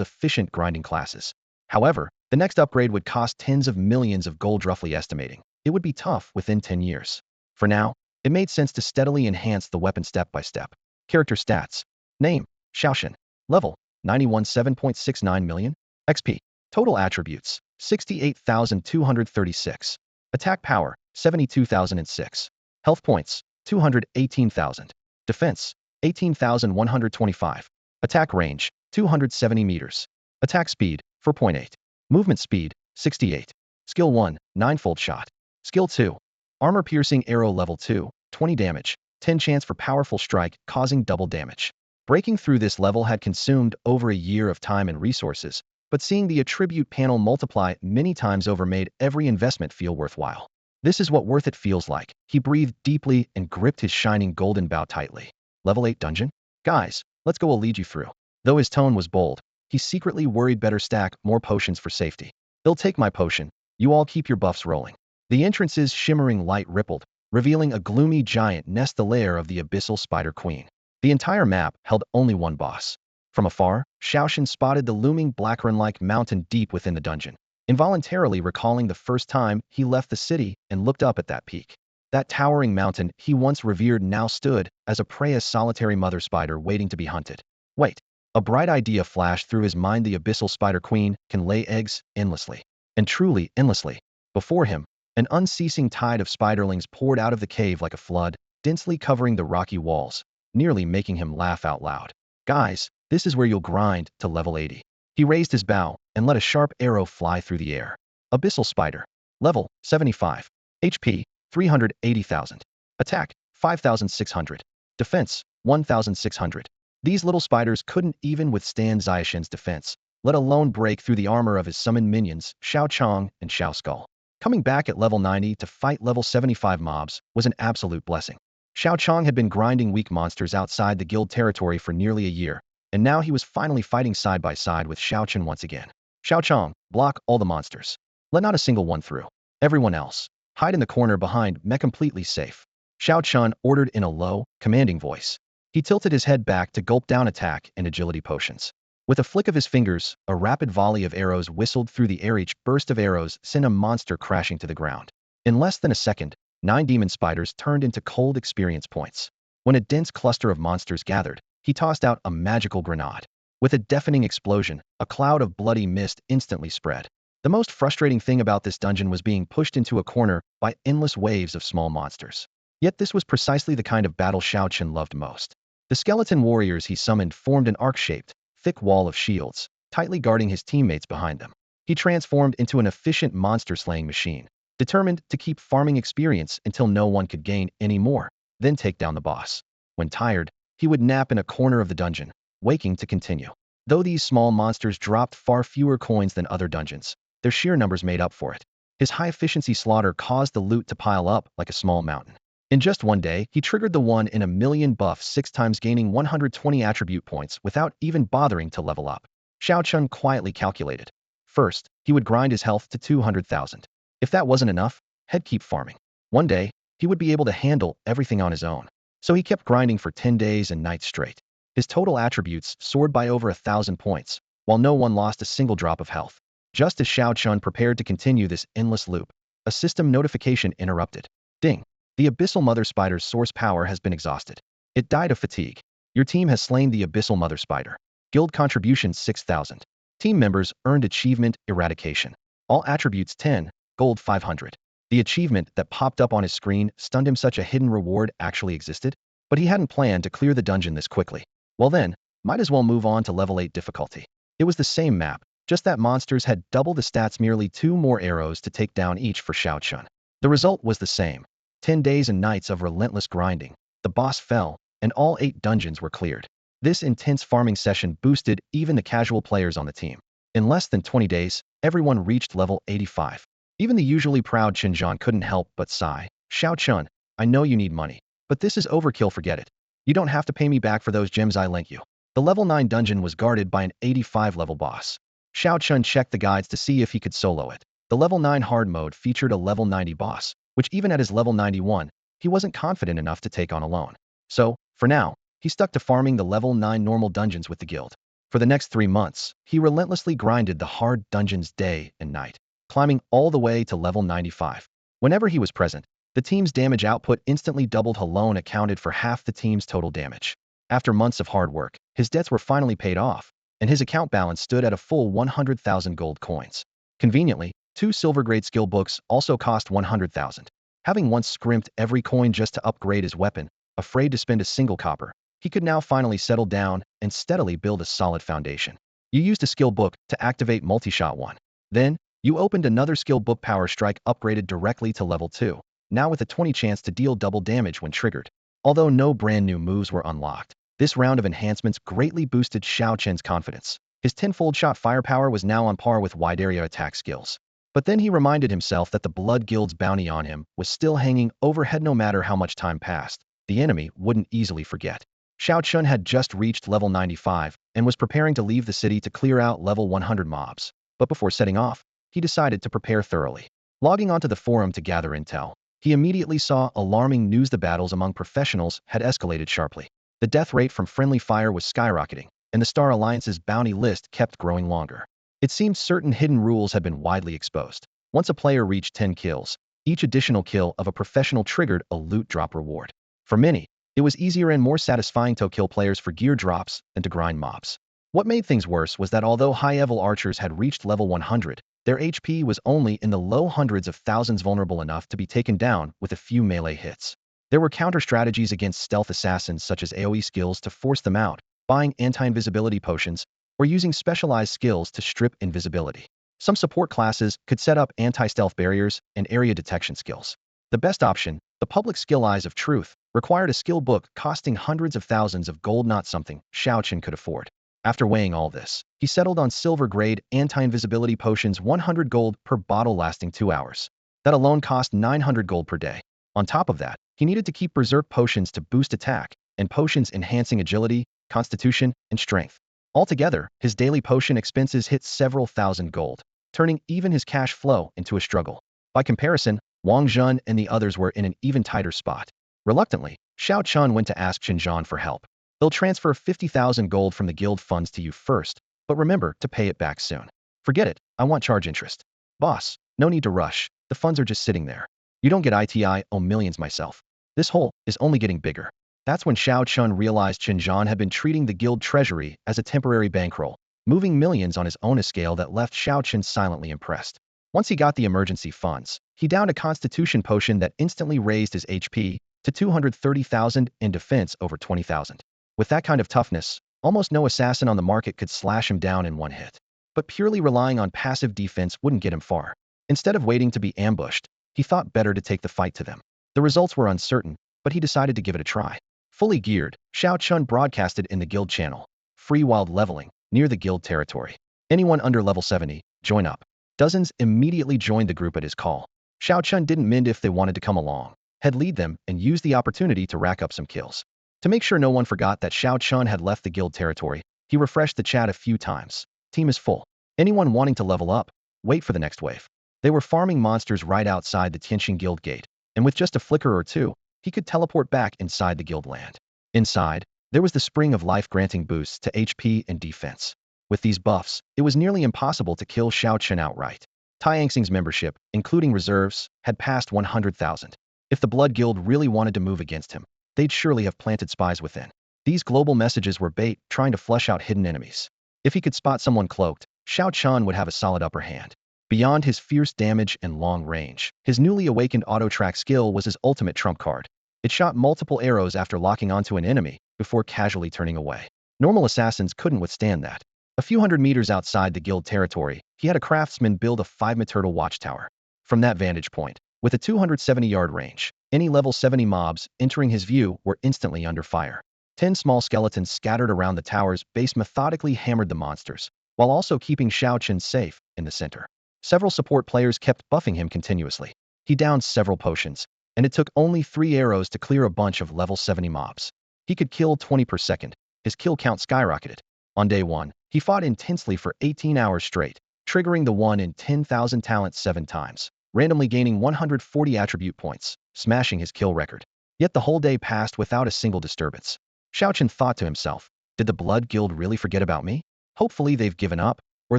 efficient grinding classes. However, the next upgrade would cost tens of millions of gold, roughly estimating. It would be tough within 10 years. For now, it made sense to steadily enhance the weapon step by step. Character stats. Name: Xiaoqun. Level: 91. 7.69 million. XP. Total attributes: 68,236. Attack power: 72,006. Health points: 218,000. Defense: 18,125. Attack range: 270 meters. Attack speed: 4.8. Movement speed: 68. Skill 1, 9-fold shot. Skill 2, armor piercing arrow level 2, 20 damage, 10 chance for powerful strike causing double damage. Breaking through this level had consumed over a year of time and resources, but seeing the attribute panel multiply many times over made every investment feel worthwhile. This is what worth it feels like. He breathed deeply and gripped his shining golden bow tightly. Level 8 dungeon? Guys, let's go, I'll lead you through. Though his tone was bold, he secretly worried better stack more potions for safety. He'll take my potion. You all keep your buffs rolling. The entrance's shimmering light rippled, revealing a gloomy giant nest, the lair of the abyssal spider queen. The entire map held only one boss. From afar, Xiaoshan spotted the looming black-run-like mountain deep within the dungeon, involuntarily recalling the first time he left the city and looked up at that peak. That towering mountain he once revered now stood as a prey, a solitary mother spider waiting to be hunted. Wait. A bright idea flashed through his mind. The abyssal spider queen can lay eggs endlessly. And truly endlessly. Before him, an unceasing tide of spiderlings poured out of the cave like a flood, densely covering the rocky walls, nearly making him laugh out loud. Guys, this is where you'll grind to level 80. He raised his bow and let a sharp arrow fly through the air. Abyssal spider. Level 75. HP 380,000. Attack 5,600. Defense 1,600. These little spiders couldn't even withstand Xiaoshan's defense, let alone break through the armor of his summoned minions, Xiao Chong and Xiao Skull. Coming back at level 90 to fight level 75 mobs was an absolute blessing. Xiao Chong had been grinding weak monsters outside the guild territory for nearly a year, and now he was finally fighting side by side with Xiao Chun once again. Xiao Chong, block all the monsters. Let not a single one through. Everyone else, hide in the corner behind me, completely safe. Xiao Chun ordered in a low, commanding voice. He tilted his head back to gulp down attack and agility potions. With a flick of his fingers, a rapid volley of arrows whistled through the air. Each burst of arrows sent a monster crashing to the ground. In less than a second, 9 demon spiders turned into cold experience points. When a dense cluster of monsters gathered, he tossed out a magical grenade. With a deafening explosion, a cloud of bloody mist instantly spread. The most frustrating thing about this dungeon was being pushed into a corner by endless waves of small monsters. Yet this was precisely the kind of battle Xiao Chun loved most. The skeleton warriors he summoned formed an arc-shaped, thick wall of shields, tightly guarding his teammates behind them. He transformed into an efficient monster-slaying machine, determined to keep farming experience until no one could gain any more, then take down the boss. When tired, he would nap in a corner of the dungeon, waking to continue. Though these small monsters dropped far fewer coins than other dungeons, their sheer numbers made up for it. His high-efficiency slaughter caused the loot to pile up like a small mountain. In just one day, he triggered the 1 in a million buff 6 times, gaining 120 attribute points without even bothering to level up. Xiao Chun quietly calculated. First, he would grind his health to 200,000. If that wasn't enough, he'd keep farming. One day, he would be able to handle everything on his own. So he kept grinding for 10 days and nights straight. His total attributes soared by over 1,000 points, while no one lost a single drop of health. Just as Xiao Chun prepared to continue this endless loop, a system notification interrupted. Ding! The Abyssal Mother Spider's source power has been exhausted. It died of fatigue. Your team has slain the Abyssal Mother Spider. Guild contribution 6,000. Team members earned achievement Eradication. All attributes 10, gold 500. The achievement that popped up on his screen stunned him. Such a hidden reward actually existed, but he hadn't planned to clear the dungeon this quickly. Well then, might as well move on to level 8 difficulty. It was the same map, just that monsters had double the stats, merely 2 more arrows to take down each for Xiao Chun. The result was the same. 10 days and nights of relentless grinding, the boss fell, and all 8 dungeons were cleared. This intense farming session boosted even the casual players on the team. In less than 20 days, everyone reached level 85. Even the usually proud Qinzhan couldn't help but sigh. Xiao Chun, I know you need money, but this is overkill, forget it. You don't have to pay me back for those gems I lent you. The level 9 dungeon was guarded by an 85 level boss. Xiao Chun checked the guides to see if he could solo it. The level 9 hard mode featured a level 90 boss, which even at his level 91, he wasn't confident enough to take on alone. So, for now, he stuck to farming the level 9 normal dungeons with the guild. For the next 3 months, he relentlessly grinded the hard dungeons day and night, climbing all the way to level 95. Whenever he was present, the team's damage output instantly doubled. Alone accounted for half the team's total damage. After months of hard work, his debts were finally paid off, and his account balance stood at a full 100,000 gold coins. Conveniently, 2 silver-grade skill books also cost 100,000. Having once scrimped every coin just to upgrade his weapon, afraid to spend a single copper, he could now finally settle down and steadily build a solid foundation. You used a skill book to activate multi-shot 1. Then, you opened another skill book, Power Strike, upgraded directly to level 2, now with a 20 chance to deal double damage when triggered. Although no brand new moves were unlocked, This round of enhancements greatly boosted Xiao Chen's confidence. His tenfold shot firepower was now on par with wide-area attack skills. But then he reminded himself that the Blood Guild's bounty on him was still hanging overhead no matter how much time passed. The enemy wouldn't easily forget. Xiao Chun had just reached level 95 and was preparing to leave the city to clear out level 100 mobs. But before setting off, he decided to prepare thoroughly. Logging onto the forum to gather intel, he immediately saw alarming news: the battles among professionals had escalated sharply. The death rate from friendly fire was skyrocketing, and the Star Alliance's bounty list kept growing longer. It seemed certain hidden rules had been widely exposed. Once a player reached 10 kills, each additional kill of a professional triggered a loot drop reward. For many, it was easier and more satisfying to kill players for gear drops than to grind mobs. What made things worse was that although high-level archers had reached level 100, their HP was only in the low hundreds of thousands, vulnerable enough to be taken down with a few melee hits. There were counter-strategies against stealth assassins such as AoE skills to force them out, buying anti-invisibility potions, or using specialized skills to strip invisibility. Some support classes could set up anti-stealth barriers and area detection skills. The best option, the public skill Eyes of Truth, required a skill book costing hundreds of thousands of gold, not something Xiao Chen could afford. After weighing all this, he settled on silver-grade anti-invisibility potions, 100 gold per bottle lasting 2 hours. That alone cost 900 gold per day. On top of that, he needed to keep berserk potions to boost attack, and potions enhancing agility, constitution, and strength. Altogether, his daily potion expenses hit several thousand gold, turning even his cash flow into a struggle. By comparison, Wang Zhen and the others were in an even tighter spot. Reluctantly, Xiao Chun went to ask Xinjiang for help. They'll transfer 50,000 gold from the guild funds to you first, but remember to pay it back soon. Forget it, I want charge interest. Boss, no need to rush, the funds are just sitting there. You don't get ITI, oh millions myself. This hole is only getting bigger. That's when Xiao Chun realized Xinjiang had been treating the guild treasury as a temporary bankroll, moving millions on his own, a scale that left Xiao Chun silently impressed. Once he got the emergency funds, he downed a constitution potion that instantly raised his HP to 230,000 and defense over 20,000. With that kind of toughness, almost no assassin on the market could slash him down in one hit. But purely relying on passive defense wouldn't get him far. Instead of waiting to be ambushed, he thought better to take the fight to them. The results were uncertain, but he decided to give it a try. Fully geared, Xiao Chun broadcasted in the guild channel, free wild leveling, near the guild territory. Anyone under level 70, join up. Dozens immediately joined the group at his call. Xiao Chun didn't mind if they wanted to come along, he'd lead them and use the opportunity to rack up some kills. To make sure no one forgot that Xiao Chun had left the guild territory, he refreshed the chat a few times. Team is full. Anyone wanting to level up, wait for the next wave. They were farming monsters right outside the Tianxing guild gate, and with just a flicker or two, he could teleport back inside the guild land. Inside, there was the spring of life granting boosts to HP and defense. With these buffs, it was nearly impossible to kill Xiao Chen outright. Tianxing's membership, including reserves, had passed 100,000. If the Blood Guild really wanted to move against him, they'd surely have planted spies within. These global messages were bait, trying to flush out hidden enemies. If he could spot someone cloaked, Xiao Chen would have a solid upper hand. Beyond his fierce damage and long range, his newly awakened auto-track skill was his ultimate trump card. It shot multiple arrows after locking onto an enemy, before casually turning away. Normal assassins couldn't withstand that. A few hundred meters outside the guild territory, he had a craftsman build a 5-meter turtle watchtower. From that vantage point, with a 270-yard range, any level 70 mobs entering his view were instantly under fire. 10 small skeletons scattered around the tower's base methodically hammered the monsters, while also keeping Xiao Chen safe in the center. Several support players kept buffing him continuously. He downed several potions, and it took only 3 arrows to clear a bunch of level 70 mobs. He could kill 20 per second. His kill count skyrocketed. On day 1, he fought intensely for 18 hours straight, triggering the 1 in 10,000 talent 7 times, randomly gaining 140 attribute points, smashing his kill record. Yet the whole day passed without a single disturbance. Xiao Chen thought to himself, did the Blood Guild really forget about me? Hopefully they've given up, or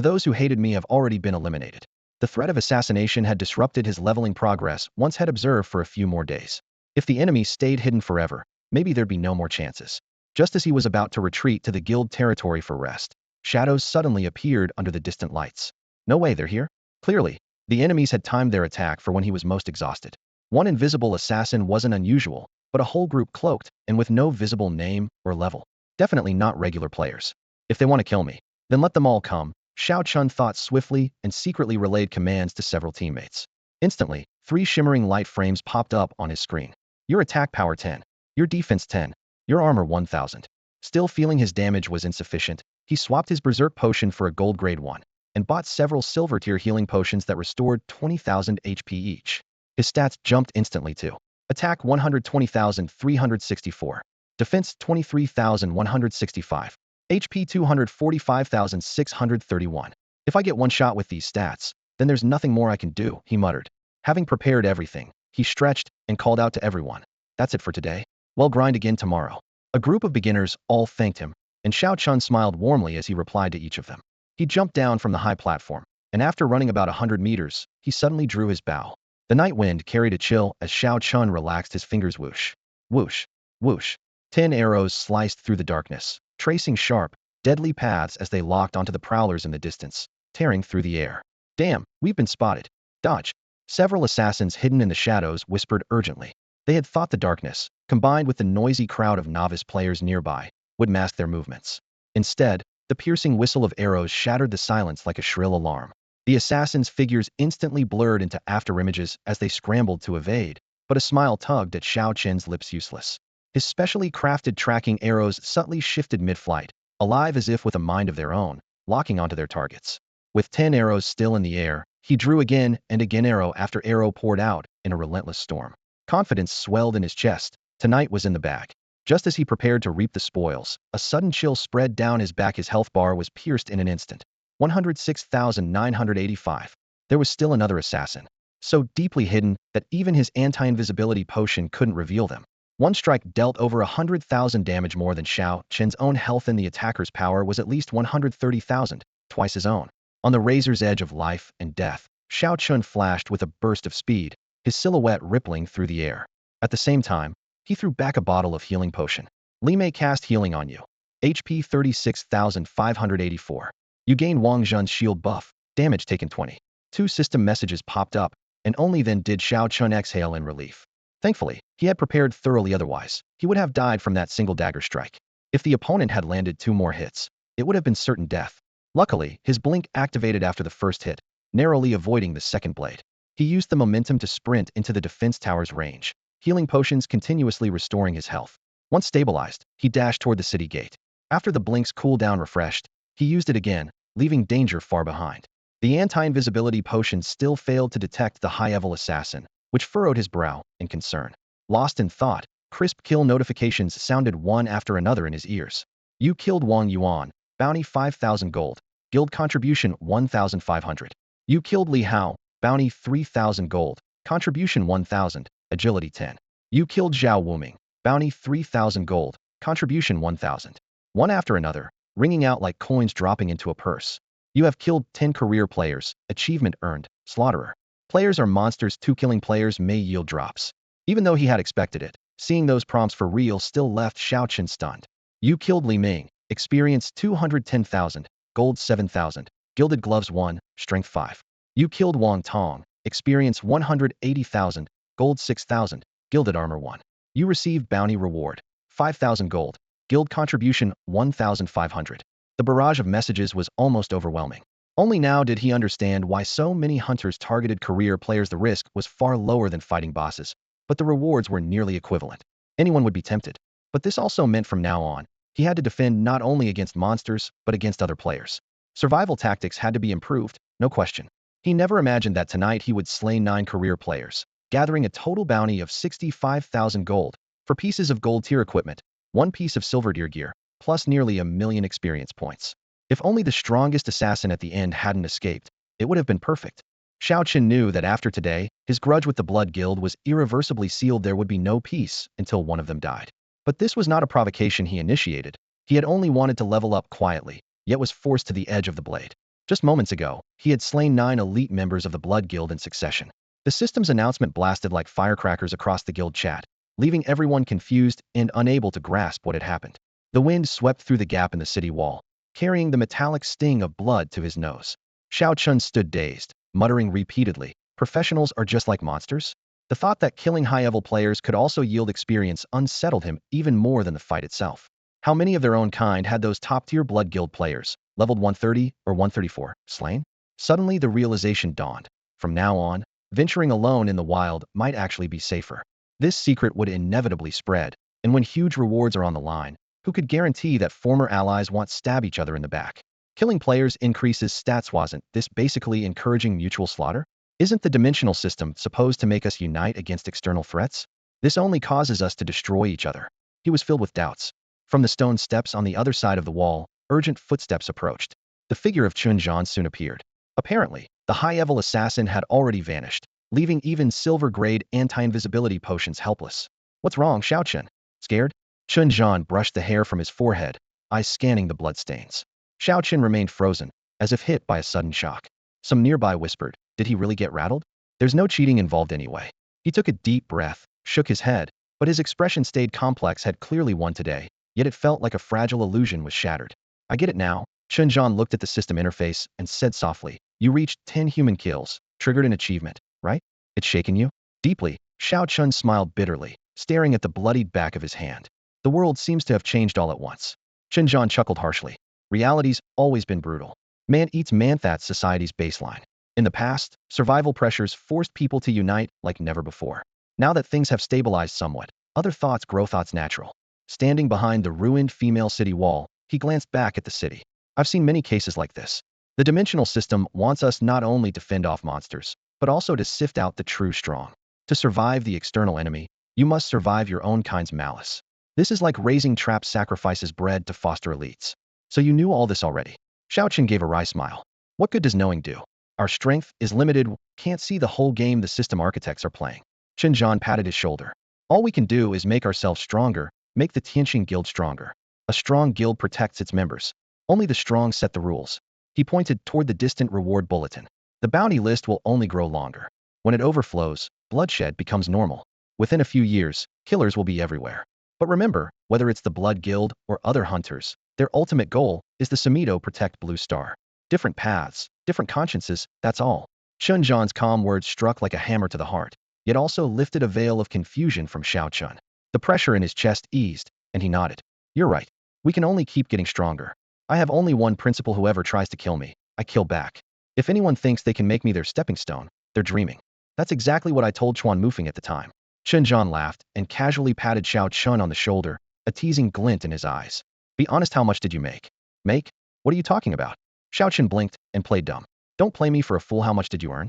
those who hated me have already been eliminated. The threat of assassination had disrupted his leveling progress once had observed for a few more days. If the enemy stayed hidden forever, maybe there'd be no more chances. Just as he was about to retreat to the guild territory for rest, shadows suddenly appeared under the distant lights. No way, they're here? Clearly, the enemies had timed their attack for when he was most exhausted. One invisible assassin wasn't unusual, but a whole group cloaked and with no visible name or level. Definitely not regular players. If they want to kill me, then let them all come. Xiao Chun thought swiftly and secretly relayed commands to several teammates. Instantly, 3 shimmering light frames popped up on his screen. Your attack power 10. Your defense 10. Your armor 1000. Still feeling his damage was insufficient, he swapped his Berserk potion for a gold grade one, and bought several silver tier healing potions that restored 20,000 HP each. His stats jumped instantly to attack 120,364, defense 23,165, HP 245,631. If I get one shot with these stats, then there's nothing more I can do, he muttered. Having prepared everything, he stretched and called out to everyone. That's it for today. We'll grind again tomorrow. A group of beginners all thanked him, and Xiao Chun smiled warmly as he replied to each of them. He jumped down from the high platform, and after running about 100 meters, he suddenly drew his bow. The night wind carried a chill as Xiao Chun relaxed his fingers. Whoosh, whoosh, whoosh. 10 arrows sliced through the darkness, tracing sharp, deadly paths as they locked onto the prowlers in the distance, tearing through the air. Damn, we've been spotted. Dodge. Several assassins hidden in the shadows whispered urgently. They had thought the darkness, combined with the noisy crowd of novice players nearby, would mask their movements. Instead, the piercing whistle of arrows shattered the silence like a shrill alarm. The assassins' figures instantly blurred into afterimages as they scrambled to evade, but a smile tugged at Xiao Chen's lips. Useless. His specially crafted tracking arrows subtly shifted mid-flight, alive as if with a mind of their own, locking onto their targets. With 10 arrows still in the air, he drew again and again. Arrow after arrow poured out in a relentless storm. Confidence swelled in his chest. Tonight was in the bag. Just as he prepared to reap the spoils, a sudden chill spread down his back. His health bar was pierced in an instant. 106,985. There was still another assassin, so deeply hidden that even his anti-invisibility potion couldn't reveal them. One strike dealt over 100,000 damage more than Xiao Chen's own health, and the attacker's power was at least 130,000, twice his own. On the razor's edge of life and death, Xiao Chun flashed with a burst of speed, his silhouette rippling through the air. At the same time, he threw back a bottle of healing potion. Li Mei cast healing on you. HP 36,584. You gain Wang Zhen's shield buff. Damage taken 20. 2 system messages popped up, and only then did Xiao Chun exhale in relief. Thankfully, he had prepared thoroughly, otherwise, he would have died from that single dagger strike. If the opponent had landed 2 more hits, it would have been certain death. Luckily, his blink activated after the first hit, narrowly avoiding the second blade. He used the momentum to sprint into the defense tower's range, healing potions continuously restoring his health. Once stabilized, he dashed toward the city gate. After the blink's cooldown refreshed, he used it again, leaving danger far behind. The anti-invisibility potion still failed to detect the high-level assassin, which furrowed his brow in concern. Lost in thought, crisp kill notifications sounded one after another in his ears. You killed Wang Yuan, bounty 5,000 gold, guild contribution 1,500. You killed Li Hao, bounty 3,000 gold, contribution 1,000, agility 10. You killed Zhao Wuming, bounty 3,000 gold, contribution 1,000. One after another, ringing out like coins dropping into a purse. You have killed 10 career players, achievement earned, slaughterer. Players are monsters too. Killing players may yield drops. Even though he had expected it, seeing those prompts for real still left Xiao Chen stunned. You killed Li Ming, experience 210,000, gold 7,000, gilded gloves 1, strength 5. You killed Wang Tong, experience 180,000, gold 6,000, gilded armor 1. You received bounty reward, 5,000 gold, guild contribution 1,500. The barrage of messages was almost overwhelming. Only now did he understand why so many hunters targeted career players. The risk was far lower than fighting bosses, but the rewards were nearly equivalent. Anyone would be tempted. But this also meant from now on, he had to defend not only against monsters, but against other players. Survival tactics had to be improved, no question. He never imagined that tonight he would slay 9 career players, gathering a total bounty of 65,000 gold for pieces of gold tier equipment, 1 piece of silver tier gear, plus nearly 1,000,000 experience points. If only the strongest assassin at the end hadn't escaped, it would have been perfect. Xiao Chen knew that after today, his grudge with the Blood Guild was irreversibly sealed. There would be no peace until one of them died. But this was not a provocation he initiated. He had only wanted to level up quietly, yet was forced to the edge of the blade. Just moments ago, he had slain 9 elite members of the Blood Guild in succession. The system's announcement blasted like firecrackers across the guild chat, leaving everyone confused and unable to grasp what had happened. The wind swept through the gap in the city wall, carrying the metallic sting of blood to his nose. Xiao Chun stood dazed, muttering repeatedly, "Professionals are just like monsters?" The thought that killing high-level players could also yield experience unsettled him even more than the fight itself. How many of their own kind had those top-tier Blood Guild players, leveled 130 or 134, slain? Suddenly the realization dawned. From now on, venturing alone in the wild might actually be safer. This secret would inevitably spread, and when huge rewards are on the line, Who could guarantee that former allies won't stab each other in the back? Killing players increases stats. Wasn't this basically encouraging mutual slaughter? Isn't the dimensional system supposed to make us unite against external threats? This only causes us to destroy each other. He was filled with doubts. From the stone steps on the other side of the wall, urgent footsteps approached. The figure of Chun-Jan soon appeared. Apparently, the high-level assassin had already vanished, leaving even silver-grade anti-invisibility potions helpless. What's wrong, Xiao Chun? Scared? Chun-Jan brushed the hair from his forehead, eyes scanning the bloodstains. Xiao Qin remained frozen, as if hit by a sudden shock. Some nearby whispered, did he really get rattled? There's no cheating involved anyway. He took a deep breath, shook his head, but his expression stayed complex. Had clearly won today, yet it felt like a fragile illusion was shattered. I get it now. Chun-Jan looked at the system interface and said softly, you reached 10 human kills, triggered an achievement, right? It's shaken you? Deeply, Xiao Chun smiled bitterly, staring at the bloodied back of his hand. The world seems to have changed all at once. Chun-Jan chuckled harshly. Reality's always been brutal. Man eats man. That's society's baseline. In the past, survival pressures forced people to unite like never before. Now that things have stabilized somewhat, other thoughts grow. Thoughts natural. Standing behind the ruined female city wall, he glanced back at the city. I've seen many cases like this. The dimensional system wants us not only to fend off monsters, but also to sift out the true strong. To survive the external enemy, you must survive your own kind's malice. This is like raising traps. Sacrifices bred to foster elites. So you knew all this already. Xiao Qin gave a wry smile. What good does knowing do? Our strength is limited. Can't see the whole game the system architects are playing. Chun-Jan patted his shoulder. All we can do is make ourselves stronger, make the Tianqing Guild stronger. A strong guild protects its members. Only the strong set the rules. He pointed toward the distant reward bulletin. The bounty list will only grow longer. When it overflows, bloodshed becomes normal. Within a few years, killers will be everywhere. But remember, whether it's the Blood Guild or other hunters, their ultimate goal is the Sumito protect Blue Star. Different paths, different consciences, that's all. Chun-Jan's calm words struck like a hammer to the heart, yet also lifted a veil of confusion from Xiao Chun. The pressure in his chest eased, and he nodded. You're right. We can only keep getting stronger. I have only one principle: whoever tries to kill me, I kill back. If anyone thinks they can make me their stepping stone, they're dreaming. That's exactly what I told Chuan Mufeng at the time. Chun-Jan laughed and casually patted Xiao Chun on the shoulder, a teasing glint in his eyes. Be honest, how much did you make? Make? What are you talking about? Xiao Chun blinked and played dumb. Don't play me for a fool. How much did you earn?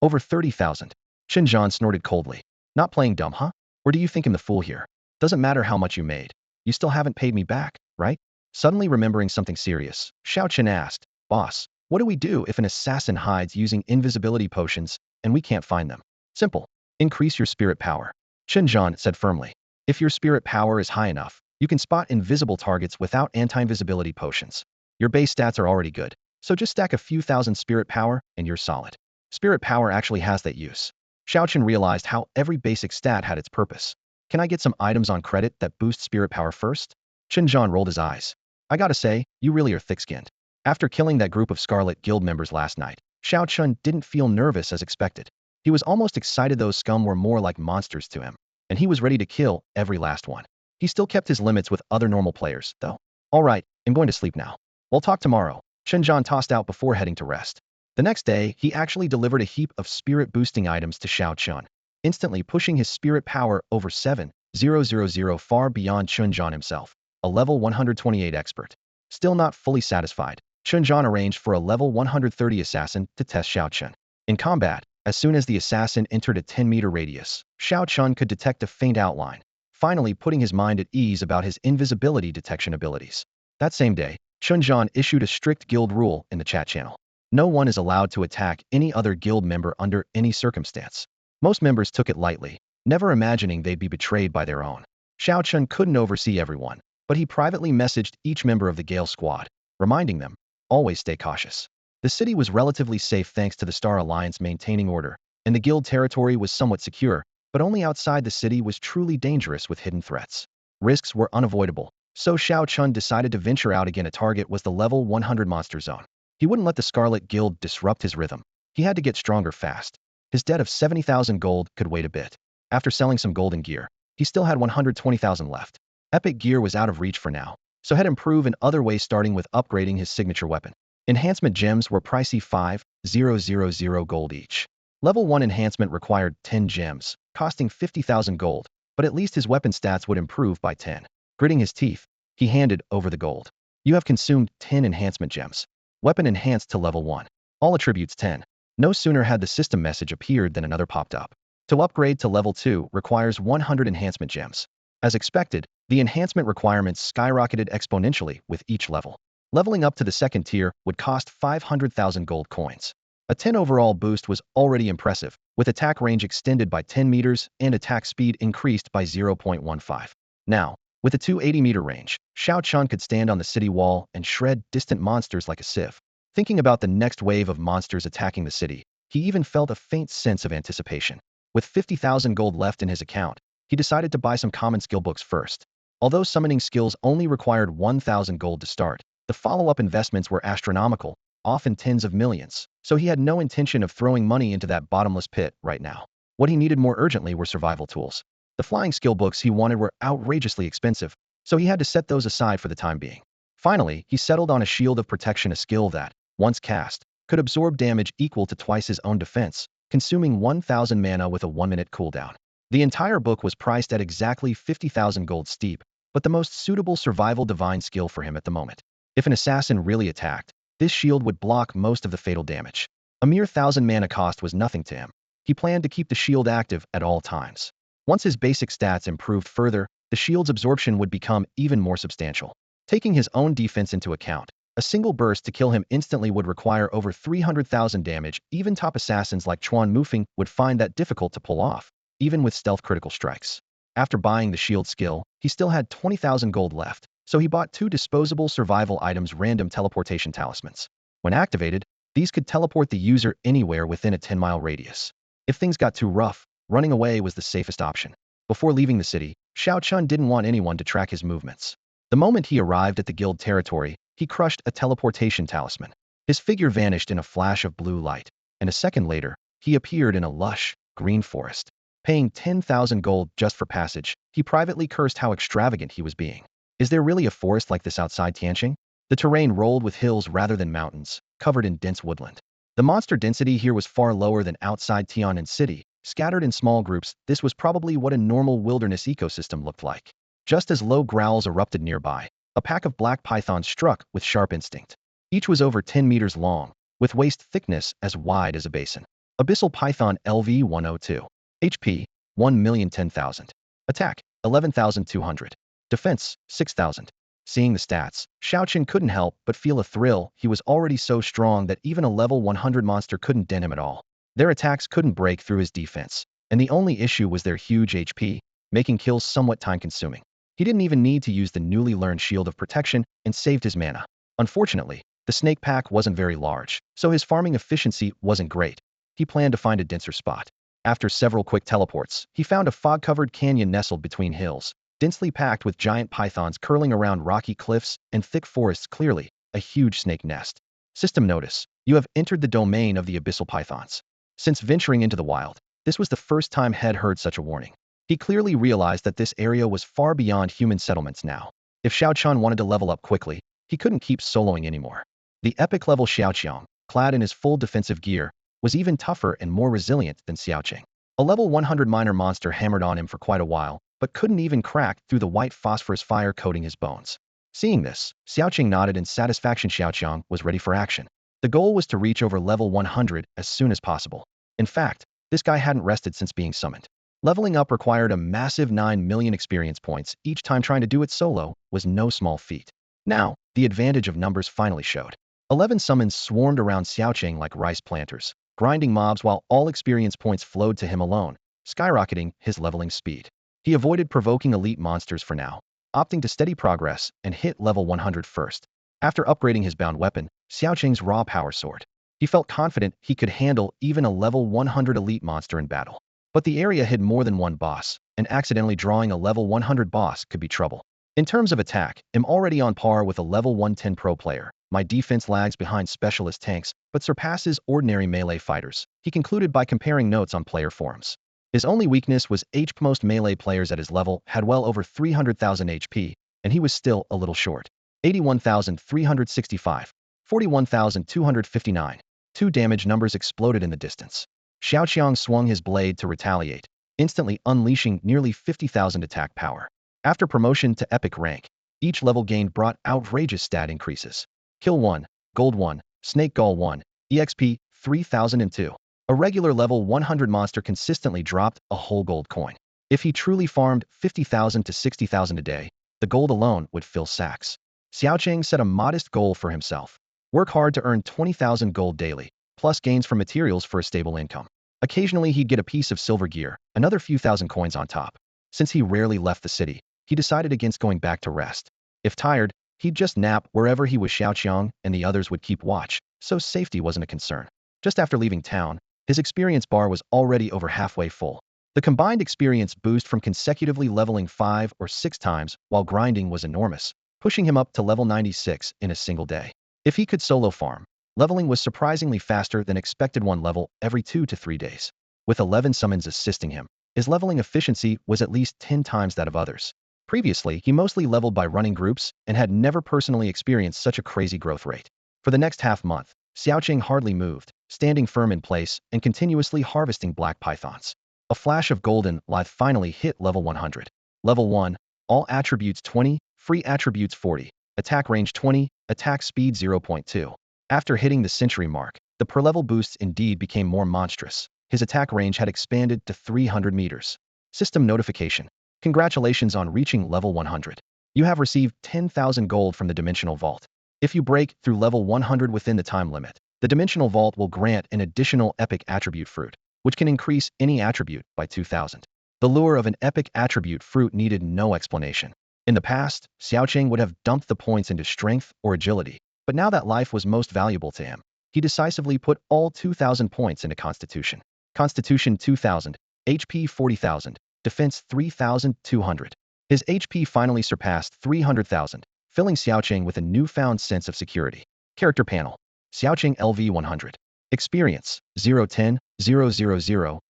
Over 30,000. Chun-Jan snorted coldly. Not playing dumb, huh? Or do you think I'm the fool here? Doesn't matter how much you made. You still haven't paid me back, right? Suddenly remembering something serious, Xiao Chun asked, Boss, what do we do if an assassin hides using invisibility potions and we can't find them? Simple. Increase your spirit power. Chun-Jan said firmly. If your spirit power is high enough, you can spot invisible targets without anti-invisibility potions. Your base stats are already good, so just stack a few thousand spirit power and you're solid. Spirit power actually has that use. Xiao Chun realized how every basic stat had its purpose. Can I get some items on credit that boost spirit power first? Chun-Jan rolled his eyes. I gotta say, you really are thick-skinned. After killing that group of Scarlet Guild members last night, Xiao Chun didn't feel nervous as expected. He was almost excited. Those scum were more like monsters to him, and he was ready to kill every last one. He still kept his limits with other normal players, though. All right, I'm going to sleep now. We'll talk tomorrow. Chun-Jan tossed out before heading to rest. The next day, he actually delivered a heap of spirit-boosting items to Xiao Chun, instantly pushing his spirit power over 7,000, far beyond Chun-Jan himself, a level 128 expert. Still not fully satisfied, Chun-Jan arranged for a level 130 assassin to test Xiao Chun. In combat, as soon as the assassin entered a 10-meter radius, Xiao Chun could detect a faint outline, finally putting his mind at ease about his invisibility detection abilities. That same day, Chun-Jan issued a strict guild rule in the chat channel. No one is allowed to attack any other guild member under any circumstance. Most members took it lightly, never imagining they'd be betrayed by their own. Xiao Chun couldn't oversee everyone, but he privately messaged each member of the Gale squad, reminding them, always stay cautious. The city was relatively safe thanks to the Star Alliance maintaining order, and the guild territory was somewhat secure, but only outside the city was truly dangerous with hidden threats. Risks were unavoidable, so Xiao Chun decided to venture out again. A target was the level 100 monster zone. He wouldn't let the Scarlet Guild disrupt his rhythm. He had to get stronger fast. His debt of 70,000 gold could wait a bit. After selling some golden gear, he still had 120,000 left. Epic gear was out of reach for now, so had improve in other ways, starting with upgrading his signature weapon. Enhancement gems were pricey, 5,000 gold each. Level 1 enhancement required 10 gems, costing 50,000 gold, but at least his weapon stats would improve by 10. Gritting his teeth, He handed over the gold. You have consumed 10 enhancement gems. Weapon enhanced to level 1. All attributes 10. No sooner had the system message appeared than another popped up. To upgrade to level 2 requires 100 enhancement gems. As expected, the enhancement requirements skyrocketed exponentially with each level. Leveling up to the second tier would cost 500,000 gold coins. A 10 overall boost was already impressive, with attack range extended by 10 meters and attack speed increased by 0.15. Now, with a 280-meter range, Xiao Chun could stand on the city wall and shred distant monsters like a sieve. Thinking about the next wave of monsters attacking the city, he even felt a faint sense of anticipation. With 50,000 gold left in his account, he decided to buy some common skill books first. Although summoning skills only required 1,000 gold to start, the follow-up investments were astronomical, often tens of millions, so he had no intention of throwing money into that bottomless pit right now. What he needed more urgently were survival tools. The flying skill books he wanted were outrageously expensive, so he had to set those aside for the time being. Finally, he settled on a shield of protection, a skill that, once cast, could absorb damage equal to twice his own defense, consuming 1,000 mana with a 1-minute cooldown. The entire book was priced at exactly 50,000 gold steep, but the most suitable survival divine skill for him at the moment. If an assassin really attacked, this shield would block most of the fatal damage. A mere 1,000 mana cost was nothing to him. He planned to keep the shield active at all times. Once his basic stats improved further, the shield's absorption would become even more substantial. Taking his own defense into account, a single burst to kill him instantly would require over 300,000 damage. Even top assassins like Chuan Mufeng would find that difficult to pull off, even with stealth critical strikes. After buying the shield skill, he still had 20,000 gold left, so he bought 2 disposable survival items, random teleportation talismans. When activated, these could teleport the user anywhere within a 10-mile radius. If things got too rough, running away was the safest option. Before leaving the city, Xiao Chun didn't want anyone to track his movements. The moment he arrived at the guild territory, he crushed a teleportation talisman. His figure vanished in a flash of blue light, and a second later, he appeared in a lush, green forest. Paying 10,000 gold just for passage, he privately cursed how extravagant he was being. Is there really a forest like this outside Tianqing? The terrain rolled with hills rather than mountains, covered in dense woodland. The monster density here was far lower than outside Tian'an City. Scattered in small groups, this was probably what a normal wilderness ecosystem looked like. Just as low growls erupted nearby, a pack of black pythons struck with sharp instinct. Each was over 10 meters long, with waist thickness as wide as a basin. Abyssal Python LV-102. HP, 1,010,000. Attack, 11,200. Defense, 6,000. Seeing the stats, Xiaoqin couldn't help but feel a thrill. He was already so strong that even a level 100 monster couldn't dent him at all. Their attacks couldn't break through his defense, and the only issue was their huge HP, making kills somewhat time-consuming. He didn't even need to use the newly learned shield of protection and saved his mana. Unfortunately, the snake pack wasn't very large, so his farming efficiency wasn't great. He planned to find a denser spot. After several quick teleports, he found a fog-covered canyon nestled between hills, densely packed with giant pythons curling around rocky cliffs and thick forests. Clearly, a huge snake nest. System notice: you have entered the domain of the abyssal pythons. Since venturing into the wild, this was the first time Head heard such a warning. He clearly realized that this area was far beyond human settlements now. If Xiao Chun wanted to level up quickly, he couldn't keep soloing anymore. The epic-level Xiaoqiang, clad in his full defensive gear, was even tougher and more resilient than Xiaoqing. A level 100 minor monster hammered on him for quite a while, but couldn't even crack through the white phosphorus fire coating his bones. Seeing this, Xiaoqing nodded in satisfaction. Xiaoqiang was ready for action. The goal was to reach over level 100 as soon as possible. In fact, this guy hadn't rested since being summoned. Leveling up required a massive 9 million experience points. Each time trying to do it solo was no small feat. Now, the advantage of numbers finally showed. 11 summons swarmed around Xiaoqing like rice planters, grinding mobs while all experience points flowed to him alone, skyrocketing his leveling speed. He avoided provoking elite monsters for now, opting to steady progress and hit level 100 first. After upgrading his bound weapon, Xiaoqing's raw power sword, he felt confident he could handle even a level 100 elite monster in battle. But the area hid more than one boss, and accidentally drawing a level 100 boss could be trouble. In terms of attack, I'm already on par with a level 110 pro player. My defense lags behind specialist tanks, but surpasses ordinary melee fighters, he concluded by comparing notes on player forums. His only weakness was HP. Most melee players at his level had well over 300,000 HP, and he was still a little short. 81,365. 41,259. 2 damage numbers exploded in the distance. Xiaoqiang swung his blade to retaliate, instantly unleashing nearly 50,000 attack power. After promotion to epic rank, Each level gained brought outrageous stat increases. Kill 1, Gold 1, Snake Gall 1, EXP 3002. A regular level 100 monster consistently dropped a whole gold coin. If he truly farmed 50,000 to 60,000 a day, the gold alone would fill sacks. Xiaocheng set a modest goal for himself. Work hard to earn 20,000 gold daily, plus gains from materials for a stable income. Occasionally he'd get a piece of silver gear, another few thousand coins on top. Since he rarely left the city, he decided against going back to rest. If tired, he'd just nap wherever he was. Xiaoqiang and the others would keep watch, so safety wasn't a concern. Just after leaving town, his experience bar was already over halfway full. The combined experience boost from consecutively leveling 5 or 6 times while grinding was enormous, pushing him up to level 96 in a single day. If he could solo farm, leveling was surprisingly faster than expected, one level every 2 to 3 days. With 11 summons assisting him, his leveling efficiency was at least 10 times that of others. Previously, he mostly leveled by running groups and had never personally experienced such a crazy growth rate. For the next half-month, Xiaoqing hardly moved, standing firm in place and continuously harvesting black pythons. A flash of golden light finally hit level 100. Level 1, all attributes 20, free attributes 40, attack range 20, attack speed 0.2. After hitting the century mark, the per-level boosts indeed became more monstrous. His attack range had expanded to 300 meters. System notification. Congratulations on reaching level 100. You have received 10,000 gold from the Dimensional Vault. If you break through level 100 within the time limit, the Dimensional Vault will grant an additional epic attribute fruit, which can increase any attribute by 2,000. The lure of an epic attribute fruit needed no explanation. In the past, Xiaoqing would have dumped the points into strength or agility, but now that life was most valuable to him, he decisively put all 2,000 points into Constitution. Constitution 2,000, HP 40,000, Defense 3,200. His HP finally surpassed 300,000, filling Xiaoqing with a newfound sense of security. Character panel. Xiaoqing LV 100. Experience 010, 000, 000.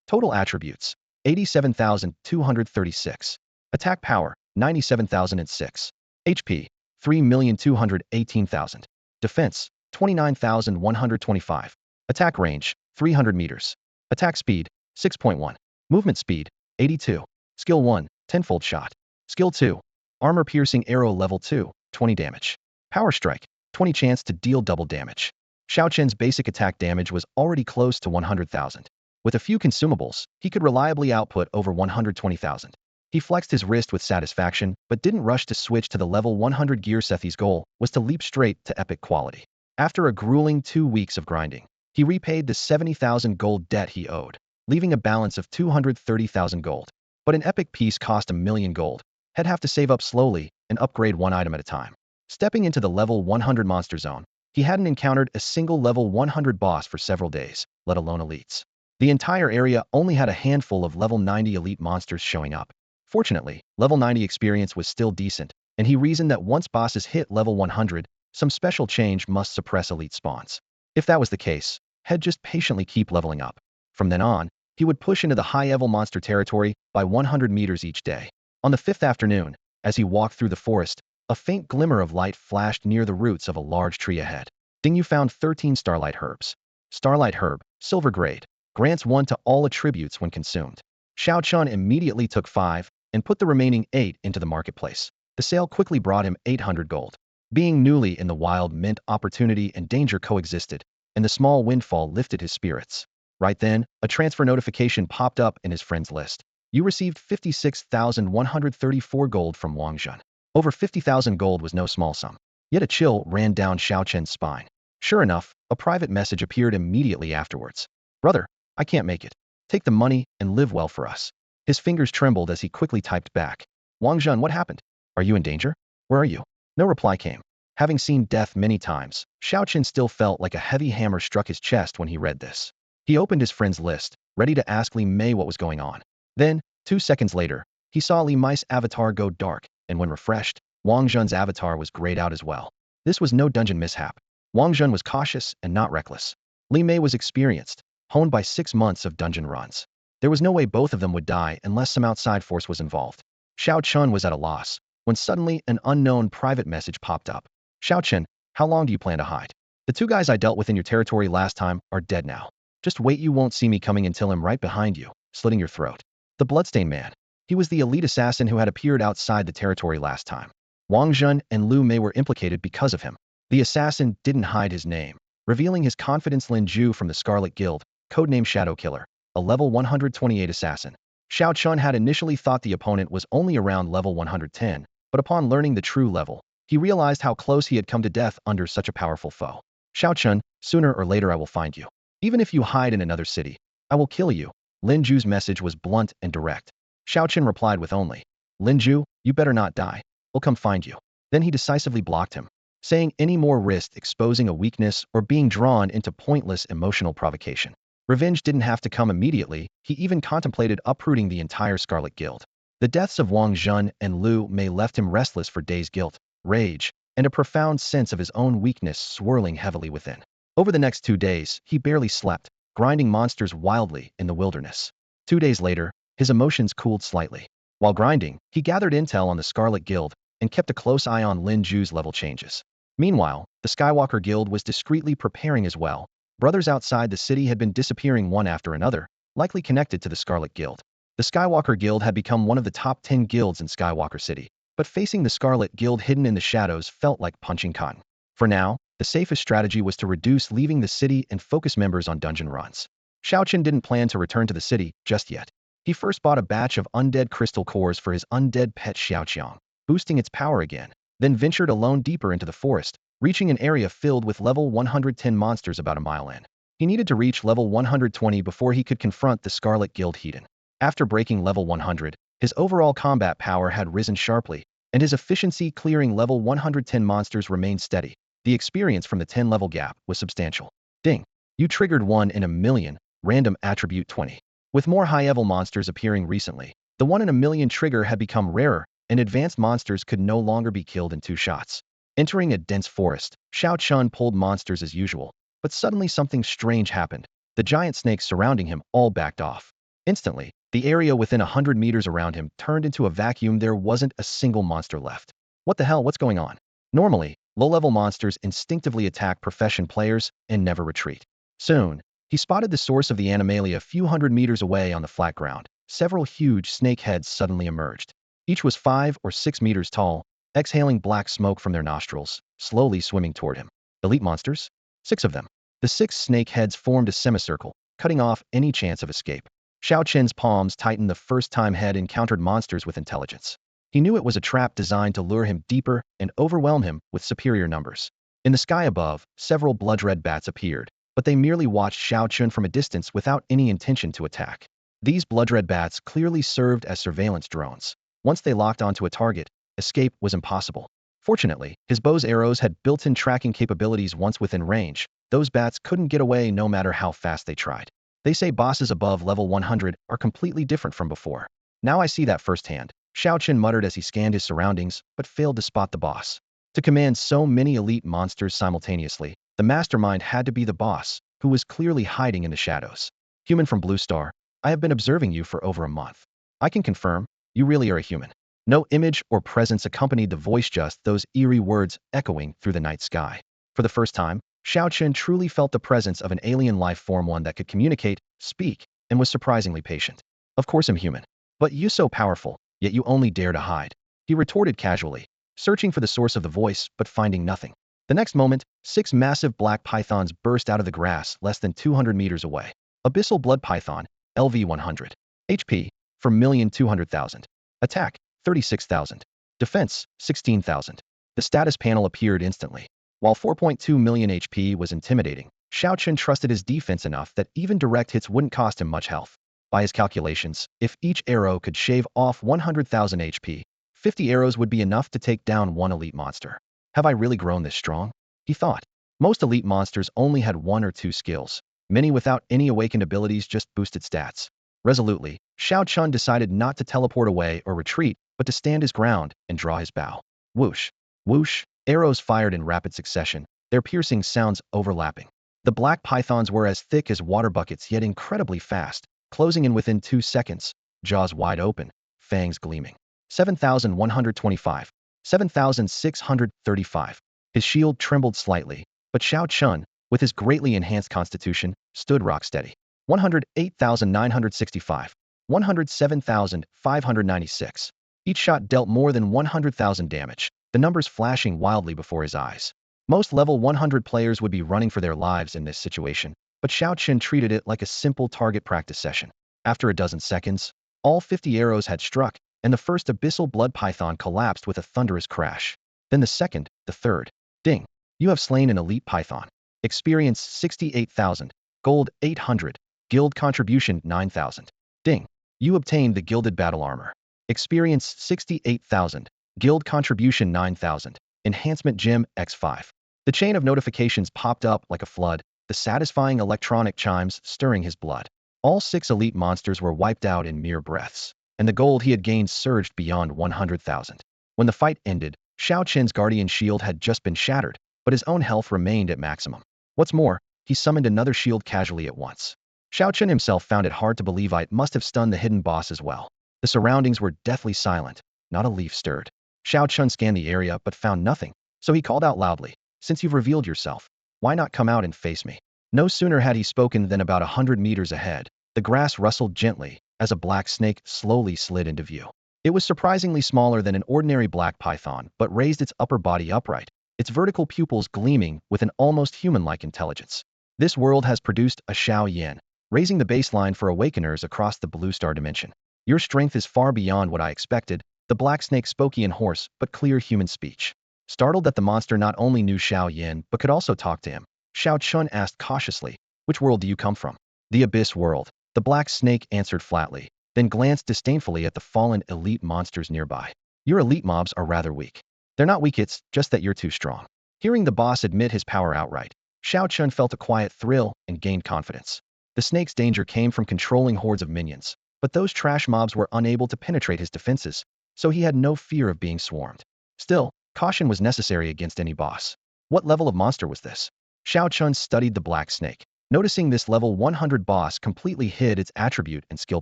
Total attributes 87,236. Attack power 97,006. HP 3,218,000. Defense 29,125. Attack range 300 meters. Attack speed 6.1. Movement speed 82. Skill 1, 10-fold shot. Skill 2, armor piercing arrow level 2, 20 damage. Power strike, 20 chance to deal double damage. Xiaoqing's basic attack damage was already close to 100,000. With a few consumables, he could reliably output over 120,000. He flexed his wrist with satisfaction, but didn't rush to switch to the level 100 gear. Sethi's goal was to leap straight to epic quality. After a grueling 2 weeks of grinding, he repaid the 70,000 gold debt he owed, leaving a balance of 230,000 gold. But an epic piece cost 1,000,000 gold. He'd have to save up slowly and upgrade one item at a time. Stepping into the level 100 monster zone, he hadn't encountered a single level 100 boss for several days, let alone elites. The entire area only had a handful of level 90 elite monsters showing up. Fortunately, level 90 experience was still decent, and he reasoned that once bosses hit level 100, some special change must suppress elite spawns. If that was the case, he'd just patiently keep leveling up. From then on, he would push into the high-level monster territory by 100 meters each day. On the 5th afternoon, as he walked through the forest, a faint glimmer of light flashed near the roots of a large tree ahead. Ding, you found 13 starlight herbs. Starlight herb, silver grade, grants 1 to all attributes when consumed. Xiao Chun immediately took 5 and put the remaining 8 into the marketplace. The sale quickly brought him 800 gold. Being newly in the wild meant opportunity and danger coexisted, and the small windfall lifted his spirits. Right then, a transfer notification popped up in his friends list. You received 56,134 gold from Wang Zhen. Over 50,000 gold was no small sum. Yet a chill ran down Xiao Chen's spine. Sure enough, a private message appeared immediately afterwards. Brother, I can't make it. Take the money and live well for us. His fingers trembled as he quickly typed back. Wang Zhen, what happened? Are you in danger? Where are you? No reply came. Having seen death many times, Xiao Chen still felt like a heavy hammer struck his chest when he read this. He opened his friends list, ready to ask Li Mei what was going on. Then, 2 seconds later, he saw Li Mei's avatar go dark, and when refreshed, Wang Zhen's avatar was grayed out as well. This was no dungeon mishap. Wang Zhen was cautious and not reckless. Li Mei was experienced, honed by 6 months of dungeon runs. There was no way both of them would die unless some outside force was involved. Xiao Chun was at a loss, when suddenly an unknown private message popped up. Xiao Chen, how long do you plan to hide? The 2 guys I dealt with in your territory last time are dead now. Just wait, you won't see me coming until I'm right behind you, slitting your throat. The Bloodstained Man. He was the elite assassin who had appeared outside the territory last time. Wang Jun and Lu Mei were implicated because of him. The assassin didn't hide his name, revealing his confidence. Lin Ju from the Scarlet Guild, codename Shadow Killer, a level 128 assassin. Xiao Chun had initially thought the opponent was only around level 110, but upon learning the true level, he realized how close he had come to death under such a powerful foe. Xiao Chun, sooner or later I will find you. Even if you hide in another city, I will kill you. Lin Ju's message was blunt and direct. Xiao Chun replied with only, Lin Ju, you better not die. We'll come find you. Then he decisively blocked him, saying any more risked exposing a weakness or being drawn into pointless emotional provocation. Revenge didn't have to come immediately. He even contemplated uprooting the entire Scarlet Guild. The deaths of Wang Jun and Lu Mei left him restless for days, guilt, rage, and a profound sense of his own weakness swirling heavily within. Over the next 2 days, he barely slept, grinding monsters wildly in the wilderness. 2 days later, his emotions cooled slightly. While grinding, he gathered intel on the Scarlet Guild and kept a close eye on Lin Ju's level changes. Meanwhile, the Skywalker Guild was discreetly preparing as well. Brothers outside the city had been disappearing one after another, likely connected to the Scarlet Guild. The Skywalker Guild had become one of the top 10 guilds in Skywalker City, but facing the Scarlet Guild hidden in the shadows felt like punching cotton. For now, the safest strategy was to reduce leaving the city and focus members on dungeon runs. Xiao Qin didn't plan to return to the city just yet. He first bought a batch of undead crystal cores for his undead pet Xiaoqiang, boosting its power again, then ventured alone deeper into the forest, reaching an area filled with level 110 monsters about a mile in. He needed to reach level 120 before he could confront the Scarlet Guild Heathen. After breaking level 100, his overall combat power had risen sharply, and his efficiency clearing level 110 monsters remained steady. The experience from the 10-level gap was substantial. Ding! You triggered 1 in a million, random attribute 20. With more high-level monsters appearing recently, the 1 in a million trigger had become rarer, and advanced monsters could no longer be killed in 2 shots. Entering a dense forest, Xiao Chun pulled monsters as usual, but suddenly something strange happened. The giant snakes surrounding him all backed off. Instantly, the area within 100 meters around him turned into a vacuum. There wasn't a single monster left. What the hell? What's going on? Normally, low-level monsters instinctively attack profession players and never retreat. Soon, he spotted the source of the animalia a few hundred meters away on the flat ground. Several huge snake heads suddenly emerged. Each was 5 or 6 meters tall, exhaling black smoke from their nostrils, slowly swimming toward him. Elite monsters? 6 of them. The 6 snake heads formed a semicircle, cutting off any chance of escape. Xiao Qin's palms tightened the first time head encountered monsters with intelligence. He knew it was a trap designed to lure him deeper and overwhelm him with superior numbers. In the sky above, several blood-red bats appeared, but they merely watched Xiao Qin from a distance without any intention to attack. These blood-red bats clearly served as surveillance drones. Once they locked onto a target, escape was impossible. Fortunately, his bow's arrows had built-in tracking capabilities. Once within range, those bats couldn't get away no matter how fast they tried. They say bosses above level 100 are completely different from before. Now I see that firsthand, Xiao Qin muttered as he scanned his surroundings, but failed to spot the boss. To command so many elite monsters simultaneously, the mastermind had to be the boss, who was clearly hiding in the shadows. Human from Blue Star, I have been observing you for over a month. I can confirm, you really are a human. No image or presence accompanied the voice, just those eerie words echoing through the night sky. For the first time, Xiao Qin truly felt the presence of an alien life form, one that could communicate, speak, and was surprisingly patient. Of course I'm human. But you so powerful, yet you only dare to hide. He retorted casually, searching for the source of the voice but finding nothing. The next moment, 6 massive black pythons burst out of the grass less than 200 meters away. Abyssal Blood Python, LV 100. HP, 4,200,000. Attack, 36,000. Defense, 16,000. The status panel appeared instantly. While 4.2 million HP was intimidating, Xiao Qin trusted his defense enough that even direct hits wouldn't cost him much health. By his calculations, if each arrow could shave off 100,000 HP, 50 arrows would be enough to take down one elite monster. Have I really grown this strong? He thought. Most elite monsters only had 1 or 2 skills. Many without any awakened abilities, just boosted stats. Resolutely, Xiao Chun decided not to teleport away or retreat, but to stand his ground and draw his bow. Whoosh, whoosh, arrows fired in rapid succession, their piercing sounds overlapping. The black pythons were as thick as water buckets yet incredibly fast, closing in within 2 seconds, jaws wide open, fangs gleaming. 7,125. 7,635. His shield trembled slightly, but Xiao Chun, with his greatly enhanced constitution, stood rock steady. 108,965. 107,596. Each shot dealt more than 100,000 damage, the numbers flashing wildly before his eyes. Most level 100 players would be running for their lives in this situation, but Xiao Qin treated it like a simple target practice session. After a dozen seconds, all 50 arrows had struck, and the first abyssal blood python collapsed with a thunderous crash. Then the second, the third. Ding. You have slain an elite python. Experience 68,000. Gold 800. Guild contribution 9,000. Ding. You obtained the gilded battle armor. Experience 68,000. Guild contribution 9,000. Enhancement gem X5. The chain of notifications popped up like a flood, the satisfying electronic chimes stirring his blood. All 6 elite monsters were wiped out in mere breaths, and the gold he had gained surged beyond 100,000. When the fight ended, Xiao Qin's guardian shield had just been shattered, but his own health remained at maximum. What's more, he summoned another shield casually at once. Xiao Qin himself found it hard to believe it must have stunned the hidden boss as well. The surroundings were deathly silent, not a leaf stirred. Xiao Qin scanned the area but found nothing, so he called out loudly, "Since you've revealed yourself, why not come out and face me?" No sooner had he spoken than about 100 meters ahead, the grass rustled gently as a black snake slowly slid into view. It was surprisingly smaller than an ordinary black python, but raised its upper body upright, its vertical pupils gleaming with an almost human-like intelligence. This world has produced a Xiao Yan, raising the baseline for awakeners across the blue star dimension. Your strength is far beyond what I expected, the black snake spoke in hoarse but clear human speech. Startled that the monster not only knew Xiao Yan but could also talk to him, Xiao Chun asked cautiously, "Which world do you come from?" "The Abyss world," the black snake answered flatly, then glanced disdainfully at the fallen elite monsters nearby. "Your elite mobs are rather weak. They're not weak, it's just that you're too strong." Hearing the boss admit his power outright, Xiao Chun felt a quiet thrill and gained confidence. The snake's danger came from controlling hordes of minions, but those trash mobs were unable to penetrate his defenses, so he had no fear of being swarmed. Still, caution was necessary against any boss. What level of monster was this? Xiao Chun studied the black snake, noticing this level 100 boss completely hid its attribute and skill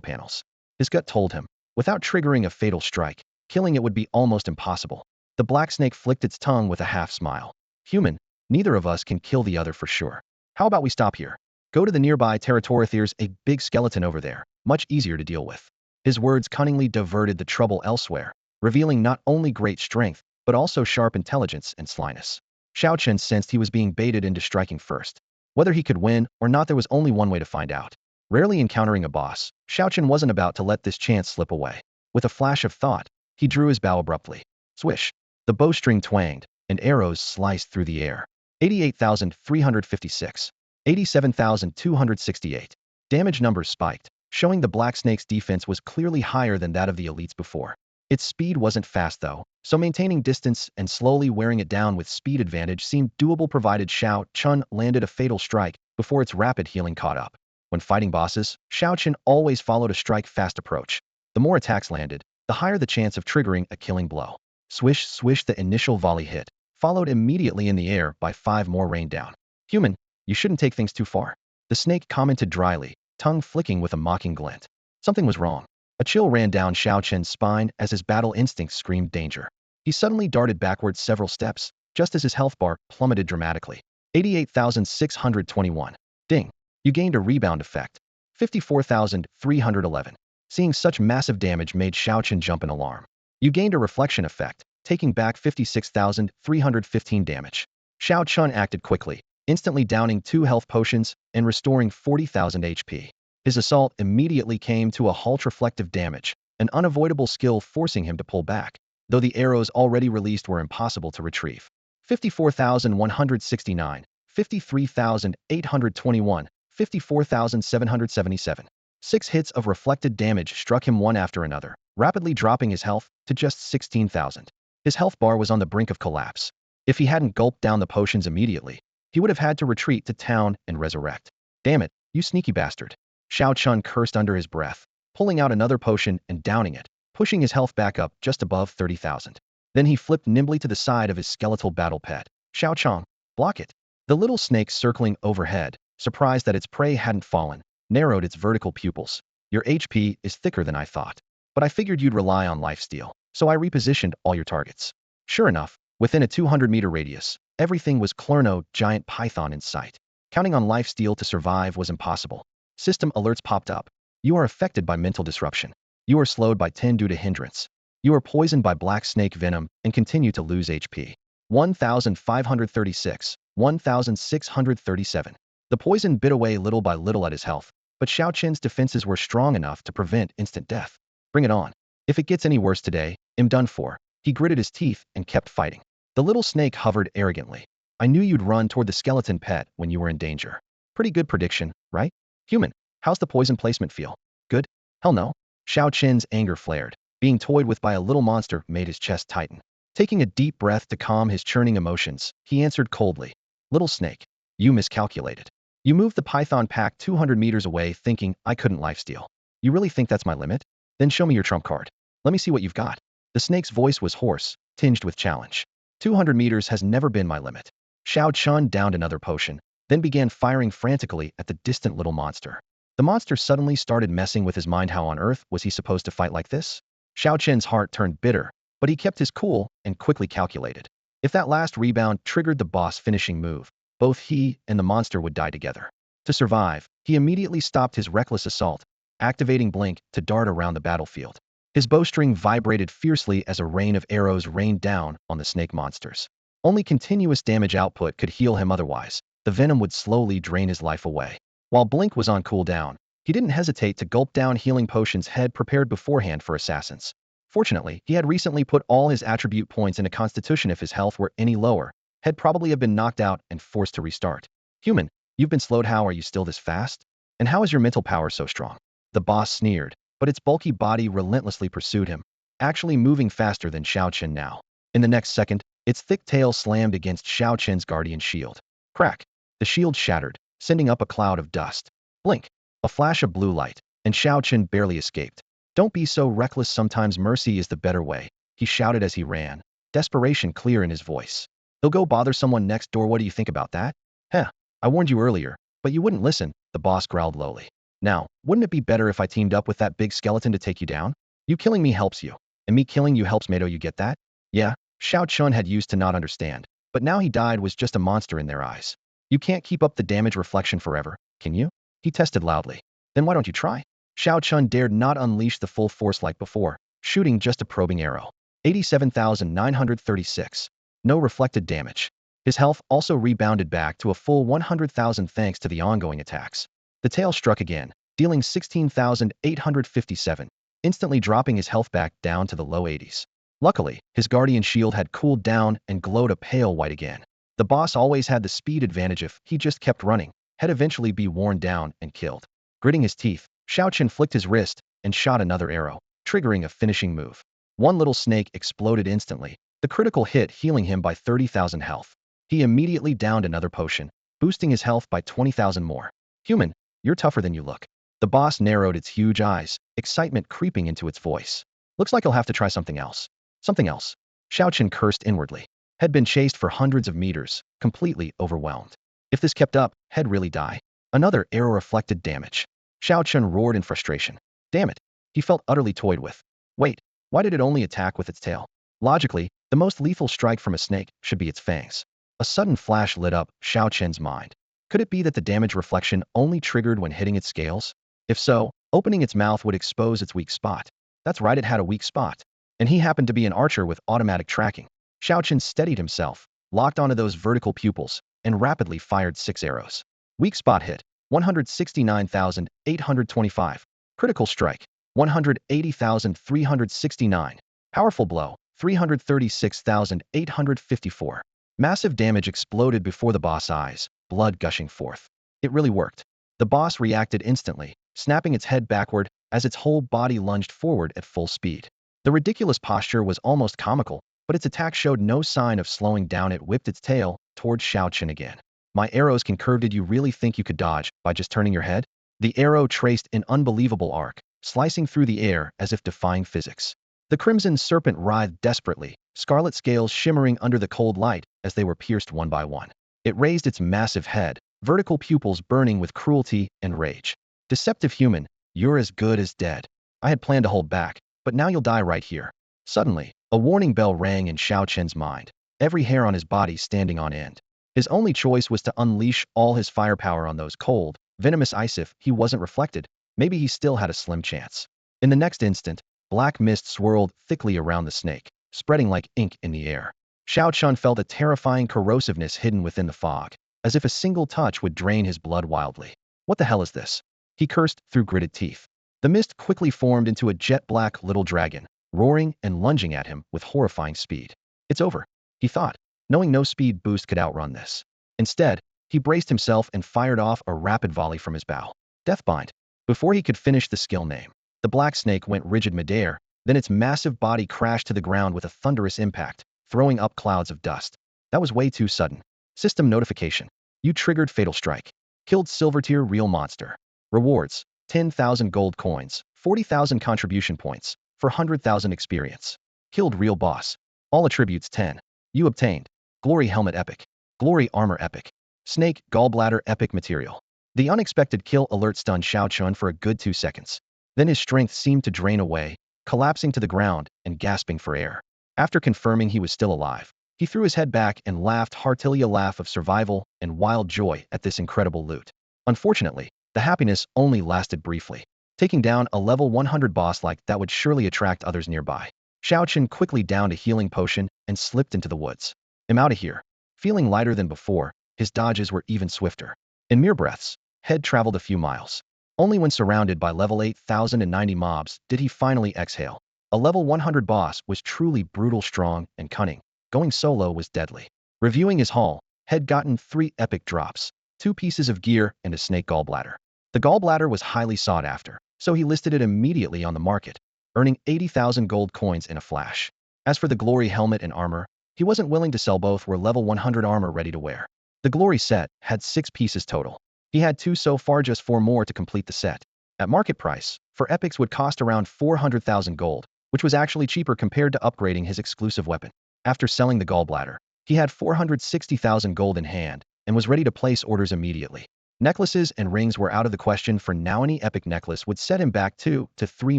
panels. His gut told him, without triggering a fatal strike, killing it would be almost impossible. The black snake flicked its tongue with a half smile. "Human, neither of us can kill the other for sure. How about we stop here? Go to the nearby territory. There's a big skeleton over there, much easier to deal with." His words cunningly diverted the trouble elsewhere, revealing not only great strength, but also sharp intelligence and slyness. Xiao Chen sensed he was being baited into striking first. Whether he could win or not, there was only one way to find out. Rarely encountering a boss, Xiao Chen wasn't about to let this chance slip away. With a flash of thought, he drew his bow abruptly. Swish! The bowstring twanged, and arrows sliced through the air. 88,356. 87,268. Damage numbers spiked, showing the black snake's defense was clearly higher than that of the elites before. Its speed wasn't fast though, so maintaining distance and slowly wearing it down with speed advantage seemed doable provided Xiao Chun landed a fatal strike before its rapid healing caught up. When fighting bosses, Xiao Chun always followed a strike-fast approach. The more attacks landed, the higher the chance of triggering a killing blow. Swish, swish, the initial volley hit, followed immediately in the air by 5 more rained down. "Human, you shouldn't take things too far," the snake commented dryly, tongue flicking with a mocking glint. Something was wrong. A chill ran down Xiao Chen's spine as his battle instinct screamed danger. He suddenly darted backwards several steps, just as his health bar plummeted dramatically. 88,621. Ding. You gained a rebound effect. 54,311. Seeing such massive damage made Xiao Chen jump in alarm. You gained a reflection effect, taking back 56,315 damage. Xiao Chun acted quickly, instantly downing 2 health potions and restoring 40,000 HP. His assault immediately came to a halt. Reflective damage, an unavoidable skill forcing him to pull back, though the arrows already released were impossible to retrieve. 54,169, 53,821, 54,777. 6 hits of reflected damage struck him one after another, rapidly dropping his health to just 16,000. His health bar was on the brink of collapse. If he hadn't gulped down the potions immediately, he would have had to retreat to town and resurrect. "Damn it, you sneaky bastard." Xiao Chun cursed under his breath, pulling out another potion and downing it, pushing his health back up just above 30,000. Then he flipped nimbly to the side of his skeletal battle pet. "Xiao Chong, block it." The little snake circling overhead, surprised that its prey hadn't fallen, narrowed its vertical pupils. "Your HP is thicker than I thought, but I figured you'd rely on lifesteal, so I repositioned all your targets." Sure enough, within a 200-meter radius, everything was Clurno giant python in sight. Counting on lifesteal to survive was impossible. System alerts popped up. You are affected by mental disruption. You are slowed by 10 due to hindrance. You are poisoned by black snake venom and continue to lose HP. 1536, 1637. The poison bit away little by little at his health, but Xiao Qin's defenses were strong enough to prevent instant death. Bring it on. If it gets any worse today, I'm done for. He gritted his teeth and kept fighting. The little snake hovered arrogantly. I knew you'd run toward the skeleton pet when you were in danger. Pretty good prediction, right? Human, how's the poison placement feel? Good? Hell no. Xiao Qin's anger flared. Being toyed with by a little monster made his chest tighten. Taking a deep breath to calm his churning emotions, he answered coldly. Little snake, you miscalculated. You moved the python pack 200 meters away thinking I couldn't lifesteal. You really think that's my limit? Then show me your trump card. Let me see what you've got. The snake's voice was hoarse, tinged with challenge. 200 meters has never been my limit. Xiao Qin downed another potion, then began firing frantically at the distant little monster. The monster suddenly started messing with his mind. How on earth was he supposed to fight like this? Xiao Qin's heart turned bitter, but he kept his cool and quickly calculated. If that last rebound triggered the boss finishing move, both he and the monster would die together. To survive, he immediately stopped his reckless assault, activating Blink to dart around the battlefield. His bowstring vibrated fiercely as a rain of arrows rained down on the snake monsters. Only continuous damage output could heal him, otherwise the venom would slowly drain his life away. While Blink was on cooldown, he didn't hesitate to gulp down healing potions head prepared beforehand for assassins. Fortunately, he had recently put all his attribute points into Constitution. If his health were any lower, he'd probably have been knocked out and forced to restart. Human, you've been slowed. How are you still this fast? And how is your mental power so strong? The boss sneered, but its bulky body relentlessly pursued him, actually moving faster than Xiao Qin now. In the next second, its thick tail slammed against Xiao Qin's guardian shield. Crack! The shield shattered, sending up a cloud of dust. Blink! A flash of blue light, and Xiao Qin barely escaped. Don't be so reckless. Sometimes mercy is the better way, he shouted as he ran, desperation clear in his voice. He'll go bother someone next door. What do you think about that? Heh, I warned you earlier, but you wouldn't listen, the boss growled lowly. Now, wouldn't it be better if I teamed up with that big skeleton to take you down? You killing me helps you, and me killing you helps Mato. You get that? Yeah, Xiao Qin had used to not understand, but now he died was just a monster in their eyes. You can't keep up the damage reflection forever, can you? He tested loudly. Then why don't you try? Xiao Qin dared not unleash the full force like before, shooting just a probing arrow. 87,936. No reflected damage. His health also rebounded back to a full 100,000 thanks to the ongoing attacks. The tail struck again, dealing 16,857, instantly dropping his health back down to the low 80s. Luckily, his guardian shield had cooled down and glowed a pale white again. The boss always had the speed advantage. If he just kept running, he'd eventually be worn down and killed. Gritting his teeth, Xiao Qin flicked his wrist and shot another arrow, triggering a finishing move. One little snake exploded instantly, the critical hit healing him by 30,000 health. He immediately downed another potion, boosting his health by 20,000 more. Human, you're tougher than you look. The boss narrowed its huge eyes, excitement creeping into its voice. Looks like I'll have to try something else. Something else. Xiao Qin cursed inwardly. Had been chased for hundreds of meters, completely overwhelmed. If this kept up, he'd really die. Another arrow reflected damage. Xiao Qin roared in frustration. Damn it. He felt utterly toyed with. Wait, why did it only attack with its tail? Logically, the most lethal strike from a snake should be its fangs. A sudden flash lit up Xiao Qin's mind. Could it be that the damage reflection only triggered when hitting its scales? If so, opening its mouth would expose its weak spot. That's right, it had a weak spot. And he happened to be an archer with automatic tracking. Xiao Qin steadied himself, locked onto those vertical pupils, and rapidly fired 6 arrows. Weak spot hit, 169,825. Critical strike, 180,369. Powerful blow, 336,854. Massive damage exploded before the boss' eyes, blood gushing forth. It really worked. The boss reacted instantly, snapping its head backward as its whole body lunged forward at full speed. The ridiculous posture was almost comical, but its attack showed no sign of slowing down. It whipped its tail towards Xiao Qin again. My arrows can curve. Did you really think you could dodge by just turning your head? The arrow traced an unbelievable arc, slicing through the air as if defying physics. The crimson serpent writhed desperately, scarlet scales shimmering under the cold light as they were pierced one by one. It raised its massive head, vertical pupils burning with cruelty and rage. Deceptive human, you're as good as dead. I had planned to hold back, but now you'll die right here. Suddenly, a warning bell rang in Xiao Qin's mind, every hair on his body standing on end. His only choice was to unleash all his firepower on those cold, venomous ice. If he wasn't reflected, maybe he still had a slim chance. In the next instant, black mist swirled thickly around the snake, spreading like ink in the air. Xiao Chun felt a terrifying corrosiveness hidden within the fog, as if a single touch would drain his blood wildly. What the hell is this? He cursed through gritted teeth. The mist quickly formed into a jet-black little dragon, roaring and lunging at him with horrifying speed. It's over, he thought, knowing no speed boost could outrun this. Instead, he braced himself and fired off a rapid volley from his bow. Deathbind. Before he could finish the skill name, the black snake went rigid midair, then its massive body crashed to the ground with a thunderous impact, throwing up clouds of dust. That was way too sudden. System notification. You triggered Fatal Strike. Killed Silver Tier Real Monster. Rewards. 10,000 gold coins, 40,000 contribution points, for 100,000 experience. Killed Real Boss. All attributes 10. You obtained. Glory Helmet Epic. Glory Armor Epic. Snake Gallbladder Epic Material. The unexpected kill alert stunned Xiao Chun for a good 2 seconds. Then his strength seemed to drain away, collapsing to the ground and gasping for air. After confirming he was still alive, he threw his head back and laughed heartily, a laugh of survival and wild joy at this incredible loot. Unfortunately, the happiness only lasted briefly. Taking down a level 100 boss like that would surely attract others nearby. Xiao Chun quickly downed a healing potion and slipped into the woods. I'm out of here. Feeling lighter than before, his dodges were even swifter. In mere breaths, Head traveled a few miles. Only when surrounded by level 8,090 mobs did he finally exhale. A level 100 boss was truly brutal, strong, and cunning. Going solo was deadly. Reviewing his haul, Head gotten 3 epic drops, 2 pieces of gear, and a snake gallbladder. The gallbladder was highly sought after, so he listed it immediately on the market, earning 80,000 gold coins in a flash. As for the Glory Helmet and armor, he wasn't willing to sell both, were level 100 armor ready to wear. The Glory set had 6 pieces total. He had 2 so far, just 4 more to complete the set. At market price, for epics would cost around 400,000 gold, which was actually cheaper compared to upgrading his exclusive weapon. After selling the gallbladder, he had 460,000 gold in hand and was ready to place orders immediately. Necklaces and rings were out of the question for now. Any epic necklace would set him back 2 to 3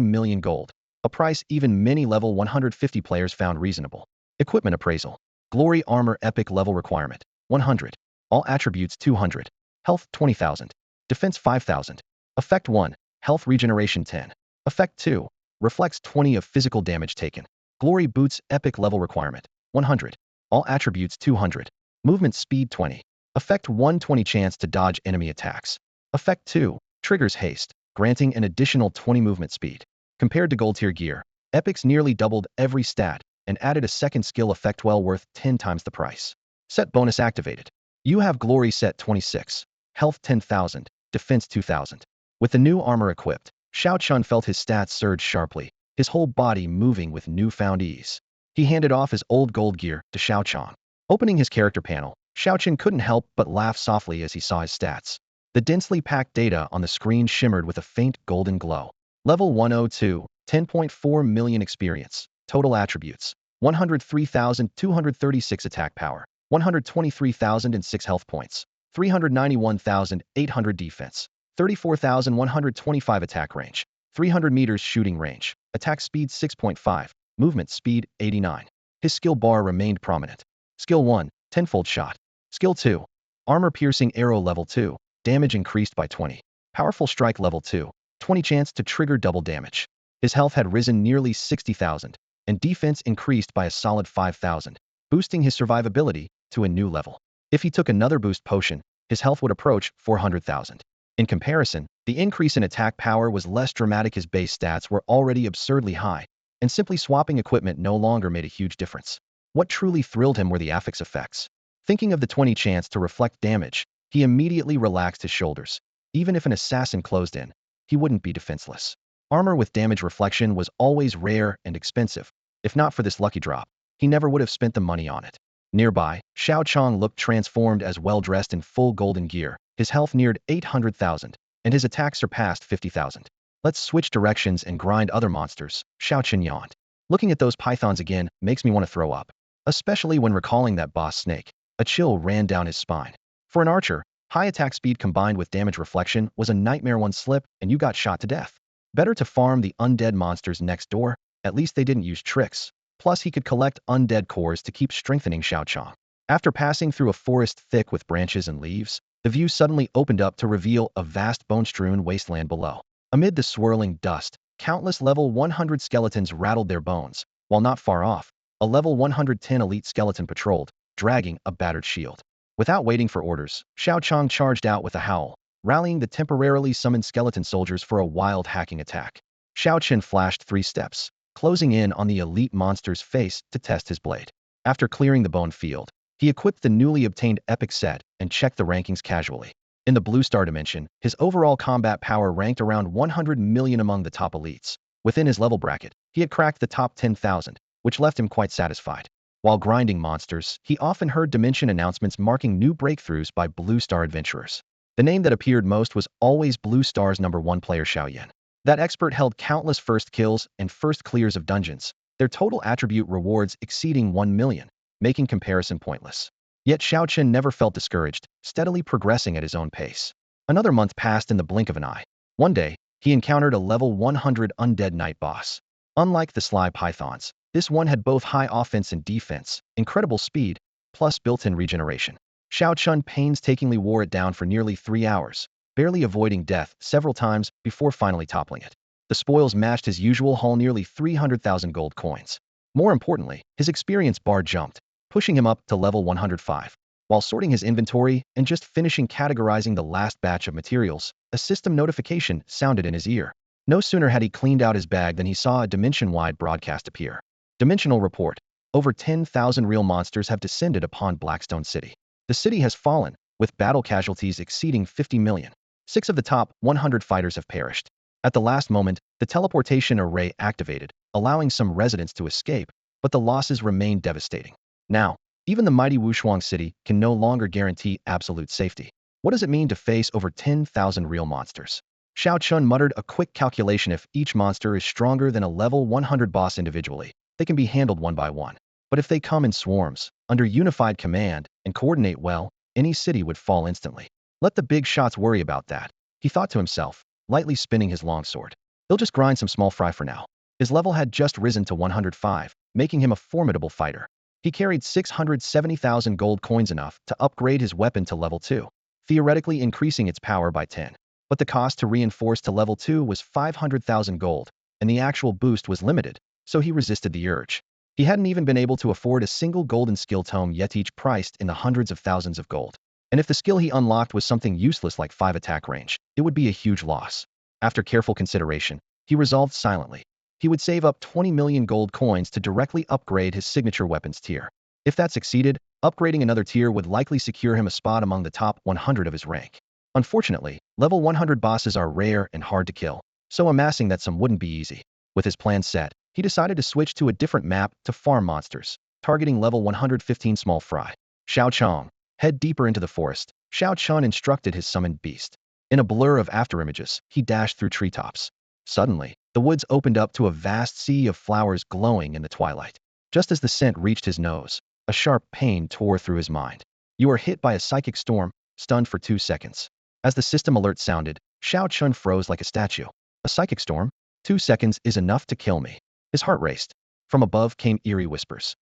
million gold, a price even many level 150 players found reasonable. Equipment appraisal. Glory Armor Epic level requirement, 100. All attributes 200. Health 20,000. Defense 5,000. Effect 1. Health regeneration 10. Effect 2. Reflects 20 of physical damage taken. Glory Boots Epic level requirement, 100. All attributes 200. Movement speed 20. Effect 1. 20 chance to dodge enemy attacks. Effect 2. Triggers haste, granting an additional 20 movement speed. Compared to gold tier gear, epics nearly doubled every stat and added a second skill effect well worth 10 times the price. Set bonus activated. You have Glory Set 26. Health 10,000. Defense 2,000. With the new armor equipped, Xiao Chun felt his stats surge sharply, his whole body moving with newfound ease. He handed off his old gold gear to Xiao Chang. Opening his character panel, Xiao Chun couldn't help but laugh softly as he saw his stats. The densely packed data on the screen shimmered with a faint golden glow. Level 102, 10.4 million experience. Total attributes, 103,236 attack power, 123,006 health points, 391,800 defense, 34,125 attack range, 300 meters shooting range, attack speed 6.5, movement speed 89. His skill bar remained prominent. Skill 1, tenfold shot. Skill 2, armor piercing arrow level 2, damage increased by 20. Powerful strike level 2, 20 chance to trigger double damage. His health had risen nearly 60,000, and defense increased by a solid 5,000, boosting his survivability to a new level. If he took another boost potion, his health would approach 400,000. In comparison, the increase in attack power was less dramatic. His base stats were already absurdly high, and simply swapping equipment no longer made a huge difference. What truly thrilled him were the affix effects. Thinking of the 20 chance to reflect damage, he immediately relaxed his shoulders. Even if an assassin closed in, he wouldn't be defenseless. Armor with damage reflection was always rare and expensive. If not for this lucky drop, he never would have spent the money on it. Nearby, Xiao Chang looked transformed as well-dressed in full golden gear. His health neared 800,000, and his attack surpassed 50,000. Let's switch directions and grind other monsters, Xiao Chun yawned. Looking at those pythons again makes me want to throw up. Especially when recalling that boss snake. A chill ran down his spine. For an archer, high attack speed combined with damage reflection was a nightmare. One slip, and you got shot to death. Better to farm the undead monsters next door, at least they didn't use tricks. Plus he could collect undead cores to keep strengthening Xiao Chang. After passing through a forest thick with branches and leaves, the view suddenly opened up to reveal a vast bone-strewn wasteland below. Amid the swirling dust, countless level 100 skeletons rattled their bones, while not far off, a level 110 elite skeleton patrolled, dragging a battered shield. Without waiting for orders, Xiao Chang charged out with a howl, rallying the temporarily summoned skeleton soldiers for a wild hacking attack. Xiao Chen flashed 3 steps, closing in on the elite monster's face to test his blade. After clearing the bone field, he equipped the newly obtained epic set and checked the rankings casually. In the Blue Star dimension, his overall combat power ranked around 100 million among the top elites. Within his level bracket, he had cracked the top 10,000, which left him quite satisfied. While grinding monsters, he often heard dimension announcements marking new breakthroughs by Blue Star adventurers. The name that appeared most was always Blue Star's #1 player Xiaoyan. That expert held countless first kills and first clears of dungeons, their total attribute rewards exceeding 1 million, making comparison pointless. Yet Xiao Chen never felt discouraged, steadily progressing at his own pace. Another month passed in the blink of an eye. One day, he encountered a level 100 undead night boss. Unlike the sly pythons, this one had both high offense and defense, incredible speed, plus built-in regeneration. Xiao Chun painstakingly wore it down for nearly 3 hours, barely avoiding death several times before finally toppling it. The spoils matched his usual haul, nearly 300,000 gold coins. More importantly, his experience bar jumped, pushing him up to level 105. While sorting his inventory and just finishing categorizing the last batch of materials, a system notification sounded in his ear. No sooner had he cleaned out his bag than he saw a dimension-wide broadcast appear. Dimensional report. Over 10,000 real monsters have descended upon Blackstone City. The city has fallen, with battle casualties exceeding 50 million. 6 of the top 100 fighters have perished. At the last moment, the teleportation array activated, allowing some residents to escape, but the losses remain devastating. Now, even the mighty Wushuang City can no longer guarantee absolute safety. What does it mean to face over 10,000 real monsters? Xiao Chun muttered a quick calculation. If each monster is stronger than a level 100 boss individually, they can be handled one by one. But if they come in swarms, under unified command, and coordinate well, any city would fall instantly. Let the big shots worry about that, he thought to himself, lightly spinning his longsword. He'll just grind some small fry for now. His level had just risen to 105, making him a formidable fighter. He carried 670,000 gold coins, enough to upgrade his weapon to level 2, theoretically increasing its power by 10. But the cost to reinforce to level 2 was 500,000 gold, and the actual boost was limited, so he resisted the urge. He hadn't even been able to afford a single golden skill tome yet, each priced in the hundreds of thousands of gold. And if the skill he unlocked was something useless like 5 attack range, it would be a huge loss. After careful consideration, he resolved silently. He would save up 20 million gold coins to directly upgrade his signature weapons tier. If that succeeded, upgrading another tier would likely secure him a spot among the top 100 of his rank. Unfortunately, level 100 bosses are rare and hard to kill, so amassing that sum wouldn't be easy. With his plan set, he decided to switch to a different map to farm monsters, targeting level 115 small fry. Xiao Chong, head deeper into the forest, Xiao Chun instructed his summoned beast. In a blur of afterimages, he dashed through treetops. Suddenly, the woods opened up to a vast sea of flowers glowing in the twilight. Just as the scent reached his nose, a sharp pain tore through his mind. You are hit by a psychic storm, stunned for 2 seconds. As the system alert sounded, Xiao Chun froze like a statue. A psychic storm? 2 seconds is enough to kill me. His heart raced. From above came eerie whispers.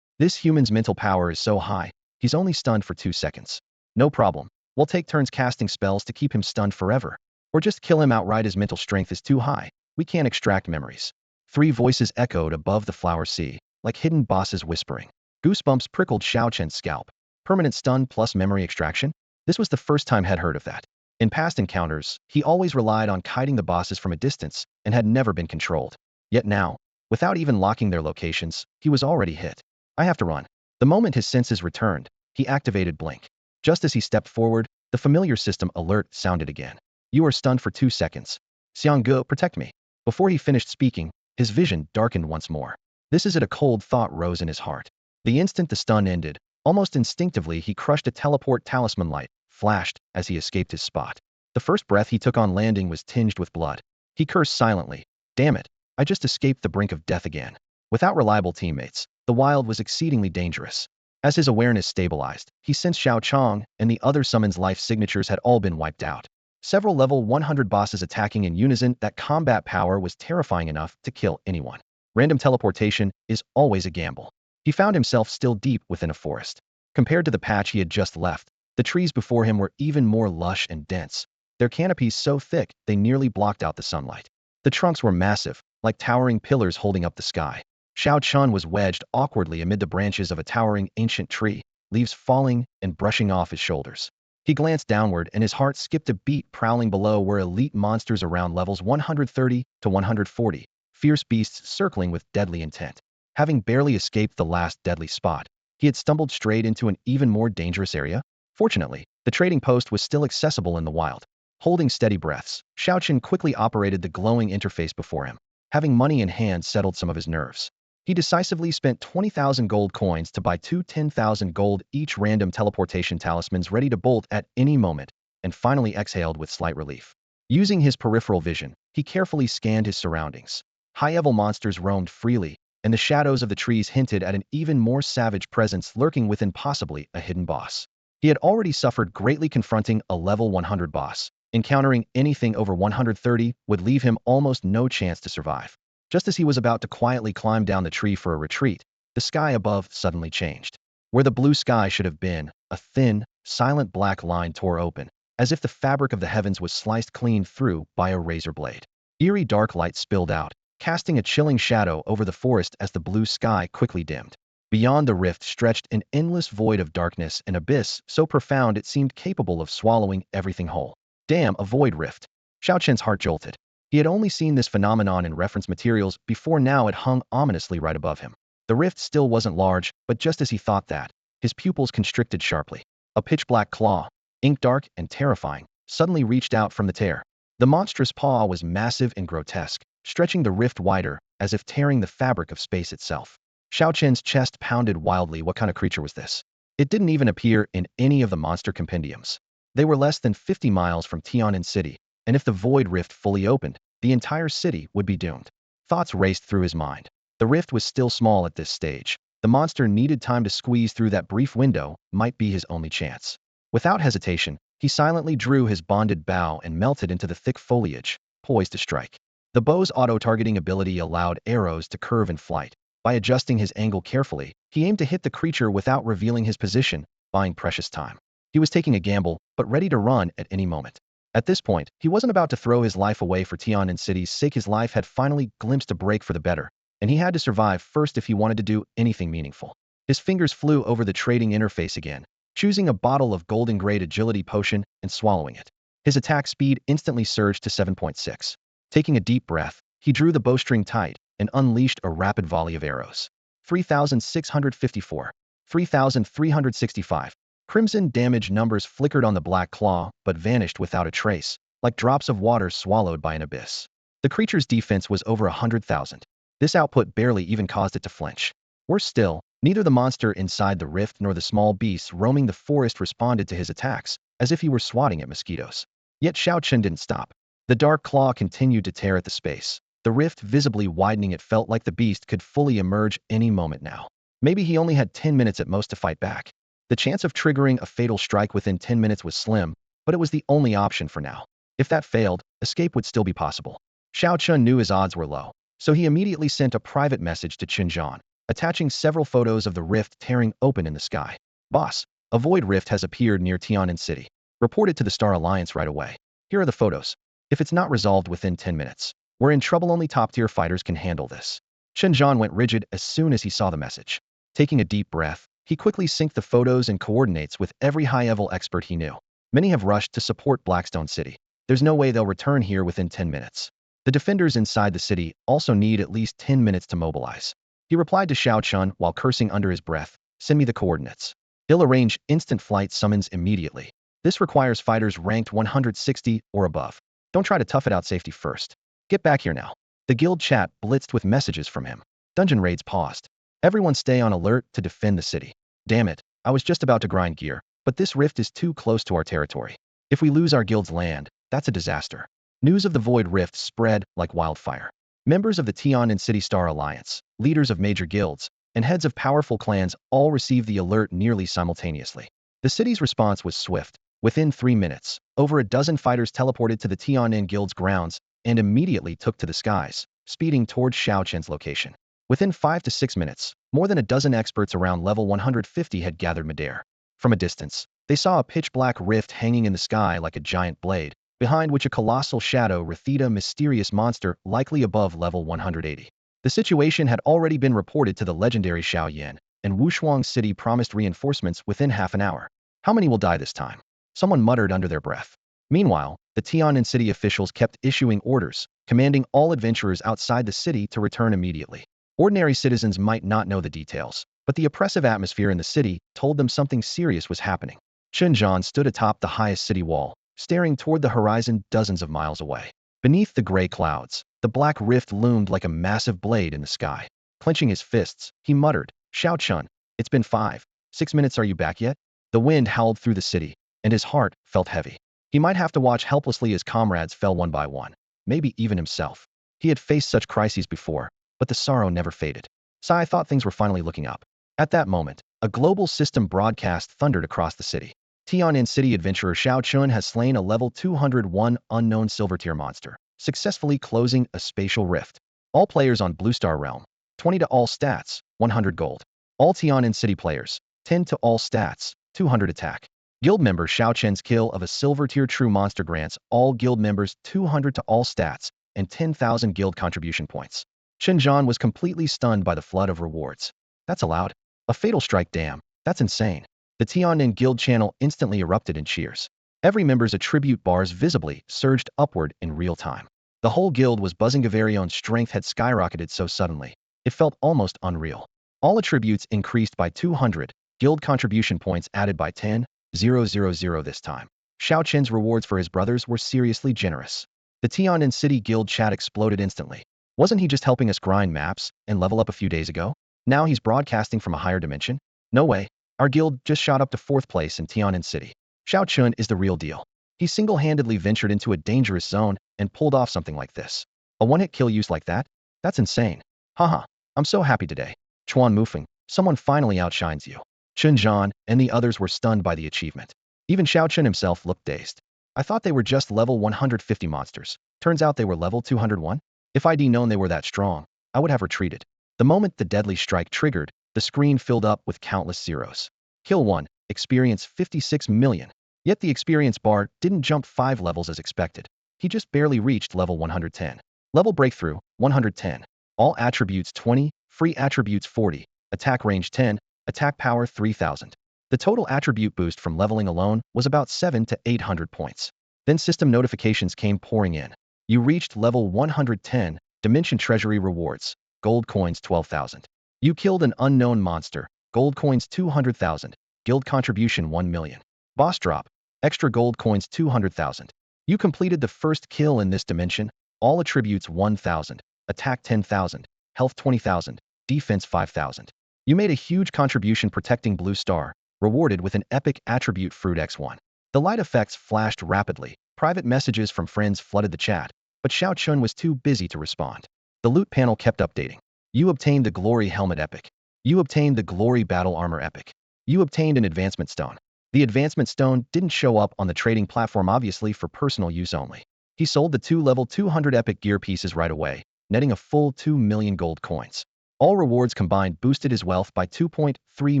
This human's mental power is so high, he's only stunned for 2 seconds. No problem. We'll take turns casting spells to keep him stunned forever. Or just kill him outright. His mental strength is too high. We can't extract memories. 3 voices echoed above the flower sea, like hidden bosses whispering. Goosebumps prickled Xiao Chen's scalp. Permanent stun plus memory extraction? This was the first time he'd heard of that. In past encounters, he always relied on kiting the bosses from a distance and had never been controlled. Yet now, without even locking their locations, he was already hit. I have to run. The moment his senses returned, he activated Blink. Just as he stepped forward, the familiar system alert sounded again. You are stunned for 2 seconds. Xiangge, protect me. Before he finished speaking, his vision darkened once more. This is it. A cold thought rose in his heart. The instant the stun ended, almost instinctively he crushed a teleport talisman. Light flashed as he escaped his spot. The first breath he took on landing was tinged with blood. He cursed silently. Damn it, I just escaped the brink of death again. Without reliable teammates, the wild was exceedingly dangerous. As his awareness stabilized, he sensed Xiao Chong and the other summon's life signatures had all been wiped out. Several level 100 bosses attacking in unison. That combat power was terrifying enough to kill anyone. Random teleportation is always a gamble. He found himself still deep within a forest. Compared to the patch he had just left, the trees before him were even more lush and dense. their canopies so thick they nearly blocked out the sunlight. The trunks were massive, like towering pillars holding up the sky. Xiao Chun was wedged awkwardly amid the branches of a towering ancient tree, leaves falling and brushing off his shoulders. He glanced downward and his heart skipped a beat. Prowling below were elite monsters around levels 130 to 140, fierce beasts circling with deadly intent. Having barely escaped the last deadly spot, he had stumbled straight into an even more dangerous area. Fortunately, the trading post was still accessible in the wild. Holding steady breaths, Xiao Chun quickly operated the glowing interface before him. Having money in hand settled some of his nerves. He decisively spent 20,000 gold coins to buy two 10,000 gold each random teleportation talismans ready to bolt at any moment, and finally exhaled with slight relief. Using his peripheral vision, he carefully scanned his surroundings. High-level monsters roamed freely, and the shadows of the trees hinted at an even more savage presence lurking within, possibly a hidden boss. He had already suffered greatly confronting a level 100 boss. Encountering anything over 130 would leave him almost no chance to survive. Just as he was about to quietly climb down the tree for a retreat, the sky above suddenly changed. Where the blue sky should have been, a thin, silent black line tore open, as if the fabric of the heavens was sliced clean through by a razor blade. Eerie dark light spilled out, casting a chilling shadow over the forest as the blue sky quickly dimmed. Beyond the rift stretched an endless void of darkness, an abyss so profound it seemed capable of swallowing everything whole. Damn, a void rift. Xiao Chen's heart jolted. He had only seen this phenomenon in reference materials before. Now it hung ominously right above him. The rift still wasn't large, but just as he thought that, his pupils constricted sharply. A pitch-black claw, ink-dark and terrifying, suddenly reached out from the tear. The monstrous paw was massive and grotesque, stretching the rift wider, as if tearing the fabric of space itself. Xiao Chen's chest pounded wildly. What kind of creature was this? It didn't even appear in any of the monster compendiums. They were less than 50 miles from Tianan City, and if the void rift fully opened, the entire city would be doomed. Thoughts raced through his mind. The rift was still small at this stage. The monster needed time to squeeze through. That brief window might be his only chance. Without hesitation, he silently drew his bonded bow and melted into the thick foliage, poised to strike. The bow's auto-targeting ability allowed arrows to curve in flight. By adjusting his angle carefully, he aimed to hit the creature without revealing his position, buying precious time. He was taking a gamble, but ready to run at any moment. At this point, he wasn't about to throw his life away for Tianan City's sake. His life had finally glimpsed a break for the better, and he had to survive first if he wanted to do anything meaningful. His fingers flew over the trading interface again, choosing a bottle of golden-grade agility potion and swallowing it. His attack speed instantly surged to 7.6. Taking a deep breath, he drew the bowstring tight and unleashed a rapid volley of arrows. 3,654. 3,365. Crimson damage numbers flickered on the black claw, but vanished without a trace, like drops of water swallowed by an abyss. The creature's defense was over 100,000. This output barely even caused it to flinch. Worse still, neither the monster inside the rift nor the small beasts roaming the forest responded to his attacks, as if he were swatting at mosquitoes. Yet Xiao Chen didn't stop. The dark claw continued to tear at the space. The rift visibly widening. It felt like the beast could fully emerge any moment now. Maybe he only had 10 minutes at most to fight back. The chance of triggering a fatal strike within 10 minutes was slim, but it was the only option for now. If that failed, escape would still be possible. Xiao Chun knew his odds were low, so he immediately sent a private message to Qinzhan, attaching several photos of the rift tearing open in the sky. Boss, a void rift has appeared near Tianan City. Report it to the Star Alliance right away. Here are the photos. If it's not resolved within 10 minutes, we're in trouble. Only top-tier fighters can handle this. Qinzhan went rigid as soon as he saw the message. Taking a deep breath, he quickly synced the photos and coordinates with every high-level expert he knew. Many have rushed to support Blackstone City. There's no way they'll return here within 10 minutes. The defenders inside the city also need at least 10 minutes to mobilize. He replied to Xiao Chun while cursing under his breath, "Send me the coordinates. He'll arrange instant flight summons immediately. This requires fighters ranked 160 or above. Don't try to tough it out. Safety first. Get back here now." The guild chat blitzed with messages from him. Dungeon raids paused. Everyone stay on alert to defend the city. Damn it, I was just about to grind gear, but this rift is too close to our territory. If we lose our guild's land, that's a disaster. News of the Void Rift spread like wildfire. Members of the Tianan City Star Alliance, leaders of major guilds, and heads of powerful clans all received the alert nearly simultaneously. The city's response was swift. Within 3 minutes, over a dozen fighters teleported to the Tianan Guild's grounds and immediately took to the skies, speeding towards Xiao Chen's location. Within 5 to 6 minutes, more than a dozen experts around level 150 had gathered midair. From a distance, they saw a pitch-black rift hanging in the sky like a giant blade, behind which a colossal shadow wreathed a mysterious monster likely above level 180. The situation had already been reported to the legendary Xiaoyan, and Wushuang City promised reinforcements within half an hour. How many will die this time? Someone muttered under their breath. Meanwhile, the Tianan city officials kept issuing orders, commanding all adventurers outside the city to return immediately. Ordinary citizens might not know the details, but the oppressive atmosphere in the city told them something serious was happening. Shenzhen stood atop the highest city wall, staring toward the horizon dozens of miles away. Beneath the gray clouds, the black rift loomed like a massive blade in the sky. Clenching his fists, he muttered, "Xiao Chun, it's been 5, 6 minutes, are you back yet?" The wind howled through the city, and his heart felt heavy. He might have to watch helplessly as comrades fell one by one, maybe even himself. He had faced such crises before, but the sorrow never faded. Sai thought things were finally looking up. At that moment, a global system broadcast thundered across the city. Tianan City adventurer Xiao Chun has slain a level 201 unknown silver-tier monster, successfully closing a spatial rift. All players on Blue Star Realm, 20 to all stats, 100 gold. All Tianan City players, 10 to all stats, 200 attack. Guild member Xiao Chen's kill of a silver-tier true monster grants all guild members 200 to all stats and 10,000 guild contribution points. Shenzhen was completely stunned by the flood of rewards. That's allowed? A fatal strike, damn, that's insane. The Tianan Guild channel instantly erupted in cheers. Every member's attribute bars visibly surged upward in real time. The whole guild was buzzing. Gavarion's strength had skyrocketed so suddenly, it felt almost unreal. All attributes increased by 200, guild contribution points added by 10,000 this time. Xiao Chen's rewards for his brothers were seriously generous. The Tianan City Guild chat exploded instantly. Wasn't he just helping us grind maps and level up a few days ago? Now he's broadcasting from a higher dimension? No way. Our guild just shot up to 4th place in Tianan City. Xiao Chun is the real deal. He single-handedly ventured into a dangerous zone and pulled off something like this. A one-hit kill use like that? That's insane. Haha, I'm so happy today. Chuan Mufeng, someone finally outshines you. Chen Zhan and the others were stunned by the achievement. Even Xiao Chun himself looked dazed. I thought they were just level 150 monsters. Turns out they were level 201? If I'd known they were that strong, I would have retreated. The moment the deadly strike triggered, the screen filled up with countless zeros. Kill 1, experience 56 million. Yet the experience bar didn't jump 5 levels as expected. He just barely reached level 110. Level breakthrough, 110. All attributes 20, free attributes 40, attack range 10, attack power 3000. The total attribute boost from leveling alone was about 700 to 800 points. Then system notifications came pouring in. You reached level 110, Dimension Treasury rewards, gold coins 12,000. You killed an unknown monster, gold coins 200,000, guild contribution 1 million. Boss drop, extra gold coins 200,000. You completed the first kill in this dimension, all attributes 1,000, attack 10,000, health 20,000, defense 5,000. You made a huge contribution protecting Blue Star, rewarded with an epic attribute fruit X1. The light effects flashed rapidly, private messages from friends flooded the chat, but Xiao Chun was too busy to respond. The loot panel kept updating. You obtained the Glory Helmet Epic. You obtained the Glory Battle Armor Epic. You obtained an Advancement Stone. The Advancement Stone didn't show up on the trading platform, obviously for personal use only. He sold the 2 level 200 epic gear pieces right away, netting a full 2 million gold coins. All rewards combined boosted his wealth by 2.3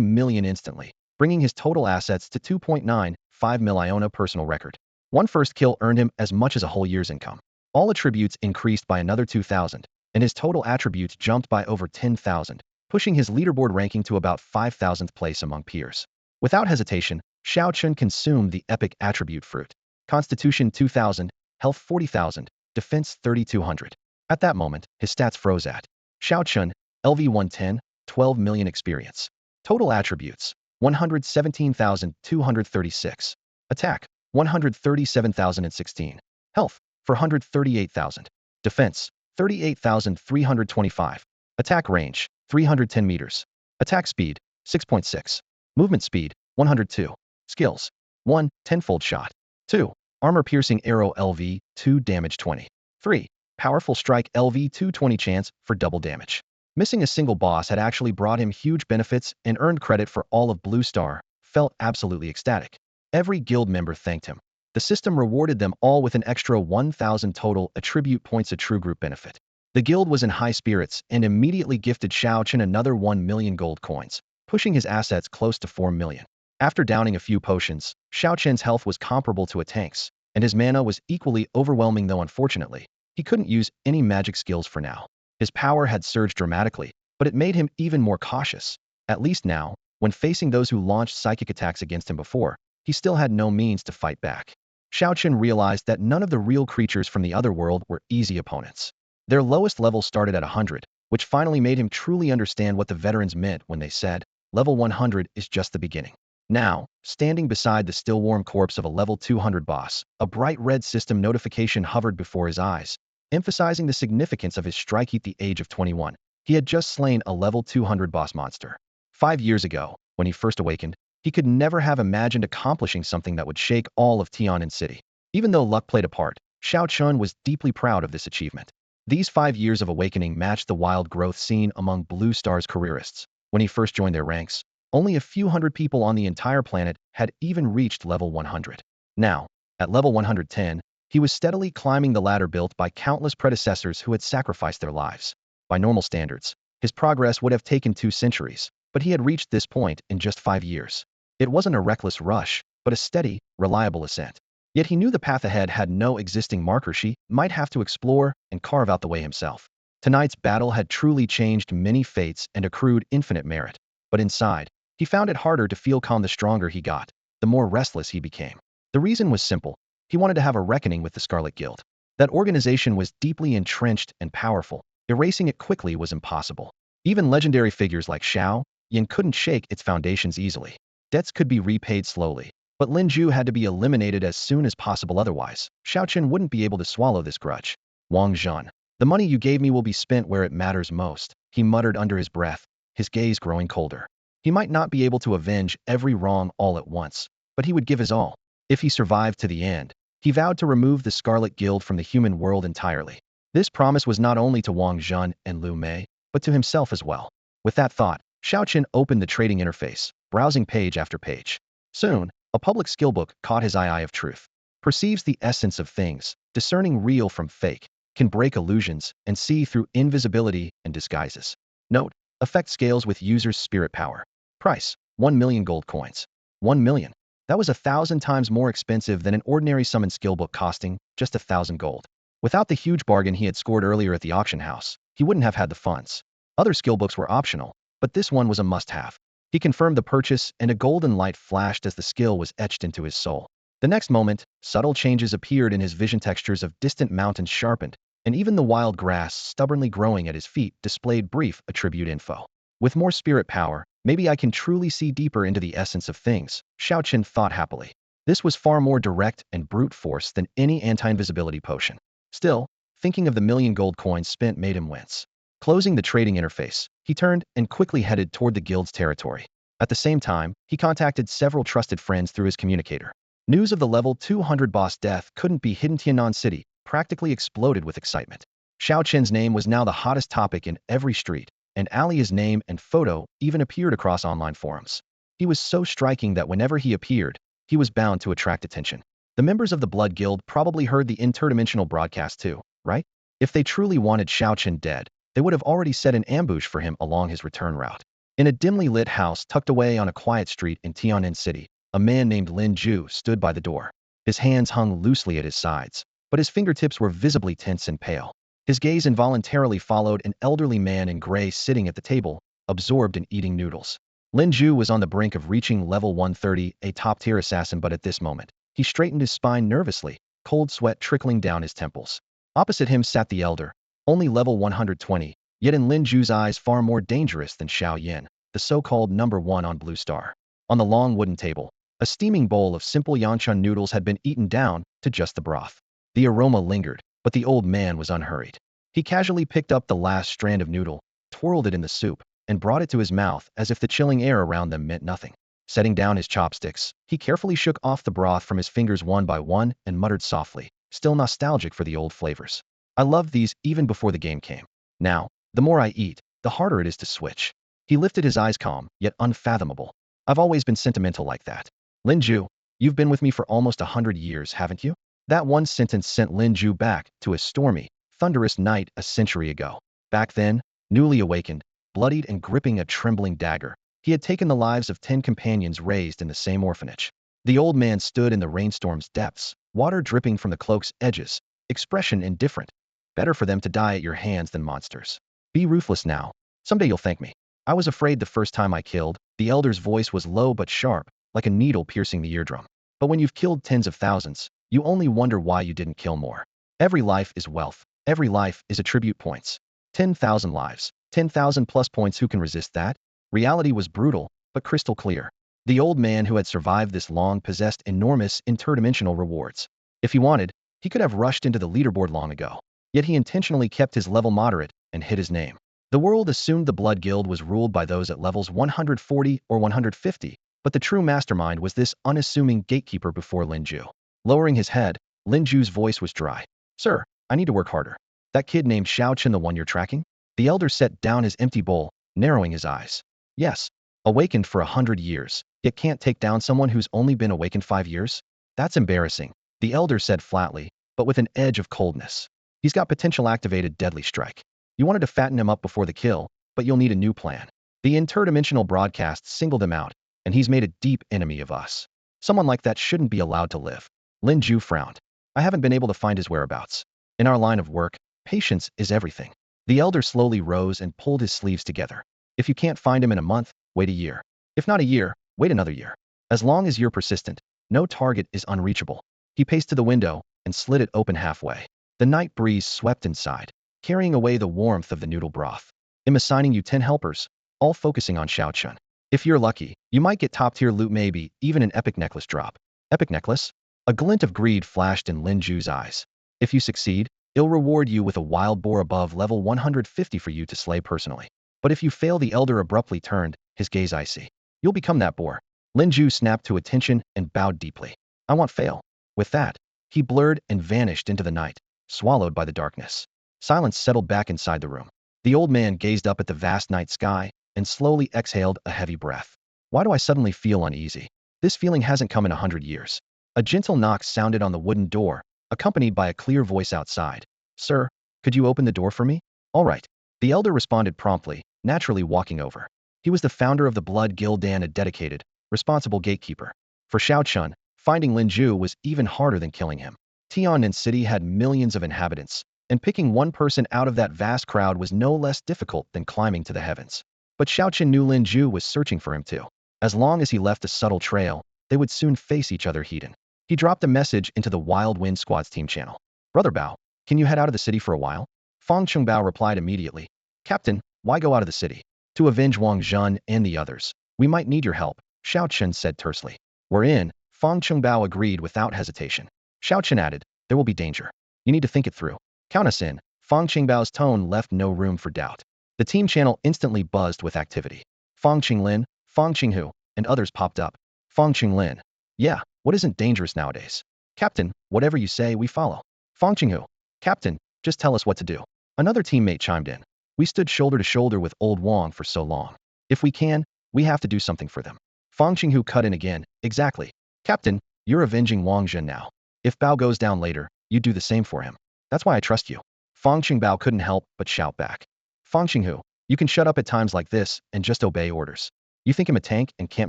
million instantly, bringing his total assets to 2.95 million personal record. One first kill earned him as much as a whole year's income. All attributes increased by another 2,000, and his total attributes jumped by over 10,000, pushing his leaderboard ranking to about 5,000th place among peers. Without hesitation, Xiao Chun consumed the epic attribute fruit. Constitution 2,000, health 40,000, defense 3,200. At that moment, his stats froze at Xiao Chun, LV 110, 12 million experience. Total attributes, 117,236. Attack, 137,016. Health, 438,000. Defense, 38,325. Attack range, 310 meters. Attack speed, 6.6. Movement speed, 102. Skills, 1, 10-fold shot. 2, armor piercing arrow LV, 2 damage 20. 3, powerful strike LV 220 chance for double damage. Missing a single boss had actually brought him huge benefits and earned credit for all of Blue Star, felt absolutely ecstatic. Every guild member thanked him. The system rewarded them all with an extra 1,000 total attribute points, a true group benefit. The guild was in high spirits and immediately gifted Xiao Chun another 1 million gold coins, pushing his assets close to 4 million. After downing a few potions, Xiao Chen's health was comparable to a tank's, and his mana was equally overwhelming, though unfortunately, he couldn't use any magic skills for now. His power had surged dramatically, but it made him even more cautious. At least now, when facing those who launched psychic attacks against him before, he still had no means to fight back. Xiaochen realized that none of the real creatures from the other world were easy opponents. Their lowest level started at 100, which finally made him truly understand what the veterans meant when they said, level 100 is just the beginning. Now, standing beside the still warm corpse of a level 200 boss, a bright red system notification hovered before his eyes, emphasizing the significance of his strike at the age of 21. He had just slain a level 200 boss monster. 5 years ago, when he first awakened, he could never have imagined accomplishing something that would shake all of Tianan City. Even though luck played a part, Xiao Chun was deeply proud of this achievement. These 5 years of awakening matched the wild growth seen among Blue Star's careerists. When he first joined their ranks, only a few hundred people on the entire planet had even reached level 100. Now, at level 110, he was steadily climbing the ladder built by countless predecessors who had sacrificed their lives. By normal standards, his progress would have taken 2 centuries, but he had reached this point in just 5 years. It wasn't a reckless rush, but a steady, reliable ascent. Yet he knew the path ahead had no existing marker. She might have to explore and carve out the way himself. Tonight's battle had truly changed many fates and accrued infinite merit. But inside, he found it harder to feel calm. The stronger he got, the more restless he became. The reason was simple. He wanted to have a reckoning with the Scarlet Guild. That organization was deeply entrenched and powerful. Erasing it quickly was impossible. Even legendary figures like Xiao Yin couldn't shake its foundations easily. Debts could be repaid slowly, but Lin Zhu had to be eliminated as soon as possible. Otherwise, Xiaochen wouldn't be able to swallow this grudge. Wang Zhan, the money you gave me will be spent where it matters most, he muttered under his breath, his gaze growing colder. He might not be able to avenge every wrong all at once, but he would give his all. If he survived to the end, he vowed to remove the Scarlet Guild from the human world entirely. This promise was not only to Wang Zhan and Lu Mei, but to himself as well. With that thought, Xiaochen opened the trading interface, browsing page after page. Soon, a public skillbook caught his eye of truth. Perceives the essence of things, discerning real from fake, can break illusions, and see through invisibility and disguises. Note, effect scales with user's spirit power. Price, 1 million gold coins. 1 million. That was 1,000 times more expensive than an ordinary summon skillbook costing just 1,000 gold. Without the huge bargain he had scored earlier at the auction house, he wouldn't have had the funds. Other skillbooks were optional, but this one was a must-have. He confirmed the purchase, and a golden light flashed as the skill was etched into his soul. The next moment, subtle changes appeared in his vision. Textures of distant mountains sharpened, and even the wild grass stubbornly growing at his feet displayed brief attribute info. With more spirit power, maybe I can truly see deeper into the essence of things, Xiaochen thought happily. This was far more direct and brute force than any anti-invisibility potion. Still, thinking of the million gold coins spent made him wince. Closing the trading interface, he turned and quickly headed toward the guild's territory. At the same time, he contacted several trusted friends through his communicator. News of the level 200 boss death couldn't be hidden. Tianan City practically exploded with excitement. Xiao Chen's name was now the hottest topic in every street, and Ali's name and photo even appeared across online forums. He was so striking that whenever he appeared, he was bound to attract attention. The members of the Blood Guild probably heard the interdimensional broadcast too, right? If they truly wanted Xiao Chen dead, they would have already set an ambush for him along his return route. In a dimly lit house tucked away on a quiet street in Tianan City, a man named Lin Zhu stood by the door. His hands hung loosely at his sides, but his fingertips were visibly tense and pale. His gaze involuntarily followed an elderly man in gray sitting at the table, absorbed in eating noodles. Lin Zhu was on the brink of reaching level 130, a top-tier assassin, but at this moment, he straightened his spine nervously, cold sweat trickling down his temples. Opposite him sat the elder, only level 120, yet in Lin Zhu's eyes far more dangerous than Xiao Yin, the so-called number 1 on Blue Star. On the long wooden table, a steaming bowl of simple yanchun noodles had been eaten down to just the broth. The aroma lingered, but the old man was unhurried. He casually picked up the last strand of noodle, twirled it in the soup, and brought it to his mouth as if the chilling air around them meant nothing. Setting down his chopsticks, he carefully shook off the broth from his fingers one by one and muttered softly, still nostalgic for the old flavors. I loved these even before the game came. Now, the more I eat, the harder it is to switch. He lifted his eyes, calm, yet unfathomable. I've always been sentimental like that. Lin Zhu, you've been with me for almost 100 years, haven't you? That one sentence sent Lin Zhu back to a stormy, thunderous night a century ago. Back then, newly awakened, bloodied and gripping a trembling dagger, he had taken the lives of 10 companions raised in the same orphanage. The old man stood in the rainstorm's depths, water dripping from the cloak's edges, expression indifferent. Better for them to die at your hands than monsters. Be ruthless now. Someday you'll thank me. I was afraid the first time I killed. The elder's voice was low but sharp, like a needle piercing the eardrum. But when you've killed tens of thousands, you only wonder why you didn't kill more. Every life is wealth. Every life is attribute points. 10,000 lives. 10,000 plus points. Who can resist that? Reality was brutal, but crystal clear. The old man who had survived this long possessed enormous interdimensional rewards. If he wanted, he could have rushed into the leaderboard long ago. Yet he intentionally kept his level moderate and hid his name. The world assumed the Blood Guild was ruled by those at levels 140 or 150, but the true mastermind was this unassuming gatekeeper before Lin Ju. Lowering his head, Lin Ju's voice was dry. Sir, I need to work harder. That kid named Xiao Chen, the one you're tracking? The elder set down his empty bowl, narrowing his eyes. Yes. Awakened for 100 years, yet can't take down someone who's only been awakened 5 years? That's embarrassing, the elder said flatly, but with an edge of coldness. He's got potential activated deadly strike. You wanted to fatten him up before the kill, but you'll need a new plan. The interdimensional broadcasts singled him out, and he's made a deep enemy of us. Someone like that shouldn't be allowed to live. Lin Ju frowned. I haven't been able to find his whereabouts. In our line of work, patience is everything. The elder slowly rose and pulled his sleeves together. If you can't find him in a month, wait a year. If not a year, wait another year. As long as you're persistent, no target is unreachable. He paced to the window and slid it open halfway. The night breeze swept inside, carrying away the warmth of the noodle broth. I'm assigning you 10 helpers, all focusing on Xiao Chen. If you're lucky, you might get top-tier loot, maybe even an epic necklace drop. Epic necklace? A glint of greed flashed in Lin Ju's eyes. If you succeed, it'll reward you with a wild boar above level 150 for you to slay personally. But if you fail, the elder abruptly turned, his gaze icy. You'll become that boar. Lin Ju snapped to attention and bowed deeply. I want fail. With that, he blurred and vanished into the night, swallowed by the darkness. Silence settled back inside the room. The old man gazed up at the vast night sky and slowly exhaled a heavy breath. Why do I suddenly feel uneasy? This feeling hasn't come in 100 years. A gentle knock sounded on the wooden door, accompanied by a clear voice outside. Sir, could you open the door for me? All right. The elder responded promptly, naturally walking over. He was the founder of the Blood Guild and a dedicated, responsible gatekeeper. For Xiao Chen, finding Lin Ju was even harder than killing him. Tiannan City had millions of inhabitants, and picking one person out of that vast crowd was no less difficult than climbing to the heavens. But Xiao Chen knew Lin Ju was searching for him too. As long as he left a subtle trail, they would soon face each other heat-in. He dropped a message into the Wild Wind Squad's team channel. Brother Bao, can you head out of the city for a while? Fang Chungbao replied immediately. Captain, why go out of the city? To avenge Wang Zhen and the others. We might need your help, Xiao Chen said tersely. We're in, Fang Chungbao agreed without hesitation. Xiao Chen added, there will be danger. You need to think it through. Count us in. Fang Qingbao's tone left no room for doubt. The team channel instantly buzzed with activity. Fang Qinglin, Fang Qinghu, and others popped up. Fang Qinglin. Yeah, what isn't dangerous nowadays? Captain, whatever you say, we follow. Fang Qinghu. Captain, just tell us what to do. Another teammate chimed in. We stood shoulder to shoulder with old Wang for so long. If we can, we have to do something for them. Fang Qinghu cut in again. Exactly. Captain, you're avenging Wang Zhen now. If Bao goes down later, you do the same for him. That's why I trust you. Fang Qingbao couldn't help but shout back. Fang Qinghu, you can shut up at times like this and just obey orders. You think I'm a tank and can't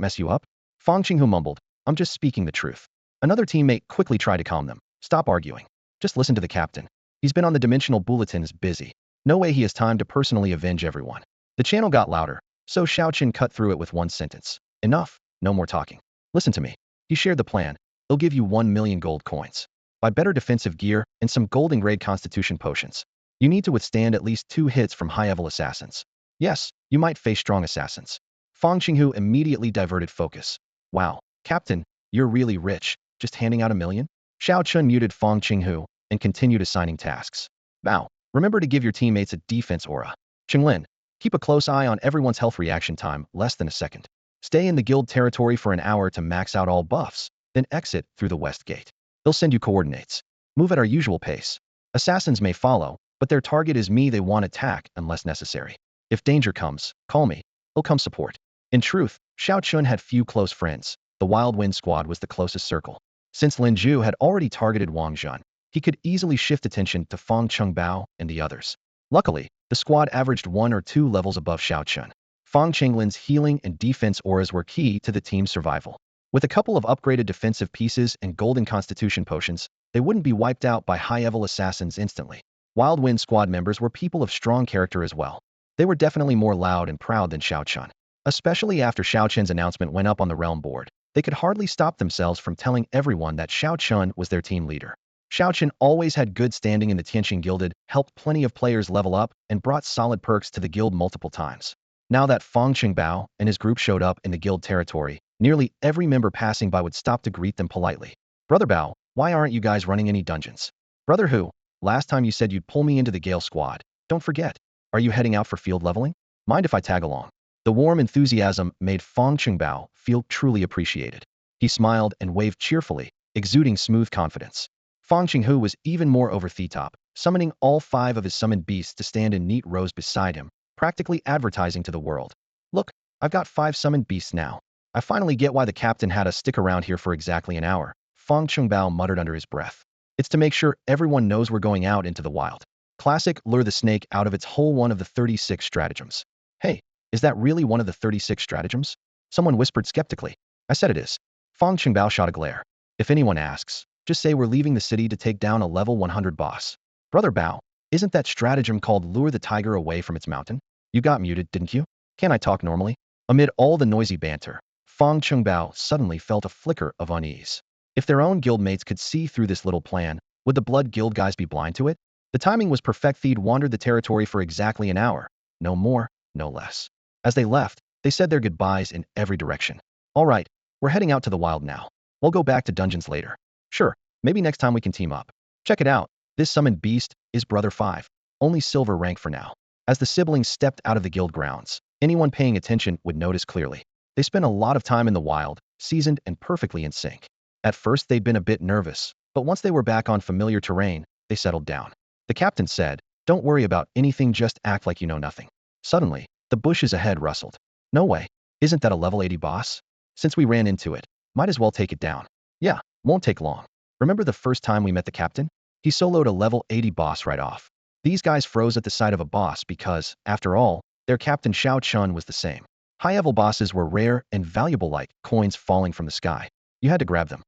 mess you up? Fang Qinghu mumbled. I'm just speaking the truth. Another teammate quickly tried to calm them. Stop arguing. Just listen to the captain. He's been on the dimensional bulletins busy. No way he has time to personally avenge everyone. The channel got louder, so Xiao Chen cut through it with one sentence. Enough, no more talking. Listen to me. He shared the plan. It'll give you 1 million gold coins. Buy better defensive gear and some golden grade constitution potions. You need to withstand at least 2 hits from high-level assassins. Yes, you might face strong assassins. Fang Qinghu immediately diverted focus. Wow, Captain, you're really rich, just handing out 1 million? Xiao Chen muted Fang Qinghu and continued assigning tasks. Bao, remember to give your teammates a defense aura. Qinglin, keep a close eye on everyone's health reaction time, less than a second. Stay in the guild territory for an hour to max out all buffs, then exit through the west gate. They'll send you coordinates. Move at our usual pace. Assassins may follow, but their target is me. They won't attack unless necessary. If danger comes, call me. I'll come support. In truth, Xiao Chun had few close friends. The Wild Wind Squad was the closest circle. Since Lin Ju had already targeted Wang Zhen, he could easily shift attention to Fang Chungbao and the others. Luckily, the squad averaged 1 or 2 levels above Xiao Chun. Fang Qinglin's healing and defense auras were key to the team's survival. With a couple of upgraded defensive pieces and golden constitution potions, they wouldn't be wiped out by high-level assassins instantly. Wild Wind squad members were people of strong character as well. They were definitely more loud and proud than Xiao Chun. Especially after Xiao Chun's announcement went up on the realm board, they could hardly stop themselves from telling everyone that Xiao Chun was their team leader. Xiao Chun always had good standing in the Tianqing Guilded, helped plenty of players level up, and brought solid perks to the guild multiple times. Now that Fang Qingbao and his group showed up in the guild territory, nearly every member passing by would stop to greet them politely. Brother Bao, why aren't you guys running any dungeons? Brother Hu, last time you said you'd pull me into the Gale squad. Don't forget. Are you heading out for field leveling? Mind if I tag along? The warm enthusiasm made Fang Qingbao feel truly appreciated. He smiled and waved cheerfully, exuding smooth confidence. Fang Qinghu was even more over the top, summoning all 5 of his summoned beasts to stand in neat rows beside him, practically advertising to the world. Look, I've got 5 summoned beasts now. I finally get why the captain had us stick around here for exactly an hour, Fang Qingbao muttered under his breath. It's to make sure everyone knows we're going out into the wild. Classic lure the snake out of its hole, one of the 36 stratagems. Hey, is that really one of the 36 stratagems? Someone whispered skeptically. I said it is. Fang Qingbao shot a glare. If anyone asks, just say we're leaving the city to take down a level 100 boss. Brother Bao, isn't that stratagem called lure the tiger away from its mountain? You got muted, didn't you? Can I talk normally? Amid all the noisy banter, Fang Qingbao suddenly felt a flicker of unease. If their own guildmates could see through this little plan, would the Blood Guild guys be blind to it? The timing was perfect. They'd wandered the territory for exactly an hour. No more, no less. As they left, they said their goodbyes in every direction. All right, we're heading out to the wild now. We'll go back to dungeons later. Sure, maybe next time we can team up. Check it out. This summoned beast is Brother 5. Only silver rank for now. As the siblings stepped out of the guild grounds, anyone paying attention would notice clearly. They spent a lot of time in the wild, seasoned and perfectly in sync. At first they'd been a bit nervous, but once they were back on familiar terrain, they settled down. The captain said, "Don't worry about anything, just act like you know nothing." Suddenly, the bushes ahead rustled. No way. Isn't that a level 80 boss? Since we ran into it, might as well take it down. Yeah, won't take long. Remember the first time we met the captain? He soloed a level 80 boss right off. These guys froze at the sight of a boss because, after all, their captain Xiao Chun was the same. High-level bosses were rare and valuable, like coins falling from the sky. You had to grab them.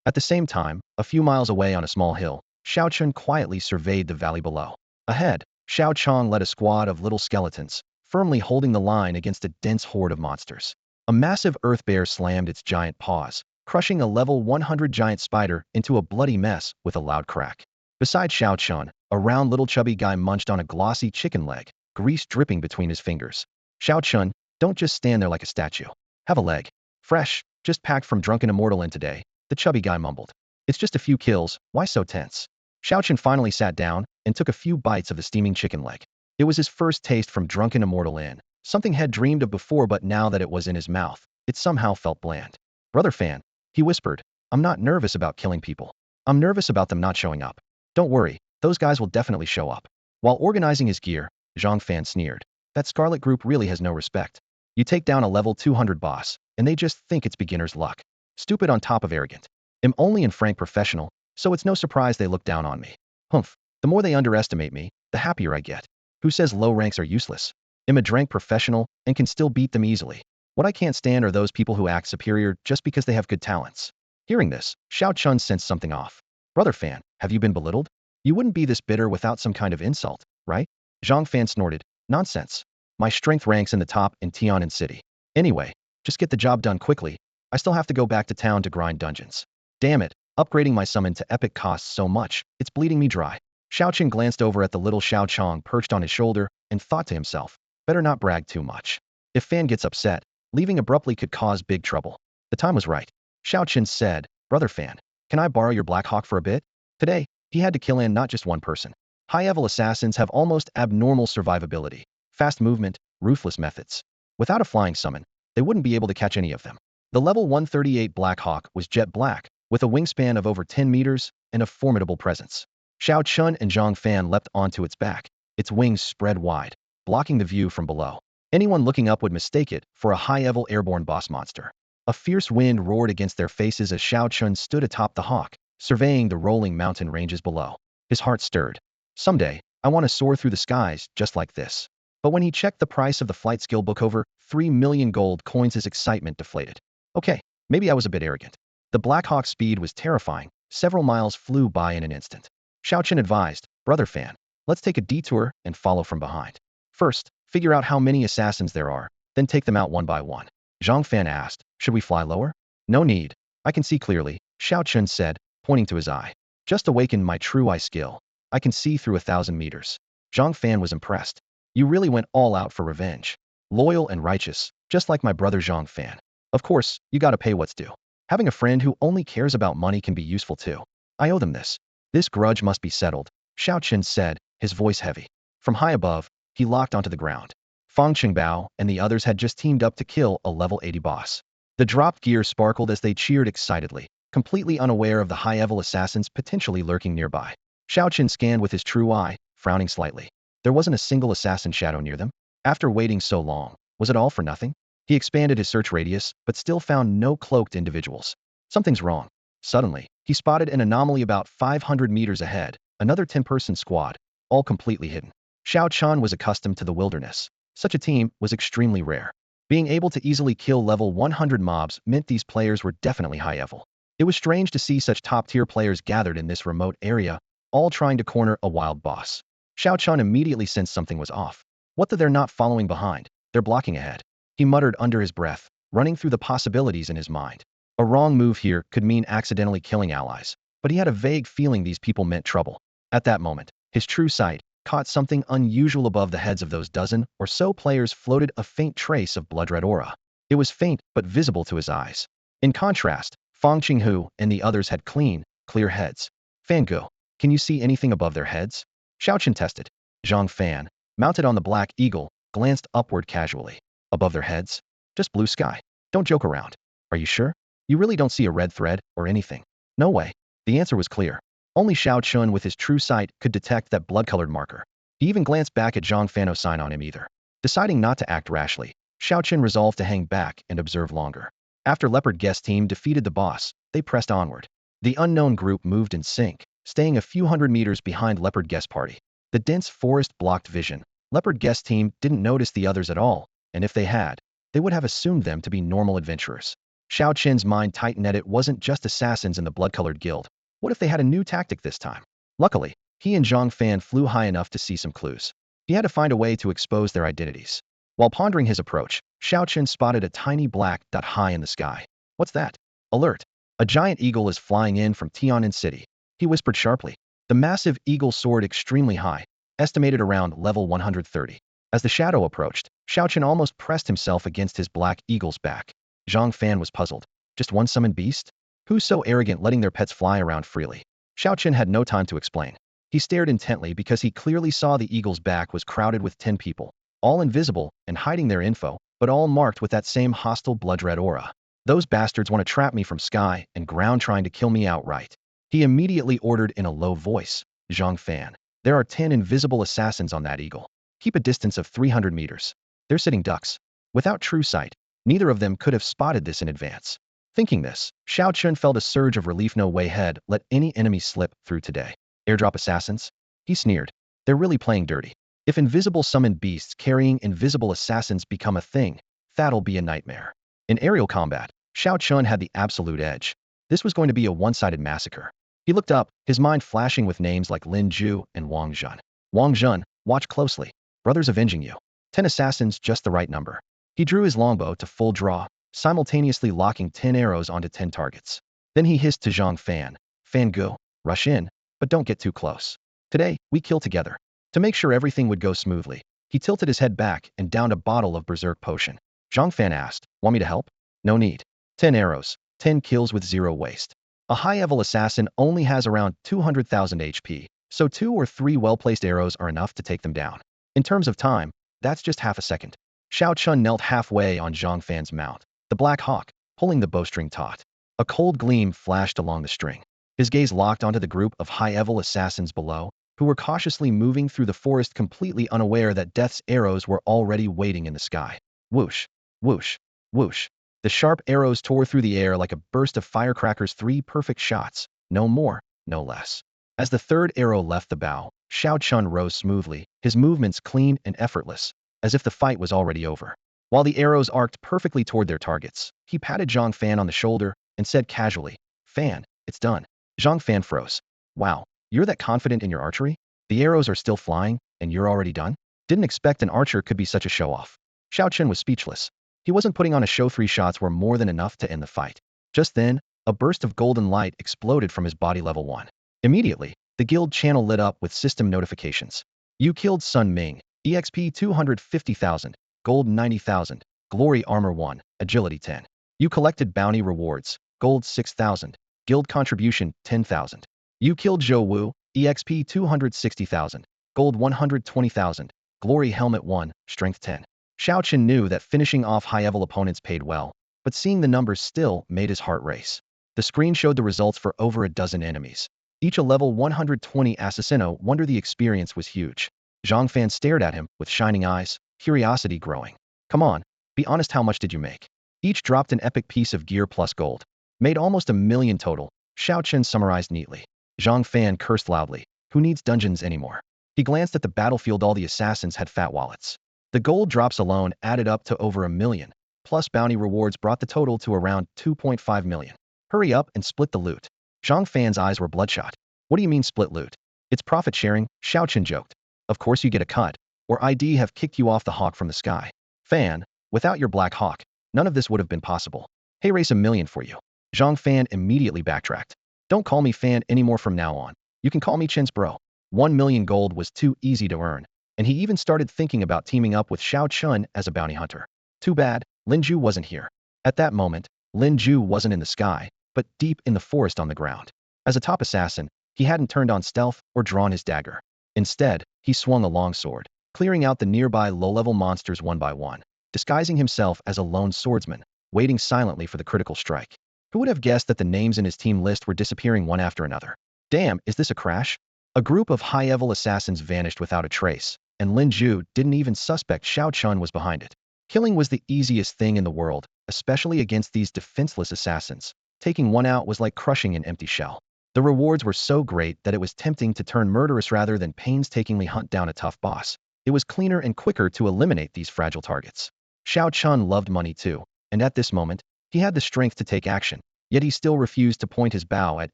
At the same time, a few miles away on a small hill, Xiao Chun quietly surveyed the valley below. Ahead, Xiao Chong led a squad of little skeletons, firmly holding the line against a dense horde of monsters. A massive earth bear slammed its giant paws, crushing a level 100 giant spider into a bloody mess with a loud crack. Beside Xiao Chun, a round little chubby guy munched on a glossy chicken leg, grease dripping between his fingers. Xiao Chun, don't just stand there like a statue. Have a leg. Fresh, just packed from Drunken Immortal in today, the chubby guy mumbled. It's just a few kills, why so tense? Xiao Chun finally sat down and took a few bites of the steaming chicken leg. It was his first taste from Drunken Immortal Inn, something had dreamed of before, but now that it was in his mouth, it somehow felt bland. Brother Fan, he whispered, I'm not nervous about killing people. I'm nervous about them not showing up. Don't worry, those guys will definitely show up. While organizing his gear, Zhang Fan sneered. That Scarlet group really has no respect. You take down a level 200 boss, and they just think it's beginner's luck. Stupid on top of arrogant. I'm only in frank professional, so it's no surprise they look down on me. Humph, the more they underestimate me, the happier I get. Who says low ranks are useless? I'm a rank professional and can still beat them easily. What I can't stand are those people who act superior just because they have good talents. Hearing this, Xiao Chun sensed something off. Brother Fan, have you been belittled? You wouldn't be this bitter without some kind of insult, right? Zhang Fan snorted. Nonsense. My strength ranks in the top in Tianan City. Anyway, just get the job done quickly. I still have to go back to town to grind dungeons. Damn it, upgrading my summon to epic costs so much, it's bleeding me dry. Xiao Qin glanced over at the little Xiao Chong perched on his shoulder and thought to himself, better not brag too much. If Fan gets upset, leaving abruptly could cause big trouble. The time was right. Xiao Qin said, Brother Fan, can I borrow your Black Hawk for a bit? Today, he had to kill in not just one person. High-level assassins have almost abnormal survivability, fast movement, ruthless methods. Without a flying summon, they wouldn't be able to catch any of them. The level 138 Black Hawk was jet black, with a wingspan of over 10 meters and a formidable presence. Xiao Chun and Zhang Fan leapt onto its back, its wings spread wide, blocking the view from below. Anyone looking up would mistake it for a high-level airborne boss monster. A fierce wind roared against their faces as Xiao Chun stood atop the hawk, surveying the rolling mountain ranges below. His heart stirred. Someday, I want to soar through the skies just like this. But when he checked the price of the flight skill book, over 3 million gold coins, his excitement deflated. Okay, Maybe I was a bit arrogant. The Black Hawk's speed was terrifying. Several miles flew by in an instant. Xiao Chen advised, Brother Fan, let's take a detour and follow from behind. First, figure out how many assassins there are, then take them out one by one. Zhang Fan asked, should we fly lower? No need. I can see clearly, Xiao Chen said, pointing to his eye. Just awakened my true eye skill. I can see through 1,000 meters. Zhang Fan was impressed. You really went all out for revenge. Loyal and righteous, just like my brother Zhang Fan. Of course, you gotta pay what's due. Having a friend who only cares about money can be useful too. I owe them this. This grudge must be settled, Xiao Chen said, his voice heavy. From high above, he locked onto the ground. Fang Qingbao and the others had just teamed up to kill a level 80 boss. The dropped gear sparkled as they cheered excitedly, completely unaware of the high-level assassins potentially lurking nearby. Xiao Chen scanned with his true eye, frowning slightly. There wasn't a single assassin shadow near them. After waiting so long, was it all for nothing? He expanded his search radius, but still found no cloaked individuals. Something's wrong. Suddenly, he spotted an anomaly about 500 meters ahead, another 10-person squad, all completely hidden. Xiao Chen was accustomed to the wilderness. Such a team was extremely rare. Being able to easily kill level 100 mobs meant these players were definitely high-level. It was strange to see such top-tier players gathered in this remote area, all trying to corner a wild boss. Xiao Chen immediately sensed something was off. What that they're not following behind? They're blocking ahead. He muttered under his breath, running through the possibilities in his mind. A wrong move here could mean accidentally killing allies, but he had a vague feeling these people meant trouble. At that moment, his true sight caught something unusual above the heads of those dozen or so players floated a faint trace of blood-red aura. It was faint but visible to his eyes. In contrast, Fang Qinghu and the others had clean, clear heads. Fan Gu, can you see anything above their heads? Xiao Chen tested. Zhang Fan, mounted on the black eagle, glanced upward casually. Above their heads? Just blue sky. Don't joke around. Are you sure? You really don't see a red thread or anything? No way. The answer was clear. Only Xiao Chen with his true sight could detect that blood-colored marker. He even glanced back at Zhang Fan's sign on him either. Deciding not to act rashly, Xiao Chen resolved to hang back and observe longer. After Leopard Guest team defeated the boss, they pressed onward. The unknown group moved in sync, staying a few hundred meters behind Leopard Guest party. The dense forest blocked vision. Leopard Guest team didn't notice the others at all, and if they had, they would have assumed them to be normal adventurers. Xiao Chen's mind tightened that it wasn't just assassins in the blood-colored guild. What if they had a new tactic this time? Luckily, he and Zhang Fan flew high enough to see some clues. He had to find a way to expose their identities. While pondering his approach, Xiao Chen spotted a tiny black dot high in the sky. What's that? Alert! A giant eagle is flying in from Tianan City. He whispered sharply. The massive eagle soared extremely high, estimated around level 130. As the shadow approached, Xiao Chen almost pressed himself against his black eagle's back. Zhang Fan was puzzled. Just one summoned beast? Who's so arrogant letting their pets fly around freely? Xiao Chen had no time to explain. He stared intently because he clearly saw the eagle's back was crowded with 10 people, all invisible and hiding their info, but all marked with that same hostile blood-red aura. Those bastards want to trap me from sky and ground trying to kill me outright. He immediately ordered in a low voice, Zhang Fan, there are 10 invisible assassins on that eagle. Keep a distance of 300 meters. They're sitting ducks. Without true sight, neither of them could have spotted this in advance. Thinking this, Xiao Chen felt a surge of relief. No way ahead, let any enemy slip through today. Airdrop assassins? He sneered. They're really playing dirty. If invisible summoned beasts carrying invisible assassins become a thing, that'll be a nightmare. In aerial combat, Xiao Chen had the absolute edge. This was going to be a one-sided massacre. He looked up, his mind flashing with names like Lin Ju and Wang Zhun. Wang Zhun, watch closely. Brothers avenging you. 10 assassins, just the right number. He drew his longbow to full draw, simultaneously locking 10 arrows onto 10 targets. Then he hissed to Zhang Fan, Fan Gu, rush in, but don't get too close. Today, we kill together. To make sure everything would go smoothly, he tilted his head back and downed a bottle of berserk potion. Zhang Fan asked, want me to help? No need. 10 arrows, 10 kills with 0 waste. A high-level assassin only has around 200,000 HP, so 2 or 3 well-placed arrows are enough to take them down. In terms of time, that's just half a second. Xiao Chen knelt halfway on Zhang Fan's mount, the Black Hawk, pulling the bowstring taut. A cold gleam flashed along the string. His gaze locked onto the group of high-level assassins below, who were cautiously moving through the forest completely unaware that death's arrows were already waiting in the sky. Whoosh, whoosh, whoosh. The sharp arrows tore through the air like a burst of firecrackers. 3 perfect shots, no more, no less. As the third arrow left the bow, Xiao Chen rose smoothly, his movements clean and effortless, as if the fight was already over. While the arrows arced perfectly toward their targets, he patted Zhang Fan on the shoulder and said casually, "Fan, it's done." Zhang Fan froze. "Wow, you're that confident in your archery? The arrows are still flying, and you're already done?" Didn't expect an archer could be such a show-off. Xiao Chen was speechless. He wasn't putting on a show. 3 shots were more than enough to end the fight. Just then, a burst of golden light exploded from his body. Level 1. Immediately, the guild channel lit up with system notifications. You killed Sun Ming, EXP 250,000, gold 90,000, glory armor 1, agility 10. You collected bounty rewards, gold 6,000, guild contribution 10,000. You killed Zhou Wu, EXP 260,000, gold 120,000, glory helmet 1, strength 10. Xiao Chen knew that finishing off high-level opponents paid well, but seeing the numbers still made his heart race. The screen showed the results for over a dozen enemies. Each a level 120 assassino. Wonder the experience was huge. Zhang Fan stared at him with shining eyes, curiosity growing. "Come on, be honest, how much did you make?" Each dropped an epic piece of gear plus gold. "Made almost 1 million total," Xiao Chen summarized neatly. Zhang Fan cursed loudly. Who needs dungeons anymore? He glanced at the battlefield. All the assassins had fat wallets. The gold drops alone added up to over 1 million, plus bounty rewards brought the total to around 2.5 million. "Hurry up and split the loot." Zhang Fan's eyes were bloodshot. "What do you mean split loot?" "It's profit sharing," Xiao Chen joked. "Of course you get a cut, or I'd have kicked you off the hawk from the sky. Fan, without your black hawk, none of this would have been possible. Hey, race 1 million for you." Zhang Fan immediately backtracked. "Don't call me Fan anymore from now on. You can call me Chen's bro." 1 million gold was too easy to earn, and he even started thinking about teaming up with Xiao Chen as a bounty hunter. Too bad, Lin Ju wasn't here. At that moment, Lin Ju wasn't in the sky, but deep in the forest on the ground. As a top assassin, he hadn't turned on stealth or drawn his dagger. Instead, he swung a long sword, clearing out the nearby low-level monsters one by one, disguising himself as a lone swordsman, waiting silently for the critical strike. Who would have guessed that the names in his team list were disappearing one after another? Damn, is this a crash? A group of high-level assassins vanished without a trace, and Lin Ju didn't even suspect Xiao Chen was behind it. Killing was the easiest thing in the world, especially against these defenseless assassins. Taking one out was like crushing an empty shell. The rewards were so great that it was tempting to turn murderous rather than painstakingly hunt down a tough boss. It was cleaner and quicker to eliminate these fragile targets. Xiao Chen loved money too, and at this moment, he had the strength to take action, yet he still refused to point his bow at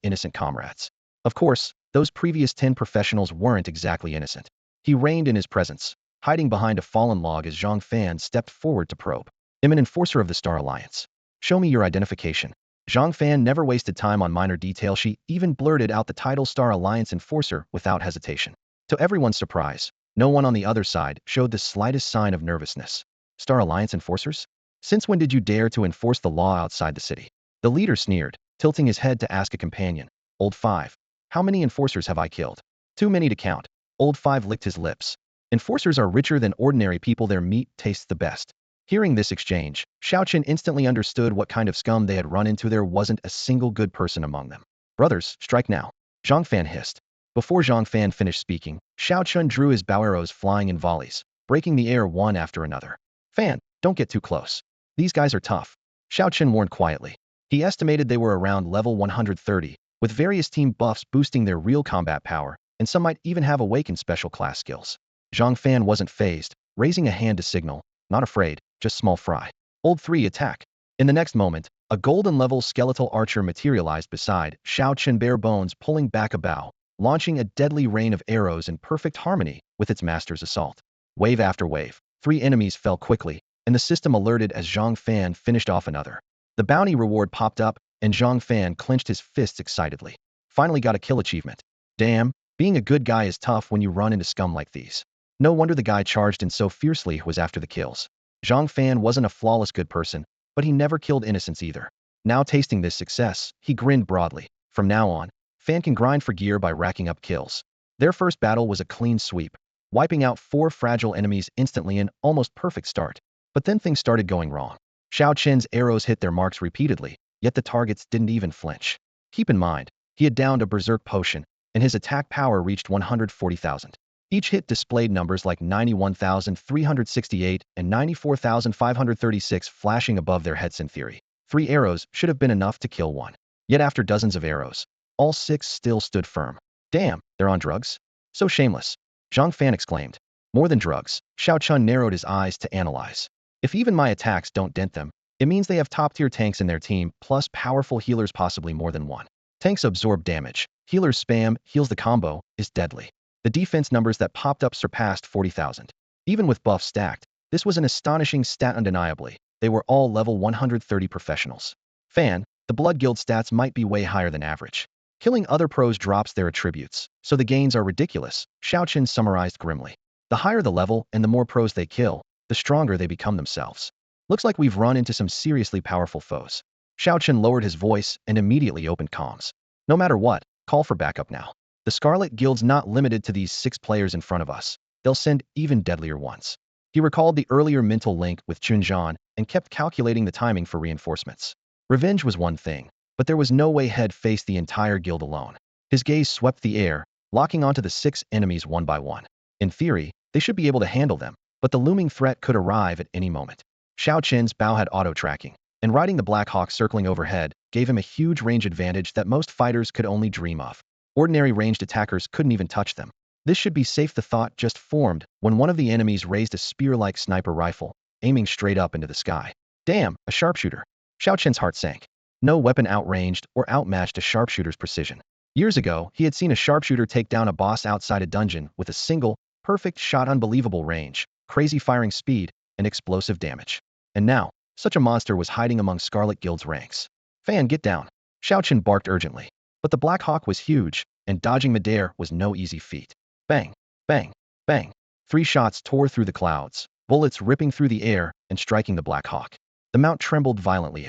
innocent comrades. Of course, those previous 10 professionals weren't exactly innocent. He reigned in his presence, hiding behind a fallen log as Zhang Fan stepped forward to probe. "I'm an enforcer of the Star Alliance. Show me your identification." Zhang Fan never wasted time on minor detail. She even blurted out the title Star Alliance Enforcer without hesitation. To everyone's surprise, no one on the other side showed the slightest sign of nervousness. "Star Alliance Enforcers? Since when did you dare to enforce the law outside the city?" The leader sneered, tilting his head to ask a companion. "Old 5. How many enforcers have I killed?" "Too many to count." Old 5 licked his lips. "Enforcers are richer than ordinary people. Their meat tastes the best." Hearing this exchange, Xiao Chen instantly understood what kind of scum they had run into. There wasn't a single good person among them. "Brothers, strike now," Zhang Fan hissed. Before Zhang Fan finished speaking, Xiao Chen drew his bow arrows flying in volleys, breaking the air one after another. "Fan, don't get too close. These guys are tough," Xiao Chen warned quietly. He estimated they were around level 130, with various team buffs boosting their real combat power, and some might even have awakened special class skills. Zhang Fan wasn't phased, raising a hand to signal, "Not afraid, just small fry." Old 3 attack. In the next moment, a golden-level skeletal archer materialized beside Xiao Chen, bare bones pulling back a bow, launching a deadly rain of arrows in perfect harmony with its master's assault. Wave after wave, 3 enemies fell quickly, and the system alerted as Zhang Fan finished off another. The bounty reward popped up, and Zhang Fan clenched his fists excitedly. Finally got a kill achievement. Damn, being a good guy is tough when you run into scum like these. No wonder the guy charged in so fiercely was after the kills. Zhang Fan wasn't a flawless good person, but he never killed innocents either. Now tasting this success, he grinned broadly. From now on, Fan can grind for gear by racking up kills. Their first battle was a clean sweep, wiping out 4 fragile enemies instantly, an almost perfect start. But then things started going wrong. Xiao Chen's arrows hit their marks repeatedly, yet the targets didn't even flinch. Keep in mind, he had downed a berserk potion, and his attack power reached 140,000. Each hit displayed numbers like 91,368 and 94,536 flashing above their heads. In theory, 3 arrows should have been enough to kill one. Yet after dozens of arrows, all 6 still stood firm. Damn, they're on drugs? So shameless. Zhang Fan exclaimed. More than drugs, Xiao Chen narrowed his eyes to analyze. If even my attacks don't dent them, it means they have top-tier tanks in their team, plus powerful healers, possibly more than one. Tanks absorb damage. Healers spam, heals. The combo is deadly. The defense numbers that popped up surpassed 40,000. Even with buffs stacked, this was an astonishing stat. Undeniably, they were all level 130 professionals. The Blood Guild stats might be way higher than average. Killing other pros drops their attributes, so the gains are ridiculous, Xiaochen summarized grimly. The higher the level and the more pros they kill, the stronger they become themselves. Looks like we've run into some seriously powerful foes. Xiaochen lowered his voice and immediately opened comms. No matter what, call for backup now. The Scarlet Guild's not limited to these 6 players in front of us. They'll send even deadlier ones. He recalled the earlier mental link with Chunjian and kept calculating the timing for reinforcements. Revenge was one thing, but there was no way Head faced the entire guild alone. His gaze swept the air, locking onto the 6 enemies one by one. In theory, they should be able to handle them, but the looming threat could arrive at any moment. Xiaoqin's bow had auto-tracking, and riding the Black Hawk circling overhead gave him a huge range advantage that most fighters could only dream of. Ordinary ranged attackers couldn't even touch them. This should be safe. The thought just formed when one of the enemies raised a spear-like sniper rifle, aiming straight up into the sky. Damn, a sharpshooter. Xiaoqin's heart sank. No weapon outranged or outmatched a sharpshooter's precision. Years ago, he had seen a sharpshooter take down a boss outside a dungeon with a single, perfect shot. Unbelievable range, crazy firing speed, and explosive damage. And now, such a monster was hiding among Scarlet Guild's ranks. Get down. Xiaoqin barked urgently. But the Black Hawk was huge, and dodging midair was no easy feat. Bang, bang, bang. 3 shots tore through the clouds, bullets ripping through the air and striking the Black Hawk. The mount trembled violently.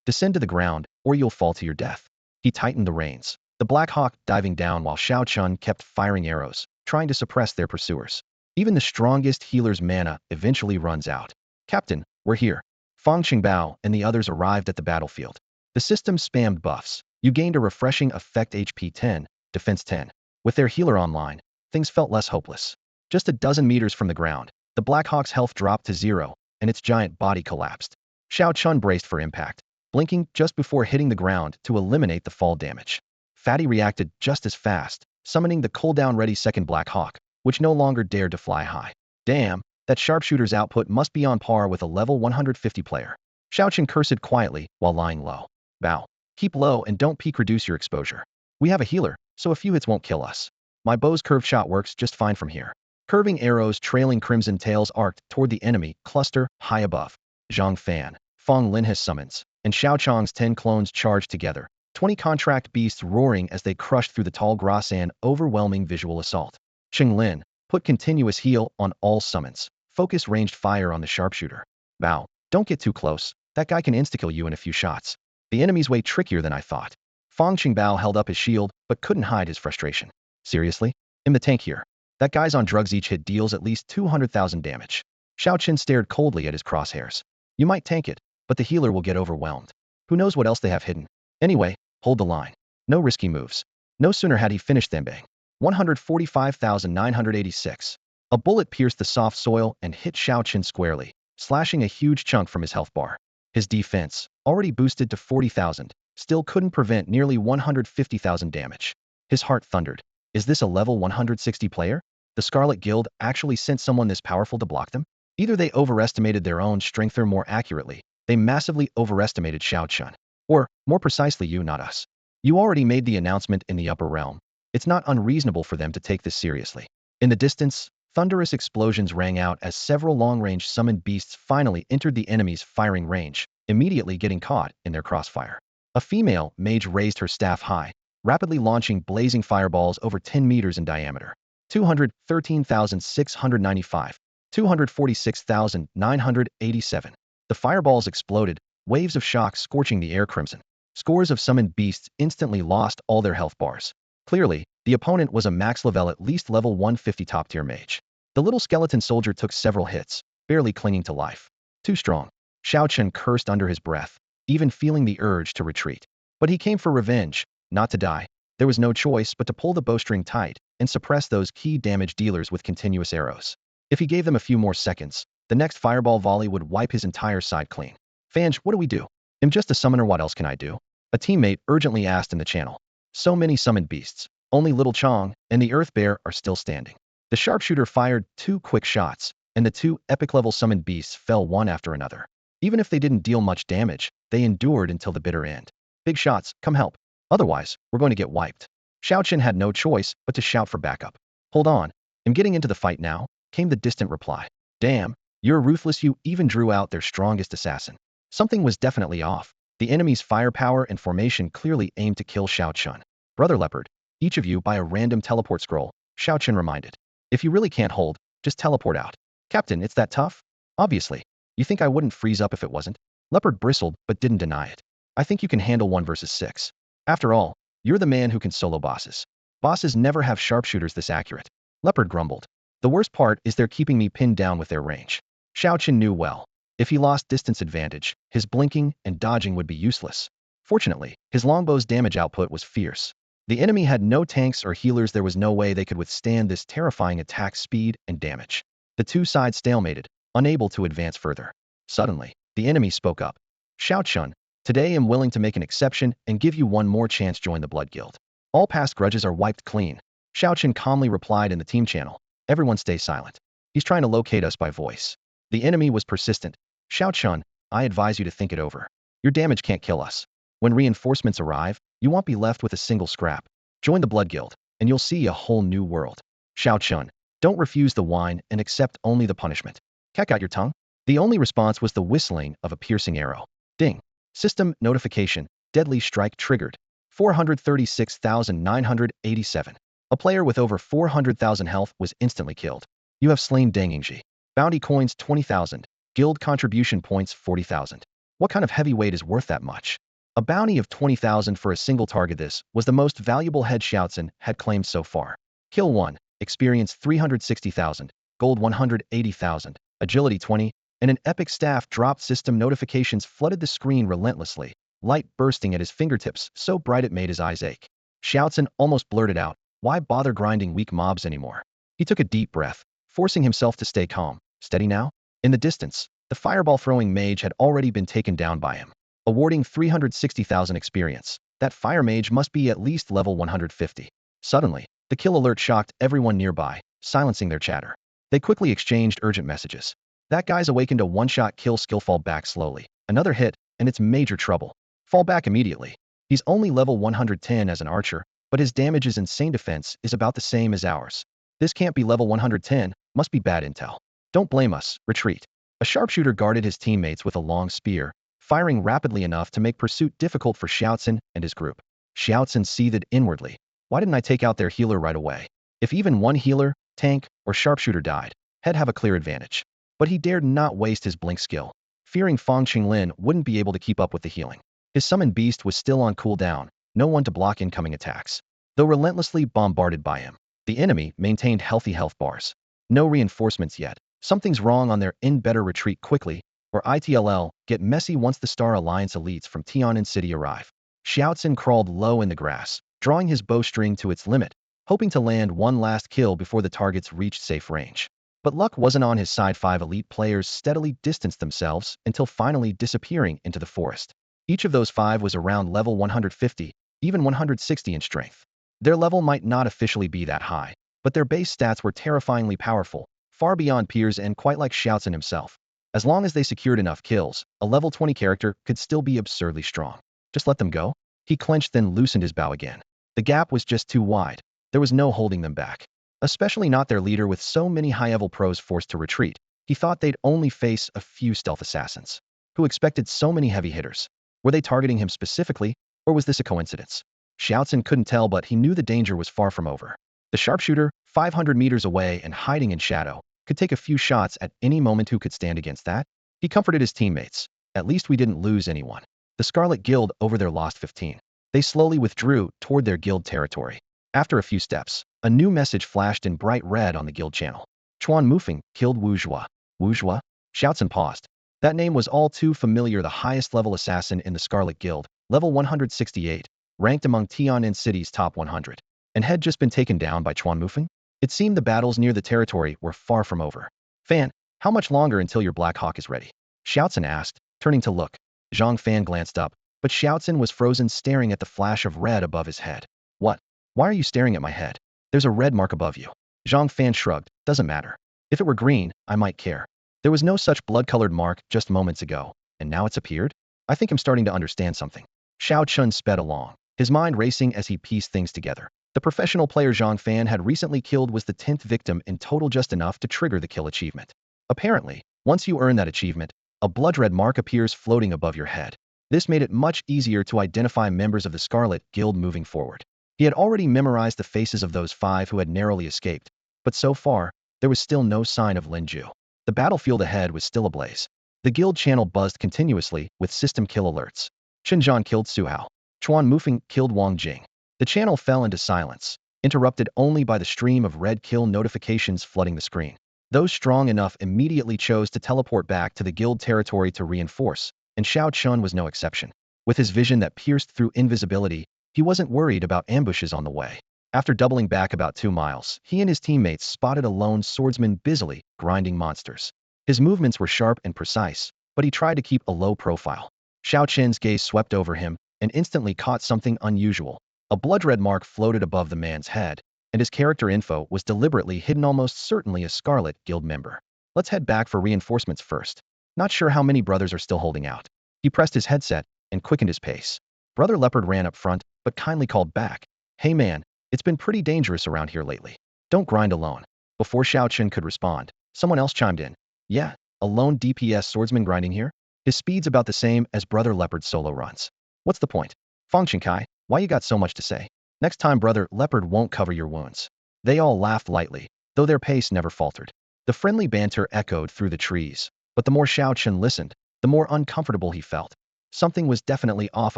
Descend to the ground, or you'll fall to your death. He tightened the reins. The Black Hawk diving down while Xiaoqin kept firing arrows, trying to suppress their pursuers. Even the strongest healer's mana eventually runs out. Captain, we're here. Fang Qingbao and the others arrived at the battlefield. The system spammed buffs. You gained a refreshing effect, HP 10, defense 10. With their healer online, things felt less hopeless. Just a dozen meters from the ground, the Black Hawk's health dropped to 0, and its giant body collapsed. Xiaoqin braced for impact, blinking just before hitting the ground to eliminate the fall damage. Fatty reacted just as fast, summoning the cooldown-ready second Black Hawk, which no longer dared to fly high. Damn, that sharpshooter's output must be on par with a level 150 player. Xiaoqin cursed quietly while lying low. Bow. Keep low and don't peek. Reduce your exposure. We have a healer, so a few hits won't kill us. My bow's curved shot works just fine from here. Curving arrows trailing crimson tails arced toward the enemy cluster high above. Zhang Fan, Fang Linhas summons, and Xiaochang's 10 clones charged together, 20 contract beasts roaring as they crushed through the tall grass. An overwhelming visual assault. Cheng Lin, put continuous heal on all summons. Focus ranged fire on the sharpshooter. Bow, don't get too close. That guy can insta-kill you in a few shots. The enemy's way trickier than I thought. Fang Qingbao held up his shield, but couldn't hide his frustration. Seriously? I'm the tank here. That guy's on drugs. Each hit deals at least 200,000 damage. Xiaoqin stared coldly at his crosshairs. You might tank it, but the healer will get overwhelmed. Who knows what else they have hidden? Anyway, hold the line. No risky moves. No sooner had he finished than bang. 145,986. A bullet pierced the soft soil and hit Xiaoqin squarely, slashing a huge chunk from his health bar. His defense, already boosted to 40,000, still couldn't prevent nearly 150,000 damage. His heart thundered. Is this a level 160 player? The Scarlet Guild actually sent someone this powerful to block them? Either they overestimated their own strength, or more accurately, they massively overestimated Xiaoqin. Or, more precisely, you, not us. You already made the announcement in the upper realm. It's not unreasonable for them to take this seriously. In the distance, thunderous explosions rang out as several long-range summoned beasts finally entered the enemy's firing range, immediately getting caught in their crossfire. A female mage raised her staff high, rapidly launching blazing fireballs over 10 meters in diameter. 213,695. 246,987. The fireballs exploded, waves of shock scorching the air crimson. Scores of summoned beasts instantly lost all their health bars. Clearly, the opponent was a max level, at least level 150 top-tier mage. The little skeleton soldier took several hits, barely clinging to life. Too strong. Xiaoqin cursed under his breath, even feeling the urge to retreat. But he came for revenge, not to die. There was no choice but to pull the bowstring tight and suppress those key damage dealers with continuous arrows. If he gave them a few more seconds, the next fireball volley would wipe his entire side clean. Fange, what do we do? I'm just a summoner, what else can I do? A teammate urgently asked in the channel. So many summoned beasts. Only Little Chong and the Earth Bear are still standing. The sharpshooter fired 2 quick shots, and the two epic-level summoned beasts fell one after another. Even if they didn't deal much damage, they endured until the bitter end. Big shots, come help. Otherwise, we're going to get wiped. Xiaochen had no choice but to shout for backup. Hold on, I'm getting into the fight now, came the distant reply. Damn, you're ruthless. You even drew out their strongest assassin. Something was definitely off. The enemy's firepower and formation clearly aimed to kill Xiaochen. Brother Leopard, each of you buy a random teleport scroll, Xiaochen reminded. If you really can't hold, just teleport out. Captain, it's that tough? Obviously. You think I wouldn't freeze up if it wasn't? Leopard bristled but didn't deny it. I think you can handle 1 versus 6. After all, you're the man who can solo bosses. Bosses never have sharpshooters this accurate. Leopard grumbled. The worst part is they're keeping me pinned down with their range. Xiaochen knew well. If he lost distance advantage, his blinking and dodging would be useless. Fortunately, his longbow's damage output was fierce. The enemy had no tanks or healers. There was no way they could withstand this terrifying attack speed and damage. The two sides stalemated, unable to advance further. Suddenly, the enemy spoke up. Xiaochen, today I'm willing to make an exception and give you one more chance. Join the Blood Guild. All past grudges are wiped clean. Xiaochen calmly replied in the team channel. Everyone stay silent. He's trying to locate us by voice. The enemy was persistent. Xiaochen, I advise you to think it over. Your damage can't kill us. When reinforcements arrive, you won't be left with a single scrap. Join the Blood Guild, and you'll see a whole new world. Xiaochen, don't refuse the wine and accept only the punishment. Cack out your tongue. The only response was the whistling of a piercing arrow. Ding. System notification. Deadly strike triggered. 436,987. A player with over 400,000 health was instantly killed. You have slain Deng Yingji. Bounty coins 20,000. Guild contribution points 40,000. What kind of heavyweight is worth that much? A bounty of 20,000 for a single target. This was the most valuable head Xiaochen had claimed so far. Kill 1. Experience 360,000. Gold 180,000. Agility 20. And an epic staff drop. System notifications flooded the screen relentlessly, light bursting at his fingertips so bright it made his eyes ache. Xiaochen almost blurted out, why bother grinding weak mobs anymore? He took a deep breath, forcing himself to stay calm. Steady now? In the distance, the fireball-throwing mage had already been taken down by him, awarding 360,000 experience. That fire mage must be at least level 150. Suddenly, the kill alert shocked everyone nearby, silencing their chatter. They quickly exchanged urgent messages. That guy's awakened a one-shot kill skill. Fall back slowly. Another hit, and it's major trouble. Fall back immediately. He's only level 110 as an archer, but his damage is insane. Defense is about the same as ours. This can't be level 110, must be bad intel. Don't blame us, retreat. A sharpshooter guarded his teammates with a long spear, firing rapidly enough to make pursuit difficult for Xiaochen and his group. Xiaochen seethed inwardly. Why didn't I take out their healer right away? If even one healer, tank, or sharpshooter died, he'd have a clear advantage. But he dared not waste his blink skill, fearing Fang Qinglin wouldn't be able to keep up with the healing. His summoned beast was still on cooldown, no one to block incoming attacks. Though relentlessly bombarded by him, the enemy maintained healthy health bars. No reinforcements yet. Something's wrong on their end. Better retreat quickly, or ITLL, get messy once the Star Alliance elites from Tianan City arrive. Xiaochen crawled low in the grass, drawing his bowstring to its limit, hoping to land one last kill before the targets reached safe range. But luck wasn't on his side. 5 elite players steadily distanced themselves until finally disappearing into the forest. Each of those 5 was around level 150, even 160 in strength. Their level might not officially be that high, but their base stats were terrifyingly powerful, far beyond peers and quite like Xiaochen himself. As long as they secured enough kills, a level 20 character could still be absurdly strong. Just let them go? He clenched, then loosened his bow again. The gap was just too wide. There was no holding them back. Especially not their leader. With so many high-level pros forced to retreat, he thought they'd only face a few stealth assassins. Who expected so many heavy hitters? Were they targeting him specifically, or was this a coincidence? Xiaochen couldn't tell, but he knew the danger was far from over. The sharpshooter, 500 meters away and hiding in shadow, could take a few shots at any moment. Who could stand against that? He comforted his teammates. At least we didn't lose anyone. The Scarlet Guild over there lost 15. They slowly withdrew toward their guild territory. After a few steps, a new message flashed in bright red on the guild channel. Chuan Mufeng killed Wu Zhua. Wu Zhua? Xiaochen paused. That name was all too familiar. The highest level assassin in the Scarlet Guild, level 168, ranked among Tianan City's top 100, and had just been taken down by Chuan Mufeng? It seemed the battles near the territory were far from over. Fan, how much longer until your Black Hawk is ready? Xiaochen asked, turning to look. Zhang Fan glanced up, but Xiaochen was frozen, staring at the flash of red above his head. What? Why are you staring at my head? There's a red mark above you. Zhang Fan shrugged. Doesn't matter. If it were green, I might care. There was no such blood-colored mark just moments ago, and now it's appeared? I think I'm starting to understand something. Xiao Chun sped along, his mind racing as he pieced things together. The professional player Zhang Fan had recently killed was the 10th victim in total, just enough to trigger the kill achievement. Apparently, once you earn that achievement, a blood-red mark appears floating above your head. This made it much easier to identify members of the Scarlet Guild moving forward. He had already memorized the faces of those 5 who had narrowly escaped, but so far, there was still no sign of Lin Ju. The battlefield ahead was still ablaze. The guild channel buzzed continuously with system kill alerts. Chen Zhan killed Su Hao. Chuan Mufeng killed Wang Jing. The channel fell into silence, interrupted only by the stream of red kill notifications flooding the screen. Those strong enough immediately chose to teleport back to the guild territory to reinforce, and Xiao Chun was no exception. With his vision that pierced through invisibility, he wasn't worried about ambushes on the way. After doubling back about 2 miles, he and his teammates spotted a lone swordsman busily grinding monsters. His movements were sharp and precise, but he tried to keep a low profile. Xiao Chen's gaze swept over him and instantly caught something unusual. A blood-red mark floated above the man's head, and his character info was deliberately hidden, almost certainly a Scarlet Guild member. Let's head back for reinforcements first. Not sure how many brothers are still holding out. He pressed his headset and quickened his pace. Brother Leopard ran up front, but kindly called back. Hey man, it's been pretty dangerous around here lately. Don't grind alone. Before Xiao Chen could respond, someone else chimed in. Yeah, a lone DPS swordsman grinding here? His speed's about the same as Brother Leopard's solo runs. What's the point? Feng Qingkai, why you got so much to say? Next time Brother Leopard won't cover your wounds. They all laughed lightly, though their pace never faltered. The friendly banter echoed through the trees, but the more Xiao Chen listened, the more uncomfortable he felt. Something was definitely off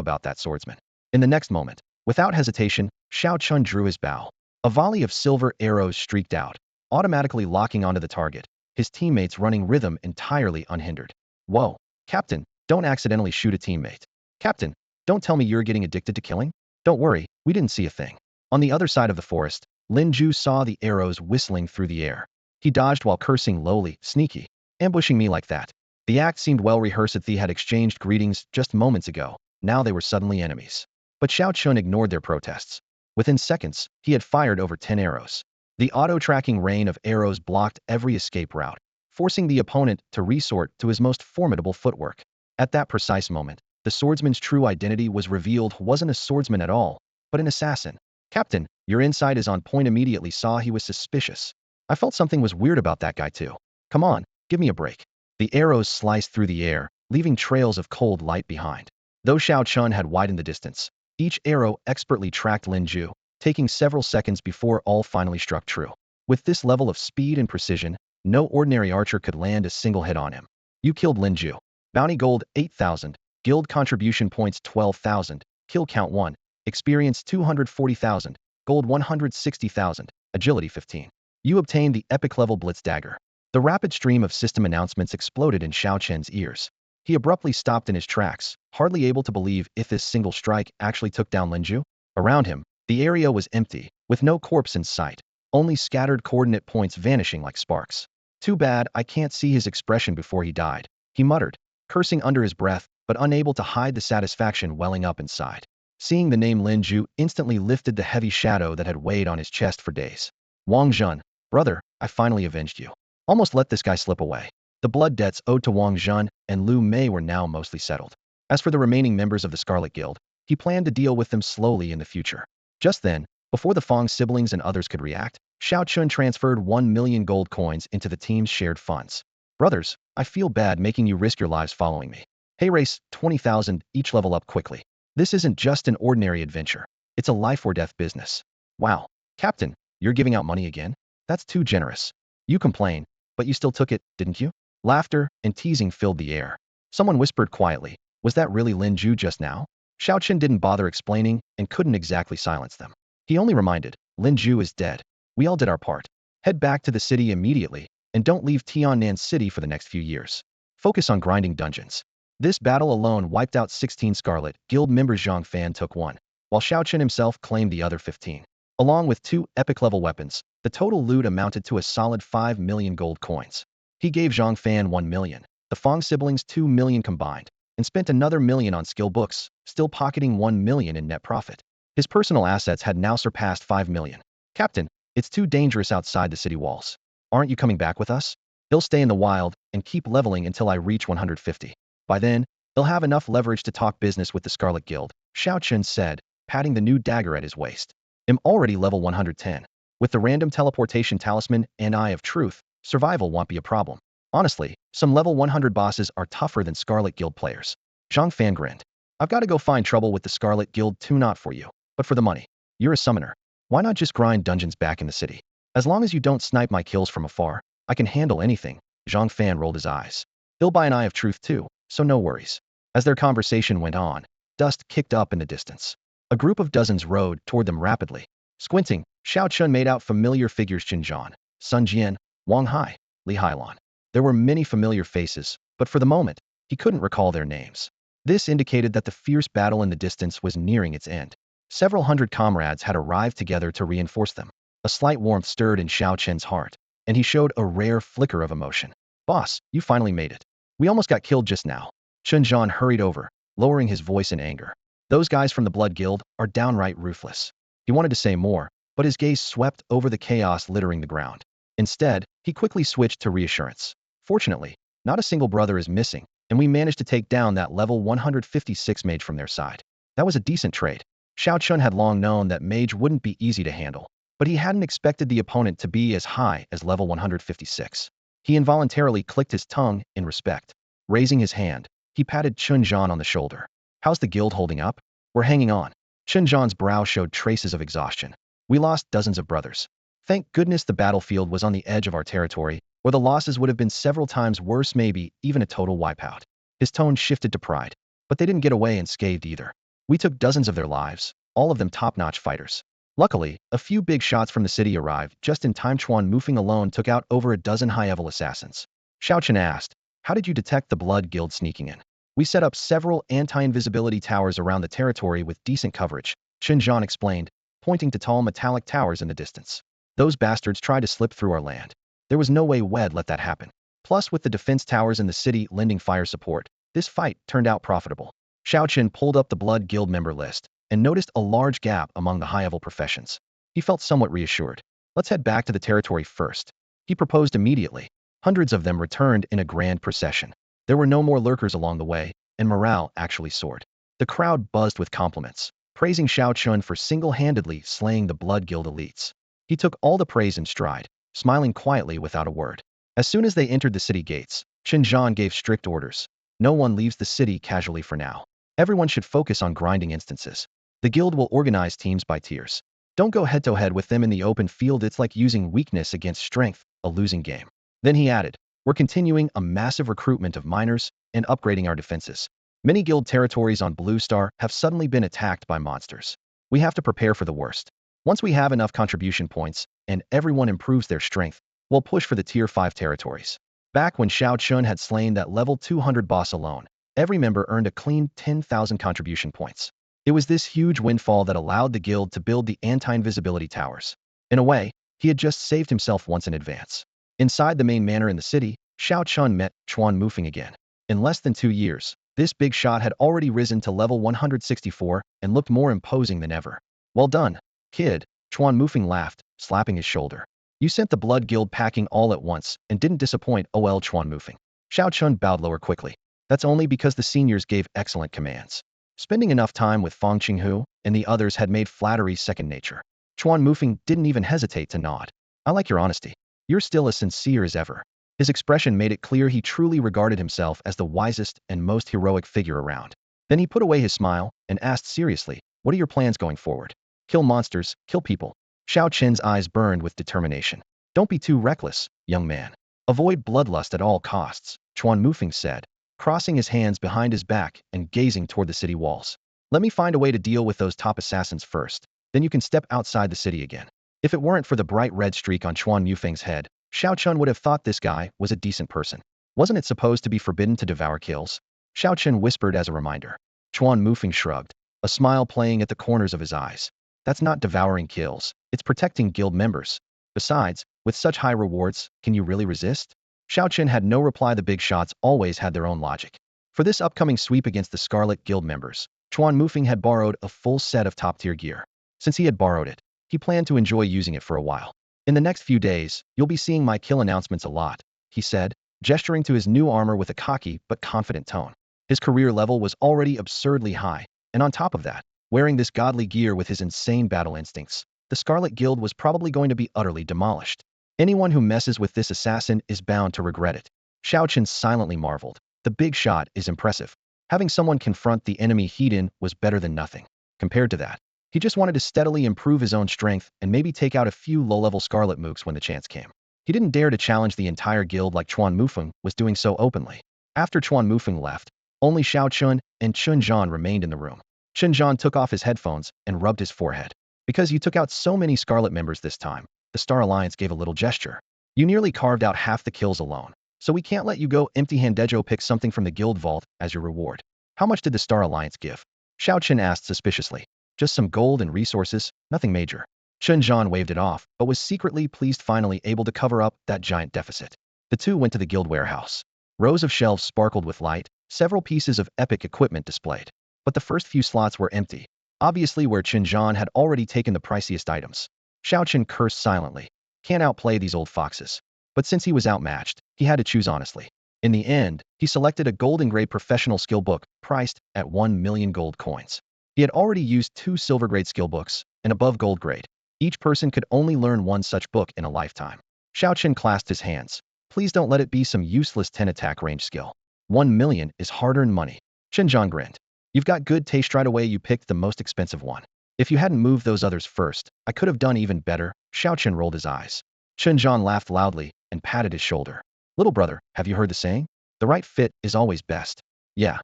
about that swordsman. In the next moment, without hesitation, Xiao Chun drew his bow. A volley of silver arrows streaked out, automatically locking onto the target, his teammates running rhythm entirely unhindered. Whoa, Captain, don't accidentally shoot a teammate. Captain, don't tell me you're getting addicted to killing? Don't worry, we didn't see a thing. On the other side of the forest, Lin Ju saw the arrows whistling through the air. He dodged while cursing lowly, sneaky, ambushing me like that. The act seemed well rehearsed. They had exchanged greetings just moments ago. Now they were suddenly enemies. But Xiao Chun ignored their protests. Within seconds, he had fired over 10 arrows. The auto-tracking rain of arrows blocked every escape route, forcing the opponent to resort to his most formidable footwork. At that precise moment, the swordsman's true identity was revealed. Wasn't a swordsman at all, but an assassin. Captain, your insight is on point. Immediately saw he was suspicious. I felt something was weird about that guy too. Come on, give me a break. The arrows sliced through the air, leaving trails of cold light behind. Though Xiao Chun had widened the distance, each arrow expertly tracked Lin Ju, taking several seconds before all finally struck true. With this level of speed and precision, no ordinary archer could land a single hit on him. You killed Lin Ju. Bounty gold 8,000, guild contribution points 12,000, kill count 1, experience 240,000, gold 160,000, agility 15. You obtained the epic level Blitz Dagger. The rapid stream of system announcements exploded in Xiao Chen's ears. He abruptly stopped in his tracks, hardly able to believe if this single strike actually took down Lin Ju. Around him, the area was empty, with no corpse in sight, only scattered coordinate points vanishing like sparks. Too bad I can't see his expression before he died, he muttered, cursing under his breath, but unable to hide the satisfaction welling up inside. Seeing the name Lin Ju instantly lifted the heavy shadow that had weighed on his chest for days. Wang Zhen, brother, I finally avenged you. Almost let this guy slip away. The blood debts owed to Wang Zhen and Lu Mei were now mostly settled. As for the remaining members of the Scarlet Guild, he planned to deal with them slowly in the future. Just then, before the Fong siblings and others could react, Xiao Chun transferred 1 million gold coins into the team's shared funds. Brothers, I feel bad making you risk your lives following me. Hey race, 20,000, each level up quickly. This isn't just an ordinary adventure. It's a life or death business. Wow, Captain, you're giving out money again? That's too generous. You complain, but you still took it, didn't you? Laughter and teasing filled the air. Someone whispered quietly, was that really Lin Ju just now? Xiao Chen didn't bother explaining and couldn't exactly silence them. He only reminded, Lin Ju is dead. We all did our part. Head back to the city immediately, and don't leave Tiannan City for the next few years. Focus on grinding dungeons. This battle alone wiped out 16 Scarlet Guild members. Zhang Fan took 1, while Xiao Chen himself claimed the other 15. Along with 2 epic-level weapons, the total loot amounted to a solid 5 million gold coins. He gave Zhang Fan 1 million, the Fong siblings 2 million combined, and spent another million on skill books, still pocketing 1 million in net profit. His personal assets had now surpassed 5 million. Captain, it's too dangerous outside the city walls. Aren't you coming back with us? He'll stay in the wild and keep leveling until I reach 150. By then, he'll have enough leverage to talk business with the Scarlet Guild, Xiao Chun said, patting the new dagger at his waist. I'm already level 110. With the random teleportation talisman and Eye of Truth, survival won't be a problem. Honestly, some level 100 bosses are tougher than Scarlet Guild players. Zhang Fan grinned. I've got to go find trouble with the Scarlet Guild too, not for you, but for the money. You're a summoner. Why not just grind dungeons back in the city? As long as you don't snipe my kills from afar, I can handle anything. Zhang Fan rolled his eyes. He'll buy an Eye of Truth too, so no worries. As their conversation went on, dust kicked up in the distance. A group of dozens rode toward them rapidly. Squinting, Xiao Chun made out familiar figures: Qin Zhan, Sun Jian, Wang Hai, Li Hailan. There were many familiar faces, but for the moment, he couldn't recall their names. This indicated that the fierce battle in the distance was nearing its end. Several hundred comrades had arrived together to reinforce them. A slight warmth stirred in Xiao Chen's heart, and he showed a rare flicker of emotion. Boss, you finally made it. We almost got killed just now. Qin Zhan hurried over, lowering his voice in anger. Those guys from the Blood Guild are downright ruthless. He wanted to say more, but his gaze swept over the chaos littering the ground. Instead, he quickly switched to reassurance. Fortunately, not a single brother is missing, and we managed to take down that level 156 mage from their side. That was a decent trade. Xiao Chun had long known that mage wouldn't be easy to handle, but he hadn't expected the opponent to be as high as level 156. He involuntarily clicked his tongue in respect. Raising his hand, he patted Qin Zhan on the shoulder. How's the guild holding up? We're hanging on. Qin Zhan's brow showed traces of exhaustion. We lost dozens of brothers. Thank goodness the battlefield was on the edge of our territory, or the losses would have been several times worse, maybe even a total wipeout. His tone shifted to pride. But they didn't get away unscathed either. We took dozens of their lives, all of them top-notch fighters. Luckily, a few big shots from the city arrived just in time. Chuan Mufeng alone took out over a dozen high-level assassins. Xiao Chen asked, how did you detect the Blood Guild sneaking in? We set up several anti-invisibility towers around the territory with decent coverage, Qin Zhan explained, pointing to tall metallic towers in the distance. Those bastards tried to slip through our land. There was no way we'd let that happen. Plus, with the defense towers in the city lending fire support, this fight turned out profitable. Xiao Chen pulled up the Blood Guild member list and noticed a large gap among the high-level professions. He felt somewhat reassured. Let's head back to the territory first. He proposed immediately. Hundreds of them returned in a grand procession. There were no more lurkers along the way, and morale actually soared. The crowd buzzed with compliments, praising Xiao Chun for single-handedly slaying the Blood Guild elites. He took all the praise in stride, smiling quietly without a word. As soon as they entered the city gates, Qin Zhan gave strict orders. No one leaves the city casually for now. Everyone should focus on grinding instances. The guild will organize teams by tiers. Don't go head-to-head with them in the open field. It's like using weakness against strength, a losing game. Then he added, we're continuing a massive recruitment of miners and upgrading our defenses. Many guild territories on Blue Star have suddenly been attacked by monsters. We have to prepare for the worst. Once we have enough contribution points and everyone improves their strength, we'll push for the Tier 5 territories. Back when Xiao Chun had slain that level 200 boss alone, every member earned a clean 10,000 contribution points. It was this huge windfall that allowed the guild to build the anti-invisibility towers. In a way, he had just saved himself once in advance. Inside the main manor in the city, Xiao Chun met Chuan Mufeng again. In less than 2 years, this big shot had already risen to level 164 and looked more imposing than ever. Well done, kid, Chuan Mufeng laughed, slapping his shoulder. You sent the Blood Guild packing all at once and didn't disappoint. OL Chuan Mufeng. Xiao Chun bowed lower quickly. That's only because the seniors gave excellent commands. Spending enough time with Fang Qinghu and the others had made flattery second nature. Chuan Mufeng didn't even hesitate to nod. I like your honesty. You're still as sincere as ever. His expression made it clear he truly regarded himself as the wisest and most heroic figure around. Then he put away his smile and asked seriously, what are your plans going forward? Kill monsters, kill people. Xiao Chen's eyes burned with determination. Don't be too reckless, young man. Avoid bloodlust at all costs, Chuan Mufeng said, crossing his hands behind his back and gazing toward the city walls. Let me find a way to deal with those top assassins first, then you can step outside the city again. If it weren't for the bright red streak on Chuan Mufeng's head, Xiao Chun would have thought this guy was a decent person. Wasn't it supposed to be forbidden to devour kills? Xiao Chun whispered as a reminder. Chuan Mufeng shrugged, a smile playing at the corners of his eyes. That's not devouring kills, it's protecting guild members. Besides, with such high rewards, can you really resist? Xiao Chun had no reply. The big shots always had their own logic. For this upcoming sweep against the Scarlet Guild members, Chuan Mufeng had borrowed a full set of top-tier gear. Since he had borrowed it, he planned to enjoy using it for a while. In the next few days, you'll be seeing my kill announcements a lot, he said, gesturing to his new armor with a cocky but confident tone. His career level was already absurdly high, and on top of that, wearing this godly gear with his insane battle instincts, the Scarlet Guild was probably going to be utterly demolished. Anyone who messes with this assassin is bound to regret it. Xiao Chen silently marveled. The big shot is impressive. Having someone confront the enemy heat-in was better than nothing. Compared to that, he just wanted to steadily improve his own strength and maybe take out a few low-level Scarlet mooks when the chance came. He didn't dare to challenge the entire guild like Chuan Mufeng was doing so openly. After Chuan Mufeng left, only Xiao Chun and Chun Zhan remained in the room. Chun Zhan took off his headphones and rubbed his forehead. Because you took out so many Scarlet members this time, the Star Alliance gave a little gesture. You nearly carved out half the kills alone, so we can't let you go empty-handed. Pick something from the guild vault as your reward. How much did the Star Alliance give? Xiao Chen asked suspiciously. Just some gold and resources, nothing major. Chun Zhan waved it off, but was secretly pleased finally able to cover up that giant deficit. The two went to the guild warehouse. Rows of shelves sparkled with light, several pieces of epic equipment displayed. But the first few slots were empty, obviously where Chun Zhan had already taken the priciest items. Xiao Chen cursed silently. Can't outplay these old foxes. But since he was outmatched, he had to choose honestly. In the end, he selected a golden grade professional skill book, priced at 1 million gold coins. He had already used 2 silver grade skill books, and above gold grade. Each person could only learn one such book in a lifetime. Xiao Chen clasped his hands. Please don't let it be some useless 10 attack range skill. 1 million is hard-earned money. Chun Zhan grinned. You've got good taste. Right away you picked the most expensive one. If you hadn't moved those others first, I could have done even better. Xiao Chen rolled his eyes. Chun Zhan laughed loudly and patted his shoulder. Little brother, have you heard the saying? The right fit is always best. Yeah,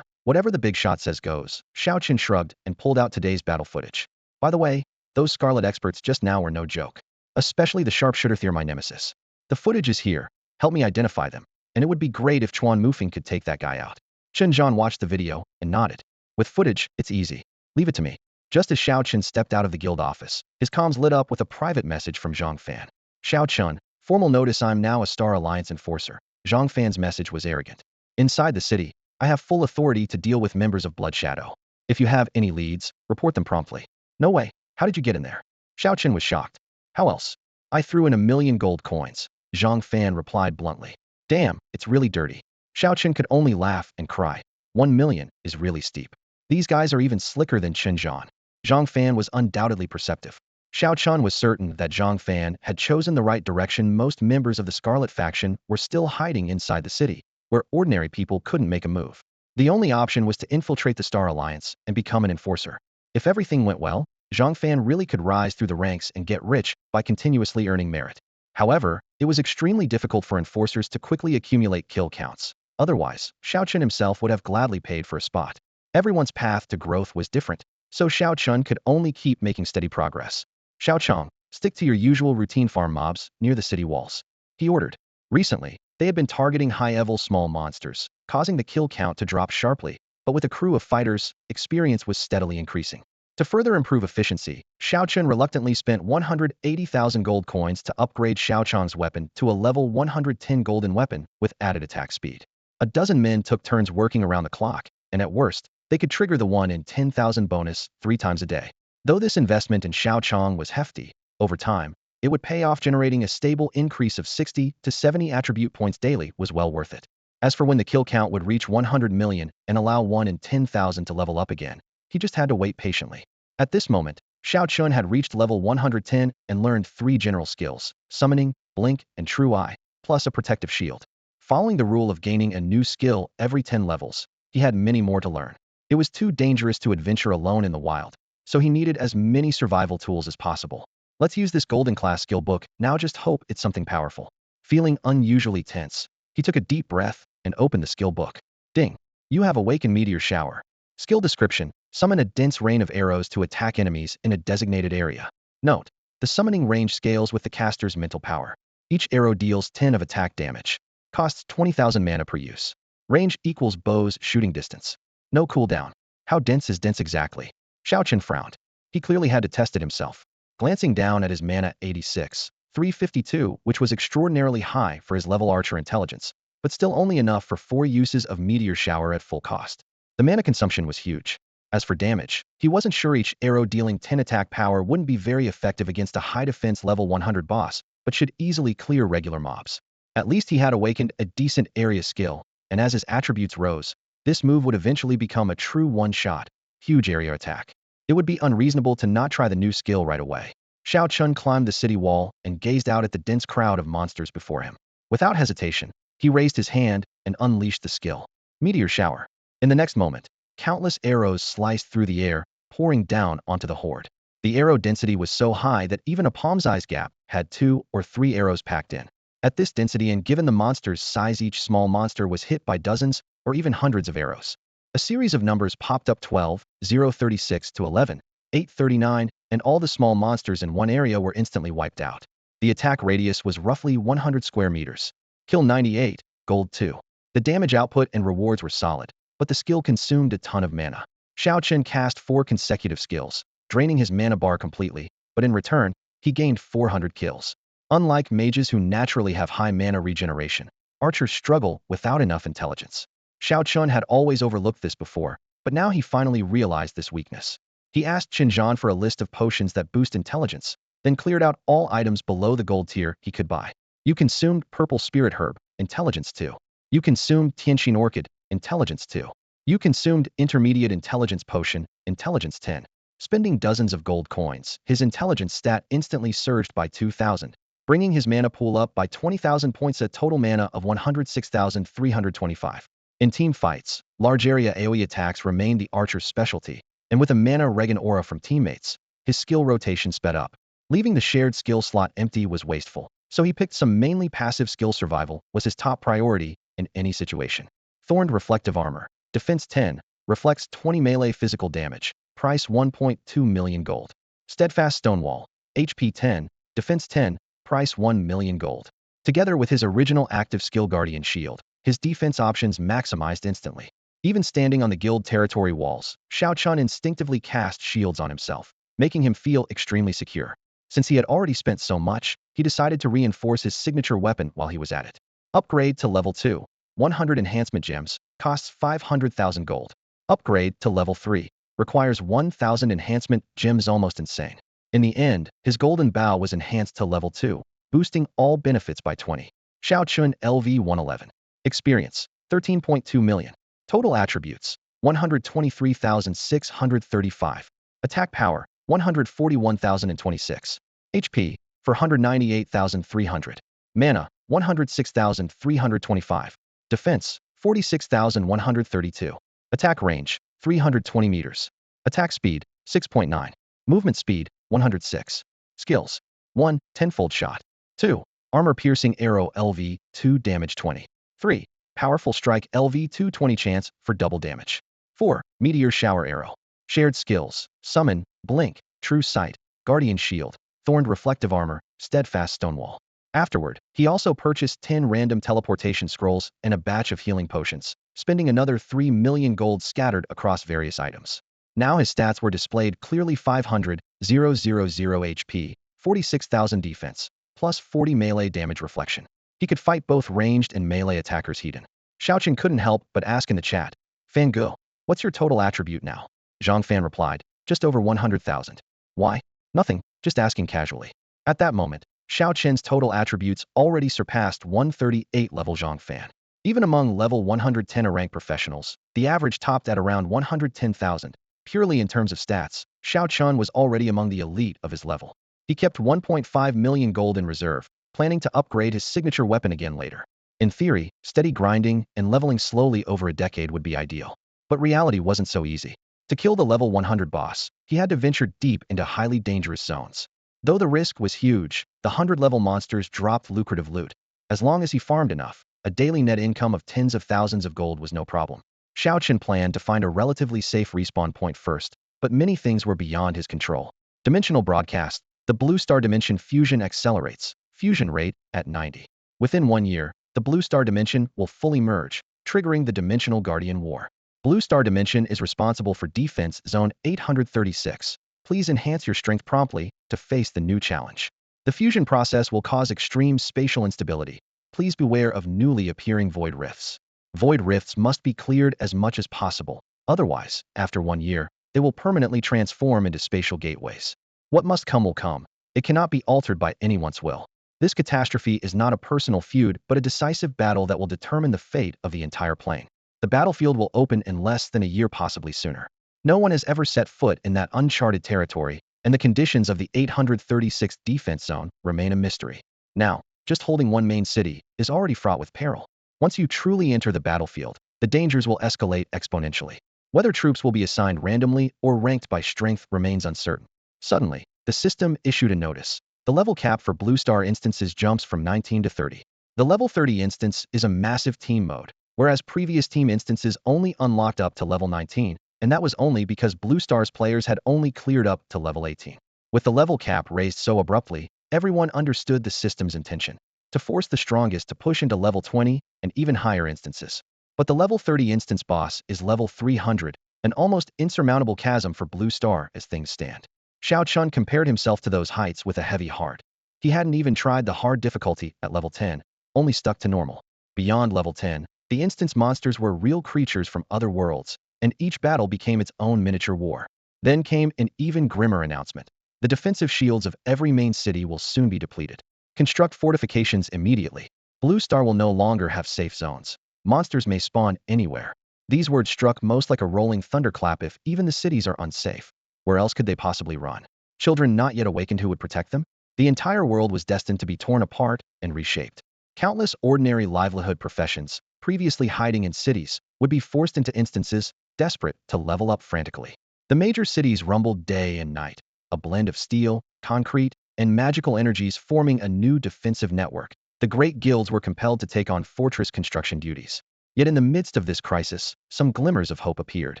whatever the big shot says goes. Xiao Chen shrugged and pulled out today's battle footage. By the way, those Scarlet experts just now were no joke. Especially the sharpshooter. They're my nemesis. The footage is here. Help me identify them. And it would be great if Chuan Mufeng could take that guy out. Chun Zhan watched the video and nodded. With footage, it's easy. Leave it to me. Just as Xiao Chen stepped out of the guild office, his comms lit up with a private message from Zhang Fan. Xiao Chun, formal notice, I'm now a Star Alliance enforcer. Zhang Fan's message was arrogant. Inside the city, I have full authority to deal with members of Blood Shadow. If you have any leads, report them promptly. No way. How did you get in there? Xiao Chen was shocked. How else? I threw in 1 million gold coins. Zhang Fan replied bluntly. Damn, it's really dirty. Xiao Chen could only laugh and cry. 1 million is really steep. These guys are even slicker than Chun Zhan. Zhang Fan was undoubtedly perceptive. Xiao Chun was certain that Zhang Fan had chosen the right direction. Most members of the Scarlet faction were still hiding inside the city, where ordinary people couldn't make a move. The only option was to infiltrate the Star Alliance and become an enforcer. If everything went well, Zhang Fan really could rise through the ranks and get rich by continuously earning merit. However, it was extremely difficult for enforcers to quickly accumulate kill counts. Otherwise, Xiao Chun himself would have gladly paid for a spot. Everyone's path to growth was different, so Xiao Chun could only keep making steady progress. Xiao Chong, stick to your usual routine farm mobs near the city walls. He ordered. Recently, they had been targeting high-level small monsters, causing the kill count to drop sharply, but with a crew of fighters, experience was steadily increasing. To further improve efficiency, Xiao Chun reluctantly spent 180,000 gold coins to upgrade Xiao Chong's weapon to a level 110 golden weapon with added attack speed. A dozen men took turns working around the clock, and at worst, they could trigger the 1 in 10,000 bonus 3 times a day. Though this investment in Xiao Chong was hefty, over time, it would pay off. Generating a stable increase of 60 to 70 attribute points daily was well worth it. As for when the kill count would reach 100 million and allow 1 in 10,000 to level up again, he just had to wait patiently. At this moment, Xiao Chun had reached level 110 and learned 3 general skills, summoning, blink, and true eye, plus a protective shield. Following the rule of gaining a new skill every 10 levels, he had many more to learn. It was too dangerous to adventure alone in the wild, so he needed as many survival tools as possible. Let's use this golden class skill book, now just hope it's something powerful. Feeling unusually tense, he took a deep breath and opened the skill book. Ding! You have awakened meteor shower. Skill description, summon a dense rain of arrows to attack enemies in a designated area. Note, the summoning range scales with the caster's mental power. Each arrow deals 10 of attack damage. Costs 20,000 mana per use. Range equals bow's shooting distance. No cooldown. How dense is dense exactly? Xiao Chen frowned. He clearly had to test it himself. Glancing down at his mana 86, 352, which was extraordinarily high for his level archer intelligence, but still only enough for 4 uses of meteor shower at full cost. The mana consumption was huge. As for damage, he wasn't sure each arrow dealing 10 attack power wouldn't be very effective against a high defense level 100 boss, but should easily clear regular mobs. At least he had awakened a decent area skill, and as his attributes rose, this move would eventually become a true one-shot, huge area attack. It would be unreasonable to not try the new skill right away. Xiao Chun climbed the city wall and gazed out at the dense crowd of monsters before him. Without hesitation, he raised his hand and unleashed the skill. Meteor shower. In the next moment, countless arrows sliced through the air, pouring down onto the horde. The arrow density was so high that even a palm-size gap had 2 or 3 arrows packed in. At this density and given the monster's size, each small monster was hit by dozens or even hundreds of arrows. A series of numbers popped up: 12, 036 to 11, 839, and all the small monsters in one area were instantly wiped out. The attack radius was roughly 100 square meters. Kill 98, gold 2. The damage output and rewards were solid, but the skill consumed a ton of mana. Xiao Chen cast 4 consecutive skills, draining his mana bar completely, but in return, he gained 400 kills. Unlike mages who naturally have high mana regeneration, archers struggle without enough intelligence. Xiao Chun had always overlooked this before, but now he finally realized this weakness. He asked Qinzhan for a list of potions that boost intelligence, then cleared out all items below the gold tier he could buy. You consumed purple spirit herb, intelligence 2. You consumed Tianqin orchid, intelligence 2. You consumed intermediate intelligence potion, intelligence 10. Spending dozens of gold coins, his intelligence stat instantly surged by 2,000, bringing his mana pool up by 20,000 points, a total mana of 106,325. In team fights, large area AoE attacks remained the archer's specialty, and with a mana regen aura from teammates, his skill rotation sped up. Leaving the shared skill slot empty was wasteful, so he picked some mainly passive skill. Survival was his top priority in any situation. Thorned reflective armor, defense 10, reflects 20 melee physical damage, price 1.2 million gold. Steadfast stonewall, HP 10, defense 10, price 1 million gold. Together with his original active skill guardian shield, his defense options maximized instantly. Even standing on the guild territory walls, Xiao Chun instinctively cast shields on himself, making him feel extremely secure. Since he had already spent so much, he decided to reinforce his signature weapon while he was at it. Upgrade to level 2. 100 enhancement gems, costs 500,000 gold. Upgrade to level 3. Requires 1,000 enhancement gems, almost insane. In the end, his golden bow was enhanced to level 2, boosting all benefits by 20. Xiao Chun LV 111. Experience, 13.2 million. Total attributes, 123,635. Attack power, 141,026. HP, 498,300. Mana, 106,325. Defense, 46,132. Attack range, 320 meters. Attack speed, 6.9. Movement speed, 106. Skills, 1. Tenfold shot. 2. Armor piercing arrow LV, 2 damage 20. 3. Powerful strike LV, 2 20 chance for double damage. 4. Meteor shower arrow. Shared skills, summon, blink, true sight, guardian shield, thorned reflective armor, steadfast stonewall. Afterward, he also purchased 10 random teleportation scrolls and a batch of healing potions, spending another 3 million gold scattered across various items. Now his stats were displayed clearly: 500,000 HP, 46,000 defense, plus 40 melee damage reflection. He could fight both ranged and melee attackers. Hidden. Xiaoqin couldn't help but ask in the chat, "Fan Go, what's your total attribute now?" Zhang Fan replied, "Just over 100,000. Why? Nothing, just asking casually." At that moment, Xiao Chen's total attributes already surpassed 138 level Zhang Fan. Even among level 110 rank professionals, the average topped at around 110,000. Purely in terms of stats, Xiao Chun was already among the elite of his level. He kept 1.5 million gold in reserve, planning to upgrade his signature weapon again later. In theory, steady grinding and leveling slowly over a decade would be ideal. But reality wasn't so easy. To kill the level 100 boss, he had to venture deep into highly dangerous zones. Though the risk was huge, the 100-level monsters dropped lucrative loot. As long as he farmed enough, a daily net income of tens of thousands of gold was no problem. Xiao Chen planned to find a relatively safe respawn point first, but many things were beyond his control. Dimensional broadcast. The Blue Star Dimension fusion accelerates. Fusion rate at 90. Within 1 year, the Blue Star Dimension will fully merge, triggering the Dimensional Guardian War. Blue Star Dimension is responsible for Defense Zone 836. Please enhance your strength promptly to face the new challenge. The fusion process will cause extreme spatial instability. Please beware of newly appearing void rifts. Void rifts must be cleared as much as possible. Otherwise, after 1 year, they will permanently transform into spatial gateways. What must come will come. It cannot be altered by anyone's will. This catastrophe is not a personal feud, but a decisive battle that will determine the fate of the entire plane. The battlefield will open in less than a year, possibly sooner. No one has ever set foot in that uncharted territory, and the conditions of the 836th defense zone remain a mystery. Now, just holding one main city is already fraught with peril. Once you truly enter the battlefield, the dangers will escalate exponentially. Whether troops will be assigned randomly or ranked by strength remains uncertain. Suddenly, the system issued a notice. The level cap for Blue Star instances jumps from 19 to 30. The level 30 instance is a massive team mode, whereas previous team instances only unlocked up to level 19, and that was only because Blue Star's players had only cleared up to level 18. With the level cap raised so abruptly, everyone understood the system's intention, to force the strongest to push into level 20 and even higher instances. But the level 30 instance boss is level 300, an almost insurmountable chasm for Blue Star as things stand. Xiao Chun compared himself to those heights with a heavy heart. He hadn't even tried the hard difficulty at level 10, only stuck to normal. Beyond level 10, the instance monsters were real creatures from other worlds, and each battle became its own miniature war. Then came an even grimmer announcement. The defensive shields of every main city will soon be depleted. Construct fortifications immediately. Blue Star will no longer have safe zones. Monsters may spawn anywhere. These words struck most like a rolling thunderclap. If even the cities are unsafe, where else could they possibly run? Children not yet awakened, who would protect them? The entire world was destined to be torn apart and reshaped. Countless ordinary livelihood professions, previously hiding in cities, would be forced into instances, desperate to level up frantically. The major cities rumbled day and night, a blend of steel, concrete, and magical energies forming a new defensive network. The great guilds were compelled to take on fortress construction duties. Yet in the midst of this crisis, some glimmers of hope appeared.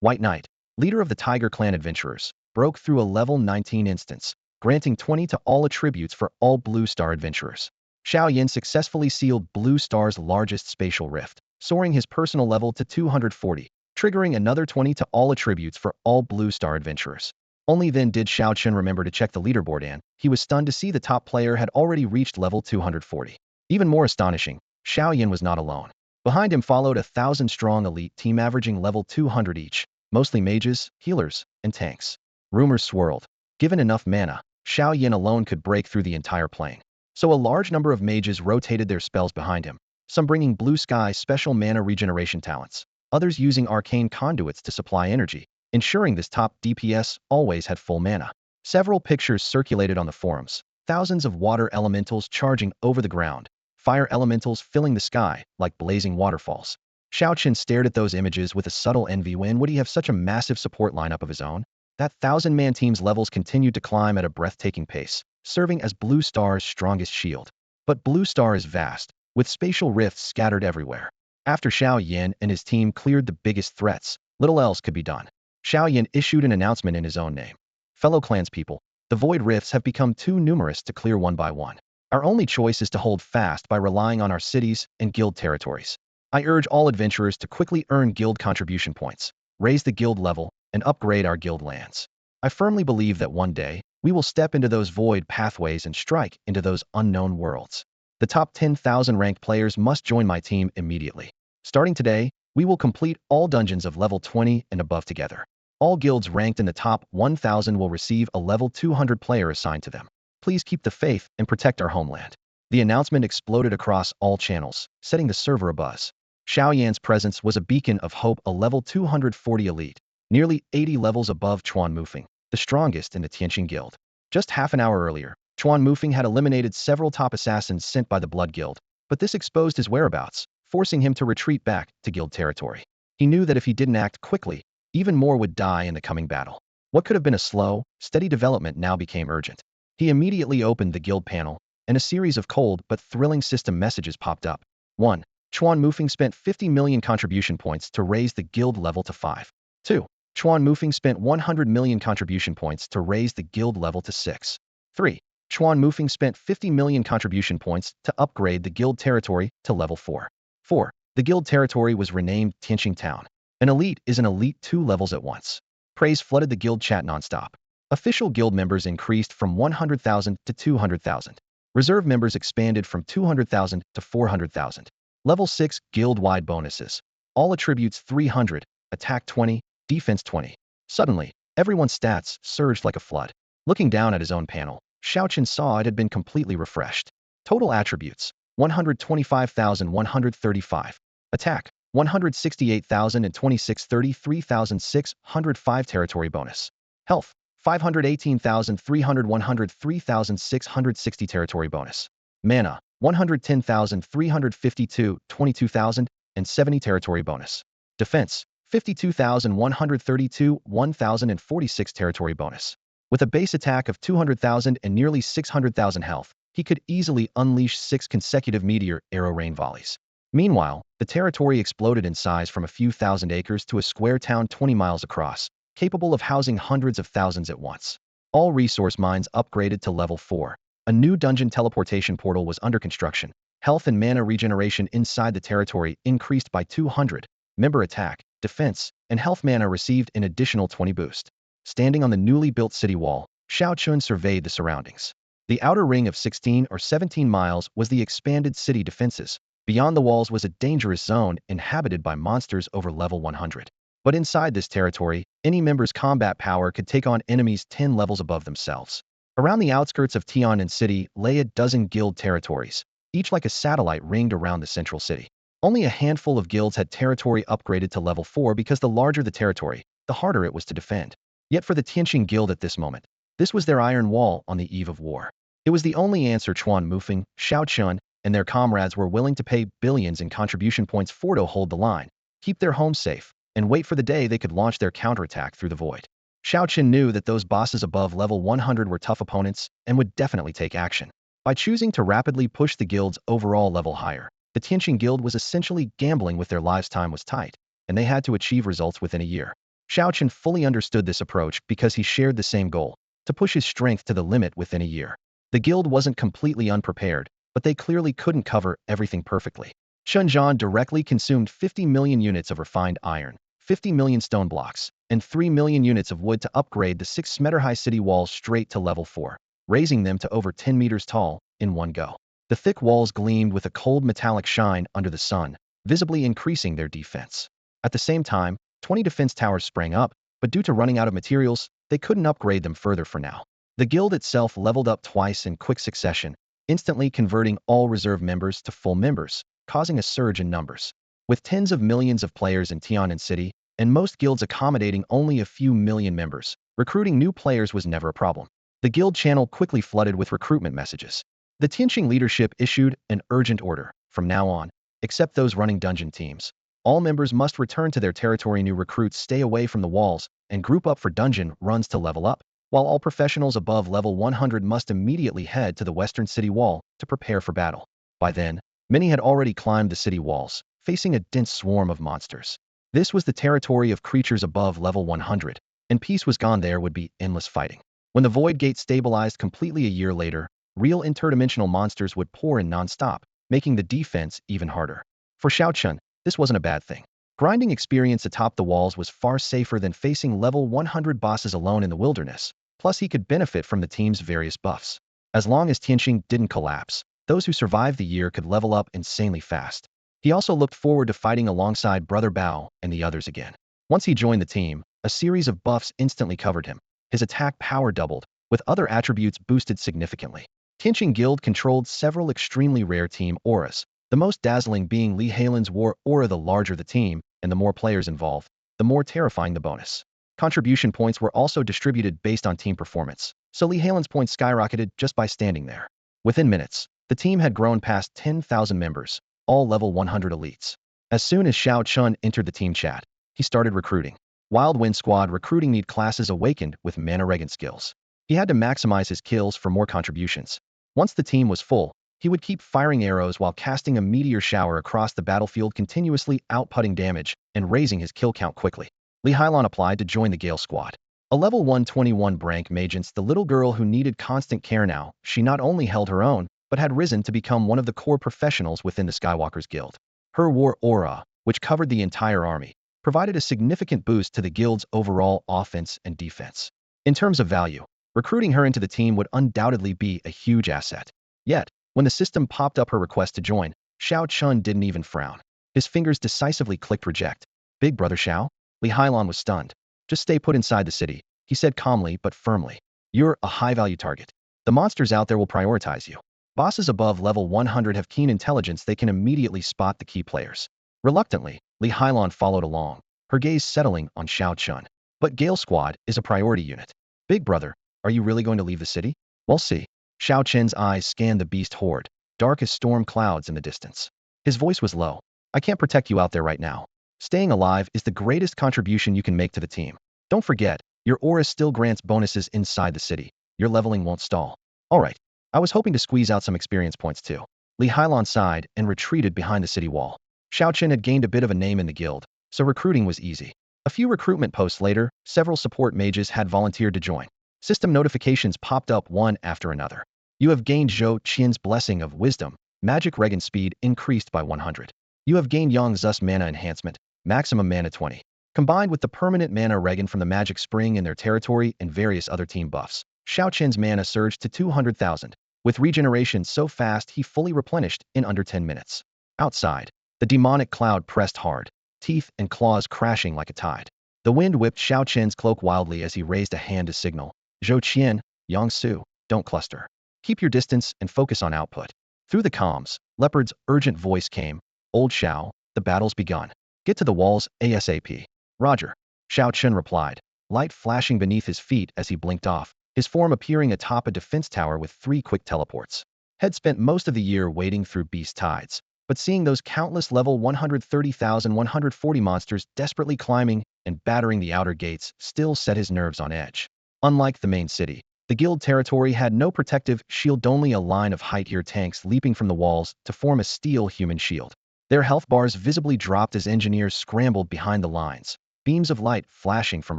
White Knight, leader of the Tiger Clan adventurers, broke through a level 19 instance, granting 20 to all attributes for all Blue Star adventurers. Xiao Yin successfully sealed Blue Star's largest spatial rift, soaring his personal level to 240, triggering another 20 to all attributes for all Blue Star adventurers. Only then did Xiao Chun remember to check the leaderboard, and he was stunned to see the top player had already reached level 240. Even more astonishing, Xiao Yin was not alone. Behind him followed a 1,000-strong elite team averaging level 200 each, mostly mages, healers, and tanks. Rumors swirled. Given enough mana, Xiao Yin alone could break through the entire plane. So a large number of mages rotated their spells behind him, some bringing blue sky special mana regeneration talents, others using arcane conduits to supply energy, ensuring this top DPS always had full mana. Several pictures circulated on the forums, thousands of water elementals charging over the ground, fire elementals filling the sky like blazing waterfalls. Xiao Chen stared at those images with a subtle envy. When would he have such a massive support lineup of his own? That 1,000-man team's levels continued to climb at a breathtaking pace, serving as Blue Star's strongest shield. But Blue Star is vast, with spatial rifts scattered everywhere. After Xiao Yin and his team cleared the biggest threats, little else could be done. Xiao Yin issued an announcement in his own name. Fellow clanspeople, the void rifts have become too numerous to clear one by one. Our only choice is to hold fast by relying on our cities and guild territories. I urge all adventurers to quickly earn guild contribution points, raise the guild level, and upgrade our guild lands. I firmly believe that one day, we will step into those void pathways and strike into those unknown worlds. The top 10,000 ranked players must join my team immediately. Starting today, we will complete all dungeons of level 20 and above together. All guilds ranked in the top 1,000 will receive a level 200 player assigned to them. Please keep the faith and protect our homeland. The announcement exploded across all channels, setting the server abuzz. Xiao Yan's presence was a beacon of hope, a level 240 elite, nearly 80 levels above Chuan Mufeng, the strongest in the Tianqing Guild. Just half an hour earlier, Chuan Mufeng had eliminated several top assassins sent by the Blood Guild, but this exposed his whereabouts, forcing him to retreat back to guild territory. He knew that if he didn't act quickly, even more would die in the coming battle. What could have been a slow, steady development now became urgent. He immediately opened the guild panel, and a series of cold but thrilling system messages popped up. 1. Chuan Mufeng spent 50 million contribution points to raise the guild level to 5. 2. Chuan Mufeng spent 100 million contribution points to raise the guild level to 6. 3. Chuan Mufeng spent 50 million contribution points to upgrade the guild territory to level 4. 4. The guild territory was renamed Tianqing Town. An elite is an elite 2 levels at once. Praise flooded the guild chat nonstop. Official guild members increased from 100,000 to 200,000. Reserve members expanded from 200,000 to 400,000. Level 6 guild-wide bonuses. All attributes 300, attack 20, defense 20. Suddenly, everyone's stats surged like a flood. Looking down at his own panel, Xiaochen saw it had been completely refreshed. Total attributes, 125,135. Attack, 168,026 33,605 territory bonus. Health, 518,300 103,660 territory bonus. Mana, 110,352 22,070 territory bonus. Defense, 52,132 1,046 territory bonus. With a base attack of 200,000 and nearly 600,000 health, he could easily unleash 6 consecutive meteor arrow rain volleys. Meanwhile, the territory exploded in size from a few thousand acres to a square town 20 miles across, capable of housing hundreds of thousands at once. All resource mines upgraded to level 4. A new dungeon teleportation portal was under construction. Health and mana regeneration inside the territory increased by 200. Member attack, defense, and health mana received an additional 20 boost. Standing on the newly built city wall, Xiaochun surveyed the surroundings. The outer ring of 16 or 17 miles was the expanded city defenses. Beyond the walls was a dangerous zone inhabited by monsters over level 100. But inside this territory, any member's combat power could take on enemies 10 levels above themselves. Around the outskirts of Tian'an City lay a dozen guild territories, each like a satellite ringed around the central city. Only a handful of guilds had territory upgraded to level 4 because the larger the territory, the harder it was to defend. Yet for the Tianqing Guild at this moment, this was their iron wall on the eve of war. It was the only answer Chuan Mufeng, Xiaochun, and their comrades were willing to pay billions in contribution points for to hold the line, keep their homes safe, and wait for the day they could launch their counterattack through the void. Xiaochen knew that those bosses above level 100 were tough opponents and would definitely take action. By choosing to rapidly push the guild's overall level higher, the Tianqing Guild was essentially gambling with their lives. Time was tight, and they had to achieve results within a year. Xiaochen fully understood this approach because he shared the same goal, to push his strength to the limit within a year. The guild wasn't completely unprepared, but they clearly couldn't cover everything perfectly. Shenzhen directly consumed 50 million units of refined iron, 50 million stone blocks, and 3 million units of wood to upgrade the 6-meter-high city walls straight to level 4, raising them to over 10 meters tall in one go. The thick walls gleamed with a cold metallic shine under the sun, visibly increasing their defense. At the same time, 20 defense towers sprang up, but due to running out of materials, they couldn't upgrade them further for now. The guild itself leveled up twice in quick succession, instantly converting all reserve members to full members, causing a surge in numbers. With tens of millions of players in Tian'an City, and most guilds accommodating only a few million members, recruiting new players was never a problem. The guild channel quickly flooded with recruitment messages. The Tianqing leadership issued an urgent order. From now on, except those running dungeon teams, all members must return to their territory. New recruits stay away from the walls and group up for dungeon runs to level up, while all professionals above level 100 must immediately head to the western city wall to prepare for battle. By then, many had already climbed the city walls, facing a dense swarm of monsters. This was the territory of creatures above level 100, and peace was gone. There would be endless fighting. When the Void Gate stabilized completely a year later, real interdimensional monsters would pour in non-stop, making the defense even harder. For Xiaochun, this wasn't a bad thing. Grinding experience atop the walls was far safer than facing level 100 bosses alone in the wilderness. Plus, he could benefit from the team's various buffs. As long as Tianqing didn't collapse, those who survived the year could level up insanely fast. He also looked forward to fighting alongside Brother Bao and the others again. Once he joined the team, a series of buffs instantly covered him. His attack power doubled, with other attributes boosted significantly. Tianqing Guild controlled several extremely rare team auras, the most dazzling being Li Halen's War Aura. The larger the team, and the more players involved, the more terrifying the bonus. Contribution points were also distributed based on team performance, so Li Halen's points skyrocketed just by standing there. Within minutes, the team had grown past 10,000 members, all level 100 elites. As soon as Xiao Chun entered the team chat, he started recruiting. Wild Wind Squad recruiting need classes awakened with mana regent skills. He had to maximize his kills for more contributions. Once the team was full, he would keep firing arrows while casting a meteor shower across the battlefield, continuously outputting damage and raising his kill count quickly. Li Hailon applied to join the Gale Squad. A level 121 Brank Magents, the little girl who needed constant care now, she not only held her own, but had risen to become one of the core professionals within the Skywalkers Guild. Her War Aura, which covered the entire army, provided a significant boost to the guild's overall offense and defense. In terms of value, recruiting her into the team would undoubtedly be a huge asset. Yet, when the system popped up her request to join, Xiao Chun didn't even frown. His fingers decisively clicked reject. Big Brother Xiao? Li Hailon was stunned. Just stay put inside the city, he said calmly but firmly. You're a high-value target. The monsters out there will prioritize you. Bosses above level 100 have keen intelligence. They can immediately spot the key players. Reluctantly, Li Hailon followed along, her gaze settling on Xiao Chun. But Gale Squad is a priority unit. Big brother, are you really going to leave the city? We'll see. Xiao Chen's eyes scanned the beast horde, dark as storm clouds in the distance. His voice was low. I can't protect you out there right now. Staying alive is the greatest contribution you can make to the team. Don't forget, your aura still grants bonuses inside the city. Your leveling won't stall. Alright, I was hoping to squeeze out some experience points too. Li Hailon sighed and retreated behind the city wall. Xiao Chen had gained a bit of a name in the guild, so recruiting was easy. A few recruitment posts later, several support mages had volunteered to join. System notifications popped up one after another. You have gained Zhou Qian's Blessing of Wisdom. Magic regen speed increased by 100. You have gained Yang Zus Mana Enhancement, maximum mana 20. Combined with the permanent mana regen from the Magic Spring in their territory and various other team buffs, Xiao Chen's mana surged to 200,000, with regeneration so fast he fully replenished in under 10 minutes. Outside, the demonic cloud pressed hard, teeth and claws crashing like a tide. The wind whipped Xiao Chen's cloak wildly as he raised a hand to signal. Zhou Qian, Yang Su, don't cluster. Keep your distance and focus on output. Through the comms, Leopard's urgent voice came. Old Xiao, the battle's begun. Get to the walls, ASAP. Roger. Xiao Chen replied, light flashing beneath his feet as he blinked off, his form appearing atop a defense tower with 3 quick teleports. Had spent most of the year wading through beast tides, but seeing those countless level 130,140 monsters desperately climbing and battering the outer gates still set his nerves on edge. Unlike the main city, the guild territory had no protective shield, only a line of height-tier tanks leaping from the walls to form a steel human shield. Their health bars visibly dropped as engineers scrambled behind the lines, beams of light flashing from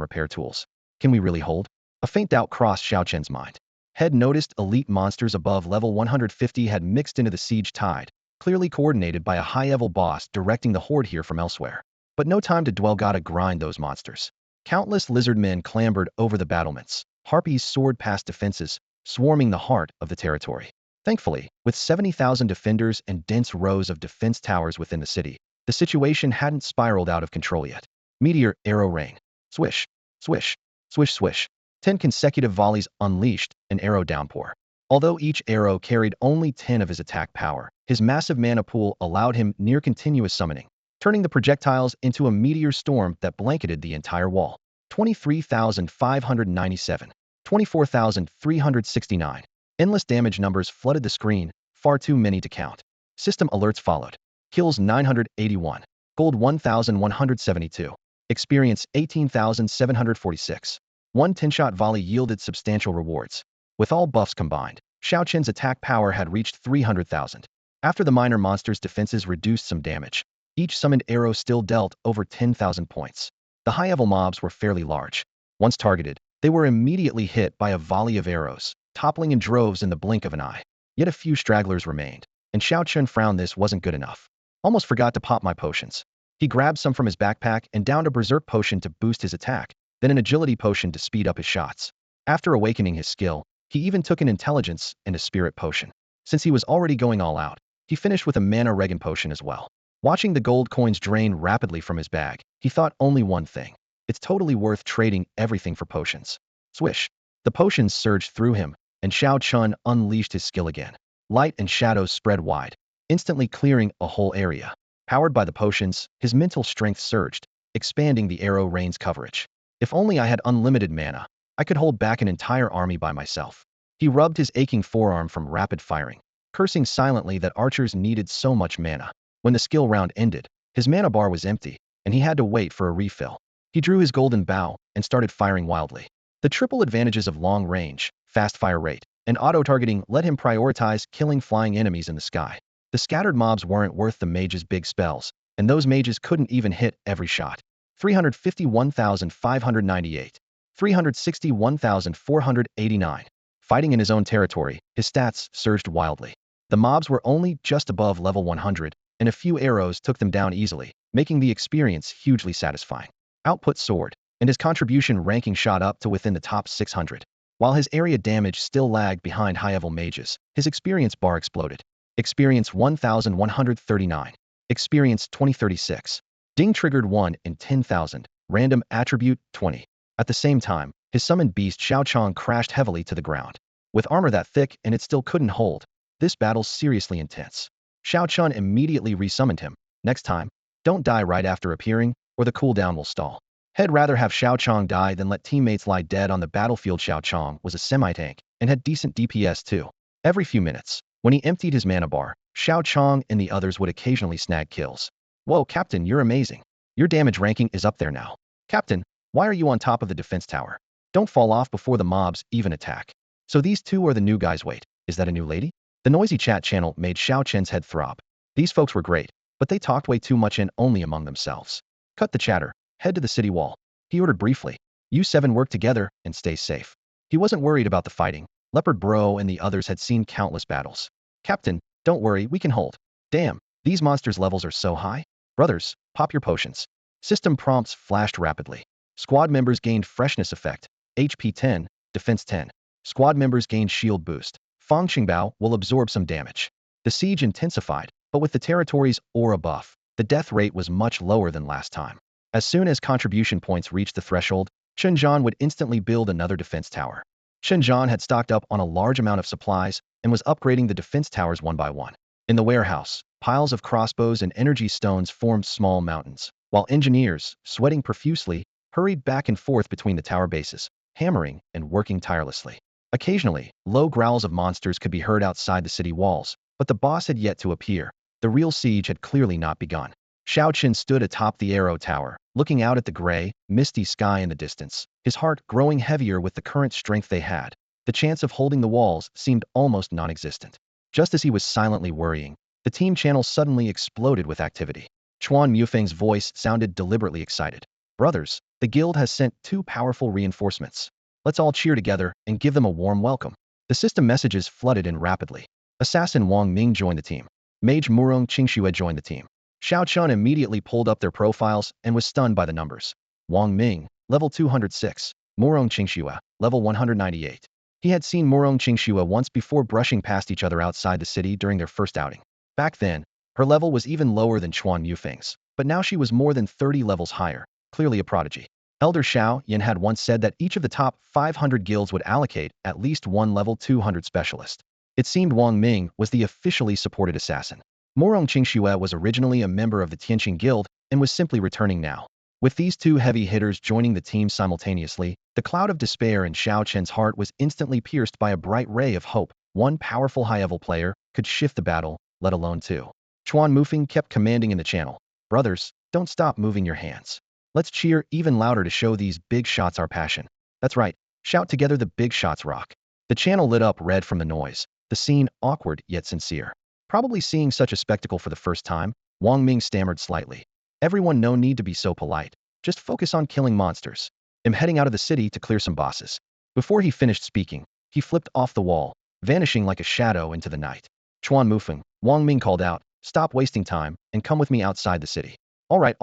repair tools. Can we really hold? A faint doubt crossed Xiao Chen's mind. Had noticed elite monsters above level 150 had mixed into the siege tide, clearly coordinated by a high-level boss directing the horde here from elsewhere. But no time to dwell, gotta grind those monsters. Countless lizard men clambered over the battlements. Harpies soared past defenses, swarming the heart of the territory. Thankfully, with 70,000 defenders and dense rows of defense towers within the city, the situation hadn't spiraled out of control yet. Meteor, arrow rain. Swish, swish, swish, swish. 10 consecutive volleys unleashed an arrow downpour. Although each arrow carried only 10 of his attack power, his massive mana pool allowed him near continuous summoning, turning the projectiles into a meteor storm that blanketed the entire wall. 23,597. 24,369. Endless damage numbers flooded the screen, far too many to count. System alerts followed. Kills 981. Gold 1,172. Experience 18,746. One 10-shot volley yielded substantial rewards. With all buffs combined, Xiao Chen's attack power had reached 300,000. After the minor monster's defenses reduced some damage, each summoned arrow still dealt over 10,000 points. The high-level mobs were fairly large. Once targeted, they were immediately hit by a volley of arrows, toppling in droves in the blink of an eye. Yet a few stragglers remained, and Xiao Chen frowned. This wasn't good enough. Almost forgot to pop my potions. He grabbed some from his backpack and downed a berserk potion to boost his attack, then an agility potion to speed up his shots. After awakening his skill, he even took an intelligence and a spirit potion. Since he was already going all out, he finished with a mana regen potion as well. Watching the gold coins drain rapidly from his bag, he thought only one thing. It's totally worth trading everything for potions. Swish. The potions surged through him, and Xiao Chun unleashed his skill again. Light and shadows spread wide, instantly clearing a whole area. Powered by the potions, his mental strength surged, expanding the arrow rain's coverage. If only I had unlimited mana, I could hold back an entire army by myself. He rubbed his aching forearm from rapid firing, cursing silently that archers needed so much mana. When the skill round ended, his mana bar was empty, and he had to wait for a refill. He drew his golden bow and started firing wildly. The triple advantages of long range, fast fire rate, and auto-targeting let him prioritize killing flying enemies in the sky. The scattered mobs weren't worth the mage's big spells, and those mages couldn't even hit every shot. 351,598. 361,489. Fighting in his own territory, his stats surged wildly. The mobs were only just above level 100, and a few arrows took them down easily, making the experience hugely satisfying. Output soared, and his contribution ranking shot up to within the top 600. While his area damage still lagged behind high-level mages, his experience bar exploded. Experience 1,139. Experience 2036. Ding triggered 1 in 10,000. Random attribute 20. At the same time, his summoned beast Xiao Chong crashed heavily to the ground. With armor that thick and it still couldn't hold, this battle's seriously intense. Xiao Chun immediately resummoned him. Next time, don't die right after appearing, or the cooldown will stall. He'd rather have Xiao Chong die than let teammates lie dead on the battlefield. Xiao Chong was a semi-tank and had decent DPS too. Every few minutes, when he emptied his mana bar, Xiao Chong and the others would occasionally snag kills. Whoa, Captain, you're amazing. Your damage ranking is up there now. Captain, why are you on top of the defense tower? Don't fall off before the mobs even attack. So these two are the new guys. Wait, is that a new lady? The noisy chat channel made Xiao Chen's head throb. These folks were great, but they talked way too much and only among themselves. Cut the chatter, head to the city wall. He ordered briefly. You seven work together and stay safe. He wasn't worried about the fighting. Leopard Bro and the others had seen countless battles. Captain, don't worry, we can hold. Damn, these monsters' levels are so high. Brothers, pop your potions. System prompts flashed rapidly. Squad members gained freshness effect, HP 10, defense 10. Squad members gained shield boost. Fang Qingbao will absorb some damage. The siege intensified, but with the territory's aura buff, the death rate was much lower than last time. As soon as contribution points reached the threshold, Chenzhan would instantly build another defense tower. Chenzhan had stocked up on a large amount of supplies and was upgrading the defense towers one by one. In the warehouse, piles of crossbows and energy stones formed small mountains, while engineers, sweating profusely, hurried back and forth between the tower bases, hammering and working tirelessly. Occasionally, low growls of monsters could be heard outside the city walls, but the boss had yet to appear. The real siege had clearly not begun. Xiao Qin stood atop the arrow tower, looking out at the gray, misty sky in the distance, his heart growing heavier with the current strength they had. The chance of holding the walls seemed almost non-existent. Just as he was silently worrying, the team channel suddenly exploded with activity. Chuan Mufeng's voice sounded deliberately excited. Brothers, the guild has sent 2 powerful reinforcements. Let's all cheer together and give them a warm welcome. The system messages flooded in rapidly. Assassin Wang Ming joined the team. Mage Murong Qingxue joined the team. Xiao Chun immediately pulled up their profiles and was stunned by the numbers. Wang Ming, level 206. Murong Qingxue, level 198. He had seen Murong Qingxue once before brushing past each other outside the city during their first outing. Back then, her level was even lower than Chuan Yufeng's, but now she was more than 30 levels higher, clearly a prodigy. Elder Xiao Yin had once said that each of the top 500 guilds would allocate at least one level 200 specialist. It seemed Wang Ming was the officially supported assassin. Murong Qingxue was originally a member of the Tianqing Guild and was simply returning now. With these 2 heavy hitters joining the team simultaneously, the cloud of despair in Xiao Chen's heart was instantly pierced by a bright ray of hope. One powerful high-level player could shift the battle, let alone 2. Chuan Mufeng kept commanding in the channel. Brothers, don't stop moving your hands. Let's cheer even louder to show these big shots our passion. That's right, shout together the big shots rock. The channel lit up red from the noise, the scene awkward yet sincere. Probably seeing such a spectacle for the first time, Wang Ming stammered slightly. Everyone, no need to be so polite. Just focus on killing monsters. I'm heading out of the city to clear some bosses. Before he finished speaking, he flipped off the wall, vanishing like a shadow into the night. Chuan Mufeng, Wang Ming called out, stop wasting time and come with me outside the city. All right.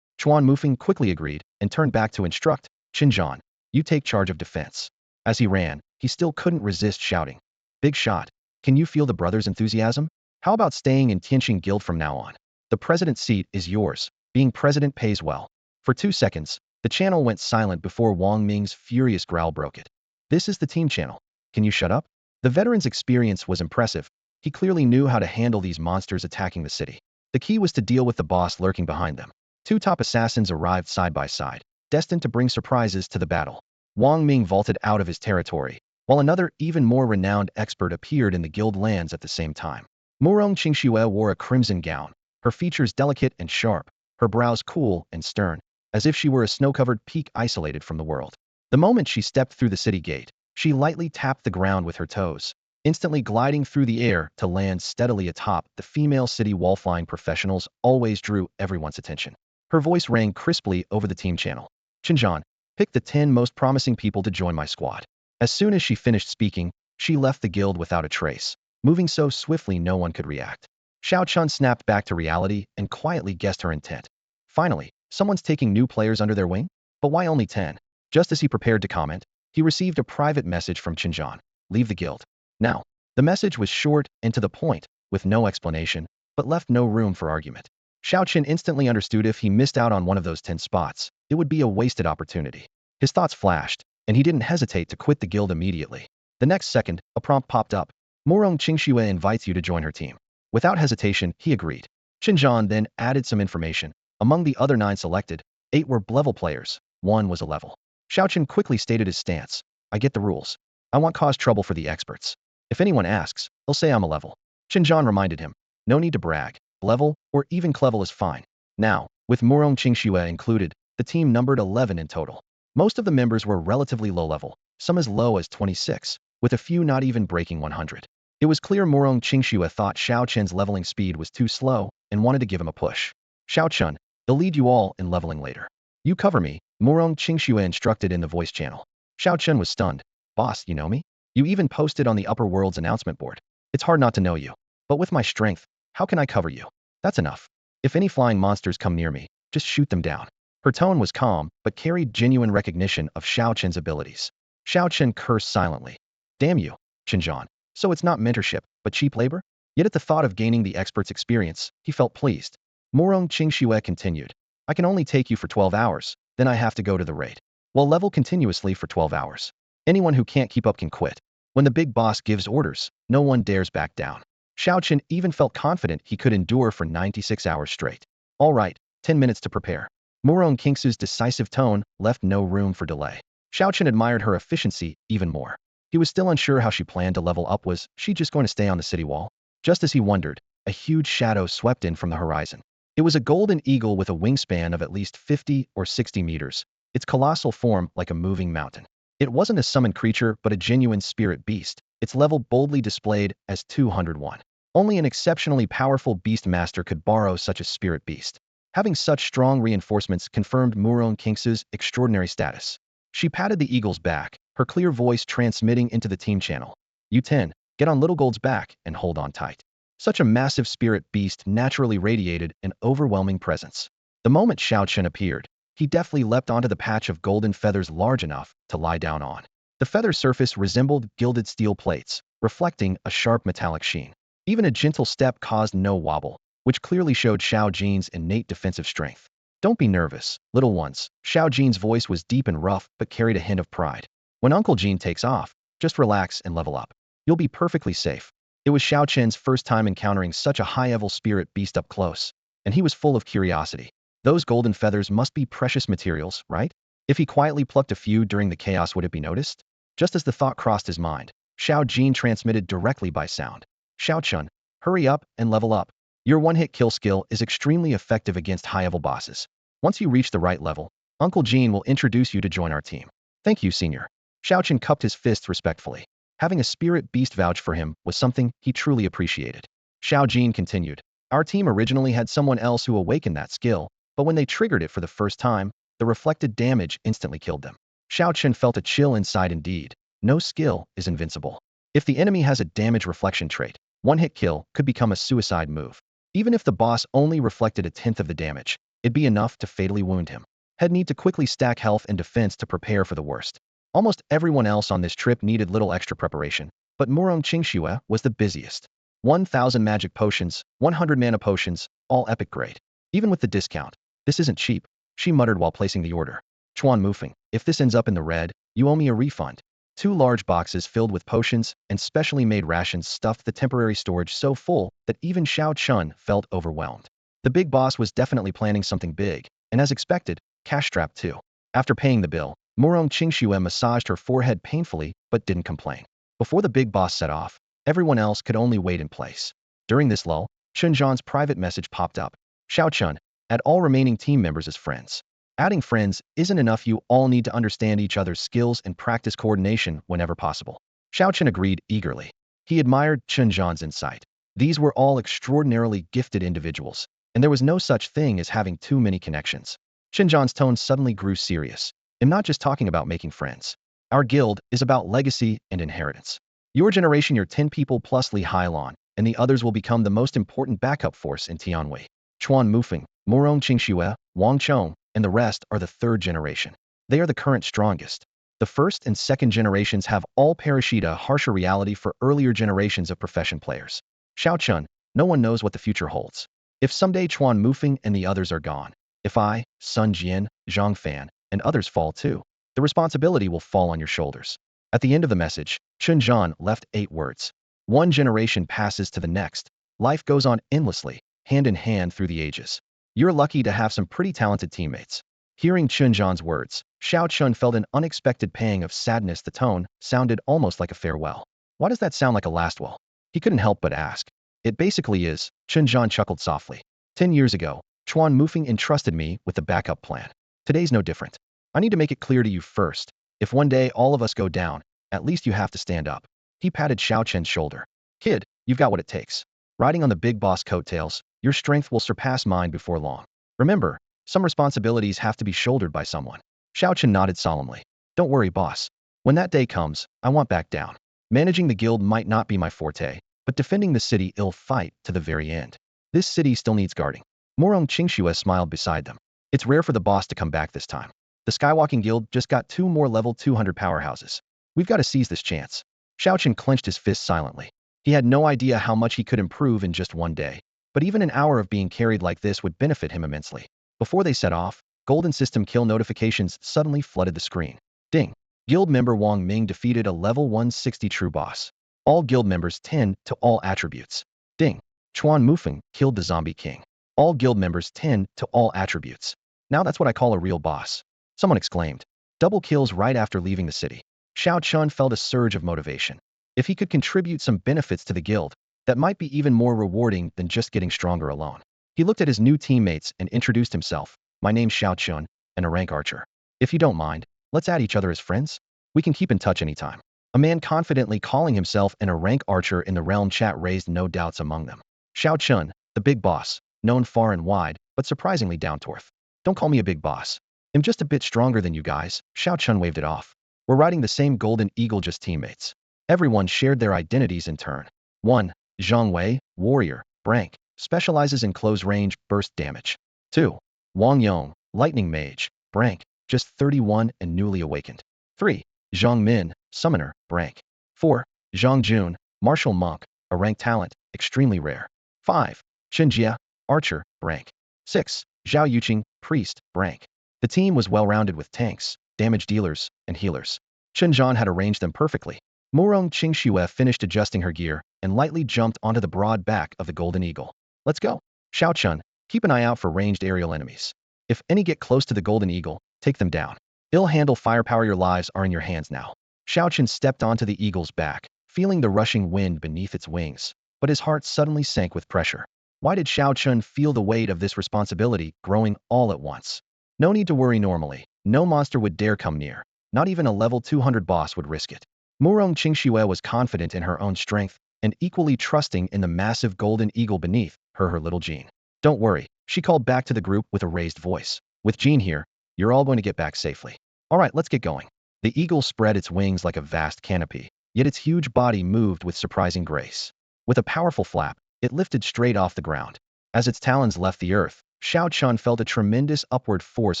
Chuan Mufeng quickly agreed and turned back to instruct, Qinzhan, you take charge of defense. As he ran, he still couldn't resist shouting. Big shot. Can you feel the brothers' enthusiasm? How about staying in Tianqing Guild from now on? The president's seat is yours. Being president pays well. For 2 seconds, the channel went silent before Wang Ming's furious growl broke it. This is the team channel. Can you shut up? The veteran's experience was impressive. He clearly knew how to handle these monsters attacking the city. The key was to deal with the boss lurking behind them. 2 top assassins arrived side by side, destined to bring surprises to the battle. Wang Ming vaulted out of his territory, while another even more renowned expert appeared in the guild lands at the same time. Murong Qingxue wore a crimson gown, her features delicate and sharp, her brows cool and stern, as if she were a snow-covered peak isolated from the world. The moment she stepped through the city gate, she lightly tapped the ground with her toes, instantly gliding through the air to land steadily atop. The female city wall-flying professionals always drew everyone's attention. Her voice rang crisply over the team channel. Qinzhan, pick the 10 most promising people to join my squad. As soon as she finished speaking, she left the guild without a trace, moving so swiftly no one could react. Xiao Chun snapped back to reality and quietly guessed her intent. Finally, someone's taking new players under their wing? But why only 10? Just as he prepared to comment, he received a private message from Qinzhan. Leave the guild. Now. The message was short and to the point, with no explanation, but left no room for argument. Xiao Qin instantly understood if he missed out on one of those 10 spots, it would be a wasted opportunity. His thoughts flashed, and he didn't hesitate to quit the guild immediately. The next second, a prompt popped up. Murong Qingxue invites you to join her team. Without hesitation, he agreed. Xinjiang then added some information. Among the other 9 selected, 8 were level players, 1 was a level. Xiaochen quickly stated his stance. I get the rules. I won't cause trouble for the experts. If anyone asks, they'll say I'm a level. Xinjiang reminded him. No need to brag. Level, or even clevel is fine. Now, with Murong Qingxue included, the team numbered 11 in total. Most of the members were relatively low level, some as low as 26, with a few not even breaking 100. It was clear Murong Qingxue thought Xiao Chen's leveling speed was too slow and wanted to give him a push. Xiao Chen, he'll lead you all in leveling later. You cover me, Murong Qingxue instructed in the voice channel. Xiao Chen was stunned. Boss, you know me? You even posted on the upper world's announcement board. It's hard not to know you. But with my strength, how can I cover you? That's enough. If any flying monsters come near me, just shoot them down. Her tone was calm, but carried genuine recognition of Xiao Chen's abilities. Xiao Chen cursed silently. Damn you, Xinjiang. So it's not mentorship, but cheap labor? Yet at the thought of gaining the expert's experience, he felt pleased. Murong Qingxue continued. I can only take you for 12 hours, then I have to go to the raid. We'll level continuously for 12 hours. Anyone who can't keep up can quit. When the big boss gives orders, no one dares back down. Xiao Chen even felt confident he could endure for 96 hours straight. All right, 10 minutes to prepare. Murong Qingxue's decisive tone left no room for delay. Xiao Chen admired her efficiency even more. He was still unsure how she planned to level up. Was she just going to stay on the city wall? Just as he wondered, a huge shadow swept in from the horizon. It was a golden eagle with a wingspan of at least 50 or 60 meters, its colossal form like a moving mountain. It wasn't a summoned creature but a genuine spirit beast, its level boldly displayed as 201. Only an exceptionally powerful beast master could borrow such a spirit beast. Having such strong reinforcements confirmed Murong Qingxue's extraordinary status. She patted the eagle's back, her clear voice transmitting into the team channel. You 10, get on Little Gold's back and hold on tight. Such a massive spirit beast naturally radiated an overwhelming presence. The moment Xiao Chen appeared, he deftly leapt onto the patch of golden feathers large enough to lie down on. The feather surface resembled gilded steel plates, reflecting a sharp metallic sheen. Even a gentle step caused no wobble, which clearly showed Xiao Jin's innate defensive strength. Don't be nervous, little ones. Xiao Jin's voice was deep and rough but carried a hint of pride. When Uncle Jin takes off, just relax and level up. You'll be perfectly safe. It was Xiao Chen's first time encountering such a high-level spirit beast up close, and he was full of curiosity. Those golden feathers must be precious materials, right? If he quietly plucked a few during the chaos, would it be noticed? Just as the thought crossed his mind, Xiao Jin transmitted directly by sound. Xiao Chun, hurry up and level up. Your one-hit kill skill is extremely effective against high-level bosses. Once you reach the right level, Uncle Jin will introduce you to join our team. Thank you, Senior. Xiao Chen cupped his fists respectfully. Having a spirit beast vouch for him was something he truly appreciated. Xiao Jin continued. Our team originally had someone else who awakened that skill, but when they triggered it for the first time, the reflected damage instantly killed them. Xiao Chen felt a chill inside indeed. No skill is invincible. If the enemy has a damage reflection trait, one-hit kill could become a suicide move. Even if the boss only reflected a tenth of the damage, it'd be enough to fatally wound him. He'd need to quickly stack health and defense to prepare for the worst. Almost everyone else on this trip needed little extra preparation, but Murong Qingxue was the busiest. 1,000 magic potions, 100 mana potions, all epic grade. Even with the discount, this isn't cheap, she muttered while placing the order. Chuan Mufeng, if this ends up in the red, you owe me a refund. 2 large boxes filled with potions and specially made rations stuffed the temporary storage so full that even Xiao Chun felt overwhelmed. The big boss was definitely planning something big, and as expected, cash-strapped too. After paying the bill, Murong Qingxue massaged her forehead painfully but didn't complain. Before the big boss set off, everyone else could only wait in place. During this lull, Chunjan's private message popped up. Xiao Chun, add all remaining team members as friends. Adding friends isn't enough, you all need to understand each other's skills and practice coordination whenever possible. Xiao Chen agreed eagerly. He admired Chunjan's insight. These were all extraordinarily gifted individuals, and there was no such thing as having too many connections. Chunjan's tone suddenly grew serious. I'm not just talking about making friends. Our guild is about legacy and inheritance. Your generation, your 10 people plus Li Hailon, and the others will become the most important backup force in Tianwei. Chuan Mufeng, Murong Qingxue, Wang Chong, and the rest are the 3rd generation. They are the current strongest. The 1st and 2nd generations have all perished, a harsher reality for earlier generations of profession players. Xiao Chun, no one knows what the future holds. If someday Chuan Mufeng and the others are gone, if I, Sun Jian, Zhang Fan, and others fall too, The responsibility will fall on your shoulders. At the end of the message, Chun Zhan left 8 words. One generation passes to the next. Life goes on endlessly, hand in hand through the ages. You're lucky to have some pretty talented teammates. Hearing Chun Zhan's words, Xiao Chun felt an unexpected pang of sadness. The tone sounded almost like a farewell. Why does that sound like a last will? He couldn't help but ask. It basically is, Chun Zhan chuckled softly. 10 years ago, Chuan Mufeng entrusted me with the backup plan. Today's no different. I need to make it clear to you first. If one day all of us go down, at least you have to stand up. He patted Xiao Chen's shoulder. Kid, you've got what it takes. Riding on the big boss coattails, your strength will surpass mine before long. Remember, some responsibilities have to be shouldered by someone. Xiao Chen nodded solemnly. Don't worry, boss. When that day comes, I won't back down. Managing the guild might not be my forte, but defending the city I'll fight to the very end. This city still needs guarding. Morong Qingxue smiled beside them. It's rare for the boss to come back this time. The Skywalking Guild just got 2 more level 200 powerhouses. We've got to seize this chance. Xiao Chen clenched his fists silently. He had no idea how much he could improve in just one day, but even an hour of being carried like this would benefit him immensely. Before they set off, golden system kill notifications suddenly flooded the screen. Ding! Guild member Wang Ming defeated a level 160 true boss. All guild members 10 to all attributes. Ding! Chuan Mufeng killed the zombie king. All guild members 10 to all attributes. Now that's what I call a real boss. Someone exclaimed. Double kills right after leaving the city. Xiao Chun felt a surge of motivation. If he could contribute some benefits to the guild, that might be even more rewarding than just getting stronger alone. He looked at his new teammates and introduced himself. My name's Xiao Chun, and a rank archer. If you don't mind, let's add each other as friends. We can keep in touch anytime. A man confidently calling himself a rank archer in the realm chat raised no doubts among them. Xiao Chun, the big boss, known far and wide, but surprisingly down to earth. Don't call me a big boss. I'm just a bit stronger than you guys. Xiao Chun waved it off. We're riding the same golden eagle, just teammates. Everyone shared their identities in turn. 1. Zhang Wei, warrior, rank, specializes in close range, burst damage. 2. Wang Yong, lightning mage, rank, just 31 and newly awakened. 3. Zhang Min, summoner, rank. 4. Zhang Jun, martial monk, a rank talent, extremely rare. 5. Chen Jia, archer, rank. 6. Zhao Yuqing, priest, rank. The team was well-rounded with tanks, damage dealers, and healers. Chen Zhan had arranged them perfectly. Morong Qingxue finished adjusting her gear and lightly jumped onto the broad back of the Golden Eagle. Let's go. Xiao Chun, keep an eye out for ranged aerial enemies. If any get close to the Golden Eagle, take them down. It'll handle firepower. Your lives are in your hands now. Xiao Chun stepped onto the eagle's back, feeling the rushing wind beneath its wings, but his heart suddenly sank with pressure. Why did Xiao Chun feel the weight of this responsibility growing all at once? No need to worry. Normally, no monster would dare come near. Not even a level 200 boss would risk it. Morong Qingxue was confident in her own strength and equally trusting in the massive golden eagle beneath her little Jean. Don't worry, she called back to the group with a raised voice. With Jean here, you're all going to get back safely. All right, let's get going. The eagle spread its wings like a vast canopy, yet its huge body moved with surprising grace. With a powerful flap, it lifted straight off the ground. As its talons left the earth, Xiao Chun felt a tremendous upward force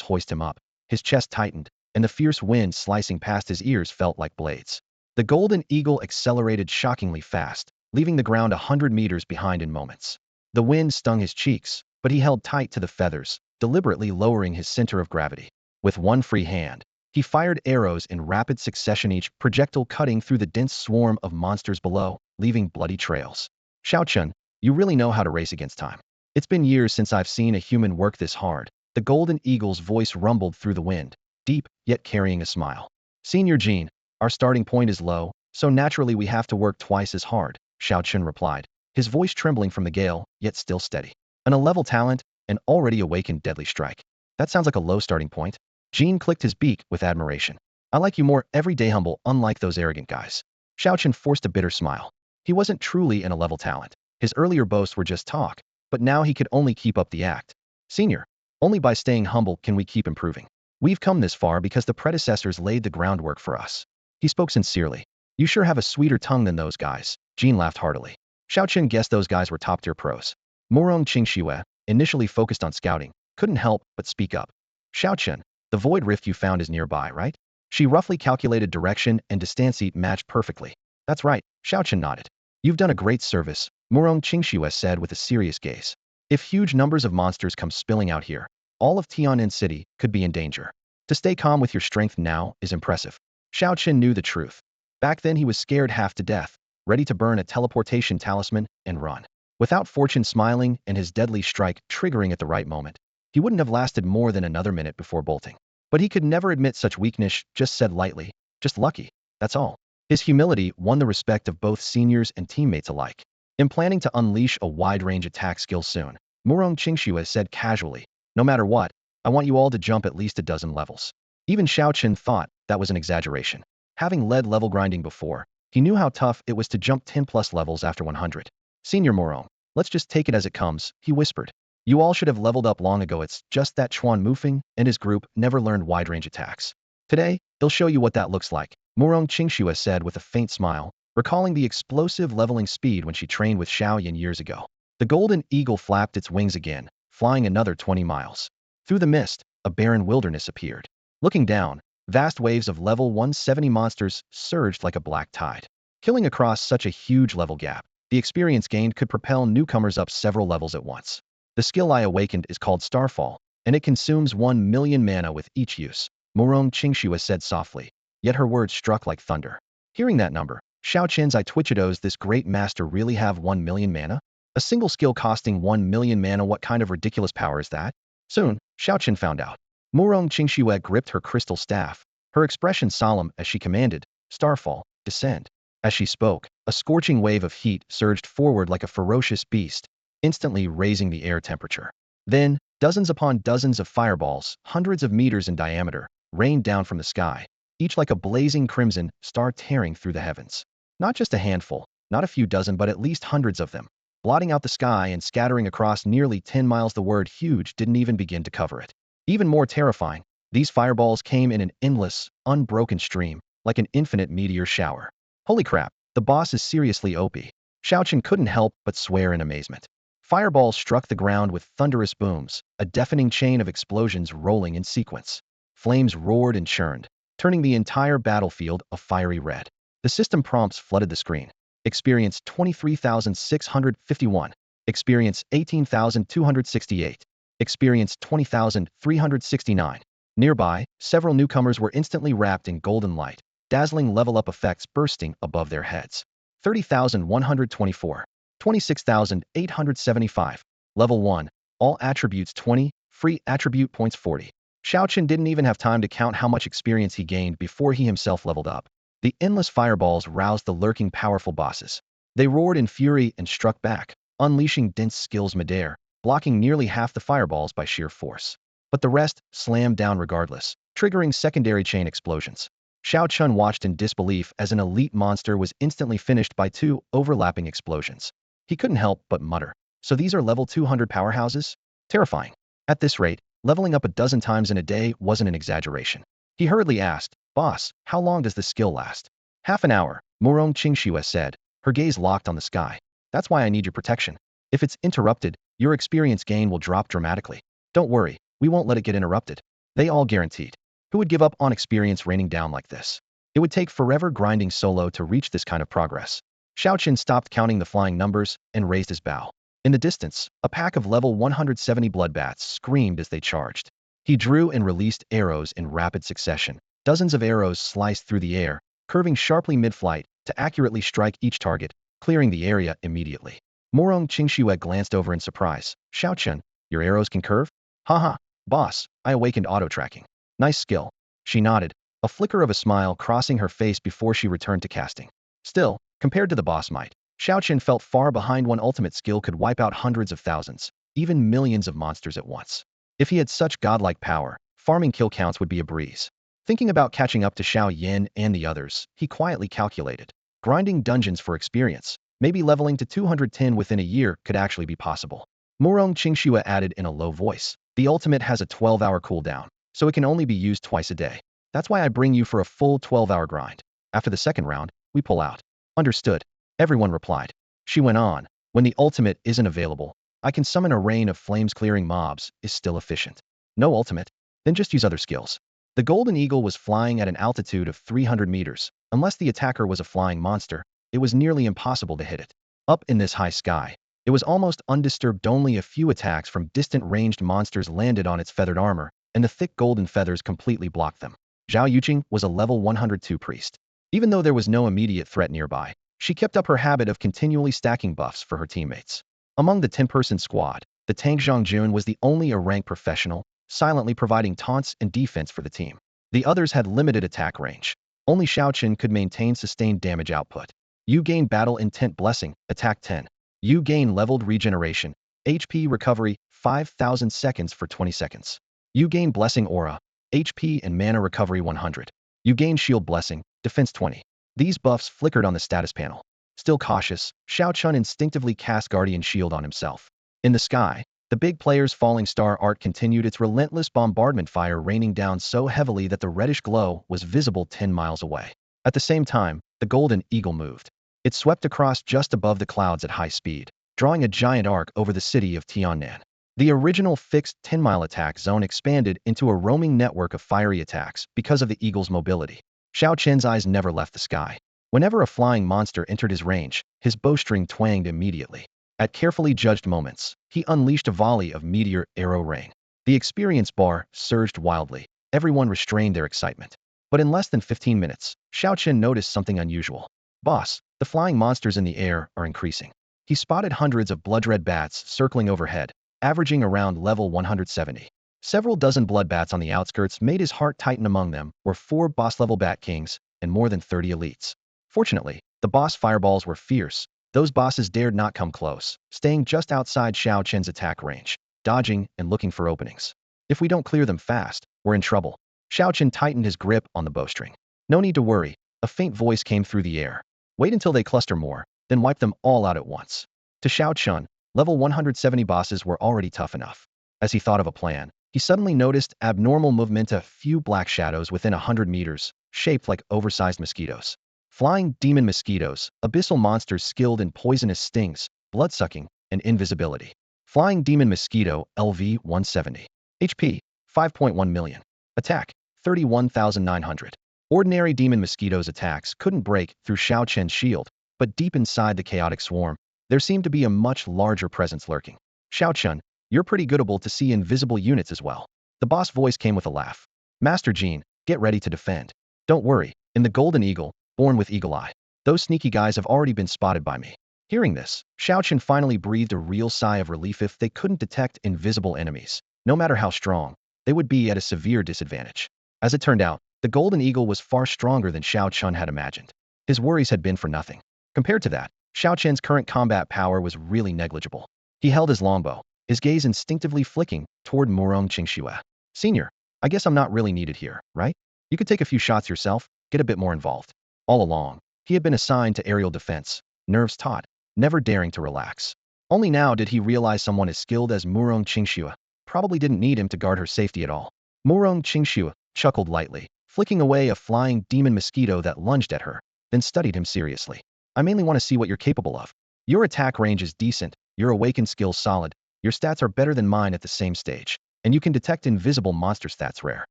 hoist him up. His chest tightened, and the fierce wind slicing past his ears felt like blades. The golden eagle accelerated shockingly fast, leaving the ground 100 meters behind in moments. The wind stung his cheeks, but he held tight to the feathers, deliberately lowering his center of gravity. With one free hand, he fired arrows in rapid succession, each projectile cutting through the dense swarm of monsters below, leaving bloody trails. Xiao Chun, you really know how to race against time. It's been years since I've seen a human work this hard. The golden eagle's voice rumbled through the wind, deep, yet carrying a smile. Senior Jean, our starting point is low, so naturally we have to work twice as hard, Xiao Chun replied, his voice trembling from the gale, yet still steady. An A-level talent, an already awakened deadly strike. That sounds like a low starting point. Jean clicked his beak with admiration. I like you more every day, humble, unlike those arrogant guys. Xiao Chun forced a bitter smile. He wasn't truly an A-level talent. His earlier boasts were just talk, but now he could only keep up the act. Senior, only by staying humble can we keep improving. We've come this far because the predecessors laid the groundwork for us. He spoke sincerely. You sure have a sweeter tongue than those guys. Jean laughed heartily. Xiao Chun guessed those guys were top-tier pros. Morong Qingxue, initially focused on scouting, couldn't help but speak up. Xiao Chun, the void rift you found is nearby, right? She roughly calculated direction and distance matched perfectly. That's right, Xiao Chun nodded. You've done a great service, Morong Qingxue said with a serious gaze. If huge numbers of monsters come spilling out here, all of Tian'an City could be in danger. To stay calm with your strength now is impressive. Xiao Qin knew the truth. Back then he was scared half to death, ready to burn a teleportation talisman and run. Without fortune smiling and his deadly strike triggering at the right moment, he wouldn't have lasted more than another minute before bolting. But he could never admit such weakness, just said lightly, just lucky, that's all. His humility won the respect of both seniors and teammates alike. In planning to unleash a wide-range attack skill soon, Murong Qingxue said casually, no matter what, I want you all to jump at least a dozen levels. Even Xiao Qin thought that was an exaggeration. Having led level grinding before, he knew how tough it was to jump 10 plus levels after 100. Senior Murong, let's just take it as it comes, he whispered. You all should have leveled up long ago. It's just that Chuan Mufeng and his group never learned wide-range attacks. Today, he'll show you what that looks like, Murong Qingxue said with a faint smile, recalling the explosive leveling speed when she trained with Xiao Yan years ago. The golden eagle flapped its wings again, flying another 20 miles. Through the mist, a barren wilderness appeared. Looking down, vast waves of level 170 monsters surged like a black tide. Killing across such a huge level gap, the experience gained could propel newcomers up several levels at once. The skill I awakened is called Starfall, and it consumes 1 million mana with each use, Murong Qingxue said softly, yet her words struck like thunder. Hearing that number, Xiao Qin's eye twitched. Does this great master really have 1 million mana? A single skill costing 1 million mana, what kind of ridiculous power is that? Soon, Xiao Qin found out. Murong Qingxue gripped her crystal staff, her expression solemn as she commanded, Starfall, descend. As she spoke, a scorching wave of heat surged forward like a ferocious beast, instantly raising the air temperature. Then, dozens upon dozens of fireballs, hundreds of meters in diameter, rained down from the sky, each like a blazing crimson star tearing through the heavens. Not just a handful, not a few dozen, but at least hundreds of them, blotting out the sky and scattering across nearly 10 miles. The word huge didn't even begin to cover it. Even more terrifying, these fireballs came in an endless, unbroken stream, like an infinite meteor shower. Holy crap, the boss is seriously OP. Xiao Qin couldn't help but swear in amazement. Fireballs struck the ground with thunderous booms, a deafening chain of explosions rolling in sequence. Flames roared and churned, turning the entire battlefield a fiery red. The system prompts flooded the screen. Experience 23,651. Experience 18,268. Experience 20,369. Nearby, several newcomers were instantly wrapped in golden light, dazzling level-up effects bursting above their heads. 30,124. 26,875. Level 1. All attributes 20. Free attribute points 40. Xiao Qin didn't even have time to count how much experience he gained before he himself leveled up. The endless fireballs roused the lurking powerful bosses. They roared in fury and struck back, unleashing dense skills midair, blocking nearly half the fireballs by sheer force. But the rest slammed down regardless, triggering secondary chain explosions. Xiao Qin watched in disbelief as an elite monster was instantly finished by 2 overlapping explosions. He couldn't help but mutter, so these are level 200 powerhouses? Terrifying. At this rate, leveling up a dozen times in a day wasn't an exaggeration. He hurriedly asked, Boss, how long does this skill last? Half an hour, Murong Qingxue said, her gaze locked on the sky. That's why I need your protection. If it's interrupted, your experience gain will drop dramatically. Don't worry, we won't let it get interrupted. They all guaranteed. Who would give up on experience raining down like this? It would take forever grinding solo to reach this kind of progress. Xiao Qin stopped counting the flying numbers and raised his bow. In the distance, a pack of level 170 bloodbats screamed as they charged. He drew and released arrows in rapid succession. Dozens of arrows sliced through the air, curving sharply mid-flight to accurately strike each target, clearing the area immediately. Murong Qingxue glanced over in surprise. Xiao Qin, your arrows can curve? Haha, boss, I awakened auto-tracking. Nice skill. She nodded, a flicker of a smile crossing her face before she returned to casting. Still, compared to the boss might, Xiao Qin felt far behind. One ultimate skill could wipe out hundreds of thousands, even millions of monsters at once. If he had such godlike power, farming kill counts would be a breeze. Thinking about catching up to Xiao Yan and the others, he quietly calculated. Grinding dungeons for experience, maybe leveling to 210 within a year could actually be possible. Murong Qingxue added in a low voice. The ultimate has a 12-hour cooldown, so it can only be used twice a day. That's why I bring you for a full 12-hour grind. After the second round, we pull out. Understood. Everyone replied. She went on. When the ultimate isn't available, I can summon a rain of flames. Clearing mobs is still efficient. No ultimate? Then just use other skills. The golden eagle was flying at an altitude of 300 meters. Unless the attacker was a flying monster, it was nearly impossible to hit it. Up in this high sky, it was almost undisturbed. Only a few attacks from distant ranged monsters landed on its feathered armor, and the thick golden feathers completely blocked them. Zhao Yuqing was a level 102 priest. Even though there was no immediate threat nearby, she kept up her habit of continually stacking buffs for her teammates. Among the 10-person squad, the tank Zhang Jun was the only A-rank professional, silently providing taunts and defense for the team. The others had limited attack range. Only Xiao Qin could maintain sustained damage output. You gain Battle Intent Blessing, Attack 10. You gain Leveled Regeneration, HP Recovery, 5,000 seconds for 20 seconds. You gain Blessing Aura, HP and Mana Recovery 100. You gain Shield Blessing, Defense 20. These buffs flickered on the status panel. Still cautious, Xiao Chun instinctively cast Guardian Shield on himself. In the sky, the big player's falling star art continued its relentless bombardment fire, raining down so heavily that the reddish glow was visible 10 miles away. At the same time, the golden eagle moved. It swept across just above the clouds at high speed, drawing a giant arc over the city of Tiannan. The original fixed 10-mile attack zone expanded into a roaming network of fiery attacks because of the eagle's mobility. Xiao Chen's eyes never left the sky. Whenever a flying monster entered his range, his bowstring twanged immediately. At carefully judged moments, he unleashed a volley of meteor arrow rain. The experience bar surged wildly. Everyone restrained their excitement. But in less than 15 minutes, Xiao Chen noticed something unusual. Boss, the flying monsters in the air are increasing. He spotted hundreds of blood-red bats circling overhead, averaging around level 170. Several dozen blood bats on the outskirts made his heart tighten. Among them were 4 boss-level bat kings and more than 30 elites. Fortunately, the boss fireballs were fierce. Those bosses dared not come close, staying just outside Xiao Chen's attack range, dodging and looking for openings. If we don't clear them fast, we're in trouble. Xiao Chen tightened his grip on the bowstring. No need to worry, a faint voice came through the air. Wait until they cluster more, then wipe them all out at once. To Xiao Chun, level 170 bosses were already tough enough. As he thought of a plan, he suddenly noticed abnormal movement. A few black shadows within 100 meters, shaped like oversized mosquitoes. Flying demon mosquitoes, abyssal monsters skilled in poisonous stings, blood-sucking, and invisibility. Flying demon mosquito, LV 170. HP, 5.1 million. Attack, 31,900. Ordinary demon mosquitoes' attacks couldn't break through Xiao Chen's shield, but deep inside the chaotic swarm, there seemed to be a much larger presence lurking. Xiao Chun, you're pretty goodable to see invisible units as well. The boss voice came with a laugh. Master Jean, get ready to defend. Don't worry, in the Golden Eagle, born with Eagle Eye, those sneaky guys have already been spotted by me. Hearing this, Xiao Chen finally breathed a real sigh of relief. If they couldn't detect invisible enemies, no matter how strong, they would be at a severe disadvantage. As it turned out, the Golden Eagle was far stronger than Xiao Chun had imagined. His worries had been for nothing. Compared to that, Xiao Chen's current combat power was really negligible. He held his longbow, his gaze instinctively flicking toward Murong Qingxue. Senior, I guess I'm not really needed here, right? You could take a few shots yourself, get a bit more involved. All along, he had been assigned to aerial defense, nerves taut, never daring to relax. Only now did he realize someone as skilled as Murong Qingxue probably didn't need him to guard her safety at all. Murong Qingxue chuckled lightly, flicking away a flying demon mosquito that lunged at her, then studied him seriously. I mainly want to see what you're capable of. Your attack range is decent, your awakened skills solid, your stats are better than mine at the same stage, and you can detect invisible monster stats rare.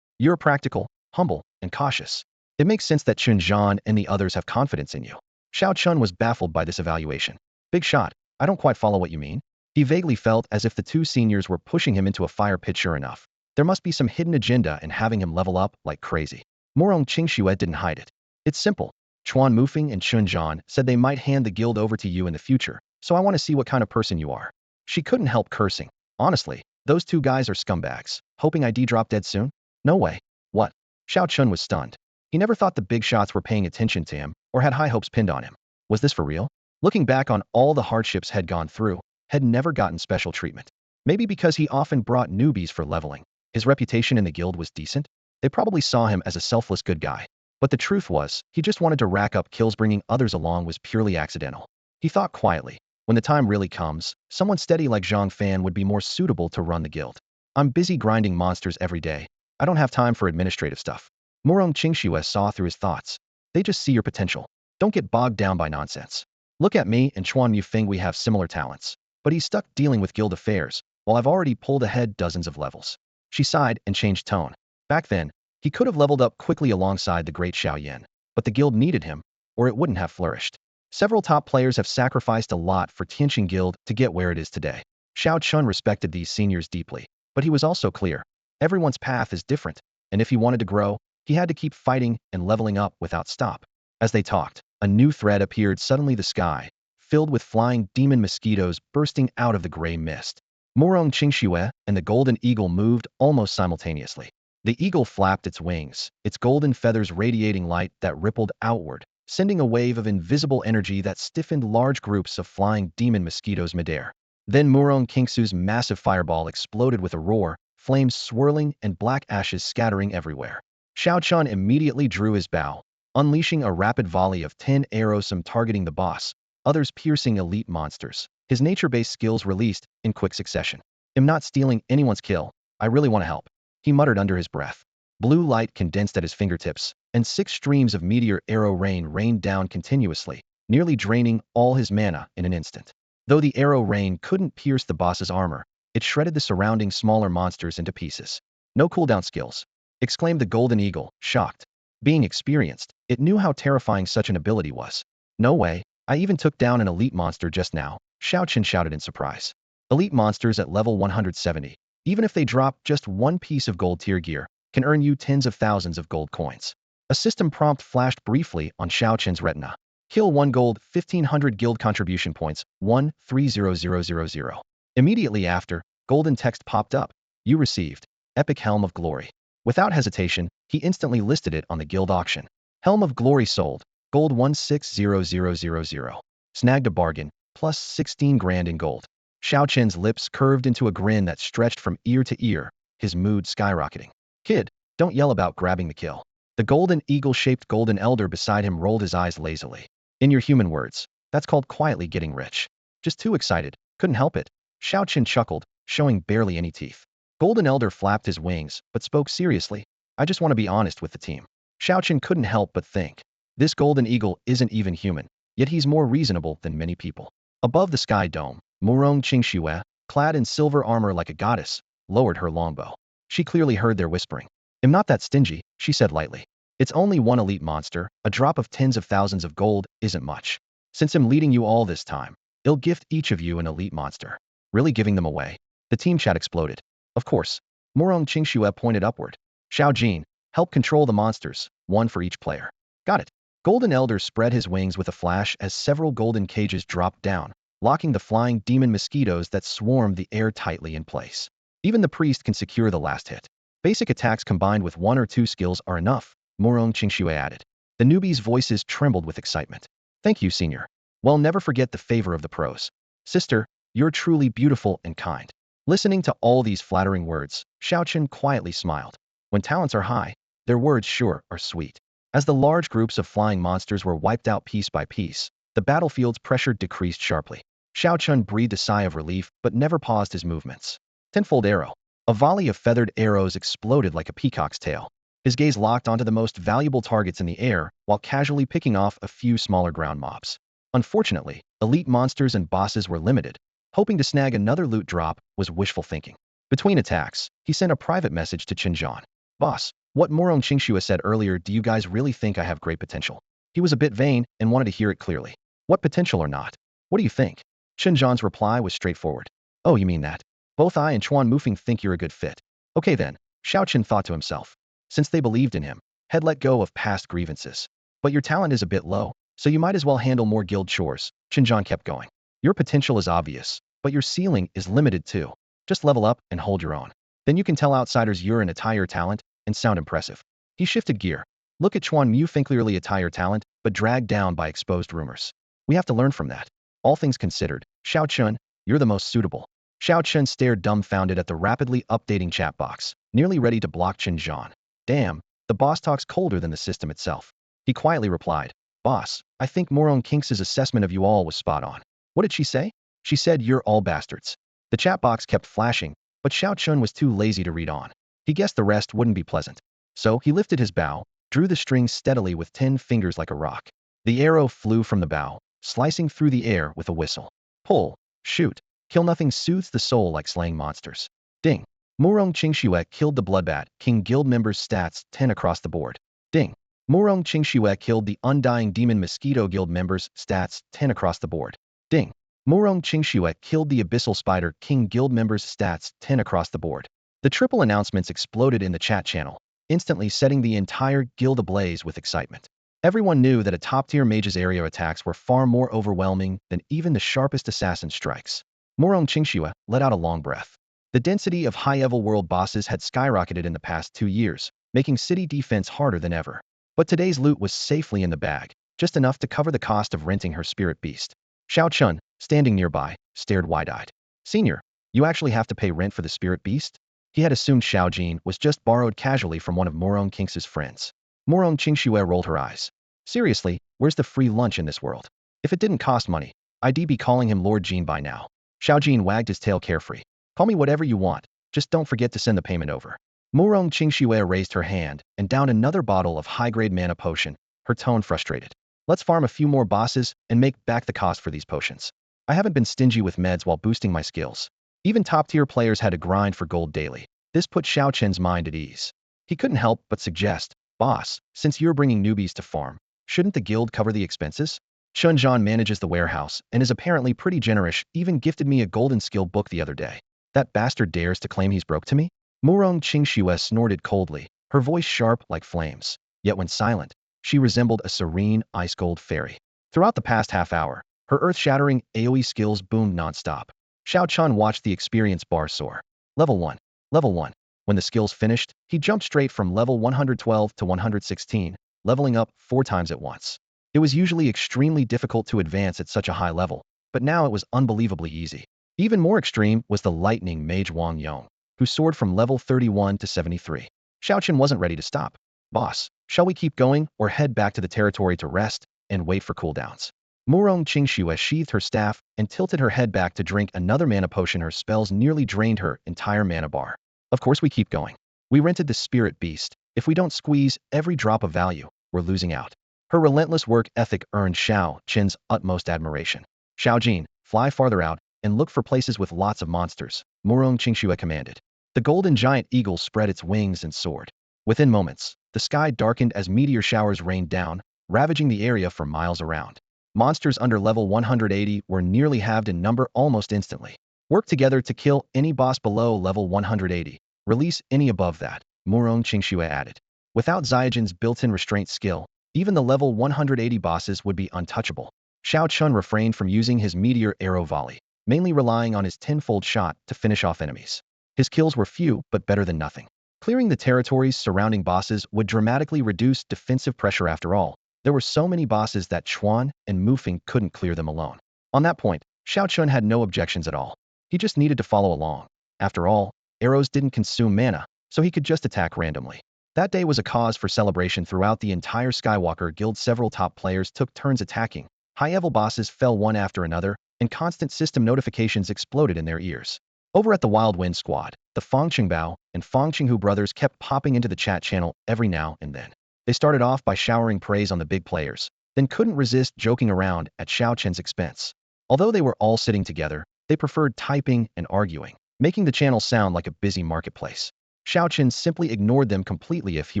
You're practical, humble, and cautious. It makes sense that Chun Zhan and the others have confidence in you. Xiao Chun was baffled by this evaluation. Big shot, I don't quite follow what you mean. He vaguely felt as if the two seniors were pushing him into a fire pit. Sure enough, there must be some hidden agenda in having him level up like crazy. Murong Qingxue didn't hide it. It's simple. Chuan Mufeng and Chun Zhan said they might hand the guild over to you in the future, so I want to see what kind of person you are. She couldn't help cursing. Honestly, those two guys are scumbags. Hoping I'd drop dead soon? No way. What? Xiao Chun was stunned. He never thought the big shots were paying attention to him, or had high hopes pinned on him. Was this for real? Looking back on all the hardships he'd gone through, had never gotten special treatment. Maybe because he often brought newbies for leveling. His reputation in the guild was decent. They probably saw him as a selfless good guy. But the truth was, he just wanted to rack up kills. Bringing others along was purely accidental. He thought quietly, when the time really comes, someone steady like Zhang Fan would be more suitable to run the guild. I'm busy grinding monsters every day. I don't have time for administrative stuff. Murong Qingxue saw through his thoughts. They just see your potential. Don't get bogged down by nonsense. Look at me and Chuan Yufeng, we have similar talents. But he's stuck dealing with guild affairs, while I've already pulled ahead dozens of levels. She sighed and changed tone. Back then, he could have leveled up quickly alongside the great Xiao Yan, but the guild needed him, or it wouldn't have flourished. Several top players have sacrificed a lot for Tianqing Guild to get where it is today. Xiao Chun respected these seniors deeply, but he was also clear. Everyone's path is different, and if he wanted to grow, he had to keep fighting and leveling up without stop. As they talked, a new thread appeared suddenly, the sky, filled with flying demon mosquitoes bursting out of the gray mist. Morong Qingxue and the golden eagle moved almost simultaneously. The eagle flapped its wings, its golden feathers radiating light that rippled outward, sending a wave of invisible energy that stiffened large groups of flying demon mosquitoes midair. Then Murong Qingxu's massive fireball exploded with a roar, flames swirling and black ashes scattering everywhere. Xiao Chun immediately drew his bow, unleashing a rapid volley of 10 arrows, some targeting the boss, others piercing elite monsters. His nature-based skills released in quick succession. "I'm not stealing anyone's kill. I really want to help," he muttered under his breath. Blue light condensed at his fingertips, and 6 streams of meteor arrow rain rained down continuously, nearly draining all his mana in an instant. Though the arrow rain couldn't pierce the boss's armor, it shredded the surrounding smaller monsters into pieces. "No cooldown skills," exclaimed the golden eagle, shocked. Being experienced, it knew how terrifying such an ability was. "No way, I even took down an elite monster just now," Xiao Chen shouted in surprise. Elite monsters at level 170, even if they drop just one piece of gold tier gear, can earn you tens of thousands of gold coins. A system prompt flashed briefly on Xiao Chen's retina. "Kill 1 gold, 1500 guild contribution points, 130000." Immediately after, golden text popped up. "You received Epic Helm of Glory." Without hesitation, he instantly listed it on the guild auction. Helm of Glory sold, gold 160000. Snagged a bargain, plus 16 grand in gold. Xiao Chen's lips curved into a grin that stretched from ear to ear, his mood skyrocketing. "Kid, don't yell about grabbing the kill." The golden eagle-shaped golden elder beside him rolled his eyes lazily. "In your human words, that's called quietly getting rich." "Just too excited, couldn't help it." Xiao Chen chuckled, showing barely any teeth. Golden elder flapped his wings, but spoke seriously. "I just want to be honest with the team." Xiao Chen couldn't help but think. This golden eagle isn't even human, yet he's more reasonable than many people. Above the sky dome, Murong Qingxue, clad in silver armor like a goddess, lowered her longbow. She clearly heard their whispering. "I'm not that stingy," she said lightly. "It's only one elite monster, a drop of tens of thousands of gold isn't much. Since I'm leading you all this time, I'll gift each of you an elite monster." "Really giving them away?" The team chat exploded. "Of course." Murong Qingxue pointed upward. "Xiao Jin, help control the monsters, 1 for each player." "Got it." Golden Elder spread his wings with a flash as several golden cages dropped down, locking the flying demon mosquitoes that swarmed the air tightly in place. "Even the priest can secure the last hit. Basic attacks combined with 1 or 2 skills are enough," Murong Qingxue added. The newbies' voices trembled with excitement. "Thank you, senior. Well, never forget the favor of the pros. Sister, you're truly beautiful and kind." Listening to all these flattering words, Xiao Chen quietly smiled. When talents are high, their words sure are sweet. As the large groups of flying monsters were wiped out piece by piece, the battlefield's pressure decreased sharply. Xiao Chen breathed a sigh of relief but never paused his movements. Tenfold arrow. A volley of feathered arrows exploded like a peacock's tail. His gaze locked onto the most valuable targets in the air while casually picking off a few smaller ground mobs. Unfortunately, elite monsters and bosses were limited. Hoping to snag another loot drop was wishful thinking. Between attacks, he sent a private message to Qinjian. "Boss, what Morong Qingxue said earlier, do you guys really think I have great potential?" He was a bit vain and wanted to hear it clearly. "What potential or not? What do you think?" Qinjian's reply was straightforward. "Oh, you mean that? Both I and Chuan Mufeng think you're a good fit." "Okay then," Xiao Chen thought to himself. Since they believed in him, had let go of past grievances. "But your talent is a bit low, so you might as well handle more guild chores," Qinjian kept going. "Your potential is obvious, but your ceiling is limited too. Just level up and hold your own. Then you can tell outsiders you're an attire talent and sound impressive." He shifted gear. "Look at Chuan Mufeng, clearly attire talent, but dragged down by exposed rumors. We have to learn from that. All things considered, Xiao Chun, you're the most suitable." Xiao Chun stared dumbfounded at the rapidly updating chat box, nearly ready to block Qinjian. Damn, the boss talks colder than the system itself. He quietly replied, "Boss, I think Morong Kinx's assessment of you all was spot on." "What did she say?" "She said you're all bastards." The chat box kept flashing, but Xiao Chun was too lazy to read on. He guessed the rest wouldn't be pleasant. So he lifted his bow, drew the string steadily with 10 fingers like a rock. The arrow flew from the bow, slicing through the air with a whistle. Pull, shoot, kill, nothing soothes the soul like slaying monsters. Ding. Murong Qingxue killed the Bloodbat King Guild members, stats 10 across the board. Ding. Murong Qingxue killed the Undying Demon Mosquito Guild members, stats 10 across the board. Ding. Murong Qingxue killed the Abyssal Spider King Guild members, stats 10 across the board. The triple announcements exploded in the chat channel, instantly setting the entire guild ablaze with excitement. Everyone knew that a top-tier mage's area attacks were far more overwhelming than even the sharpest assassin strikes. Morong Qingxue let out a long breath. The density of high-level world bosses had skyrocketed in the past 2 years, making city defense harder than ever. But today's loot was safely in the bag, just enough to cover the cost of renting her spirit beast. Xiao Chun, standing nearby, stared wide-eyed. Senior, you actually have to pay rent for the spirit beast? He had assumed Xiao Jin was just borrowed casually from one of Morong Qingxue's friends. Morong Qingxue rolled her eyes. Seriously, where's the free lunch in this world? If it didn't cost money, I'd be calling him Lord Jin by now. Xiao Jin wagged his tail carefree. Call me whatever you want, just don't forget to send the payment over. Morong Qingxue raised her hand and downed another bottle of high-grade mana potion, her tone frustrated. Let's farm a few more bosses and make back the cost for these potions. I haven't been stingy with meds while boosting my skills. Even top-tier players had to grind for gold daily. This put Xiao Chen's mind at ease. He couldn't help but suggest, boss, since you're bringing newbies to farm, shouldn't the guild cover the expenses? Chun Zhan manages the warehouse and is apparently pretty generous, even gifted me a golden skill book the other day. That bastard dares to claim he's broke to me? Morong Qingxue snorted coldly, her voice sharp like flames. Yet when silent, she resembled a serene, ice-cold fairy. Throughout the past half hour, her earth-shattering AoE skills boomed non-stop. Xiao Chun watched the experience bar soar. Level 1. Level 1. When the skills finished, he jumped straight from level 112 to 116, leveling up 4 times at once. It was usually extremely difficult to advance at such a high level, but now it was unbelievably easy. Even more extreme was the lightning mage Wang Yong, who soared from level 31 to 73. Xiao Chun wasn't ready to stop. Boss, shall we keep going or head back to the territory to rest and wait for cooldowns? Morong Qingxue sheathed her staff and tilted her head back to drink another mana potion. Her spells nearly drained her entire mana bar. Of course we keep going. We rented the spirit beast. If we don't squeeze every drop of value, we're losing out. Her relentless work ethic earned Xiao Chen's utmost admiration. Xiao Jin, fly farther out and look for places with lots of monsters, Morong Qingxue commanded. The golden giant eagle spread its wings and soared. Within moments, the sky darkened as meteor showers rained down, ravaging the area for miles around. Monsters under level 180 were nearly halved in number almost instantly. Work together to kill any boss below level 180. Release any above that, Morong Qingxue added. Without Xiaojin's built-in restraint skill, even the level 180 bosses would be untouchable. Xiao Chun refrained from using his meteor arrow volley, mainly relying on his tenfold shot to finish off enemies. His kills were few, but better than nothing. Clearing the territories surrounding bosses would dramatically reduce defensive pressure after all. There were so many bosses that Chuan and Mufeng couldn't clear them alone. On that point, Xiao Chun had no objections at all. He just needed to follow along. After all, arrows didn't consume mana, so he could just attack randomly. That day was a cause for celebration throughout the entire Skywalker Guild. Several top players took turns attacking. High-level bosses fell one after another, and constant system notifications exploded in their ears. Over at the Wild Wind Squad, the Fang Qingbao and Fang Qinghu brothers kept popping into the chat channel every now and then. They started off by showering praise on the big players, then couldn't resist joking around at Xiao Chen's expense. Although they were all sitting together, they preferred typing and arguing, making the channel sound like a busy marketplace. Xiao Chen simply ignored them completely if he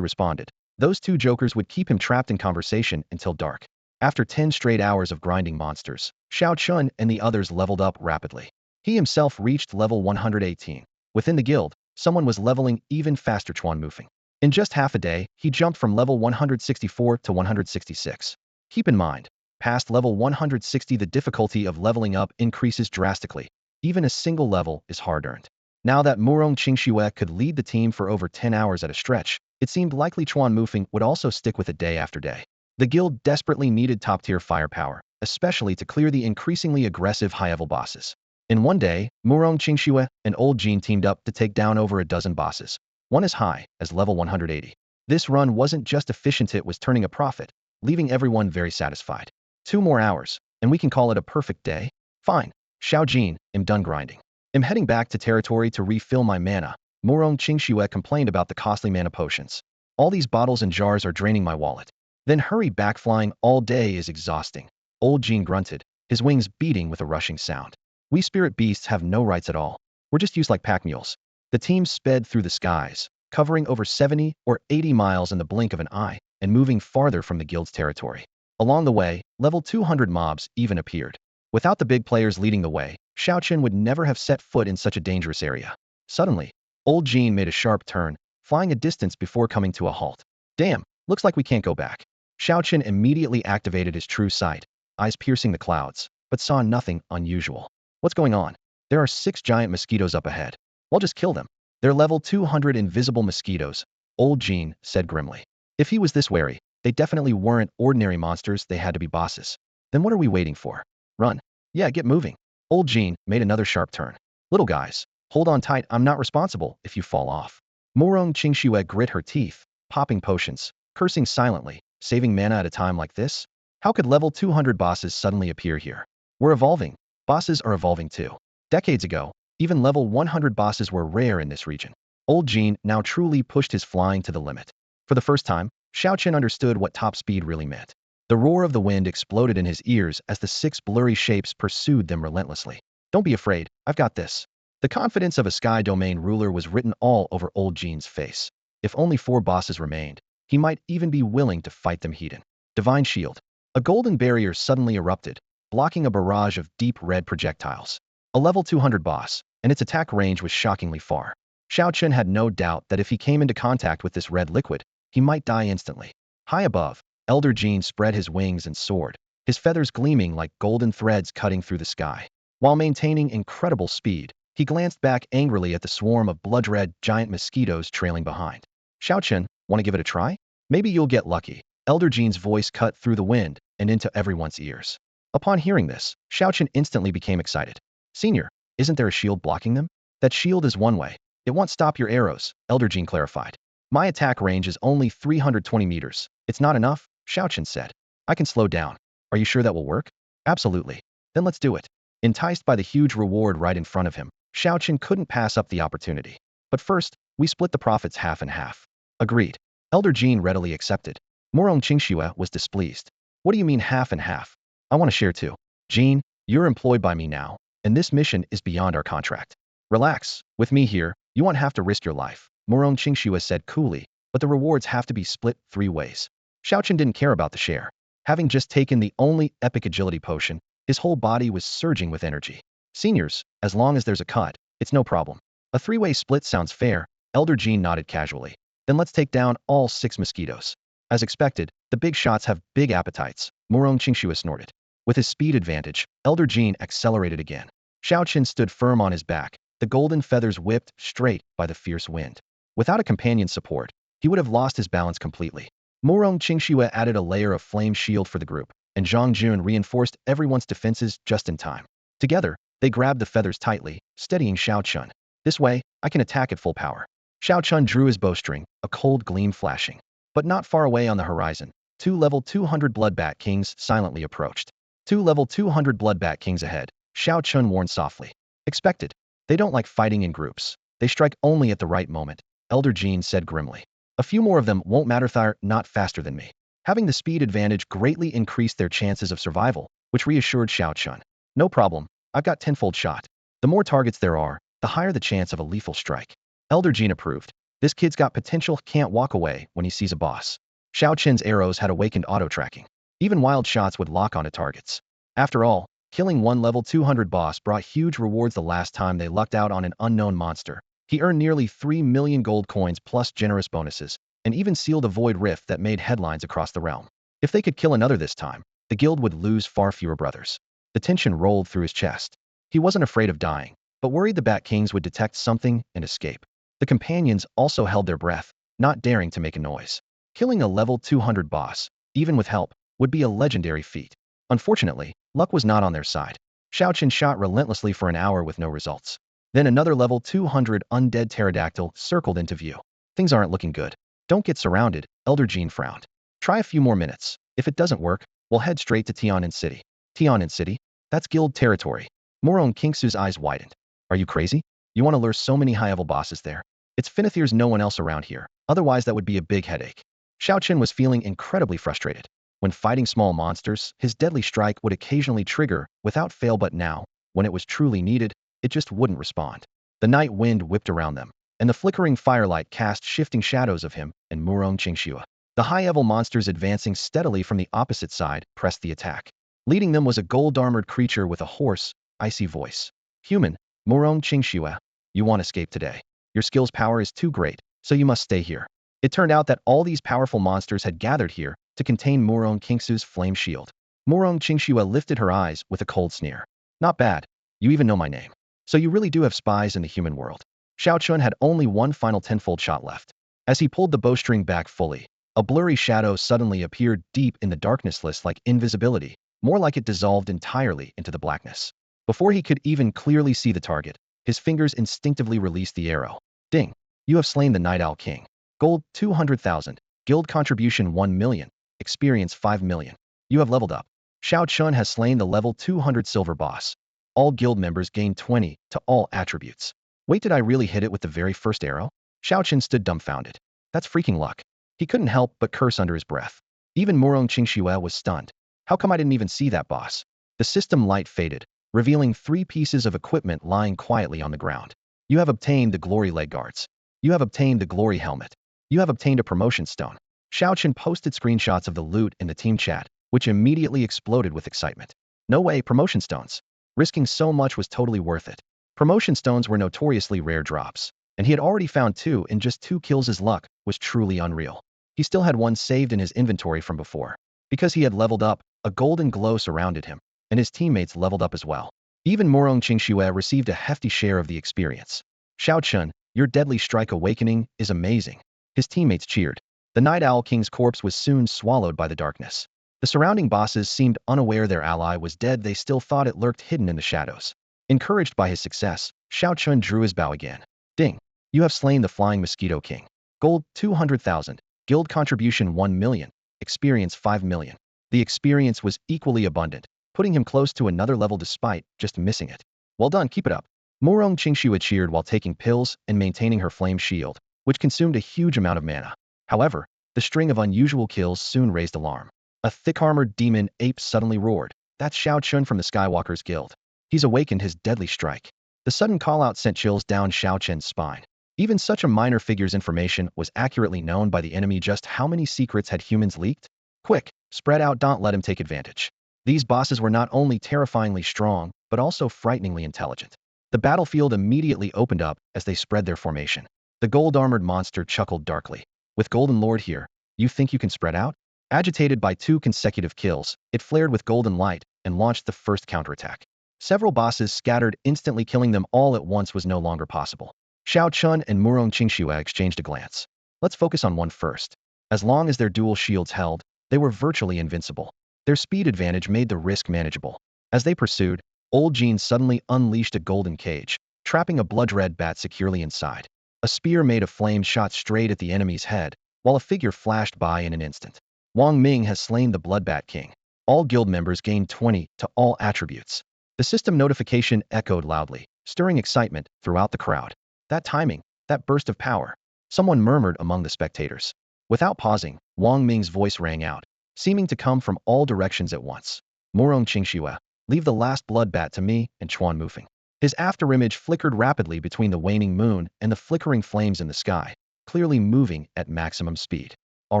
responded. Those two jokers would keep him trapped in conversation until dark. After 10 straight hours of grinding monsters, Xiao Chun and the others leveled up rapidly. He himself reached level 118. Within the guild, someone was leveling even faster. Chuan Mufeng. In just half a day, he jumped from level 164 to 166. Keep in mind, past level 160 the difficulty of leveling up increases drastically. Even a single level is hard-earned. Now that Morong Qingxue could lead the team for over 10 hours at a stretch, it seemed likely Chuan Mufeng would also stick with it day after day. The guild desperately needed top-tier firepower, especially to clear the increasingly aggressive high-level bosses. In one day, Morong Qingxue and Old Jin teamed up to take down over a dozen bosses. One as high as level 180. This run wasn't just efficient, it was turning a profit, leaving everyone very satisfied. 2 more hours, and we can call it a perfect day? Fine. Xiao Jin, I'm done grinding. I'm heading back to territory to refill my mana. Morong Qingxue complained about the costly mana potions. All these bottles and jars are draining my wallet. Then hurry back, flying all day is exhausting. Old Jin grunted, his wings beating with a rushing sound. We spirit beasts have no rights at all. We're just used like pack mules. The team sped through the skies, covering over 70 or 80 miles in the blink of an eye, and moving farther from the guild's territory. Along the way, level 200 mobs even appeared. Without the big players leading the way, Xiao Chen would never have set foot in such a dangerous area. Suddenly, Old Jean made a sharp turn, flying a distance before coming to a halt. Damn, looks like we can't go back. Xiaochen immediately activated his true sight, eyes piercing the clouds, but saw nothing unusual. What's going on? There are 6 giant mosquitoes up ahead. We'll just kill them. They're level 200 invisible mosquitoes, Old Jean said grimly. If he was this wary, they definitely weren't ordinary monsters, they had to be bosses. Then what are we waiting for? Run. Yeah, get moving. Old Jean made another sharp turn. Little guys, hold on tight, I'm not responsible if you fall off. Morong Qingxue grit her teeth, popping potions, cursing silently, saving mana at a time like this? How could level 200 bosses suddenly appear here? We're evolving. Bosses are evolving too. Decades ago, even level 100 bosses were rare in this region. Old Jean now truly pushed his flying to the limit. For the first time, Xiaochen understood what top speed really meant. The roar of the wind exploded in his ears as the 6 blurry shapes pursued them relentlessly. Don't be afraid, I've got this. The confidence of a sky domain ruler was written all over Old Jean's face. If only 4 bosses remained, he might even be willing to fight them heat in. Divine Shield. A golden barrier suddenly erupted, blocking a barrage of deep red projectiles. A level 200 boss, and its attack range was shockingly far. Xiaochen had no doubt that if he came into contact with this red liquid, he might die instantly. High above, Elder Jean spread his wings and soared, his feathers gleaming like golden threads cutting through the sky. While maintaining incredible speed, he glanced back angrily at the swarm of blood-red giant mosquitoes trailing behind. Xiaochen, want to give it a try? Maybe you'll get lucky. Elder Jean's voice cut through the wind and into everyone's ears. Upon hearing this, Xiaochen instantly became excited. Senior, isn't there a shield blocking them? That shield is one way. It won't stop your arrows, Elder Jean clarified. My attack range is only 320 meters. It's not enough, Xiaochen said. I can slow down. Are you sure that will work? Absolutely. Then let's do it. Enticed by the huge reward right in front of him, Xiaochen couldn't pass up the opportunity. But first, we split the profits half and half. Agreed. Elder Jean readily accepted. Morong Qingxue was displeased. What do you mean half and half? I want to share too. Jean, you're employed by me now, and this mission is beyond our contract. Relax. With me here, you won't have to risk your life, Morong Qingxue said coolly, but the rewards have to be split 3 ways. Xiaochen didn't care about the share. Having just taken the only epic agility potion, his whole body was surging with energy. Seniors, as long as there's a cut, it's no problem. A 3-way split sounds fair, Elder Jean nodded casually. Then let's take down all 6 mosquitoes. As expected, the big shots have big appetites, Morong Qingxue snorted. With his speed advantage, Elder Jean accelerated again. Xiaochen stood firm on his back, the golden feathers whipped straight by the fierce wind. Without a companion's support, he would have lost his balance completely. Morong Qingxue added a layer of flame shield for the group, and Zhang Jun reinforced everyone's defenses just in time. Together, they grabbed the feathers tightly, steadying Xiaochen. This way, I can attack at full power. Xiaochen drew his bowstring, a cold gleam flashing. But not far away on the horizon, 2 level 200 Bloodbat Kings silently approached. 2 level 200 Bloodbat Kings ahead, Xiaochen warned softly. Expected. They don't like fighting in groups. They strike only at the right moment, Elder Jean said grimly. A few more of them won't matter, they're not faster than me. Having the speed advantage greatly increased their chances of survival, which reassured Xiaochen. No problem, I've got tenfold shot. The more targets there are, the higher the chance of a lethal strike. Elder Jean approved. This kid's got potential, can't walk away when he sees a boss. Xiaochen's arrows had awakened auto-tracking. Even wild shots would lock onto targets. After all, killing one level 200 boss brought huge rewards the last time they lucked out on an unknown monster. He earned nearly 3 million gold coins plus generous bonuses, and even sealed a void rift that made headlines across the realm. If they could kill another this time, the guild would lose far fewer brothers. The tension rolled through his chest. He wasn't afraid of dying, but worried the Bat Kings would detect something and escape. The companions also held their breath, not daring to make a noise. Killing a level 200 boss, even with help, would be a legendary feat. Unfortunately, luck was not on their side. Xiaochen shot relentlessly for an hour with no results. Then another level 200 undead pterodactyl circled into view. Things aren't looking good. Don't get surrounded, Elder Jean frowned. Try a few more minutes. If it doesn't work, we'll head straight to Tianan City. Tianan City? That's guild territory. Morong Qingxue's eyes widened. Are you crazy? You want to lure so many high-level bosses there? It's Finith, there's no one else around here. Otherwise that would be a big headache. Xiaochen was feeling incredibly frustrated. When fighting small monsters, his deadly strike would occasionally trigger, without fail, but now, when it was truly needed, it just wouldn't respond. The night wind whipped around them, and the flickering firelight cast shifting shadows of him and Morong Qingxue. The high-level monsters advancing steadily from the opposite side pressed the attack. Leading them was a gold-armored creature with a hoarse, icy voice. Human, Morong Qingxue, you won't escape today. Your skill's power is too great, so you must stay here. It turned out that all these powerful monsters had gathered here to contain Murong Qingsu's flame shield. Murong Qingxue lifted her eyes with a cold sneer. Not bad. You even know my name. So you really do have spies in the human world. Xiao Chun had only one final tenfold shot left. As he pulled the bowstring back fully, a blurry shadow suddenly appeared deep in the darkness, less like invisibility, more like it dissolved entirely into the blackness. Before he could even clearly see the target, his fingers instinctively released the arrow. Ding! You have slain the Night Owl King. Gold 200,000. Guild contribution 1 million. Experience 5 million. You have leveled up. Xiao Chun has slain the level 200 silver boss. All guild members gain 20 to all attributes. Wait, did I really hit it with the very first arrow? Xiao Chun stood dumbfounded. That's freaking luck. He couldn't help but curse under his breath. Even Murong Qingxue was stunned. How come I didn't even see that boss? The system light faded, revealing 3 pieces of equipment lying quietly on the ground. You have obtained the glory leg guards. You have obtained the glory helmet. You have obtained a promotion stone. Xiao Chun posted screenshots of the loot in the team chat, which immediately exploded with excitement. No way, promotion stones. Risking so much was totally worth it. Promotion stones were notoriously rare drops, and he had already found 2 in just 2 kills. His luck was truly unreal. He still had 1 saved in his inventory from before. Because he had leveled up, a golden glow surrounded him, and his teammates leveled up as well. Even Murong Qingxue received a hefty share of the experience. Xiao Chun, your deadly strike awakening is amazing. His teammates cheered. The Night Owl King's corpse was soon swallowed by the darkness. The surrounding bosses seemed unaware their ally was dead. They still thought it lurked hidden in the shadows. Encouraged by his success, Xiao Chun drew his bow again. Ding! You have slain the Flying Mosquito King. Gold 200,000. Guild contribution 1 million. Experience 5 million. The experience was equally abundant, putting him close to another level despite just missing it. Well done, keep it up. Murong Qingxue cheered while taking pills and maintaining her flame shield, which consumed a huge amount of mana. However, the string of unusual kills soon raised alarm. A thick-armored demon ape suddenly roared. That's Xiao Chun from the Skywalker's Guild. He's awakened his deadly strike. The sudden call-out sent chills down Xiao Chun's spine. Even such a minor figure's information was accurately known by the enemy. Just how many secrets had humans leaked? Quick, spread out, don't let him take advantage. These bosses were not only terrifyingly strong, but also frighteningly intelligent. The battlefield immediately opened up as they spread their formation. The gold-armored monster chuckled darkly. With Golden Lord here, you think you can spread out? Agitated by 2 consecutive kills, it flared with golden light and launched the first counterattack. Several bosses scattered, instantly killing them all at once was no longer possible. Xiao Chun and Murong Qingxue exchanged a glance. Let's focus on one first. As long as their dual shields held, they were virtually invincible. Their speed advantage made the risk manageable. As they pursued, Old Jean suddenly unleashed a golden cage, trapping a blood-red bat securely inside. A spear made of flame shot straight at the enemy's head, while a figure flashed by in an instant. Wang Ming has slain the Bloodbat King. All guild members gained 20 to all attributes. The system notification echoed loudly, stirring excitement throughout the crowd. That timing, that burst of power. Someone murmured among the spectators. Without pausing, Wang Ming's voice rang out, seeming to come from all directions at once. Murong Qingxue, leave the last bloodbat to me and Chuan Mufeng. His afterimage flickered rapidly between the waning moon and the flickering flames in the sky, clearly moving at maximum speed. All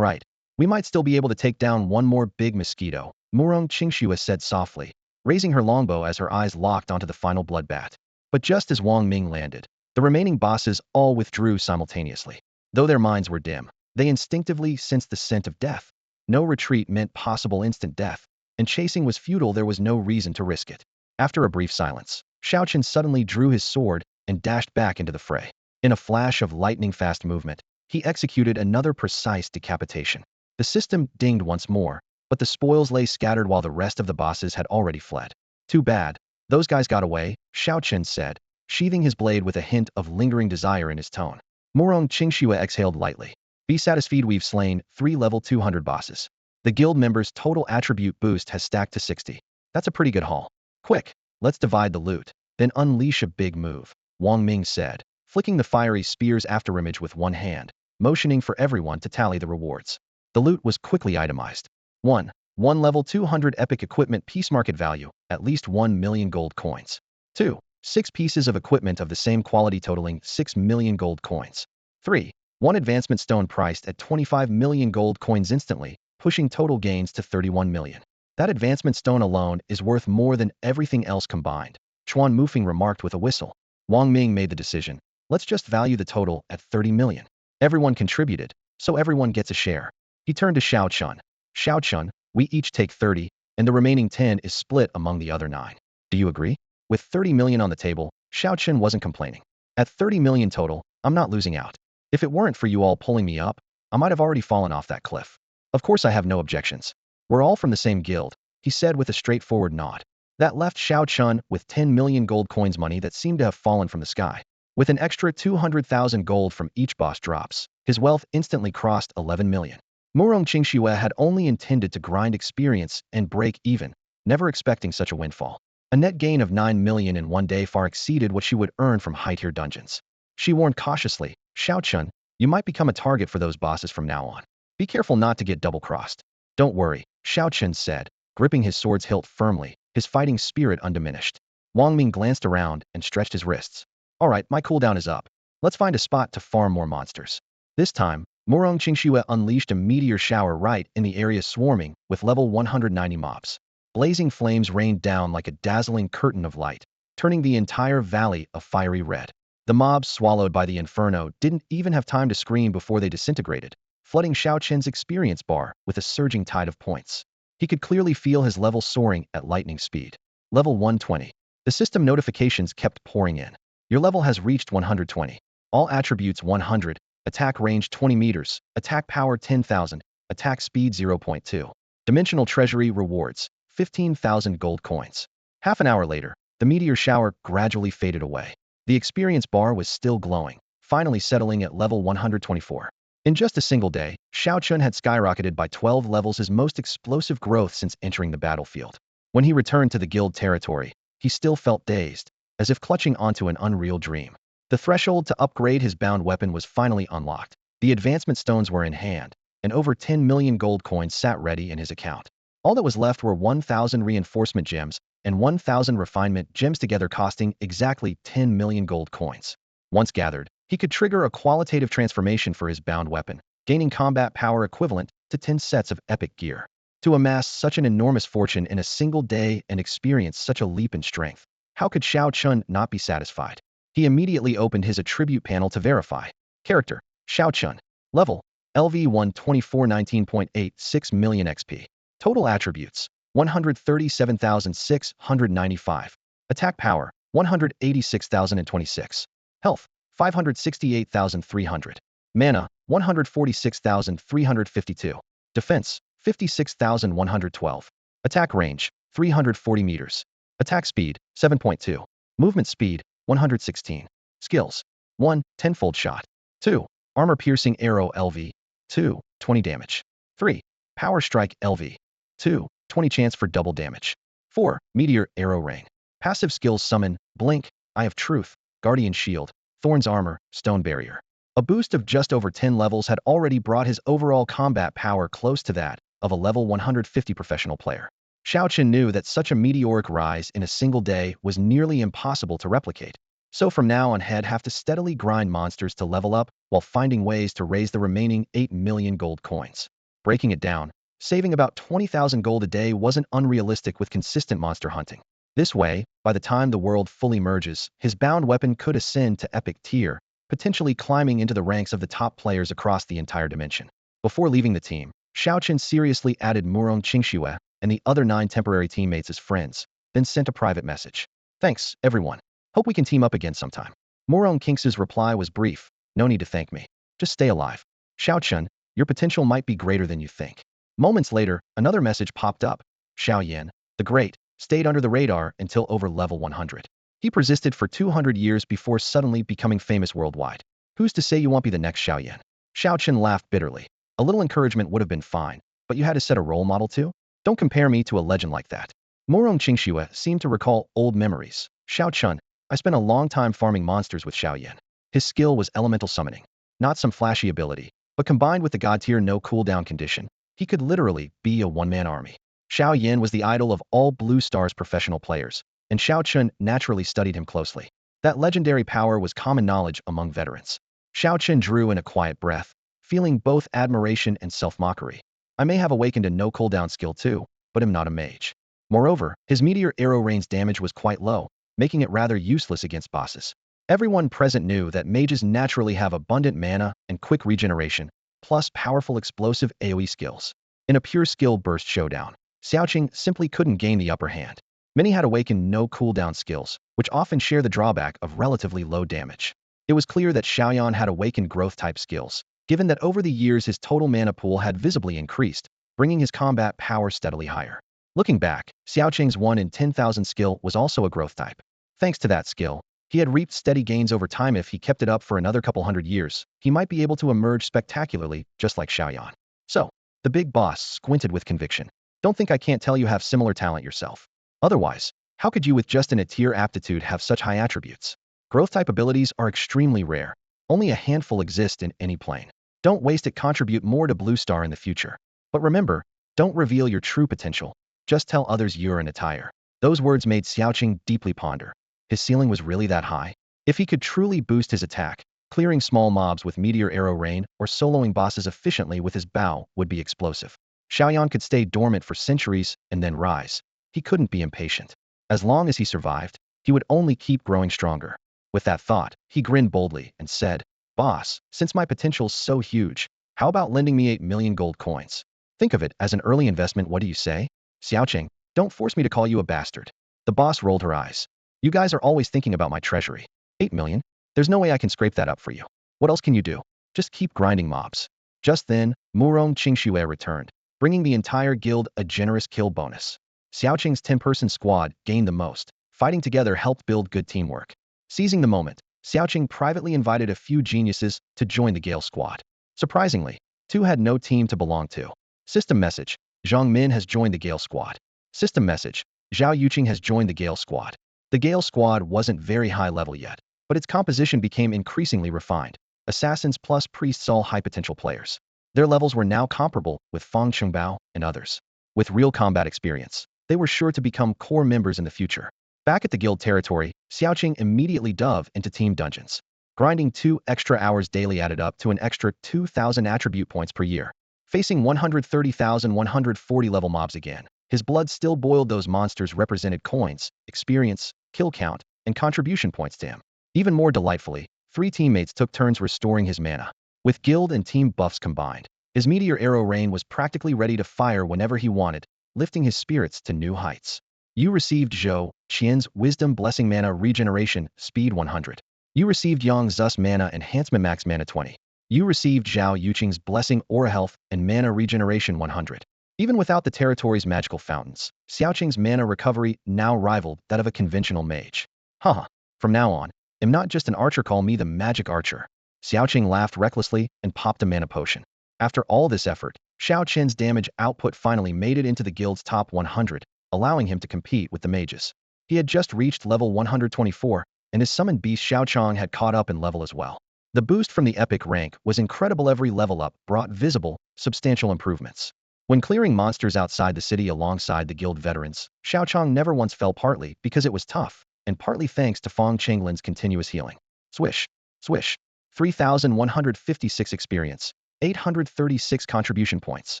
right, we might still be able to take down one more big mosquito, Murong Qingxue said softly, raising her longbow as her eyes locked onto the final bloodbat. But just as Wang Ming landed, the remaining bosses all withdrew simultaneously. Though their minds were dim, they instinctively sensed the scent of death. No retreat meant possible instant death, and chasing was futile. There was no reason to risk it. After a brief silence, Xiao Chun suddenly drew his sword and dashed back into the fray. In a flash of lightning-fast movement, he executed another precise decapitation. The system dinged once more, but the spoils lay scattered while the rest of the bosses had already fled. Too bad. Those guys got away, Xiao Chun said, sheathing his blade with a hint of lingering desire in his tone. Murong Qingxue exhaled lightly. Be satisfied, we've slain 3 level 200 bosses. The guild members' total attribute boost has stacked to 60. That's a pretty good haul. Quick, let's divide the loot, then unleash a big move, Wang Ming said, flicking the fiery spear's afterimage with one hand, motioning for everyone to tally the rewards. The loot was quickly itemized. 1 level 200 epic equipment piece, market value, at least 1 million gold coins. 2 6 pieces of equipment of the same quality totaling 6 million gold coins. 3 1 advancement stone priced at 25 million gold coins instantly, pushing total gains to 31 million. That advancement stone alone is worth more than everything else combined, Chuan Mufeng remarked with a whistle. Wang Ming made the decision. Let's just value the total at 30 million. Everyone contributed, so everyone gets a share. He turned to Xiao Chun. Xiao Chun, we each take 30, and the remaining 10 is split among the other 9. Do you agree? With 30 million on the table, Xiao Chun wasn't complaining. At 30 million total, I'm not losing out. If it weren't for you all pulling me up, I might have already fallen off that cliff. Of course I have no objections. We're all from the same guild, he said with a straightforward nod. That left Xiao Chun with 10 million gold coins money that seemed to have fallen from the sky. With an extra 200,000 gold from each boss drops, his wealth instantly crossed 11 million. Murong Qingxue had only intended to grind experience and break even, never expecting such a windfall. A net gain of 9 million in one day far exceeded what she would earn from high-tier dungeons. She warned cautiously, Xiao Chun, you might become a target for those bosses from now on. Be careful not to get double-crossed. Don't worry, Xiao Chun said, gripping his sword's hilt firmly, his fighting spirit undiminished. Wang Ming glanced around and stretched his wrists. All right, my cooldown is up. Let's find a spot to farm more monsters. This time, Murong Qingxue unleashed a meteor shower right in the area swarming with level 190 mobs. Blazing flames rained down like a dazzling curtain of light, turning the entire valley a fiery red. The mobs swallowed by the inferno didn't even have time to scream before they disintegrated, flooding Xiao Chen's experience bar with a surging tide of points. He could clearly feel his level soaring at lightning speed. Level 120. The system notifications kept pouring in. Your level has reached 120. All attributes 100, attack range 20 meters, attack power 10,000, attack speed 0.2. Dimensional treasury rewards, 15,000 gold coins. Half an hour later, the meteor shower gradually faded away. The experience bar was still glowing, finally settling at level 124. In just a single day, Xiao Chun had skyrocketed by 12 levels, his most explosive growth since entering the battlefield. When he returned to the guild territory, he still felt dazed, as if clutching onto an unreal dream. The threshold to upgrade his bound weapon was finally unlocked. The advancement stones were in hand, and over 10 million gold coins sat ready in his account. All that was left were 1,000 reinforcement gems and 1,000 refinement gems, together costing exactly 10 million gold coins. Once gathered, he could trigger a qualitative transformation for his bound weapon, gaining combat power equivalent to 10 sets of epic gear. To amass such an enormous fortune in a single day and experience such a leap in strength, how could Xiao Chun not be satisfied? He immediately opened his attribute panel to verify. Character, Xiao Chun. Level, LV1 2419.86 million XP. Total attributes, 137,695. Attack power, 186,026. Health, 568,300. Mana, 146,352. Defense, 56,112. Attack range, 340 meters. Attack speed, 7.2. Movement speed, 116. Skills, 1. Tenfold shot. 2. Armor-piercing arrow LV. 2. 20 damage. 3. Power strike LV. 2. 20 chance for double damage. 4. Meteor arrow rain. Passive skills summon, blink, eye of truth, guardian shield, thorns armor, stone barrier. A boost of just over 10 levels had already brought his overall combat power close to that of a level 150 professional player. Xiao Chun knew that such a meteoric rise in a single day was nearly impossible to replicate. So from now on he'd have to steadily grind monsters to level up while finding ways to raise the remaining 8 million gold coins. Breaking it down, saving about 20,000 gold a day wasn't unrealistic with consistent monster hunting. This way, by the time the world fully merges, his bound weapon could ascend to epic tier, potentially climbing into the ranks of the top players across the entire dimension. Before leaving the team, Xiao Chun seriously added Murong Qingxue and the other 9 temporary teammates as friends, then sent a private message. Thanks, everyone. Hope we can team up again sometime. Murong Qingxue's reply was brief. No need to thank me. Just stay alive. Xiao Chun, your potential might be greater than you think. Moments later, another message popped up. Xiao Yan, the Great, stayed under the radar until over level 100. He persisted for 200 years before suddenly becoming famous worldwide. Who's to say you won't be the next Xiao Yan? Xiao Chun laughed bitterly. A little encouragement would have been fine, but you had to set a role model too? Don't compare me to a legend like that. Murong Qingxue seemed to recall old memories. Xiao Chun, I spent a long time farming monsters with Xiao Yan. His skill was elemental summoning. Not some flashy ability, but combined with the god tier no cooldown condition, he could literally be a one-man army. Xiao Yan was the idol of all Blue Star's professional players, and Xiao Chun naturally studied him closely. That legendary power was common knowledge among veterans. Xiao Chun drew in a quiet breath, feeling both admiration and self-mockery. I may have awakened a no cooldown skill too, but am not a mage. Moreover, his meteor arrow rain's damage was quite low, making it rather useless against bosses. Everyone present knew that mages naturally have abundant mana and quick regeneration, plus powerful explosive AoE skills. In a pure skill burst showdown, Xiaoqing simply couldn't gain the upper hand. Many had awakened no cooldown skills, which often share the drawback of relatively low damage. It was clear that Xiaoyan had awakened growth-type skills, given that over the years his total mana pool had visibly increased, bringing his combat power steadily higher. Looking back, Xiaoqing's 1 in 10,000 skill was also a growth type. Thanks to that skill, he had reaped steady gains over time. If he kept it up for another couple hundred years, he might be able to emerge spectacularly, just like Xiaoyan. So, the big boss squinted with conviction. Don't think I can't tell you have similar talent yourself. Otherwise, how could you with just an A-tier aptitude have such high attributes? Growth-type abilities are extremely rare. Only a handful exist in any plane. Don't waste it. Contribute more to Blue Star in the future. But remember, don't reveal your true potential. Just tell others you're an attire. Those words made Xiaoqing deeply ponder. His ceiling was really that high? If he could truly boost his attack, clearing small mobs with meteor arrow rain or soloing bosses efficiently with his bow would be explosive. Xiaoyan could stay dormant for centuries and then rise. He couldn't be impatient. As long as he survived, he would only keep growing stronger. With that thought, he grinned boldly and said, "Boss, since my potential's so huge, how about lending me 8 million gold coins? Think of it as an early investment. What do you say?" Xiaoqing, don't force me to call you a bastard. The boss rolled her eyes. You guys are always thinking about my treasury. 8 million? There's no way I can scrape that up for you. What else can you do? Just keep grinding mobs. Just then, Murong Qingxue returned, bringing the entire guild a generous kill bonus. Xiaoqing's 10-person squad gained the most. Fighting together helped build good teamwork. Seizing the moment, Xiaoqing privately invited a few geniuses to join the Gale squad. Surprisingly, 2 had no team to belong to. System message: Zhang Min has joined the Gale squad. System message: Zhao Yuqing has joined the Gale squad. The Gale squad wasn't very high level yet, but its composition became increasingly refined. Assassins plus priests, all high potential players. Their levels were now comparable with Fang Chungbao and others. With real combat experience, they were sure to become core members in the future. Back at the guild territory, Xiaoqing immediately dove into team dungeons. Grinding 2 extra hours daily added up to an extra 2,000 attribute points per year. Facing 130,140 level mobs again, his blood still boiled. Those monsters represented coins, experience, kill count, and contribution points to him. Even more delightfully, 3 teammates took turns restoring his mana. With guild and team buffs combined, his meteor arrow rain was practically ready to fire whenever he wanted, lifting his spirits to new heights. You received Zhou Qian's Wisdom Blessing Mana Regeneration, Speed 100. You received Yang Zus Mana Enhancement Max Mana 20. You received Zhao Yuqing's Blessing Aura Health and Mana Regeneration 100. Even without the territory's magical fountains, Xiaoqing's mana recovery now rivaled that of a conventional mage. Haha, from now on, I'm not just an archer, call me the magic archer. Xiaoqing laughed recklessly and popped a mana potion. After all this effort, Xiao Qin's damage output finally made it into the guild's top 100, allowing him to compete with the mages. He had just reached level 124, and his summoned beast Xiao Chong had caught up in level as well. The boost from the epic rank was incredible. Every level up brought visible, substantial improvements. When clearing monsters outside the city alongside the guild veterans, Xiao Chong never once fell, partly because it was tough, and partly thanks to Fang Qinglin's continuous healing. Swish, swish. 3,156 experience, 836 contribution points.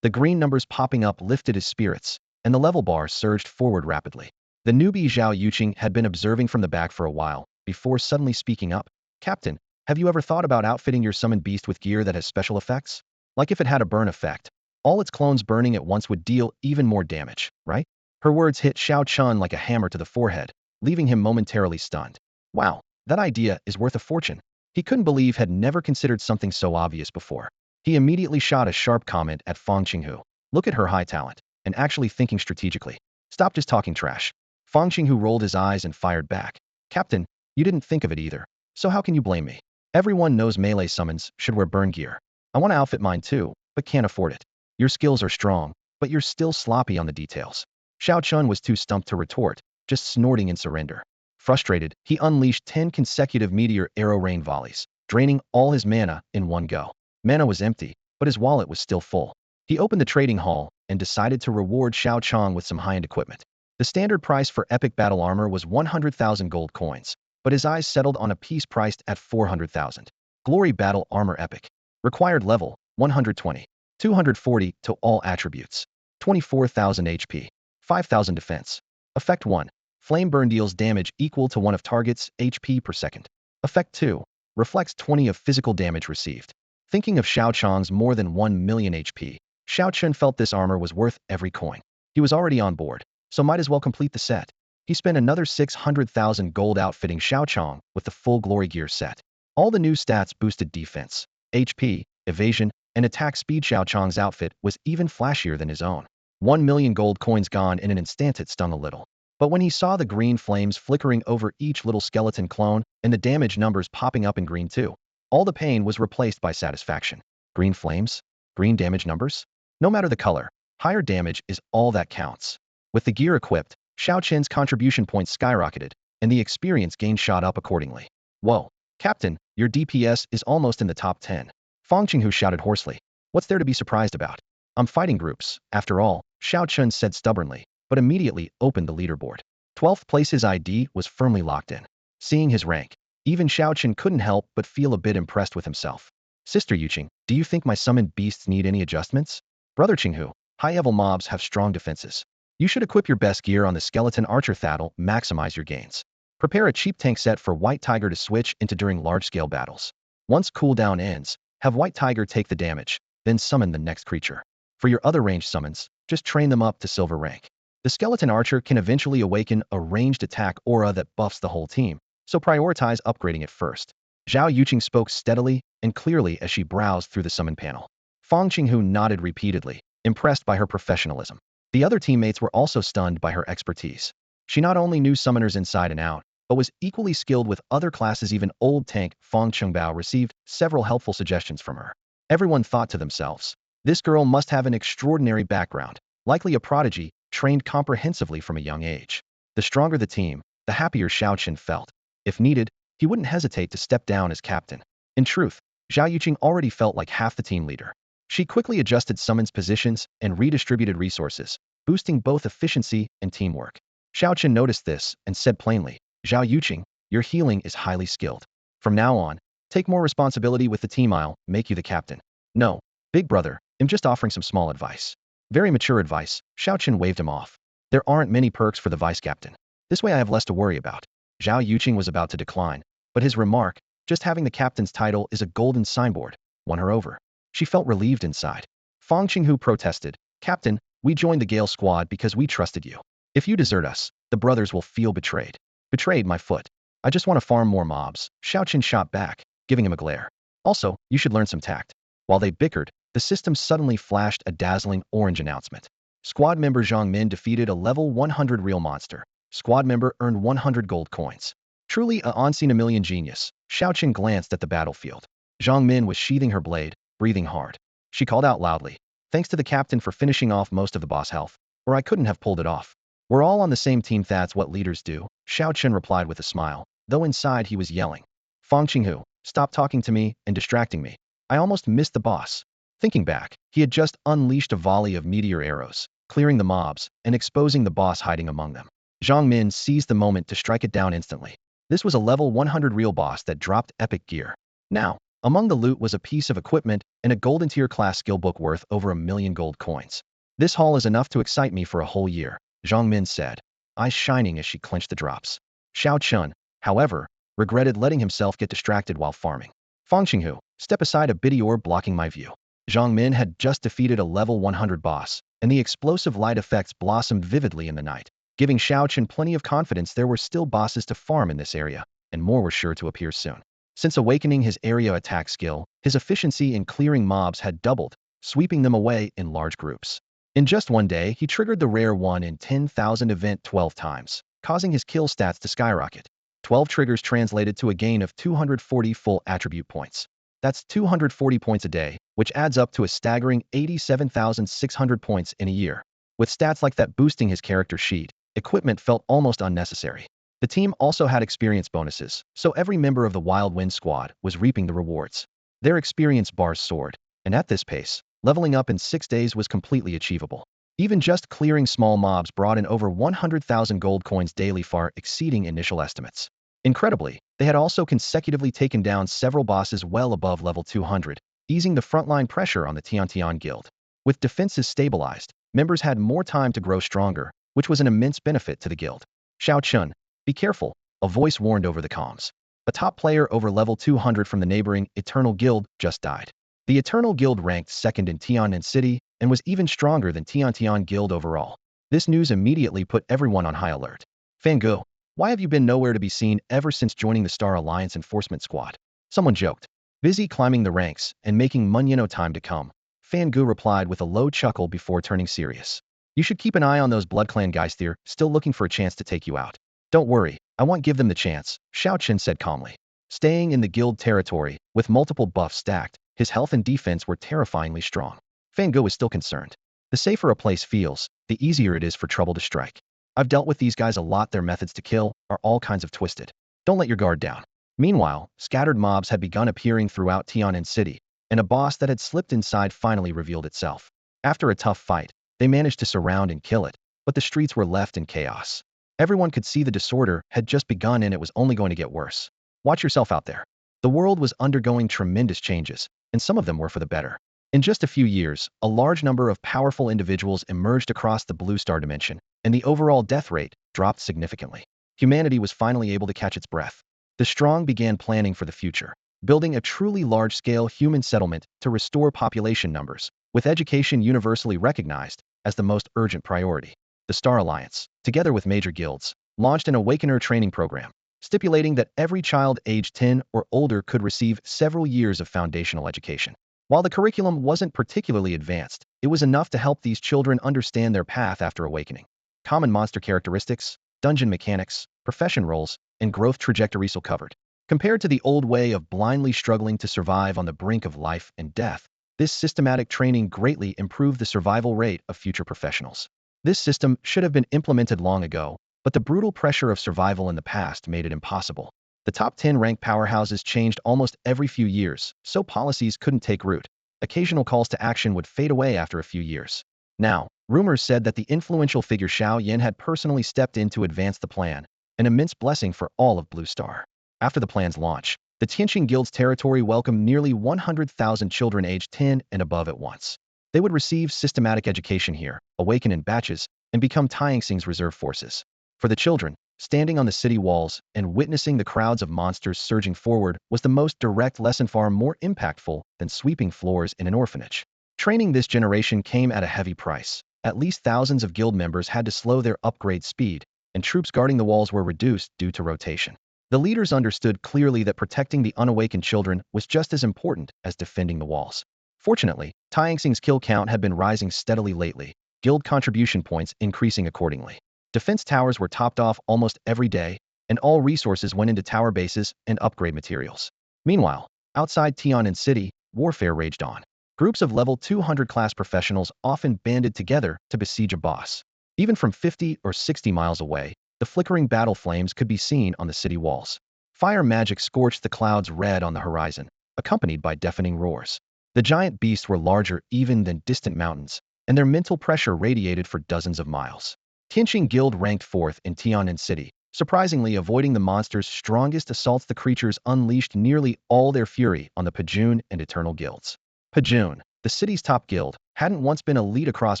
The green numbers popping up lifted his spirits, and the level bar surged forward rapidly. The newbie Zhao Yuqing had been observing from the back for a while, before suddenly speaking up. Captain, have you ever thought about outfitting your summoned beast with gear that has special effects? Like if it had a burn effect, all its clones burning at once would deal even more damage, right? Her words hit Xiao Chun like a hammer to the forehead, leaving him momentarily stunned. Wow, that idea is worth a fortune. He couldn't believe had never considered something so obvious before. He immediately shot a sharp comment at Fang Qinghu. Look at her high talent, and actually thinking strategically. Stop just talking trash. Fang Qinghu rolled his eyes and fired back. Captain, you didn't think of it either. So how can you blame me? Everyone knows melee summons should wear burn gear. I want to outfit mine too, but can't afford it. Your skills are strong, but you're still sloppy on the details. Xiao Chun was too stumped to retort, just snorting in surrender. Frustrated, he unleashed 10 consecutive meteor arrow rain volleys, draining all his mana in one go. Mana was empty, but his wallet was still full. He opened the trading hall and decided to reward Xiao Chong with some high-end equipment. The standard price for epic battle armor was 100,000 gold coins, but his eyes settled on a piece priced at 400,000. Glory Battle Armor Epic. Required level, 120. 240 to all attributes. 24,000 HP. 5,000 defense. Effect 1. Flame burn deals damage equal to 1 of target's HP per second. Effect 2. Reflects 20 of physical damage received. Thinking of Xiao Chang's more than 1 million HP, Xiao Chun felt this armor was worth every coin. He was already on board, so might as well complete the set. He spent another 600,000 gold outfitting Xiao Chang with the full glory gear set. All the new stats boosted defense, HP, evasion, and attack speed. Xiao Chang's outfit was even flashier than his own. 1 million gold coins gone in an instant. It stung a little. But when he saw the green flames flickering over each little skeleton clone and the damage numbers popping up in green too, all the pain was replaced by satisfaction. Green flames? Green damage numbers? No matter the color, higher damage is all that counts. With the gear equipped, Xiao Qin's contribution points skyrocketed, and the experience gain shot up accordingly. Whoa, Captain, your DPS is almost in the top 10. Fang Qinghu shouted hoarsely. What's there to be surprised about? I'm fighting groups, after all, Xiao Chun said stubbornly, but immediately opened the leaderboard. 12th place. His ID was firmly locked in. Seeing his rank, even Xiao Chun couldn't help but feel a bit impressed with himself. Sister Yuqing, do you think my summoned beasts need any adjustments? Brother Qinghu, high-level mobs have strong defenses. You should equip your best gear on the skeleton archer. That'll maximize your gains. Prepare a cheap tank set for White Tiger to switch into during large-scale battles. Once cooldown ends, have White Tiger take the damage, then summon the next creature. For your other ranged summons, just train them up to silver rank. The skeleton archer can eventually awaken a ranged attack aura that buffs the whole team, so prioritize upgrading it first. Zhao Yuqing spoke steadily and clearly as she browsed through the summon panel. Fang Qinghu nodded repeatedly, impressed by her professionalism. The other teammates were also stunned by her expertise. She not only knew summoners inside and out, but was equally skilled with other classes. Even old tank Fang Chungbao received several helpful suggestions from her. Everyone thought to themselves, this girl must have an extraordinary background, likely a prodigy, trained comprehensively from a young age. The stronger the team, the happier Xiao Qin felt. If needed, he wouldn't hesitate to step down as captain. In truth, Zhao Yuqing already felt like half the team leader. She quickly adjusted summons positions and redistributed resources, boosting both efficiency and teamwork. Xiao Qin noticed this and said plainly, Zhao Yuqing, your healing is highly skilled. From now on, take more responsibility with the team. I'll make you the captain. No, big brother, I'm just offering some small advice. Very mature advice. Xiao Qin waved him off. There aren't many perks for the vice captain. This way I have less to worry about. Zhao Yuqing was about to decline, but his remark, just having the captain's title is a golden signboard, won her over. She felt relieved inside. Fang Qinghu protested, Captain, we joined the Gale squad because we trusted you. If you desert us, the brothers will feel betrayed. Betrayed, my foot. I just want to farm more mobs, Xiao Qin shot back, giving him a glare. Also, you should learn some tact. While they bickered, the system suddenly flashed a dazzling orange announcement. Squad member Zhang Min defeated a level 100 real monster. Squad member earned 100 gold coins. Truly a unseen a million genius. Xiao Qin glanced at the battlefield. Zhang Min was sheathing her blade, breathing hard. She called out loudly, thanks to the captain for finishing off most of the boss health, or I couldn't have pulled it off. We're all on the same team, that's what leaders do, Xiao Qin replied with a smile, though inside he was yelling. Fang Qinghu, stop talking to me and distracting me. I almost missed the boss. Thinking back, he had just unleashed a volley of meteor arrows, clearing the mobs and exposing the boss hiding among them. Zhang Min seized the moment to strike it down instantly. This was a level 100 real boss that dropped epic gear. Now, among the loot was a piece of equipment and a golden tier class skill book worth over 1 million gold coins. This haul is enough to excite me for a whole year, Zhang Min said, eyes shining as she clenched the drops. Xiao Chun, however, regretted letting himself get distracted while farming. Fang Qinghu, step aside, a bitty orb blocking my view. Zhang Min had just defeated a level 100 boss, and the explosive light effects blossomed vividly in the night, giving Xiao Qin plenty of confidence there were still bosses to farm in this area, and more were sure to appear soon. Since awakening his area attack skill, his efficiency in clearing mobs had doubled, sweeping them away in large groups. In just one day, he triggered the rare 1 in 10,000 event 12 times, causing his kill stats to skyrocket. 12 triggers translated to a gain of 240 full attribute points. That's 240 points a day, which adds up to a staggering 87,600 points in a year. With stats like that boosting his character sheet, equipment felt almost unnecessary. The team also had experience bonuses, so every member of the Wild Wind squad was reaping the rewards. Their experience bars soared, and at this pace, leveling up in 6 days was completely achievable. Even just clearing small mobs brought in over 100,000 gold coins daily, far exceeding initial estimates. Incredibly, they had also consecutively taken down several bosses well above level 200, easing the frontline pressure on the Tiantian Guild. With defenses stabilized, members had more time to grow stronger, which was an immense benefit to the guild. Xiao Chun, be careful, a voice warned over the comms. A top player over level 200 from the neighboring Eternal Guild just died. The Eternal Guild ranked second in Tian'an City and was even stronger than Tian Guild overall. This news immediately put everyone on high alert. Fangu, why have you been nowhere to be seen ever since joining the Star Alliance Enforcement Squad? Someone joked. Busy climbing the ranks and making Munyano time to come. Fangu replied with a low chuckle before turning serious. You should keep an eye on those Blood Clan guys there, still looking for a chance to take you out. Don't worry, I won't give them the chance, Xiaochen said calmly. Staying in the guild territory, with multiple buffs stacked, his health and defense were terrifyingly strong. Fangu was still concerned. The safer a place feels, the easier it is for trouble to strike. I've dealt with these guys a lot. Their methods to kill are all kinds of twisted. Don't let your guard down. Meanwhile, scattered mobs had begun appearing throughout Tian'an City, and a boss that had slipped inside finally revealed itself. After a tough fight, they managed to surround and kill it, but the streets were left in chaos. Everyone could see the disorder had just begun and it was only going to get worse. Watch yourself out there. The world was undergoing tremendous changes, and some of them were for the better. In just a few years, a large number of powerful individuals emerged across the Blue Star dimension, and the overall death rate dropped significantly. Humanity was finally able to catch its breath. The strong began planning for the future, building a truly large-scale human settlement to restore population numbers, with education universally recognized as the most urgent priority. The Star Alliance, together with major guilds, launched an Awakener training program, stipulating that every child aged 10 or older could receive several years of foundational education. While the curriculum wasn't particularly advanced, it was enough to help these children understand their path after awakening. Common monster characteristics, dungeon mechanics, profession roles, and growth trajectories all covered. Compared to the old way of blindly struggling to survive on the brink of life and death, this systematic training greatly improved the survival rate of future professionals. This system should have been implemented long ago, but the brutal pressure of survival in the past made it impossible. The top 10 ranked powerhouses changed almost every few years, so policies couldn't take root. Occasional calls to action would fade away after a few years. Now, rumors said that the influential figure Xiao Yan had personally stepped in to advance the plan, an immense blessing for all of Blue Star. After the plan's launch, the Tianqing Guild's territory welcomed nearly 100,000 children aged 10 and above at once. They would receive systematic education here, awaken in batches, and become Taixing's reserve forces. For the children, standing on the city walls and witnessing the crowds of monsters surging forward was the most direct lesson, far more impactful than sweeping floors in an orphanage. Training this generation came at a heavy price. At least thousands of guild members had to slow their upgrade speed, and troops guarding the walls were reduced due to rotation. The leaders understood clearly that protecting the unawakened children was just as important as defending the walls. Fortunately, Taixing's kill count had been rising steadily lately, guild contribution points increasing accordingly. Defense towers were topped off almost every day, and all resources went into tower bases and upgrade materials. Meanwhile, outside Tian'an City, warfare raged on. Groups of level 200 class professionals often banded together to besiege a boss. Even from 50 or 60 miles away, the flickering battle flames could be seen on the city walls. Fire magic scorched the clouds red on the horizon, accompanied by deafening roars. The giant beasts were larger even than distant mountains, and their mental pressure radiated for dozens of miles. Tianqing Guild ranked 4th in Tian'an City, surprisingly avoiding the monster's strongest assaults. The creatures unleashed nearly all their fury on the Pajun and Eternal Guilds. Pajun, the city's top guild, hadn't once been a lead across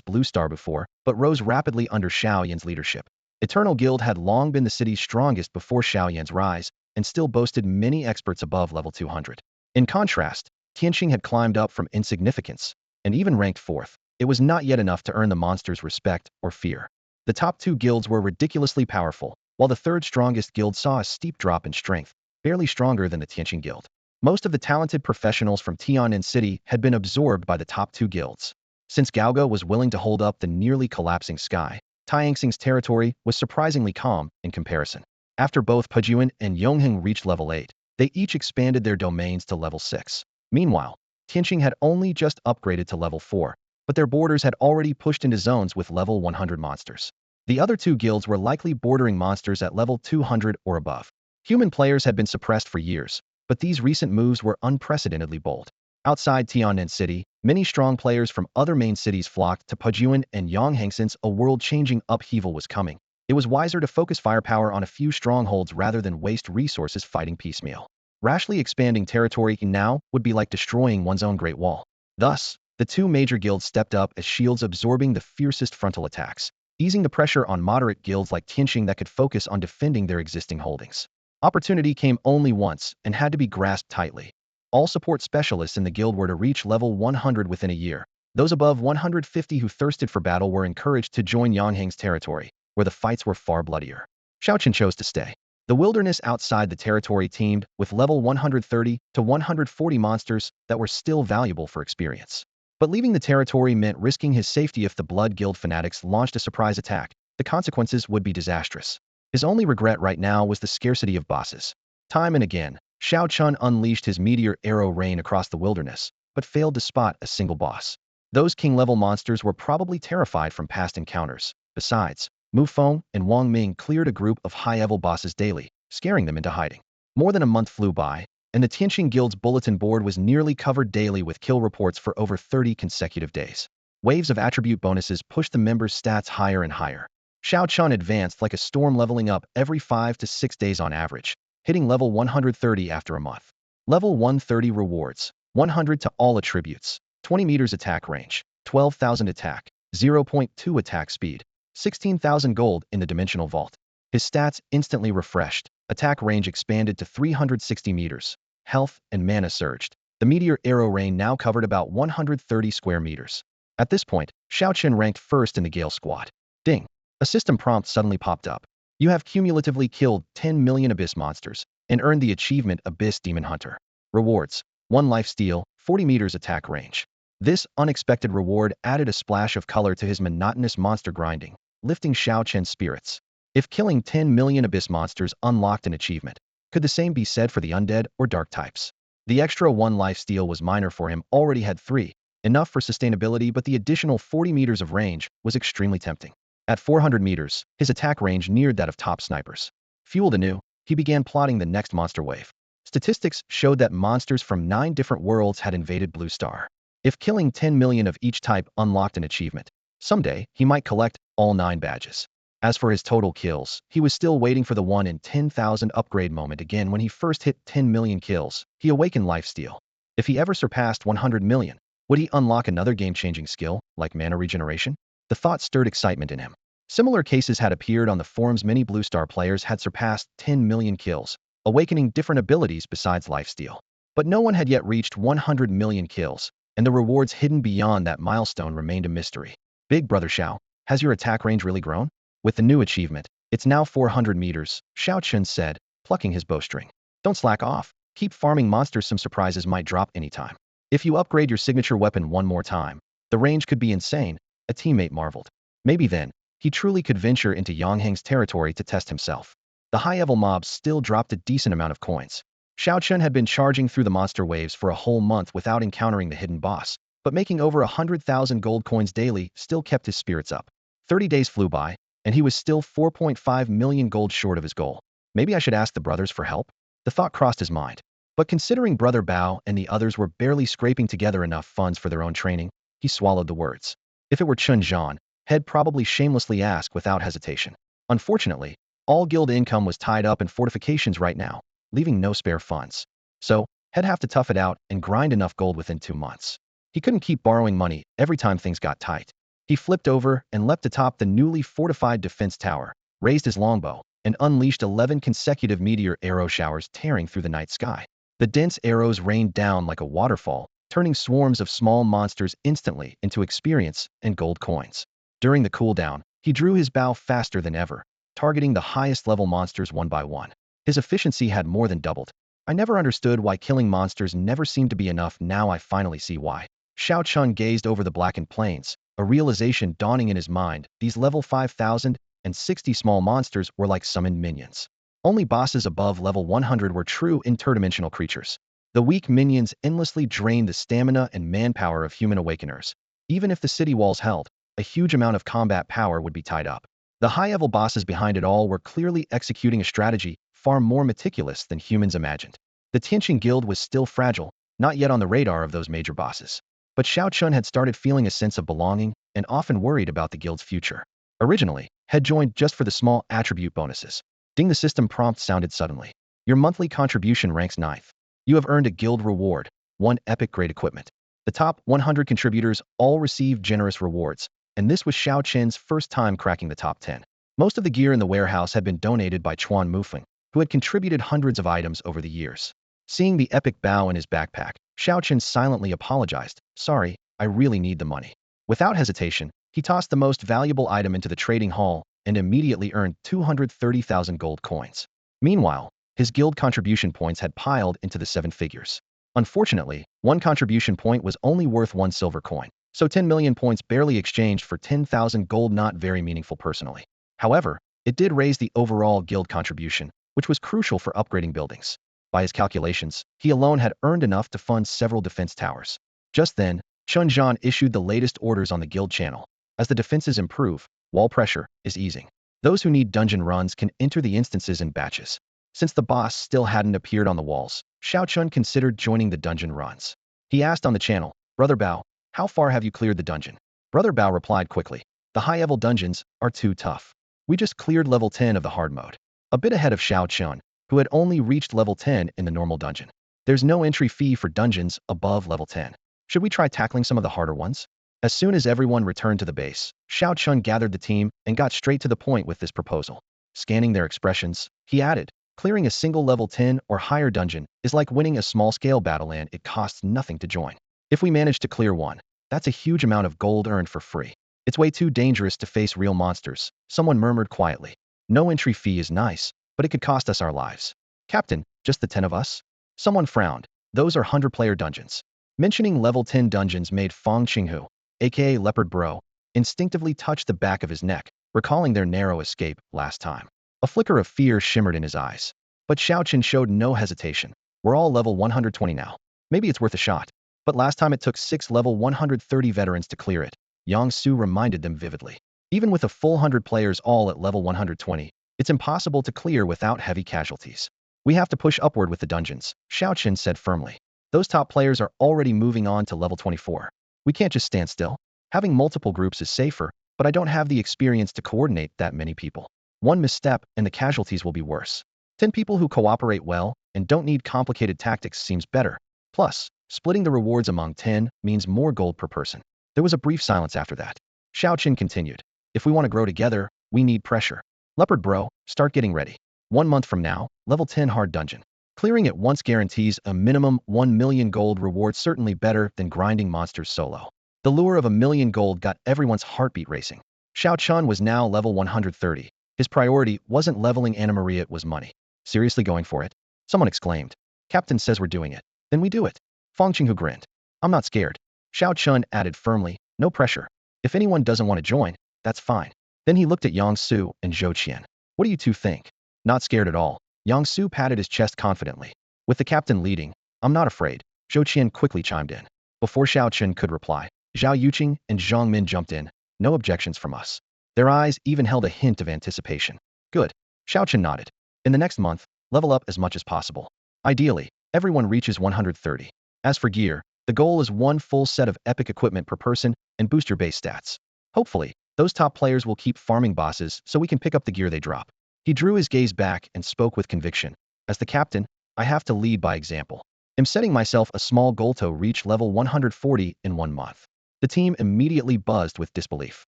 Blue Star before, but rose rapidly under Xiao Yan's leadership. Eternal Guild had long been the city's strongest before Xiao Yan's rise, and still boasted many experts above level 200. In contrast, Tianqing had climbed up from insignificance, and even ranked 4th. It was not yet enough to earn the monster's respect or fear. The top 2 guilds were ridiculously powerful, while the third strongest guild saw a steep drop in strength, barely stronger than the Tianqing Guild. Most of the talented professionals from Tian'an City had been absorbed by the top 2 guilds. Since Gaoga was willing to hold up the nearly collapsing sky, Taixing's territory was surprisingly calm in comparison. After both Pajun and Yongheng reached level 8, they each expanded their domains to level 6. Meanwhile, Tianqing had only just upgraded to level 4, but their borders had already pushed into zones with level 100 monsters. The other 2 guilds were likely bordering monsters at level 200 or above. Human players had been suppressed for years, but these recent moves were unprecedentedly bold. Outside Tian'an City, many strong players from other main cities flocked to Pajun and Yongheng since a world-changing upheaval was coming. It was wiser to focus firepower on a few strongholds rather than waste resources fighting piecemeal. Rashly expanding territory now would be like destroying one's own Great Wall. Thus, the 2 major guilds stepped up as shields, absorbing the fiercest frontal attacks, easing the pressure on moderate guilds like Tianqing that could focus on defending their existing holdings. Opportunity came only once and had to be grasped tightly. All support specialists in the guild were to reach level 100 within a year. Those above 150 who thirsted for battle were encouraged to join Yanghang's territory, where the fights were far bloodier. Xiaochen chose to stay. The wilderness outside the territory teemed with level 130 to 140 monsters that were still valuable for experience. But leaving the territory meant risking his safety if the Blood Guild fanatics launched a surprise attack. The consequences would be disastrous. His only regret right now was the scarcity of bosses. Time and again, Xiao Chun unleashed his meteor arrow rain across the wilderness, but failed to spot a single boss. Those king-level monsters were probably terrified from past encounters. Besides, Mu Feng and Wang Ming cleared a group of high-level bosses daily, scaring them into hiding. More than a month flew by, and the Tianqing Guild's bulletin board was nearly covered daily with kill reports for over 30 consecutive days. Waves of attribute bonuses pushed the members' stats higher and higher. Xiao Chun advanced like a storm, leveling up every 5 to 6 days on average, hitting level 130 after a month. Level 130 rewards, 100 to all attributes, 20 meters attack range, 12,000 attack, 0.2 attack speed, 16,000 gold in the dimensional vault. His stats instantly refreshed, attack range expanded to 360 meters, health and mana surged. The meteor arrow rain now covered about 130 square meters. At this point, Xiaochen ranked first in the Gale squad. Ding! A system prompt suddenly popped up. You have cumulatively killed 10 million Abyss monsters and earned the achievement Abyss Demon Hunter. Rewards: 1 life steal, 40 meters attack range. This unexpected reward added a splash of color to his monotonous monster grinding, lifting Xiao Chen's spirits. If killing 10 million Abyss monsters unlocked an achievement, could the same be said for the undead or dark types? The extra 1 life steal was minor for him, already had 3, enough for sustainability, but the additional 40 meters of range was extremely tempting. At 400 meters, his attack range neared that of top snipers. Fueled anew, he began plotting the next monster wave. Statistics showed that monsters from 9 different worlds had invaded Blue Star. If killing 10 million of each type unlocked an achievement, someday he might collect all 9 badges. As for his total kills, he was still waiting for the 1 in 10,000 upgrade moment again. When he first hit 10 million kills, he awakened lifesteal. If he ever surpassed 100 million, would he unlock another game-changing skill, like mana regeneration? The thought stirred excitement in him. Similar cases had appeared on the forums. Many Blue Star players had surpassed 10 million kills, awakening different abilities besides lifesteal. But no one had yet reached 100 million kills, and the rewards hidden beyond that milestone remained a mystery. Big Brother Xiao, has your attack range really grown? With the new achievement, it's now 400 meters, Xiao Chun said, plucking his bowstring. Don't slack off. Keep farming monsters. Some surprises might drop anytime. If you upgrade your signature weapon one more time, the range could be insane, a teammate marveled. Maybe then, he truly could venture into Yanghang's territory to test himself. The high-level mobs still dropped a decent amount of coins. Xiao Chun had been charging through the monster waves for a whole month without encountering the hidden boss, but making over 100,000 gold coins daily still kept his spirits up. 30 days flew by, and he was still 4.5 million gold short of his goal. Maybe I should ask the brothers for help? The thought crossed his mind. But considering Brother Bao and the others were barely scraping together enough funds for their own training, he swallowed the words. If it were Chun Zhan, he'd probably shamelessly ask without hesitation. Unfortunately, all guild income was tied up in fortifications right now, leaving no spare funds. So, he'd have to tough it out and grind enough gold within 2 months. He couldn't keep borrowing money every time things got tight. He flipped over and leapt atop the newly fortified defense tower, raised his longbow, and unleashed 11 consecutive meteor arrow showers tearing through the night sky. The dense arrows rained down like a waterfall, turning swarms of small monsters instantly into experience and gold coins. During the cooldown, he drew his bow faster than ever, targeting the highest level monsters one by one. His efficiency had more than doubled. I never understood why killing monsters never seemed to be enough. Now I finally see why. Xiao Chun gazed over the blackened plains, a realization dawning in his mind. These level 5,060 small monsters were like summoned minions. Only bosses above level 100 were true interdimensional creatures. The weak minions endlessly drained the stamina and manpower of human awakeners. Even if the city walls held, a huge amount of combat power would be tied up. The high-level bosses behind it all were clearly executing a strategy far more meticulous than humans imagined. The Tianqing Guild was still fragile, not yet on the radar of those major bosses. But Xiao Chun had started feeling a sense of belonging and often worried about the guild's future. Originally, had joined just for the small attribute bonuses. Ding, the system prompt sounded suddenly. Your monthly contribution ranks 9th. You have earned a guild reward, 1 epic grade equipment. The top 100 contributors all received generous rewards, and this was Xiao Chen's first time cracking the top 10. Most of the gear in the warehouse had been donated by Chuan Mufeng, who had contributed hundreds of items over the years. Seeing the epic bow in his backpack, Xiaochen silently apologized. Sorry, I really need the money. Without hesitation, he tossed the most valuable item into the trading hall and immediately earned 230,000 gold coins. Meanwhile, his guild contribution points had piled into the seven figures. Unfortunately, one contribution point was only worth one silver coin, so 10 million points barely exchanged for 10,000 gold, not very meaningful personally. However, it did raise the overall guild contribution, which was crucial for upgrading buildings. By his calculations, he alone had earned enough to fund several defense towers. Just then, Chun Zhan issued the latest orders on the guild channel. As the defenses improve, wall pressure is easing. Those who need dungeon runs can enter the instances in batches. Since the boss still hadn't appeared on the walls, Xiao Chun considered joining the dungeon runs. He asked on the channel, Brother Bao, how far have you cleared the dungeon? Brother Bao replied quickly, the high-level dungeons are too tough. We just cleared level 10 of the hard mode. A bit ahead of Xiao Chun, who had only reached level 10 in the normal dungeon. There's no entry fee for dungeons above level 10. Should we try tackling some of the harder ones? As soon as everyone returned to the base, Xiao Chun gathered the team and got straight to the point with this proposal. Scanning their expressions, he added, clearing a single level 10 or higher dungeon is like winning a small-scale battle and it costs nothing to join. If we manage to clear one, that's a huge amount of gold earned for free. It's way too dangerous to face real monsters, someone murmured quietly. No entry fee is nice, but it could cost us our lives. Captain, just the 10 of us? Someone frowned. Those are 100-player dungeons. Mentioning level 10 dungeons made Fong Qinghu, aka Leopard Bro, instinctively touch the back of his neck, recalling their narrow escape last time. A flicker of fear shimmered in his eyes. But Xiaochen showed no hesitation. We're all level 120 now. Maybe it's worth a shot. But last time it took 6 level 130 veterans to clear it. Yang Su reminded them vividly. Even with a full 100 players all at level 120, it's impossible to clear without heavy casualties. We have to push upward with the dungeons, Xiaochen said firmly. Those top players are already moving on to level 24. We can't just stand still. Having multiple groups is safer, but I don't have the experience to coordinate that many people. One misstep and the casualties will be worse. 10 people who cooperate well and don't need complicated tactics seems better. Plus, splitting the rewards among 10 means more gold per person. There was a brief silence after that. Xiaochen continued. If we want to grow together, we need pressure. Leopard Bro, start getting ready. 1 month from now, level 10 hard dungeon. Clearing it once guarantees a minimum 1 million gold reward, certainly better than grinding monsters solo. The lure of 1 million gold got everyone's heartbeat racing. Xiao Chun was now level 130. His priority wasn't leveling Anna Maria, it was money. Seriously going for it? Someone exclaimed. Captain says we're doing it. Then we do it. Fong Qinghu grinned. I'm not scared. Xiao Chun added firmly, no pressure. If anyone doesn't want to join, that's fine. Then he looked at Yang Su and Zhou Qian. What do you two think? Not scared at all. Yang Su patted his chest confidently. With the captain leading, I'm not afraid. Zhou Qian quickly chimed in. Before Xiao Chen could reply, Zhao Yuqing and Zhang Min jumped in. No objections from us. Their eyes even held a hint of anticipation. Good. Xiao Chen nodded. In the next month, level up as much as possible. Ideally, everyone reaches 130. As for gear, the goal is 1 full set of epic equipment per person and boost your base stats. Hopefully, those top players will keep farming bosses so we can pick up the gear they drop. He drew his gaze back and spoke with conviction. As the captain, I have to lead by example. I'm setting myself a small goal to reach level 140 in 1 month. The team immediately buzzed with disbelief.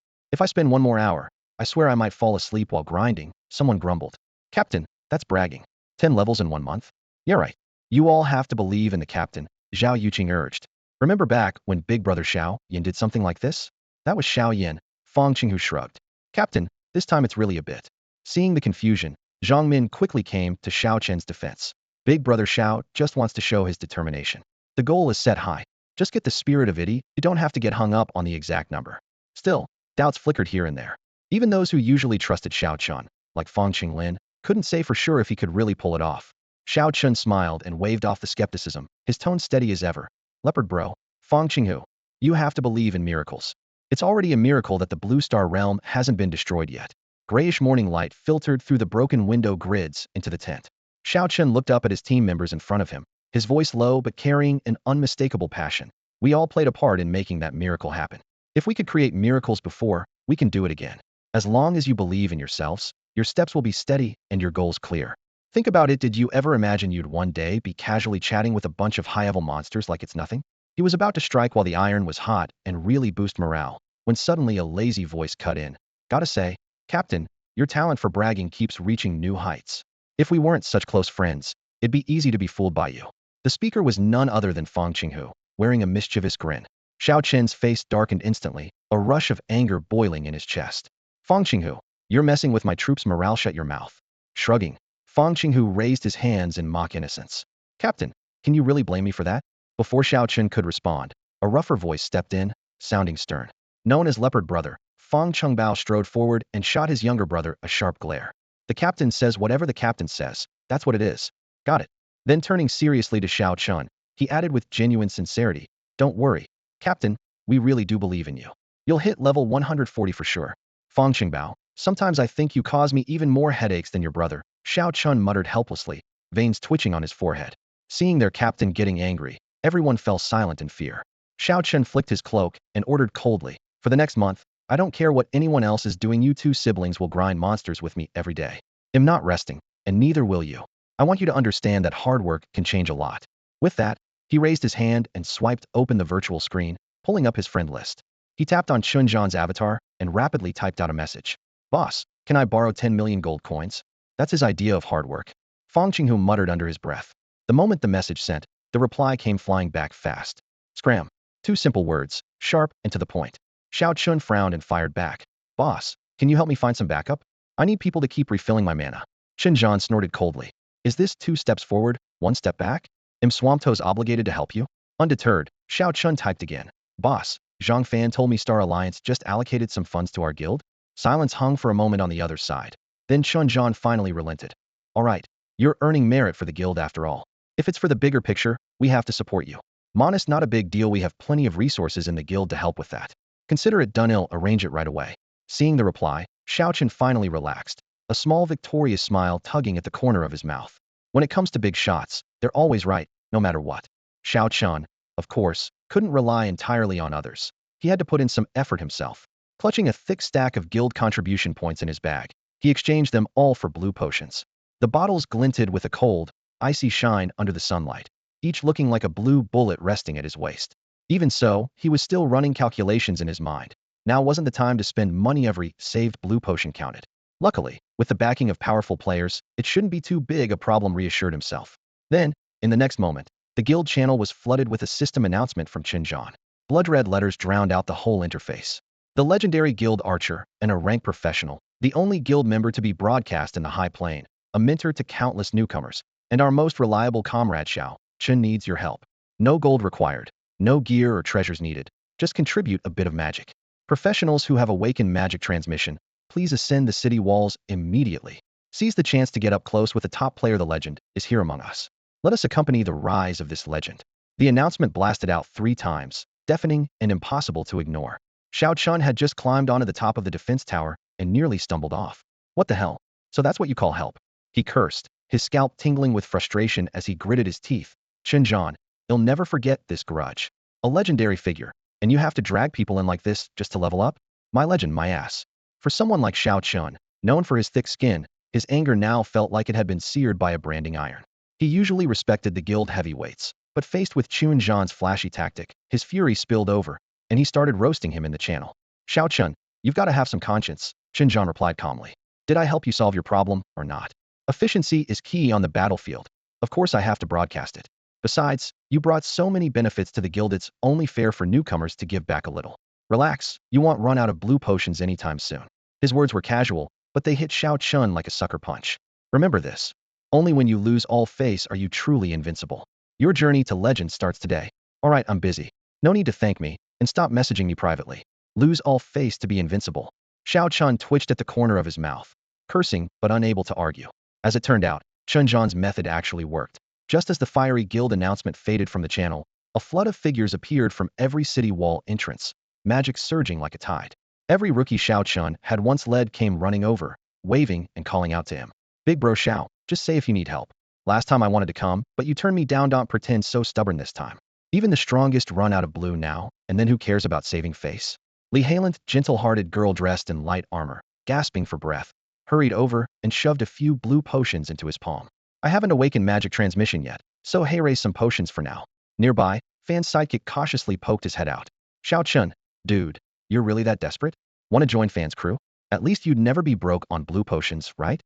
If I spend 1 more hour, I swear I might fall asleep while grinding, someone grumbled. Captain, that's bragging. 10 levels in 1 month? Yeah, right. You all have to believe in the captain, Zhao Yuqing urged. Remember back when Big Brother Xiao Yin did something like this? That was Xiao Yin, Fong Qinghu shrugged. Captain, this time it's really a bit. Seeing the confusion, Zhang Min quickly came to Xiao Chen's defense. Big Brother Xiao just wants to show his determination. The goal is set high. Just get the spirit of it. You don't have to get hung up on the exact number. Still, doubts flickered here and there. Even those who usually trusted Xiao Chun, like Fong Qinglin, couldn't say for sure if he could really pull it off. Xiao Chun smiled and waved off the skepticism, his tone steady as ever. Leopard Bro, Fong Qinghu, you have to believe in miracles. It's already a miracle that the Blue Star Realm hasn't been destroyed yet. Grayish morning light filtered through the broken window grids into the tent. Xiao Chun looked up at his team members in front of him, his voice low but carrying an unmistakable passion. We all played a part in making that miracle happen. If we could create miracles before, we can do it again. As long as you believe in yourselves, your steps will be steady and your goals clear. Think about it. Did you ever imagine you'd one day be casually chatting with a bunch of high-level monsters like it's nothing? He was about to strike while the iron was hot and really boost morale, when suddenly a lazy voice cut in. Gotta say, Captain, your talent for bragging keeps reaching new heights. If we weren't such close friends, it'd be easy to be fooled by you. The speaker was none other than Fang Qinghu, wearing a mischievous grin. Xiao Chen's face darkened instantly, a rush of anger boiling in his chest. Fang Qinghu, you're messing with my troops' morale, shut your mouth. Shrugging, Fang Qinghu raised his hands in mock innocence. Captain, can you really blame me for that? Before Xiao Chen could respond, a rougher voice stepped in, sounding stern. Known as Leopard Brother, Fang Chengbao strode forward and shot his younger brother a sharp glare. The captain says whatever the captain says, that's what it is. Got it. Then turning seriously to Xiao Chun, he added with genuine sincerity, don't worry, Captain, we really do believe in you. You'll hit level 140 for sure. Fang Qingbao, sometimes I think you cause me even more headaches than your brother, Xiao Chun muttered helplessly, veins twitching on his forehead. Seeing their captain getting angry, everyone fell silent in fear. Xiao Chun flicked his cloak and ordered coldly, for the next month, I don't care what anyone else is doing, you two siblings will grind monsters with me every day. I'm not resting, and neither will you. I want you to understand that hard work can change a lot. With that, he raised his hand and swiped open the virtual screen, pulling up his friend list. He tapped on Chunjan's avatar and rapidly typed out a message. Boss, can I borrow 10 million gold coins? That's his idea of hard work. Fang Qinghu muttered under his breath. The moment the message sent, the reply came flying back fast. Scram. 2 simple words, sharp and to the point. Xiao Chun frowned and fired back. Boss, can you help me find some backup? I need people to keep refilling my mana. Chunjan snorted coldly. Is this 2 steps forward, 1 step back? Am Swamptoes obligated to help you? Undeterred, Xiao Chun typed again. Boss, Zhang Fan told me Star Alliance just allocated some funds to our guild? Silence hung for a moment on the other side. Then Chunjan finally relented. All right, you're earning merit for the guild after all. If it's for the bigger picture, we have to support you. Monist, not a big deal, we have plenty of resources in the guild to help with that. Consider it done, I'll arrange it right away. Seeing the reply, Xiao Chen finally relaxed, a small victorious smile tugging at the corner of his mouth. When it comes to big shots, they're always right, no matter what. Xiao Chen, of course, couldn't rely entirely on others. He had to put in some effort himself. Clutching a thick stack of guild contribution points in his bag, he exchanged them all for blue potions. The bottles glinted with a cold, icy shine under the sunlight, each looking like a blue bullet resting at his waist. Even so, he was still running calculations in his mind. Now wasn't the time to spend money, every saved blue potion counted. Luckily, with the backing of powerful players, it shouldn't be too big a problem, reassured himself. Then, in the next moment, the guild channel was flooded with a system announcement from Qinjan. Blood-red letters drowned out the whole interface. The legendary guild archer, and a rank professional, the only guild member to be broadcast in the high plane, a mentor to countless newcomers, and our most reliable comrade Xiao Chen needs your help. No gold required, no gear or treasures needed, just contribute a bit of magic. Professionals who have awakened magic transmission, please ascend the city walls immediately. Seize the chance to get up close with the top player. The legend is here among us. Let us accompany the rise of this legend. The announcement blasted out 3 times, deafening and impossible to ignore. Xiao Chun had just climbed onto the top of the defense tower and nearly stumbled off. What the hell? So that's what you call help? He cursed, his scalp tingling with frustration as he gritted his teeth. Qinjan, you'll never forget this grudge. A legendary figure, and you have to drag people in like this just to level up? My legend, my ass. For someone like Xiao Chun, known for his thick skin, his anger now felt like it had been seared by a branding iron. He usually respected the guild heavyweights, but faced with Qinjan's flashy tactic, his fury spilled over, and he started roasting him in the channel. Xiao Chun, you've got to have some conscience, Qinjan replied calmly. Did I help you solve your problem, or not? Efficiency is key on the battlefield. Of course I have to broadcast it. Besides, you brought so many benefits to the guild, it's only fair for newcomers to give back a little. Relax, you won't run out of blue potions anytime soon. His words were casual, but they hit Xiao Chun like a sucker punch. Remember this. Only when you lose all face are you truly invincible. Your journey to legend starts today. Alright, I'm busy. No need to thank me, and stop messaging me privately. Lose all face to be invincible. Xiao Chun twitched at the corner of his mouth, cursing but unable to argue. As it turned out, Chunjan's method actually worked. Just as the fiery guild announcement faded from the channel, a flood of figures appeared from every city wall entrance, magic surging like a tide. Every rookie Xiao Chun had once led came running over, waving and calling out to him. Big bro Xiao, just say if you need help. Last time I wanted to come, but you turned me down, don't pretend so stubborn this time. Even the strongest run out of blue now, and then who cares about saving face? Li Halant, gentle-hearted girl dressed in light armor, gasping for breath, hurried over and shoved a few blue potions into his palm. I haven't awakened magic transmission yet, so hey, raise some potions for now. Nearby, Fan's sidekick cautiously poked his head out. Xiao Chun, dude, you're really that desperate? Want to join Fan's crew? At least you'd never be broke on blue potions, right?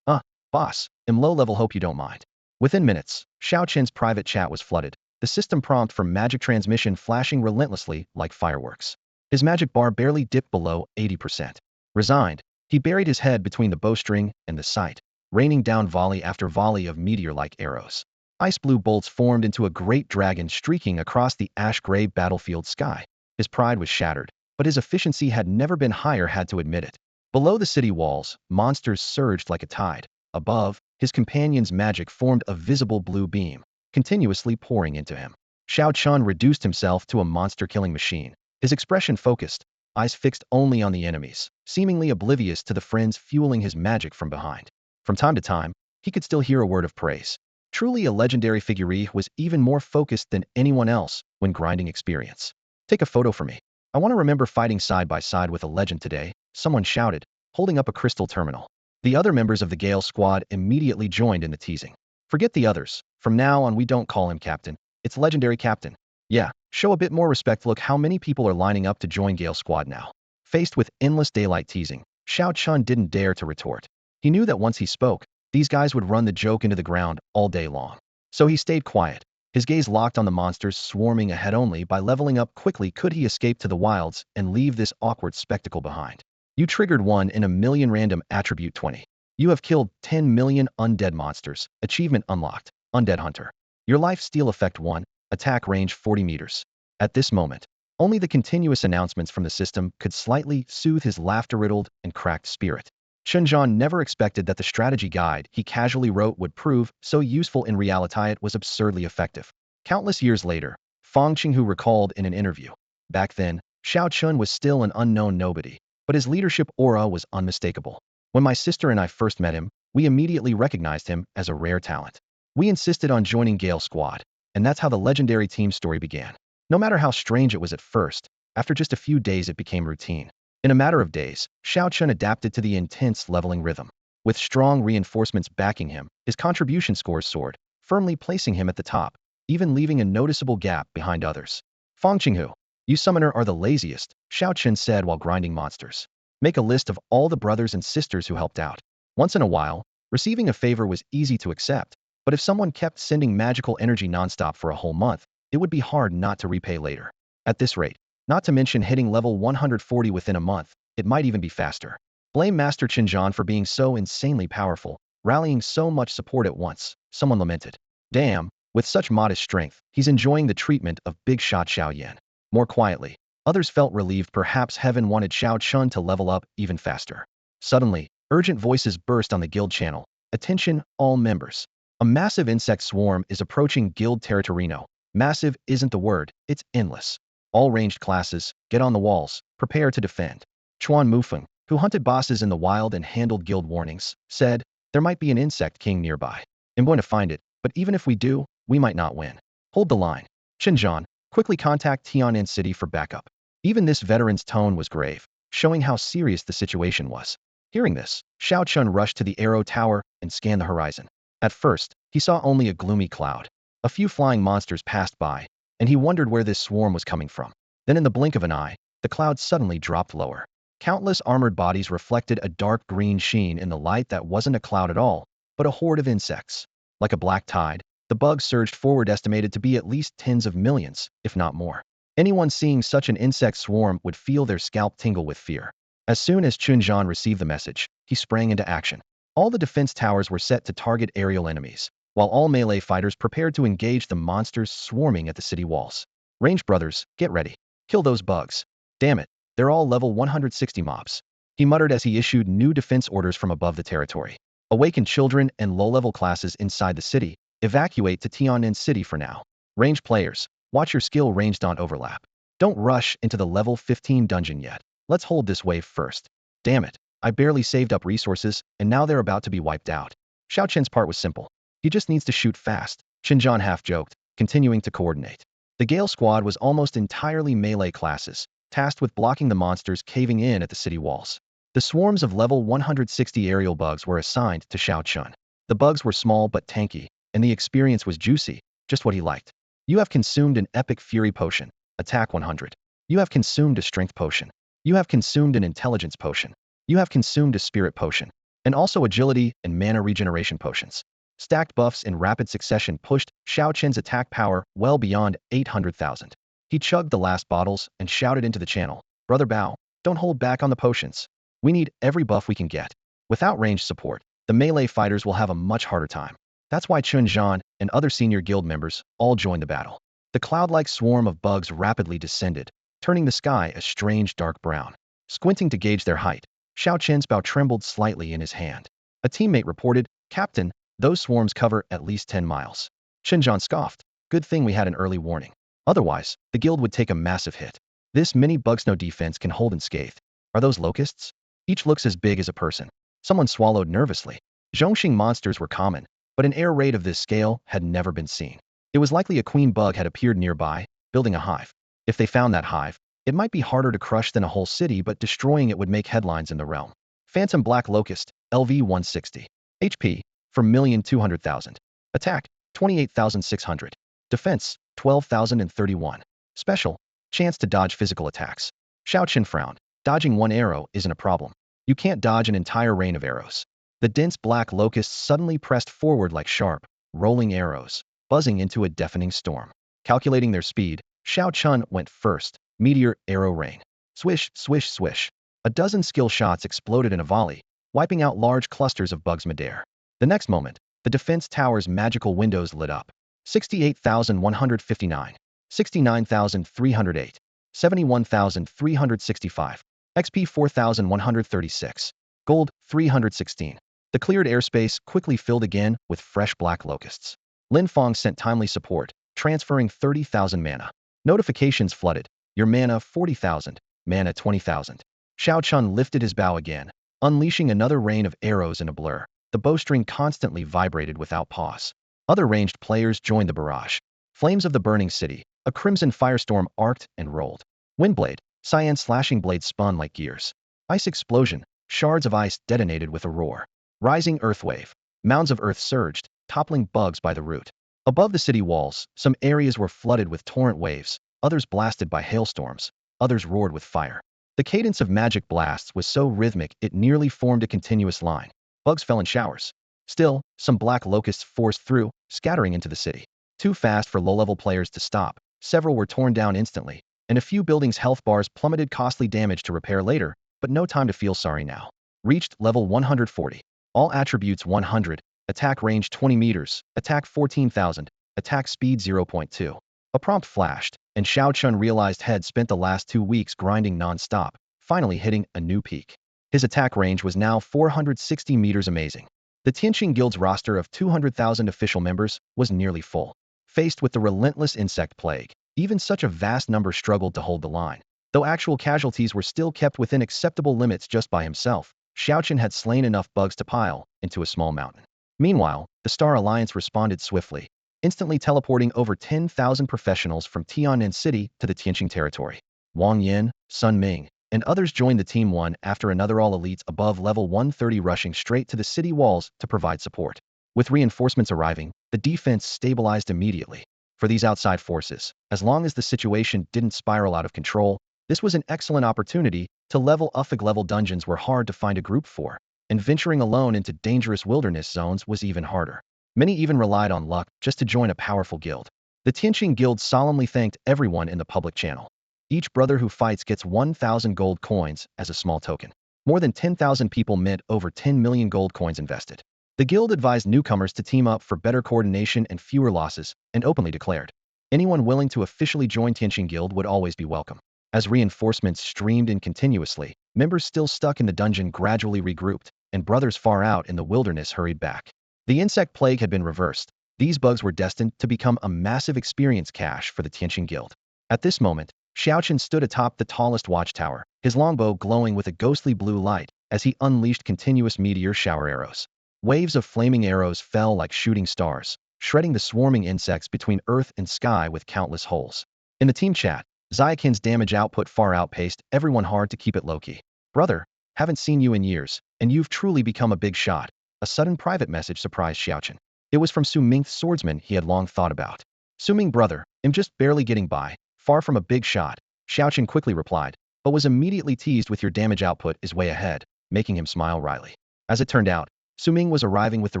Boss, I'm low level, hope you don't mind. Within minutes, Xiao Chen's private chat was flooded, the system prompt for magic transmission flashing relentlessly like fireworks. His magic bar barely dipped below 80%. Resigned, he buried his head between the bowstring and the sight, raining down volley after volley of meteor-like arrows. Ice blue bolts formed into a great dragon streaking across the ash-gray battlefield sky. His pride was shattered, but his efficiency had never been higher, had to admit it. Below the city walls, monsters surged like a tide. Above, his companion's magic formed a visible blue beam, continuously pouring into him. Xiao Chun reduced himself to a monster-killing machine, his expression focused, eyes fixed only on the enemies, seemingly oblivious to the friends fueling his magic from behind. From time to time, he could still hear a word of praise. Truly a legendary figure, he was even more focused than anyone else when grinding experience. Take a photo for me. I want to remember fighting side by side with a legend today, someone shouted, holding up a crystal terminal. The other members of the Gale squad immediately joined in the teasing. Forget the others. From now on, we don't call him Captain. It's Legendary Captain. Yeah, show a bit more respect. Look how many people are lining up to join Gale squad now. Faced with endless daylight teasing, Xiao Chun didn't dare to retort. He knew that once he spoke, these guys would run the joke into the ground all day long. So he stayed quiet, his gaze locked on the monsters swarming ahead. Only by leveling up quickly could he escape to the wilds and leave this awkward spectacle behind. You triggered 1 in a million random attribute 20. You have killed 10 million undead monsters. Achievement unlocked. Undead Hunter. Your life steal effect 1. Attack range 40 meters. At this moment, only the continuous announcements from the system could slightly soothe his laughter-riddled and cracked spirit. Chunjan never expected that the strategy guide he casually wrote would prove so useful in reality. It was absurdly effective. Countless years later, Fang Qinghu recalled in an interview. Back then, Xiao Chun was still an unknown nobody, but his leadership aura was unmistakable. When my sister and I first met him, we immediately recognized him as a rare talent. We insisted on joining Gale Squad, and that's how the legendary team story began. No matter how strange it was at first, after just a few days it became routine. In a matter of days, Xiao Chun adapted to the intense leveling rhythm. With strong reinforcements backing him, his contribution scores soared, firmly placing him at the top, even leaving a noticeable gap behind others. Fang Qinghu, you summoner are the laziest, Xiao Chun said while grinding monsters. Make a list of all the brothers and sisters who helped out. Once in a while, receiving a favor was easy to accept, but if someone kept sending magical energy nonstop for a whole month, it would be hard not to repay later. At this rate, not to mention hitting level 140 within a month, it might even be faster. Blame Master Qinjan for being so insanely powerful, rallying so much support at once, someone lamented. Damn, with such modest strength, he's enjoying the treatment of big shot Xiao Yan. More quietly, others felt relieved. Perhaps heaven wanted Xiao Chun to level up even faster. Suddenly, urgent voices burst on the guild channel. Attention, all members. A massive insect swarm is approaching guild territorino. Massive isn't the word, it's endless. All ranged classes, get on the walls, prepare to defend. Chuan Mufeng, who hunted bosses in the wild and handled guild warnings, said, there might be an insect king nearby. I'm going to find it, but even if we do, we might not win. Hold the line. Qinjan, quickly contact Tianan City for backup. Even this veteran's tone was grave, showing how serious the situation was. Hearing this, Xiao Chun rushed to the arrow tower and scanned the horizon. At first, he saw only a gloomy cloud. A few flying monsters passed by, and he wondered where this swarm was coming from. Then in the blink of an eye, the cloud suddenly dropped lower. Countless armored bodies reflected a dark green sheen in the light that wasn't a cloud at all, but a horde of insects. Like a black tide, the bugs surged forward, estimated to be at least tens of millions, if not more. Anyone seeing such an insect swarm would feel their scalp tingle with fear. As soon as Chunjan received the message, he sprang into action. All the defense towers were set to target aerial enemies, while all melee fighters prepared to engage the monsters swarming at the city walls. Range brothers, get ready. Kill those bugs. Damn it, they're all level 160 mobs. He muttered as he issued new defense orders from above the territory. Awaken children and low-level classes inside the city. Evacuate to Tianan City for now. Range players, watch your skill range don't overlap. Don't rush into the level 15 dungeon yet. Let's hold this wave first. Damn it, I barely saved up resources, and now they're about to be wiped out. Xiao Chen's part was simple. He just needs to shoot fast, Qinjan half-joked, continuing to coordinate. The Gale squad was almost entirely melee classes, tasked with blocking the monsters caving in at the city walls. The swarms of level 160 aerial bugs were assigned to Xiao Chun. The bugs were small but tanky, and the experience was juicy, just what he liked. You have consumed an epic fury potion, attack 100. You have consumed a strength potion. You have consumed an intelligence potion. You have consumed a spirit potion. and also agility and mana regeneration potions. Stacked buffs in rapid succession pushed Xiao Qin's attack power well beyond 800,000. He chugged the last bottles and shouted into the channel, "Brother Bao, don't hold back on the potions. We need every buff we can get." Without ranged support, the melee fighters will have a much harder time. That's why Chun Zhan and other senior guild members all joined the battle. The cloud-like swarm of bugs rapidly descended, turning the sky a strange dark brown. Squinting to gauge their height, Xiao Qin's bow trembled slightly in his hand. A teammate reported, "Captain, those swarms cover at least 10 miles. Chun Zhan scoffed, "Good thing we had an early warning. Otherwise, the guild would take a massive hit. This mini bug snow defense can hold unscathed. Are those locusts? Each looks as big as a person." Someone swallowed nervously. Zhongxing monsters were common, but an air raid of this scale had never been seen. It was likely a queen bug had appeared nearby, building a hive. If they found that hive, it might be harder to crush than a whole city, but destroying it would make headlines in the realm. Phantom Black Locust, LV 160. HP, for 1,200,000. Attack, 28,600. Defense, 12,031. Special, chance to dodge physical attacks. Xiao Qin frowned. Dodging one arrow isn't a problem. You can't dodge an entire rain of arrows. The dense black locusts suddenly pressed forward like sharp, rolling arrows, buzzing into a deafening storm. Calculating their speed, Xiao Chun went first. Meteor arrow rain. Swish, swish, swish. A dozen skill shots exploded in a volley, wiping out large clusters of bugs midair. The next moment, the defense tower's magical windows lit up. 68,159. 69,308. 71,365. XP 4,136. Gold 316. The cleared airspace quickly filled again with fresh black locusts. Lin Fong sent timely support, transferring 30,000 mana. Notifications flooded. Your mana 40,000, mana 20,000. Xiao Chun lifted his bow again, unleashing another rain of arrows in a blur. The bowstring constantly vibrated without pause. Other ranged players joined the barrage. Flames of the burning city, a crimson firestorm arced and rolled. Windblade, cyan slashing blades spun like gears. Ice explosion, shards of ice detonated with a roar. Rising earth wave, mounds of earth surged, toppling bugs by the root. Above the city walls, some areas were flooded with torrent waves, others blasted by hailstorms, others roared with fire. The cadence of magic blasts was so rhythmic it nearly formed a continuous line. Bugs fell in showers. Still, some black locusts forced through, scattering into the city. Too fast for low-level players to stop, several were torn down instantly, and a few buildings' health bars plummeted, costly damage to repair later, but no time to feel sorry now. Reached level 140. All attributes 100, attack range 20 meters, attack 14,000, attack speed 0.2. A prompt flashed, and Xiao Chun realized had spent the last 2 weeks grinding non-stop, finally hitting a new peak. His attack range was now 460 meters. Amazing. The Tianqing Guild's roster of 200,000 official members was nearly full. Faced with the relentless insect plague, even such a vast number struggled to hold the line. Though actual casualties were still kept within acceptable limits just by himself, Xiao Qin had slain enough bugs to pile into a small mountain. Meanwhile, the Star Alliance responded swiftly, instantly teleporting over 10,000 professionals from Tiannan City to the Tianqing territory. Wang Yin, Sun Ming, and others joined the team one after another, all elites above level 130 rushing straight to the city walls to provide support. With reinforcements arriving, the defense stabilized immediately. For these outside forces, as long as the situation didn't spiral out of control, this was an excellent opportunity to level up. Level dungeons were hard to find a group for, and venturing alone into dangerous wilderness zones was even harder. Many even relied on luck just to join a powerful guild. The Tianqing Guild solemnly thanked everyone in the public channel. Each brother who fights gets 1,000 gold coins as a small token. More than 10,000 people meant over 10 million gold coins invested. The guild advised newcomers to team up for better coordination and fewer losses, and openly declared, anyone willing to officially join Tianqing Guild would always be welcome. As reinforcements streamed in continuously, members still stuck in the dungeon gradually regrouped, and brothers far out in the wilderness hurried back. The insect plague had been reversed. These bugs were destined to become a massive experience cache for the Tianqing Guild. At this moment, Xiao Qin stood atop the tallest watchtower, his longbow glowing with a ghostly blue light as he unleashed continuous meteor shower arrows. Waves of flaming arrows fell like shooting stars, shredding the swarming insects between earth and sky with countless holes. In the team chat, Xiaoqin's damage output far outpaced everyone, hard to keep it low-key. Brother, haven't seen you in years, and you've truly become a big shot. A sudden private message surprised Xiaoqin. It was from Su Ming's swordsman he had long thought about. Su Ming, brother, I'm just barely getting by, far from a big shot, Xiaoqin quickly replied, but was immediately teased with your damage output is way ahead, making him smile wryly. As it turned out, Su Ming was arriving with the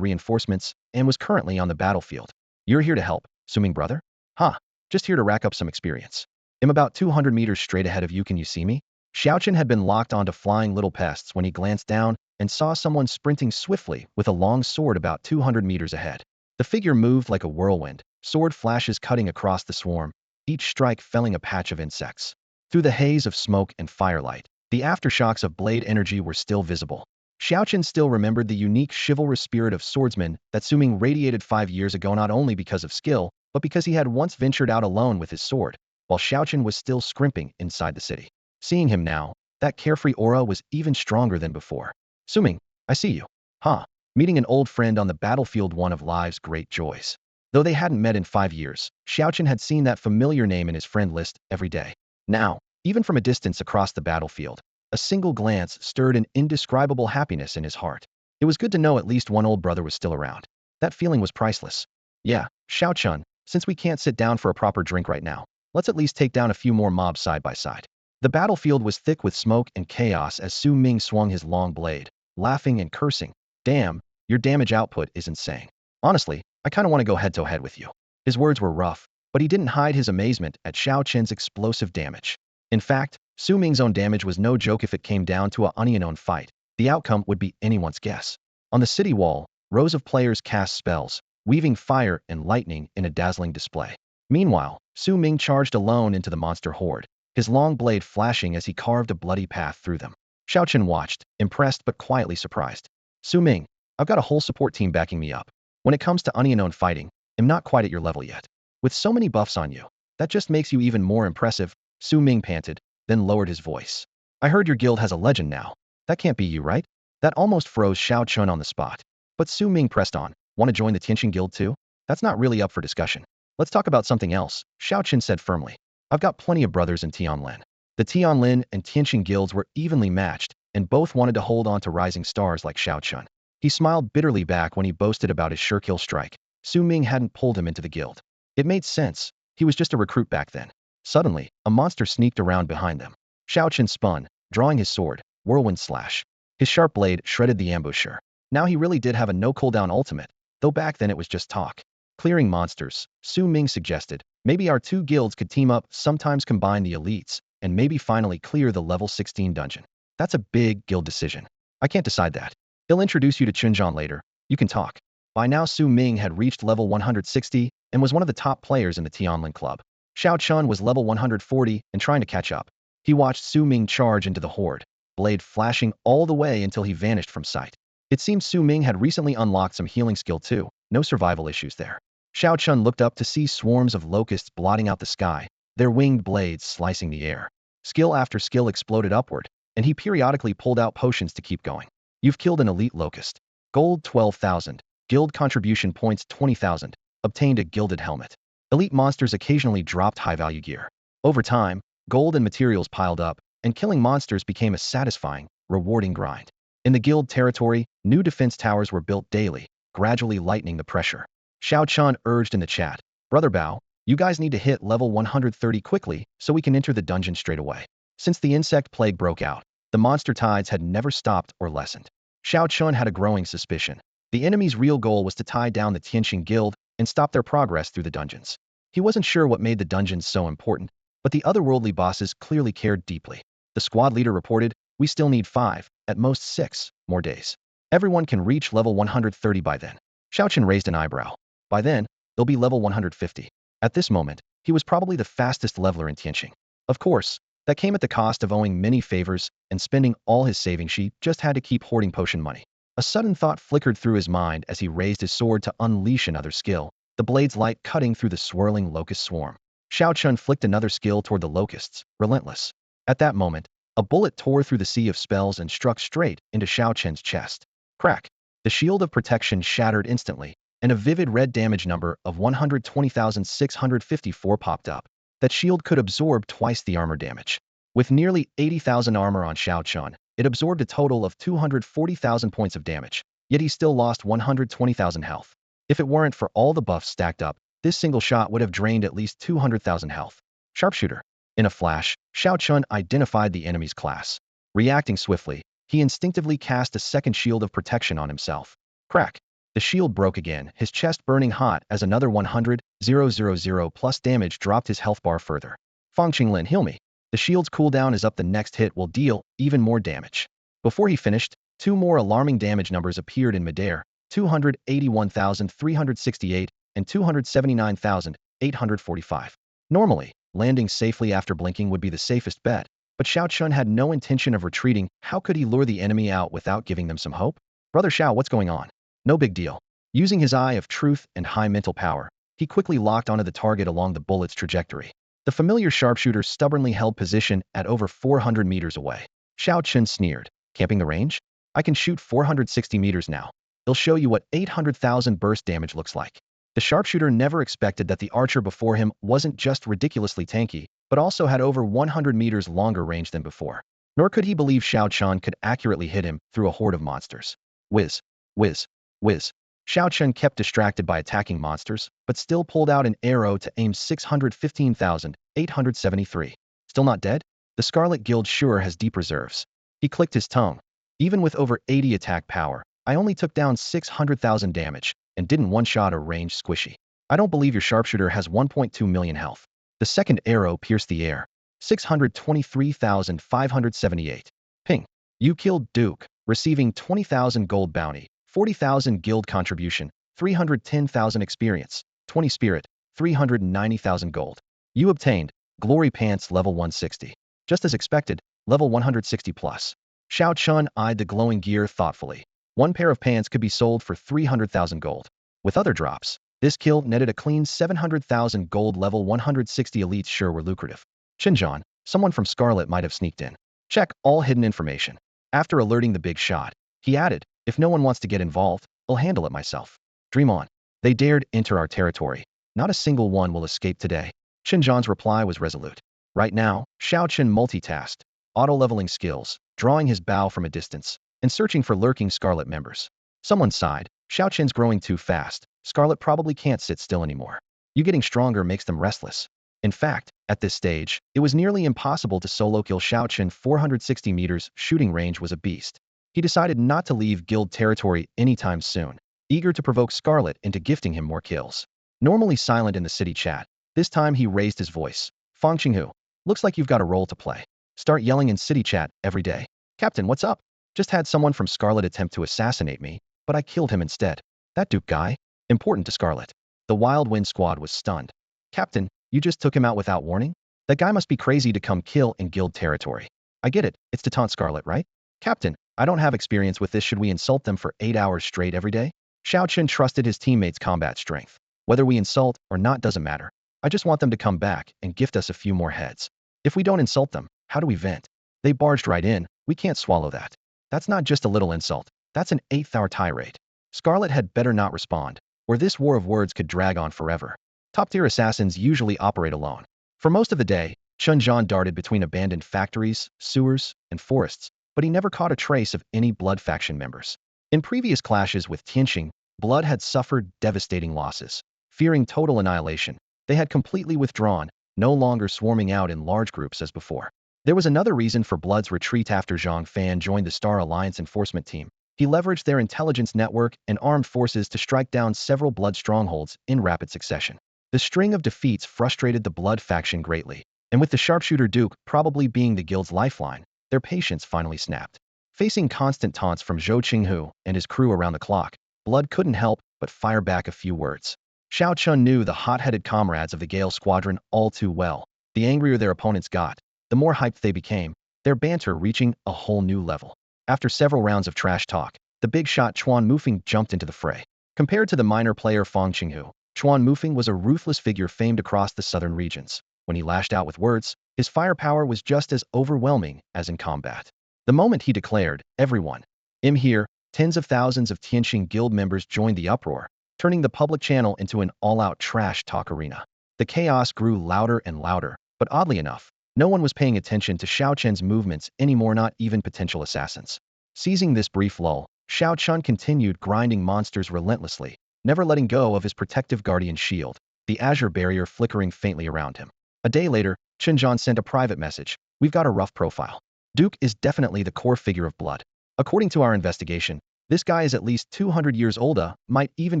reinforcements and was currently on the battlefield. You're here to help, Su Ming brother? Huh, just here to rack up some experience. I'm about 200 meters straight ahead of you, can you see me? Xiaochen had been locked onto flying little pests when he glanced down and saw someone sprinting swiftly with a long sword about 200 meters ahead. The figure moved like a whirlwind, sword flashes cutting across the swarm, each strike felling a patch of insects. Through the haze of smoke and firelight, the aftershocks of blade energy were still visible. Xiaochen still remembered the unique chivalrous spirit of swordsman that Su Ming radiated 5 years ago, not only because of skill, but because he had once ventured out alone with his sword, while Xiaochen was still scrimping inside the city. Seeing him now, that carefree aura was even stronger than before. Su Ming, I see you. Huh. Meeting an old friend on the battlefield, one of life's great joys. Though they hadn't met in 5 years, Xiaochen had seen that familiar name in his friend list every day. Now, even from a distance across the battlefield, a single glance stirred an indescribable happiness in his heart. It was good to know at least one old brother was still around. That feeling was priceless. Yeah, Xiaochun, since we can't sit down for a proper drink right now, let's at least take down a few more mobs side by side. The battlefield was thick with smoke and chaos as Su Ming swung his long blade, laughing and cursing. Damn, your damage output is insane. Honestly, I kinda wanna go head to head with you. His words were rough, but he didn't hide his amazement at Xiao Chen's explosive damage. In fact, Su Ming's own damage was no joke. If it came down to a onion-own fight, the outcome would be anyone's guess. On the city wall, rows of players cast spells, weaving fire and lightning in a dazzling display. Meanwhile, Su Ming charged alone into the monster horde, his long blade flashing as he carved a bloody path through them. Xiao Chen watched, impressed but quietly surprised. Su Ming, I've got a whole support team backing me up. When it comes to onion-own fighting, I'm not quite at your level yet. With so many buffs on you, that just makes you even more impressive, Su Ming panted, then lowered his voice. I heard your guild has a legend now. That can't be you, right? That almost froze Xiao Chun on the spot. But Su Ming pressed on. Want to join the Tianqing guild too? That's not really up for discussion. Let's talk about something else, Xiao Chen said firmly. I've got plenty of brothers in Tianlin. The Tianlin and Tianqing guilds were evenly matched, and both wanted to hold on to rising stars like Xiao Chun. He smiled bitterly back when he boasted about his sure-kill strike. Su Ming hadn't pulled him into the guild. It made sense. He was just a recruit back then. Suddenly, a monster sneaked around behind them. Xiao Chen spun, drawing his sword, whirlwind slash. His sharp blade shredded the ambusher. Now he really did have a no-cooldown ultimate, though back then it was just talk. Clearing monsters, Su Ming suggested. Maybe our two guilds could team up, sometimes combine the elites, and maybe finally clear the level 16 dungeon. That's a big guild decision. I can't decide that. He'll introduce you to Chunjan later. You can talk. By now Su Ming had reached level 160 and was one of the top players in the Tianlin club. Xiao Chun was level 140 and trying to catch up. He watched Su Ming charge into the horde, blade flashing all the way until he vanished from sight. It seemed Su Ming had recently unlocked some healing skill too, no survival issues there. Xiao Chun looked up to see swarms of locusts blotting out the sky, their winged blades slicing the air. Skill after skill exploded upward, and he periodically pulled out potions to keep going. You've killed an elite locust. Gold 12,000. Guild contribution points 20,000. Obtained a gilded helmet. Elite monsters occasionally dropped high-value gear. Over time, gold and materials piled up, and killing monsters became a satisfying, rewarding grind. In the guild territory, new defense towers were built daily, gradually lightening the pressure. Xiao Chun urged in the chat, Brother Bao, you guys need to hit level 130 quickly so we can enter the dungeon straight away. Since the insect plague broke out, the monster tides had never stopped or lessened. Xiao Chun had a growing suspicion. The enemy's real goal was to tie down the Tianqing guild and stop their progress through the dungeons. He wasn't sure what made the dungeons so important, but the otherworldly bosses clearly cared deeply. The squad leader reported, we still need 5, at most 6, more days. Everyone can reach level 130 by then. Xiao Chen raised an eyebrow. By then, they'll be level 150. At this moment, he was probably the fastest leveler in Tianqing. Of course, that came at the cost of owing many favors and spending all his savings. She just had to keep hoarding potion money. A sudden thought flickered through his mind as he raised his sword to unleash another skill, the blade's light cutting through the swirling locust swarm. Xiao Chun flicked another skill toward the locusts, relentless. At that moment, a bullet tore through the sea of spells and struck straight into Xiao Chen's chest. Crack! The shield of protection shattered instantly, and a vivid red damage number of 120,654 popped up. That shield could absorb twice the armor damage. With nearly 80,000 armor on Xiao Chun, it absorbed a total of 240,000 points of damage, yet he still lost 120,000 health. If it weren't for all the buffs stacked up, this single shot would have drained at least 200,000 health. Sharpshooter. In a flash, Xiao Chun identified the enemy's class. Reacting swiftly, He instinctively cast a second shield of protection on himself. Crack. The shield broke again, his chest burning hot as another 100,000 plus damage dropped his health bar further. Fang Qinglin, heal me. The shield's cooldown is up, the next hit will deal even more damage. Before he finished, two more alarming damage numbers appeared in midair, 281,368 and 279,845. Normally, landing safely after blinking would be the safest bet, but Xiao Chun had no intention of retreating. How could he lure the enemy out without giving them some hope? Brother Xiao, what's going on? No big deal. Using his eye of truth and high mental power, he quickly locked onto the target along the bullet's trajectory. The familiar sharpshooter stubbornly held position at over 400 meters away. Xiao Chun sneered. Camping the range? I can shoot 460 meters now. It'll show you what 800,000 burst damage looks like. The sharpshooter never expected that the archer before him wasn't just ridiculously tanky, but also had over 100 meters longer range than before. Nor could he believe Xiao Chun could accurately hit him through a horde of monsters. Whiz, whiz, whiz. Xiao Chun kept distracted by attacking monsters, but still pulled out an arrow to aim 615,873. Still not dead? The Scarlet Guild sure has deep reserves. He clicked his tongue. Even with over 80 attack power, I only took down 600,000 damage and didn't one-shot a ranged squishy. I don't believe your sharpshooter has 1.2 million health. The second arrow pierced the air. 623,578. Ping. You killed Duke, receiving 20,000 gold bounty, 40,000 guild contribution, 310,000 experience, 20 spirit, 390,000 gold. You obtained Glory Pants level 160. Just as expected, level 160 plus. Xiao Chun eyed the glowing gear thoughtfully. One pair of pants could be sold for 300,000 gold. With other drops, this kill netted a clean 700,000 gold. Level 160 elites sure were lucrative. Xinjiang, someone from Scarlet might have sneaked in. Check all hidden information. After alerting the big shot, he added, if no one wants to get involved, I'll handle it myself. Dream on. They dared enter our territory. Not a single one will escape today. Xinjiang's reply was resolute. Right now, Xiao Chun multitasked, auto-leveling skills, drawing his bow from a distance, and searching for lurking Scarlet members. Someone sighed, Xiao Chun's growing too fast. Scarlet probably can't sit still anymore. You getting stronger makes them restless. In fact, at this stage, it was nearly impossible to solo kill Xiao Chun. 460 meters shooting range was a beast. He decided not to leave guild territory anytime soon, eager to provoke Scarlet into gifting him more kills. Normally silent in the city chat, this time he raised his voice. Fang Qinghu, looks like you've got a role to play. Start yelling in city chat every day. Captain, what's up? Just had someone from Scarlet attempt to assassinate me, but I killed him instead. That Duke guy? Important to Scarlet. The Wild Wind squad was stunned. Captain, you just took him out without warning? That guy must be crazy to come kill in guild territory. I get it, it's to taunt Scarlet, right? Captain, I don't have experience with this. Should we insult them for 8 hours straight every day? Xiao Chun trusted his teammates' combat strength. Whether we insult or not doesn't matter. I just want them to come back and gift us a few more heads. If we don't insult them, how do we vent? They barged right in, we can't swallow that. That's not just a little insult, that's an 8th-hour tirade. Scarlet had better not respond, or this war of words could drag on forever. Top-tier assassins usually operate alone. For most of the day, Xinjiang darted between abandoned factories, sewers, and forests, but he never caught a trace of any Blood faction members. In previous clashes with Tianqing, Blood had suffered devastating losses. Fearing total annihilation, they had completely withdrawn, no longer swarming out in large groups as before. There was another reason for Blood's retreat after Zhang Fan joined the Star Alliance enforcement team. He leveraged their intelligence network and armed forces to strike down several Blood strongholds in rapid succession. The string of defeats frustrated the Blood faction greatly, and with the sharpshooter Duke probably being the guild's lifeline, their patience finally snapped. Facing constant taunts from Zhou Qinghu and his crew around the clock, Blood couldn't help but fire back a few words. Xiao Chun knew the hot-headed comrades of the Gale Squadron all too well. The angrier their opponents got, the more hyped they became, their banter reaching a whole new level. After several rounds of trash talk, the big shot Chuan Mufeng jumped into the fray. Compared to the minor player Fang Qinghu, Chuan Mufeng was a ruthless figure famed across the southern regions. When he lashed out with words, his firepower was just as overwhelming as in combat. The moment he declared, everyone, I'm here, tens of thousands of Tianqing guild members joined the uproar, turning the public channel into an all-out trash talk arena. The chaos grew louder and louder, but oddly enough, no one was paying attention to Xiao Chun's movements anymore, not even potential assassins. Seizing this brief lull, Xiao Chun continued grinding monsters relentlessly, never letting go of his protective guardian shield, the azure barrier flickering faintly around him. A day later, Xinjiang sent a private message. We've got a rough profile. Duke is definitely the core figure of Blood. According to our investigation, this guy is at least 200 years old, might even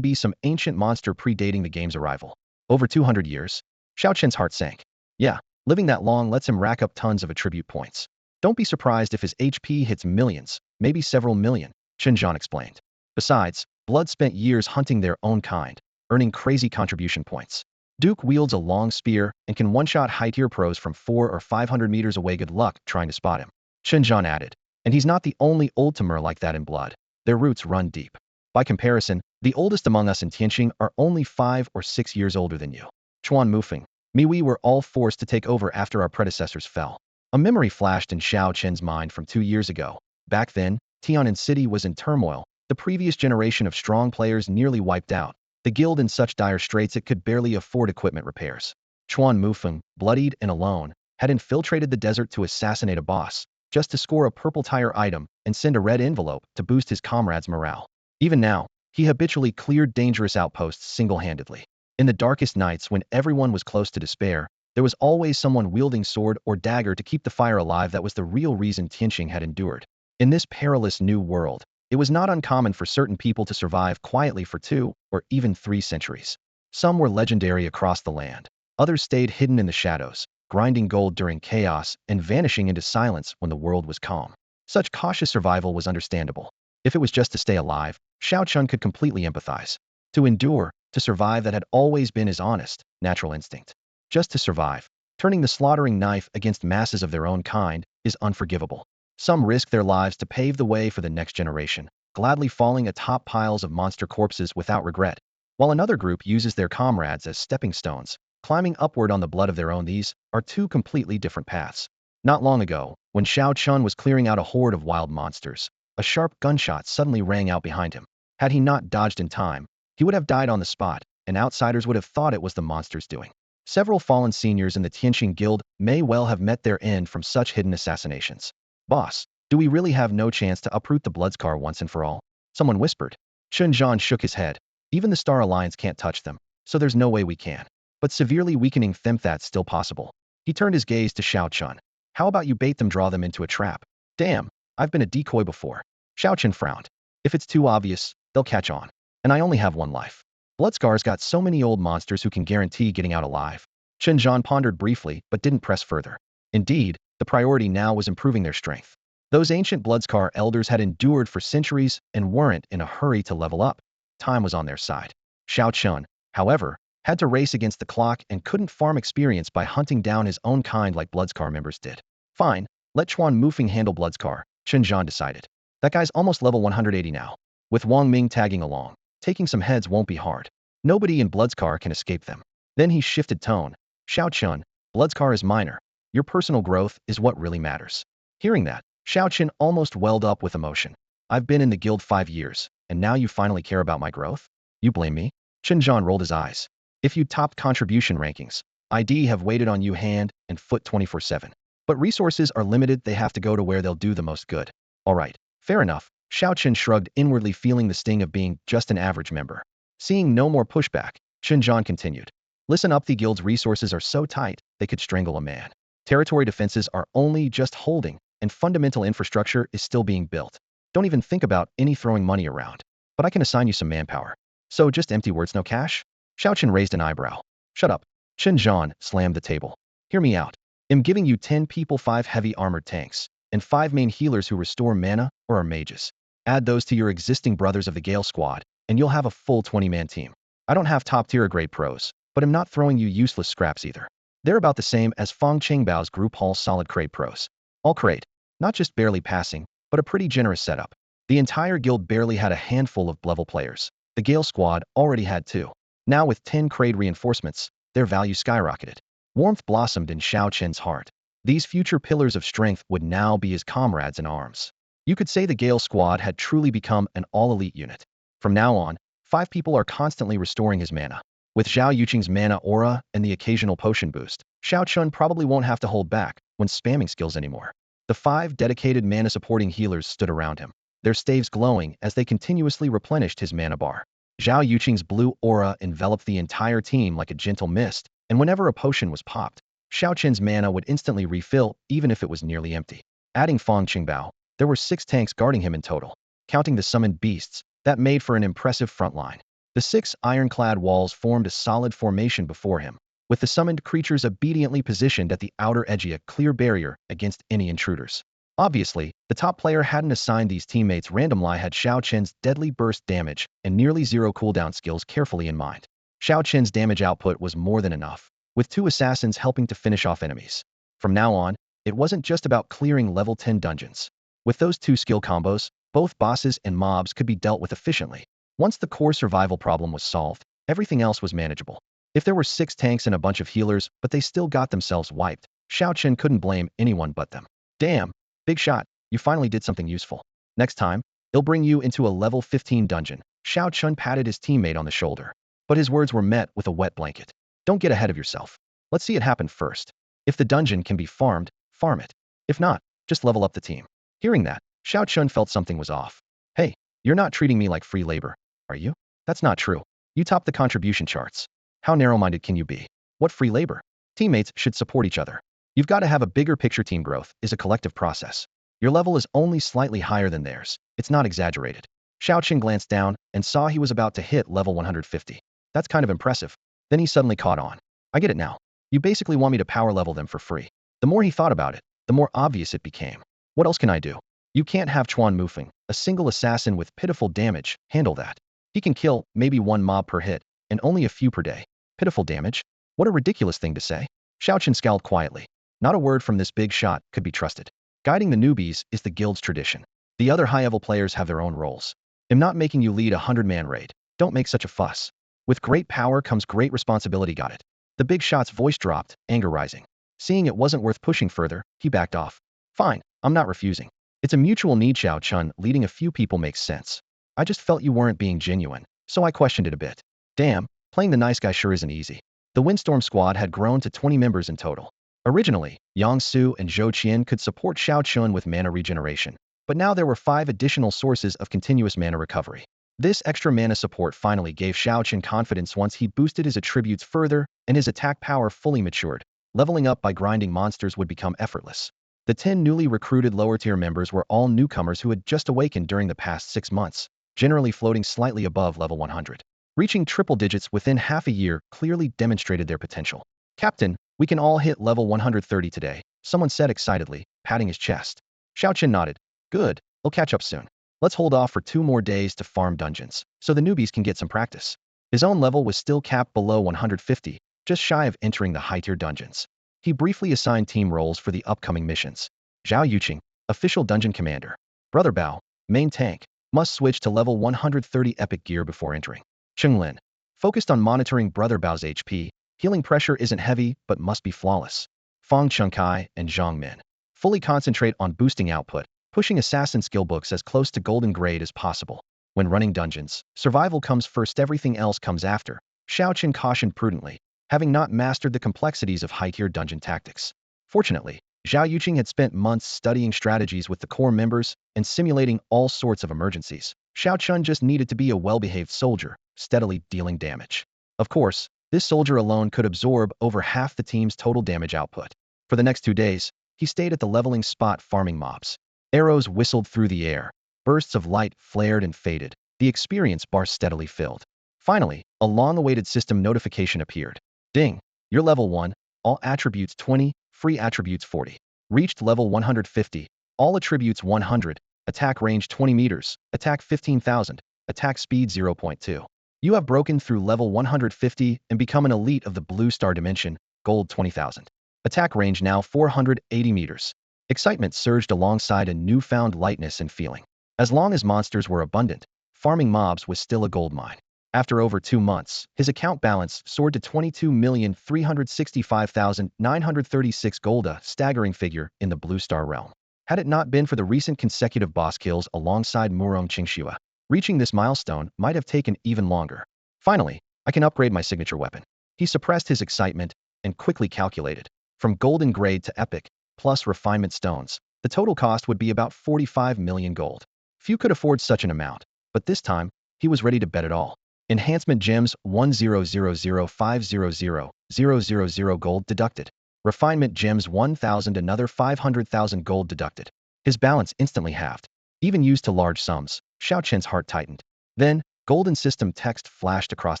be some ancient monster predating the game's arrival. Over 200 years? Xiao Chen's heart sank. Yeah, living that long lets him rack up tons of attribute points. Don't be surprised if his HP hits millions, maybe several million, Shinjan explained. Besides, Blood spent years hunting their own kind, earning crazy contribution points. Duke wields a long spear and can one-shot high-tier pros from 400 or 500 meters away. Good luck trying to spot him, Shinjan added. And he's not the only old-timer like that in Blood. Their roots run deep. By comparison, the oldest among us in Tianqing are only 5 or 6 years older than you. Chuan Mufeng, we were all forced to take over after our predecessors fell. A memory flashed in Xiao Chen's mind from 2 years ago. Back then, Tianan City was in turmoil. The previous generation of strong players nearly wiped out. The guild in such dire straits it could barely afford equipment repairs. Chuan Mufeng, bloodied and alone, had infiltrated the desert to assassinate a boss, just to score a purple tire item and send a red envelope to boost his comrades' morale. Even now, he habitually cleared dangerous outposts single-handedly. In the darkest nights when everyone was close to despair, there was always someone wielding sword or dagger to keep the fire alive. That was the real reason Tianqing had endured. In this perilous new world, it was not uncommon for certain people to survive quietly for 2 or even 3 centuries. Some were legendary across the land. Others stayed hidden in the shadows, grinding gold during chaos and vanishing into silence when the world was calm. Such cautious survival was understandable. If it was just to stay alive, Xiao Chun could completely empathize. To endure, to survive, that had always been his honest, natural instinct. Just to survive, turning the slaughtering knife against masses of their own kind, is unforgivable. Some risk their lives to pave the way for the next generation, gladly falling atop piles of monster corpses without regret, while another group uses their comrades as stepping stones, climbing upward on the blood of their own. These are 2 completely different paths. Not long ago, when Xiao Chun was clearing out a horde of wild monsters, a sharp gunshot suddenly rang out behind him. Had he not dodged in time, he would have died on the spot, and outsiders would have thought it was the monster's doing. Several fallen seniors in the Tianqing Guild may well have met their end from such hidden assassinations. Boss, do we really have no chance to uproot the Bloodscar once and for all? Someone whispered. Shinjan shook his head. Even the Star Alliance can't touch them, so there's no way we can. But severely weakening them, that's still possible. He turned his gaze to Xiao Chun. How about you bait them, draw them into a trap? Damn, I've been a decoy before. Xiao Chun frowned. If it's too obvious, they'll catch on. And I only have one life. Bloodscar's got so many old monsters who can guarantee getting out alive. Shinjan pondered briefly, but didn't press further. Indeed, the priority now was improving their strength. Those ancient Bloodscar elders had endured for centuries and weren't in a hurry to level up. Time was on their side. Xiao Chun, however, had to race against the clock and couldn't farm experience by hunting down his own kind like Bloodscar members did. Fine, let Chuan Mufeng handle Bloodscar, Shinjan decided. That guy's almost level 180 now. With Wang Ming tagging along, taking some heads won't be hard. Nobody in Bloodscar can escape them. Then he shifted tone. Xiao Chun, Bloodscar is minor. Your personal growth is what really matters. Hearing that, Xiao Chun almost welled up with emotion. I've been in the guild 5 years, and now you finally care about my growth? You blame me? Shinjan rolled his eyes. If you topped contribution rankings, I'd have waited on you hand and foot 24/7. But resources are limited, they have to go to where they'll do the most good. Alright, fair enough. Xiao Chun shrugged, inwardly feeling the sting of being just an average member. Seeing no more pushback, Shinjan continued. Listen up, the guild's resources are so tight, they could strangle a man. Territory defenses are only just holding, and fundamental infrastructure is still being built. Don't even think about any throwing money around. But I can assign you some manpower. So just empty words, no cash? Xiao Chun raised an eyebrow. Shut up. Shinjan slammed the table. Hear me out. I'm giving you 10 people, 5 heavy armored tanks, and 5 main healers who restore mana or are mages. Add those to your existing Brothers of the Gale squad, and you'll have a full 20-man team. I don't have top-tier grade pros, but I'm not throwing you useless scraps either. They're about the same as Fong Qingbao's group haul solid crate pros. All crate. Not just barely passing, but a pretty generous setup. The entire guild barely had a handful of level players. The Gale squad already had 2. Now with 10 crate reinforcements, their value skyrocketed. Warmth blossomed in Xiao Chen's heart. These future pillars of strength would now be his comrades in arms. You could say the Gale squad had truly become an all-elite unit. From now on, 5 people are constantly restoring his mana. With Zhao Yuqing's mana aura and the occasional potion boost, Xiao Chun probably won't have to hold back when spamming skills anymore. The 5 dedicated mana-supporting healers stood around him, their staves glowing as they continuously replenished his mana bar. Zhao Yuqing's blue aura enveloped the entire team like a gentle mist, and whenever a potion was popped, Xiao Chen's mana would instantly refill even if it was nearly empty. Adding Fong Qingbao, There were 6 tanks guarding him in total. Counting the summoned beasts, that made for an impressive front line. The 6 ironclad walls formed a solid formation before him, with the summoned creatures obediently positioned at the outer edge, a clear barrier against any intruders. Obviously, the top player hadn't assigned these teammates randomly had Xiao Chen's deadly burst damage and nearly zero cooldown skills carefully in mind. Xiao Chen's damage output was more than enough, with 2 assassins helping to finish off enemies. From now on, it wasn't just about clearing level 10 dungeons. With those 2 skill combos, both bosses and mobs could be dealt with efficiently. Once the core survival problem was solved, everything else was manageable. If there were 6 tanks and a bunch of healers, but they still got themselves wiped, Xiao Chen couldn't blame anyone but them. Damn, big shot, you finally did something useful. Next time, he'll bring you into a level 15 dungeon. Xiao Chen patted his teammate on the shoulder. But his words were met with a wet blanket. Don't get ahead of yourself. Let's see it happen first. If the dungeon can be farmed, farm it. If not, just level up the team. Hearing that, Xiao Chen felt something was off. Hey, you're not treating me like free labor, are you? That's not true. You top the contribution charts. How narrow-minded can you be? What free labor? Teammates should support each other. You've got to have a bigger picture. Team growth is a collective process. Your level is only slightly higher than theirs. It's not exaggerated. Xiao Chen glanced down and saw he was about to hit level 150. That's kind of impressive. Then he suddenly caught on. I get it now. You basically want me to power level them for free. The more he thought about it, the more obvious it became. What else can I do? You can't have Chuan Mufeng, a single assassin with pitiful damage, handle that. He can kill maybe 1 mob per hit, and only a few per day. Pitiful damage? What a ridiculous thing to say. Xiao Chen scowled quietly. Not a word from this big shot could be trusted. Guiding the newbies is the guild's tradition. The other high-level players have their own roles. I'm not making you lead a 100-man raid. Don't make such a fuss. With great power comes great responsibility. Got it. The big shot's voice dropped, anger rising. Seeing it wasn't worth pushing further, he backed off. Fine, I'm not refusing. It's a mutual need. Xiao Chen leading a few people makes sense. I just felt you weren't being genuine, so I questioned it a bit. Damn, playing the nice guy sure isn't easy. The Windstorm squad had grown to 20 members in total. Originally, Yang Su and Zhou Qian could support Xiao Chen with mana regeneration, but now there were 5 additional sources of continuous mana recovery. This extra mana support finally gave Xiao Chen confidence once he boosted his attributes further and his attack power fully matured. Leveling up by grinding monsters would become effortless. The 10 newly recruited lower-tier members were all newcomers who had just awakened during the past 6 months, generally floating slightly above level 100. Reaching triple digits within half a year clearly demonstrated their potential. Captain, we can all hit level 130 today, someone said excitedly, patting his chest. Xiao Chen nodded. Good, we'll catch up soon. Let's hold off for 2 more days to farm dungeons, so the newbies can get some practice. His own level was still capped below 150, just shy of entering the high-tier dungeons. He briefly assigned team roles for the upcoming missions. Zhao Yuqing, official dungeon commander. Brother Bao, main tank, must switch to level 130 epic gear before entering. Cheng Lin, focused on monitoring Brother Bao's HP, healing pressure isn't heavy but must be flawless. Fang Chengkai and Zhang Min, fully concentrate on boosting output, pushing assassin skill books as close to golden grade as possible. When running dungeons, survival comes first, everything else comes after. Xiao Chen cautioned prudently, having not mastered the complexities of high-tier dungeon tactics. Fortunately, Zhao Yuqing had spent months studying strategies with the core members and simulating all sorts of emergencies. Xiao Chen just needed to be a well-behaved soldier, steadily dealing damage. Of course, this soldier alone could absorb over half the team's total damage output. For the next 2 days, he stayed at the leveling spot farming mobs. Arrows whistled through the air. Bursts of light flared and faded. The experience bar steadily filled. Finally, a long-awaited system notification appeared. Ding! You're level 1, all attributes 20, free attributes 40. Reached level 150, all attributes 100, attack range 20 meters, attack 15,000, attack speed 0.2. You have broken through level 150 and become an elite of the Blue Star Dimension, gold 20,000. Attack range now 480 meters. Excitement surged alongside a newfound lightness and feeling. As long as monsters were abundant, farming mobs was still a gold mine. After over 2 months, his account balance soared to 22,365,936 gold, a staggering figure in the Blue Star realm. Had it not been for the recent consecutive boss kills alongside Murong Qingxua, reaching this milestone might have taken even longer. Finally, I can upgrade my signature weapon. He suppressed his excitement and quickly calculated. From golden grade to epic, plus refinement stones, the total cost would be about 45 million gold. Few could afford such an amount, but this time, he was ready to bet it all. Enhancement gems 1000500,000 gold deducted. Refinement gems 1,000, another 500,000 gold deducted. His balance instantly halved. Even used to large sums, Xiao Chen's heart tightened. Then, golden system text flashed across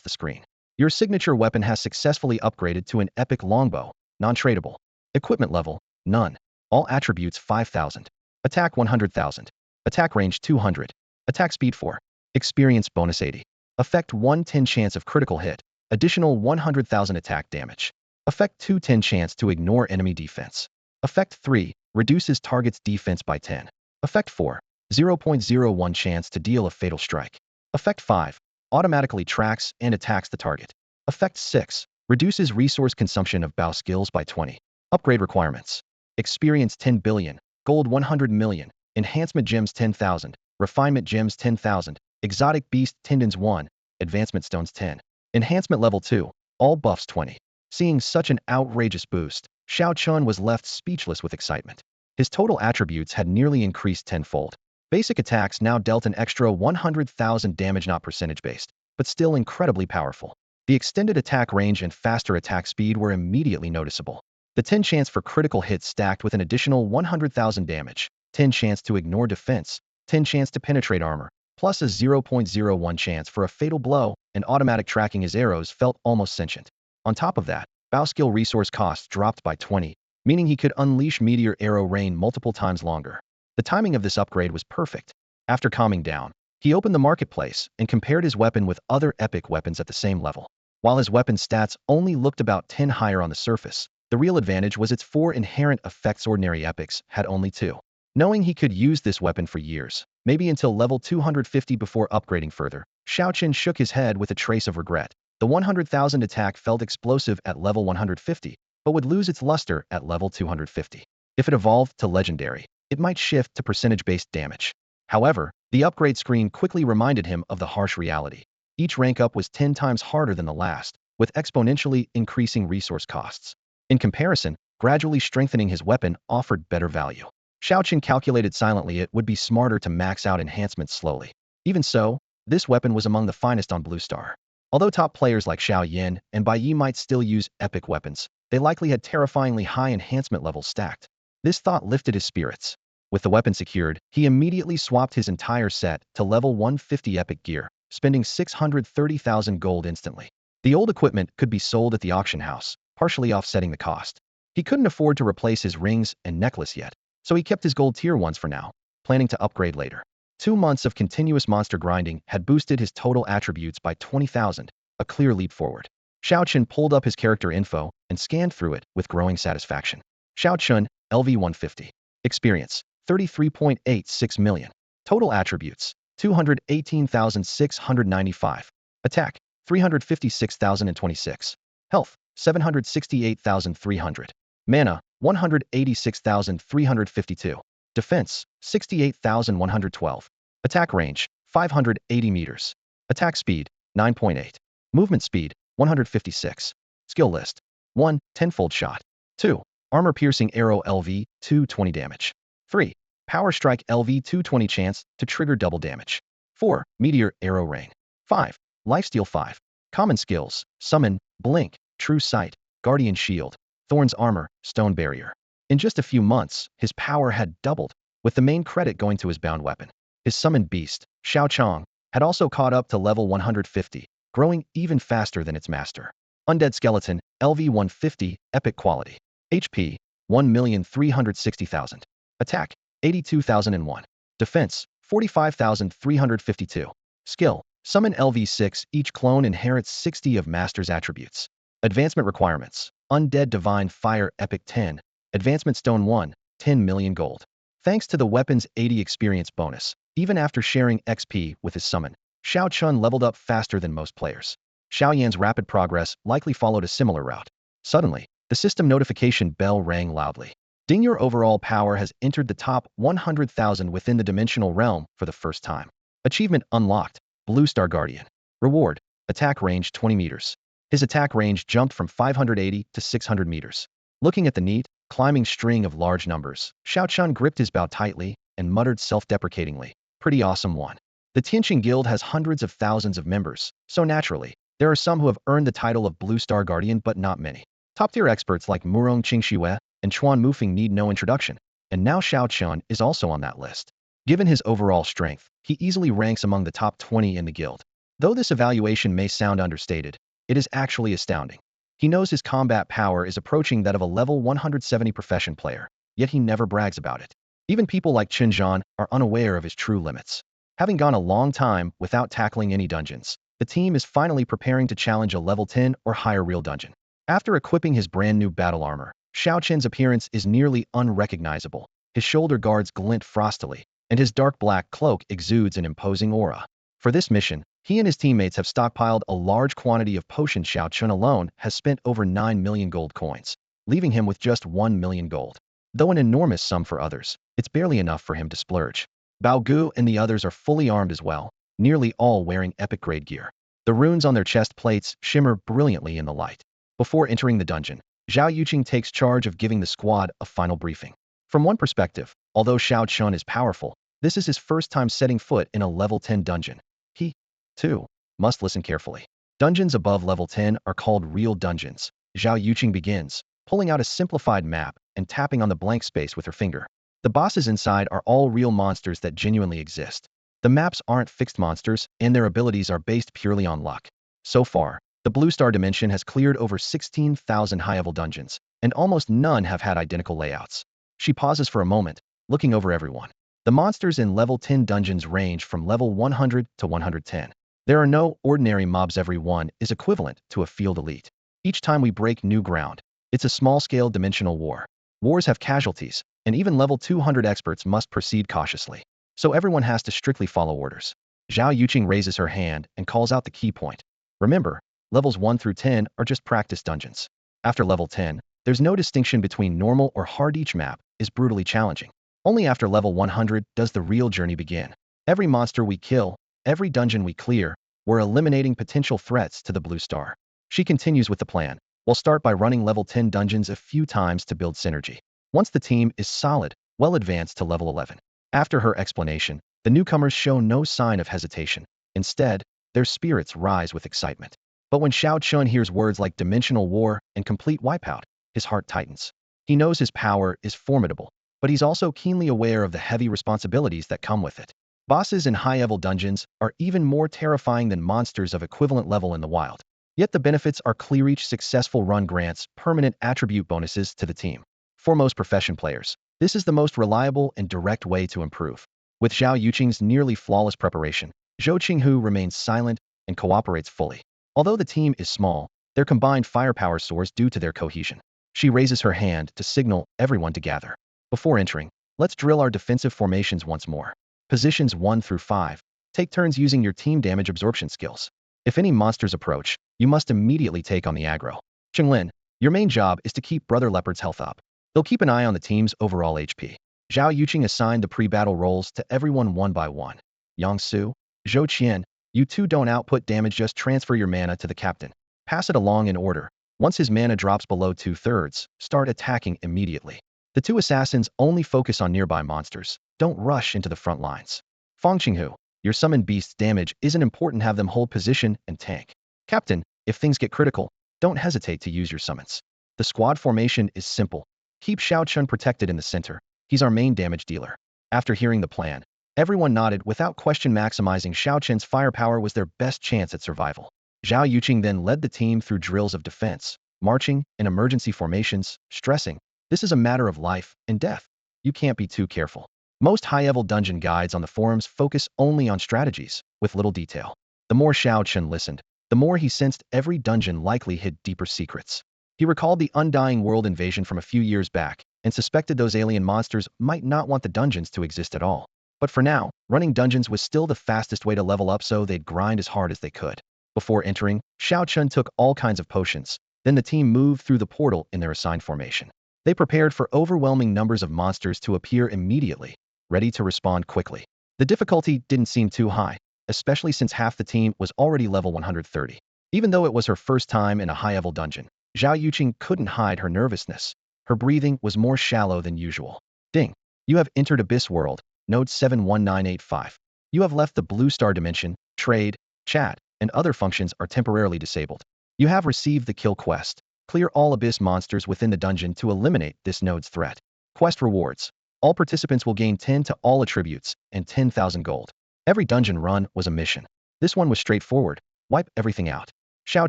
the screen. Your signature weapon has successfully upgraded to an epic longbow, non-tradable. Equipment level, none. All attributes 5,000. Attack 100,000. Attack range 200. Attack speed 4. Experience bonus 80. Effect 110 chance of critical hit. Additional 100,000 attack damage. Effect 210 chance to ignore enemy defense. Effect 3 reduces target's defense by 10. Effect 4 0.01 chance to deal a fatal strike. Effect 5 automatically tracks and attacks the target. Effect 6 reduces resource consumption of bow skills by 20. Upgrade requirements. Experience 10 billion, gold 100 million, enhancement gems 10,000, refinement gems 10,000, exotic beast tendons 1, advancement stones 10. Enhancement level 2, all buffs 20. Seeing such an outrageous boost, Xiao Chun was left speechless with excitement. His total attributes had nearly increased tenfold. Basic attacks now dealt an extra 100,000 damage, not percentage-based, but still incredibly powerful. The extended attack range and faster attack speed were immediately noticeable. The 10 chance for critical hits stacked with an additional 100,000 damage, 10 chance to ignore defense, 10 chance to penetrate armor, plus a 0.01 chance for a fatal blow, and automatic tracking his arrows felt almost sentient. On top of that, bow skill resource costs dropped by 20, meaning he could unleash meteor arrow rain multiple times longer. The timing of this upgrade was perfect. After calming down, he opened the marketplace and compared his weapon with other epic weapons at the same level. While his weapon stats only looked about 10 higher on the surface, the real advantage was its 4 inherent effects. Ordinary epics had only 2. Knowing he could use this weapon for years, maybe until level 250 before upgrading further, Xiao Chen shook his head with a trace of regret. The 100,000 attack felt explosive at level 150, but would lose its luster at level 250. If it evolved to legendary, it might shift to percentage-based damage. However, the upgrade screen quickly reminded him of the harsh reality. Each rank up was 10 times harder than the last, with exponentially increasing resource costs. In comparison, gradually strengthening his weapon offered better value. Xiao Chen calculated silently it would be smarter to max out enhancements slowly. Even so, this weapon was among the finest on Blue Star. Although top players like Xiao Yin and Bai Yi might still use epic weapons, they likely had terrifyingly high enhancement levels stacked. This thought lifted his spirits. With the weapon secured, he immediately swapped his entire set to level 150 epic gear, spending 630,000 gold instantly. The old equipment could be sold at the auction house, partially offsetting the cost. He couldn't afford to replace his rings and necklace yet, so he kept his gold tier 1s for now, planning to upgrade later. 2 months of continuous monster grinding had boosted his total attributes by 20,000, a clear leap forward. Xiao Chen pulled up his character info and scanned through it with growing satisfaction. Xiao Chun, LV 150. Experience, 33.86 million. Total attributes, 218,695. Attack, 356,026. Health, 768,300. Mana, 186,352. Defense, 68,112. Attack range, 580 meters. Attack speed, 9.8. Movement speed, 156. Skill list. 1. Tenfold shot. 2. Armor piercing arrow LV, 220 damage. 3. Power strike LV, 220 chance to trigger double damage. 4. Meteor arrow rain. 5. Lifesteal 5. Common skills, summon, blink, true sight, guardian shield, thorns armor, stone barrier. In just a few months, his power had doubled, with the main credit going to his bound weapon. His summoned beast, Xiao Chong, had also caught up to level 150, growing even faster than its master. Undead skeleton, LV 150, epic quality. HP, 1,360,000. Attack, 82,001. Defense, 45,352. Skill, summon LV 6, each clone inherits 60 of master's attributes. Advancement requirements, undead divine fire epic 10. Advancement stone 1, 10 million gold. Thanks to the weapon's 80 experience bonus, even after sharing XP with his summon, Xiao Chun leveled up faster than most players. Xiao Yan's rapid progress likely followed a similar route. Suddenly, the system notification bell rang loudly. Ding, your overall power has entered the top 100,000 within the dimensional realm for the first time. Achievement unlocked, Blue Star Guardian. Reward, attack range 20 meters. His attack range jumped from 580 to 600 meters. Looking at the neat, climbing string of large numbers, Xiao Chun gripped his bow tightly and muttered self-deprecatingly, pretty awesome one. The Tianqing Guild has hundreds of thousands of members, so naturally, there are some who have earned the title of Blue Star Guardian but not many. Top-tier experts like Murong Qingxue and Chuan Mufeng need no introduction. and now Xiao Chun is also on that list. Given his overall strength, he easily ranks among the top 20 in the guild. Though this evaluation may sound understated, it is actually astounding. He knows his combat power is approaching that of a level 170 profession player, yet he never brags about it. Even people like Chen Zhan are unaware of his true limits. Having gone a long time without tackling any dungeons, the team is finally preparing to challenge a level 10 or higher real dungeon. After equipping his brand new battle armor, Xiao Chen's appearance is nearly unrecognizable. His shoulder guards glint frostily, and his dark black cloak exudes an imposing aura. For this mission, he and his teammates have stockpiled a large quantity of potions. Xiao Chun alone has spent over 9 million gold coins, leaving him with just 1 million gold. Though an enormous sum for others, it's barely enough for him to splurge. Bao Gu and the others are fully armed as well, nearly all wearing epic-grade gear. The runes on their chest plates shimmer brilliantly in the light. Before entering the dungeon, Zhao Yuqing takes charge of giving the squad a final briefing. From one perspective, although Xiao Chun is powerful, this is his first time setting foot in a level 10 dungeon. He, too, must listen carefully. Dungeons above level 10 are called real dungeons. Zhao Yuqing begins, pulling out a simplified map and tapping on the blank space with her finger. The bosses inside are all real monsters that genuinely exist. The maps aren't fixed monsters, and their abilities are based purely on luck. So far, the Blue Star Dimension has cleared over 16,000 high-level dungeons, and almost none have had identical layouts. She pauses for a moment, looking over everyone. The monsters in level 10 dungeons range from level 100 to 110. There are no ordinary mobs. Every one is equivalent to a field elite. Each time we break new ground, it's a small-scale dimensional war. Wars have casualties, and even level 200 experts must proceed cautiously. So everyone has to strictly follow orders. Zhao Yuqing raises her hand and calls out the key point. Remember, levels 1 through 10 are just practice dungeons. After level 10, there's no distinction between normal or hard. Each map is brutally challenging. Only after level 100 does the real journey begin. Every monster we kill, every dungeon we clear, we're eliminating potential threats to the Blue Star. She continues with the plan. We'll start by running level 10 dungeons a few times to build synergy. Once the team is solid, we'll advance to level 11. After her explanation, the newcomers show no sign of hesitation. Instead, their spirits rise with excitement. But when Xiao Chun hears words like dimensional war and complete wipeout, his heart tightens. He knows his power is formidable, but he's also keenly aware of the heavy responsibilities that come with it. Bosses in high-level dungeons are even more terrifying than monsters of equivalent level in the wild. Yet the benefits are clear. Each successful run grants permanent attribute bonuses to the team. For most profession players, this is the most reliable and direct way to improve. With Zhao Yuqing's nearly flawless preparation, Zhou Qinghu remains silent and cooperates fully. Although the team is small, their combined firepower soars due to their cohesion. She raises her hand to signal everyone to gather. Before entering, let's drill our defensive formations once more. Positions 1 through 5. Take turns using your team damage absorption skills. If any monsters approach, you must immediately take on the aggro. Chenglin, your main job is to keep Brother Leopard's health up. They'll keep an eye on the team's overall HP. Zhao Yuqing assigned the pre-battle roles to everyone one by one. Yang Su, Zhou Qian, you two don't output damage, just transfer your mana to the captain. Pass it along in order. Once his mana drops below 2/3, start attacking immediately. The two assassins only focus on nearby monsters. Don't rush into the front lines. Fang Qinghu, your summoned beast's damage isn't important, have them hold position and tank. Captain, if things get critical, don't hesitate to use your summons. The squad formation is simple. Keep Xiao Chun protected in the center. He's our main damage dealer. After hearing the plan, everyone nodded without question. Maximizing Xiao Chun's firepower was their best chance at survival. Zhao Yuqing then led the team through drills of defense, marching, and emergency formations, stressing, this is a matter of life and death. You can't be too careful. Most high-level dungeon guides on the forums focus only on strategies, with little detail. The more Xiao Chun listened, the more he sensed every dungeon likely hid deeper secrets. He recalled the Undying World invasion from a few years back, and suspected those alien monsters might not want the dungeons to exist at all. But for now, running dungeons was still the fastest way to level up, so they'd grind as hard as they could. Before entering, Xiao Chun took all kinds of potions. Then the team moved through the portal in their assigned formation. They prepared for overwhelming numbers of monsters to appear immediately, ready to respond quickly. The difficulty didn't seem too high, especially since half the team was already level 130. Even though it was her first time in a high-level dungeon, Zhao Yuqing couldn't hide her nervousness. Her breathing was more shallow than usual. Ding! You have entered Abyss World, node 71985. You have left the Blue Star Dimension. Trade, chat, and other functions are temporarily disabled. You have received the kill quest. Clear all Abyss monsters within the dungeon to eliminate this node's threat. Quest rewards. All participants will gain 10 to all attributes and 10,000 gold. Every dungeon run was a mission. This one was straightforward. Wipe everything out. Xiao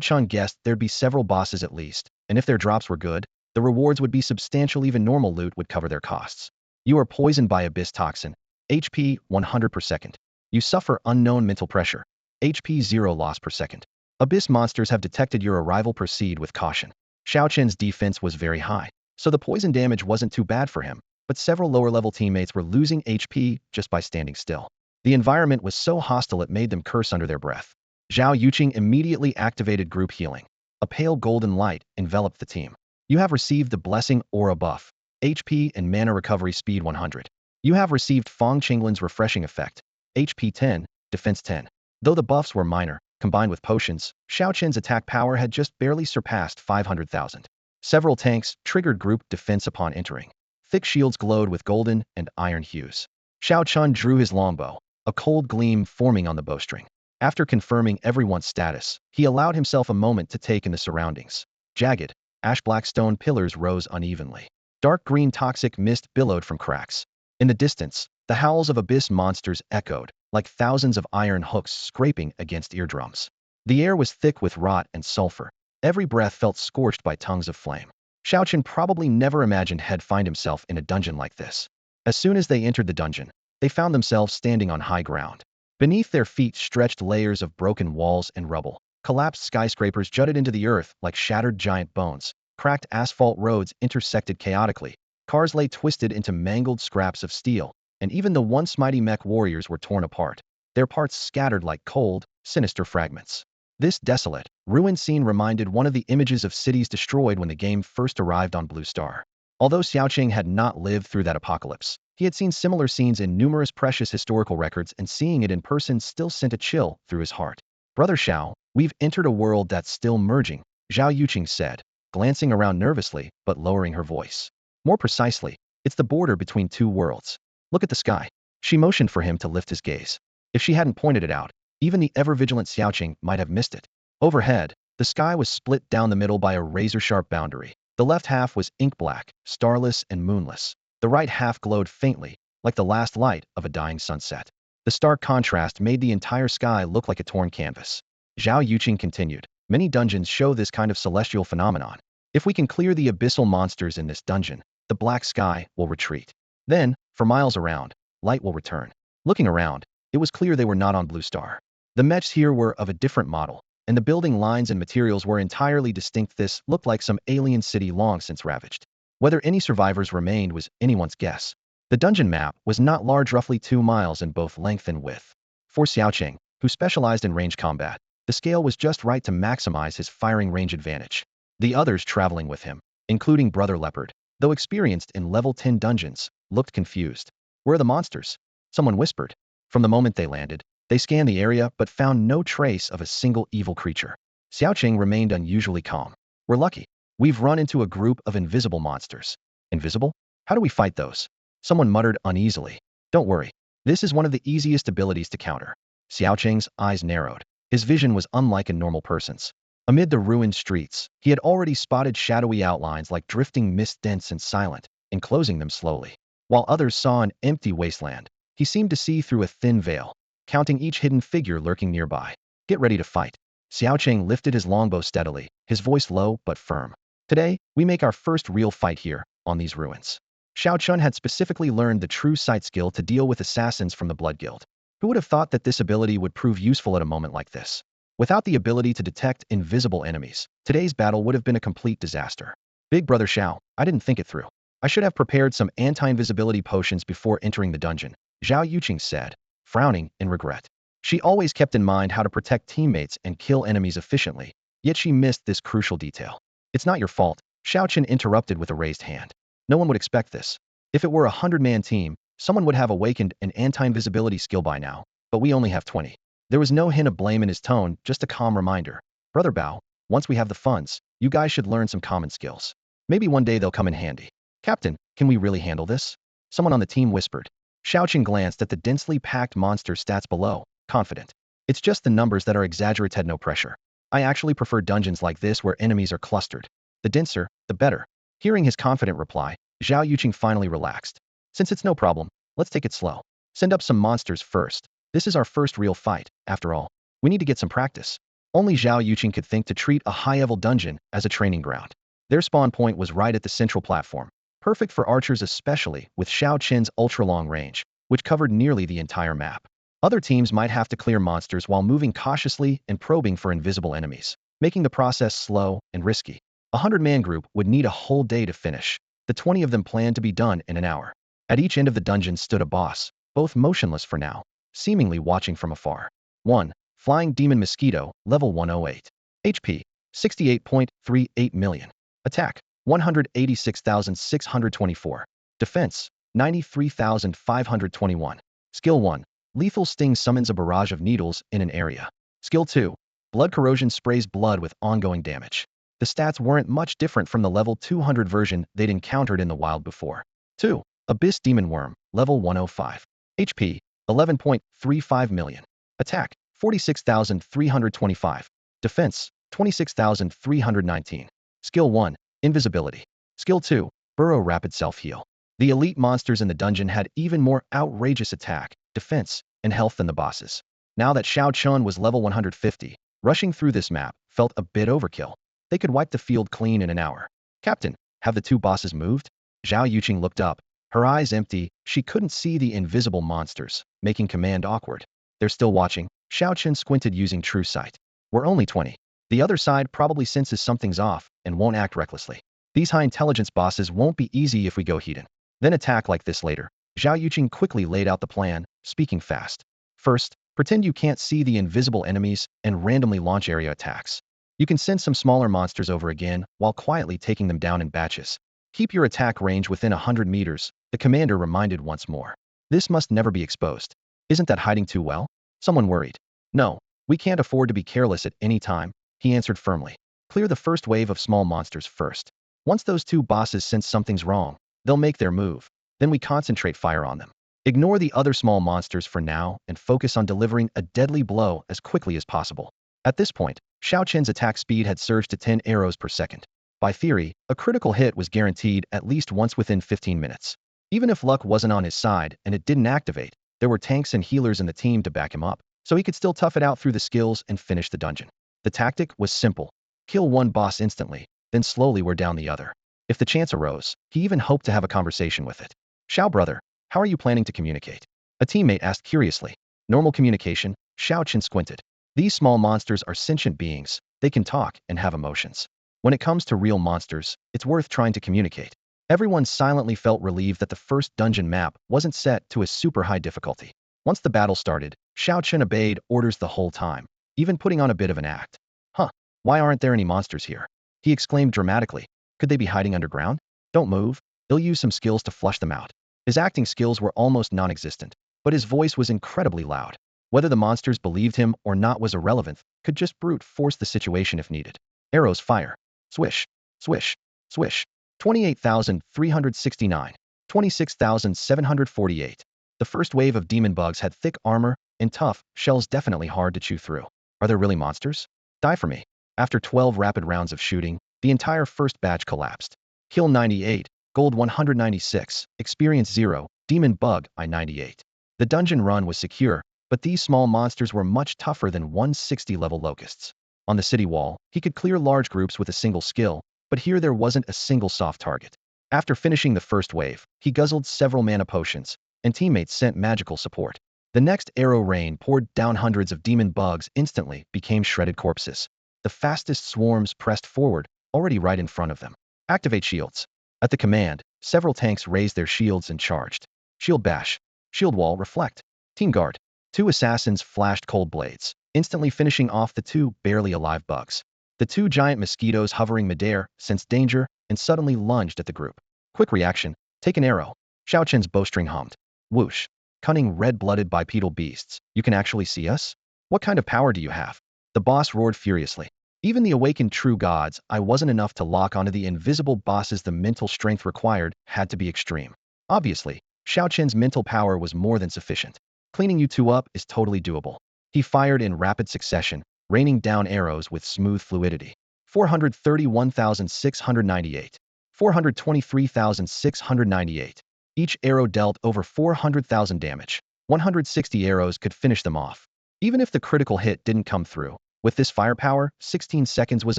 Chun guessed there'd be several bosses at least, and if their drops were good, the rewards would be substantial. Even normal loot would cover their costs. You are poisoned by Abyss Toxin. HP 100 per second. You suffer unknown mental pressure. HP 0 loss per second. Abyss monsters have detected your arrival. Proceed with caution. Xiao Chen's defense was very high, so the poison damage wasn't too bad for him, but several lower-level teammates were losing HP just by standing still. The environment was so hostile it made them curse under their breath. Zhao Yuqing immediately activated group healing. A pale golden light enveloped the team. You have received the Blessing Aura buff. HP and mana recovery speed 100. You have received Fong Qinglin's refreshing effect. HP 10, defense 10. Though the buffs were minor, combined with potions, Xiao Chen's attack power had just barely surpassed 500,000. Several tanks triggered group defense upon entering. Thick shields glowed with golden and iron hues. Xiao Chun drew his longbow, a cold gleam forming on the bowstring. After confirming everyone's status, he allowed himself a moment to take in the surroundings. Jagged, ash-black stone pillars rose unevenly. Dark green toxic mist billowed from cracks. In the distance, the howls of abyss monsters echoed, like thousands of iron hooks scraping against eardrums. The air was thick with rot and sulfur. Every breath felt scorched by tongues of flame. Xiao Chen probably never imagined he'd find himself in a dungeon like this. As soon as they entered the dungeon, they found themselves standing on high ground. Beneath their feet stretched layers of broken walls and rubble. Collapsed skyscrapers jutted into the earth like shattered giant bones. Cracked asphalt roads intersected chaotically. Cars lay twisted into mangled scraps of steel, and even the once mighty mech warriors were torn apart, their parts scattered like cold, sinister fragments. This desolate, ruined scene reminded one of the images of cities destroyed when the game first arrived on Blue Star. Although Xiaoqing had not lived through that apocalypse, he had seen similar scenes in numerous precious historical records, and seeing it in person still sent a chill through his heart. Brother Xiao, we've entered a world that's still merging, Zhao Yuqing said, glancing around nervously but lowering her voice. More precisely, it's the border between two worlds. Look at the sky. She motioned for him to lift his gaze. If she hadn't pointed it out, even the ever-vigilant Xiaoqing might have missed it. Overhead, the sky was split down the middle by a razor-sharp boundary. The left half was ink-black, starless and moonless. The right half glowed faintly, like the last light of a dying sunset. The stark contrast made the entire sky look like a torn canvas. Zhao Yuqing continued. Many dungeons show this kind of celestial phenomenon. If we can clear the abyssal monsters in this dungeon, the black sky will retreat. Then, for miles around, light will return. Looking around, it was clear they were not on Blue Star. The mechs here were of a different model, and the building lines and materials were entirely distinct. This looked like some alien city long since ravaged. Whether any survivors remained was anyone's guess. The dungeon map was not large, roughly 2 miles in both length and width. For Xiaoqing, who specialized in range combat, the scale was just right to maximize his firing range advantage. The others traveling with him, including Brother Leopard, though experienced in level 10 dungeons, looked confused. Where are the monsters? Someone whispered. From the moment they landed, they scanned the area but found no trace of a single evil creature. Xiaoqing remained unusually calm. We're lucky. We've run into a group of invisible monsters. Invisible? How do we fight those? Someone muttered uneasily. Don't worry. This is one of the easiest abilities to counter. Xiaoqing's eyes narrowed. His vision was unlike a normal person's. Amid the ruined streets, he had already spotted shadowy outlines like drifting mist, dense and silent, enclosing them slowly. While others saw an empty wasteland, he seemed to see through a thin veil, counting each hidden figure lurking nearby. Get ready to fight. Xiaoqing lifted his longbow steadily, his voice low but firm. Today, we make our first real fight here, on these ruins. Xiao Chun had specifically learned the true sight skill to deal with assassins from the Blood Guild. Who would have thought that this ability would prove useful at a moment like this? Without the ability to detect invisible enemies, today's battle would have been a complete disaster. Big Brother Xiao, I didn't think it through. I should have prepared some anti-invisibility potions before entering the dungeon, Zhao Yuqing said, frowning in regret. She always kept in mind how to protect teammates and kill enemies efficiently, yet she missed this crucial detail. It's not your fault, Xiao Chen interrupted with a raised hand. No one would expect this. If it were a 100-man team, someone would have awakened an anti-invisibility skill by now, but we only have 20. There was no hint of blame in his tone, just a calm reminder. Brother Bao, once we have the funds, you guys should learn some common skills. Maybe one day they'll come in handy. Captain, can we really handle this? Someone on the team whispered. Xiaoqing glanced at the densely packed monster stats below, confident. It's just the numbers that are exaggerated, no pressure. I actually prefer dungeons like this where enemies are clustered. The denser, the better. Hearing his confident reply, Zhao Yuqing finally relaxed. Since it's no problem, let's take it slow. Send up some monsters first. This is our first real fight, after all. We need to get some practice. Only Zhao Yuqing could think to treat a high-level dungeon as a training ground. Their spawn point was right at the central platform, perfect for archers especially with Xiao Qin's ultra-long range, which covered nearly the entire map. Other teams might have to clear monsters while moving cautiously and probing for invisible enemies, making the process slow and risky. A 100-man group would need a whole day to finish. The 20 of them planned to be done in an hour. At each end of the dungeon stood a boss, both motionless for now, seemingly watching from afar. 1. Flying Demon Mosquito, level 108. HP, 68.38 million. Attack, 186,624. Defense, 93,521. Skill 1. Lethal Sting summons a barrage of needles in an area. Skill 2. Blood Corrosion sprays blood with ongoing damage. The stats weren't much different from the level 200 version they'd encountered in the wild before. 2. Abyss Demon Worm, level 105. HP, 11.35 million. Attack, 46,325. Defense, 26,319. Skill 1. Invisibility. Skill 2. Burrow Rapid Self-Heal. The elite monsters in the dungeon had even more outrageous attack, defense, and health than the bosses. Now that Xiao Chun was level 150, rushing through this map felt a bit overkill. They could wipe the field clean in an hour. Captain, have the two bosses moved? Zhao Yuqing looked up, her eyes empty. She couldn't see the invisible monsters, making command awkward. They're still watching. Xiao Chen squinted using true sight. We're only 20. The other side probably senses something's off and won't act recklessly. These high-intelligence bosses won't be easy if we go heathen. Then attack like this later. Zhao Yuqing quickly laid out the plan, speaking fast. First, pretend you can't see the invisible enemies and randomly launch area attacks. You can send some smaller monsters over again while quietly taking them down in batches. Keep your attack range within 100 meters, the commander reminded once more. This must never be exposed. Isn't that hiding too well? Someone worried. No, we can't afford to be careless at any time, he answered firmly. Clear the first wave of small monsters first. Once those two bosses sense something's wrong, they'll make their move. Then we concentrate fire on them. Ignore the other small monsters for now and focus on delivering a deadly blow as quickly as possible. At this point, Xiao Chen's attack speed had surged to 10 arrows per second. By theory, a critical hit was guaranteed at least once within 15 minutes. Even if luck wasn't on his side and it didn't activate, there were tanks and healers in the team to back him up, so he could still tough it out through the skills and finish the dungeon. The tactic was simple. Kill one boss instantly, then slowly wear down the other. If the chance arose, he even hoped to have a conversation with it. Xiao brother, how are you planning to communicate? A teammate asked curiously. Normal communication, Xiao Chen squinted. These small monsters are sentient beings. They can talk and have emotions. When it comes to real monsters, it's worth trying to communicate. Everyone silently felt relieved that the first dungeon map wasn't set to a super high difficulty. Once the battle started, Xiao Chen obeyed orders the whole time, even putting on a bit of an act. Huh, why aren't there any monsters here? He exclaimed dramatically. Could they be hiding underground? Don't move. He'll use some skills to flush them out. His acting skills were almost non-existent, but his voice was incredibly loud. Whether the monsters believed him or not was irrelevant, could just brute force the situation if needed. Arrows fire. Swish, swish, swish. 28,369. 26,748. The first wave of demon bugs had thick armor and tough shells definitely hard to chew through. Are there really monsters? Die for me. After 12 rapid rounds of shooting, the entire first batch collapsed. Kill 98, gold 196, experience 0, demon bug I-98. The dungeon run was secure, but these small monsters were much tougher than 160 level locusts. On the city wall, he could clear large groups with a single skill, but here there wasn't a single soft target. After finishing the first wave, he guzzled several mana potions, and teammates sent magical support. The next arrow rain poured down. Hundreds of demon bugs instantly became shredded corpses. The fastest swarms pressed forward, already right in front of them. Activate shields. At the command, several tanks raised their shields and charged. Shield bash. Shield wall reflect. Team guard. Two assassins flashed cold blades, instantly finishing off the two barely alive bugs. The two giant mosquitoes hovering midair sensed danger and suddenly lunged at the group. Quick reaction. Take an arrow. Xiao Chen's bowstring hummed. Whoosh. Cunning red-blooded bipedal beasts. You can actually see us? What kind of power do you have? The boss roared furiously. Even the awakened true gods, I wasn't enough to lock onto the invisible bosses. The mental strength required had to be extreme. Obviously, Xiao Chen's mental power was more than sufficient. Cleaning you two up is totally doable. He fired in rapid succession, raining down arrows with smooth fluidity. 431,698. 423,698. Each arrow dealt over 400,000 damage. 160 arrows could finish them off. Even if the critical hit didn't come through, with this firepower, 16 seconds was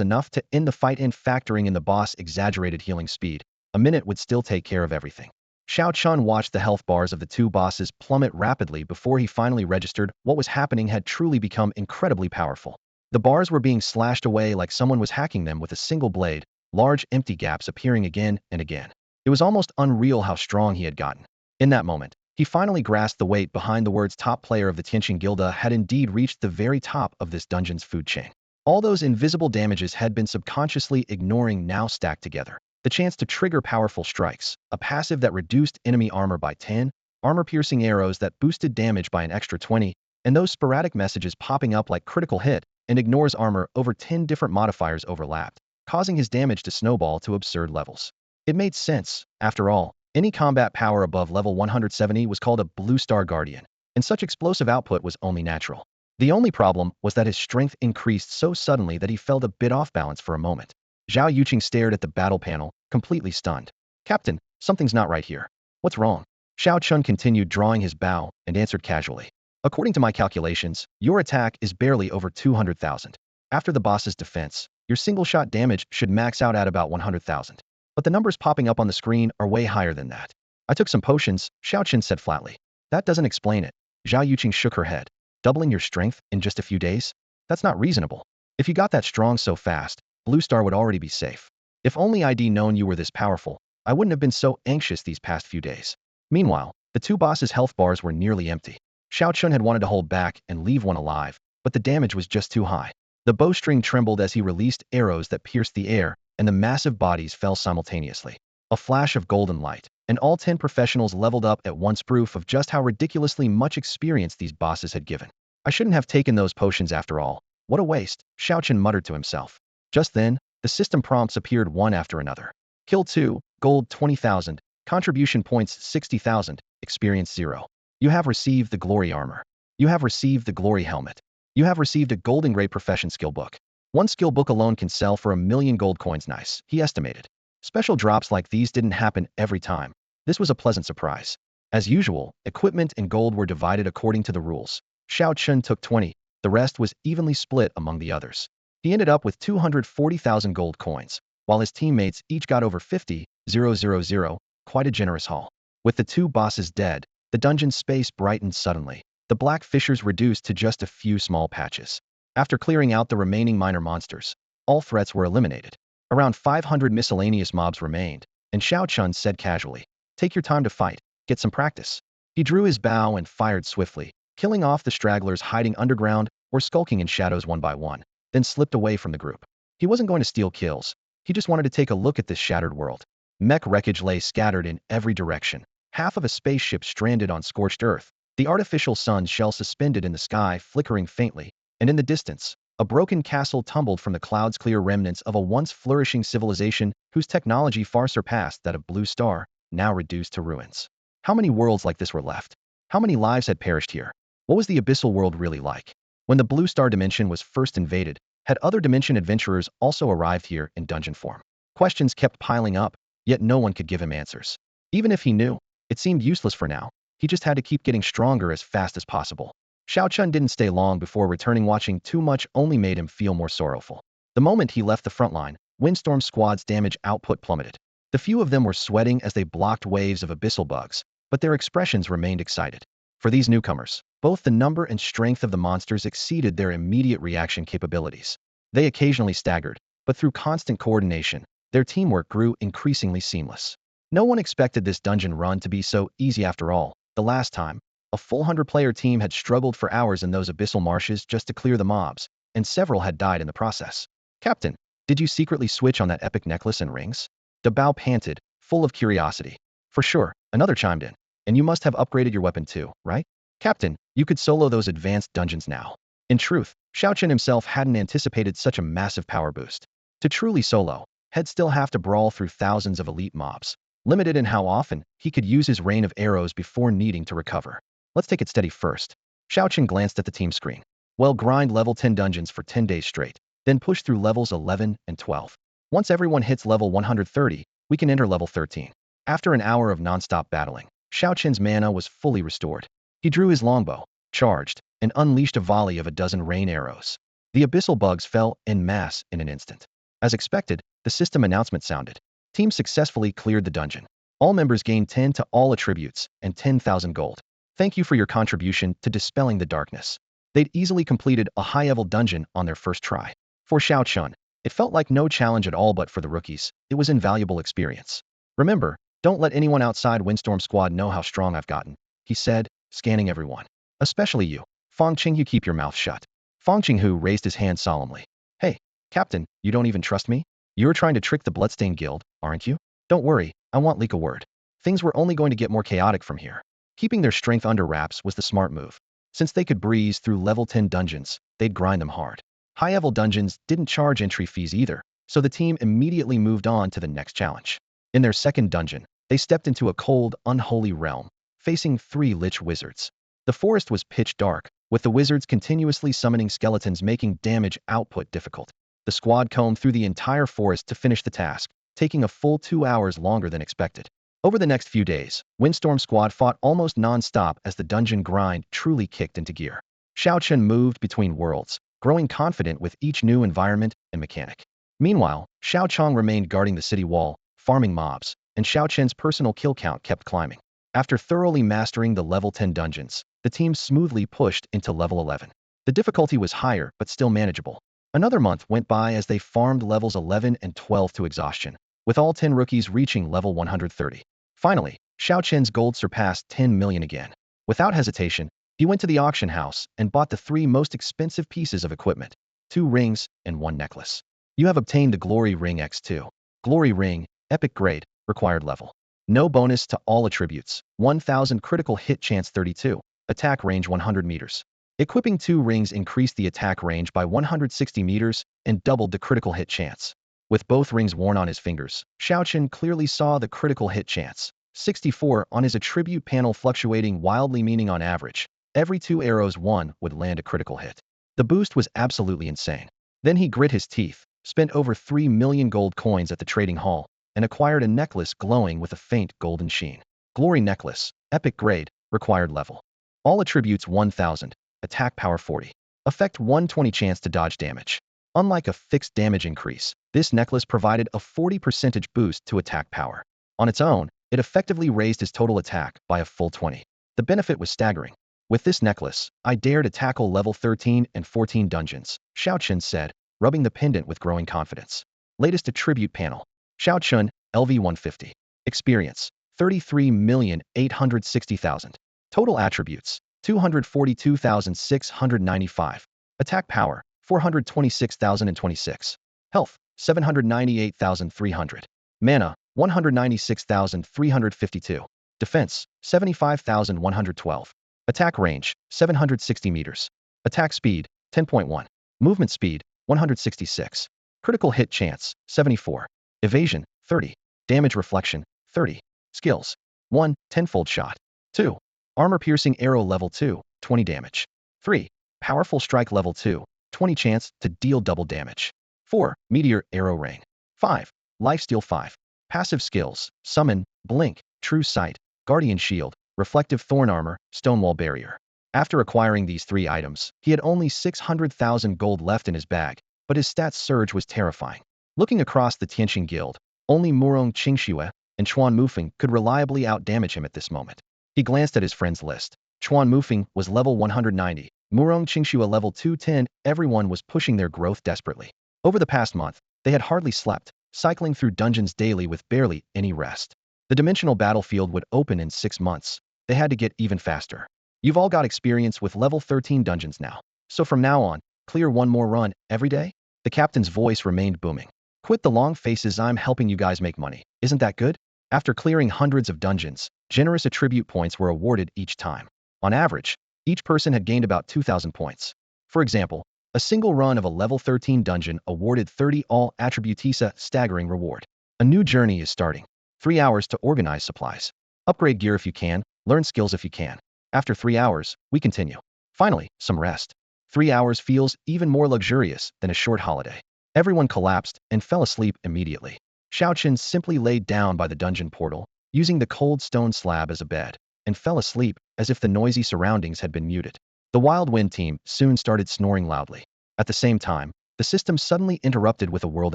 enough to end the fight. In factoring in the boss' exaggerated healing speed, a minute would still take care of everything. Xiao Chun watched the health bars of the two bosses plummet rapidly before he finally registered what was happening had truly become incredibly powerful. The bars were being slashed away like someone was hacking them with a single blade, large empty gaps appearing again and again. It was almost unreal how strong he had gotten. In that moment, he finally grasped the weight behind the words top player of the Tianqing Guilda had indeed reached the very top of this dungeon's food chain. All those invisible damages had been subconsciously ignoring now stacked together. The chance to trigger powerful strikes, a passive that reduced enemy armor by 10, armor-piercing arrows that boosted damage by an extra 20, and those sporadic messages popping up like critical hit and ignores armor over 10 different modifiers overlapped, causing his damage to snowball to absurd levels. It made sense. After all, any combat power above level 170 was called a Blue Star Guardian, and such explosive output was only natural. The only problem was that his strength increased so suddenly that he felt a bit off balance for a moment. Zhao Yuqing stared at the battle panel, completely stunned. Captain, something's not right here. What's wrong? Xiao Chun continued drawing his bow and answered casually. According to my calculations, your attack is barely over 200,000. After the boss's defense, your single-shot damage should max out at about 100,000. But the numbers popping up on the screen are way higher than that. I took some potions, Xiao Chun said flatly. That doesn't explain it. Zhao Yuqing shook her head. Doubling your strength in just a few days? That's not reasonable. If you got that strong so fast, Blue Star would already be safe. If only I'd known you were this powerful, I wouldn't have been so anxious these past few days. Meanwhile, the two bosses' health bars were nearly empty. Xiao Chun had wanted to hold back and leave one alive, but the damage was just too high. The bowstring trembled as he released arrows that pierced the air, and the massive bodies fell simultaneously. A flash of golden light, and all 10 professionals leveled up at once, proof of just how ridiculously much experience these bosses had given. I shouldn't have taken those potions after all. What a waste, Xiao Chun muttered to himself. Just then, the system prompts appeared one after another. Kill 2, gold 20,000, contribution points 60,000, experience 0. You have received the glory armor. You have received the glory helmet. You have received a golden gray profession skill book. One skill book alone can sell for 1,000,000 gold coins. Nice, he estimated. Special drops like these didn't happen every time. This was a pleasant surprise. As usual, equipment and gold were divided according to the rules. Xiao Chun took 20, the rest was evenly split among the others. He ended up with 240,000 gold coins, while his teammates each got over 50,000, quite a generous haul. With the two bosses dead, the dungeon space brightened suddenly. The black fissures reduced to just a few small patches. After clearing out the remaining minor monsters, all threats were eliminated. Around 500 miscellaneous mobs remained, and Xiao Chun said casually, "Take your time to fight, get some practice." He drew his bow and fired swiftly, killing off the stragglers hiding underground or skulking in shadows one by one, then slipped away from the group. He wasn't going to steal kills. He just wanted to take a look at this shattered world. Mech wreckage lay scattered in every direction. Half of a spaceship stranded on scorched earth, the artificial sun shell suspended in the sky flickering faintly, and in the distance, a broken castle tumbled from the clouds, clear remnants of a once flourishing civilization whose technology far surpassed that of Blue Star, now reduced to ruins. How many worlds like this were left? How many lives had perished here? What was the abyssal world really like? When the Blue Star dimension was first invaded, had other dimension adventurers also arrived here in dungeon form? Questions kept piling up, yet no one could give him answers. Even if he knew, it seemed useless for now. He just had to keep getting stronger as fast as possible. Xiao Chun didn't stay long before returning. Watching too much only made him feel more sorrowful. The moment he left the front line, Windstorm Squad's damage output plummeted. The few of them were sweating as they blocked waves of abyssal bugs, but their expressions remained excited. For these newcomers, both the number and strength of the monsters exceeded their immediate reaction capabilities. They occasionally staggered, but through constant coordination, their teamwork grew increasingly seamless. No one expected this dungeon run to be so easy after all. The last time, a full 100-player team had struggled for hours in those abyssal marshes just to clear the mobs, and several had died in the process. "Captain, did you secretly switch on that epic necklace and rings?" Dabao panted, full of curiosity. "For sure," another chimed in. "And you must have upgraded your weapon too, right? Captain, you could solo those advanced dungeons now." In truth, Xiao Chun himself hadn't anticipated such a massive power boost. To truly solo, he'd still have to brawl through thousands of elite mobs, limited in how often he could use his rain of arrows before needing to recover. "Let's take it steady first." Xiao Chun glanced at the team screen. "Well, grind level 10 dungeons for 10 days straight, then push through levels 11 and 12. Once everyone hits level 130, we can enter level 13. After an hour of non-stop battling, Xiao Qin's mana was fully restored. He drew his longbow, charged, and unleashed a volley of a dozen rain arrows. The abyssal bugs fell en masse in an instant. As expected, the system announcement sounded. Team successfully cleared the dungeon. All members gained 10 to all attributes and 10,000 gold. Thank you for your contribution to dispelling the darkness. They'd easily completed a high-level dungeon on their first try. For Xiao Chun, it felt like no challenge at all, but for the rookies, it was invaluable experience. Remember, don't let anyone outside Windstorm Squad know how strong I've gotten, he said, scanning everyone. Especially you. Fong Qinghu, keep your mouth shut. Fong Qinghu raised his hand solemnly. Hey, Captain, you don't even trust me? You're trying to trick the Bloodstained Guild, aren't you? Don't worry, I won't leak a word. Things were only going to get more chaotic from here. Keeping their strength under wraps was the smart move. Since they could breeze through level 10 dungeons, they'd grind them hard. High-level dungeons didn't charge entry fees either, so the team immediately moved on to the next challenge. In their second dungeon, they stepped into a cold, unholy realm, facing 3 lich wizards. The forest was pitch dark, with the wizards continuously summoning skeletons, making damage output difficult. The squad combed through the entire forest to finish the task, taking a full 2 hours longer than expected. Over the next few days, Windstorm Squad fought almost non-stop as the dungeon grind truly kicked into gear. Xiao Chun moved between worlds, growing confident with each new environment and mechanic. Meanwhile, Xiao Chong remained guarding the city wall, farming mobs, and Xiao Chen's personal kill count kept climbing. After thoroughly mastering the level 10 dungeons, the team smoothly pushed into level 11. The difficulty was higher, but still manageable. Another month went by as they farmed levels 11 and 12 to exhaustion, with all 10 rookies reaching level 130. Finally, Xiao Chen's gold surpassed 10 million again. Without hesitation, he went to the auction house and bought the 3 most expensive pieces of equipment, 2 rings and 1 necklace. You have obtained the Glory Ring X2. Glory Ring, Epic Grade, required level. No bonus to all attributes, 1000 critical hit chance 32, attack range 100 meters. Equipping 2 rings increased the attack range by 160 meters and doubled the critical hit chance. With both rings worn on his fingers, Xiao Chen clearly saw the critical hit chance, 64 on his attribute panel, fluctuating wildly, meaning on average, every 2 arrows one would land a critical hit. The boost was absolutely insane. Then he grit his teeth, spent over 3 million gold coins at the trading hall, and acquired a necklace glowing with a faint golden sheen. Glory Necklace, Epic Grade, required level. All attributes 1000, attack power 40. Effect 120 chance to dodge damage. Unlike a fixed damage increase, this necklace provided a 40% boost to attack power. On its own, it effectively raised his total attack by a full 20. The benefit was staggering. With this necklace, I dare to tackle level 13 and 14 dungeons, Xiao Chun said, rubbing the pendant with growing confidence. Latest attribute panel. Xiao Chun, LV 150. Experience, 33,860,000. Total attributes, 242,695. Attack power, 426,026. Health, 798,300. Mana, 196,352. Defense, 75,112. Attack range, 760 meters. Attack speed, 10.1. Movement speed, 166. Critical hit chance, 74. Evasion, 30. Damage reflection, 30. Skills. 1. 10-fold shot. 2. Armor piercing arrow level 2, 20 damage. 3. Powerful strike level 2, 20 chance to deal double damage. 4. Meteor arrow rain. 5. Lifesteal 5. Passive skills, summon, blink, true sight, guardian shield, reflective thorn armor, stonewall barrier. After acquiring these 3 items, he had only 600,000 gold left in his bag, but his stats surge was terrifying. Looking across the Tianqing Guild, only Murong Qingxue and Chuan Mufeng could reliably outdamage him at this moment. He glanced at his friends list. Chuan Mufeng was level 190, Murong Qingxue level 210, everyone was pushing their growth desperately. Over the past month, they had hardly slept, cycling through dungeons daily with barely any rest. The dimensional battlefield would open in 6 months. They had to get even faster. You've all got experience with level 13 dungeons now. So from now on, clear 1 more run every day? The captain's voice remained booming. Quit the long faces, I'm helping you guys make money. Isn't that good? After clearing hundreds of dungeons, generous attribute points were awarded each time. On average, each person had gained about 2,000 points. For example, a single run of a level 13 dungeon awarded 30 all attributisa, staggering reward. A new journey is starting. 3 hours to organize supplies. Upgrade gear if you can, learn skills if you can. After 3 hours, we continue. Finally, some rest. 3 hours feels even more luxurious than a short holiday. Everyone collapsed and fell asleep immediately. Xiao Qin simply laid down by the dungeon portal, using the cold stone slab as a bed, and fell asleep as if the noisy surroundings had been muted. The Wild Wind team soon started snoring loudly. At the same time, the system suddenly interrupted with a world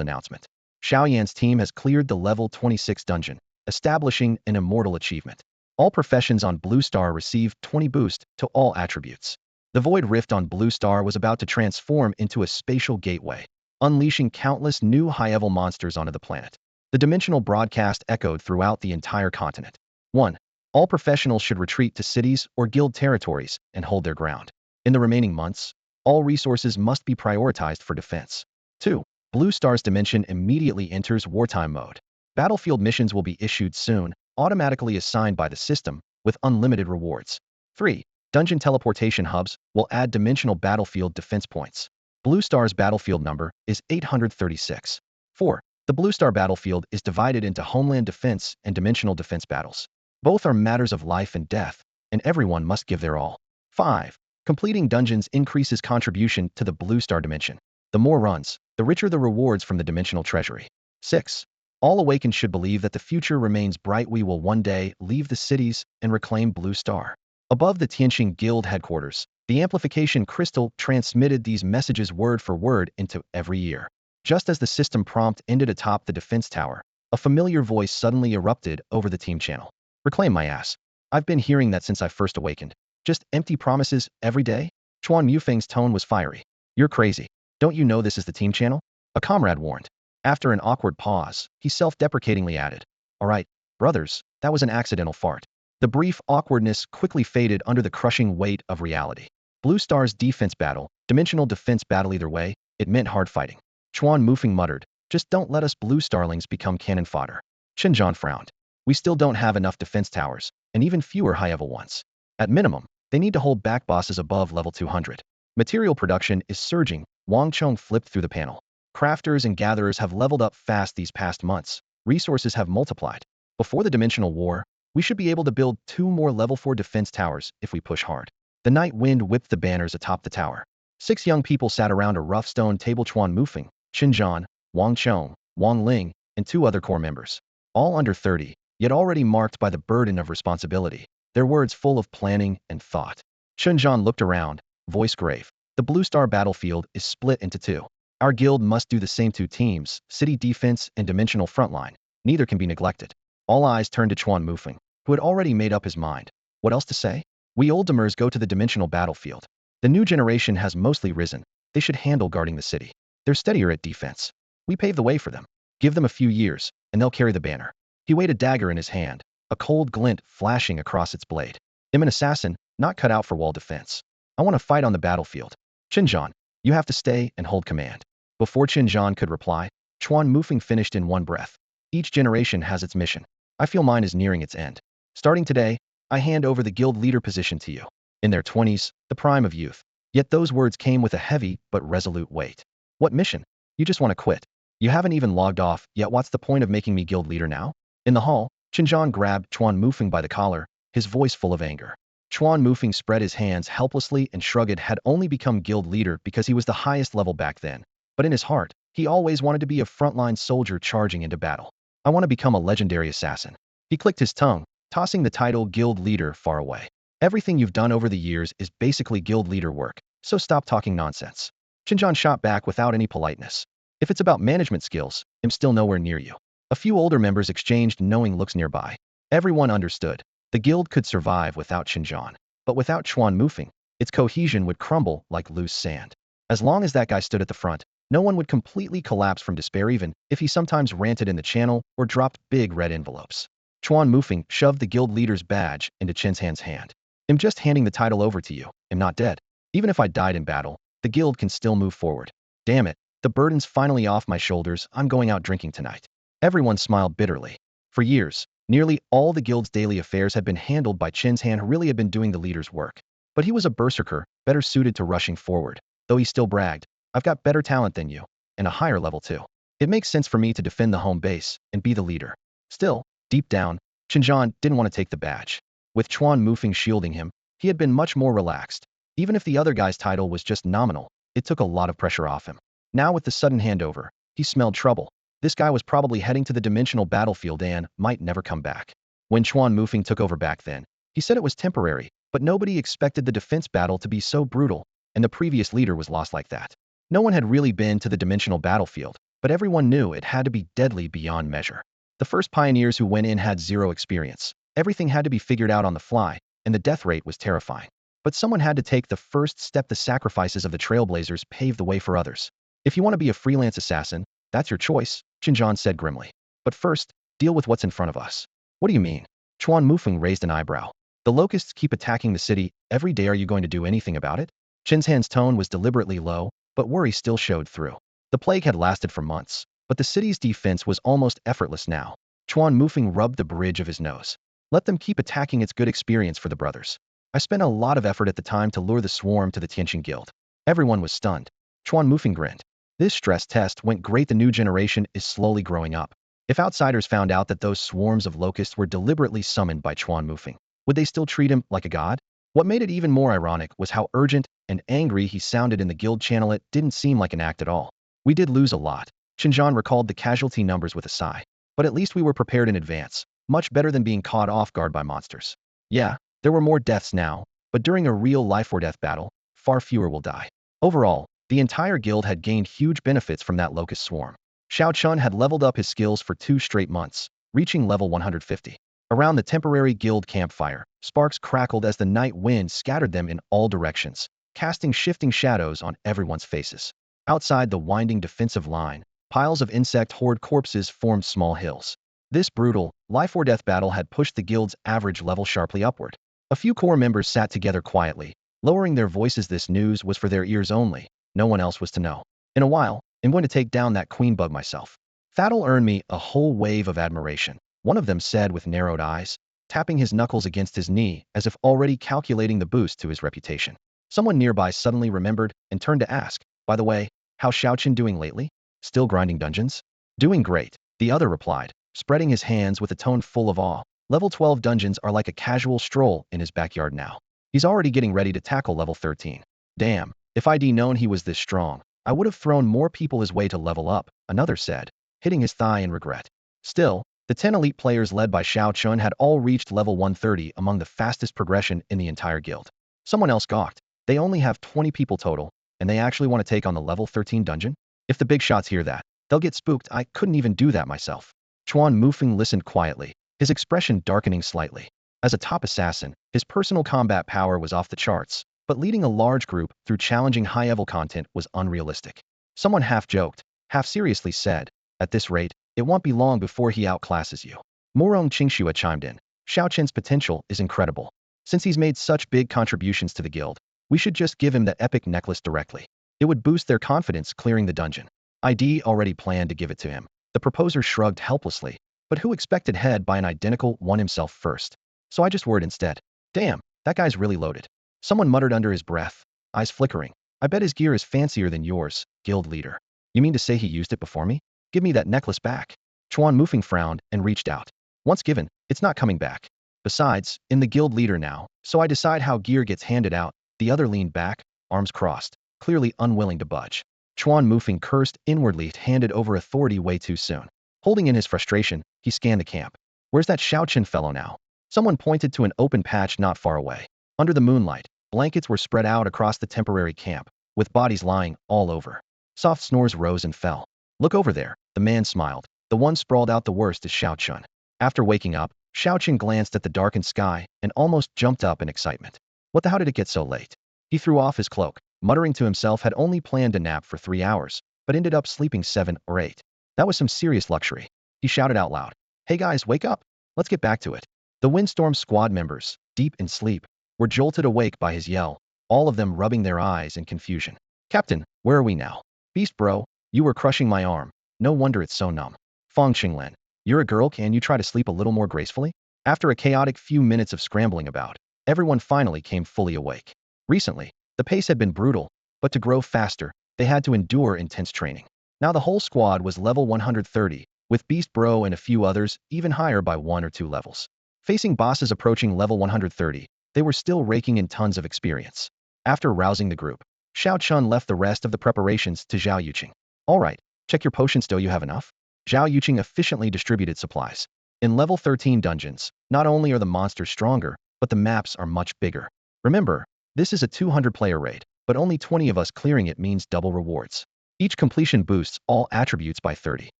announcement. Xiaoyan's team has cleared the level 26 dungeon, establishing an immortal achievement. All professions on Blue Star received 20 boost to all attributes. The Void Rift on Blue Star was about to transform into a spatial gateway, unleashing countless new high-level monsters onto the planet. The dimensional broadcast echoed throughout the entire continent. 1. All professionals should retreat to cities or guild territories and hold their ground. In the remaining months, all resources must be prioritized for defense. 2. Blue Star's dimension immediately enters wartime mode. Battlefield missions will be issued soon, automatically assigned by the system, with unlimited rewards. 3. Dungeon teleportation hubs will add dimensional battlefield defense points. Blue Star's battlefield number is 836. 4. The Blue Star battlefield is divided into homeland defense and dimensional defense battles. Both are matters of life and death, and everyone must give their all. 5. Completing dungeons increases contribution to the Blue Star dimension. The more runs, the richer the rewards from the dimensional treasury. 6. All awakened should believe that the future remains bright. We will one day leave the cities and reclaim Blue Star. Above the Tianqing Guild headquarters, the amplification crystal transmitted these messages word for word into every ear. Just as the system prompt ended atop the defense tower, a familiar voice suddenly erupted over the team channel. Reclaim my ass. I've been hearing that since I first awakened. Just empty promises every day? Chuan Yufeng's tone was fiery. You're crazy. Don't you know this is the team channel? A comrade warned. After an awkward pause, he self-deprecatingly added, all right, brothers, that was an accidental fart. The brief awkwardness quickly faded under the crushing weight of reality. Blue Star's defense battle, dimensional defense battle either way, it meant hard fighting. Chuan Mufeng muttered, just don't let us Blue Starlings become cannon fodder. Xinjiang frowned. We still don't have enough defense towers, and even fewer high-level ones. At minimum, they need to hold back bosses above level 200. Material production is surging. Wang Cheng flipped through the panel. Crafters and gatherers have leveled up fast these past months. Resources have multiplied. Before the dimensional war, we should be able to build 2 more level 4 defense towers if we push hard. The night wind whipped the banners atop the tower. 6 young people sat around a rough stone table. Chuan Mufeng, Xinjiang, Wang Cheng, Wang Ling, and 2 other core members. All under 30, yet already marked by the burden of responsibility, their words full of planning and thought. Xinjiang looked around, voice grave. The Blue Star battlefield is split into 2. Our guild must do the same. 2 teams, city defense and dimensional frontline. Neither can be neglected. All eyes turned to Chuan Mufeng, who had already made up his mind. What else to say? We oldtimers go to the dimensional battlefield. The new generation has mostly risen. They should handle guarding the city. They're steadier at defense. We pave the way for them. Give them a few years, and they'll carry the banner. He weighed a dagger in his hand, a cold glint flashing across its blade. I'm an assassin, not cut out for wall defense. I want to fight on the battlefield. Xinjiang, you have to stay and hold command. Before Xinjiang could reply, Chuan Mufeng finished in one breath. Each generation has its mission. I feel mine is nearing its end. Starting today, I hand over the guild leader position to you. In their 20s, the prime of youth. Yet those words came with a heavy but resolute weight. What mission? You just want to quit. You haven't even logged off, yet what's the point of making me guild leader now? In the hall, Xinjiang grabbed Chuan Mufeng by the collar, his voice full of anger. Chuan Mufeng spread his hands helplessly and shrugged. Had only become guild leader because he was the highest level back then. But in his heart, he always wanted to be a frontline soldier charging into battle. I want to become a legendary assassin. He clicked his tongue, tossing the title guild leader far away. Everything you've done over the years is basically guild leader work, so stop talking nonsense. Xinjiang shot back without any politeness. If it's about management skills, I'm still nowhere near you. A few older members exchanged knowing looks nearby. Everyone understood. The guild could survive without Xinjiang, but without Chuan Mufeng, its cohesion would crumble like loose sand. As long as that guy stood at the front, no one would completely collapse from despair even if he sometimes ranted in the channel or dropped big red envelopes. Chuan Mufeng shoved the guild leader's badge into Xinjiang's hand. I'm just handing the title over to you. I'm not dead. Even if I died in battle, the guild can still move forward. Damn it, the burden's finally off my shoulders. I'm going out drinking tonight. Everyone smiled bitterly. For years, nearly all the guild's daily affairs had been handled by Xinjiang, who really had been doing the leader's work. But he was a berserker, better suited to rushing forward, though he still bragged, I've got better talent than you, and a higher level too. It makes sense for me to defend the home base and be the leader. Still, deep down, Xinjiang didn't want to take the badge. With Chuan Mufeng shielding him, he had been much more relaxed. Even if the other guy's title was just nominal, it took a lot of pressure off him. Now with the sudden handover, he smelled trouble. This guy was probably heading to the dimensional battlefield and might never come back. When Chuan Mufeng took over back then, he said it was temporary, but nobody expected the defense battle to be so brutal, and the previous leader was lost like that. No one had really been to the dimensional battlefield, but everyone knew it had to be deadly beyond measure. The first pioneers who went in had zero experience. Everything had to be figured out on the fly, and the death rate was terrifying. But someone had to take the first step. The sacrifices of the trailblazers paved the way for others. If you want to be a freelance assassin, that's your choice, Xinjiang said grimly. But first, deal with what's in front of us. What do you mean? Chuan Mufeng raised an eyebrow. The locusts keep attacking the city every day. Are you going to do anything about it? Qinshan's tone was deliberately low, but worry still showed through. The plague had lasted for months, but the city's defense was almost effortless now. Chuan Mufeng rubbed the bridge of his nose. Let them keep attacking. It's good experience for the brothers. I spent a lot of effort at the time to lure the swarm to the Tianqing Guild. Everyone was stunned. Chuan Mufeng grinned. This stress test went great. The new generation is slowly growing up. If outsiders found out that those swarms of locusts were deliberately summoned by Chuan Mufeng, would they still treat him like a god? What made it even more ironic was how urgent and angry he sounded in the guild channel. It didn't seem like an act at all. We did lose a lot. Xinjiang recalled the casualty numbers with a sigh. But at least we were prepared in advance. Much better than being caught off guard by monsters. Yeah, there were more deaths now, but during a real life-or-death battle, far fewer will die. Overall, the entire guild had gained huge benefits from that locust swarm. Xiao Chun had leveled up his skills for 2 straight months, reaching level 150. Around the temporary guild campfire, sparks crackled as the night wind scattered them in all directions, casting shifting shadows on everyone's faces. Outside the winding defensive line, piles of insect horde corpses formed small hills. This brutal, life-or-death battle had pushed the guild's average level sharply upward. A few core members sat together quietly, lowering their voices. This news was for their ears only. No one else was to know. In a while, I'm going to take down that queen bug myself. That'll earn me a whole wave of admiration, one of them said with narrowed eyes, tapping his knuckles against his knee as if already calculating the boost to his reputation. Someone nearby suddenly remembered and turned to ask, by the way, how's Xiaoqin doing lately? Still grinding dungeons? Doing great, the other replied, spreading his hands with a tone full of awe. Level 12 dungeons are like a casual stroll in his backyard now. He's already getting ready to tackle level 13. Damn, if I'd known he was this strong, I would have thrown more people his way to level up, another said, hitting his thigh in regret. Still, the 10 elite players led by Xiao Chun had all reached level 130, among the fastest progression in the entire guild. Someone else gawked. They only have 20 people total, and they actually want to take on the level 13 dungeon? If the big shots hear that, they'll get spooked. I couldn't even do that myself. Chuan Mufeng listened quietly, his expression darkening slightly. As a top assassin, his personal combat power was off the charts, but leading a large group through challenging high-level content was unrealistic. Someone half joked, half seriously said, at this rate, it won't be long before he outclasses you. Morong Qingxua chimed in. Xiao Qin's potential is incredible. Since he's made such big contributions to the guild, we should just give him the epic necklace directly. It would boost their confidence clearing the dungeon. ID already planned to give it to him. The proposer shrugged helplessly, but who expected head by an identical one himself first? So I just worried instead. Damn, that guy's really loaded. Someone muttered under his breath, eyes flickering. I bet his gear is fancier than yours, guild leader. You mean to say he used it before me? Give me that necklace back. Chuan Mufeng frowned and reached out. Once given, it's not coming back. Besides, I'm the guild leader now, so I decide how gear gets handed out. The other leaned back, arms crossed, clearly unwilling to budge. Chuan Mufeng cursed inwardly, handed over authority way too soon. Holding in his frustration, he scanned the camp. Where's that Xiaoqin fellow now? Someone pointed to an open patch not far away. Under the moonlight, blankets were spread out across the temporary camp, with bodies lying all over. Soft snores rose and fell. Look over there, the man smiled. The one sprawled out the worst is Xiaoqin. After waking up, Xiaoqin glanced at the darkened sky and almost jumped up in excitement. What the hell did it get so late? He threw off his cloak, muttering to himself had only planned a nap for 3 hours, but ended up sleeping 7 or 8. That was some serious luxury. He shouted out loud. Hey guys, wake up! Let's get back to it. The Windstorm squad members, deep in sleep, were jolted awake by his yell, all of them rubbing their eyes in confusion. Captain, where are we now? Beast bro, you were crushing my arm. No wonder it's so numb. Feng Qinglen, you're a girl, can you try to sleep a little more gracefully? After a chaotic few minutes of scrambling about, everyone finally came fully awake. Recently, the pace had been brutal, but to grow faster, they had to endure intense training. Now the whole squad was level 130, with Beast Bro and a few others even higher by 1 or 2 levels. Facing bosses approaching level 130, they were still raking in tons of experience. After rousing the group, Xiao Chun left the rest of the preparations to Zhao Yuqing. All right, check your potions. Do you have enough? Zhao Yuqing efficiently distributed supplies. In level 13 dungeons, not only are the monsters stronger, but the maps are much bigger. Remember, this is a 200-player raid, but only 20 of us clearing it means double rewards. Each completion boosts all attributes by 30.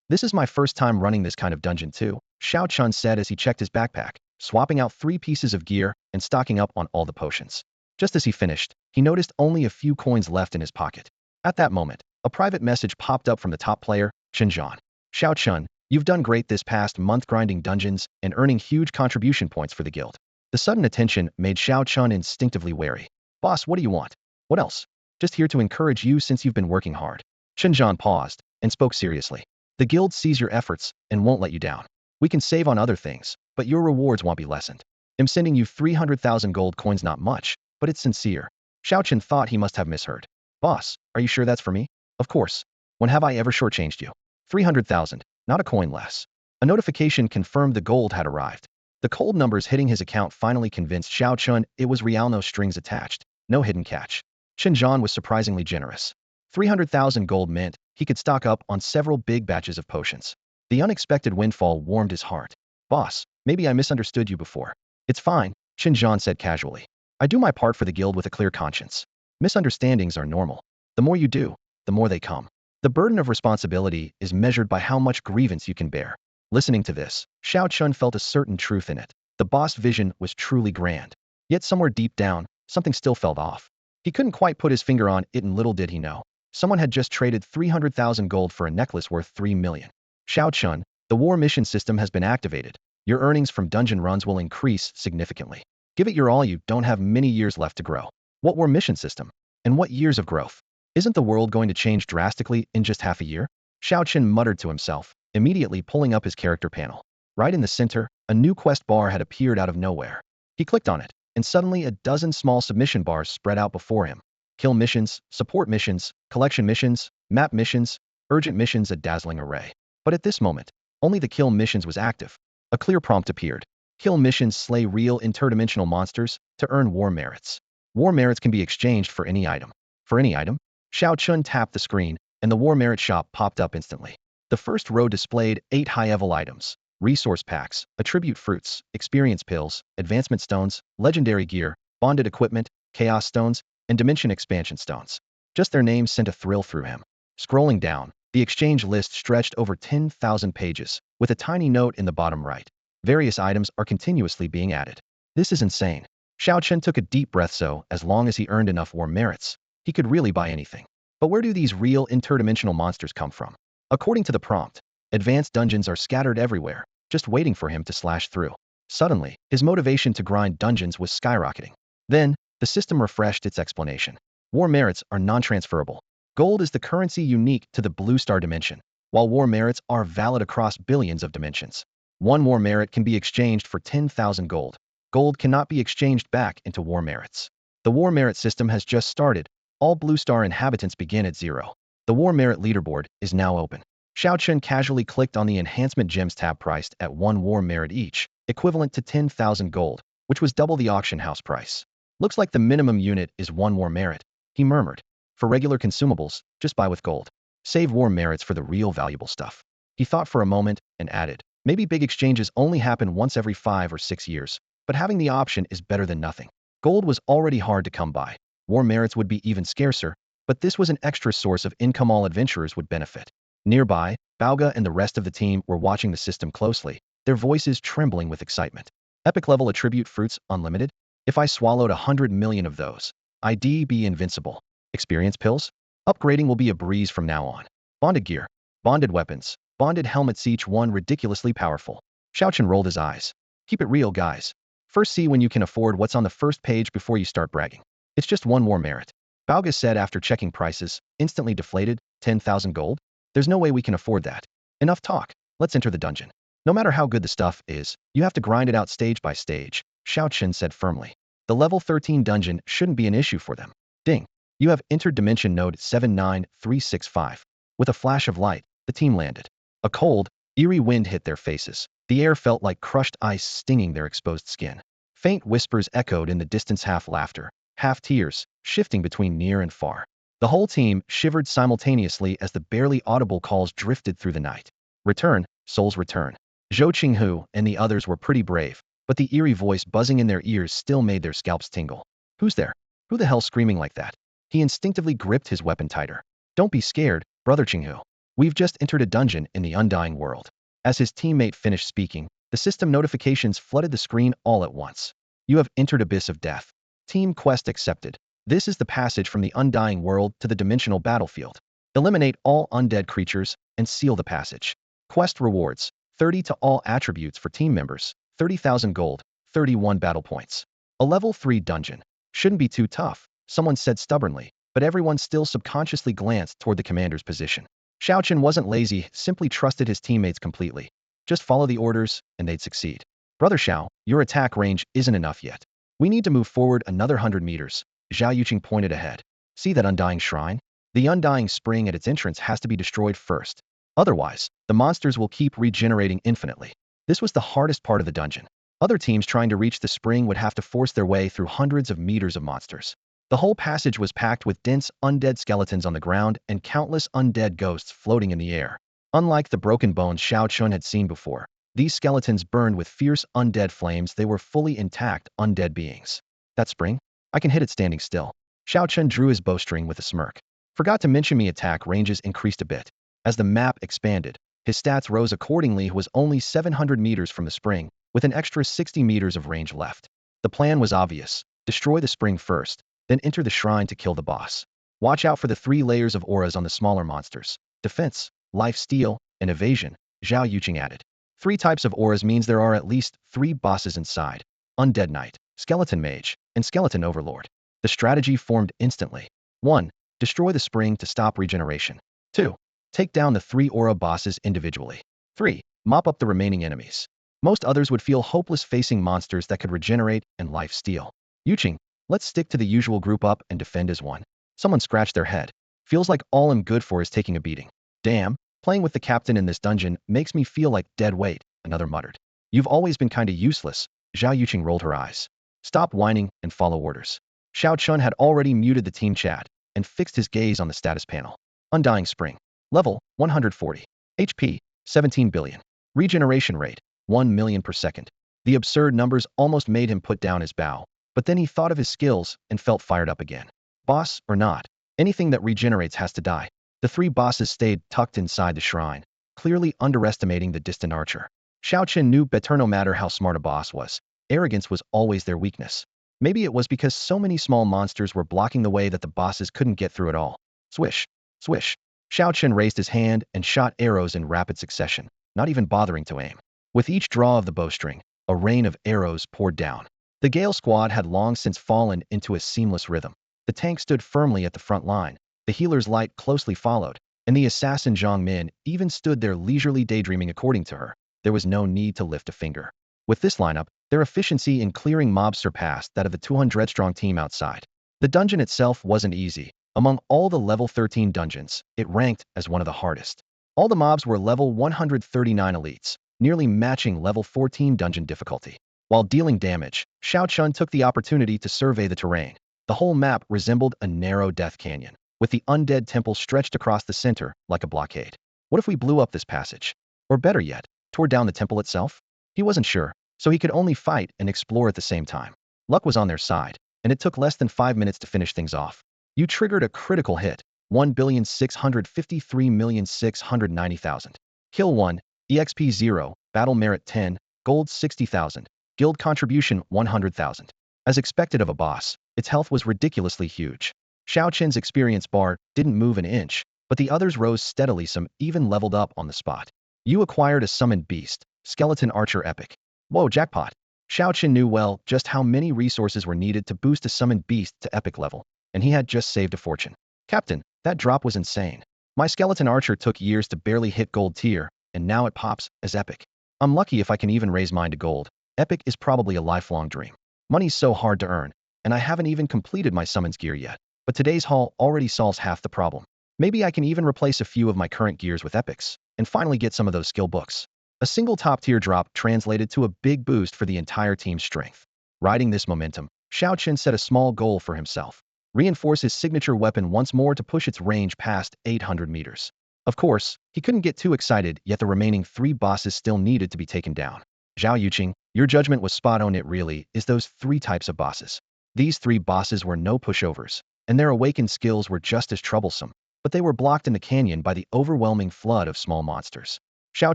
This is my first time running this kind of dungeon too, Xiao Chun said as he checked his backpack, swapping out 3 pieces of gear and stocking up on all the potions. Just as he finished, he noticed only a few coins left in his pocket. At that moment, a private message popped up from the top player, Chenjian. Xiao Chun, you've done great this past month grinding dungeons and earning huge contribution points for the guild. The sudden attention made Xiao Chun instinctively wary. Boss, what do you want? What else? Just here to encourage you since you've been working hard. Chenjian paused and spoke seriously. The guild sees your efforts and won't let you down. We can save on other things, but your rewards won't be lessened. I'm sending you 300,000 gold coins, not much, but it's sincere. Xiao Chun thought he must have misheard. Boss, are you sure that's for me? Of course. When have I ever shortchanged you? 300,000, not a coin less. A notification confirmed the gold had arrived. The cold numbers hitting his account finally convinced Xiao Chun it was real, no strings attached, no hidden catch. Chenjian was surprisingly generous. 300,000 gold meant he could stock up on several big batches of potions. The unexpected windfall warmed his heart. Boss, maybe I misunderstood you before. It's fine, Chenjian said casually. I do my part for the guild with a clear conscience. Misunderstandings are normal. The more you do, the more they come. The burden of responsibility is measured by how much grievance you can bear. Listening to this, Xiao Chun felt a certain truth in it. The boss vision was truly grand. Yet somewhere deep down, something still felt off. He couldn't quite put his finger on it, and little did he know. Someone had just traded 300,000 gold for a necklace worth 3 million. Xiao Chun, the war mission system has been activated. Your earnings from dungeon runs will increase significantly. Give it your all, you don't have many years left to grow. What war mission system? And what years of growth? Isn't the world going to change drastically in just half a year? Xiao Chun muttered to himself, immediately pulling up his character panel. Right in the center, a new quest bar had appeared out of nowhere. He clicked on it, and suddenly a dozen small submission bars spread out before him. Kill missions, support missions, collection missions, map missions, urgent missions, a dazzling array. But at this moment, only the kill missions was active. A clear prompt appeared. Kill missions slay real interdimensional monsters to earn war merits. War merits can be exchanged for any item. For any item? Xiao Chun tapped the screen, and the war merit shop popped up instantly. The first row displayed 8 high-level items: resource packs, attribute fruits, experience pills, advancement stones, legendary gear, bonded equipment, chaos stones, and dimension expansion stones. Just their names sent a thrill through him. Scrolling down, the exchange list stretched over 10,000 pages, with a tiny note in the bottom right. Various items are continuously being added. This is insane. Xiao Chun took a deep breath. So, as long as he earned enough war merits, he could really buy anything. But where do these real interdimensional monsters come from? According to the prompt, advanced dungeons are scattered everywhere, just waiting for him to slash through. Suddenly, his motivation to grind dungeons was skyrocketing. Then, the system refreshed its explanation. War merits are non-transferable. Gold is the currency unique to the blue star dimension, while war merits are valid across billions of dimensions. One war merit can be exchanged for 10,000 gold. Gold cannot be exchanged back into war merits. The war merit system has just started. All blue star inhabitants begin at 0. The war merit leaderboard is now open. Xiao Chun casually clicked on the enhancement gems tab priced at 1 war merit each, equivalent to 10,000 gold, which was double the auction house price. Looks like the minimum unit is 1 war merit, he murmured. For regular consumables, just buy with gold. Save war merits for the real valuable stuff. He thought for a moment and added, maybe big exchanges only happen once every 5 or 6 years, but having the option is better than nothing. Gold was already hard to come by. War merits would be even scarcer, but this was an extra source of income all adventurers would benefit. Nearby, Bauga and the rest of the team were watching the system closely, their voices trembling with excitement. Epic level attribute fruits unlimited? If I swallowed 100 million of those, I'd be invincible. Experience pills? Upgrading will be a breeze from now on. Bonded gear, bonded weapons, bonded helmets, each one ridiculously powerful. Xiao Chun rolled his eyes. Keep it real, guys. First see when you can afford what's on the first page before you start bragging. It's just 1 war merit. Bauga said after checking prices, instantly deflated, 10,000 gold? There's no way we can afford that. Enough talk, let's enter the dungeon. No matter how good the stuff is, you have to grind it out stage by stage, Xiao Chun said firmly. The level 13 dungeon shouldn't be an issue for them. Ding. You have entered dimension node 79365. With a flash of light, the team landed. A cold, eerie wind hit their faces. The air felt like crushed ice stinging their exposed skin. Faint whispers echoed in the distance, half laughter, half tears, shifting between near and far. The whole team shivered simultaneously as the barely audible calls drifted through the night. Return, souls return. Zhou Qinghu and the others were pretty brave, but the eerie voice buzzing in their ears still made their scalps tingle. Who's there? Who the hell screaming like that? He instinctively gripped his weapon tighter. Don't be scared, Brother Qinghu. We've just entered a dungeon in the undying world. As his teammate finished speaking, the system notifications flooded the screen all at once. You have entered Abyss of Death. Team quest accepted. This is the passage from the undying world to the dimensional battlefield. Eliminate all undead creatures and seal the passage. Quest rewards: 30 to all attributes for team members, 30,000 gold, 31 battle points. A level 3 dungeon. Shouldn't be too tough, someone said stubbornly, but everyone still subconsciously glanced toward the commander's position. Xiaochen wasn't lazy, simply trusted his teammates completely. Just follow the orders, and they'd succeed. Brother Xiao, your attack range isn't enough yet. We need to move forward another 100 meters. Zhao Yuqing pointed ahead. See that undying shrine? The undying spring at its entrance has to be destroyed first. Otherwise, the monsters will keep regenerating infinitely. This was the hardest part of the dungeon. Other teams trying to reach the spring would have to force their way through hundreds of meters of monsters. The whole passage was packed with dense, undead skeletons on the ground and countless undead ghosts floating in the air. Unlike the broken bones Xiao Chun had seen before, these skeletons burned with fierce undead flames. They were fully intact undead beings. That spring? I can hit it standing still. Xiao Chun drew his bowstring with a smirk. Forgot to mention me attack ranges increased a bit. As the map expanded, his stats rose accordingly. He was only 700 meters from the spring, with an extra 60 meters of range left. The plan was obvious. Destroy the spring first, then enter the shrine to kill the boss. Watch out for the 3 layers of auras on the smaller monsters. Defense, life steal, and evasion, Zhao Yuqing added. 3 types of auras means there are at least 3 bosses inside: Undead Knight, Skeleton Mage, and Skeleton Overlord. The strategy formed instantly. 1. Destroy the spring to stop regeneration. 2. Take down the 3 aura bosses individually. 3. Mop up the remaining enemies. Most others would feel hopeless facing monsters that could regenerate and life steal. Yuqing, let's stick to the usual group up and defend as one. Someone scratched their head. Feels like all I'm good for is taking a beating. Damn, playing with the captain in this dungeon makes me feel like dead weight, another muttered. You've always been kinda useless. Zhao Yuqing rolled her eyes. Stop whining and follow orders. Xiao Chun had already muted the team chat and fixed his gaze on the status panel. Undying Spring. Level, 140. HP, 17 billion. Regeneration rate, 1 million per second. The absurd numbers almost made him put down his bow, but then he thought of his skills and felt fired up again. Boss or not, anything that regenerates has to die. The 3 bosses stayed tucked inside the shrine, clearly underestimating the distant archer. Xiao Chen knew better no matter how smart a boss was, arrogance was always their weakness. Maybe it was because so many small monsters were blocking the way that the bosses couldn't get through at all. Swish, swish. Xiao Chen raised his hand and shot arrows in rapid succession, not even bothering to aim. With each draw of the bowstring, a rain of arrows poured down. The Gale squad had long since fallen into a seamless rhythm. The tank stood firmly at the front line, the healer's light closely followed, and the assassin Zhang Min even stood there leisurely daydreaming. According to her, there was no need to lift a finger. With this lineup, their efficiency in clearing mobs surpassed that of the 200-strong team outside. The dungeon itself wasn't easy. Among all the level 13 dungeons, it ranked as one of the hardest. All the mobs were level 139 elites, nearly matching level 14 dungeon difficulty. While dealing damage, Xiao Chun took the opportunity to survey the terrain. The whole map resembled a narrow death canyon, with the undead temple stretched across the center like a blockade. What if we blew up this passage? Or better yet, tore down the temple itself? He wasn't sure, so he could only fight and explore at the same time. Luck was on their side, and it took less than 5 minutes to finish things off. You triggered a critical hit, 1,653,690,000. Kill 1, EXP 0, battle merit 10, gold 60,000, guild contribution 100,000. As expected of a boss, its health was ridiculously huge. Xiao Chen's experience bar didn't move an inch, but the others rose steadily. Some even leveled up on the spot. You acquired a summoned beast, Skeleton Archer Epic. Whoa, jackpot. Xiao Chen knew well just how many resources were needed to boost a summoned beast to epic level, and he had just saved a fortune. Captain, that drop was insane. My Skeleton Archer took years to barely hit gold tier, and now it pops as epic. I'm lucky if I can even raise mine to gold. Epic is probably a lifelong dream. Money's so hard to earn, and I haven't even completed my summons gear yet. But today's haul already solves half the problem. Maybe I can even replace a few of my current gears with epics, and finally get some of those skill books. A single top-tier drop translated to a big boost for the entire team's strength. Riding this momentum, Xiao Chen set a small goal for himself. Reinforce his signature weapon once more to push its range past 800 meters. Of course, he couldn't get too excited, yet the remaining 3 bosses still needed to be taken down. Zhao Yuqing, your judgment was spot on. It really is those 3 types of bosses. These 3 bosses were no pushovers, and their awakened skills were just as troublesome, but they were blocked in the canyon by the overwhelming flood of small monsters. Xiao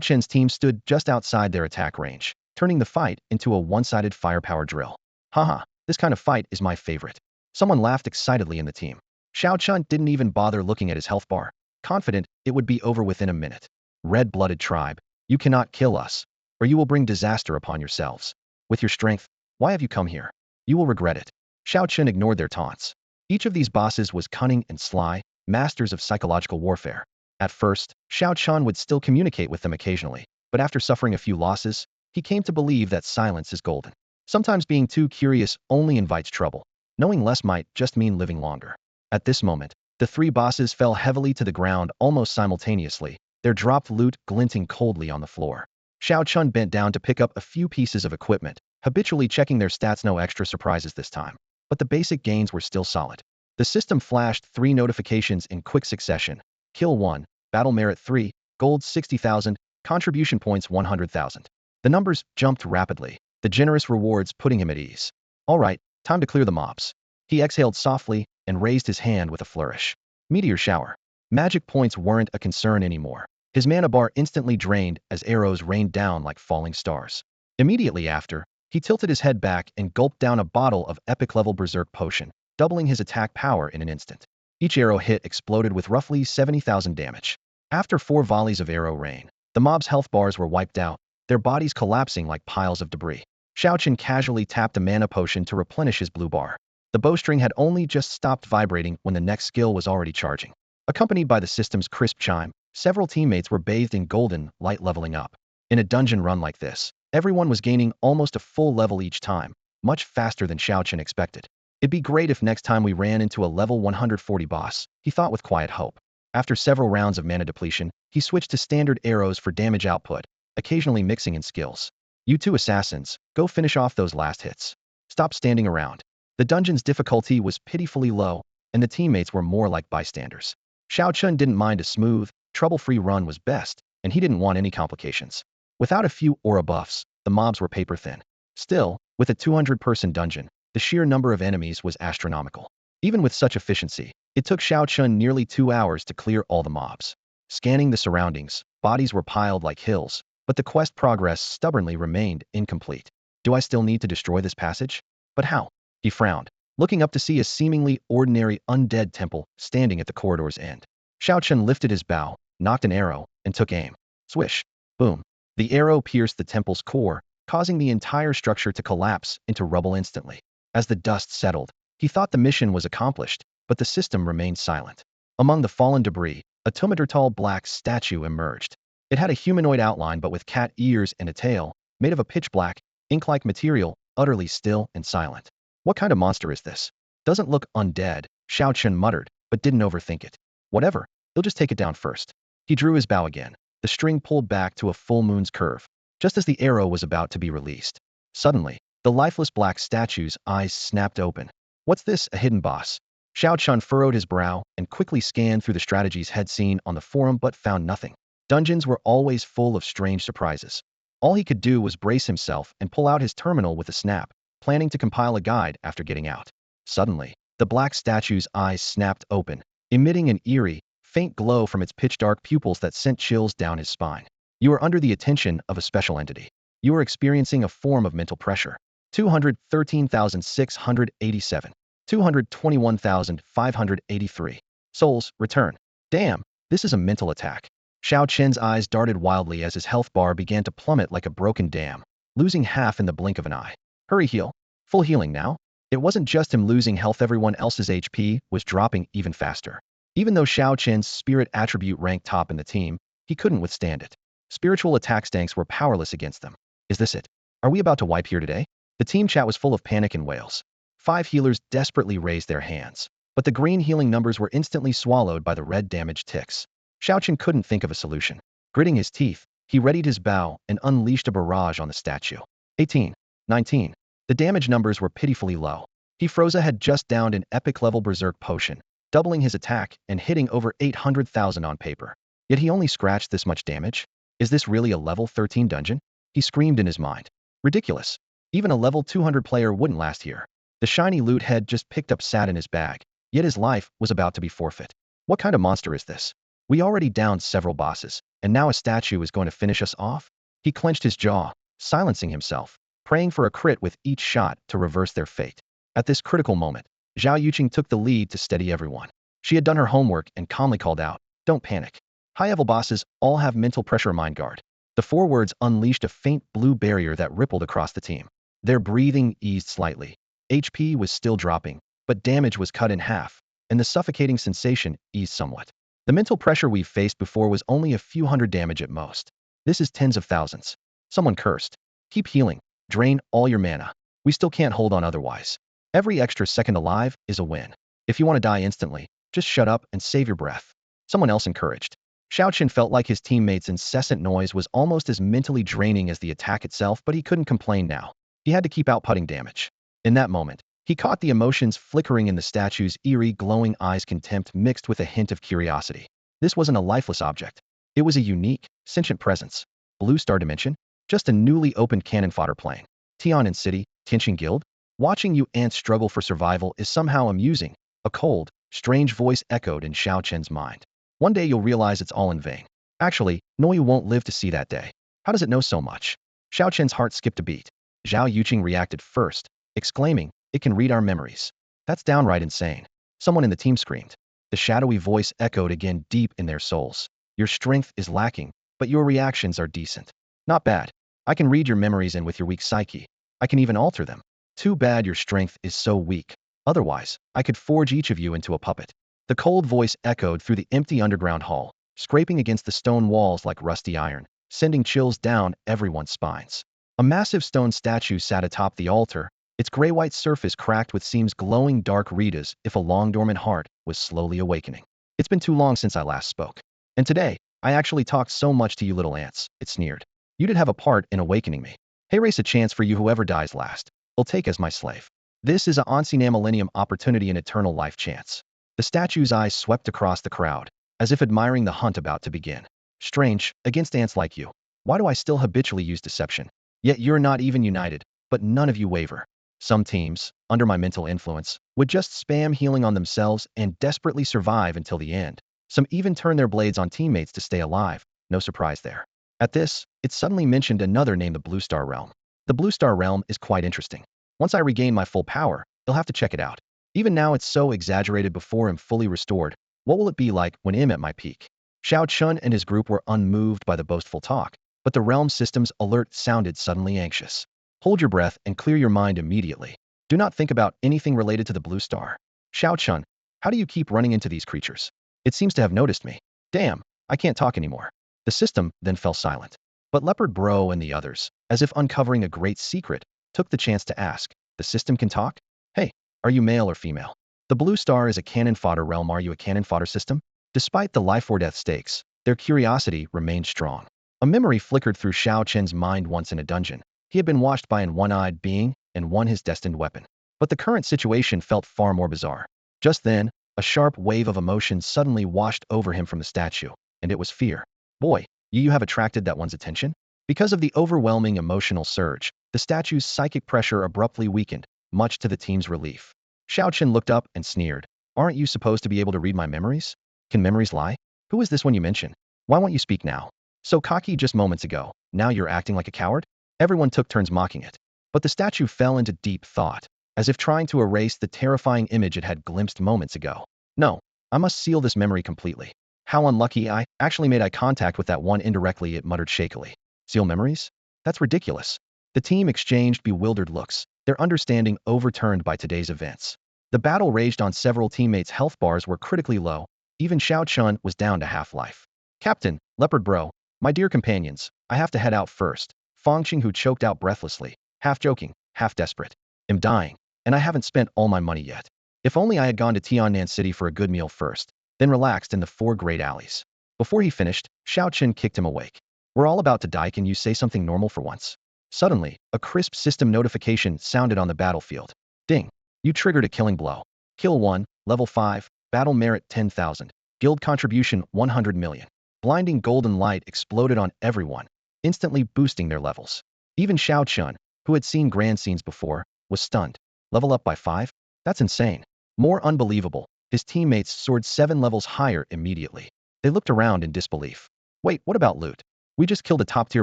Chen's team stood just outside their attack range, turning the fight into a one-sided firepower drill. Haha, this kind of fight is my favorite. Someone laughed excitedly in the team. Xiao Chun didn't even bother looking at his health bar, confident it would be over within a minute. Red-blooded tribe, you cannot kill us, or you will bring disaster upon yourselves. With your strength, why have you come here? You will regret it. Xiao Chun ignored their taunts. Each of these bosses was cunning and sly, masters of psychological warfare. At first, Xiao Chun would still communicate with them occasionally, but after suffering a few losses, he came to believe that silence is golden. Sometimes being too curious only invites trouble. Knowing less might just mean living longer. At this moment, the 3 bosses fell heavily to the ground almost simultaneously, their dropped loot glinting coldly on the floor. Xiao Chun bent down to pick up a few pieces of equipment, habitually checking their stats. No extra surprises this time, but the basic gains were still solid. The system flashed 3 notifications in quick succession. Kill 1, battle merit 3, gold 60,000, contribution points 100,000. The numbers jumped rapidly, the generous rewards putting him at ease. All right, time to clear the mobs. He exhaled softly and raised his hand with a flourish. Meteor shower. Magic points weren't a concern anymore. His mana bar instantly drained as arrows rained down like falling stars. Immediately after, he tilted his head back and gulped down a bottle of epic-level berserk potion, doubling his attack power in an instant. Each arrow hit exploded with roughly 70,000 damage. After 4 volleys of arrow rain, the mob's health bars were wiped out, their bodies collapsing like piles of debris. Xiao Chen casually tapped a mana potion to replenish his blue bar. The bowstring had only just stopped vibrating when the next skill was already charging. Accompanied by the system's crisp chime, several teammates were bathed in golden light, leveling up. In a dungeon run like this, everyone was gaining almost a full level each time, much faster than Xiao Chen expected. It'd be great if next time we ran into a level 140 boss, he thought with quiet hope. After several rounds of mana depletion, he switched to standard arrows for damage output, occasionally mixing in skills. You 2 assassins, go finish off those last hits. Stop standing around. The dungeon's difficulty was pitifully low, and the teammates were more like bystanders. Xiao Chun didn't mind a smooth, trouble-free run was best, and he didn't want any complications. Without a few aura buffs, the mobs were paper-thin. Still, with a 200-person dungeon, the sheer number of enemies was astronomical. Even with such efficiency, it took Xiao Chun nearly 2 hours to clear all the mobs. Scanning the surroundings, bodies were piled like hills, but the quest progress stubbornly remained incomplete. Do I still need to destroy this passage? But how? He frowned, looking up to see a seemingly ordinary undead temple standing at the corridor's end. Xiao Chun lifted his bow, knocked an arrow, and took aim. Swish. Boom. The arrow pierced the temple's core, causing the entire structure to collapse into rubble instantly. As the dust settled, he thought the mission was accomplished, but the system remained silent. Among the fallen debris, a 2-meter-tall black statue emerged. It had a humanoid outline but with cat ears and a tail, made of a pitch-black, ink-like material, utterly still and silent. What kind of monster is this? Doesn't look undead, Xiao Chun muttered, but didn't overthink it. Whatever, he'll just take it down first. He drew his bow again, the string pulled back to a full moon's curve, just as the arrow was about to be released. Suddenly, the lifeless black statue's eyes snapped open. What's this, a hidden boss? Xiao Chun furrowed his brow and quickly scanned through the strategies he'd seen on the forum but found nothing. Dungeons were always full of strange surprises. All he could do was brace himself and pull out his terminal with a snap, planning to compile a guide after getting out. Suddenly, the black statue's eyes snapped open, emitting an eerie, faint glow from its pitch-dark pupils that sent chills down his spine. You are under the attention of a special entity. You are experiencing a form of mental pressure. 213,687. 221,583. Souls, return. Damn, this is a mental attack. Xiao Chen's eyes darted wildly as his health bar began to plummet like a broken dam, losing half in the blink of an eye. Hurry, heal. Full healing now? It wasn't just him losing health, everyone else's HP was dropping even faster. Even though Xiao Chen's spirit attribute ranked top in the team, he couldn't withstand it. Spiritual attack stanks were powerless against them. Is this it? Are we about to wipe here today? The team chat was full of panic and wails. 5 healers desperately raised their hands, but the green healing numbers were instantly swallowed by the red damage ticks. Xiao Chen couldn't think of a solution. Gritting his teeth, he readied his bow and unleashed a barrage on the statue. 18. 19. The damage numbers were pitifully low. He had just downed an epic-level berserk potion, doubling his attack and hitting over 800,000 on paper. Yet he only scratched this much damage? Is this really a level 13 dungeon? He screamed in his mind. Ridiculous. Even a level 200 player wouldn't last here. The shiny loot head just picked up sat in his bag, yet his life was about to be forfeit. What kind of monster is this? We already downed several bosses, and now a statue is going to finish us off? He clenched his jaw, silencing himself, praying for a crit with each shot to reverse their fate. At this critical moment, Zhao Yuqing took the lead to steady everyone. She had done her homework and calmly called out, "Don't panic. High-level bosses all have mental pressure mind guard." The 4 words unleashed a faint blue barrier that rippled across the team. Their breathing eased slightly. HP was still dropping, but damage was cut in half, and the suffocating sensation eased somewhat. The mental pressure we've faced before was only a few hundred damage at most. This is tens of thousands. Someone cursed. Keep healing. Drain all your mana. We still can't hold on otherwise. Every extra second alive is a win. If you want to die instantly, just shut up and save your breath. Someone else encouraged. Xiaoqin felt like his teammates' incessant noise was almost as mentally draining as the attack itself, but he couldn't complain now. He had to keep outputting damage. In that moment, he caught the emotions flickering in the statue's eerie, glowing eyes, contempt mixed with a hint of curiosity. This wasn't a lifeless object. It was a unique, sentient presence. Blue Star Dimension? Just a newly opened cannon fodder plane. Tianan City, Tianqing Guild? Watching you ants struggle for survival is somehow amusing. A cold, strange voice echoed in Xiao Chen's mind. One day you'll realize it's all in vain. Actually, no, you won't live to see that day. How does it know so much? Xiao Chen's heart skipped a beat. Zhao Yuqing reacted first, exclaiming, "It can read our memories." That's downright insane. Someone in the team screamed. The shadowy voice echoed again deep in their souls. Your strength is lacking, but your reactions are decent. Not bad. I can read your memories, and with your weak psyche, I can even alter them. Too bad your strength is so weak. Otherwise, I could forge each of you into a puppet. The cold voice echoed through the empty underground hall, scraping against the stone walls like rusty iron, sending chills down everyone's spines. A massive stone statue sat atop the altar, its gray-white surface cracked with seams glowing dark red as if a long-dormant heart was slowly awakening. It's been too long since I last spoke. And today, I actually talked so much to you little ants, it sneered. You did have a part in awakening me. Hey, race a chance for you, whoever dies last. I'll take as my slave. This is a Ancina Millennium opportunity, and eternal life chance. The statue's eyes swept across the crowd, as if admiring the hunt about to begin. Strange, against ants like you. Why do I still habitually use deception? Yet you're not even united, but none of you waver. Some teams, under my mental influence, would just spam healing on themselves and desperately survive until the end. Some even turn their blades on teammates to stay alive. No surprise there. At this, it suddenly mentioned another name, the Blue Star Realm. The Blue Star Realm is quite interesting. Once I regain my full power, you'll have to check it out. Even now it's so exaggerated. Before I'm fully restored, what will it be like when I'm at my peak? Xiao Chun and his group were unmoved by the boastful talk, but the realm system's alert sounded suddenly anxious. Hold your breath and clear your mind immediately. Do not think about anything related to the Blue Star. Xiao Chun, how do you keep running into these creatures? It seems to have noticed me. Damn, I can't talk anymore. The system then fell silent. But Leopard Bro and the others, as if uncovering a great secret, took the chance to ask, the system can talk? Hey, are you male or female? The Blue Star is a cannon fodder realm. Are you a cannon fodder system? Despite the life or death stakes, their curiosity remained strong. A memory flickered through Xiao Chen's mind. Once in a dungeon, he had been watched by an one-eyed being and won his destined weapon. But the current situation felt far more bizarre. Just then, a sharp wave of emotion suddenly washed over him from the statue, and it was fear. Boy, you have attracted that one's attention? Because of the overwhelming emotional surge, the statue's psychic pressure abruptly weakened, much to the team's relief. Xiao Chen looked up and sneered. Aren't you supposed to be able to read my memories? Can memories lie? Who is this one you mention? Why won't you speak now? So cocky just moments ago, now you're acting like a coward? Everyone took turns mocking it. But the statue fell into deep thought, as if trying to erase the terrifying image it had glimpsed moments ago. No, I must seal this memory completely. How unlucky, I actually made eye contact with that one indirectly, it muttered shakily. Seal memories? That's ridiculous. The team exchanged bewildered looks, their understanding overturned by today's events. The battle raged on. Several teammates' health bars were critically low. Even Xiao Chun was down to half-life. Captain, Leopard Bro, my dear companions, I have to head out first. Fong Qing, who choked out breathlessly, half joking, half desperate. I'm dying, and I haven't spent all my money yet. If only I had gone to Tianan City for a good meal first, then relaxed in the 4 great alleys. Before he finished, Xiao Chen kicked him awake. We're all about to die. Can you say something normal for once? Suddenly, a crisp system notification sounded on the battlefield. Ding. You triggered a killing blow. Kill 1, level 5, battle merit 10,000, guild contribution 100 million. Blinding golden light exploded on everyone, instantly boosting their levels. Even Xiao Chun, who had seen grand scenes before, was stunned. Level up by 5? That's insane. More unbelievable, his teammates soared 7 levels higher immediately. They looked around in disbelief. Wait, what about loot? We just killed a top-tier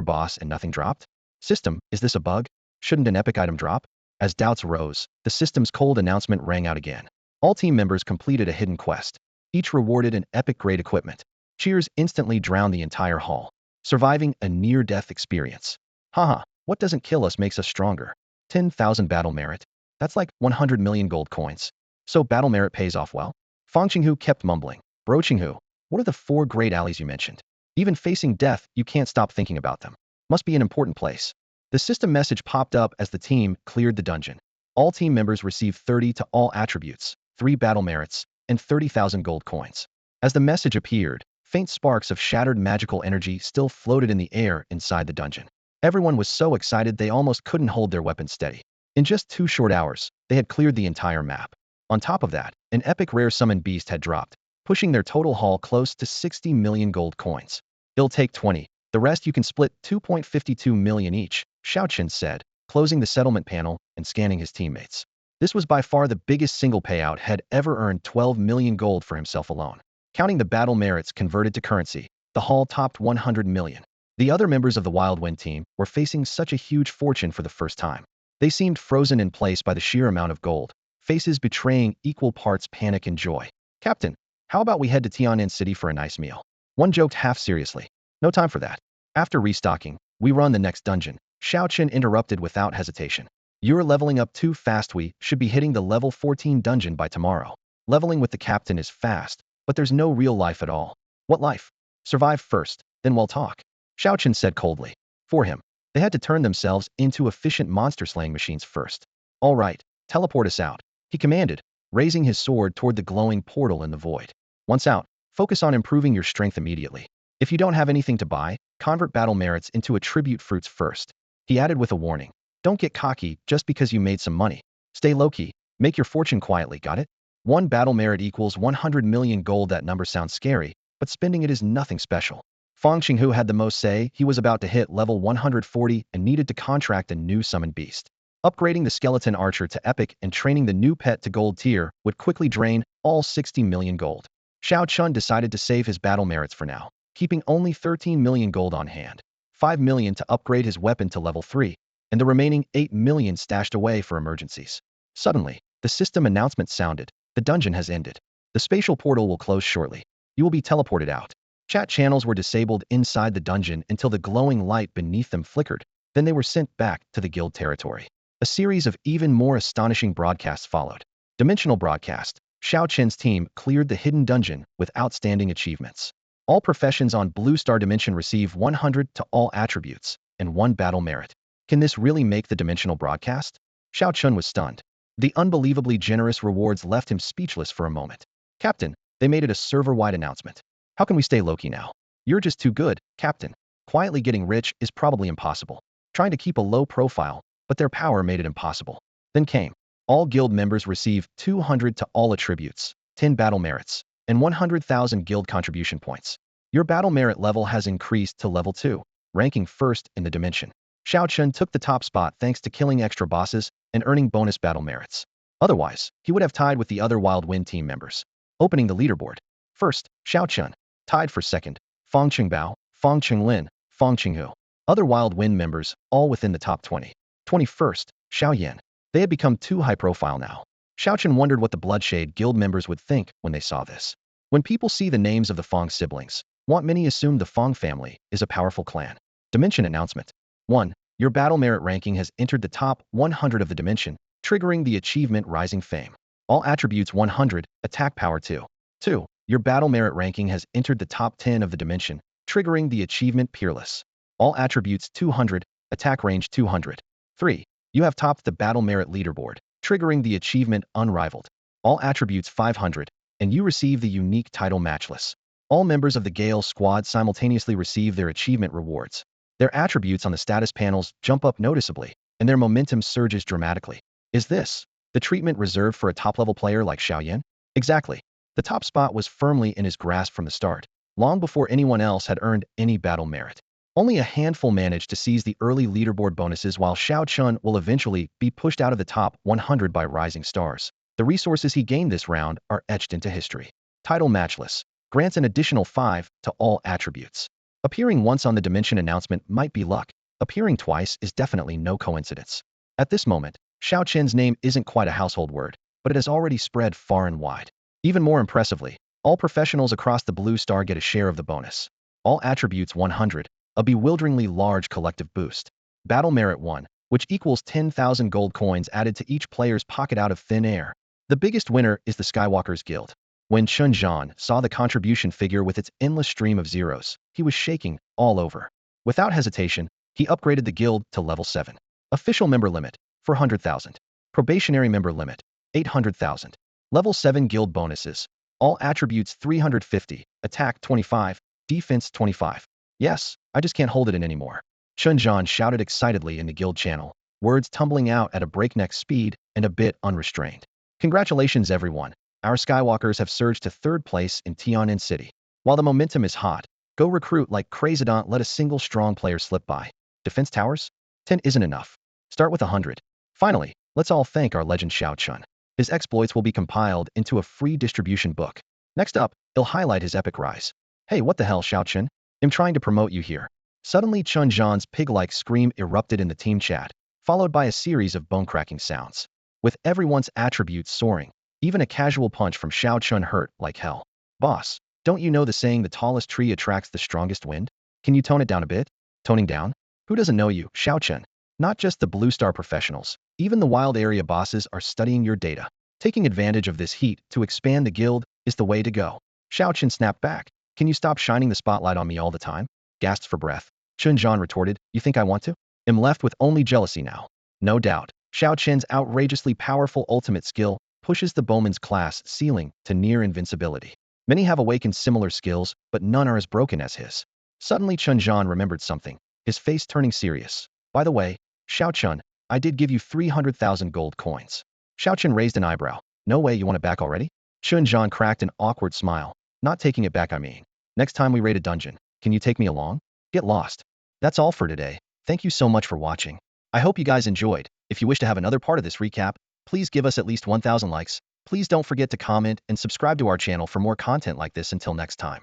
boss and nothing dropped? System, is this a bug? Shouldn't an epic item drop? As doubts rose, the system's cold announcement rang out again. All team members completed a hidden quest, each rewarded an epic-grade equipment. Cheers instantly drowned the entire hall, surviving a near-death experience. Haha, what doesn't kill us makes us stronger. 10,000 battle merit. That's like 100 million gold coins. So battle merit pays off well? Fang Qinghu kept mumbling. Bro Qinghu, what are the 4 great alleys you mentioned? Even facing death, you can't stop thinking about them. Must be an important place. The system message popped up as the team cleared the dungeon. All team members received 30 to all attributes, 3 battle merits, and 30,000 gold coins. As the message appeared, faint sparks of shattered magical energy still floated in the air inside the dungeon. Everyone was so excited they almost couldn't hold their weapons steady. In just 2 short hours, they had cleared the entire map. On top of that, an epic rare summon beast had dropped, pushing their total haul close to 60 million gold coins. It'll take 20. The rest you can split 2.52 million each, Xiao Chen said, closing the settlement panel and scanning his teammates. This was by far the biggest single payout had ever earned 12 million gold for himself alone. Counting the battle merits converted to currency, the haul topped 100 million. The other members of the Wild Wind team were facing such a huge fortune for the first time. They seemed frozen in place by the sheer amount of gold, faces betraying equal parts panic and joy. Captain, how about we head to Tianan City for a nice meal? One joked half seriously. No time for that. After restocking, we run the next dungeon. Xiao Chen interrupted without hesitation. You're leveling up too fast. We should be hitting the level 14 dungeon by tomorrow. Leveling with the captain is fast, but there's no real life at all. What life? Survive first, then we'll talk. Xiao Chen said coldly. For him, they had to turn themselves into efficient monster-slaying machines first. All right, teleport us out, he commanded, raising his sword toward the glowing portal in the void. Once out, focus on improving your strength immediately. If you don't have anything to buy, convert battle merits into attribute fruits first. He added with a warning. Don't get cocky just because you made some money. Stay low-key, make your fortune quietly, got it? 1 battle merit equals 100 million gold. That number sounds scary, but spending it is nothing special. Fang Qinghu had the most say. He was about to hit level 140 and needed to contract a new summoned beast. Upgrading the skeleton archer to epic and training the new pet to gold tier would quickly drain all 60 million gold. Xiao Chun decided to save his battle merits for now, keeping only 13 million gold on hand, 5 million to upgrade his weapon to level 3, and the remaining 8 million stashed away for emergencies. Suddenly, the system announcement sounded. The dungeon has ended. The spatial portal will close shortly. You will be teleported out. Chat channels were disabled inside the dungeon until the glowing light beneath them flickered. Then they were sent back to the guild territory. A series of even more astonishing broadcasts followed. Dimensional broadcast. Xiao Chen's team cleared the hidden dungeon with outstanding achievements. All professions on Blue Star Dimension receive 100 to all attributes and 1 battle merit. Can this really make the dimensional broadcast? Xiao Chun was stunned. The unbelievably generous rewards left him speechless for a moment. Captain, they made it a server-wide announcement. How can we stay low-key now? You're just too good, Captain. Quietly getting rich is probably impossible. Trying to keep a low profile, but their power made it impossible. Then came. All guild members receive 200 to all attributes, 10 battle merits, and 100,000 guild contribution points. Your battle merit level has increased to level 2, ranking first in the dimension. Xiao Chun took the top spot thanks to killing extra bosses and earning bonus battle merits. Otherwise, he would have tied with the other Wild Wind team members. Opening the leaderboard. First, Xiao Chun. Tied for second, Fang Qingbao, Fang Qinglin, Fang Qinghu. Other Wild Wind members, all within the top 20. 21st, Xiao Yan. They had become too high profile now. Xiao Chun wondered what the Bloodshade Guild members would think when they saw this. When people see the names of the Fang siblings, many assume the Fang family is a powerful clan. Dimension announcement. 1. Your battle merit ranking has entered the top 100 of the dimension, triggering the achievement Rising Fame. All attributes 100, attack power 2. 2. Your battle merit ranking has entered the top 10 of the dimension, triggering the achievement Peerless. All attributes 200, attack range 200. 3. You have topped the battle merit leaderboard, triggering the achievement Unrivaled. All attributes 500, and you receive the unique title Matchless. All members of the Gale squad simultaneously receive their achievement rewards. Their attributes on the status panels jump up noticeably, and their momentum surges dramatically. Is this the treatment reserved for a top-level player like Xiao Yan? Exactly. The top spot was firmly in his grasp from the start. long before anyone else had earned any battle merit. Only a handful managed to seize the early leaderboard bonuses, while Xiao Chun will eventually be pushed out of the top 100 by rising stars. The resources he gained this round are etched into history. Title Matchless grants an additional 5 to all attributes. Appearing once on the dimension announcement might be luck. Appearing twice is definitely no coincidence. At this moment, Xiao Chen's name isn't quite a household word, but it has already spread far and wide. Even more impressively, all professionals across the Blue Star get a share of the bonus. All attributes 100, a bewilderingly large collective boost. Battle Merit 1, which equals 10,000 gold coins added to each player's pocket out of thin air. The biggest winner is the Skywalker's Guild. When Chun Zhan saw the contribution figure with its endless stream of zeros, he was shaking all over. Without hesitation, he upgraded the guild to level 7. Official member limit, 400,000. Probationary member limit, 800,000. Level 7 guild bonuses. All attributes 350, attack 25, defense 25. Yes, I just can't hold it in anymore. Chun Zhan shouted excitedly in the guild channel, words tumbling out at a breakneck speed and a bit unrestrained. Congratulations everyone. Our Skywalkers have surged to 3rd place in Tian'an City. While the momentum is hot, go recruit like crazy. Don't let a single strong player slip by. Defense towers? 10 isn't enough. Start with 100. Finally, let's all thank our legend Xiao Chun. His exploits will be compiled into a free distribution book. Next up, he'll highlight his epic rise. Hey, what the hell, Xiao Chun? I'm trying to promote you here. Suddenly Chun Zhan's pig-like scream erupted in the team chat, followed by a series of bone-cracking sounds. With everyone's attributes soaring, even a casual punch from Xiao Chun hurt like hell. Boss, don't you know the saying the tallest tree attracts the strongest wind? Can you tone it down a bit? Toning down? Who doesn't know you, Xiao Chun? Not just the Blue Star professionals, even the wild area bosses are studying your data. Taking advantage of this heat to expand the guild is the way to go. Xiao Chun snapped back. Can you stop shining the spotlight on me all the time? Gasped for breath. Chun Zhan retorted, you think I want to? I'm left with only jealousy now. No doubt, Xiao Chen's outrageously powerful ultimate skill pushes the bowman's class ceiling to near invincibility. Many have awakened similar skills, but none are as broken as his. Suddenly Chun Zhan remembered something, his face turning serious. By the way, Xiao Chun, I did give you 300,000 gold coins. Xiao Chun raised an eyebrow. No way, you want it back already? Chun Zhan cracked an awkward smile. Not taking it back, I mean. Next time we raid a dungeon, can you take me along? Get lost. That's all for today. Thank you so much for watching. I hope you guys enjoyed. If you wish to have another part of this recap, please give us at least 1,000 likes. Please don't forget to comment and subscribe to our channel for more content like this. Until next time.